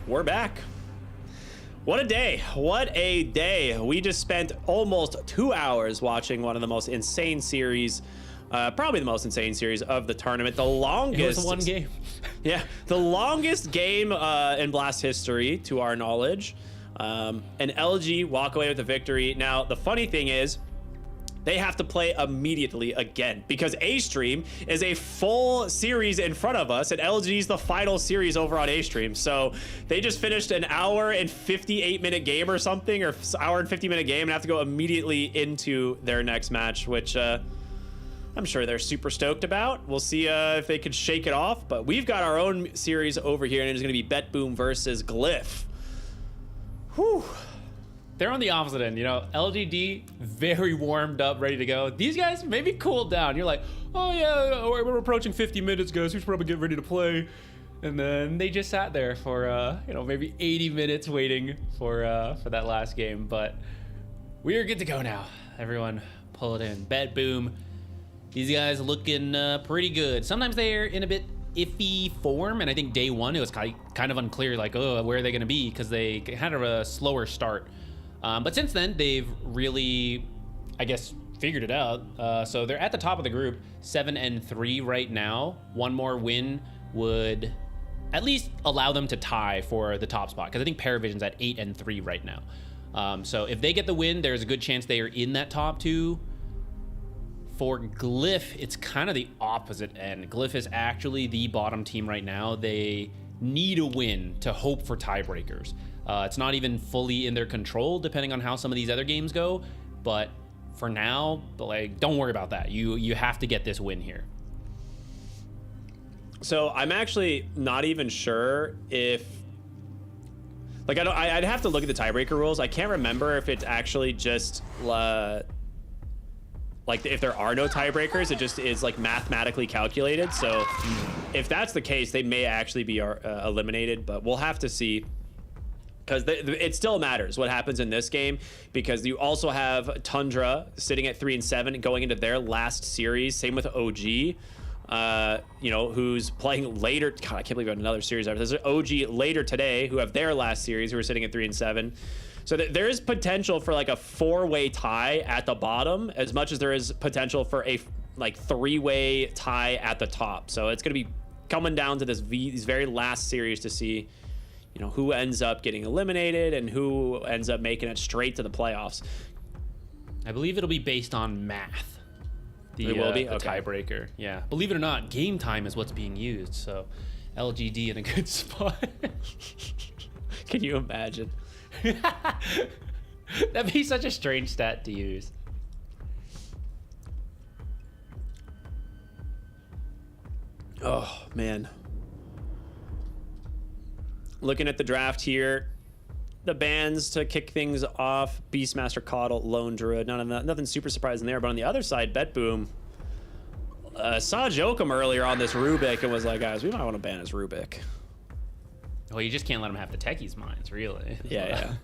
we're back. What a day. What a day. We just spent almost 2 hours watching one of the most insane series, probably the most insane series of the tournament. The longest. It was one game. Yeah, the longest game in Blast history, to our knowledge. And LG walk away with the victory. Now, the funny thing is, they have to play immediately again because A-Stream is a full series in front of us, and LG's the final series over on A-Stream. So they just finished an hour and 58-minute game or something, or hour and 50-minute game, and have to go immediately into their next match, which I'm sure they're super stoked about. We'll see if they can shake it off, but we've got our own series over here, and it is going to be BetBoom versus GLYPH. Whew. They're on the opposite end, you know. LGD, very warmed up, ready to go. These guys maybe cooled down. You're like, oh yeah, we're approaching 50 minutes, guys. We should probably get ready to play. And then they just sat there for, you know, maybe 80 minutes waiting for that last game. But we are good to go now. Everyone, pull it in. BetBoom. These guys looking pretty good. Sometimes they're in a bit iffy form, and I think day one it was kind of unclear, like, oh, where are they going to be? Because they had a slower start. But since then, they've really, I guess, figured it out. So they're at the top of the group, 7-3 right now. One more win would at least allow them to tie for the top spot, because I think PARIVISION's at 8-3 right now. So if they get the win, there's a good chance they are in that top two. For GLYPH, it's kind of the opposite end. GLYPH is actually the bottom team right now. They need a win to hope for tiebreakers. It's not even fully in their control, depending on how some of these other games go. But for now, like, don't worry about that. You have to get this win here. So I'm actually not even sure if, like, I'd have to look at the tiebreaker rules. I can't remember if it's actually just like if there are no tiebreakers, it just is like mathematically calculated. So if that's the case, they may actually be eliminated, but we'll have to see. Because it still matters what happens in this game, because you also have Tundra sitting at 3-7 going into their last series. Same with OG, you know, who's playing later. God, I can't believe we have another series after this. OG later today, who have their last series, who are sitting at 3-7. So there is potential for like a 4-way tie at the bottom, as much as there is potential for a like 3-way tie at the top. So it's going to be coming down to these very last series to see, you know, who ends up getting eliminated and who ends up making it straight to the playoffs. I believe it'll be based on math. It will be the tiebreaker. Yeah, believe it or not, game time is what's being used. So LGD in a good spot. Can you imagine? That'd be such a strange stat to use. Oh man. Looking at the draft here, the bans to kick things off: Beastmaster, Coddle, Lone Druid. Nothing super surprising there. But on the other side, BetBoom saw Jokum earlier on this Rubik and was like, guys, we might want to ban his Rubik. Well, you just can't let him have the techies minds, really. Yeah.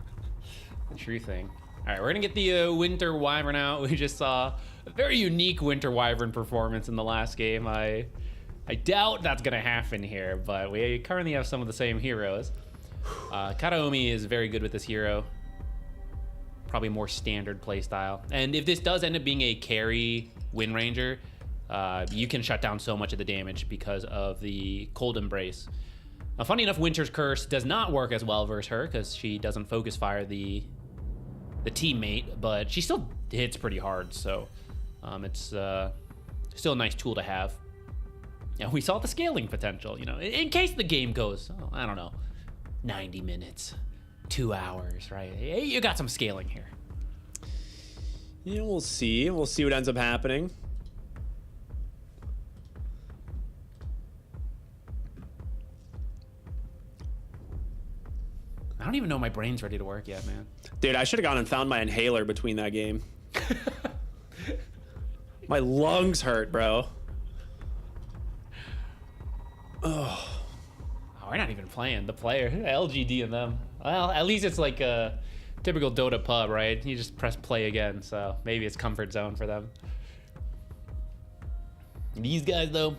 The true thing. All right, we're gonna get the Winter Wyvern out. We just saw a very unique Winter Wyvern performance in the last game. I doubt that's gonna happen here, but we currently have some of the same heroes. Kataomi is very good with this hero. Probably more standard playstyle. And if this does end up being a carry Wind Ranger, you can shut down so much of the damage because of the Cold Embrace. Now, funny enough, Winter's Curse does not work as well versus her because she doesn't focus fire the teammate, but she still hits pretty hard. So it's still a nice tool to have. Yeah, we saw the scaling potential, you know, in case the game goes, I don't know, 90 minutes, 2 hours, right? Hey, you got some scaling here. Yeah, we'll see. We'll see what ends up happening. I don't even know my brain's ready to work yet, man. Dude, I should have gone and found my inhaler between that game. My lungs hurt, bro. Oh, we're not even playing. The player, LGD and them. Well, at least it's like a typical Dota pub, right? You just press play again, so maybe it's comfort zone for them. These guys, though,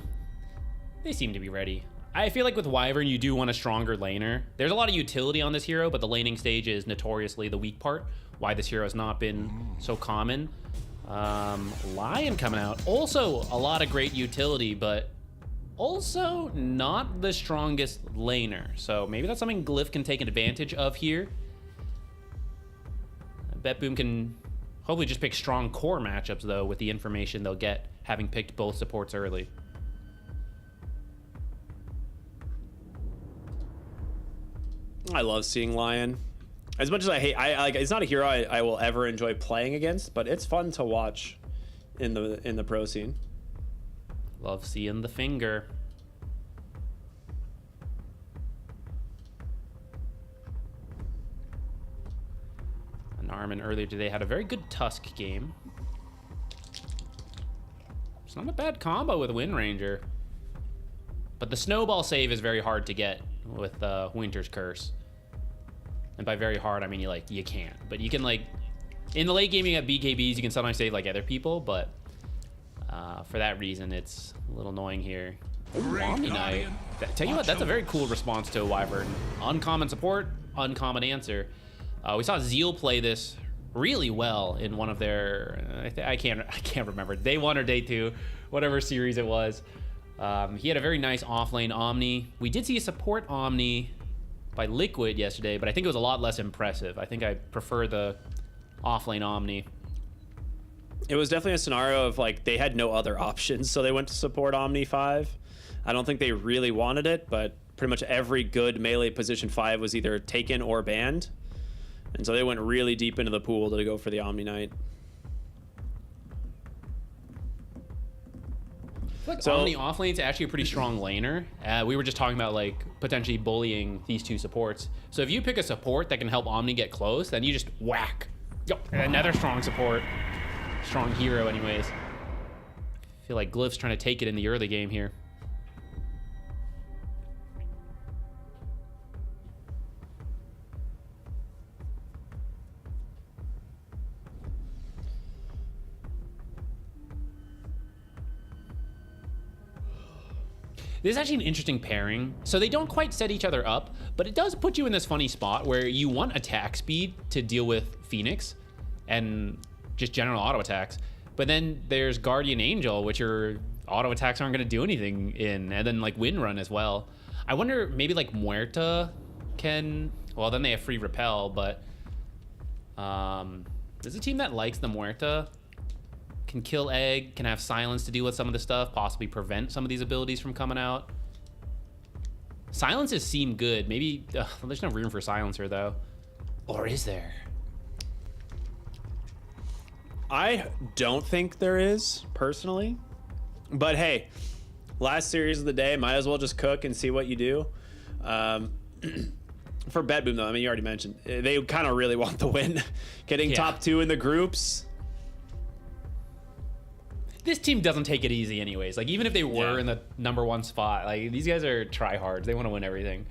they seem to be ready. I feel like with Wyvern, you do want a stronger laner. There's a lot of utility on this hero, but the laning stage is notoriously the weak part. Why this hero has not been so common. Lion coming out. Also, a lot of great utility, but also not the strongest laner. So maybe that's something Glyph can take advantage of here. BetBoom can hopefully just pick strong core matchups, though, with the information they'll get having picked both supports early. I love seeing Lion. As much as I hate, like, it's not a hero I will ever enjoy playing against, but it's fun to watch in the pro scene. Love seeing the finger. And Armin earlier today had a very good Tusk game. It's not a bad combo with Wind Ranger. But the snowball save is very hard to get with Winter's Curse. And by very hard, I mean you can't. But you can, like, in the late game you got BKBs, you can sometimes save like other people, but for that reason it's a little annoying here. Omni Knight. Tell you what, that's a very cool response to a Wyvern. Uncommon support, uncommon answer. We saw Zeal play this really well in one of their I can't remember, day 1 or day 2, whatever series it was. He had a very nice offlane Omni. We did see a support Omni by Liquid yesterday, but I think it was a lot less impressive. I think I prefer the offlane Omni. It was definitely a scenario of, like, they had no other options, so they went to support Omni 5. I don't think they really wanted it, but pretty much every good melee position 5 was either taken or banned. And so they went really deep into the pool to go for the Omni Knight. So Omni offlane's actually a pretty strong laner. We were just talking about, like, potentially bullying these two supports. So if you pick a support that can help Omni get close, then you just whack. Yep, another strong support. Strong hero anyways. I feel like Glyph's trying to take it in the early game here. This is actually an interesting pairing. So they don't quite set each other up, but it does put you in this funny spot where you want attack speed to deal with Phoenix and just general auto attacks. But then there's Guardian Angel, which your auto attacks aren't going to do anything in, and then like Wind Run as well. I wonder maybe like Muerta can, well then they have free repel, but there's a team that likes the Muerta. Can kill Egg, can have silence to deal with some of the stuff, possibly prevent some of these abilities from coming out. Silences seem good. Maybe there's no room for Silencer though. Or is there? I don't think there is, personally. But hey, last series of the day, might as well just cook and see what you do. For BetBoom though, I mean, you already mentioned, they kind of really want the win. Getting top 2 in the groups. This team doesn't take it easy anyways. Like, even if they were in the #1 spot, like, these guys are tryhards. They want to win everything.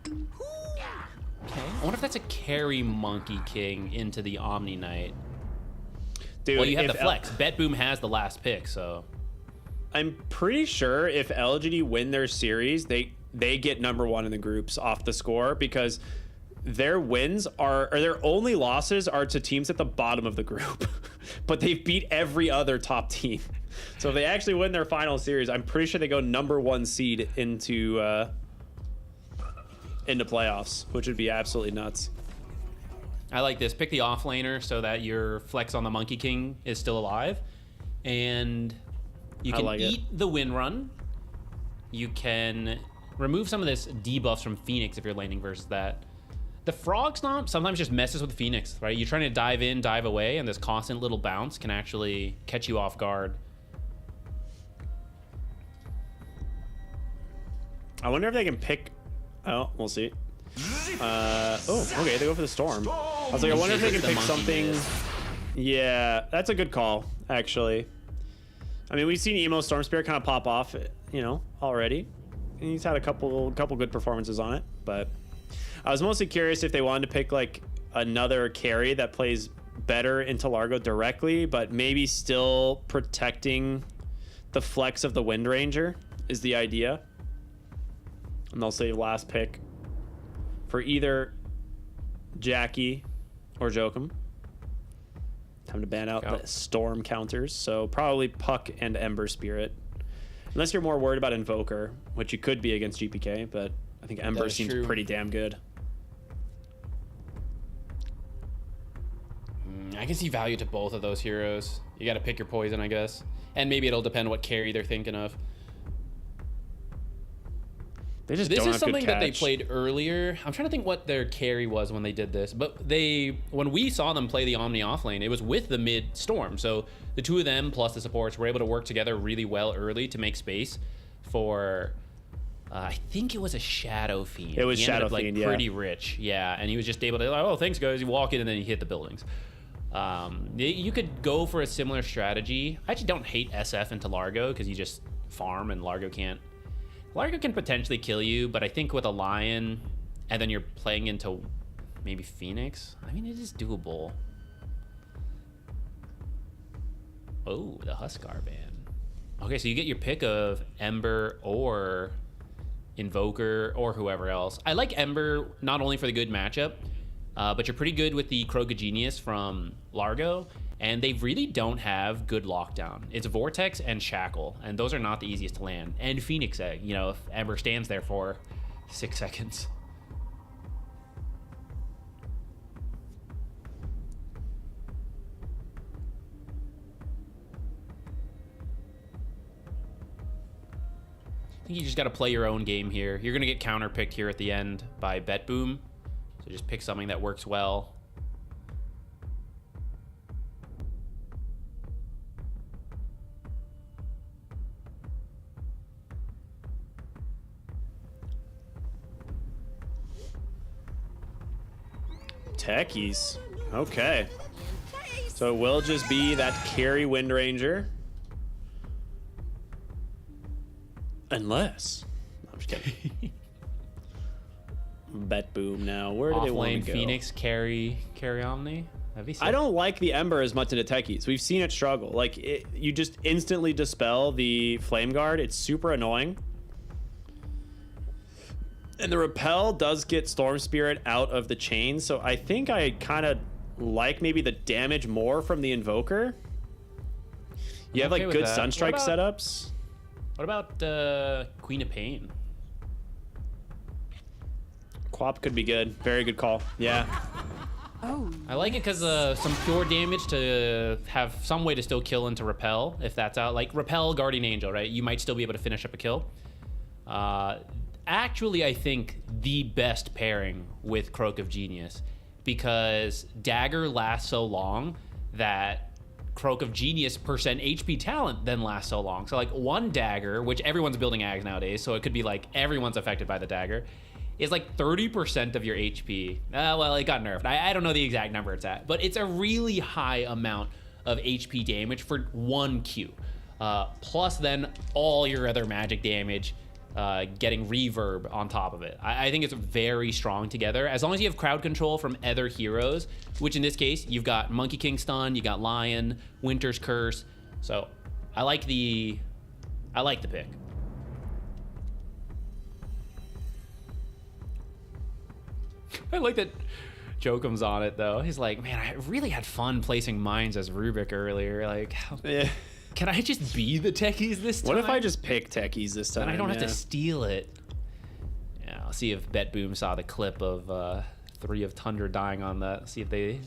Okay. I wonder if that's a carry Monkey King into the Omni Knight. Dude, well, you have the flex. BetBoom has the last pick, so. I'm pretty sure if LGD win their series, they get #1 in the groups off the score, because their wins are, or their only losses are to teams at the bottom of the group, but they've beat every other top team. So if they actually win their final series, I'm pretty sure they go #1 seed into playoffs, which would be absolutely nuts. I like this. Pick the offlaner so that your flex on the Monkey King is still alive, and you can eat the Win Run. You can remove some of this debuffs from Phoenix if you're laning versus that. The Frog Stomp sometimes just messes with Phoenix, right? You're trying to dive in, dive away, and this constant little bounce can actually catch you off guard. I wonder if they can pick... Oh, we'll see. Oh, okay, they go for the Storm. I was like, I wonder if they can pick something... Yeah, that's a good call, actually. I mean, we've seen Emo Storm Spirit kind of pop off, you know, already. And he's had a couple good performances on it, but... I was mostly curious if they wanted to pick like another carry that plays better into Largo directly, but maybe still protecting the flex of the Wind Ranger. is the idea. And they'll save last pick for either Jackie or Jokum. Time to ban out the Storm counters. So probably Puck and Ember Spirit. Unless you're more worried about Invoker, which you could be against GPK, but I think Ember seems pretty damn good. I can see value to both of those heroes. You got to pick your poison, I guess. And maybe it'll depend what carry they're thinking of. They just this don't is have something good that they catch. played earlier. I'm trying to think what their carry was when they did this. But when we saw them play the Omni offlane, it was with the mid Storm. So the two of them plus the supports were able to work together really well early to make space for... I think it was a Shadow Fiend. It was he ended Shadow up, like, Fiend, yeah. pretty rich. Yeah, and he was just able to, like, oh, thanks, guys. You walk in and then you hit the buildings. You could go for a similar strategy. I actually don't hate SF into Largo because you just farm and Largo can't. Largo can potentially kill you, but I think with a Lion and then you're playing into maybe Phoenix, I mean, it is doable. Oh, the Huskar ban. Okay, so you get your pick of Ember or Invoker or whoever else. I like Ember not only for the good matchup, but you're pretty good with the Kroga Genius from Largo, and they really don't have good lockdown. It's Vortex and Shackle, and those are not the easiest to land. And Phoenix Egg, you know, if Ember stands there for 6 seconds. I think you just got to play your own game here. You're going to get counter-picked here at the end by BetBoom. So just pick something that works well. Techies. Okay. So it will just be that carry Wind Ranger. Unless. No, I'm just kidding. BetBoom now. Where do they want to Offlane go? Phoenix, carry Omni. I don't like the Ember as much into Techies. We've seen it struggle. Like, you just instantly dispel the Flame Guard. It's super annoying. And the Repel does get Storm Spirit out of the chain, so I think I kind of like maybe the damage more from the Invoker. You have, like, good Sunstrike setups. What about Queen of Pain? Quap could be good. Very good call. Yeah. Oh, I like it because some pure damage to have some way to still kill into Repel, if that's out. Like, Repel, Guardian Angel, right? You might still be able to finish up a kill. Actually, I think the best pairing with Croak of Genius, because Dagger lasts so long that Croak of Genius percent HP talent then lasts so long. So, like, one Dagger, which everyone's building Ags nowadays, so it could be like everyone's affected by the Dagger, is like 30% of your HP. Well, it got nerfed. I don't know the exact number it's at, but it's a really high amount of HP damage for one Q. Plus then all your other magic damage getting reverb on top of it. I think it's very strong together. As long as you have crowd control from other heroes, which in this case, you've got Monkey King Stun, you got Lion, Winter's Curse. So I like the pick. I like that Jokum's on it, though. He's like, man, I really had fun placing mines as Rubik earlier. Like, Yeah. Can I just be the techies this time? What if I just pick Techies this time? And I don't have to steal it. Yeah, I'll see if BetBoom saw the clip of 3 of Tundra dying on that. See if they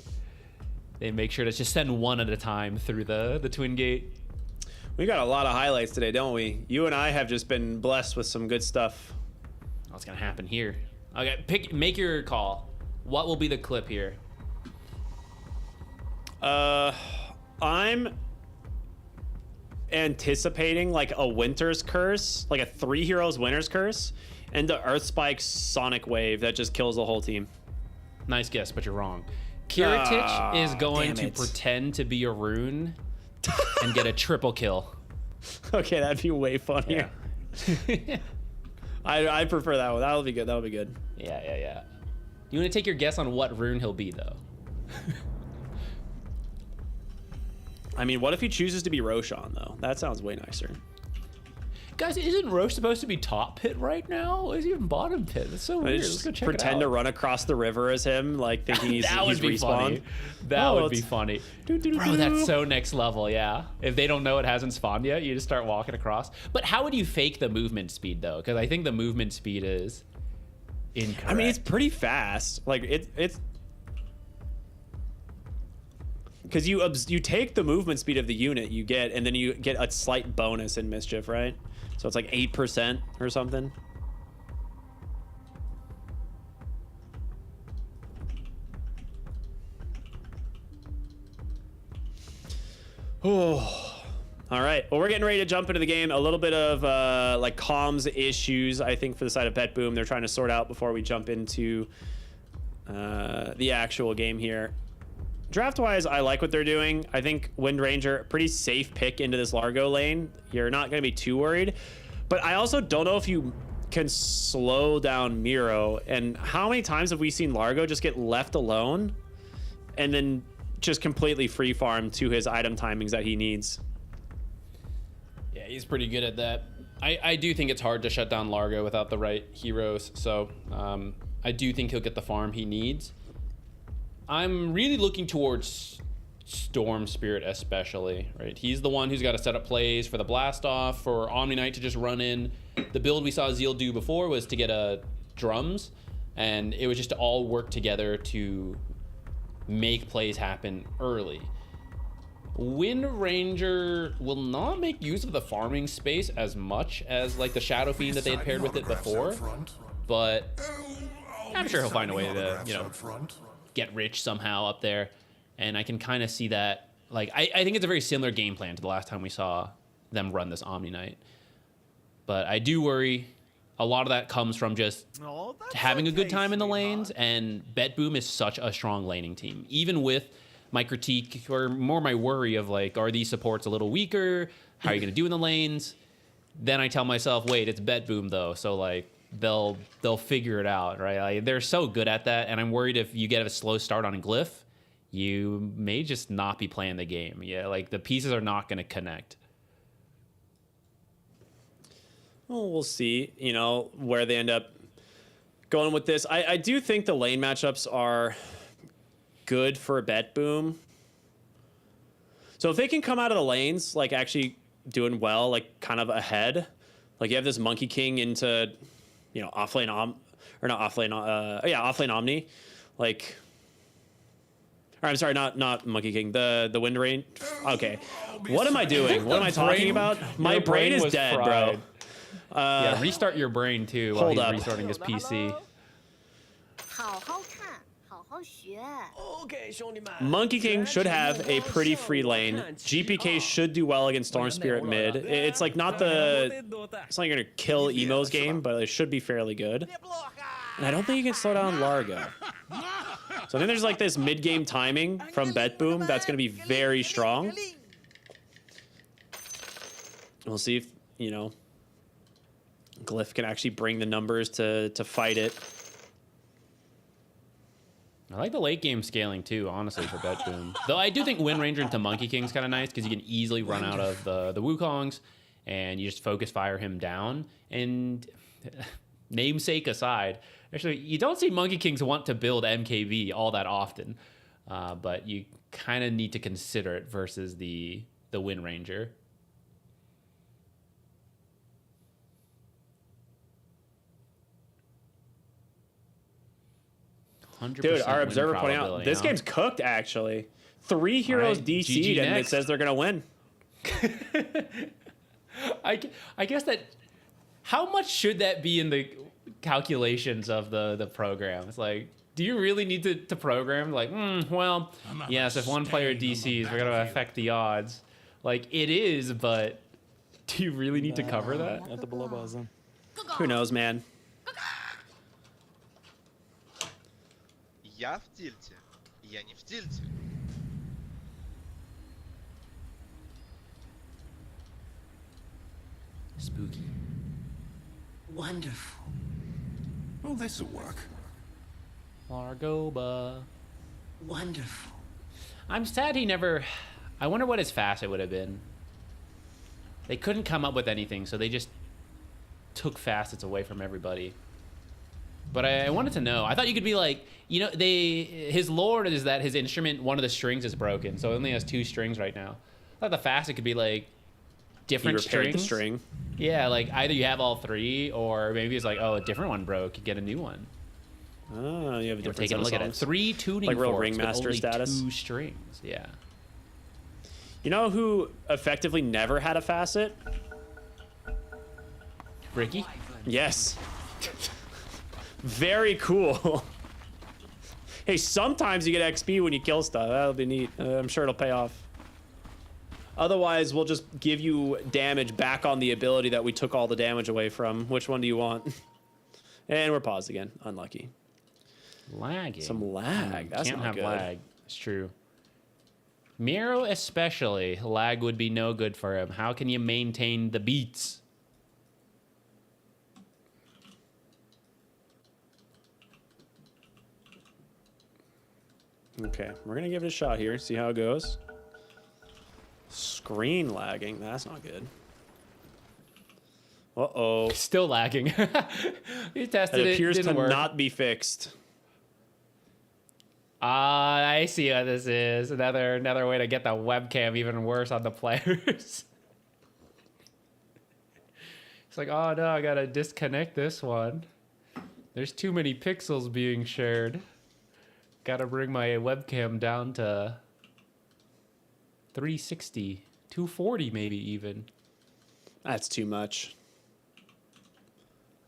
make sure to just send one at a time through the Twin Gate. We got a lot of highlights today, don't we? You and I have just been blessed with some good stuff. What's gonna happen here? Okay, make your call. What will be the clip here? I'm anticipating like a Winter's Curse, like a 3 heroes Winter's Curse, and the Earthspike Sonic Wave that just kills the whole team. Nice guess, but you're wrong. Kiritich is going damn to it. pretend to be a rune and get a triple kill. Okay, that'd be way funnier. Yeah. I prefer that one. That'll be good. That'll be good. Yeah. You want to take your guess on what rune he'll be, though? I mean, what if he chooses to be Roshan, though? That sounds way nicer. Guys, isn't Roche supposed to be top pit right now? Is he in bottom pit? That's so weird. Let's go check pretend it out. to run across the river as him, like thinking he's That would be respawned. funny. That would be funny. Bro, that's so next level, yeah. If they don't know it hasn't spawned yet, you just start walking across. But how would you fake the movement speed, though? Because I think the movement speed is incorrect. I mean, it's pretty fast. Like, it's... Because you take the movement speed of the unit you get, and then you get a slight bonus in Mischief, right? So it's like 8% or something. Oh, all right. Well, we're getting ready to jump into the game. A little bit of like comms issues, I think, for the side of BetBoom. They're trying to sort out before we jump into the actual game here. Draft-wise, I like what they're doing. I think Wind Ranger, pretty safe pick into this Largo lane. You're not going to be too worried. But I also don't know if you can slow down Miro. And how many times have we seen Largo just get left alone and then just completely free farm to his item timings that he needs? Yeah, he's pretty good at that. I do think it's hard to shut down Largo without the right heroes. So I do think he'll get the farm he needs. I'm really looking towards Storm Spirit especially, right? He's the one who's got to set up plays for the blast off, for Omni Knight to just run in. The build we saw Zeal do before was to get drums, and it was just to all work together to make plays happen early. Wind Ranger will not make use of the farming space as much as like the Shadow Fiend that they had paired with it before, but I'm sure he'll find a way to, you know, get rich somehow up there. And I can kind of see that. Like, I think it's a very similar game plan to the last time we saw them run this Omni Knight. But I do worry a lot of that comes from just having a good time in the lanes, and BetBoom is such a strong laning team. Even with my critique, or more my worry of like, are these supports a little weaker? How are you going to do in the lanes? Then I tell myself, wait, it's BetBoom though. So like, they'll figure it out, right? Like, they're so good at that, and I'm worried if you get a slow start on a Glyph, you may just not be playing the game. Yeah, like the pieces are not going to connect. Well, we'll see, you know, where they end up going with this. I do think the lane matchups are good for BetBoom. So if they can come out of the lanes, like actually doing well, like kind of ahead, like you have this Monkey King into, you know, offlane offlane Omni, like, or I'm sorry, not Monkey King, the Wind Rain. Okay, what am I doing? What am I talking about? My brain is dead, bro. Yeah, restart your brain too while he's restarting his PC. Monkey King should have a pretty free lane. GPK should do well against Storm Spirit mid. It's like it's not gonna kill Emo's game, but it should be fairly good. And I don't think you can slow down Largo. So I think there's like this mid game timing from BetBoom that's gonna be very strong. We'll see if, you know, Glyph can actually bring the numbers to fight it. I like the late game scaling too, honestly, for BetBoom. Though I do think Wind Ranger into Monkey King is kind of nice because you can easily run out of the Wukongs and you just focus fire him down. And namesake aside, actually, you don't see Monkey Kings want to build MKB all that often, but you kind of need to consider it versus the Wind Ranger. Dude, our observer pointing out this game's cooked actually. 3 heroes DC'd and it says they're gonna win. I guess that, how much should that be in the calculations of the program? It's like, do you really need to program like, well, yes, if one player DCs, we're gonna affect the odds. Like, it is, but do you really need to cover that? Who knows, man? Я в тильте. Я не в тильте. Spooky. Wonderful. Well, this'll work. Largoba. Wonderful. I'm sad he never... I wonder what his facet would have been. They couldn't come up with anything, so they just took facets away from everybody. But I wanted to know. I thought you could be like, you know, his lore is that his instrument, one of the strings is broken, so it only has 2 strings right now. I thought the facet could be like different strings. The string. Yeah, like either you have all 3, or maybe it's like, oh, a different one broke, you get a new one. Oh, you have a different Taking a look at it. 3 tuning like real forks, ringmaster only status. 2 strings. Yeah. You know who effectively never had a facet? Ricky? Yes. Very cool. Hey, sometimes you get XP when you kill stuff. That'll be neat. I'm sure it'll pay off. Otherwise, we'll just give you damage back on the ability that we took all the damage away from. Which one do you want? And we're paused again. Unlucky. Lagging. Some lag. That's Can't not have good. lag. It's true. Miro especially, lag would be no good for him. How can you maintain the beats? Okay, we're gonna give it a shot here. See how it goes. Screen lagging. That's not good. Uh-oh. Still lagging. You tested it. It appears didn't to work. not be fixed. I see what this is. Another way to get the webcam even worse on the players. It's like, oh no, I gotta disconnect this one. There's too many pixels being shared. Gotta bring my webcam down to 360, 240 maybe even. That's too much.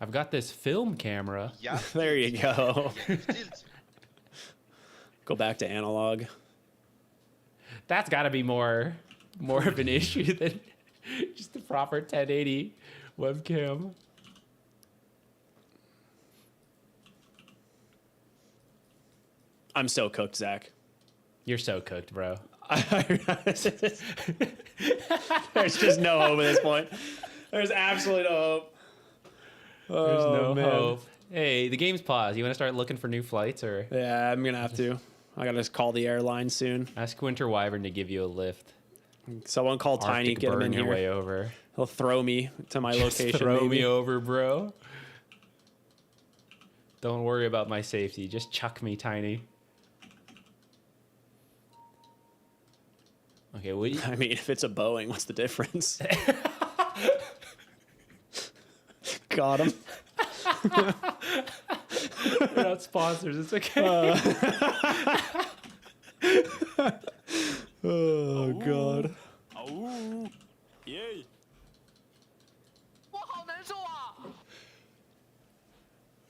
I've got this film camera. Я There you go. в тильте. Go back to analog. That's gotta be more of an issue than just the proper 1080 webcam. I'm so cooked, Zach. You're so cooked, bro. There's just no hope at this point. There's absolutely no hope. There's no man. hope. Hey, the game's paused. You want to start looking for new flights, or Yeah, I'm gonna have to. I gotta just call the airline soon. ask Winter Wyvern to give you a lift? Someone call Tiny, Arctic get him burn in your here. way over. He'll throw me to my location. Throw maybe. me over, bro. Don't worry about my safety. Just chuck me, Tiny. Okay, I mean, if it's a Boeing, what's the difference? Got him. we're not sponsors. It's okay. Oh God.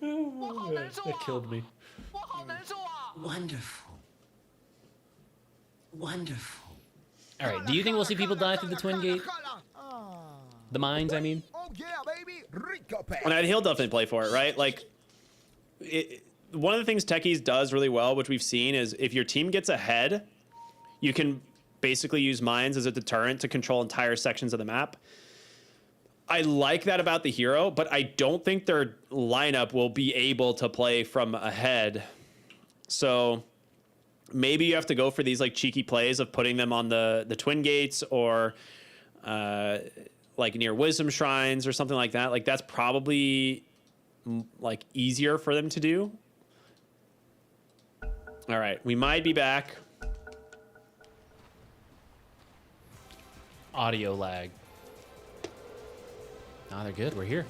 That killed me. Wonderful. Wonderful. All right. Do you think we'll see people die through the Twin Gate? The mines, I mean. And he'll definitely play for it, right? Like, one of the things Techies does really well, which we've seen, is if your team gets ahead, you can basically use mines as a deterrent to control entire sections of the map. I like that about the hero, but I don't think their lineup will be able to play from ahead. So maybe you have to go for these like cheeky plays of putting them on the Twin Gates or like near Wisdom Shrines or something like that. Like that's probably like easier for them to do. All right, we might be back. Audio lag. Oh, they're good. We're here.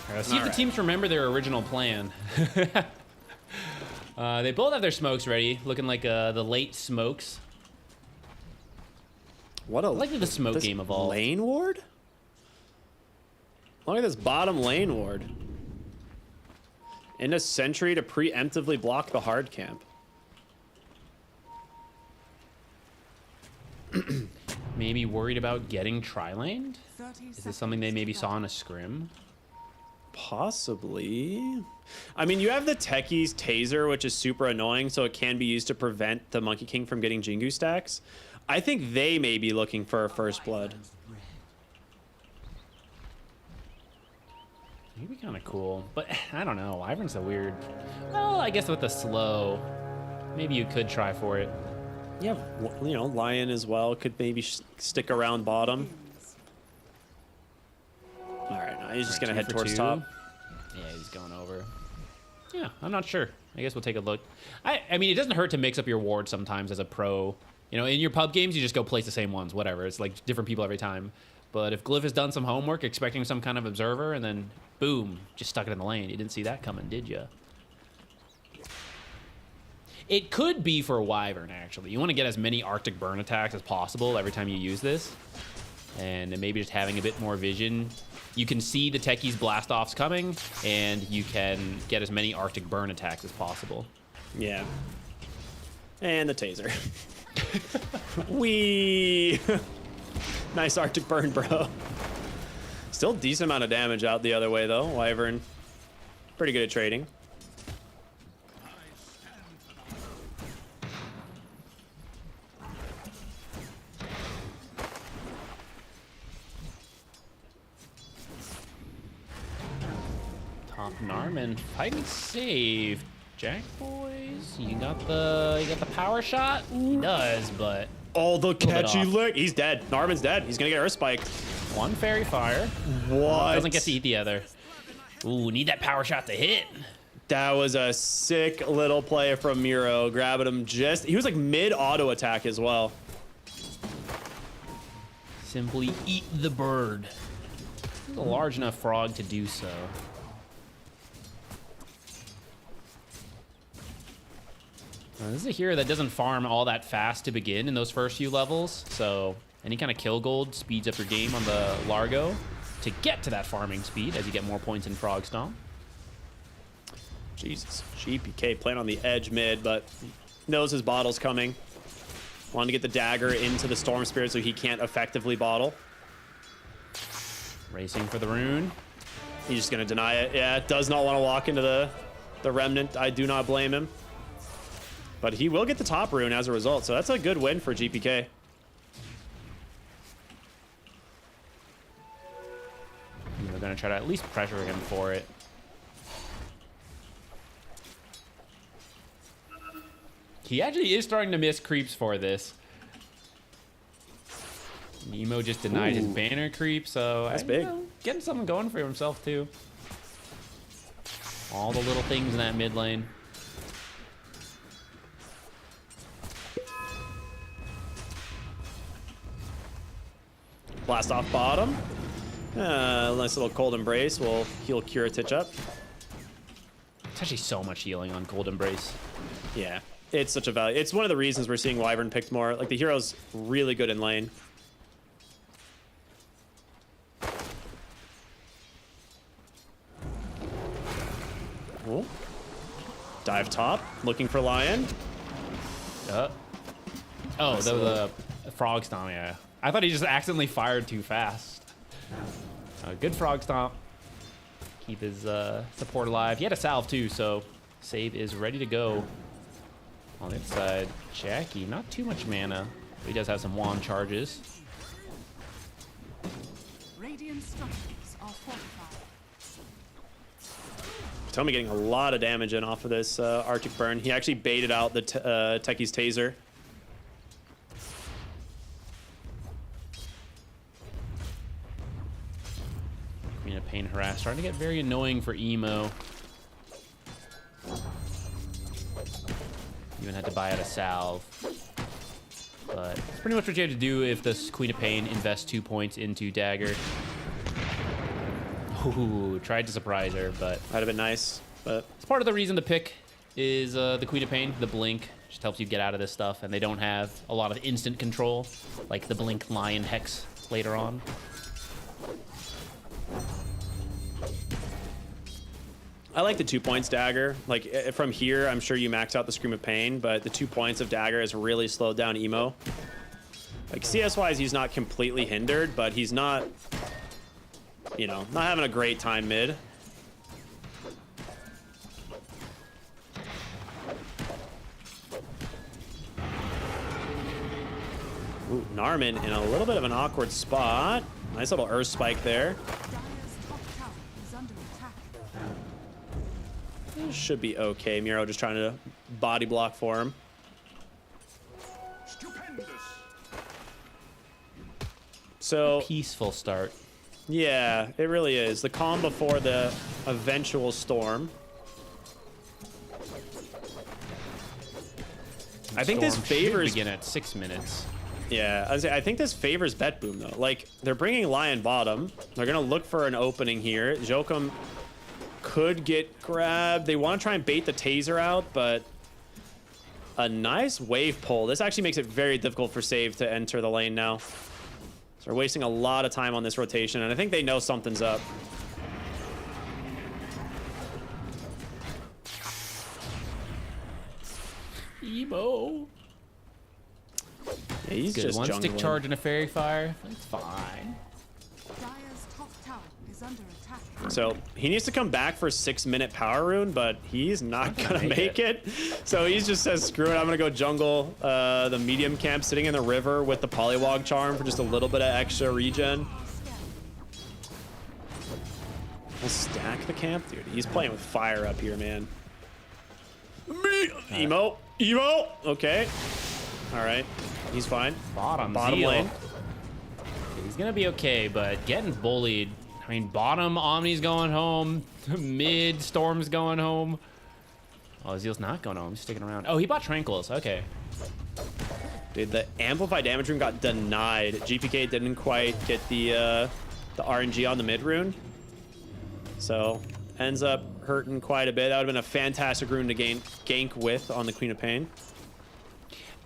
All right, let's see if the teams remember their original plan. They both have their smokes ready, looking like the late smokes. What a I like that the smoke this game evolved. lane ward? Look at this bottom lane ward. In a sentry to preemptively block the hard camp. Maybe worried about getting tri-laned? Is this something they maybe saw in a scrim? Possibly. I mean, you have the Techies Taser, which is super annoying, so it can be used to prevent the Monkey King from getting Jingu stacks. I think they may be looking for a first blood. Maybe kind of cool, but I don't know. Wyvern's so weird. Well, I guess with the slow, maybe you could try for it. Yeah, you know, Lion as well could maybe stick around bottom. All right, now he's just gonna head towards top. Yeah, he's going over. Yeah, I'm not sure. I guess we'll take a look. I mean, it doesn't hurt to mix up your wards sometimes as a pro. You know, in your pub games, you just go place the same ones, whatever. It's like different people every time. But if Glyph has done some homework, expecting some kind of observer, and then boom, just stuck it in the lane. You didn't see that coming, did you? It could be for Wyvern, actually. You want to get as many Arctic Burn attacks as possible every time you use this. And then maybe just having a bit more vision. You can see the techies blast offs coming, and you can get as many Arctic Burn attacks as possible. Yeah. And the taser. Wee. Nice Arctic Burn, bro. Still decent amount of damage out the other way, though. Wyvern, pretty good at trading. Top Narman fighting safe. Jack boys, you got the power shot. He does, but oh, the catchy lick. He's dead. Narman's dead. He's gonna get earth spiked. One fairy fire. What? Doesn't get to eat the other. Ooh, need that power shot to hit. That was a sick little play from Miro, grabbing him just. He was like mid auto attack as well. Simply eat the bird. He's a large enough frog to do so. This is a hero that doesn't farm all that fast to begin in those first few levels, so any kind of kill gold speeds up your game on the Largo to get to that farming speed as you get more points in Frog Stomp. Jesus, GPK playing on the edge mid, but knows his bottle's coming. Wanted to get the dagger into the Storm Spirit so he can't effectively bottle. Racing for the rune. He's just gonna deny it. Yeah, does not want to walk into the Remnant. I do not blame him. But he will get the top rune as a result, so that's a good win for GPK. We're gonna try to at least pressure him for it. He actually is starting to miss creeps for this. Nemo just denied his banner creep, so that's big. Getting something going for himself too. All the little things in that mid lane. Blast off bottom. Nice little cold embrace will heal Curatich up. It's actually so much healing on Cold Embrace. Yeah, it's such a value. It's one of the reasons we're seeing Wyvern picked more. Like, the hero's really good in lane. Oh. Dive top, looking for Lion. Oh, the Frog Stomp, yeah. I thought he just accidentally fired too fast. Good Frog Stomp. Keep his support alive. He had a salve too, so save is ready to go. On the side, Jackie, not too much mana, but he does have some wand charges. Radiant structures are fortified. Potomi getting a lot of damage in off of this Arctic Burn. He actually baited out the Techie's taser. Queen of Pain harass, starting to get very annoying for Emo. Even had to buy out a salve. But it's pretty much what you have to do if this Queen of Pain invests 2 points into Dagger. Ooh, tried to surprise her, but That'd have been nice, but it's part of the reason the pick is the Queen of Pain. The Blink just helps you get out of this stuff, and they don't have a lot of instant control, like the Blink Lion Hex later on. I like the 2 points Dagger. Like, from here, I'm sure you max out the Scream of Pain, but the 2 points of Dagger has really slowed down Emo. Like, CS-wise, he's not completely hindered, but he's not, you know, not having a great time mid. Ooh, Narman in a little bit of an awkward spot. Nice little Earth Spike there. Should be okay. Miro just trying to body block for him. So Peaceful start. yeah, it really is. The calm before the eventual storm. I think this Storm should favors. begin at 6 minutes. Yeah, I think this favors BetBoom though. Like they're bringing Lion bottom. They're gonna look for an opening here. Jokum could get grabbed. They want to try and bait the taser out, but a nice wave pull. This actually makes it very difficult for Save to enter the lane now. So they're wasting a lot of time on this rotation, and I think they know something's up. Emo. Yeah, he's Good. just One stick jungling. charge and a fairy fire. That's fine. Dire's top tower is under attack. So he needs to come back for 6-minute power rune, but he's not gonna make it. So he just says, screw it, I'm gonna go jungle the medium camp, sitting in the river with the Polywog charm for just a little bit of extra regen. We'll stack the camp, dude. He's playing with fire up here, man. Emo. Okay. All right. He's fine. Bottom Zeal. lane. He's gonna be okay, but getting bullied. I mean, bottom Omni's going home. Mid Storm's going home. Oh, Zeal's not going home. He's sticking around. Oh, he bought Tranquils. Okay. Dude, the amplified damage rune got denied. GPK didn't quite get the RNG on the mid rune, so ends up hurting quite a bit. That would have been a fantastic rune to gank with on the Queen of Pain.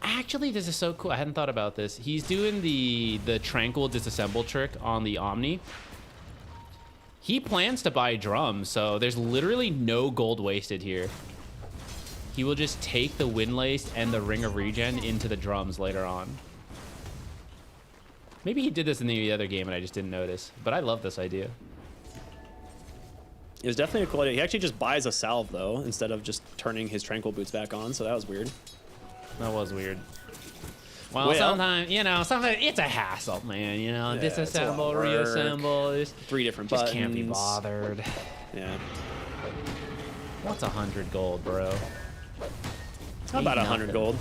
Actually, this is so cool. I hadn't thought about this. He's doing the Tranquil disassemble trick on the Omni. He plans to buy drums, so there's literally no gold wasted here. He will just take the Windlace and the Ring of Regen into the drums later on. Maybe he did this in the other game and I just didn't notice, but I love this idea. It was definitely a cool idea. He actually just buys a salve, though, instead of just turning his Tranquil boots back on, so that was weird. That was weird. Well, sometimes, sometimes it's a hassle, man. Yeah, Disassemble, it's a lot of work. reassemble. 3 different Just buttons. can't be bothered. Yeah. What's 100 gold, bro? How about Ain't 100 nothing. gold?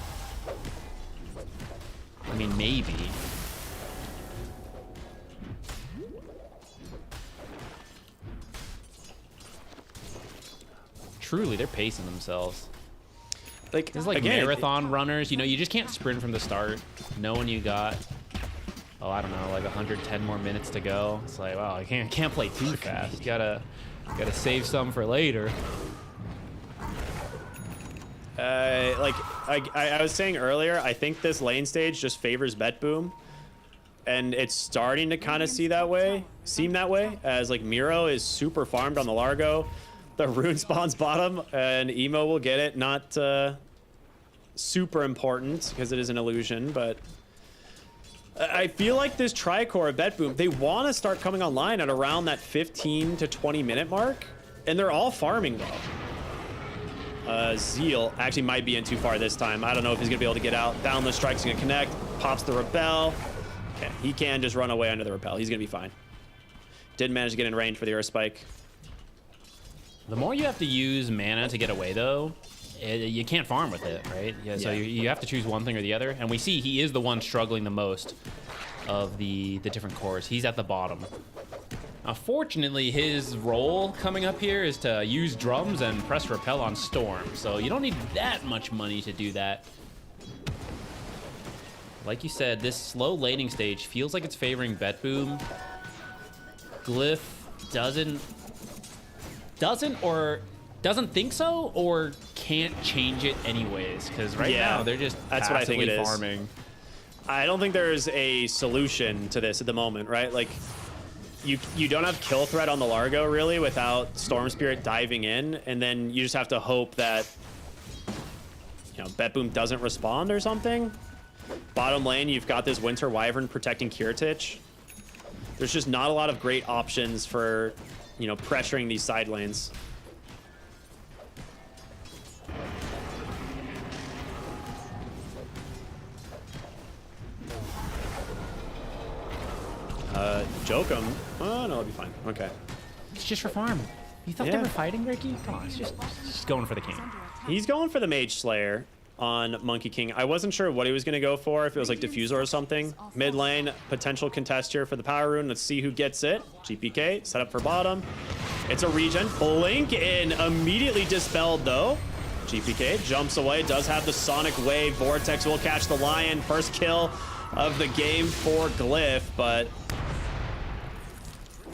I mean, maybe. Truly, they're pacing themselves. Like, There's like again, marathon runners, you just can't sprint from the start, knowing you got, oh, I don't know, like 110 more minutes to go. It's like, wow, I can't play too fast. Gotta save some for later. I was saying earlier, I think this lane stage just favors BetBoom, and it's starting to kind of seem that way, as like Miro is super farmed on the Largo. The rune spawns bottom, and Emo will get it. Not super important because it is an illusion, but I feel like this Tricore of BetBoom, they want to start coming online at around that 15 to 20 minute mark, and they're all farming though. Zeal actually might be in too far this time. I don't know if he's gonna be able to get out. Boundless Strike's gonna connect, pops the Repel. Okay, he can just run away under the Repel. He's gonna be fine. Didn't manage to get in range for the Earth Spike. The more you have to use mana to get away, though, you can't farm with it, right? Yeah, so you have to choose one thing or the other. And we see he is the one struggling the most of the different cores. He's at the bottom. Now, fortunately, his role coming up here is to use drums and press Repel on Storm. So you don't need that much money to do that. Like you said, this slow laning stage feels like it's favoring BetBoom. Glyph doesn't think so, or can't change it anyways, because right now they're just that's what I think it is. Farming. I don't think there's a solution to this at the moment, right? Like, you don't have kill threat on the Largo really without Storm Spirit diving in, and then you just have to hope that BetBoom doesn't respond or something. Bottom lane, you've got this Winter Wyvern protecting Kiritich. There's just not a lot of great options for pressuring these side lanes. Jokum. Oh, no, it'll be fine. Okay. It's just for farm. You thought they were fighting, Ricky? Come on, it's just going for the camp. He's going for the Mage Slayer. on Monkey King. I wasn't sure what he was going to go for, if it was like Diffuser or something. Mid lane, potential contest here for the Power Rune. Let's see who gets it. GPK, set up for bottom. It's a regen. Blink in, immediately dispelled though. GPK jumps away, does have the Sonic Wave. Vortex will catch the Lion. First kill of the game for Glyph, but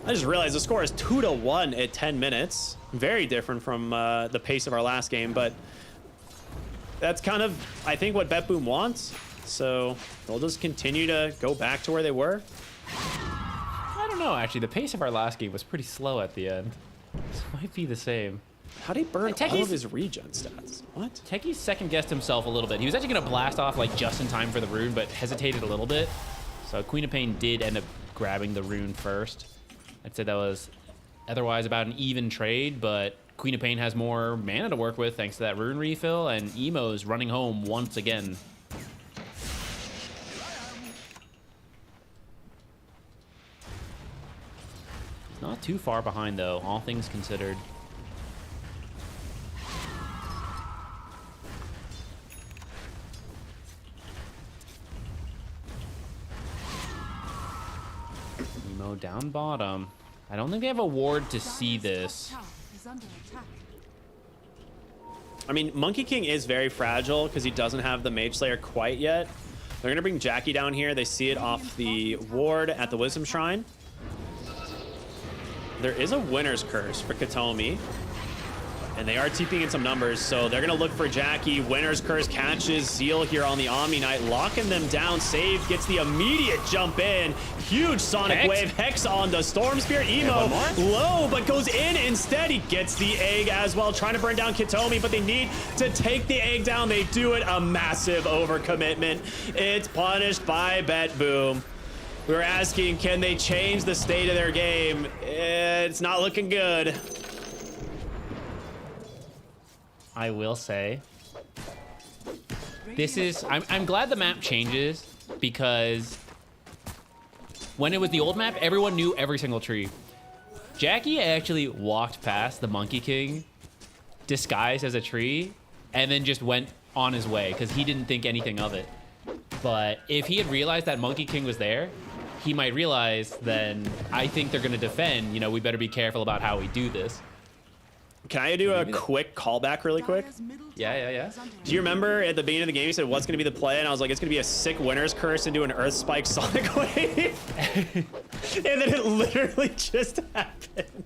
I just realized the score is 2-1 at 10 minutes. Very different from the pace of our last game, but that's kind of, I think, what BetBoom wants. So they'll just continue to go back to where they were. I don't know, actually. The pace of our last game was pretty slow at the end. This might be the same. How'd he burn Techie's- all of his regen stats? What? Techie second-guessed himself a little bit. He was actually going to blast off like just in time for the rune, but hesitated a little bit. So Queen of Pain did end up grabbing the rune first. I'd say that was otherwise about an even trade, but Queen of Pain has more mana to work with thanks to that rune refill, and Emo's running home once again. Not too far behind, though, all things considered. Emo down bottom. I don't think they have a ward to see this. Tower is under attack. I mean, Monkey King is very fragile because he doesn't have the Mage Slayer quite yet. They're going to bring Jackie down here. They see it off the ward at the Wisdom Shrine. There is a Winner's Curse for Katomi. And they are TPing in some numbers, so they're going to look for Jackie. Winner's Curse catches Zeal here on the Omni Knight, locking them down. Save gets the immediate jump in. Huge Sonic Hex. Wave. Hex on the Storm Spear. Emo low, but goes in instead. He gets the egg as well, trying to burn down Katomi, but they need to take the egg down. They do it. A massive overcommitment. It's punished by BetBoom. We were asking, can they change the state of their game? It's not looking good. I will say, this is, I'm glad the map changes, because when it was the old map, everyone knew every single tree. Jackie actually walked past the Monkey King disguised as a tree and then just went on his way because he didn't think anything of it. But if he had realized that Monkey King was there, he might realize then I think they're going to defend. You know, we better be careful about how we do this. Can I do a quick callback really quick? Dire's middle Yeah, tower yeah, yeah. is under Do you remember at the beginning of the game, you said, what's going to be the play? And I was like, it's going to be a sick Winner's Curse into an Earth Spike Sonic Wave. And then it literally just happened.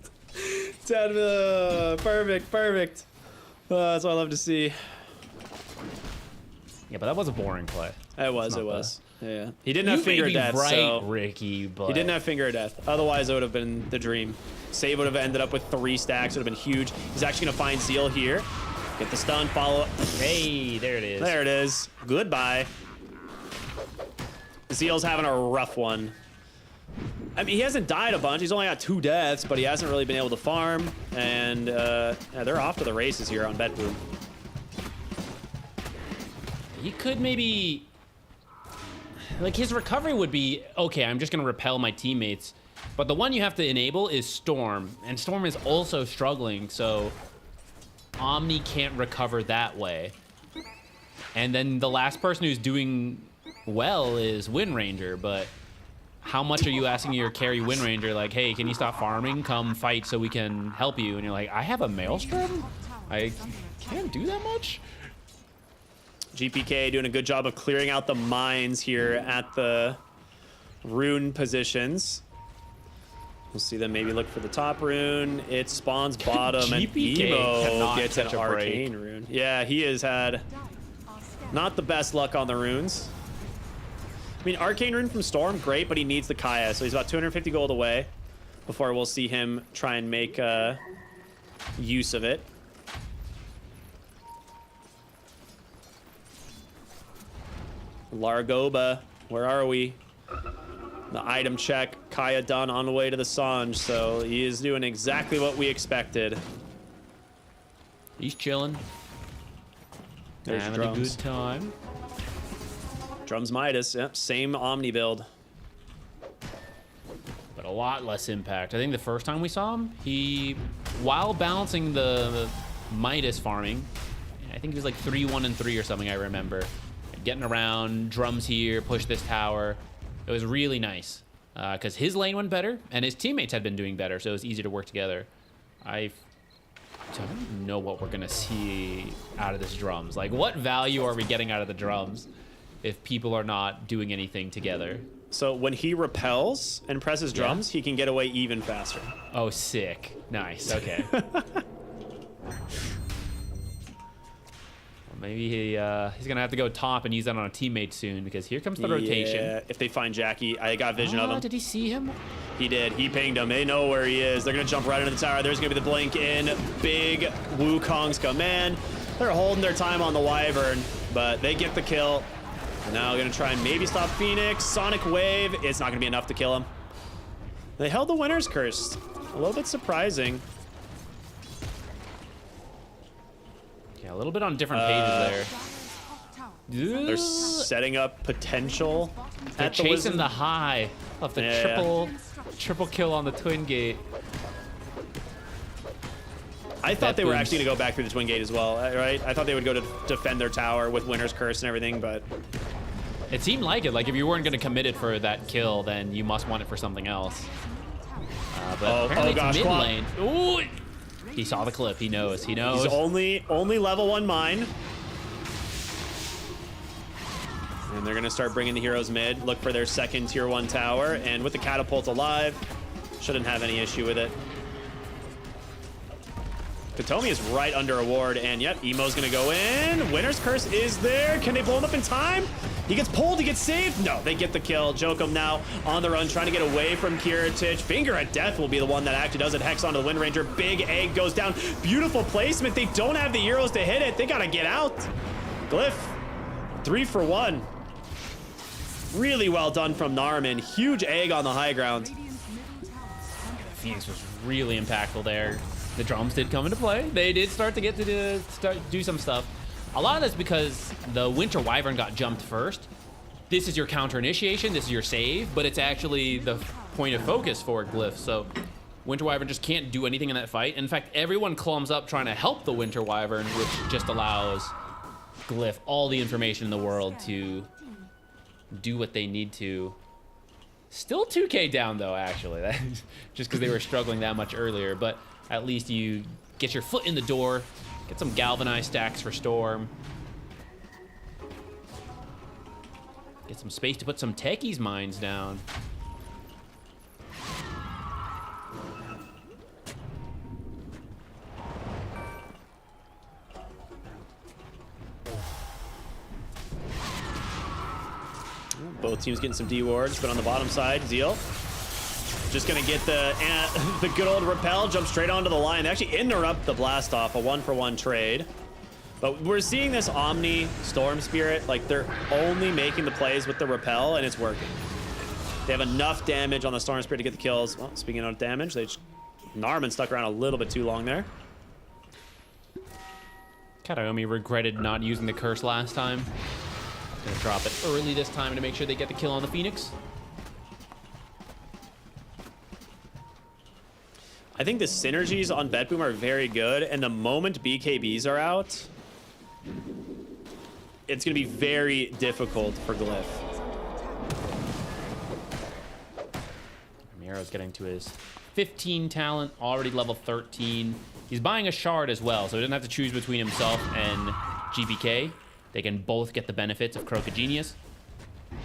Perfect, perfect. That's what I love to see. Yeah, but that was a boring play. It was, not it was. Yeah. He didn't have You may Finger of be Death, right, so... Ricky, but He didn't have Finger of Death. Otherwise, it would have been the dream. Save would have ended up with 3 stacks. It would have been huge. He's actually going to find Zeal here. Get the stun, follow up. Hey, there it is. There it is. Goodbye. Zeal's having a rough one. I mean, he hasn't died a bunch. He's only got 2 deaths, but he hasn't really been able to farm. And yeah, they're off to the races here on BetBoom. He could maybe, like, his recovery would be, okay, I'm just going to repel my teammates. But the one you have to enable is Storm. And Storm is also struggling, so Omni can't recover that way. And then the last person who's doing well is Wind Ranger, but how much are you asking your carry Wind Ranger, like, hey, can you stop farming? Come fight so we can help you. And you're like, I have a Maelstrom? I can't do that much? GPK doing a good job of clearing out the mines here at the rune positions. We'll see them maybe look for the top rune. It spawns bottom, and GPK Emo cannot gets an catch a break. arcane rune. Yeah, he has had not the best luck on the runes. I mean, arcane rune from Storm, great, but he needs the Kaya, so he's about 250 gold away before we'll see him try and make use of it. Largoba, where are we? The item check, Kaya done on the way to the Sange, so he is doing exactly what we expected. He's chilling. There's Having drums. a good time. Drums Midas, yep, same Omni build. But a lot less impact. I think the first time we saw him, he, while balancing the Midas farming, I think he was like 3-1-3 or something, I remember. Getting around, drums here, push this tower. It was really nice. Because his lane went better, and his teammates had been doing better, so it was easy to work together. I don't know what we're going to see out of this drums. Like, what value are we getting out of the drums if people are not doing anything together? So when he repels and presses drums, he can get away even faster. Oh, sick. Nice. Okay. Maybe he's going to have to go top and use that on a teammate soon, because here comes the rotation. Yeah, if they find Jackie, I got vision of him. Did he see him? He did. He pinged him. They know where he is. They're going to jump right into the tower. There's going to be the blink in. Big Wukong's come in. They're holding their time on the Wyvern, but they get the kill. Now going to try and maybe stop Phoenix. Sonic Wave. It's not going to be enough to kill him. They held the Winner's Curse. A little bit surprising. Yeah, a little bit on different pages there. They're setting up potential. They're chasing the high of the triple kill on the Twin Gate. I thought they were actually going to go back through the Twin Gate as well, right? I thought they would go to defend their tower with Winner's Curse and everything, but... It seemed like it. Like, if you weren't going to commit it for that kill, then you must want it for something else. But apparently it's mid lane. Ooh! He saw the clip. He knows. He knows. He's only level 1 mine. And they're going to start bringing the heroes mid. Look for their second tier 1 tower. And with the catapult alive, shouldn't have any issue with it. Katomi is right under a ward, and yep, Emo's gonna go in. Winner's Curse is there. Can they blow him up in time? He gets pulled, he gets saved. No, they get the kill. Jokum now on the run, trying to get away from Kiritich. Finger at Death will be the one that actually does it. Hex onto the Wind Ranger. Big egg goes down. Beautiful placement. They don't have the heroes to hit it. They gotta get out. Glyph, 3 for 1. Really well done from Narman. Huge egg on the high ground. Phoenix was really impactful there. The drums did come into play. They did start to get to do some stuff. A lot of that's because the Winter Wyvern got jumped first. This is your counter initiation. This is your save, but it's actually the point of focus for Glyph. So Winter Wyvern just can't do anything in that fight. In fact, everyone clumps up trying to help the Winter Wyvern, which just allows Glyph all the information in the world to do what they need to. Still 2k down though, actually. Just because they were struggling that much earlier, but at least you get your foot in the door, get some galvanized stacks for Storm. Get some space to put some techies mines down. Both teams getting some D wards, but on the bottom side, Zeal just gonna get the good old repel, jump straight onto the line. They actually interrupt the blast off, a 1-for-1 trade. But we're seeing this Omni Storm Spirit, like they're only making the plays with the repel, and it's working. They have enough damage on the Storm Spirit to get the kills. Well, speaking of damage, Narman stuck around a little bit too long there. Kataomi regretted not using the curse last time. Gonna drop it early this time to make sure they get the kill on the Phoenix. I think the synergies on BetBoom are very good, and the moment BKBs are out, it's going to be very difficult for Glyph. Ramiro's getting to his 15 talent, already level 13. He's buying a shard as well, so he doesn't have to choose between himself and GPK. They can both get the benefits of Croca Genius.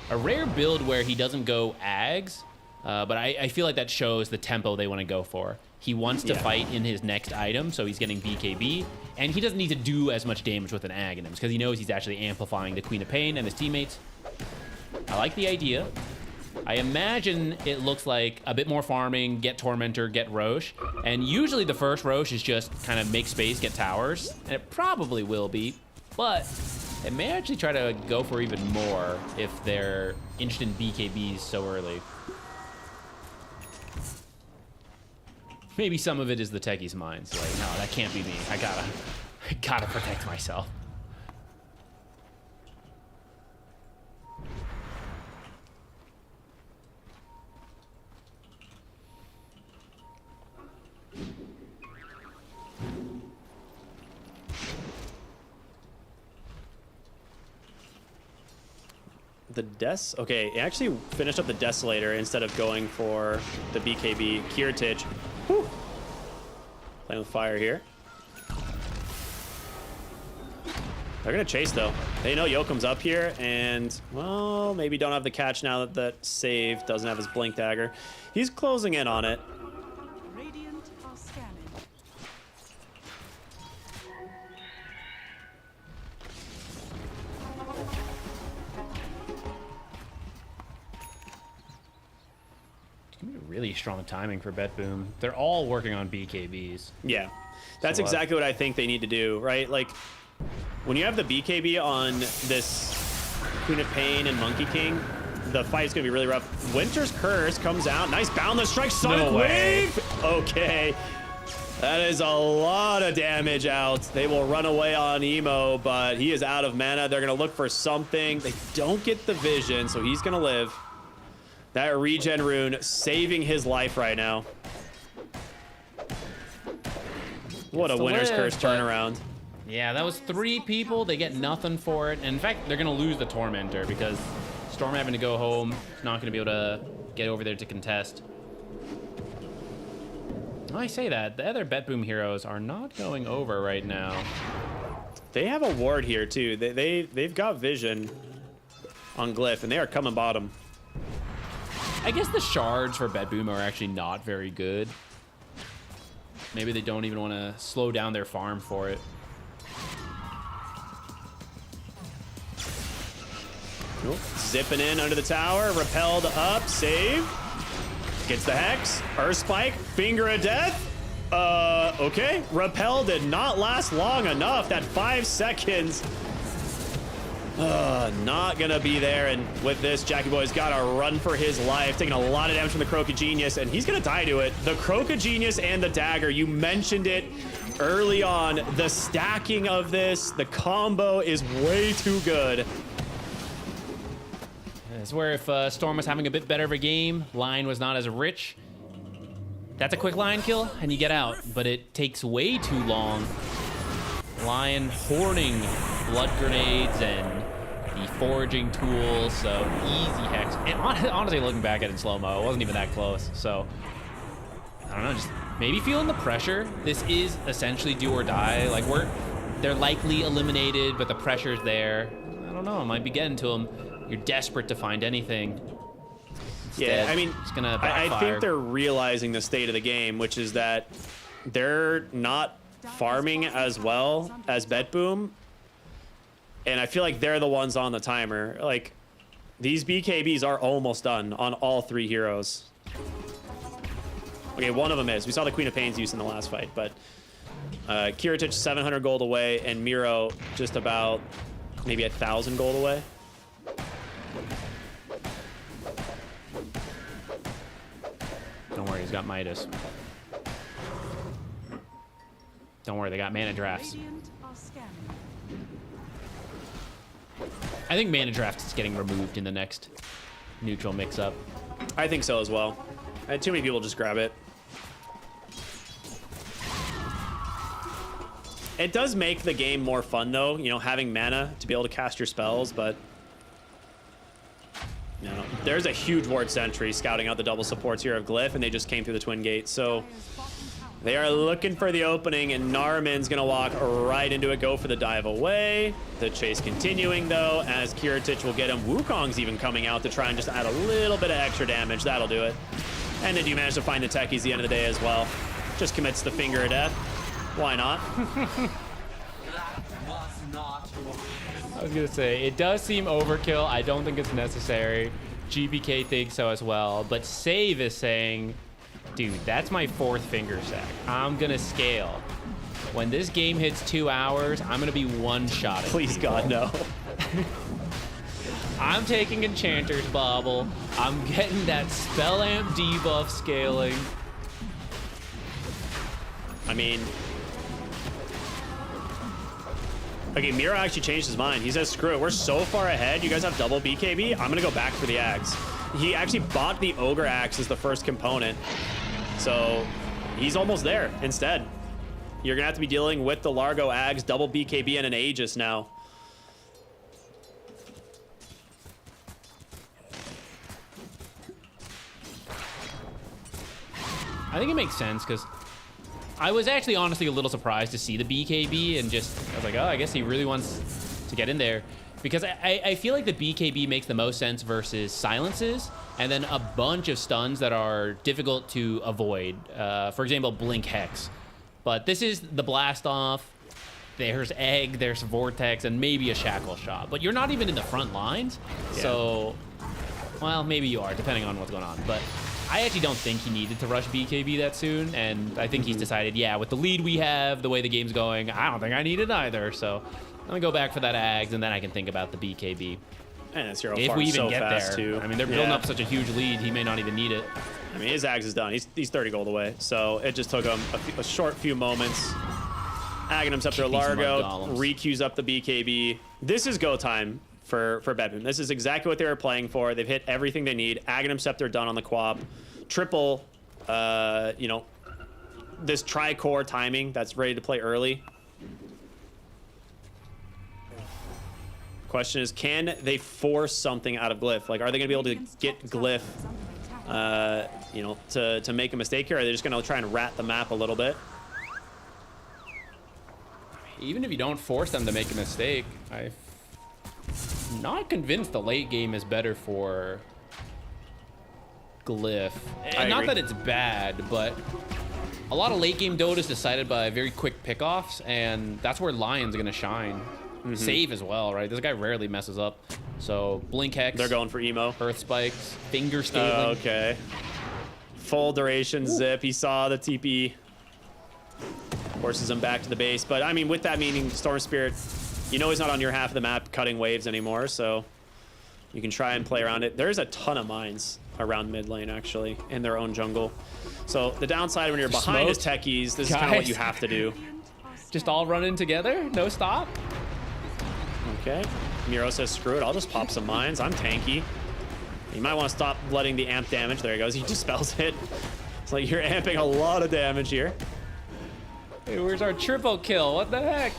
A rare build where he doesn't go Ags, but I feel like that shows the tempo they want to go for. He wants to fight in his next item, so he's getting BKB, and he doesn't need to do as much damage with an Ag in him, because he knows he's actually amplifying the Queen of Pain and his teammates. I like the idea. I imagine it looks like a bit more farming, get Tormentor, get Roche, and usually the first Roche is just kind of make space, get towers, and it probably will be, but they may actually try to go for even more if they're interested in BKBs so early. Maybe some of it is the techie's minds. Like, no, that can't be me. I gotta protect myself. Okay, he actually finished up the Desolator instead of going for the BKB. GLYPH. Whew. Playing with fire here. They're going to chase, though. They know Yokum's up here, and, well, maybe don't have the catch now that that save doesn't have his Blink Dagger. He's closing in on it. Radiant are scanning. Really strong timing for BetBoom. They're all working on BKBs. Yeah, that's So, exactly what I think they need to do, right? Like, when you have the BKB on this Queen of Pain and Monkey King, the fight's going to be really rough. Winter's Curse comes out. Nice boundless strike. Sonic Wave. Okay. That is a lot of damage out. They will run away on Emo, but he is out of mana. They're going to look for something. They don't get the vision, so he's going to live. That regen rune saving his life right now. What a Winter's Curse turnaround. Yeah, that was 3 people. They get nothing for it. And in fact, they're going to lose the Tormentor because Storm having to go home. Not going to be able to get over there to contest. I say that. The other BetBoom heroes are not going over right now. They have a ward here, too. They've got vision on Glyph, and they are coming bottom. I guess the shards for BetBoom are actually not very good. Maybe they don't even want to slow down their farm for it. Nope. Zipping in under the tower, repelled up, save. Gets the Hex, Earth Spike, Finger of Death. Okay. Repel did not last long enough. That 5 seconds. Not gonna be there, and with this, Jackie Boy's gotta run for his life, taking a lot of damage from the Croca Genius, and he's gonna die to it. The Croca Genius and the dagger, you mentioned it early on. The stacking of this, the combo is way too good. It's where if Storm was having a bit better of a game, Lion was not as rich. That's a quick Lion kill, and you get out, but it takes way too long. Lion hoarding blood grenades and the foraging tools, so easy Hex. And honestly, looking back at it in slow-mo, it wasn't even that close, so I don't know, just maybe feeling the pressure. This is essentially do or die. Like, they're likely eliminated, but the pressure's there. I don't know, it might be getting to them. You're desperate to find anything. Instead, yeah, I mean, it's gonna backfire. I think they're realizing the state of the game, which is that they're not farming as well as BetBoom, and I feel like they're the ones on the timer. Like, these BKBs are almost done on all 3 heroes. Okay, one of them is. We saw the Queen of Pain's use in the last fight, but GLYPH 700 gold away, and Miro just about maybe 1,000 gold away. Don't worry, he's got Midas. Don't worry, they got mana drafts. Radiant are scanning. I think mana draft is getting removed in the next neutral mix-up. I think so as well. Too many people just grab it. It does make the game more fun, though, you know, having mana to be able to cast your spells, but no, there's a huge ward sentry scouting out the double supports here of Glyph, and they just came through the twin gate, so they are looking for the opening, and Narman's gonna walk right into it, go for the dive away. The chase continuing, though, as GLYPH will get him. Wukong's even coming out to try and just add a little bit of extra damage. That'll do it. And then you manage to find the techies at the end of the day as well. Just commits the Finger of Death. Why not? I was gonna say, it does seem overkill. I don't think it's necessary. GBK thinks so as well, but Save is saying, dude, that's my 4th finger sack. I'm gonna scale. When this game hits 2 hours, I'm gonna be one-shotting Please, people. God, no. I'm taking Enchanter's Bauble. I'm getting that Spell Amp debuff scaling. I mean, okay, Miro actually changed his mind. He says, screw it, we're so far ahead. You guys have double BKB. I'm gonna go back for the Axe. He actually bought the Ogre Axe as the first component. So he's almost there instead. You're gonna have to be dealing with the Largo Axe, double BKB, and an Aegis now. I think it makes sense because I was actually honestly a little surprised to see the BKB and just, I was like, oh, I guess he really wants to get in there. Because I feel like the BKB makes the most sense versus silences and then a bunch of stuns that are difficult to avoid. For example, Blink Hex. But this is the blast off. There's Egg, there's Vortex, and maybe a Shackle Shot. But you're not even in the front lines. Yeah. So, well, maybe you are, depending on what's going on. But I actually don't think he needed to rush BKB that soon. And I think he's decided, yeah, with the lead we have, the way the game's going, I don't think I need it either. So I'm going to go back for that Ags, and then I can think about the BKB. And it's hero if we even so get fast there. Too. I mean, they're building up such a huge lead, he may not even need it. I mean, his Ags is done. He's 30 gold away. So it just took him a short few moments. Aghanim's up there, Largo, requeues up the BKB. This is go time for BetBoom. This is exactly what they were playing for. They've hit everything they need. Aghanim Scepter done on the Quap. Triple, you know, this tri-core timing that's ready to play early. Question is, can they force something out of Glyph? Like, are they going to be able to get Glyph, you know, to make a mistake here? Or are they just going to try and rat the map a little bit? Even if you don't force them to make a mistake, I'm not convinced the late game is better for Glyph. And not that it's bad, but a lot of late game Dota is decided by very quick pickoffs, and that's where Lion's gonna shine. Save as well, right? This guy rarely messes up. So Blink Hex. They're going for emo. Earth Spikes, Finger Scaling. Okay. Full duration zip. He saw the TP. Forces him back to the base. But, I mean, with that meaning, Storm Spirit, you know he's not on your half of the map cutting waves anymore, so you can try and play around it. There's a ton of mines around mid lane, actually, in their own jungle. So the downside when you're behind his techies, this is kind of what you have to do. Just all running together? No stop? Okay. Miro says, screw it, I'll just pop some mines. I'm tanky. You might want to stop letting the amp damage. There he goes. He dispels it. It's like you're amping a lot of damage here. Hey, where's our triple kill? What the heck?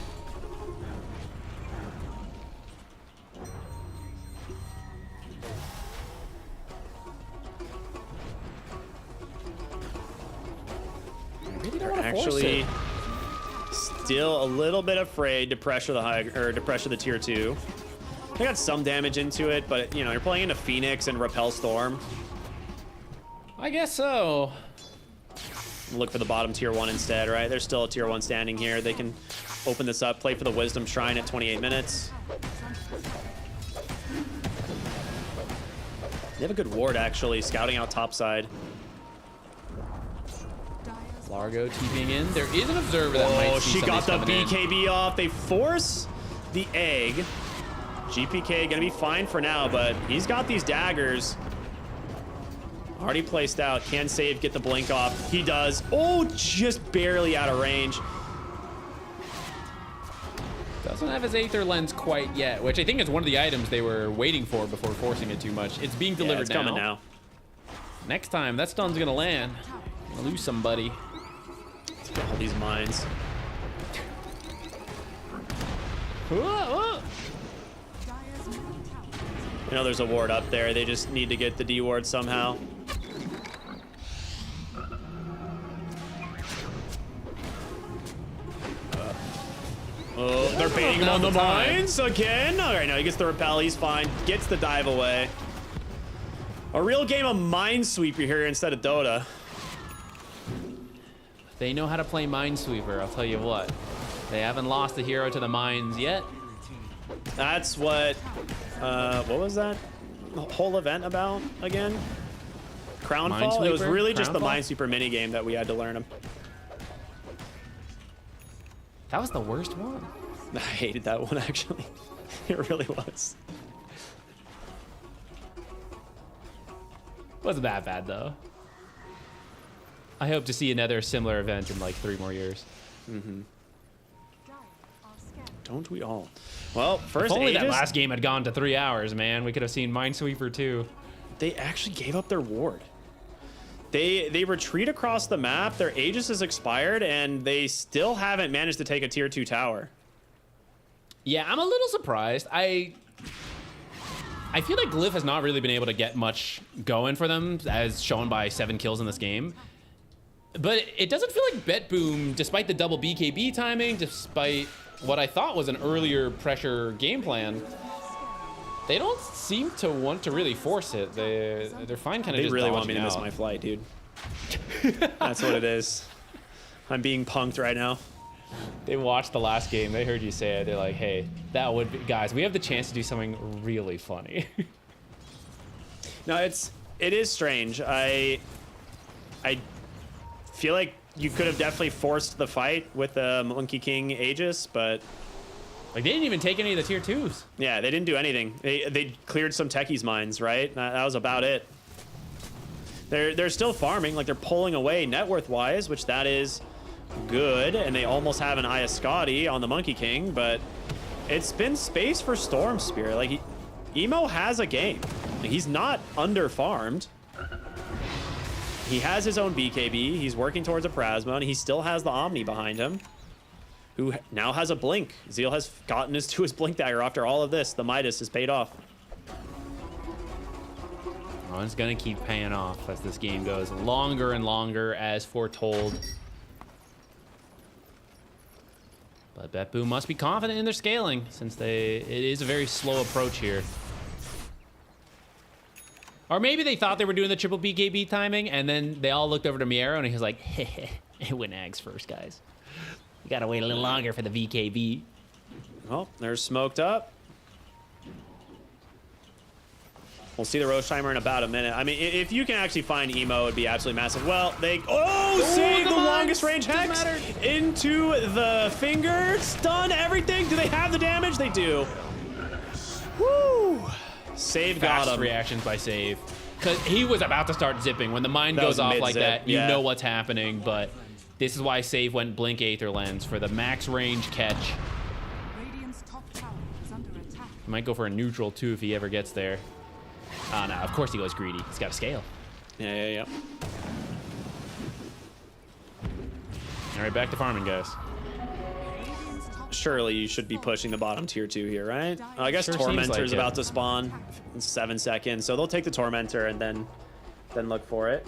They're actually still a little bit afraid to pressure the tier 2. They got some damage into it, but you know, you're playing into Phoenix and Repel Storm. I guess so. Look for the bottom tier 1 instead, right? There's still a tier 1 standing here. They can open this up, play for the Wisdom Shrine at 28 minutes. They have a good ward, actually, scouting out top side. Largo TPing in. There is an observer that might see she got the BKB off. They force the egg. GPK gonna be fine for now, but he's got these daggers. Already placed out. Can save, get the blink off. He does. Oh, just barely out of range. Doesn't have his Aether Lens quite yet, which I think is one of the items they were waiting for before forcing it too much. It's being delivered now. It's coming now. Next time, that stun's gonna land. Gonna lose somebody. Let's get all these mines. You know there's a ward up there. They just need to get the D ward somehow. Oh, they're baiting him on the mines again. All right, now he gets the repel. He's fine. Gets the dive away. A real game of Minesweeper here instead of Dota. They know how to play Minesweeper, I'll tell you what. They haven't lost a hero to the mines yet. That's what was that whole event about again? Crownfall? It was really just the Minesweeper minigame that we had to learn them. That was the worst one. I hated that one, actually. It really was. Wasn't that bad, though. I hope to see another similar event in like 3 more years. Don't we all? Well, first, if only that last game had gone to 3 hours, man. We could have seen Minesweeper too. They actually gave up their ward. They retreat across the map. Their Aegis is expired, and they still haven't managed to take a tier 2 tower. Yeah, I'm a little surprised. I feel like Glyph has not really been able to get much going for them, as shown by 7 kills in this game. But it doesn't feel like BetBoom, despite the double BKB timing, despite what I thought was an earlier pressure game plan, they don't seem to want to really force it. They're fine kind of just really want dodging me to miss out. my flight, dude. That's what it is. I'm being punked right now. They watched the last game. They heard you say it. They're like, hey, that would be, guys, we have the chance to do something really funny. No, it is strange. I feel like you could have definitely forced the fight with the Monkey King Aegis, but like, they didn't even take any of the tier 2s. yeah, they didn't do anything. They cleared some techies' minds, right? That was about it. They're still farming, like they're pulling away net worth wise, which that is good, and they almost have an Iascati on the Monkey King, but it's been space for Storm Spirit. Like Emo has a game. He's not under farmed. He has his own BKB. He's working towards a Prasma, and he still has the Omni behind him, who now has a Blink. Zeal has gotten to his Blink Dagger after all of this. The Midas has paid off. Oh, it's gonna keep paying off as this game goes longer and longer, as foretold. But BetBoom must be confident in their scaling, since it is a very slow approach here. Or maybe they thought they were doing the triple BKB timing, and then they all looked over to Miero, and he was like, heh, it went Ags first, guys. You gotta wait a little longer for the VKB. Well, they're smoked up. We'll see the Roche timer in about a minute. I mean, if you can actually find Emo, it'd be absolutely massive. Well, save the longest range Hex into the finger. Stun everything. Do they have the damage? They do. Woo! Save got Fast him. reactions by Save. Because he was about to start zipping. When the mind goes off like that, you know what's happening. But this is why Save went Blink Aether Lens for the max range catch. Radiant's top tower is under attack. He might go for a neutral too if he ever gets there. Oh no, of course he goes greedy. He's got to scale. Yeah. All right, back to farming, guys. Surely you should be pushing the bottom tier 2 here, right? I guess Sure seems Tormentor's like it. about to spawn in 7 seconds, so they'll take the Tormentor and then look for it.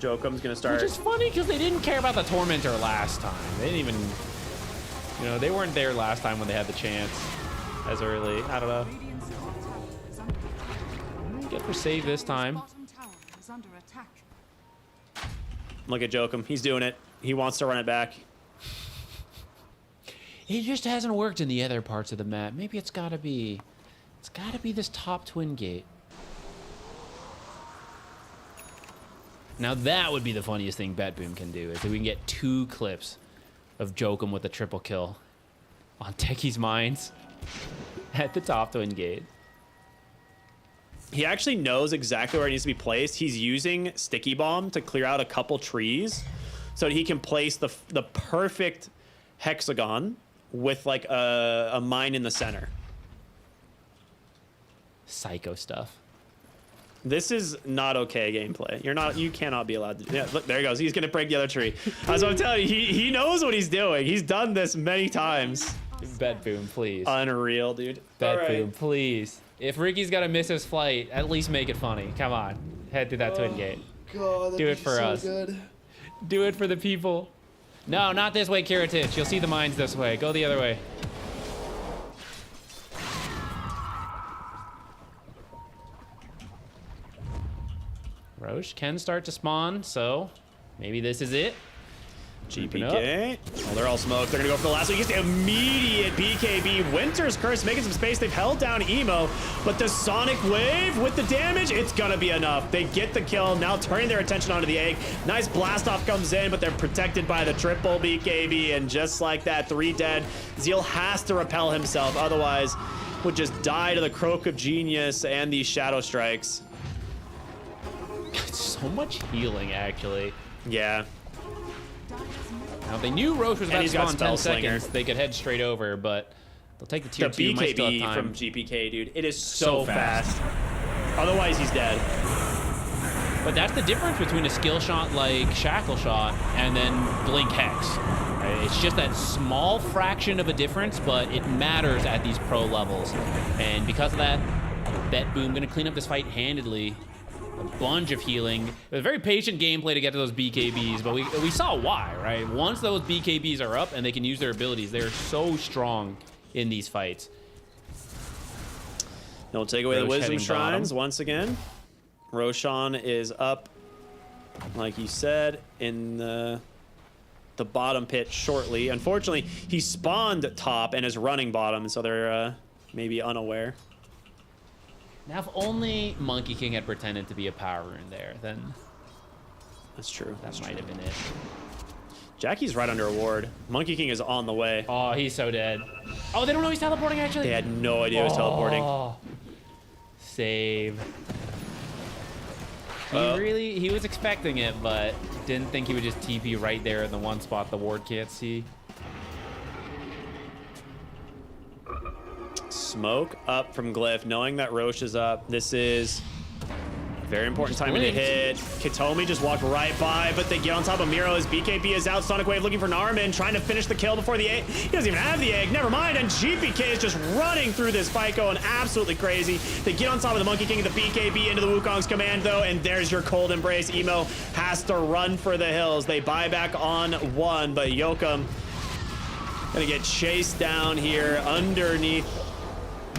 Jokum's gonna start. Which is funny because they didn't care about the Tormentor last time. They didn't even, they weren't there last time when they had the chance as early. I don't know. Radiant's top tower is under attack. Good for Save this time. Bottom tower is under attack. Look at Jokum. He's doing it. He wants to run it back. It just hasn't worked in the other parts of the map. Maybe it's gotta be this top twin gate. Now that would be the funniest thing BetBoom can do, is that we can get 2 clips of Jokum with a triple kill on Techie's Mines at the top twin gate. He actually knows exactly where it needs to be placed. He's using Sticky Bomb to clear out a couple trees so that he can place the perfect hexagon with like a mine in the center. Psycho stuff. This is not okay gameplay. You cannot be allowed to. Yeah, look, there he goes. He's gonna break the other tree. As I'm telling you, he knows what he's doing. He's done this many times. BetBoom, please. Unreal, dude. All BetBoom, right. please. If Ricky's gotta miss his flight, at least make it funny. Come on, head through that twin gate. God, Do it for us. Good. Do it for the people. No, not this way, Kiritich. You'll see the mines this way. Go the other way. Roche can start to spawn, so maybe this is it. GPK. Oh, they're all smoked. They're gonna go for the last one. He gets the immediate BKB. Winter's Curse making some space. They've held down Emo, but the Sonic Wave with the damage, it's gonna be enough. They get the kill, now turning their attention onto the egg. Nice blast off comes in, but they're protected by the triple BKB, and just like that, 3 dead. Zeal has to repel himself, otherwise would just die to the Croak of Genius and these Shadow Strikes. So much healing, actually. Yeah. Now, if they knew Roche was about to he's got spawn in 10 Spell Slinger. seconds, they could head straight over, but they'll take the tier The 2. Might still have BKB time. from GPK, dude. It is so So fast. fast. Otherwise, he's dead. But that's the difference between a skill shot like Shackle Shot and then Blink Hex. Right? It's just that small fraction of a difference, but it matters at these pro levels. And because of that, BetBoom gonna clean up this fight handedly. a bunch of healing. It was very patient gameplay to get to those BKBs, but we saw why, right? Once those BKBs are up and they can use their abilities, they're so strong in these fights. Don't take away the Roche Wisdom heading Shrines bottom. once again. Roshan is up, like you said, in the bottom pit shortly. Unfortunately, he spawned top and is running bottom, so they're maybe unaware. Now, if only Monkey King had pretended to be a power rune there, then That's true. that might have been it. Jackie's right under a ward. Monkey King is on the way. Oh, he's so dead. Oh, they don't know he's teleporting, actually? They had no idea he was teleporting. Oh. Save. He was expecting it, but didn't think he would just TP right there in the one spot the ward can't see. Smoke up from Glyph, knowing that Roche is up. This is a very important time to hit. Kitomi just walked right by, but they get on top of Miro as BKB is out. Sonic Wave looking for Narman, trying to finish the kill before the egg. He doesn't even have the egg, never mind. And GPK is just running through this fight, going absolutely crazy. They get on top of the Monkey King and the BKB into the Wukong's command, though, and there's your cold embrace. Emo has to run for the hills. They buy back on one, but Yokum gonna get chased down here underneath.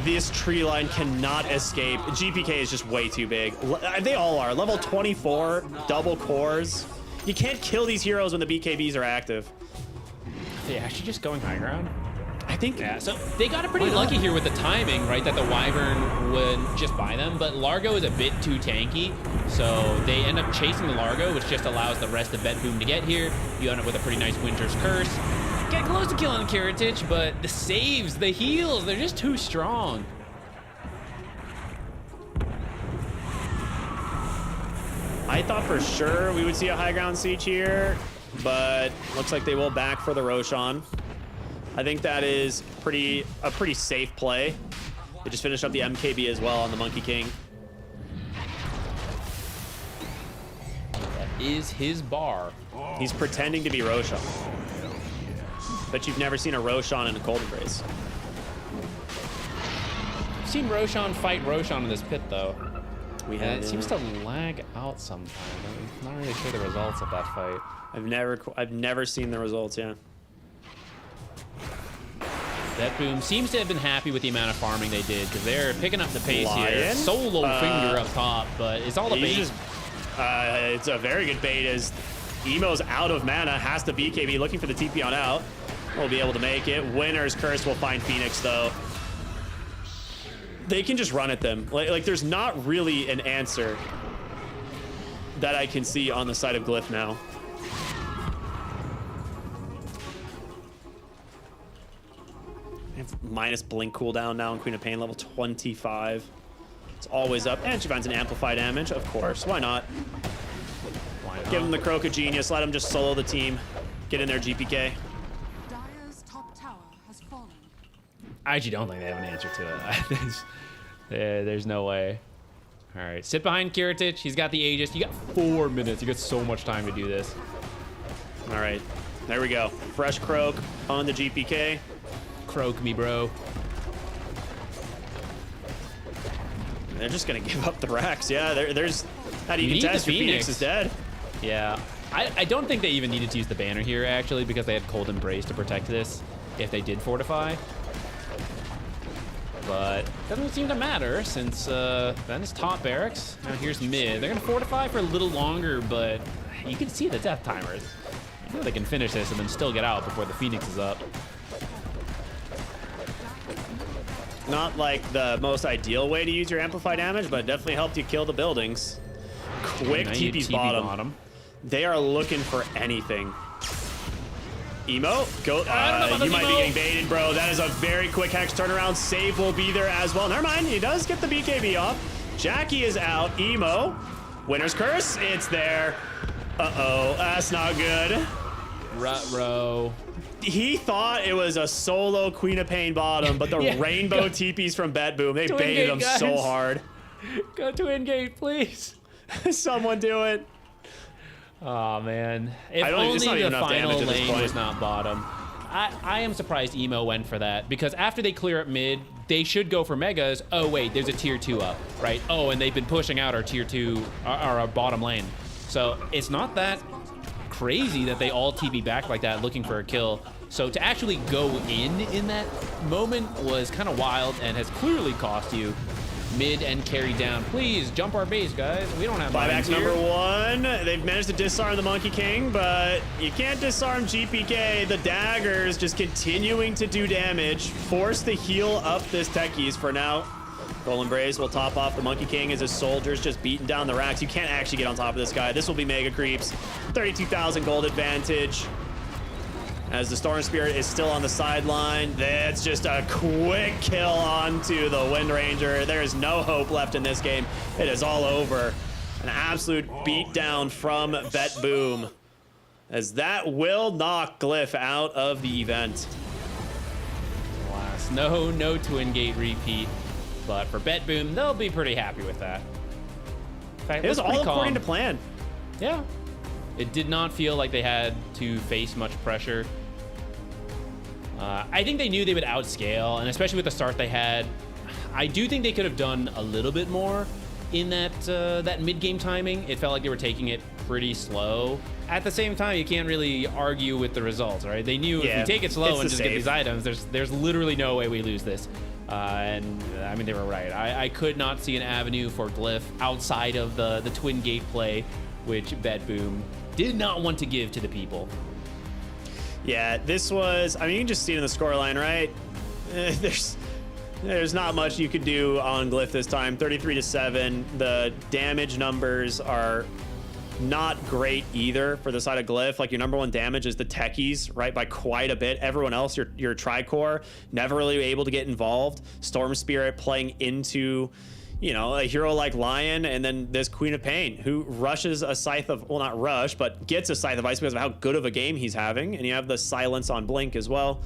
This tree line cannot escape. GPK is just way too big. They all are. Level 24, double cores. You can't kill these heroes when the BKBs are active. Are they actually just going high ground? I think. Yeah, so they got it pretty lucky here with the timing, right? That the Wyvern would just buy them, but Largo is a bit too tanky, so they end up chasing the Largo, which just allows the rest of BetBoom to get here. You end up with a pretty nice Winter's Curse. Get close to killing Kiritich, but the saves, the heals, they're just too strong. I thought for sure we would see a high ground siege here, but looks like they will back for the Roshan. I think that is a pretty safe play. They just finished up the MKB as well on the Monkey King. That is his bar. He's pretending to be Roshan. Bet you've never seen a Roshan in a cold embrace. I've seen Roshan fight Roshan in this pit, though. We And have. it seems to lag out sometimes. I'm not really sure the results of that fight. I've never seen the results. Yeah. BetBoom seems to have been happy with the amount of farming they did because they're picking up the pace here. Lion? Solo finger up top, but it's all a bait. It's a very good bait as Emo's out of mana, has to BKB, looking for the TP on out. We'll be able to make it. Winner's Curse will find Phoenix, though. They can just run at them. Like there's not really an answer that I can see on the side of Glyph now. They have minus blink cooldown now on Queen of Pain, level 25. It's always up, and she finds an amplify damage, of course. Why not? Give him the Croak of Genius, let him just solo the team. Get in there, GPK. Dire's top tower has fallen. I actually don't think they have an answer to it. There's no way. All right, sit behind Kiritich. He's got the Aegis. You got 4 minutes. You got so much time to do this. All right, there we go. Fresh Croak on the GPK. Croak me, bro. They're just gonna give up the racks. Yeah, there's. How do you You need contest? the Your Phoenix Phoenix. is dead. Yeah, I don't think they even needed to use the banner here, actually, because they had Cold Embrace to protect this if they did fortify. But doesn't seem to matter since then it's top barracks. Now here's mid. They're gonna fortify for a little longer, but you can see the death timers. You know they can finish this and then still get out before the Phoenix is up. Not like the most ideal way to use your amplify damage, but it definitely helped you kill the buildings. Quick Now you TP's TP bottom. They are looking for anything. Emo, go. I don't know about You this might be Emo. getting baited, bro. That is a very quick hex turnaround. Save will be there as well. Never mind. He does get the BKB off. Jackie is out. Emo, Winner's Curse. It's there. Uh-oh, that's not good. Ruh-roh. He thought it was a solo Queen of Pain bottom, but the Yeah. rainbow TPs from BetBoom, they Twin baited gate, him so guys. hard. Go to in-gate, please. Someone do it. Oh man! If I don't- only it's not the even enough final damage at this lane point. was not bottom. I am surprised Emo went for that because after they clear up mid, they should go for megas. Oh wait, there's a tier 2 up, right? Oh, and they've been pushing out our tier 2, our bottom lane. So it's not that crazy that they all TB back like that looking for a kill. So to actually go in that moment was kind of wild and has clearly cost you mid and carry down. Please jump our base, guys. We don't have 5x number 1. They've managed to disarm the Monkey King, but you can't disarm GPK. The daggers just continuing to do damage. Force to heal up this Techies for now. Golden Braze will top off the Monkey King as his soldiers just beating down the racks. You can't actually get on top of this guy. This will be mega creeps. 32,000 gold advantage. As the Storm Spirit is still on the sideline, that's just a quick kill onto the Wind Ranger. There is no hope left in this game. It is all over. An absolute beatdown from BetBoom, as that will knock Glyph out of the event. Alas, no Twin Gate repeat, but for BetBoom, they'll be pretty happy with that. In fact, it was all according to plan. Yeah. It did not feel like they had to face much pressure. I think they knew they would outscale, and especially with the start they had, I do think they could have done a little bit more in that mid-game timing. It felt like they were taking it pretty slow. At the same time, you can't really argue with the results, right? They knew if we take it slow and just get these items, there's literally no way we lose this. And I mean, they were right. I could not see an avenue for Glyph outside of the Twin Gate play, which BetBoom did not want to give to the people. Yeah, this was, I mean, you can just see it in the scoreline, right? There's not much you could do on Glyph this time. 33-7. The damage numbers are not great either for the side of Glyph. Like, your number 1 damage is the Techies, right, by quite a bit. Everyone else, your Tricore, never really able to get involved. Storm Spirit playing into, you know, a hero like Lion, and then this Queen of Pain, who rushes a Scythe of, well, not rush, but gets a Scythe of Ice because of how good of a game he's having. And you have the silence on Blink as well.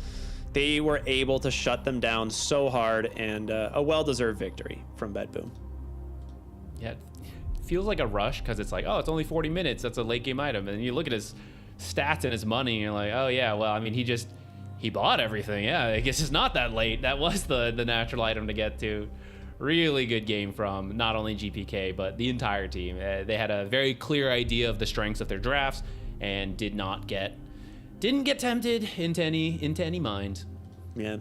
They were able to shut them down so hard, and a well-deserved victory from BetBoom. Yeah, it feels like a rush because it's like, oh, it's only 40 minutes. That's a late game item. And you look at his stats and his money, and you're like, oh, yeah, well, I mean, he bought everything. Yeah, I guess it's not that late. That was the natural item to get to. Really good game from not only GPK, but the entire team. They had a very clear idea of the strengths of their drafts and didn't get tempted into any mind. Yeah.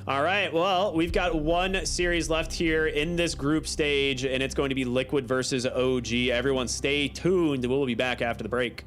All right, well, we've got one series left here in this group stage, and it's going to be Liquid versus OG. Everyone stay tuned. We'll be back after the break.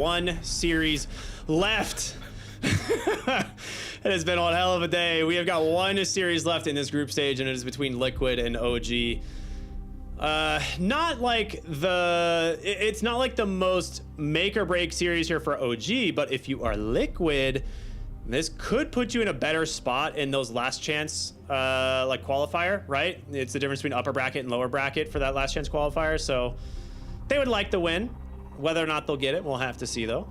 one series left. It has been one hell of a day. We have got one series left in this group stage, and it is between Liquid and OG. Not like it's not like the most make or break series here for OG, but if you are Liquid, this could put you in a better spot in those last chance like qualifier, right? It's the difference between upper bracket and lower bracket for that last chance qualifier. So they would like to win. Whether or not they'll get it, we'll have to see though.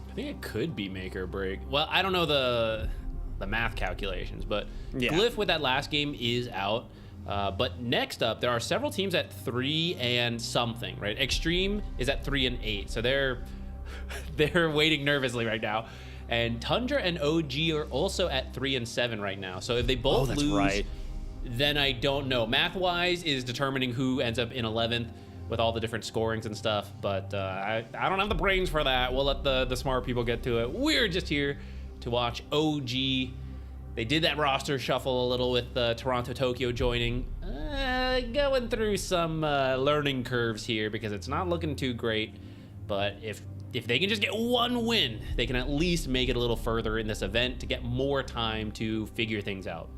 I think it could be make or break. Well, I don't know the math calculations, but yeah. Glyph with that last game is out. But next up, there are several teams at 3 and something, right? Extreme is at 3 and 8, so they're waiting nervously right now. And Tundra and OG are also at 3 and 7 right now. So if they both lose, right. then I don't know. Math-wise is determining who ends up in 11th with all the different scorings and stuff. But I don't have the brains for that. We'll let the smart people get to it. We're just here to watch OG. They did that roster shuffle a little with Toronto, Tokyo joining. Going through some learning curves here because it's not looking too great. But if they can just get one win, they can at least make it a little further in this event to get more time to figure things out.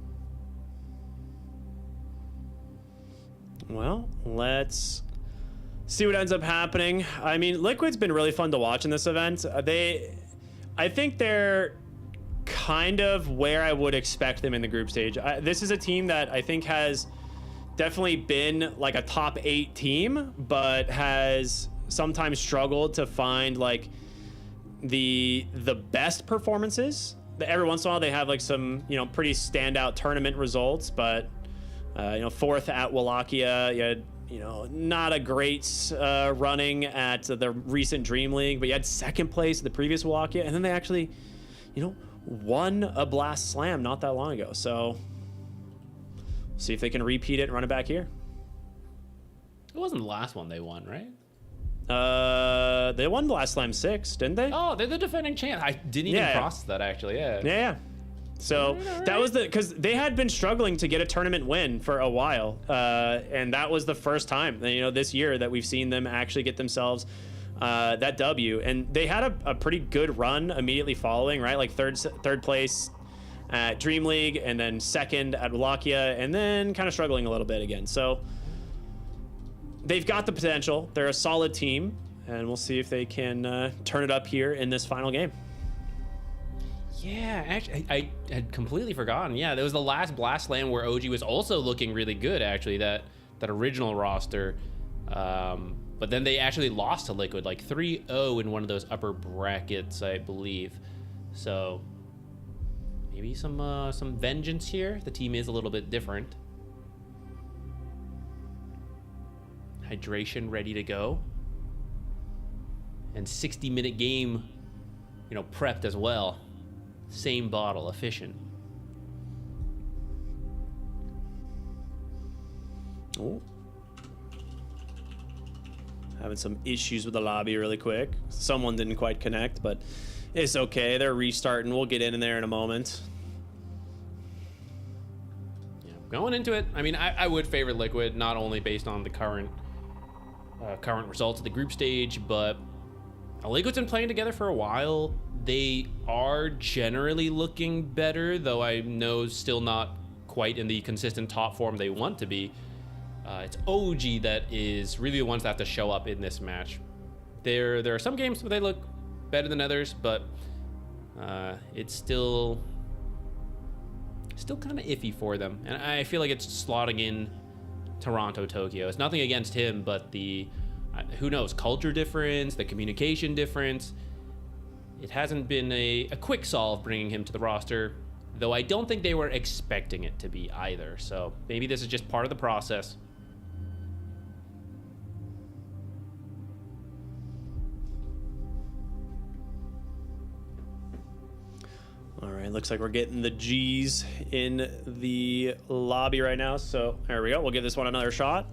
Well, let's see what ends up happening. I mean, Liquid's been really fun to watch in this event. I think they're kind of where I would expect them in the group stage. This is a team that I think has definitely been like a top 8 team, but has sometimes struggled to find like the best performances. Every once in a while they have like some, pretty standout tournament results, but 4th at Wallachia, you had, not a great running at the recent Dream League, but you had 2nd place at the previous Wallachia, and then they actually, won a Blast Slam not that long ago. So see if they can repeat it and run it back here. It wasn't the last one they won, right? They won Blast Slam 6, didn't they? Oh, they're the defending champ. I didn't even process that actually. Yeah. So that was because they had been struggling to get a tournament win for a while, and that was the first time this year that we've seen them actually get themselves that W. And they had a pretty good run immediately following, right? Like third place at Dream League, and then 2nd at Wallachia, and then kind of struggling a little bit again. So they've got the potential. They're a solid team, and we'll see if they can turn it up here in this final game. Yeah, actually, I had completely forgotten. Yeah, there was the last Blast Slam where OG was also looking really good, actually, that original roster. But then they actually lost to Liquid, like 3-0 in one of those upper brackets, I believe. So maybe some vengeance here. The team is a little bit different. Hydration ready to go. And 60-minute game, prepped as well. Same bottle, efficient. Oh. Having some issues with the lobby really quick. Someone didn't quite connect, but it's okay. They're restarting. We'll get in there in a moment. Yeah, going into it, I mean, I would favor Liquid, not only based on the current results of the group stage, but Liquid's been playing together for a while. They are generally looking better, though I know still not quite in the consistent top form they want to be. It's OG that is really the ones that have to show up in this match. There are some games where they look better than others, but it's still kind of iffy for them. And I feel like it's slotting in Toronto, Tokyo. It's nothing against him, but the who knows, culture difference, the communication difference. It hasn't been a quick solve bringing him to the roster, though I don't think they were expecting it to be either. So maybe this is just part of the process. All right, looks like we're getting the G's in the lobby right now. So there we go. We'll give this one another shot.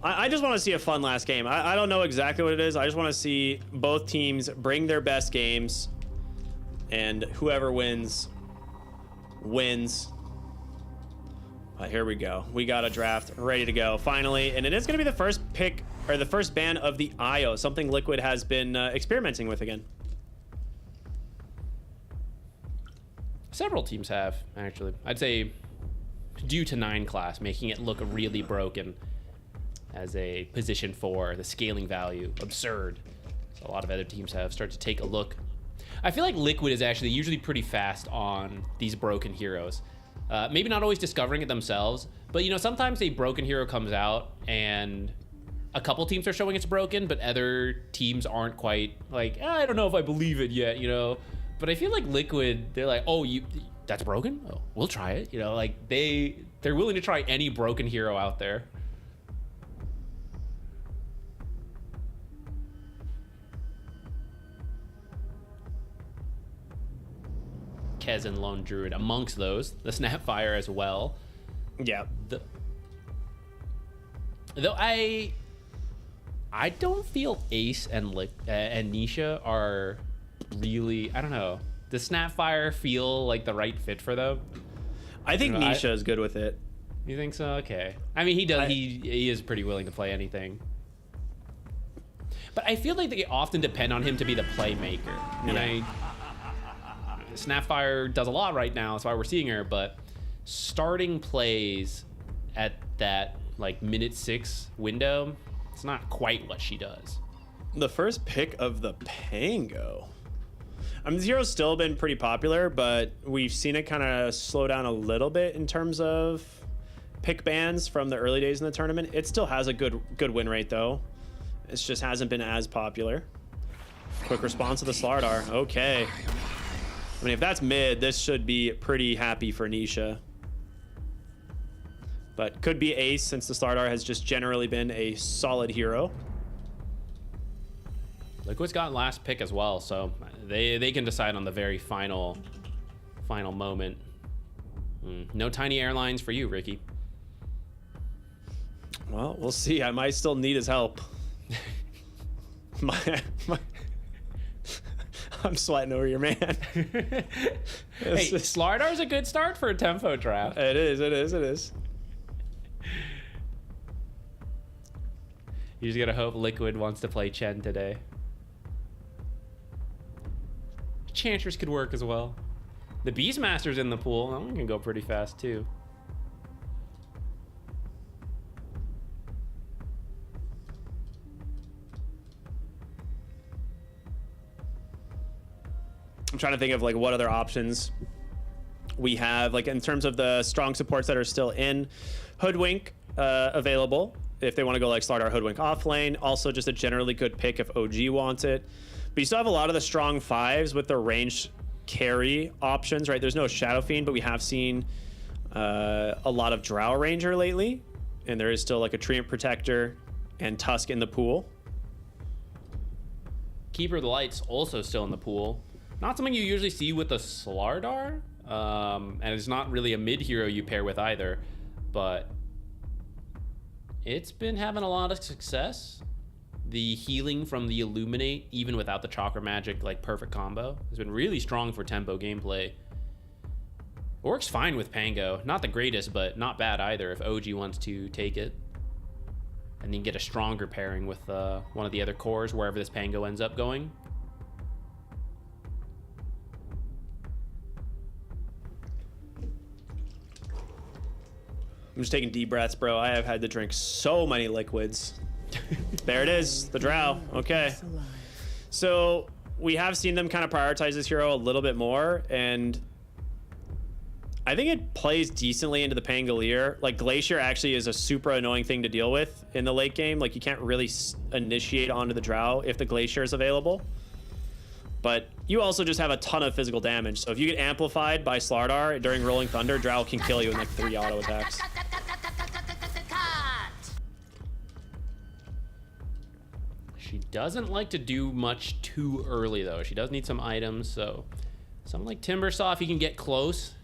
I just want to see a fun last game. I don't know exactly what it is. I just want to see both teams bring their best games, and whoever wins. Here we go. We got a draft ready to go finally, and it is going to be the first pick or the first ban of the IO, something Liquid has been experimenting with again. Several teams have, actually. I'd say due to 9 class, making it look really broken as a position for the scaling value. Absurd. So a lot of other teams have started to take a look. I feel like Liquid is actually usually pretty fast on these broken heroes. Maybe not always discovering it themselves, but you know, sometimes a broken hero comes out and a couple teams are showing it's broken, but other teams aren't quite like, I don't know if I believe it yet, you know? But I feel like Liquid, they're like, oh, that's broken? Oh, we'll try it. You know, like they're willing to try any broken hero out there. Kez and Lone Druid amongst those. The Snapfire as well. Yeah. Though I don't feel Ace and Nisha are really, I don't know. Does Snapfire feel like the right fit for them? I think Nisha is good with it. You think so? Okay. I mean, he does. He is pretty willing to play anything. But I feel like they often depend on him to be the playmaker. And Snapfire does a lot right now. That's why we're seeing her. But starting plays at that like minute 6 window, it's not quite what she does. The first pick of the Pango. I mean, Zero's still been pretty popular, but we've seen it kind of slow down a little bit in terms of pick bans from the early days in the tournament. It still has a good win rate, though. It just hasn't been as popular. Quick response to the Slardar. Okay. I mean, if that's mid, this should be pretty happy for Nisha. But could be Ace, since the Slardar has just generally been a solid hero. Liquid's got last pick as well, so they can decide on the very final moment. No tiny airlines for you, Ricky. Well, we'll see. I might still need his help. I'm sweating over your man. Hey, Slardar's a good start for a tempo draft. It is. You just gotta hope Liquid wants to play Chen today. Chantress could work as well. The Beastmaster's in the pool. That one can go pretty fast too. I'm trying to think of like what other options we have, like in terms of the strong supports that are still in. Hoodwink available if they want to go like Slardar Hoodwink off lane. Also just a generally good pick if OG wants it. But you still have a lot of the strong 5s with the ranged carry options, right? There's no Shadow Fiend, but we have seen a lot of Drow Ranger lately. And there is still like a Treant Protector and Tusk in the pool. Keeper of the Light's also still in the pool. Not something you usually see with the Slardar. And it's not really a mid hero you pair with either. But it's been having a lot of success. The healing from the Illuminate, even without the Chakra Magic, like perfect combo, has been really strong for tempo gameplay. Works fine with Pango. Not the greatest, but not bad either if OG wants to take it. And then get a stronger pairing with one of the other cores, wherever this Pango ends up going. I'm just taking deep breaths, bro. I have had to drink so many liquids. There it is, the Drow. Okay. So we have seen them kind of prioritize this hero a little bit more, and I think it plays decently into the Pangolier. Like Glacier actually is a super annoying thing to deal with in the late game. Like you can't really initiate onto the Drow if the Glacier is available. But you also just have a ton of physical damage. So if you get amplified by Slardar during Rolling Thunder, Drow can kill you in like 3 auto attacks. She doesn't like to do much too early though. She does need some items, so something like Timbersaw, if he can get close,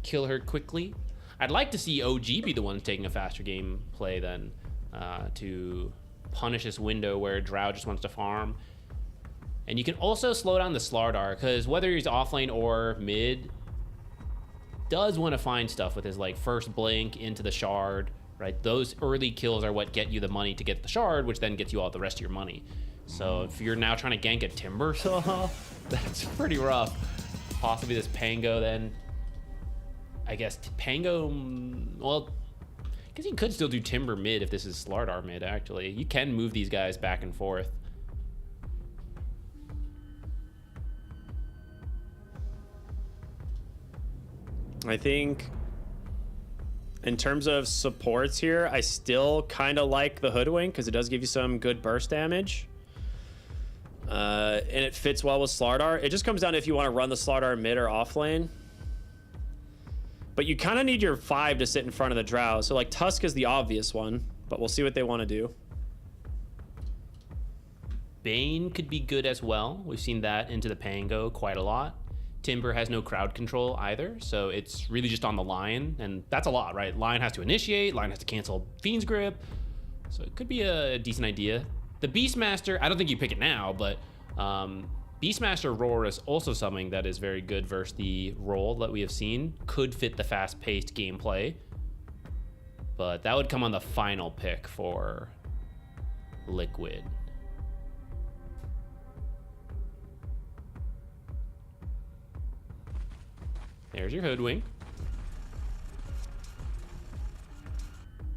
kill her quickly. I'd like to see OG be the one taking a faster game play than to punish this window where Drow just wants to farm. And you can also slow down the Slardar, because whether he's offlane or mid, does want to find stuff with his like first blink into the shard, right? Those early kills are what get you the money to get the shard, which then gets you all the rest of your money. So if you're now trying to gank a Timber Saw, that's pretty rough. Possibly this Pango then. I guess Pango, well, I guess you could still do Timber mid if this is Slardar mid, actually. You can move these guys back and forth. I think in terms of supports here, I still kind of like the Hoodwink because it does give you some good burst damage. And it fits well with Slardar. It just comes down to if you want to run the Slardar mid or off lane. But you kind of need your 5 to sit in front of the Drow. So like Tusk is the obvious one, but we'll see what they want to do. Bane could be good as well. We've seen that into the Pango quite a lot. Timber has no crowd control either, so it's really just on the Lion, and that's a lot, right? Lion has to initiate, Lion has to cancel Fiend's Grip, so it could be a decent idea. The Beastmaster, I don't think you pick it now, but Beastmaster Roar is also something that is very good versus the role that we have seen. Could fit the fast-paced gameplay, but that would come on the final pick for Liquid. There's your Hoodwink.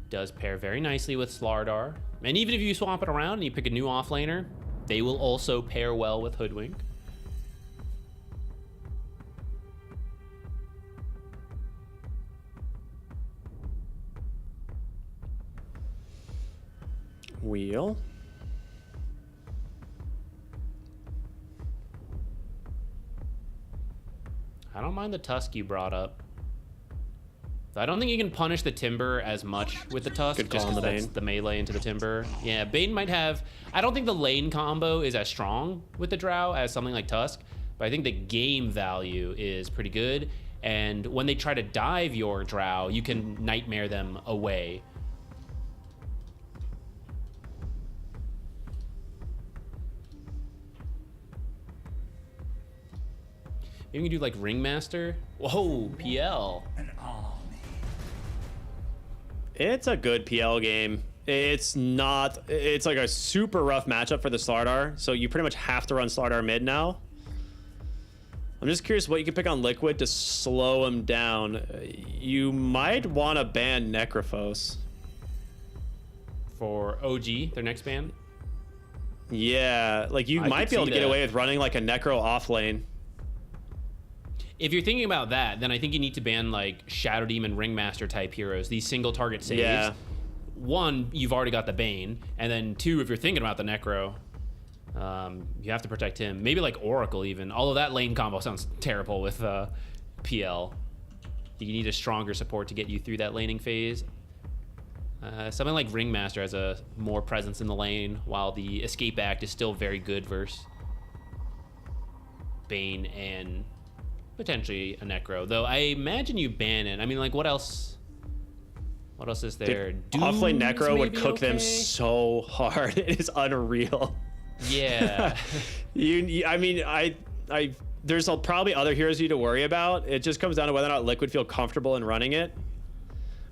Does pair very nicely with Slardar. And even if you swap it around and you pick a new offlaner, they will also pair well with Hoodwink. Wheel. I don't mind the Tusk you brought up. I don't think you can punish the Timber as much with the Tusk, Good just call on because the that's Bane. the melee into the Timber. Yeah, Bane might have... I don't think the lane combo is as strong with the Drow as something like Tusk, but I think the game value is pretty good. And when they try to dive your Drow, you can Nightmare them away. Maybe you can do like Ringmaster. Whoa, PL. It's a good PL game. It's not... It's like a super rough matchup for the Slardar, so you pretty much have to run Slardar mid now. I'm just curious what you can pick on Liquid to slow him down. You might want to ban Necrophos. For OG, their next ban. Yeah, like you I might could be able see to get that. away with running like a Necro off lane. If you're thinking about that, then I think you need to ban like Shadow Demon Ringmaster type heroes, these single target saves. Yeah. One, you've already got the Bane, and then two, if you're thinking about the Necro, you have to protect him. Maybe like Oracle even, although that lane combo sounds terrible with PL. You need a stronger support to get you through that laning phase. Something like Ringmaster has a more presence in the lane, while the Escape Act is still very good versus Bane and potentially a Necro. Though I imagine you ban it. I mean, like, what else? What else is there? Offlane Doom's Necro would maybe cook them okay? so hard. It is unreal. Yeah. I mean, there's probably other heroes you need to worry about. It just comes down to whether or not Liquid feel comfortable in running it.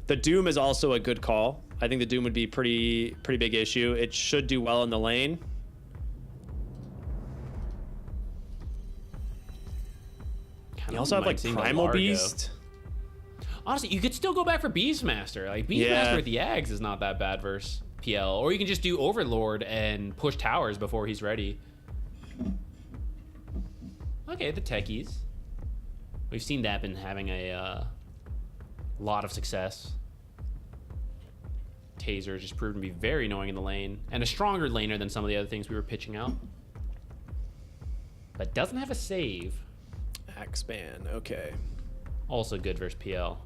The Doom is also a good call. I think the Doom would be pretty big issue. It should do well in the lane. You also have like Primal Beast. Honestly, you could still go back for Beastmaster. Like Beastmaster with the Ags is not that bad versus PL. Or you can just do Overlord and push towers before he's ready. Okay, the techies. We've seen that been having a lot of success. Taser just proved to be very annoying in the lane, and a stronger laner than some of the other things we were pitching out. But doesn't have a save. Axeman, okay. Also good versus PL.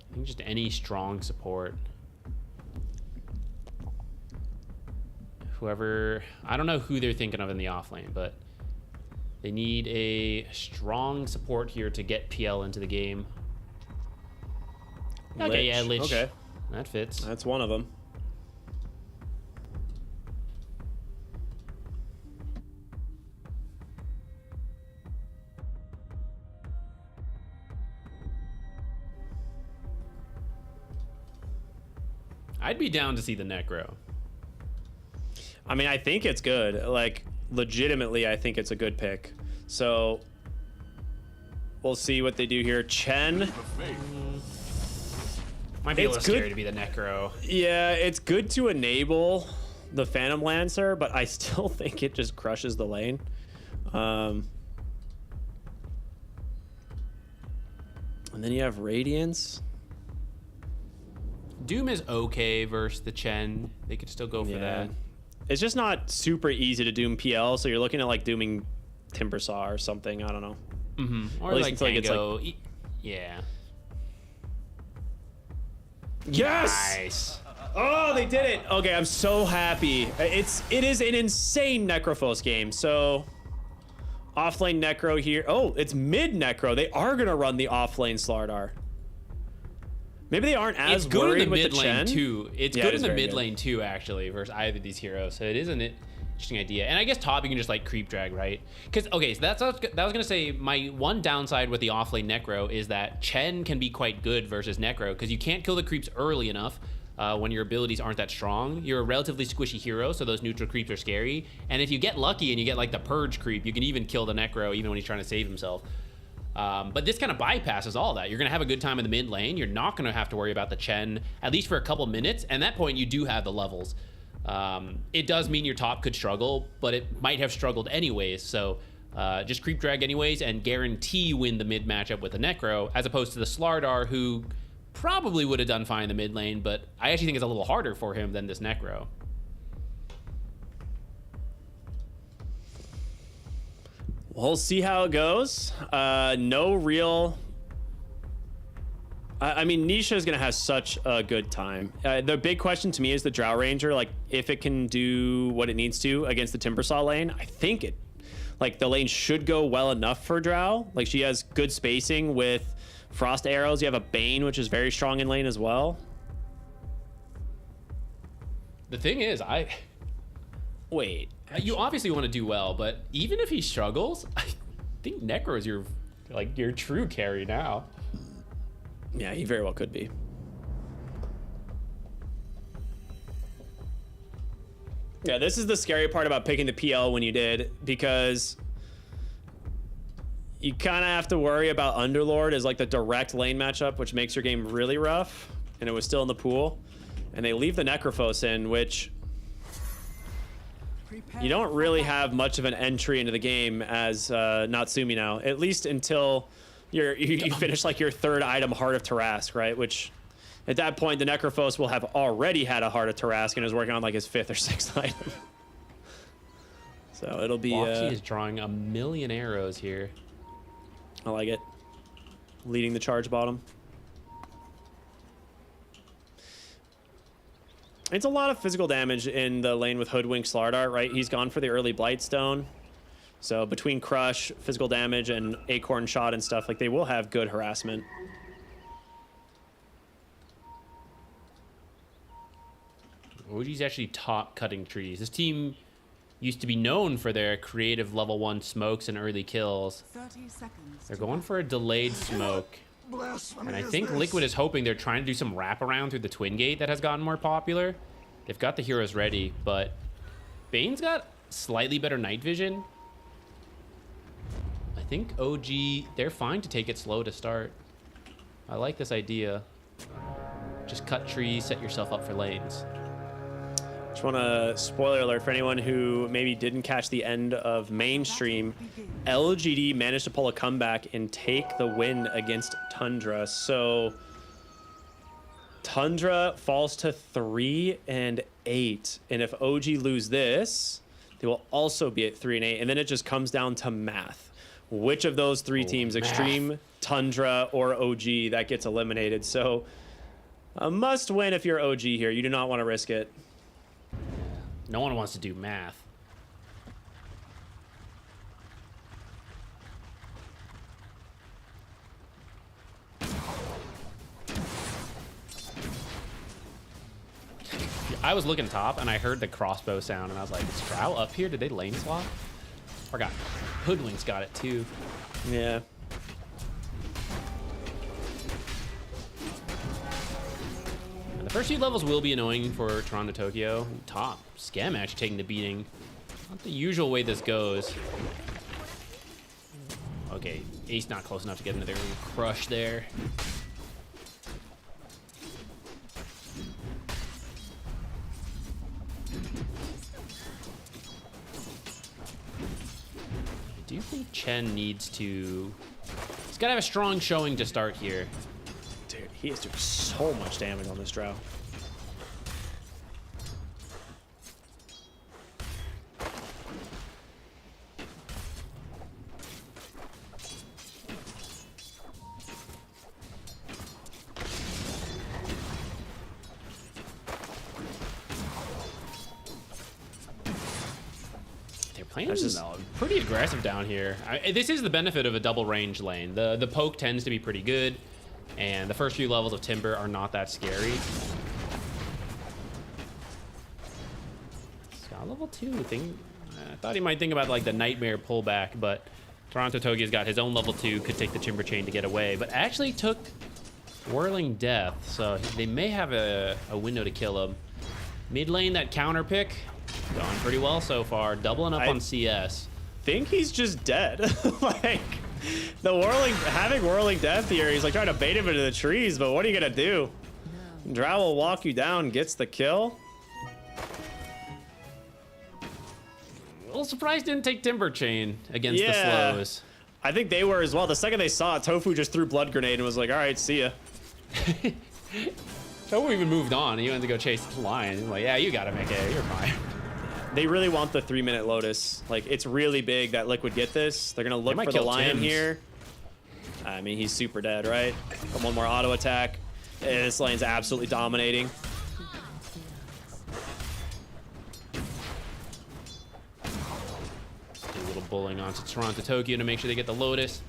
I think just any strong support. Whoever, I don't know who they're thinking of in the off lane, but They need a strong support here to get PL into the game. Okay, yeah, Lich. Okay, That fits. that's one of them. I'd be down to see the Necro. I mean, I think it's good. Like, legitimately, I think it's a good pick. So, we'll see what they do here. Chen. Might be a little It's scary good. to be the Necro. Yeah, it's good to enable the Phantom Lancer, but I still think it just crushes the lane. And then you have Radiance. Doom is okay versus the Chen. They could still go for that. It's just not super easy to doom PL, so you're looking at like dooming Timbersaw or something. I don't know. Or At least like until it gets, Tango. Yeah. Yes! Nice. Oh, they did it. Okay, I'm so happy. It is an insane Necrophos game. So offlane Necro here. Oh, it's mid Necro. They are gonna run the offlane Slardar. Maybe they aren't as It's good worried in the with mid the lane Chen. too. It's Yeah, good it in is the very mid good. lane too, actually, versus either of these heroes. So it is an interesting idea. And I guess top you can just like creep drag, right? Because okay, so that was gonna say my one downside with the offlane Necro is that Chen can be quite good versus Necro because you can't kill the creeps early enough. When your abilities aren't that strong, you're a relatively squishy hero, so those neutral creeps are scary. And if you get lucky and you get like the purge creep, you can even kill the Necro even when he's trying to save himself. But this kind of bypasses all that. You're going to have a good time in the mid lane. You're not going to have to worry about the Chen, at least for a couple minutes. And at that point, you do have the levels. It does mean your top could struggle, but it might have struggled anyways. So just creep drag anyways and guarantee win the mid matchup with the Necro, as opposed to the Slardar, who probably would have done fine in the mid lane, but I actually think it's a little harder for him than this Necro. We'll see how it goes. No real... I mean, Nisha is going to have such a good time. The big question to me is the Drow Ranger, like, if it can do what it needs to against the Timbersaw lane. I think it... Like, the lane should go well enough for Drow. Like, she has good spacing with Frost Arrows. You have a Bane, which is very strong in lane as well. The thing is, Wait. you obviously want to do well, but even if he struggles, I think Necro is your true carry now. Yeah, he very well could be. Yeah, this is the scary part about picking the PL when you did, because you kind of have to worry about Underlord as like the direct lane matchup, which makes your game really rough, and it was still in the pool. And they leave the Necrophos in, which you don't really have much of an entry into the game as Natsumi now, at least until you finish like your third item, Heart of Tarask, right? Which at that point, the Necrophos will have already had a Heart of Tarask and is working on like his fifth or sixth item. So it'll be... Loxy is drawing a million arrows here. I like it. Leading the charge bottom. It's a lot of physical damage in the lane with Hoodwink Slardar, right? He's gone for the early Blightstone. So between Crush, physical damage, and Acorn Shot and stuff, like they will have good harassment. OG's actually top cutting trees. This team used to be known for their creative level 1 smokes and early kills. 30 seconds. They're going for a delayed smoke. And I think Liquid is hoping they're trying to do some wraparound through the Twin Gate that has gotten more popular. They've got the heroes ready, but Bane's got slightly better night vision. I think OG, they're fine to take it slow to start. I like this idea. Just cut trees, set yourself up for lanes. Just want to spoiler alert for anyone who maybe didn't catch the end of mainstream. LGD managed to pull a comeback and take the win against Tundra. So Tundra falls to 3-8, and if OG lose this, they will also be at 3-8, and then it just comes down to math. Which of those three teams, math. Extreme, Tundra, or OG, that gets eliminated? So a must win if you're OG here. You do not want to risk it. No one wants to do math. I was looking top and I heard the crossbow sound and I was like, is Drow up here? Did they lane swap? Forgot. Hoodwink's got it too. Yeah. And the first few levels will be annoying for Toronto Tokyo. Top. Scam match taking the beating. Not the usual way this goes. Okay, Ace not close enough to get into their crush there. I do think Chen needs to... He's got to have a strong showing to start here. Dude, he is doing so much damage on this Drow. Pretty aggressive down here. This is the benefit of a double range lane. The poke tends to be pretty good, and the first few levels of Timber are not that scary. Scott level 2 thing. I thought he might think about like the nightmare pullback, but Toronto Tokyo's got his own level 2, could take the Timber chain to get away, but actually took Whirling Death, so they may have a window to kill him. Mid lane, that counter pick. Going pretty well so far, doubling up on CS. Think he's just dead. Like having whirling death here, he's like trying to bait him into the trees, but what are you gonna do? Drow will walk you down, gets the kill. A little surprised didn't take Timber chain against the slows. I think they were as well. The second they saw it, Tofu just threw blood grenade and was like, all right, see ya. Tofu even moved on. He went to go chase the lion. He's like, yeah, you gotta make it. You're fine. They really want the 3-minute Lotus. Like, it's really big that Liquid get this. They're gonna look for the lion here. I mean, he's super dead, right? One more auto attack. This lane's absolutely dominating. Do a little bullying onto Toronto Tokyo to make sure they get the Lotus.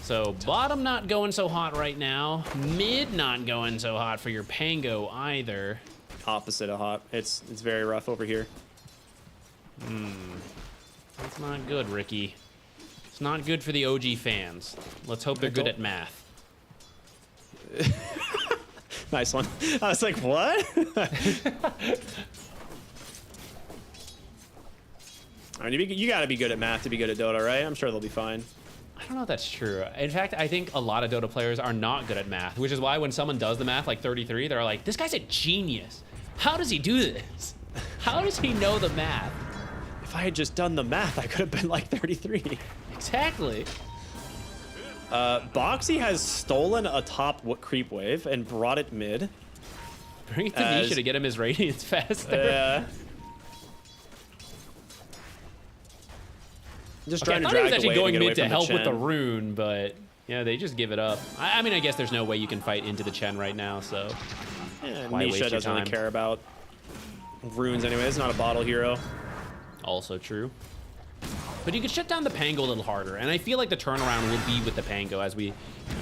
So bottom not going so hot right now. Mid not going so hot for your Pango either. Opposite of hot. It's very rough over here. That's not good, Ricky. It's not good for the OG fans. Let's hope they're good at math. Nice one. I was like, what? I mean, you gotta be good at math to be good at Dota, right? I'm sure they'll be fine. I don't know if that's true. In fact, I think a lot of Dota players are not good at math, which is why when someone does the math like 33, they're like, this guy's a genius. How does he do this? How does he know the math? If I had just done the math, I could have been like 33. Exactly. Boxy has stolen a top creep wave and brought it mid. Bring it to Nisha to get him his radiance faster. Yeah. Just trying to I thought drag he was actually going mid to help Chen. with the rune, but yeah, they just give it up. I mean, I guess there's no way you can fight into the Chen right now, so yeah, why waste Nisha your doesn't time? really care about runes anyway. It's not a bottle hero. Also true. But you could shut down the Pango a little harder, and I feel like the turnaround will be with the Pango as we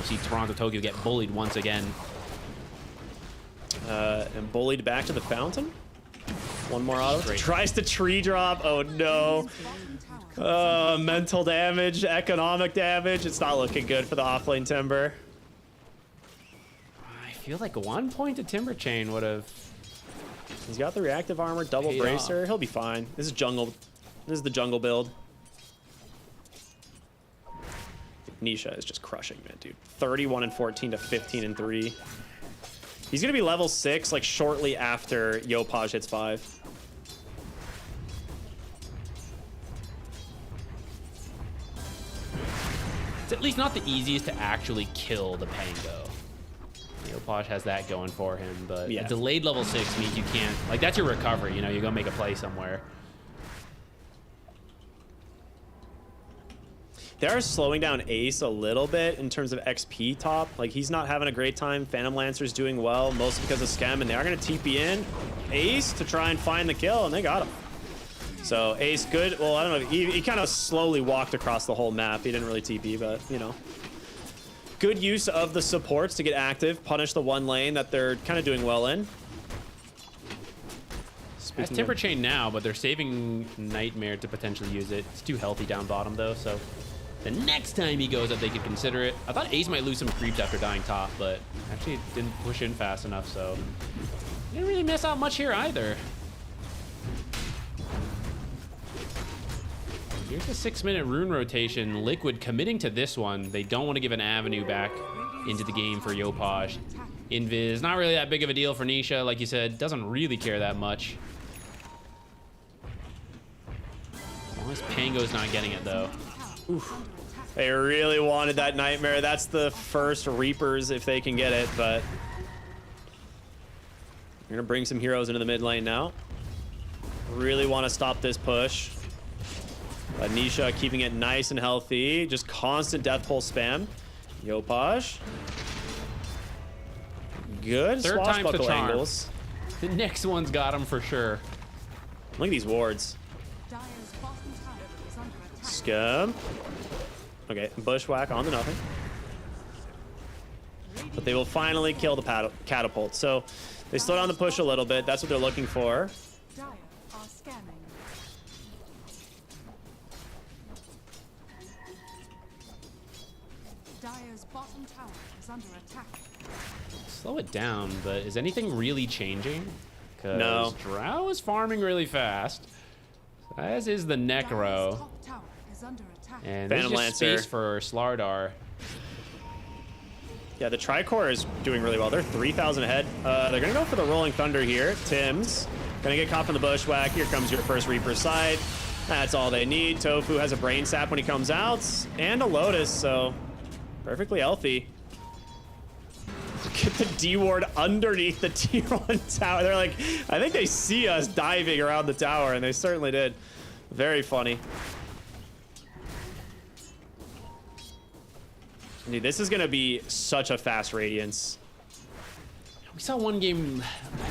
see Toronto Tokyo get bullied once again. And bullied back to the fountain. One more auto. Great. Tries to tree drop. Oh no. Mental damage, economic damage. It's not looking good for the offlane Timber. I feel like 1 point to Timber Chain would have... He's got the reactive armor, double Paid bracer. off. He'll be fine. This is jungle. This is the jungle build. Nisha is just crushing it, dude. 31 and 14 to 15 and 3. He's gonna be level 6 like shortly after GLYPH hits 5. It's at least not the easiest to actually kill the Pango. GLYPH has that going for him, but Yeah. a delayed level 6 means you can't... Like, that's your recovery, you know? You go make a play somewhere. They are slowing down Ace a little bit in terms of XP top. Like, he's not having a great time. Phantom Lancer's doing well, mostly because of Schem, and they are going to TP in Ace to try and find the kill, and they got him. So, Ace, good. Well, I don't know. He kind of slowly walked across the whole map. He didn't really TP, but, you know. Good use of the supports to get active, punish the one lane that they're kind of doing well in. It's Timber Chain now, but they're saving Nightmare to potentially use it. It's too healthy down bottom, though, so the next time he goes up, they could consider it. I thought Ace might lose some creeps after dying top, but actually didn't push in fast enough, so didn't really miss out much here either. Here's the 6-minute rune rotation. Liquid committing to this one. They don't want to give an avenue back into the game for GLYPH. Invis, not really that big of a deal for Nisha, like you said. Doesn't really care that much. As long as Pango's not getting it, though. Oof. They really wanted that Nightmare. That's the first Reapers if they can get it, but we're gonna bring some heroes into the mid lane now. Really want to stop this push. But Nisha keeping it nice and healthy. Just constant death pulse spam. GLYPH. Good Third time's the swashbuckle charm. angles. The next one's got him for sure. Look at these wards. Dire's bottom tower is under attack. Scum. Okay, bushwhack on the nothing. But they will finally kill the catapult. So they slow down the push a little bit. That's what they're looking for. Dire are scanning. Dire's bottom tower is under attack. Slow it down, but is anything really changing? Because No. Drow is farming really fast, as is the Dire's Necro. top tower is under attack. And there's Phantom just Lancer. space for Slardar. Yeah, the Tricore is doing really well. They're 3,000 ahead. They're going to go for the Rolling Thunder here. Tim's going to get caught in the bushwhack. Here comes your first Reaper side. That's all they need. Tofu has a Brain Sap when he comes out. And a Lotus, so perfectly healthy. Get the D ward underneath the tier 1 tower. They're like, I think they see us diving around the tower, and they certainly did. Very funny. Dude, this is gonna be such a fast Radiance. We saw one game,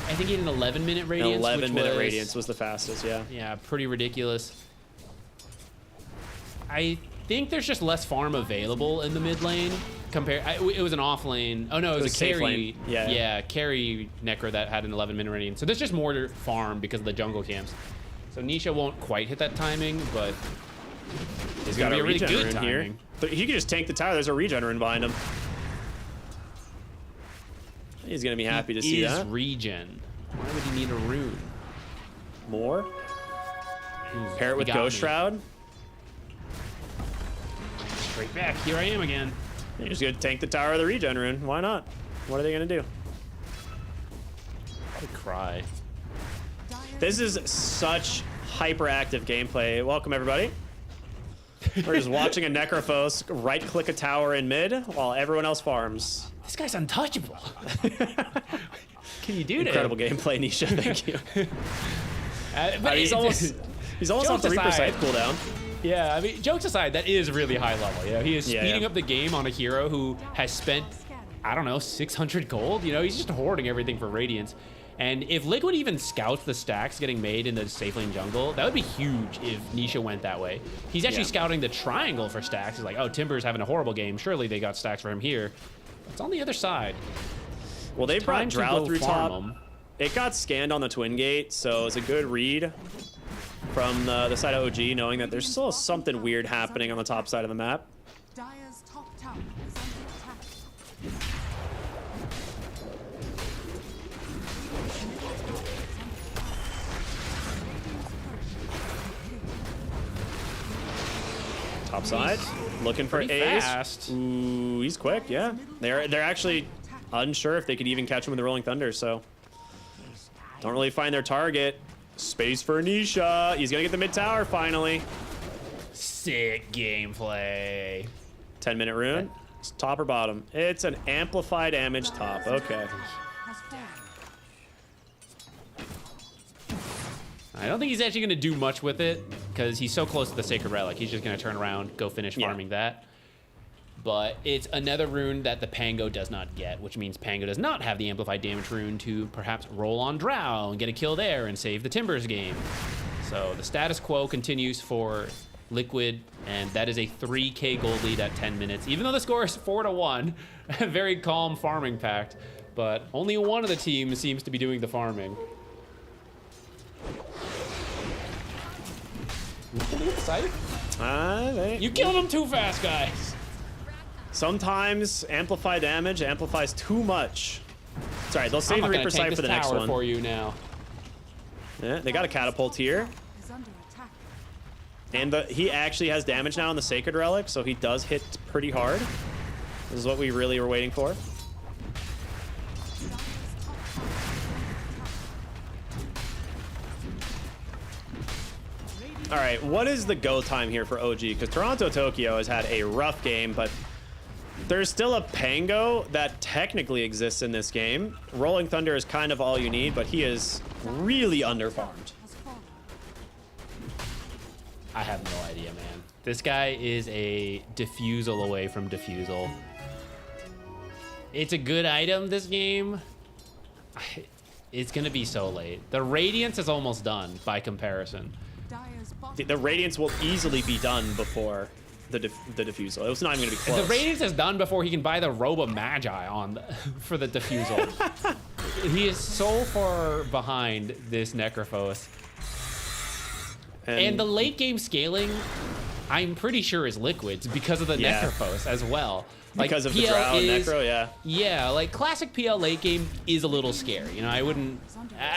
I think, in an 11-minute Radiance. 11-minute Radiance was the fastest, yeah. Yeah, pretty ridiculous. I think there's just less farm available in the mid lane. It was an off lane. Oh no, it was a safe carry. lane. Yeah. Carry Necro that had an 11-minute Radiance. So there's just more farm because of the jungle camps. So Nisha won't quite hit that timing, but it's gonna be a really good timing. He can just tank the tower. There's a regen rune behind him. He's gonna be happy to see that. Regen. Why would he need a rune? More. Pair it with got Ghost me. Shroud. Straight back. Here I am again. You're just gonna tank the tower with a regen rune. Why not? What are they gonna do? I'd cry. This is such hyperactive gameplay. Welcome everybody. We're just watching a Necrophos right-click a tower in mid while everyone else farms. This guy's untouchable. Can you do that? Incredible gameplay, Nisha. Thank you. But he's almost off the Reaper Scythe cooldown. Yeah, I mean, jokes aside, that is really high level. You know, he is Yeah, speeding yeah. up the game on a hero who has spent, I don't know, 600 gold. You know, he's just hoarding everything for Radiance. And if Liquid even scouts the stacks getting made in the safe lane jungle, that would be huge if Nisha went that way. He's actually scouting the triangle for stacks. He's like, oh, Timber's having a horrible game. Surely they got stacks for him here. It's on the other side. Well, they brought Time to Drow go through farm top. him. It got scanned on the Twin Gate, so it's a good read from the side of OG, knowing that there's still something weird happening on the top side of the map. Dire's top tower is under attack. Top side, looking for Pretty Ace. fast. Ooh, he's quick, yeah. They're actually unsure if they could even catch him with the Rolling Thunder, so don't really find their target. Space for Nisha. He's gonna get the mid tower finally. Sick gameplay. 10-minute rune. It's top or bottom? It's an amplify damage top. Okay. Has fallen. I don't think he's actually going to do much with it because he's so close to the Sacred Relic. He's just going to turn around, go finish farming that. But it's another rune that the Pango does not get, which means Pango does not have the amplified damage rune to perhaps roll on Drow and get a kill there and save the Timbers game. So the status quo continues for Liquid, and that is a 3k gold lead at 10 minutes. Even though the score is 4-1, a very calm farming pact, but only one of the teams seems to be doing the farming. You killed him too fast, guys. Sometimes amplify damage amplifies too much. Sorry, they'll save the Reaper Sight for the next one. For you now. Yeah, they got a catapult here. Is under attack. And he actually has damage now on the Sacred Relic, so he does hit pretty hard. This is what we really were waiting for. All right, what is the go time here for OG? Because Toronto Tokyo has had a rough game, but there's still a Pango that technically exists in this game. Rolling Thunder is kind of all you need, but he is really underfarmed. Has fallen. I have no idea, man. This guy is a diffusal away from diffusal. It's a good item, this game. It's gonna be so late. The Radiance is almost done by comparison. Dire's bottom The Radiance will easily be done before the Diffusal. It's not even gonna be close. The Radiance is done before he can buy the Robe of Magi on for the diffusal. He is so far behind this Necrophos. And the late game scaling, I'm pretty sure is Liquid's because of the Necrophos as well. Like, because of the PL Drow and is- Necro, yeah. Yeah, like classic PL late game is a little scary. You know, I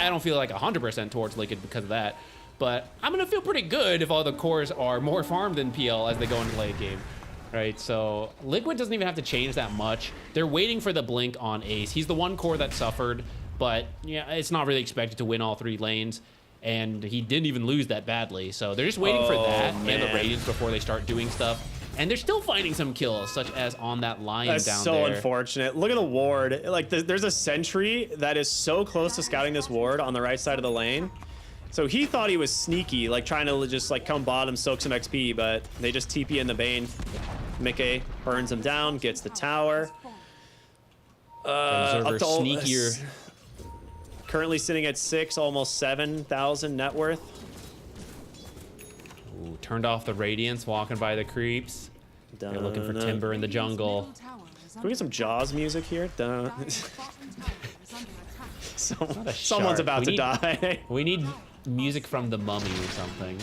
don't feel like 100% towards Liquid because of that. But I'm gonna feel pretty good if all the cores are more farmed than PL as they go into late game. Right, so Liquid doesn't even have to change that much. They're waiting for the blink on Ace. He's the one core that suffered, but yeah, it's not really expected to win all 3 lanes. And he didn't even lose that badly. So they're just waiting for that and the Radiance before they start doing stuff. And they're still finding some kills, such as on that Lion That's down so there. unfortunate. Look at the ward. Like, there's a sentry that is so close to scouting this ward on the right side of the lane. So he thought he was sneaky, like trying to just like come bottom, soak some XP, but they just TP in the Bane. Mickey burns him down, gets the tower. Observer up to sneakier. Currently sitting at 6, almost 7,000 net worth. Ooh, turned off the Radiance, walking by the creeps. They're looking for Timber in the jungle. middle tower is Can we get some Jaws music here? Dun. Dire's bottom tower is under attack. Someone's shark. about We to need- die. We need music from the Mummy or something.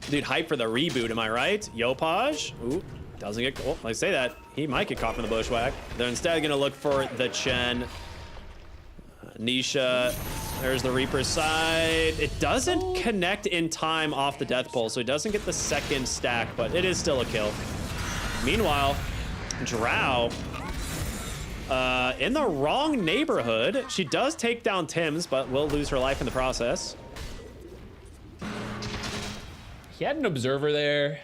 Dude, hype for the reboot, am I right? Yopaj? Ooh, doesn't get... Oh, I say that. He might get caught in the bushwhack. They're instead going to look for the Chen. Nisha. There's the Reaper's side. It doesn't connect in time off the death pole, so it doesn't get the second stack, but it is still a kill. Meanwhile, Drow... in the wrong neighborhood. She does take down Tim's, but will lose her life in the process. He had an Observer there.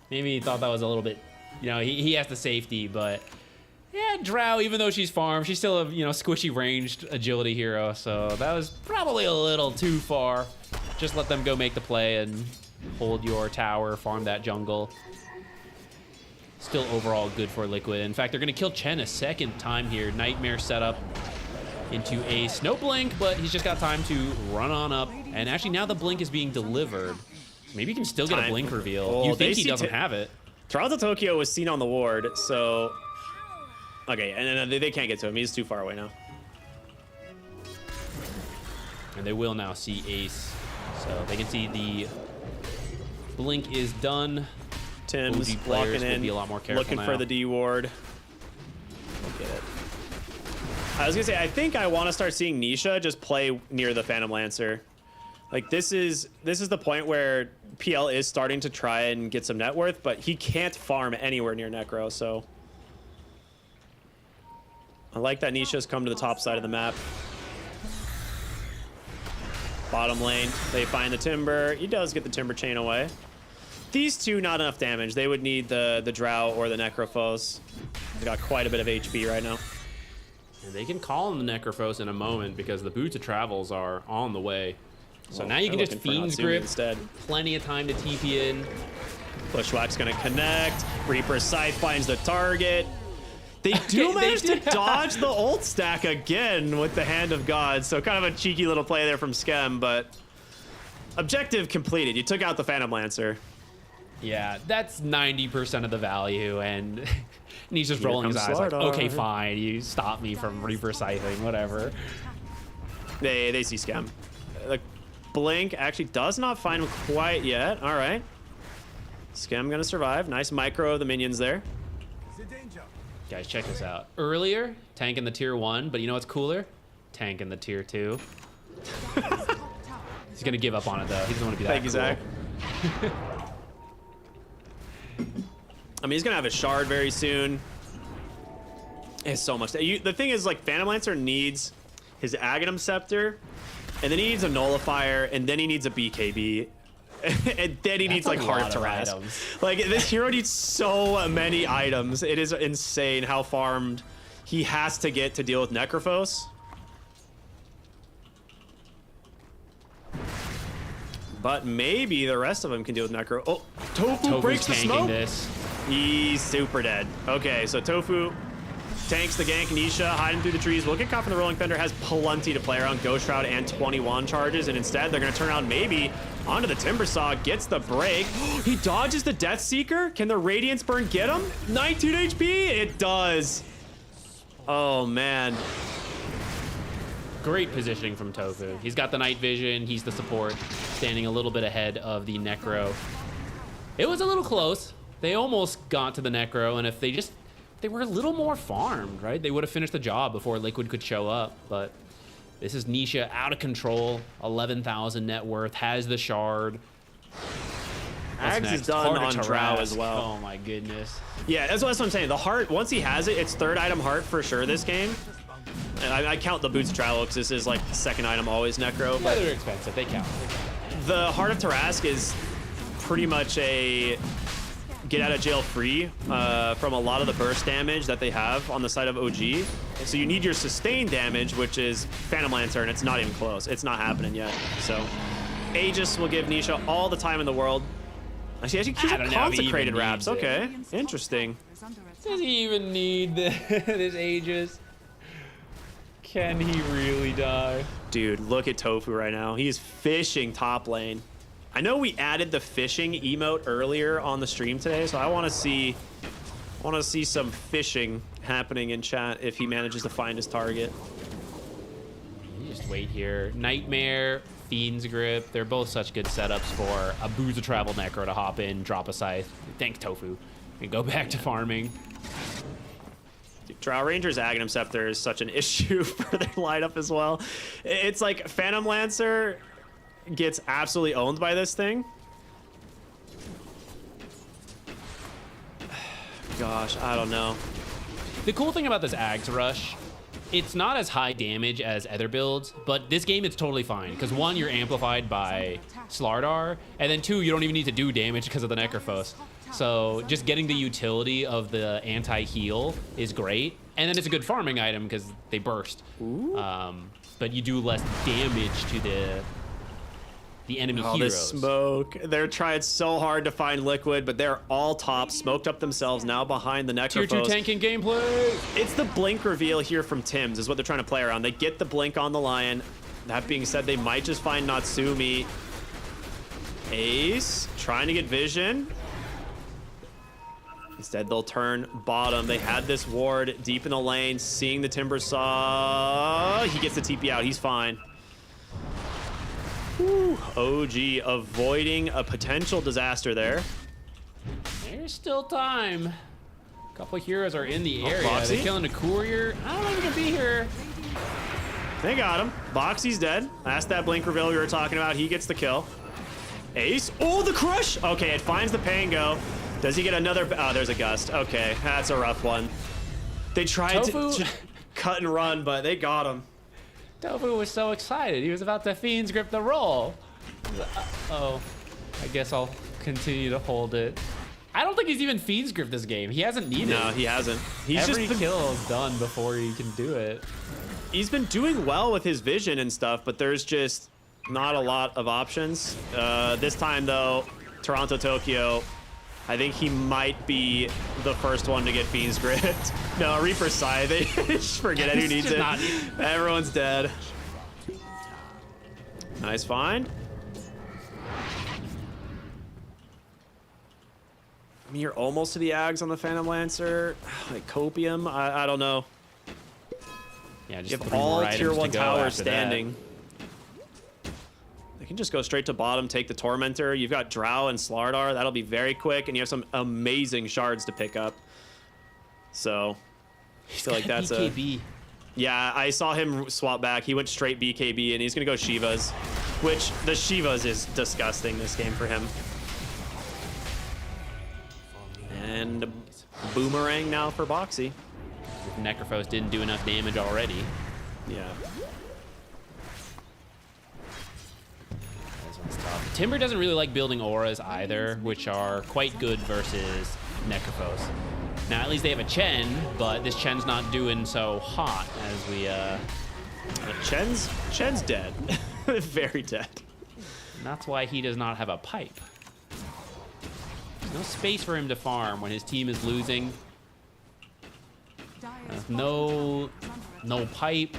Maybe he thought that was a little bit, you know, he has the safety, but yeah, Drow, even though she's farmed, she's still a, you know, squishy ranged agility hero, so that was probably a little too far. Just let them go make the play and hold your tower, farm that jungle. Still overall good for Liquid. In fact, they're gonna kill Chen a second time here. Nightmare setup into a Snow Blink, but he's just got time to run on up. And actually now the Blink is being delivered. Maybe you can still get a Blink reveal. Oh, You they think he see doesn't have it. Toronto Tokyo was seen on the ward, so... Okay, and then they can't get to him. He's too far away now. And they will now see Ace. So they can see the Blink is done. Tim's OG players walking will in, be a lot more careful looking now. for the D ward. Look at it. I was gonna say, I think I want to start seeing Nisha just play near the Phantom Lancer. Like, this is the point where PL is starting to try and get some net worth, but he can't farm anywhere near Necro, so... I like that Nisha's come to the top side of the map. Bottom lane, they find the Timber. He does get the Timber chain away. These two, not enough damage. They would need the Drow or the Necrophos. They got quite a bit of HP right now. And they can call on the Necrophos in a moment because the Boots of Travels are on the way. So now you can they're just looking for Fiend's Natsumi Grip. instead. Plenty of time to TP in. Bushwhack's gonna connect. Reaper's Sight finds the target. They do Okay, manage they to dodge the ult stack again with the Hand of God. So kind of a cheeky little play there from Skem, but objective completed. You took out the Phantom Lancer. Yeah, that's 90% of the value, and he's just Here rolling his comes eyes like, Slardar. okay, scything, you stop me from Reaper Scything, whatever. They see Skem. Like, Blink actually does not find him quite yet. All right. Scam gonna survive. Nice micro of the minions there. Guys, check this out. Earlier, tank in the tier 1, but you know what's cooler? Tank in the tier 2. He's gonna give up on it though. He doesn't want to be that Thank you, Zach. I mean, he's gonna have a shard very soon. It's so much. The thing is, like, Phantom Lancer needs his Aghanim Scepter, and then he needs a Nullifier, and then he needs a BKB. And then he needs like Heart of Tarrasque. Like, this hero needs so many items. It is insane how farmed he has to get to deal with Necrophos. But maybe the rest of them can deal with Necro. Oh, Tofu breaks the smoke. This. He's super dead. Okay, so Tofu tanks the gank. Nisha hiding through the trees. Will get caught from the Rolling Thunder. Has plenty to play around. Ghost Shroud and 21 charges. And instead, they're going to turn out maybe onto the Timber Saw. Gets the break. He dodges the Death Seeker. Can the Radiance Burn get him? 19 HP. It does. Oh, man. Great positioning from Tofu. He's got the night vision. He's the support, standing a little bit ahead of the Necro. It was a little close. They almost got to the Necro, and if they were a little more farmed, right? They would have finished the job before Liquid could show up. But this is Nisha out of control. 11,000 net worth, has the shard. Ags is done on Drow as well. Oh my goodness. Yeah, that's what I'm saying. The heart, once he has it, it's third item heart for sure this game. And I count the Boots of Travel because this is like the second item always Necro. Yeah, they're expensive. They count. The Heart of Tarrasque is pretty much a get out of jail free from a lot of the burst damage that they have on the side of OG. So you need your sustained damage, which is Phantom Lancer, and it's not even close. It's not happening yet. So Aegis will give Nisha all the time in the world. Actually, he's a consecrated wraps. Okay, interesting. Does he even need this Aegis? Can he really die? Dude, look at Tofu right now. He's fishing top lane. I know we added the fishing emote earlier on the stream today, so I want to see some fishing happening in chat if he manages to find his target. You just wait here. Nightmare, Fiend's Grip, they're both such good setups for a Booze of Travel Necro to hop in, drop a scythe. Thanks, Tofu. And go back to farming. Drow Ranger's Aghanim Scepter is such an issue for their lineup as well. It's like Phantom Lancer gets absolutely owned by this thing. Gosh, I don't know. The cool thing about this Ags Rush, it's not as high damage as other builds, but this game it's totally fine. Because one, you're amplified by Slardar, and then two, you don't even need to do damage because of the Necrophos. So just getting the utility of the anti-heal is great. And then it's a good farming item because they burst. But you do less damage to the enemy heroes. This smoke. They're trying so hard to find Liquid, but they're all top, smoked up themselves, now behind the Necrophos. Tier 2 tanking gameplay. It's the blink reveal here from Tim's is what they're trying to play around. They get the blink on the Lion. That being said, they might just find Natsumi. Ace trying to get vision. Instead, they'll turn bottom. They had this ward deep in the lane, seeing the Timber Saw. He gets the TP out. He's fine. Whew. OG avoiding a potential disaster there. There's still time. A couple heroes are in the area. Boxy? They're killing a courier. I don't know if he can be here. They got him. Boxy's dead. That's that blink reveal we were talking about. He gets the kill. Ace. Oh, the crush. Okay, it finds the Pango. Does he get another? Oh, there's a gust. Okay, that's a rough one. They tried to cut and run, but they got him. Tofu was so excited. He was about to Fiend's Grip the roll. Uh-oh. I guess I'll continue to hold it. I don't think he's even Fiend's Grip this game. He hasn't needed it. No, he hasn't. He's Every kill is done before he can do it. He's been doing well with his vision and stuff, but there's just not a lot of options. This time, though, Toronto, Tokyo, I think he might be the first one to get Fiend's Grip. No, Reaper Scythe. They just forget who needs it. Everyone's dead. Nice find. I mean, you're almost to the Ags on the Phantom Lancer. Like Copium, I don't know. Yeah, just you have all tier 1 towers standing. can just go straight to bottom, take the Tormentor. You've got Drow and Slardar. That'll be very quick, and you have some amazing shards to pick up. So I feel like that's BKB. Yeah, I saw him swap back. He went straight BKB, and he's going to go Shivas, which the Shivas is disgusting this game for him. And Boomerang now for Boxy. Necrophos didn't do enough damage already. Yeah. This one's tough. Timber doesn't really like building auras either, which are quite good versus Necrophos. Now, at least they have a Chen, but this Chen's not doing so hot as we, Chen's dead. Very dead. And that's why he does not have a pipe. There's no space for him to farm when his team is losing. No pipe.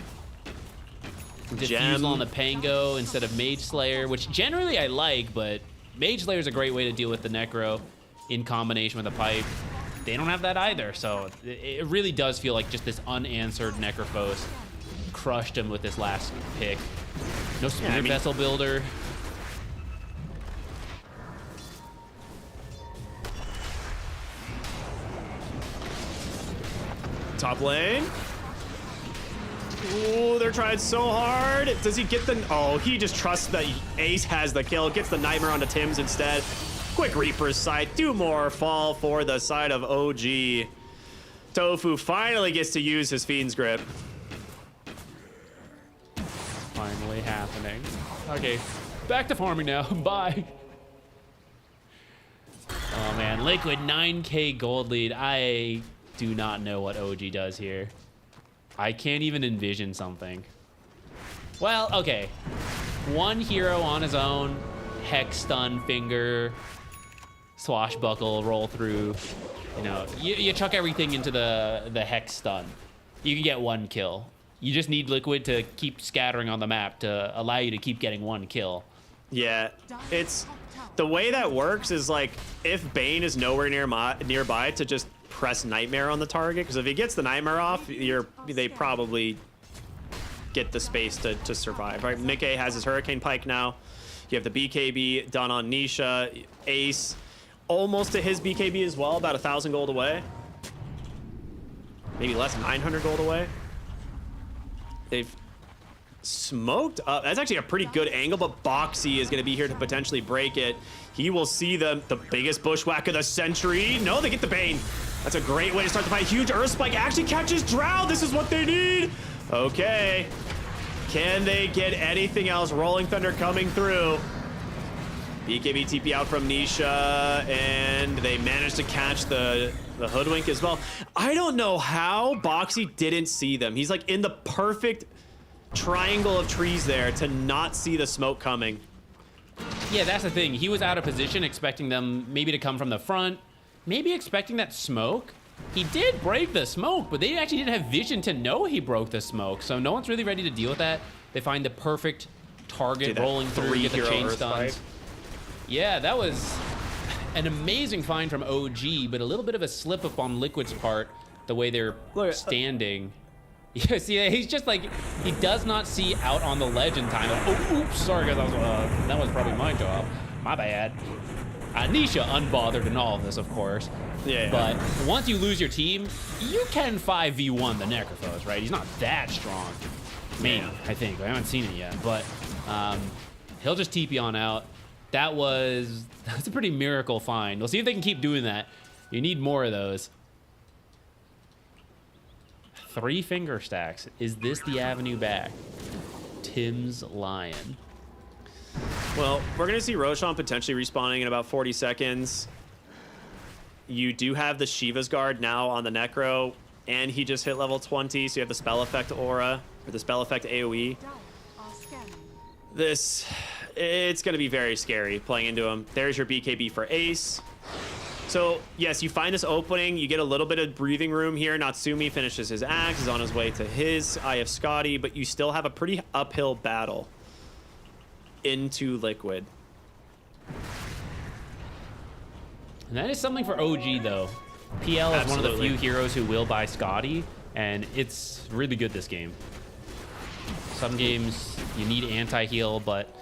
Diffusal on the Pango instead of Mage Slayer, which generally I like, but Mage Slayer is a great way to deal with the Necro in combination with a pipe. They don't have that either, so it really does feel like just this unanswered Necrophos crushed him with this last pick. No Spirit Vessel builder. Top lane. Ooh, they're trying so hard. Does he get the... Oh, he just trusts that Ace has the kill. Gets the Nightmare onto Tim's instead. Quick Reaper's side. 2 more fall for the side of OG. Tofu finally gets to use his Fiend's Grip. Finally happening. Okay, back to farming now. Bye. Oh man, Liquid 9K gold lead. I do not know what OG does here. I can't even envision something. Well, okay. One hero on his own. Hex stun, finger, swashbuckle, roll through. You know, you chuck everything into the hex stun. You can get 1 kill. You just need Liquid to keep scattering on the map to allow you to keep getting 1 kill. Yeah, it's... The way that works is like, if Bane is nowhere nearby to just press Nightmare on the target, because if he gets the Nightmare off, they probably get the space to survive, right? Mickey has his Hurricane Pike now. You have the BKB done on Nisha. Ace, almost to his BKB as well, about 1,000 gold away. Maybe less, 900 gold away. They've smoked up. That's actually a pretty good angle, but Boxy is going to be here to potentially break it. He will see the biggest bushwhack of the century. No, they get the Bane. That's a great way to start the fight. Huge Earth Spike actually catches Drow. This is what they need. Okay. Can they get anything else? Rolling Thunder coming through. BKB TP out from Nisha, and they managed to catch the Hoodwink as well. I don't know how Boxy didn't see them. He's like in the perfect triangle of trees there to not see the smoke coming. Yeah, that's the thing. He was out of position, expecting them maybe to come from the front, maybe expecting that smoke. He did break the smoke, but they actually didn't have vision to know he broke the smoke, so no one's really ready to deal with that. They find the perfect target rolling through, get the chain stuns. Yeah, that was an amazing find from OG, but a little bit of a slip up on Liquid's part, the way they're standing. Yeah, see, he's just like, he does not see out on the ledge in time. Oh, oops, sorry guys, that was probably my job. My bad. Nisha unbothered in all of this, of course. Yeah. But once you lose your team, you can 5v1 the Necrophos, right? He's not that strong. Maybe, I think. I haven't seen it yet, but he'll just TP on out. That's a pretty miracle find. We'll see if they can keep doing that. You need more of those. 3 finger stacks. Is this the avenue back? Tim's Lion. Well, we're going to see Roshan potentially respawning in about 40 seconds. You do have the Shiva's Guard now on the Necro, and he just hit level 20, so you have the spell effect aura, or the spell effect AoE. It's going to be very scary playing into him. There's your BKB for Ace. So, yes, you find this opening. You get a little bit of breathing room here. Natsumi finishes his axe, is on his way to his Eye of Scotty, but you still have a pretty uphill battle into Liquid. And that is something for OG, though. PL is one of the few heroes who will buy Scotty, and it's really good this game. Some games, you need anti-heal, but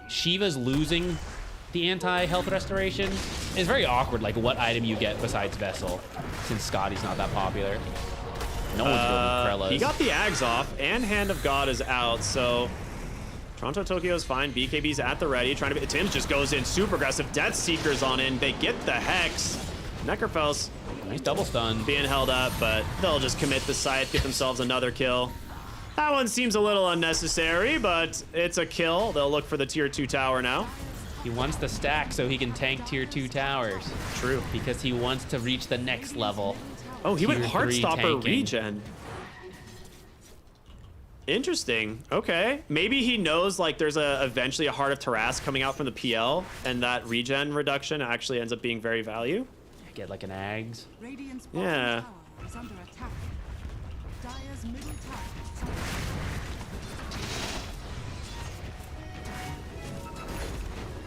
Shiva's losing the anti-health restoration. It's very awkward, like what item you get besides Vessel, since Scotty's not that popular. No one's building Krellas. He got the Ags off, and Hand of God is out, so Toronto Tokyo is fine. BKB's at the ready, trying to be. Tim just goes in super aggressive. Death Seeker's on in. They get the Hex. Necrophos Nice double stun. being held up, but they'll just commit the scythe, get themselves another kill. That one seems a little unnecessary, but it's a kill. They'll look for the tier 2 tower now. He wants to stack so he can tank tier 2 towers. True. Because he wants to reach the next level. Oh, he went Tier 3 Heartstopper tanking. regen. Interesting. Okay. Maybe he knows like there's eventually a Heart of Taras coming out from the PL, and that regen reduction actually ends up being very value. Get like an Ags. Radiant's bottom Yeah. tower is under attack. Dire's middle tower is under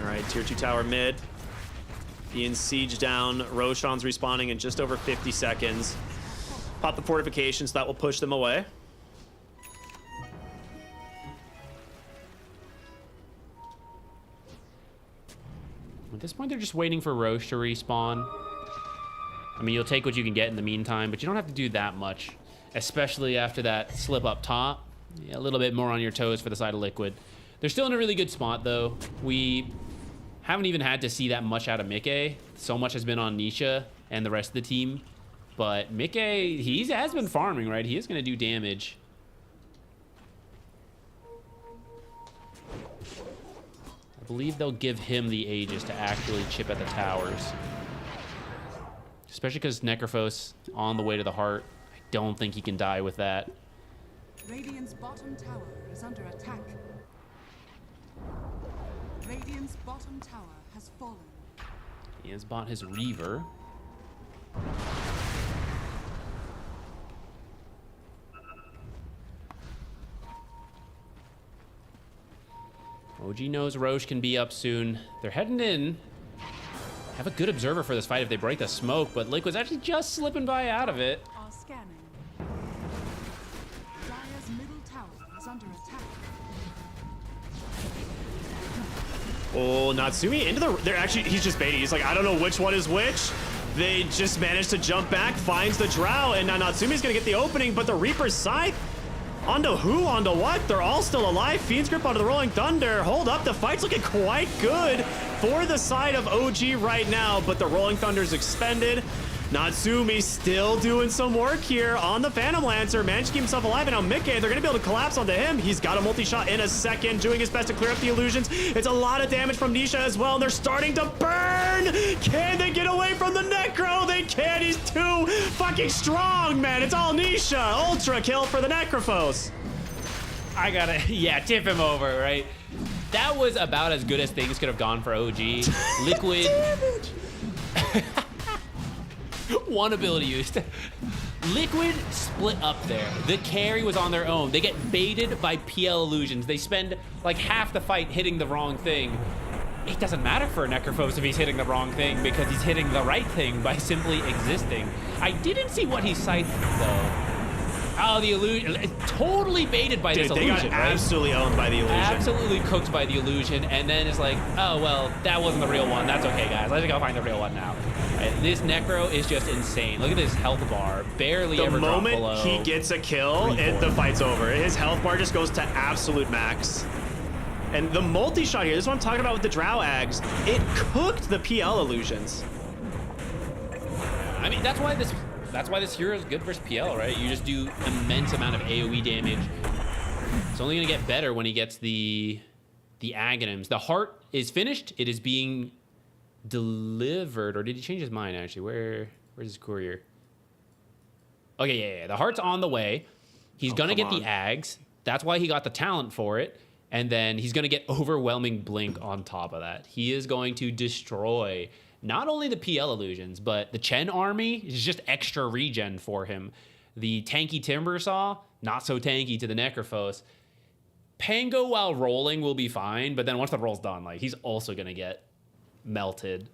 All right, tier 2 tower mid. Being siege down. Roshan's respawning in just over 50 seconds. Pop the fortifications, that will push them away. At this point, they're just waiting for Roche to respawn. I mean, you'll take what you can get in the meantime, but you don't have to do that much, especially after that slip up top. Yeah, a little bit more on your toes for the side of Liquid. They're still in a really good spot, though. We haven't even had to see that much out of Mickey. So much has been on Nisha and the rest of the team. But Mickey, he has been farming, right? He is going to do damage. I believe they'll give him the Aegis to actually chip at the towers. Especially because Necrophos on the way to the heart. I don't think he can die with that. Radiant's bottom tower is under attack. Radiant's bottom tower has fallen. He has bought his Reaver. OG knows Roche can be up soon. They're heading in. Have a good observer for this fight if they break the smoke, but Liquid's actually just slipping by out of it. Are scanning. Dire's middle tower is under attack. Oh, Natsumi into the... They're actually... He's just baiting. He's like, I don't know which one is which. They just managed to jump back, finds the Drow, and now Natsumi's going to get the opening, but the Reaper's Scythe... Onto who? Onto what? They're all still alive. Fiend's Grip onto the Rolling Thunder. Hold up. The fight's looking quite good for the side of OG right now, but the Rolling Thunder's expended. Natsumi still doing some work here on the Phantom Lancer. Managed to keep himself alive, and now Mickey, they're going to be able to collapse onto him. He's got a multi-shot in a second, doing his best to clear up the illusions. It's a lot of damage from Nisha as well, and they're starting to burn. Can they get away from the Necro? They can. He's too fucking strong, man. It's all Nisha. Ultra kill for the Necrophos. I gotta, yeah, tip him over, right? That was about as good as things could have gone for OG. Liquid. One ability used. Liquid split up there. The carry was on their own. They get baited by PL illusions. They spend like half the fight hitting the wrong thing. It doesn't matter for Necrophos if he's hitting the wrong thing because he's hitting the right thing by simply existing. I didn't see what he scythed though. Oh, the illusion. Totally baited by this illusion, they got right? absolutely owned by the illusion. Absolutely cooked by the illusion, and then it's like, oh, well, that wasn't the real one. That's okay, guys. Let's go find the real one now. Right, this Necro is just insane. Look at this health bar. Barely ever dropped below. The moment he gets a kill, the fight's over. His health bar just goes to absolute max. And the multi-shot here, this is what I'm talking about with the Drow Ags. It cooked the PL illusions. I mean, that's why this hero is good versus PL, right? You just do immense amount of AoE damage. It's only gonna get better when he gets the Aghanims. The heart is finished. It is being delivered, or did he change his mind actually? Where's his courier? Okay, yeah. The heart's on the way. He's gonna get the Ags. That's why he got the talent for it. And then he's gonna get overwhelming blink on top of that. He is going to destroy not only the PL illusions, but the Chen army is just extra regen for him. The tanky Timber Saw, not so tanky to the Necrophos. Pango while rolling will be fine, but then once the roll's done, like he's also gonna get melted.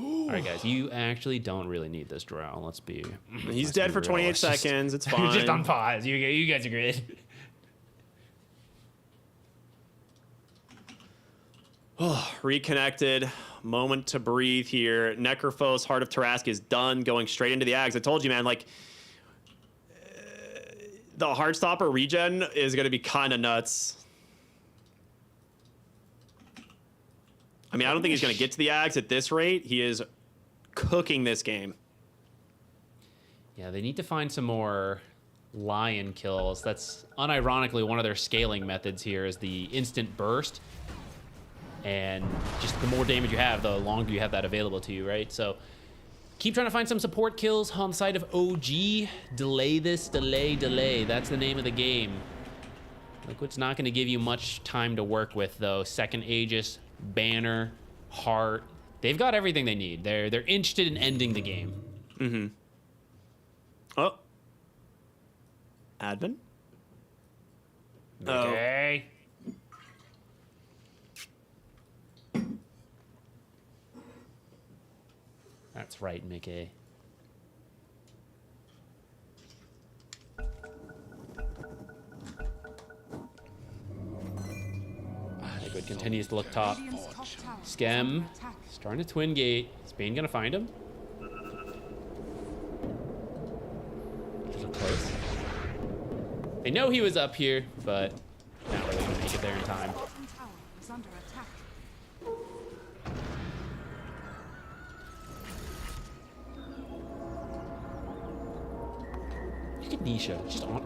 All right, guys, you actually don't really need this Drow. Let's be. He's dead for 28 seconds. It's fine. Just on pause. You guys are good. Oh, reconnected. Moment to breathe here. Necrophos, Heart of Tarask is done. Going straight into the Ags. I told you, man, like, the Heartstopper regen is going to be kind of nuts. I mean, I don't think he's going to get to the Ags at this rate. He is cooking this game. Yeah, they need to find some more lion kills. That's unironically one of their scaling methods here is the instant burst. And just the more damage you have, the longer you have that available to you, right? So keep trying to find some support kills on the side of OG. Delay this, delay. That's the name of the game. Liquid's not going to give you much time to work with, though. Second Aegis, Banner, Heart. They've got everything they need. They're interested in ending the game. Mm-hmm. Oh. Admin? Okay. That's right, Mickey. Liquid continues to look top. Skem starting to twin gate. Is Bane gonna find him? Those are close. They know he was up here, but not really gonna make it there in time. Look at Nisha, just on.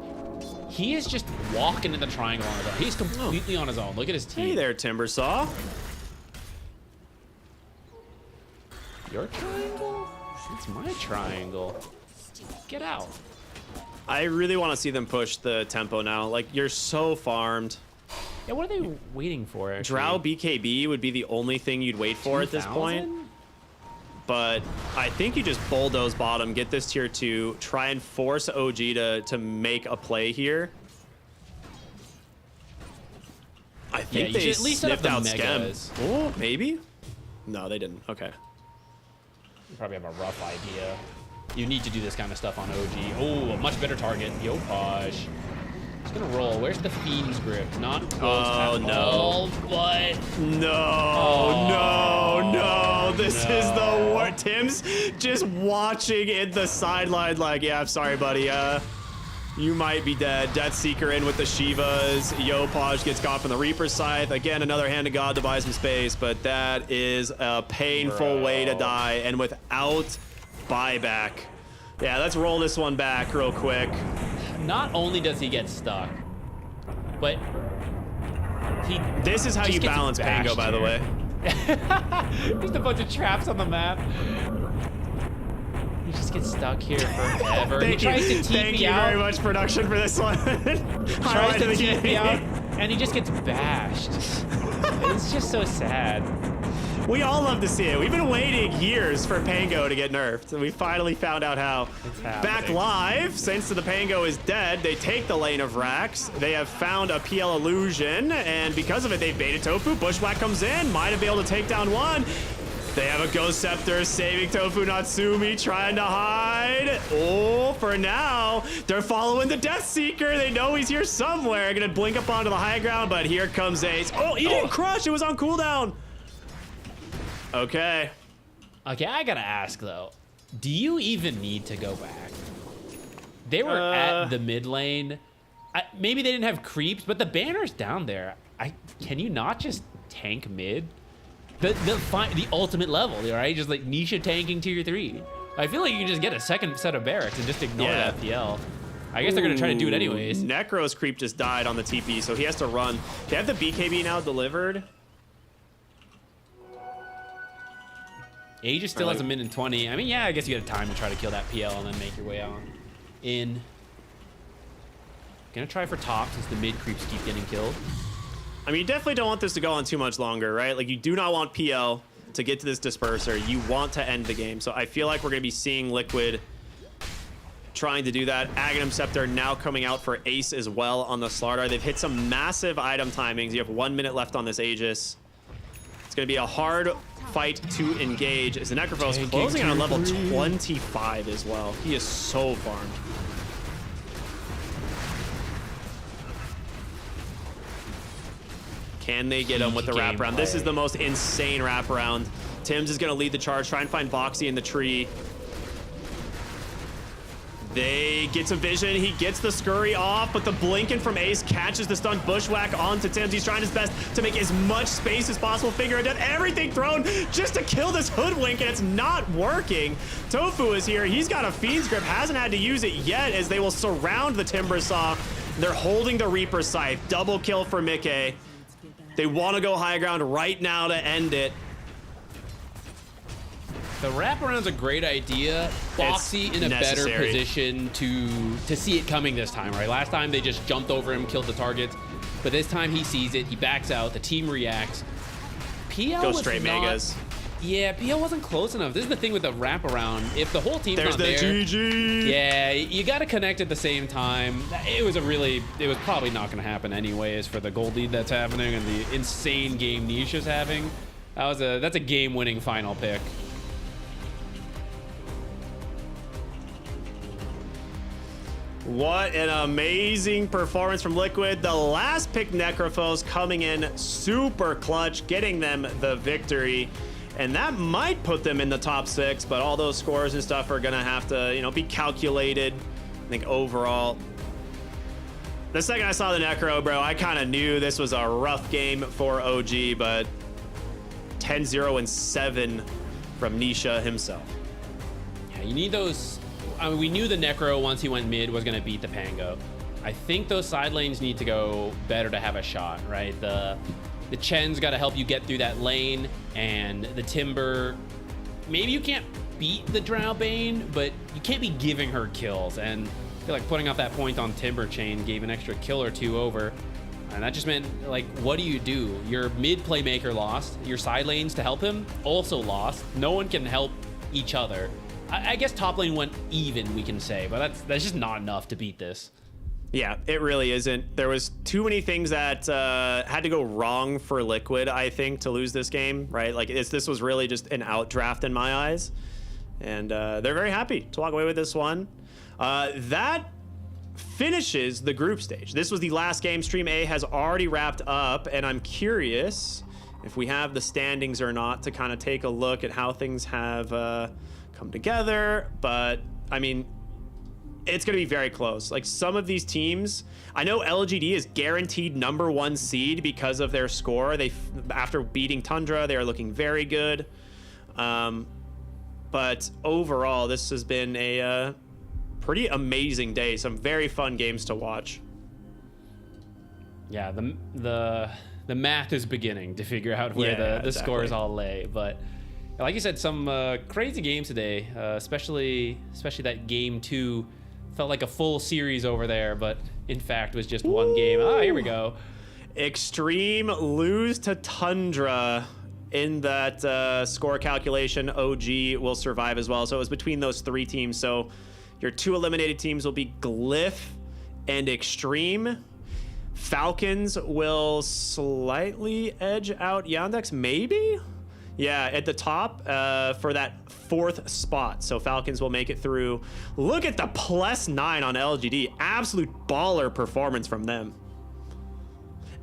He is just walking in the triangle on his own. He's completely on his own. Look at his team. Hey there, Timbersaw. Your triangle? It's my triangle. Get out. I really want to see them push the tempo now. Like, you're so farmed. Yeah, what are they waiting for? Actually? Drow BKB would be the only thing you'd wait for at this point. But I think you just bulldoze bottom, get this tier 2, try and force OG to make a play here. I think they at least sniffed out Skem. megas. Oh, maybe? No, they didn't. Okay. You probably have a rough idea. You need to do this kind of stuff on OG. Oh, a much better target. YoPaj. It's gonna roll. Where's the Fiend's Grip? Not close at no. all, but... No. This is the worst. Tim's just watching in the sideline like, yeah, I'm sorry, buddy. You might be dead. Death Seeker in with the Shivas. YoPaj gets caught from the Reaper Scythe. Again, another Hand of God to buy some space, but that is a painful way to die. And without buyback. Yeah, let's roll this one back real quick. Not only does he get stuck, but he... This is how you balance Pango, by the way. Just a bunch of traps on the map. He just gets stuck here forever. He tries to TP out. Thank you very much, production, for this one. Tries to TP out, and he just gets bashed. It's just so sad. We all love to see it. We've been waiting years for Pango to get nerfed, and we finally found out how. It's happening. Back live, since the Pango is dead, they take the lane of Rax. They have found a PL illusion, and because of it, they've baited Tofu. Bushwhack comes in, might have been able to take down one. They have a Ghost Scepter saving Tofu Natsumi, trying to hide. Oh, for now, they're following the Death Seeker. They know he's here somewhere. Gonna blink up onto the high ground, but here comes Ace. Oh, he didn't crush. It was on cooldown. Okay. Okay, I gotta ask though, do you even need to go back? They were at the mid lane. Maybe they didn't have creeps, but the banner's down there. Can you not just tank mid? The ultimate level, right? Just like Nisha tanking tier 3. I feel like you can just get a second set of barracks and just ignore that PL. I guess they're gonna try to do it anyways. Necro's creep just died on the TP, so he has to run. They have the BKB now delivered. Aegis still has a minute and 20. I mean, yeah, I guess you got time to try to kill that PL and then make your way on in. Gonna try for top since the mid creeps keep getting killed. I mean, you definitely don't want this to go on too much longer, right? Like, you do not want PL to get to this disperser. You want to end the game. So I feel like we're gonna be seeing Liquid trying to do that. Aghanim Scepter now coming out for Ace as well on the Slardar. They've hit some massive item timings. You have 1 minute left on this Aegis. It's gonna be a hard fight to engage as the Necrophos closing on level 25 as well. He is so farmed. Can they get him with the wraparound? This is the most insane wraparound. Tim's is going to lead the charge, try and find Boxy in the tree. They get some vision. He gets the scurry off, but the blinking from Ace catches the stunned bushwhack onto Tims. He's trying his best to make as much space as possible. Figure it out. Everything thrown just to kill this hoodwink, and it's not working. Tofu is here. He's got a Fiend's Grip. Hasn't had to use it yet, as they will surround the Timber Saw. They're holding the Reaper Scythe. Double kill for Mickey. They want to go high ground right now to end it. The wraparound's a great idea. Boxy in a better position to see it coming this time, right? Last time they just jumped over him, killed the target, but this time he sees it, he backs out, the team reacts. PL go straight megas. Yeah, PL wasn't close enough. This is the thing with the wraparound. If the whole team's not there, GG. Yeah, you got to connect at the same time. It was probably not going to happen anyways for the gold lead that's happening and the insane game Nisha's having. That's a game-winning final pick. What an amazing performance from Liquid. The last pick Necrophos coming in super clutch, getting them the victory. And that might put them in the top 6, but all those scores and stuff are gonna have to, be calculated. I think overall. The second I saw the Necro, bro, I kind of knew this was a rough game for OG, but 10-0-7 from Nisha himself. Yeah, you need those. I mean, we knew the Necro, once he went mid, was going to beat the Pango. I think those side lanes need to go better to have a shot, right? The Chen's got to help you get through that lane, and the Timber, maybe you can't beat the Drow Bane, but you can't be giving her kills, and I feel like putting off that point on Timber Chain gave an extra kill or two over, and that just meant, like, what do? Your mid playmaker lost, your side lanes to help him also lost. No one can help each other. I guess top lane went even, we can say, but that's just not enough to beat this. Yeah, it really isn't. There was too many things that had to go wrong for Liquid, I think, to lose this game, right? Like, this was really just an outdraft in my eyes. And they're very happy to walk away with this one. That finishes the group stage. This was the last game. Stream A has already wrapped up, and I'm curious if we have the standings or not to kind of take a look at how things have come together. But, I mean, it's going to be very close. Like, some of these teams, I know LGD is guaranteed #1 seed because of their score. After beating Tundra, they are looking very good. But overall, this has been a pretty amazing day. Some very fun games to watch. Yeah, the math is beginning to figure out where the scores all lay. But like you said, some crazy games today, especially that game 2 felt like a full series over there, but in fact was just one game. Ah, here we go. Extreme lose to Tundra in that score calculation. OG will survive as well. So it was between those 3 teams. So your 2 eliminated teams will be Glyph and Extreme. Falcons will slightly edge out Yandex, maybe? Yeah, at the top for that 4th spot. So Falcons will make it through. Look at the +9 on LGD. Absolute baller performance from them.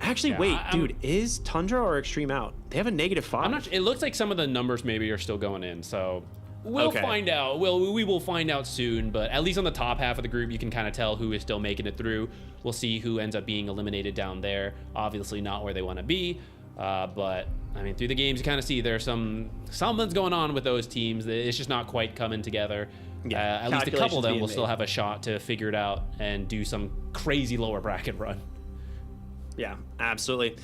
Actually, wait, dude, is Tundra or Extreme out? They have a -5. I'm not. It looks like some of the numbers maybe are still going in. So we'll find out. We will find out soon. But at least on the top half of the group, you can kind of tell who is still making it through. We'll see who ends up being eliminated down there. Obviously not where they want to be. But I mean, through the games, you kind of see there's something's going on with those teams. It's just not quite coming together. Yeah, at least a couple of them will still have a shot to figure it out and do some crazy lower bracket run. Yeah, absolutely.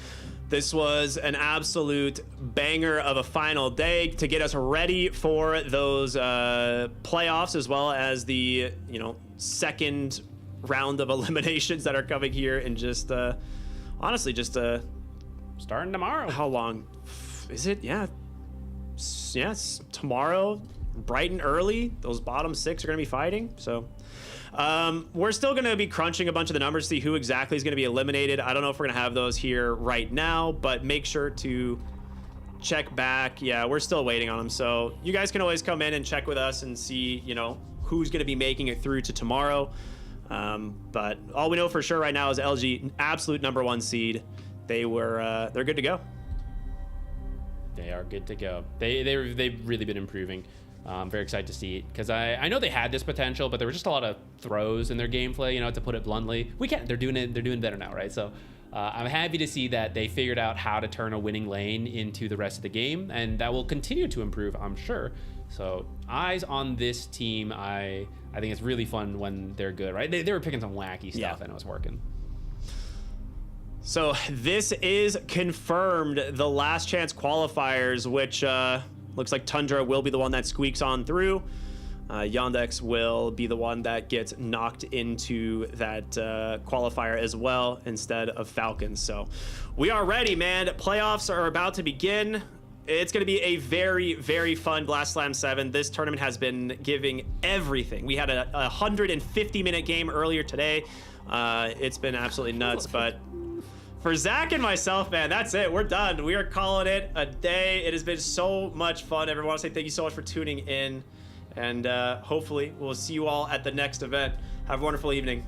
This was an absolute banger of a final day to get us ready for those playoffs, as well as the second round of eliminations that are coming here in just honestly just starting tomorrow. How long is it? Yeah, it's tomorrow, bright and early. Those bottom 6 are going to be fighting. So we're still going to be crunching a bunch of the numbers to see who exactly is going to be eliminated. I don't know if we're going to have those here right now, but make sure to check back. Yeah, we're still waiting on them. So you guys can always come in and check with us and see, who's going to be making it through to tomorrow. But all we know for sure right now is LG, absolute #1 seed. they're good to go. They are good to go. They've really been improving. I'm very excited to see it because I know they had this potential, but there were just a lot of throws in their gameplay, you know, to put it bluntly. They're doing better now, right? So I'm happy to see that they figured out how to turn a winning lane into the rest of the game, and that will continue to improve, I'm sure. So eyes on this team. I think it's really fun when they're good, right? They were picking some wacky stuff and it was working. So this is confirmed, the last chance qualifiers, which looks like Tundra will be the one that squeaks on through. Yandex will be the one that gets knocked into that qualifier as well instead of Falcons. So we are ready, man. Playoffs are about to begin. It's going to be a very, very fun Blast Slam 7. This tournament has been giving everything. We had a 150-minute game earlier today. It's been absolutely nuts, but for Zach and myself, man, that's it. We're done. We are calling it a day. It has been so much fun. Everyone, I want to say thank you so much for tuning in, and hopefully we'll see you all at the next event. Have a wonderful evening.